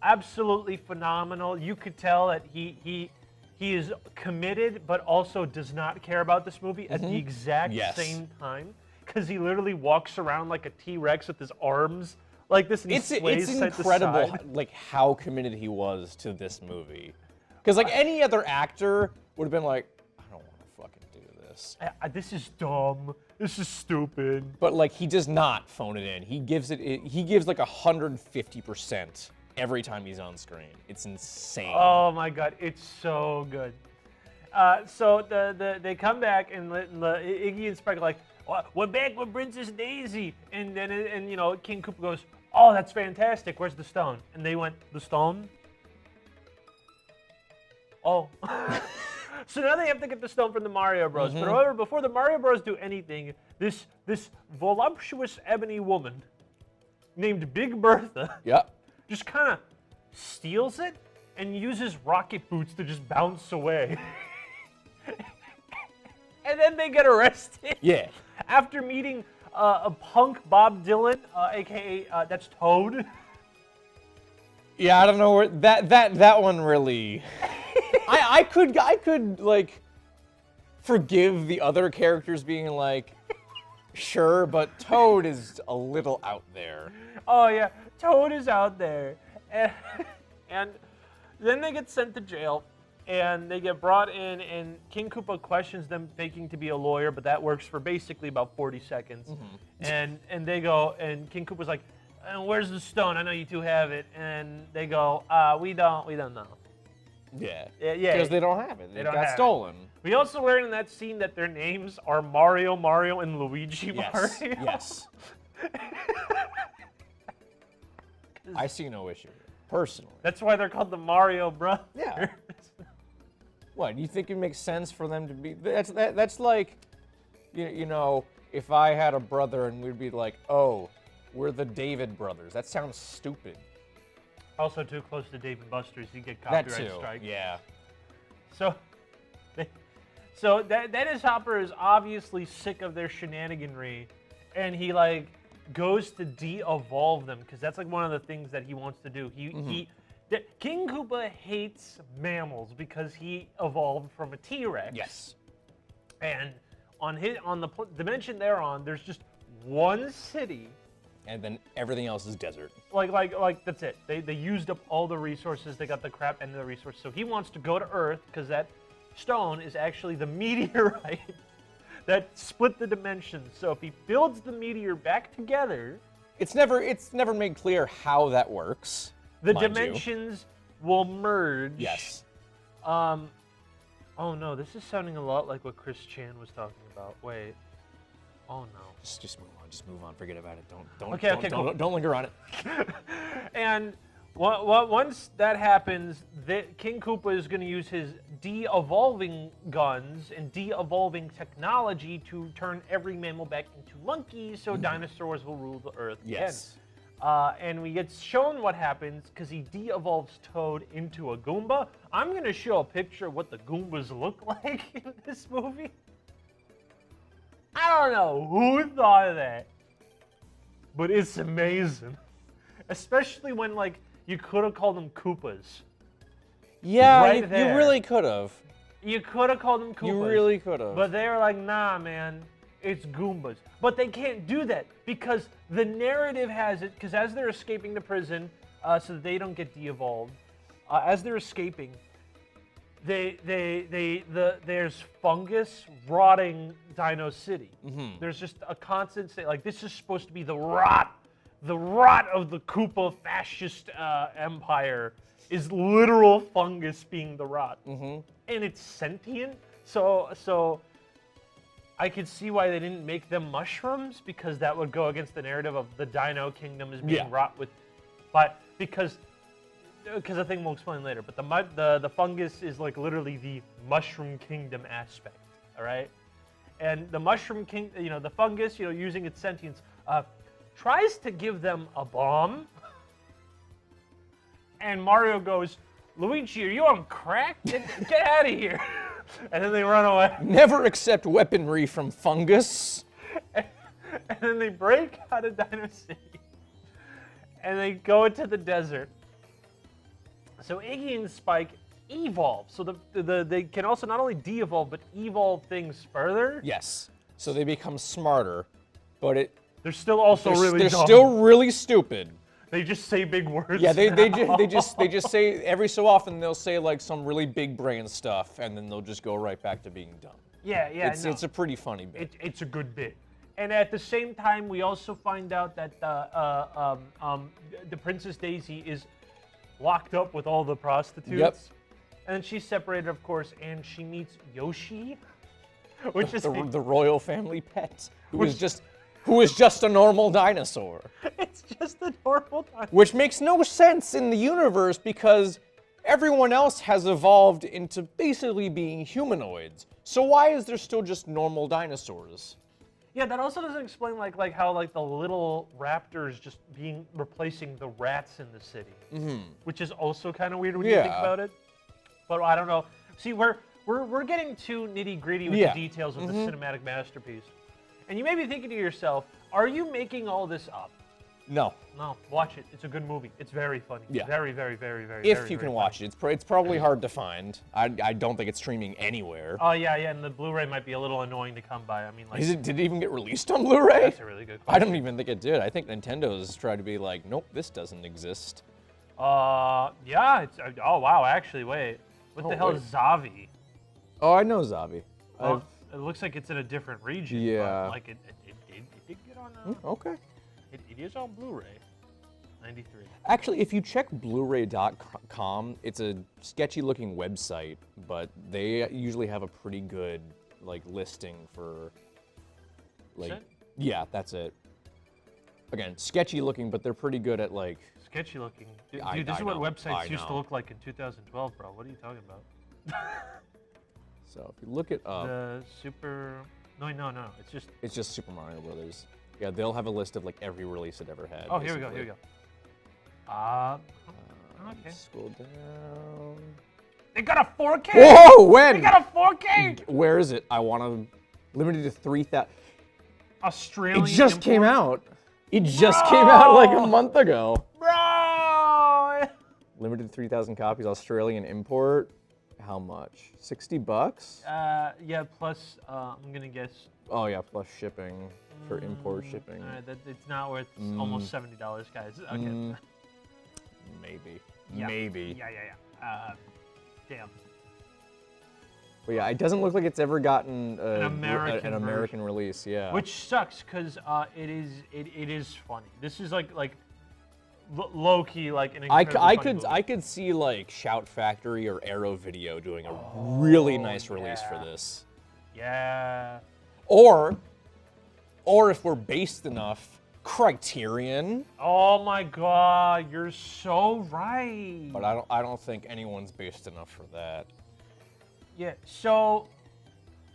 Absolutely phenomenal. You could tell that he is committed, but also does not care about this movie at the exact same time, because he literally walks around like a T-Rex with his arms like this. And he It's sways side to incredible, side. like how committed he was to this movie. Because like any other actor would have been like, I don't want to fucking do this. This is dumb. This is stupid. But like he does not phone it in. He gives he gives like 150% every time he's on screen. It's insane. Oh my god, it's so good. So they come back and Iggy and Spike are like, we're back with Princess Daisy, and then King Koopa goes, oh, that's fantastic. Where's the stone? And they went, the stone? Oh. So now they have to get the stone from the Mario Bros. But however, before the Mario Bros. Do anything, this voluptuous ebony woman named Big Bertha just kind of steals it and uses rocket boots to just bounce away. And then they get arrested. Yeah. After meeting a punk Bob Dylan, aka that's Toad. Yeah, I don't know where that one really. I could like forgive the other characters being like, sure, but Toad is a little out there. Oh yeah, Toad is out there, and then they get sent to jail, and they get brought in, and King Koopa questions them, faking to be a lawyer, but that works for basically about 40 seconds, and they go, and King Koopa's like, where's the stone? I know you two have it, and they go, we don't know. Yeah. Yeah. Because they don't have it. They It don't got have stolen. We also learn in that scene that their names are Mario, and Luigi, Yes. Mario. Yes. I see no issue personally. That's why they're called the Mario Brothers. Yeah. What, you think it makes sense for them to be? That's like, you know, if I had a brother and we'd be like, oh, we're the David brothers. That sounds stupid. Also, too close to Dave and Buster's, you get That copyright too. strike. Yeah. So Dennis Hopper is obviously sick of their shenaniganry, and he like goes to de-evolve them because that's like one of the things that he wants to do. King Koopa hates mammals because he evolved from a T-Rex. Yes. And on the dimension they're on, there's just one city. And then everything else is desert. Like that's it. They used up all the resources. They got the crap end of the resources. So he wants to go to Earth because that stone is actually the meteorite that split the dimensions. So if he builds the meteor back together, it's never made clear how that works. The mind you. dimensions will merge. Yes. Oh no, this is sounding a lot like what Chris Chan was talking about. Wait. Oh no. Just move on. Just move on. Forget about it. Don't linger on it. And once that happens, King Koopa is going to use his de-evolving guns and de-evolving technology to turn every mammal back into monkeys, so dinosaurs will rule the Earth Yes. again. And we get shown what happens because he de-evolves Toad into a Goomba. I'm going to show a picture of what the Goombas look like in this movie. I don't know who thought of that, but it's amazing. Especially when, like, you could have called them Koopas. Yeah, Right you there. really could have. You could have called them Koopas. You really could have. But they were like, nah, man, it's Goombas. But they can't do that because the narrative has it, because as they're escaping the prison, so that they don't get de-evolved, as they're escaping, there's fungus rotting Dino City. There's just a constant state, like this is supposed to be the rot of the Koopa fascist empire is literal fungus being the rot. And it's sentient, so I could see why they didn't make them mushrooms, because that would go against the narrative of the Dino Kingdom as being rot with, but because a thing we'll explain later, but the fungus is like literally the Mushroom Kingdom aspect, all right? And the Mushroom King, the fungus, using its sentience, tries to give them a bomb, and Mario goes, Luigi, are you on crack? Get out of here. And then they run away. Never accept weaponry from fungus. And then they break out of Dino City, and they go into the desert. So Iggy and Spike evolve. So they can also not only de-evolve, but evolve things further. Yes. So they become smarter, but They're still also really They're dumb. still really stupid. They just say big words. Yeah, they now. just say every so often they'll say like some really big brain stuff, and then they'll just go right back to being dumb. Yeah, yeah. It's a pretty funny bit. It's a good bit. And at the same time, we also find out that the Princess Daisy is locked up with all the prostitutes. Yep. And she's separated, of course, and she meets Yoshi, which is the royal family pet, who is just a normal dinosaur. It's just a normal dinosaur. Which makes no sense in the universe because everyone else has evolved into basically being humanoids. So why is there still just normal dinosaurs? Yeah, that also doesn't explain like how like the little raptors just replacing the rats in the city, which is also kind of weird when you think about it. But I don't know. See, we're getting too nitty gritty with the details of the cinematic masterpiece, and you may be thinking to yourself, "Are you making all this up?" No. No, watch it. It's a good movie. It's very funny. Yeah. Very, very, very, very. If you can watch it, it's probably hard to find. I don't think it's streaming anywhere. Oh yeah, and the Blu-ray might be a little annoying to come by. I mean, like. Did it even get released on Blu-ray? That's a really good question. I don't even think it did. I think Nintendo's tried to be like, nope, this doesn't exist. Yeah. It's. Oh wow. Actually, wait. What the hell is Zavi? Oh, I know Zavi. Well, it looks like it's in a different region. Yeah. But like it did get on. Okay. It is on Blu-ray. 93. Actually, if you check Blu-ray.com, it's a sketchy-looking website, but they usually have a pretty good like listing for like. Is it? Yeah, that's it. Again, sketchy-looking, but they're pretty good at like. Sketchy looking. Dude, this is what websites used to look like in 2012, bro. What are you talking about? So if you look it up. The Super. No. It's just Super Mario Brothers. Yeah, they'll have a list of like every release it ever had. Oh, here we go. Okay. Scroll down. They got a 4K. Whoa! When? They got a 4K. Where is it? I want to limited to 3,000. Australian. It just came out. It just came out like a month ago. Bro. Limited 3,000 copies. Australian import. How much? $60? Yeah. Plus, I'm gonna guess. Oh yeah, plus shipping for import shipping. It's not worth almost $70, guys. Okay. Maybe. Yeah. Maybe. Yeah. Damn. But yeah, it doesn't look like it's ever gotten an American release. Yeah. Which sucks because it is funny. This is like low key like an. I could see like Shout Factory or Arrow Video doing a really nice release for this. Yeah. Or if we're based enough, Criterion. Oh my God, you're so right. But I don't think anyone's based enough for that. Yeah. So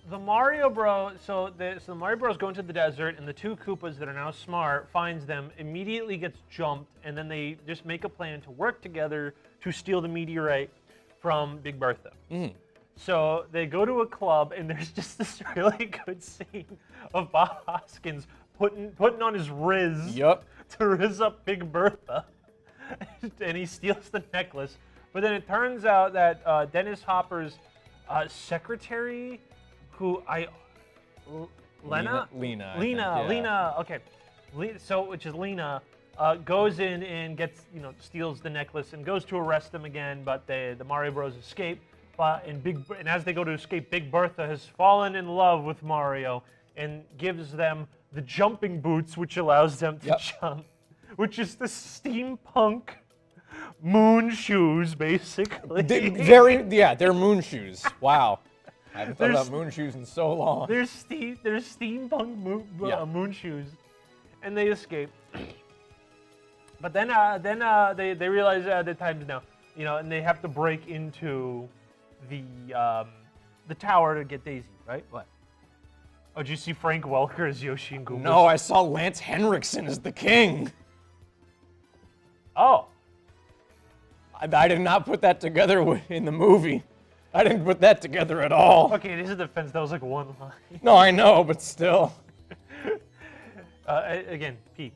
the Mario Bros. So the Mario Bros. Go into the desert, and the two Koopas that are now smart finds them, immediately gets jumped, and then they just make a plan to work together to steal the meteorite from Big Bertha. So they go to a club, and there's just this really good scene of Bob Hoskins putting on his Riz to Riz up Big Bertha, and he steals the necklace. But then it turns out that Dennis Hopper's secretary, Lena, okay, which is Lena, goes in and gets, steals the necklace and goes to arrest them again, but the Mario Bros escape. And as they go to escape, Big Bertha has fallen in love with Mario and gives them the jumping boots, which allows them to jump, which is the steampunk moon shoes, basically. They're moon shoes. Wow. I haven't thought about moon shoes in so long. They're steampunk moon shoes, and they escape. But then they realize the time's now, and they have to break into the tower to get Daisy, right? What? Oh, did you see Frank Welker as Yoshi and Goombas? No, I saw Lance Henriksen as the king. Oh. I did not put that together in the movie. I didn't put that together at all. Okay, this is defense. That was like one line. No, I know, but still. Again, peak.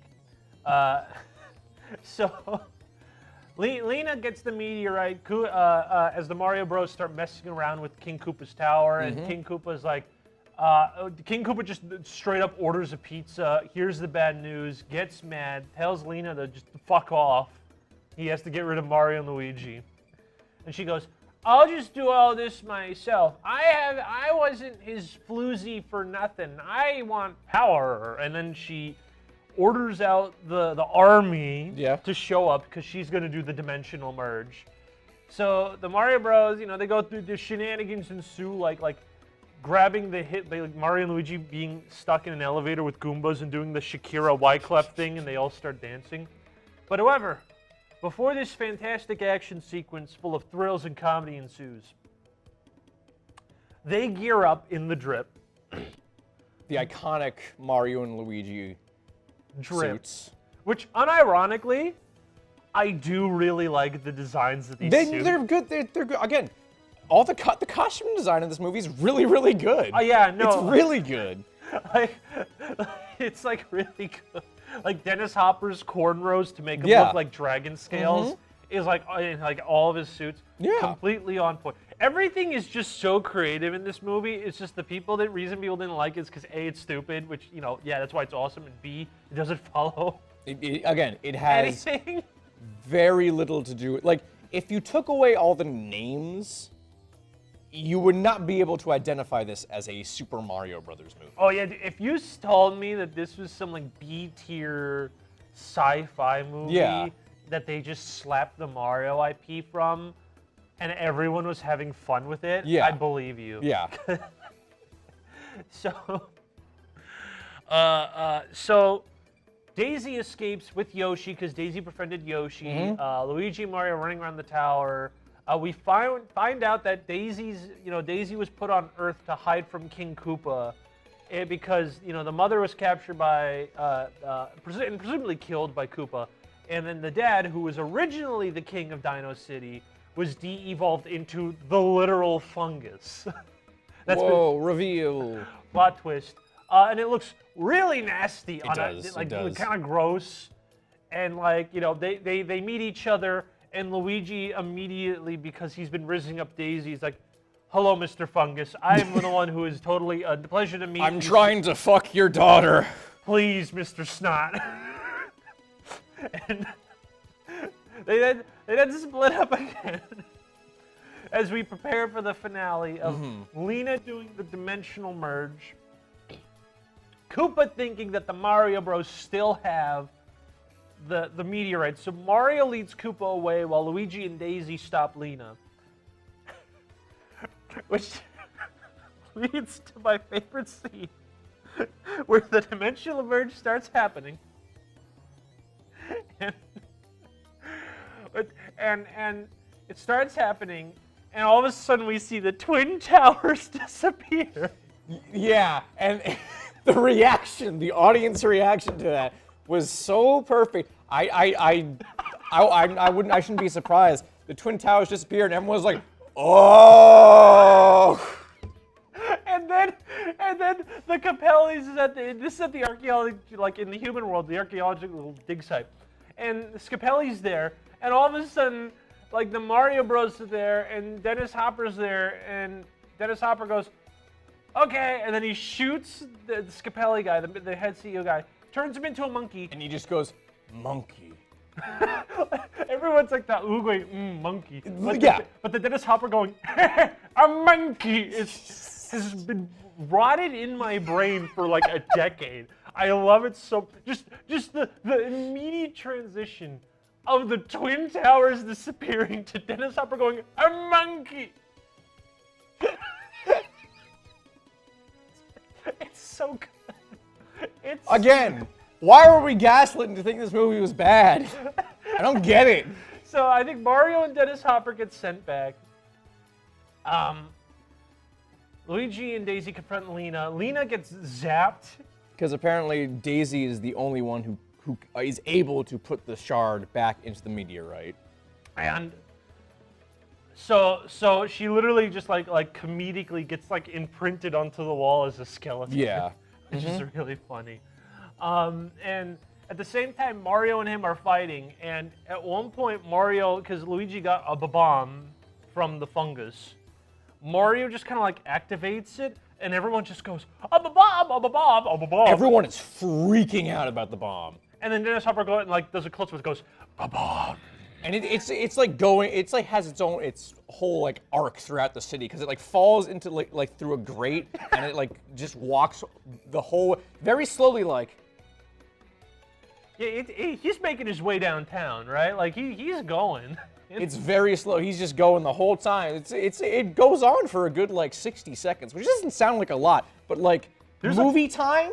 So, Lena gets the meteorite as the Mario Bros. Start messing around with King Koopa's tower, and King Koopa's like, King Koopa just straight up orders a pizza, hears the bad news, gets mad, tells Lena to just fuck off. He has to get rid of Mario and Luigi. And she goes, I'll just do all this myself. I wasn't his floozy for nothing. I want power. And then she orders out the army to show up because she's going to do the dimensional merge. So the Mario Bros, you know, they go through the shenanigans ensue, like grabbing the hit, like Mario and Luigi being stuck in an elevator with Goombas and doing the Shakira Wyclef thing, and they all start dancing. But however, before this fantastic action sequence full of thrills and comedy ensues, they gear up in the drip. The iconic Mario and Luigi suits. Which, unironically, I do really like the designs of these suits. They're good. They're good. Again, all the costume design in this movie is really, really good. Oh yeah, no, it's really good. It's like really good. Like Dennis Hopper's cornrows to make him look like dragon scales is like all of his suits completely on point. Everything is just so creative in this movie. It's just the reason people didn't like it is because A, it's stupid, which, you know, yeah, that's why it's awesome, and B, it doesn't follow. Again, it has anything. Very little to do. Like, if you took away all the names, you would not be able to identify this as a Super Mario Brothers movie. Oh yeah, if you told me that this was some like B-tier sci-fi movie that they just slapped the Mario IP from, and everyone was having fun with it, I'd believe you. Yeah. So Daisy escapes with Yoshi because Daisy befriended Yoshi. Luigi and Mario running around the tower. We find out that Daisy was put on Earth to hide from King Koopa, because the mother was captured by and presumably killed by Koopa, and then the dad, who was originally the king of Dino City, was de-evolved into the literal fungus. Reveal. Plot twist. And it looks really nasty. It does. Kind of gross. And they meet each other, and Luigi immediately, because he's been rizzing up Daisy, he's like, "Hello, Mr. Fungus. I'm the one who is totally a pleasure to meet you. I'm trying to fuck your daughter. Please, Mr. Snot." And they then split up again as we prepare for the finale of Lena doing the dimensional merge, Koopa thinking that the Mario Bros still have the meteorite. So Mario leads Koopa away while Luigi and Daisy stop Lena. Which leads to my favorite scene, where the dimensional merge starts happening. And it starts happening, and all of a sudden we see the Twin Towers disappear. Yeah, and the reaction, the audience reaction to that was so perfect. I shouldn't be surprised. The Twin Towers disappeared, and everyone was like, "Oh!" And then the Capellis is at the archaeology, like in the human world, the archaeological dig site, and Scapelli's there, and all of a sudden, like the Mario Bros are there, and Dennis Hopper's there, and Dennis Hopper goes, "Okay," and then he shoots the Scapelli guy, the head CEO guy, turns him into a monkey, and he just goes, "Monkey." Everyone's like that, going, monkey. But yeah. But the Dennis Hopper going, "A monkey," has been rotted in my brain for like a decade. I love it so. Just the immediate transition of the Twin Towers disappearing to Dennis Hopper going, "A monkey." It's so good. Again, why were we gaslit into thinking this movie was bad? I don't get it. So I think Mario and Dennis Hopper get sent back. Luigi and Daisy confront Lena. Lena gets zapped. Because apparently Daisy is the only one who is able to put the shard back into the meteorite. And so she literally just like comedically gets like imprinted onto the wall as a skeleton. Yeah. Which is really funny. And at the same time, Mario and him are fighting, and at one point Mario, because Luigi got a bomb from the fungus, Mario just kind of like activates it, and everyone just goes, "Oh, the bomb! Oh, the bomb! Oh, the bomb!" Everyone is freaking out about the bomb. And then Dennis Hopper goes and like does a close up, goes, "The bomb!" And it's like going, it's like has its whole like arc throughout the city because it like falls into like through a grate and it like just walks the whole very slowly like. Yeah, he's making his way downtown, right? Like he's going. It's very slow. He's just going the whole time. It goes on for a good like 60 seconds, which doesn't sound like a lot, but like movie time,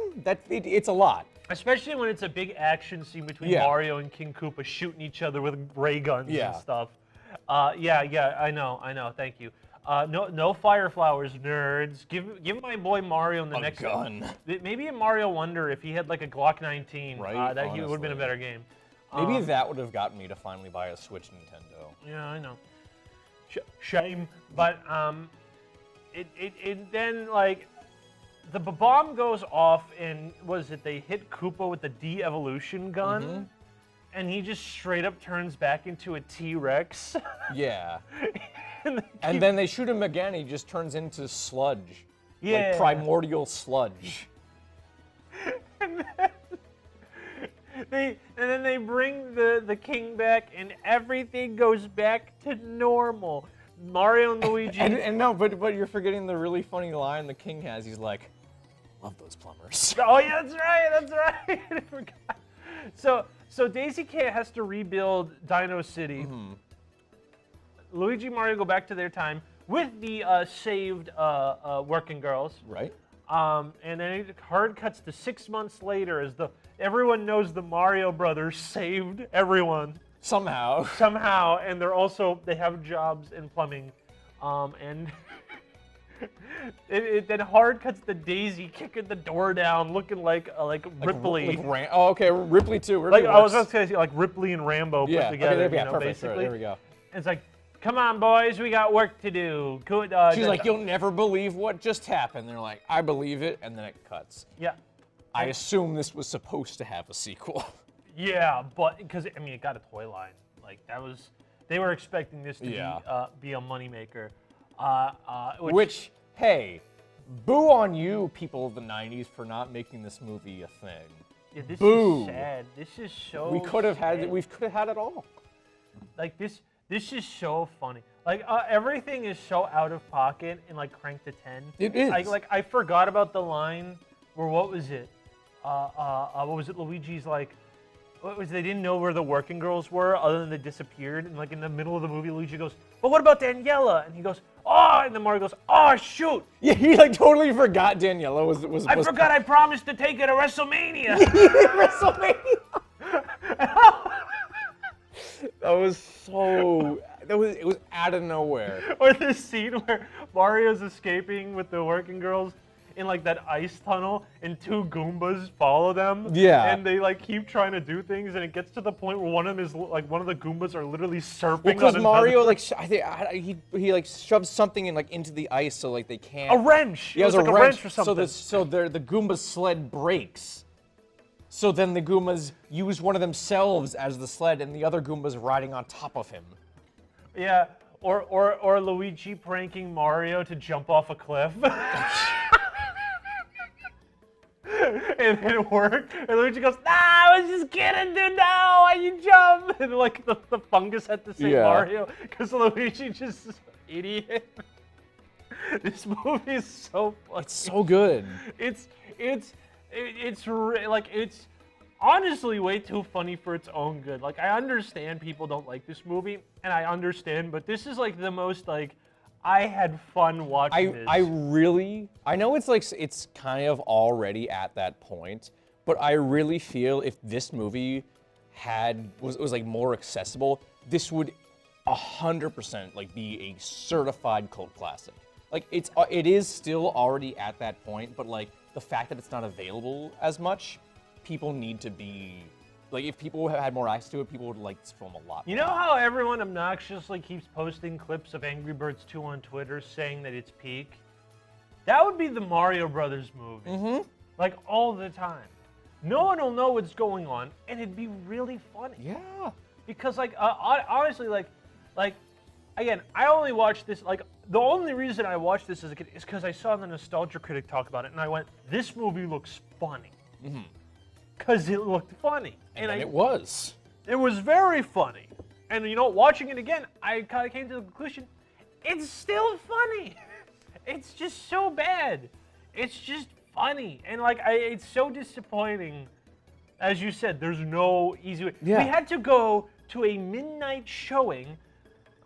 it's a lot. Especially when it's a big action scene between Mario and King Koopa shooting each other with ray guns and stuff. Yeah, I know. Thank you. No fire flowers, nerds. Give my boy Mario in the next gun. Maybe in Mario Wonder, if he had like a Glock 19, Right, that would have been a better game. Maybe that would have gotten me to finally buy a Switch Nintendo. Yeah, I know. Shame, but it then like the bomb goes off and they hit Koopa with the de-evolution gun, and he just straight up turns back into a T-Rex. Yeah. And then they shoot him again. He just turns into sludge. Yeah. Like primordial sludge. And then they bring the king back, and everything goes back to normal. Mario and Luigi. And no, but you're forgetting the really funny line the king has. He's like, "Love those plumbers." Oh yeah, that's right. I forgot. So Daisy Cat has to rebuild Dino City. Luigi and Mario go back to their time with the saved working girls. Right. And then it hard cuts to 6 months later as everyone knows the Mario Brothers saved everyone. Somehow, and they have jobs in plumbing, and it then hard cuts to Daisy kicking the door down, looking like Ripley. Okay, Ripley too. I was about to say like Ripley and Rambo put together, perfect. basically. There we go. It's like, come on, boys, we got work to do. Good. She's like, "You'll never believe what just happened." They're like, "I believe it," and then it cuts. Yeah. I assume this was supposed to have a sequel. Yeah, but because it got a toy line. Like they were expecting this to be a moneymaker. Which, hey, boo on you, people of the '90s, for not making this movie a thing. Yeah, this Boo. is sad. This is so. We could have had sad. it. We could have had it all. Like this is so funny. Like everything is so out of pocket and like cranked to 10. It is. Like I forgot about the line where what was it? Luigi's like. They didn't know where the working girls were other than they disappeared. And like in the middle of the movie, Luigi goes, "But what about Daniela?" And he goes, "Oh," and then Mario goes, "Oh, shoot." Yeah, he like totally forgot Daniela was. I forgot I promised to take her to WrestleMania. It was out of nowhere. Or this scene where Mario's escaping with the working girls in like that ice tunnel, and two Goombas follow them. Yeah. And they like keep trying to do things, and it gets to the point where one of them is like one of the Goombas are literally surfing. Well, because on Mario like he like shoves something in like into the ice so like they can't. A wrench. He has It was like a wrench or something. So the Goomba sled breaks. So then the Goombas use one of themselves as the sled, and the other Goomba's riding on top of him. Yeah. Or Luigi pranking Mario to jump off a cliff. And it worked. And Luigi goes, "Nah, I was just kidding, dude. No, why you jump?" And like the fungus had to say Mario because Luigi just idiot. This movie is so funny. It's so good. It's honestly way too funny for its own good. Like I understand people don't like this movie, and I understand, but this is like the most like I had fun watching this. I know it's like it's kind of already at that point, but I really feel if this movie was like more accessible, this would 100% like be a certified cult classic. Like it is still already at that point, but like the fact that it's not available as much, people need to be. Like, if people had more access to it, people would like this film a lot more. You know how everyone obnoxiously keeps posting clips of Angry Birds 2 on Twitter saying that it's peak? That would be the Mario Brothers movie. Mm-hmm. Like, all the time. No one will know what's going on, and it'd be really funny. Yeah. Because, like, honestly, like, again, I only watched this, like, the only reason I watched this as a kid is because I saw the Nostalgia Critic talk about it, and I went, this movie looks funny. Because it looked funny. And it was. It was very funny. And, you know, watching it again, I kind of came to the conclusion, it's still funny. It's just so bad. It's just funny. And, like, it's so disappointing. As you said, there's no easy way. Yeah. We had to go to a midnight showing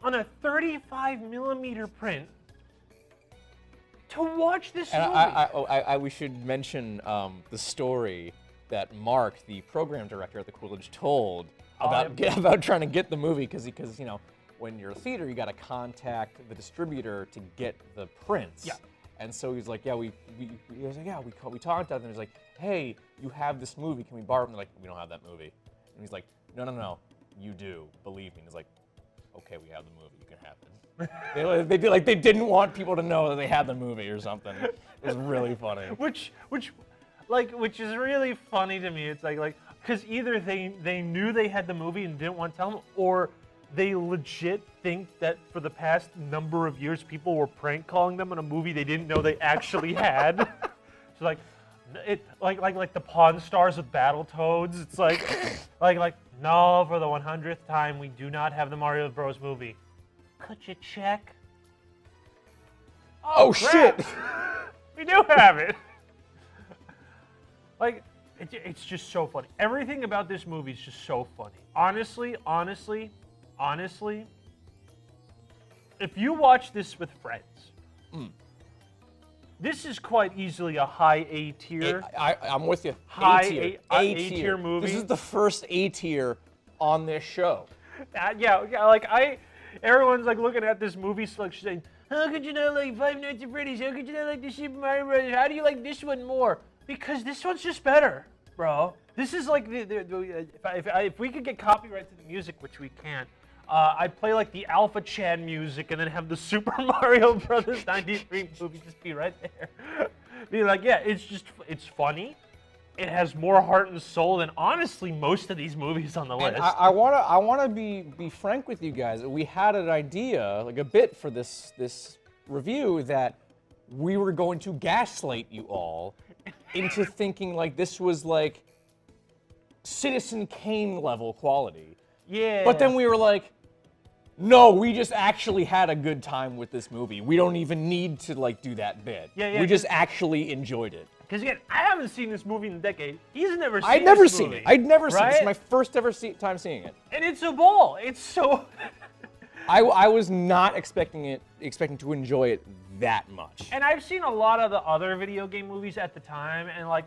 on a 35mm print to watch this movie. We should mention the story that Mark, the program director at the Coolidge, told about trying to get the movie because you know, when you're a theater, you got to contact the distributor to get the prints. Yeah. And so he's like, we talked to them. He's like, hey, you have this movie, can we borrow it? And they're like, we don't have that movie. And he's like, no, you do, believe me. And he's like, okay, we have the movie, you can have it. They'd be like, they didn't want people to know that they had the movie or something. It was really funny. Which is really funny to me. It's like, because either they knew they had the movie and didn't want to tell them, or they legit think that for the past number of years, people were prank calling them on a movie they didn't know they actually had. So like the Pawn Stars with Battletoads. It's like no, for the 100th time, we do not have the Mario Bros. Movie. Could you check? Oh crap. shit! We do have it. Like, it's just so funny. Everything about this movie is just so funny. Honestly, if you watch this with friends, this is quite easily a high A tier. I'm with you. High A tier movie. This is the first A tier on this show. Everyone's like looking at this movie selection saying, how could you not like Five Nights at Freddy's? How could you not like the Super Mario Bros? How do you like this one more? Because this one's just better, bro. This is like, if we could get copyright to the music, which we can't, I'd play like the Alpha Chan music and then have the Super Mario Brothers 93 movie just be right there. Be like, yeah, it's funny. It has more heart and soul than honestly most of these movies on the list. And I wanna be frank with you guys. We had an idea, like a bit for this review, that we were going to gaslight you all into thinking like this was like Citizen Kane level quality. Yeah. But then we were like, no, we just actually had a good time with this movie. We don't even need to like do that bit. Yeah, we just actually enjoyed it. Because again, I haven't seen this movie in a decade. He's never seen I'd never this seen movie, it. I'd never seen it. This right? is my first ever time seeing it. And it's a ball. It's so... I was not expecting to enjoy it that much. And I've seen a lot of the other video game movies at the time, and like,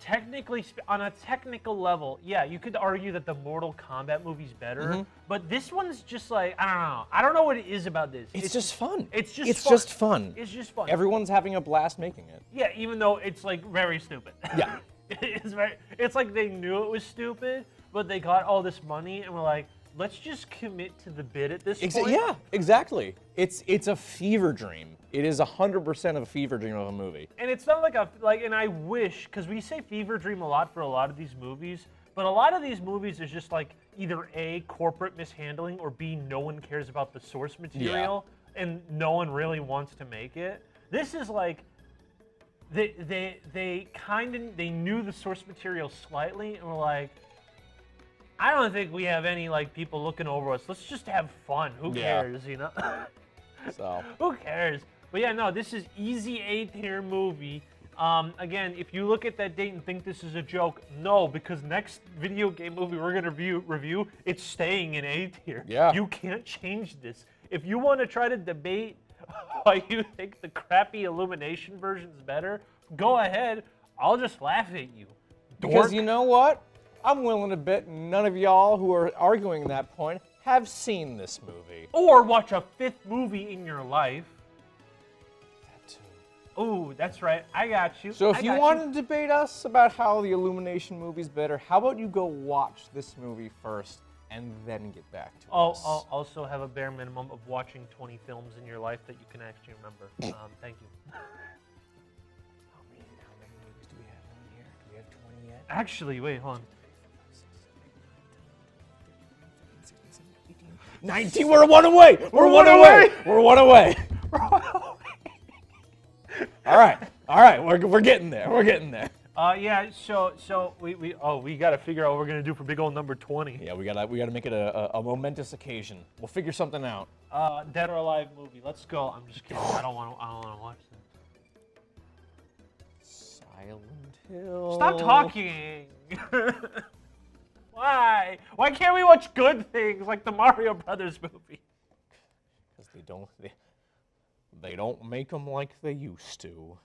technically, on a technical level, yeah, you could argue that the Mortal Kombat movie's better, but this one's just like, I don't know. I don't know what it is about this. It's just fun. It's just It's fun. just fun. It's just fun. Everyone's having a blast making it. Yeah, even though it's like very stupid. Yeah. It's like they knew it was stupid, but they got all this money and were like, let's just commit to the bit at this point. Yeah, exactly. It's a fever dream. It is 100% of a fever dream of a movie. And it's not like and I wish, because we say fever dream a lot for a lot of these movies, but a lot of these movies is just like either A, corporate mishandling, or B, no one cares about the source material, and no one really wants to make it. This is like, they knew the source material slightly, and were like, I don't think we have any like people looking over us. Let's just have fun. Who cares, you know? So. Who cares? But yeah, no, this is easy A-tier movie. Again, if you look at that date and think this is a joke, no, because next video game movie we're gonna review, it's staying in A-tier. Yeah. You can't change this. If you want to try to debate why you think the crappy Illumination version's better, go ahead. I'll just laugh at you. Because you know what? I'm willing to bet none of y'all who are arguing that point have seen this movie. Or watch a fifth movie in your life. That too. Oh, that's right. I got you. So if you want to debate us about how the Illumination movie's better, how about you go watch this movie first and then get back to us? I'll also have a bare minimum of watching 20 films in your life that you can actually remember. Thank you. How many movies do we have in here? Do we have 20 yet? Actually, wait, hold on. 19. We're one away. We're one away. We're one away. All right. We're getting there. We're getting there. Yeah. So we got to figure out what we're gonna do for big old number 20. Yeah, we gotta make it a momentous occasion. We'll figure something out. Dead or Alive movie. Let's go. I'm just kidding. I don't want to watch that. Silent Hill. Stop talking. Why? Why can't we watch good things like the Mario Brothers movie? Because they don't make them like they used to.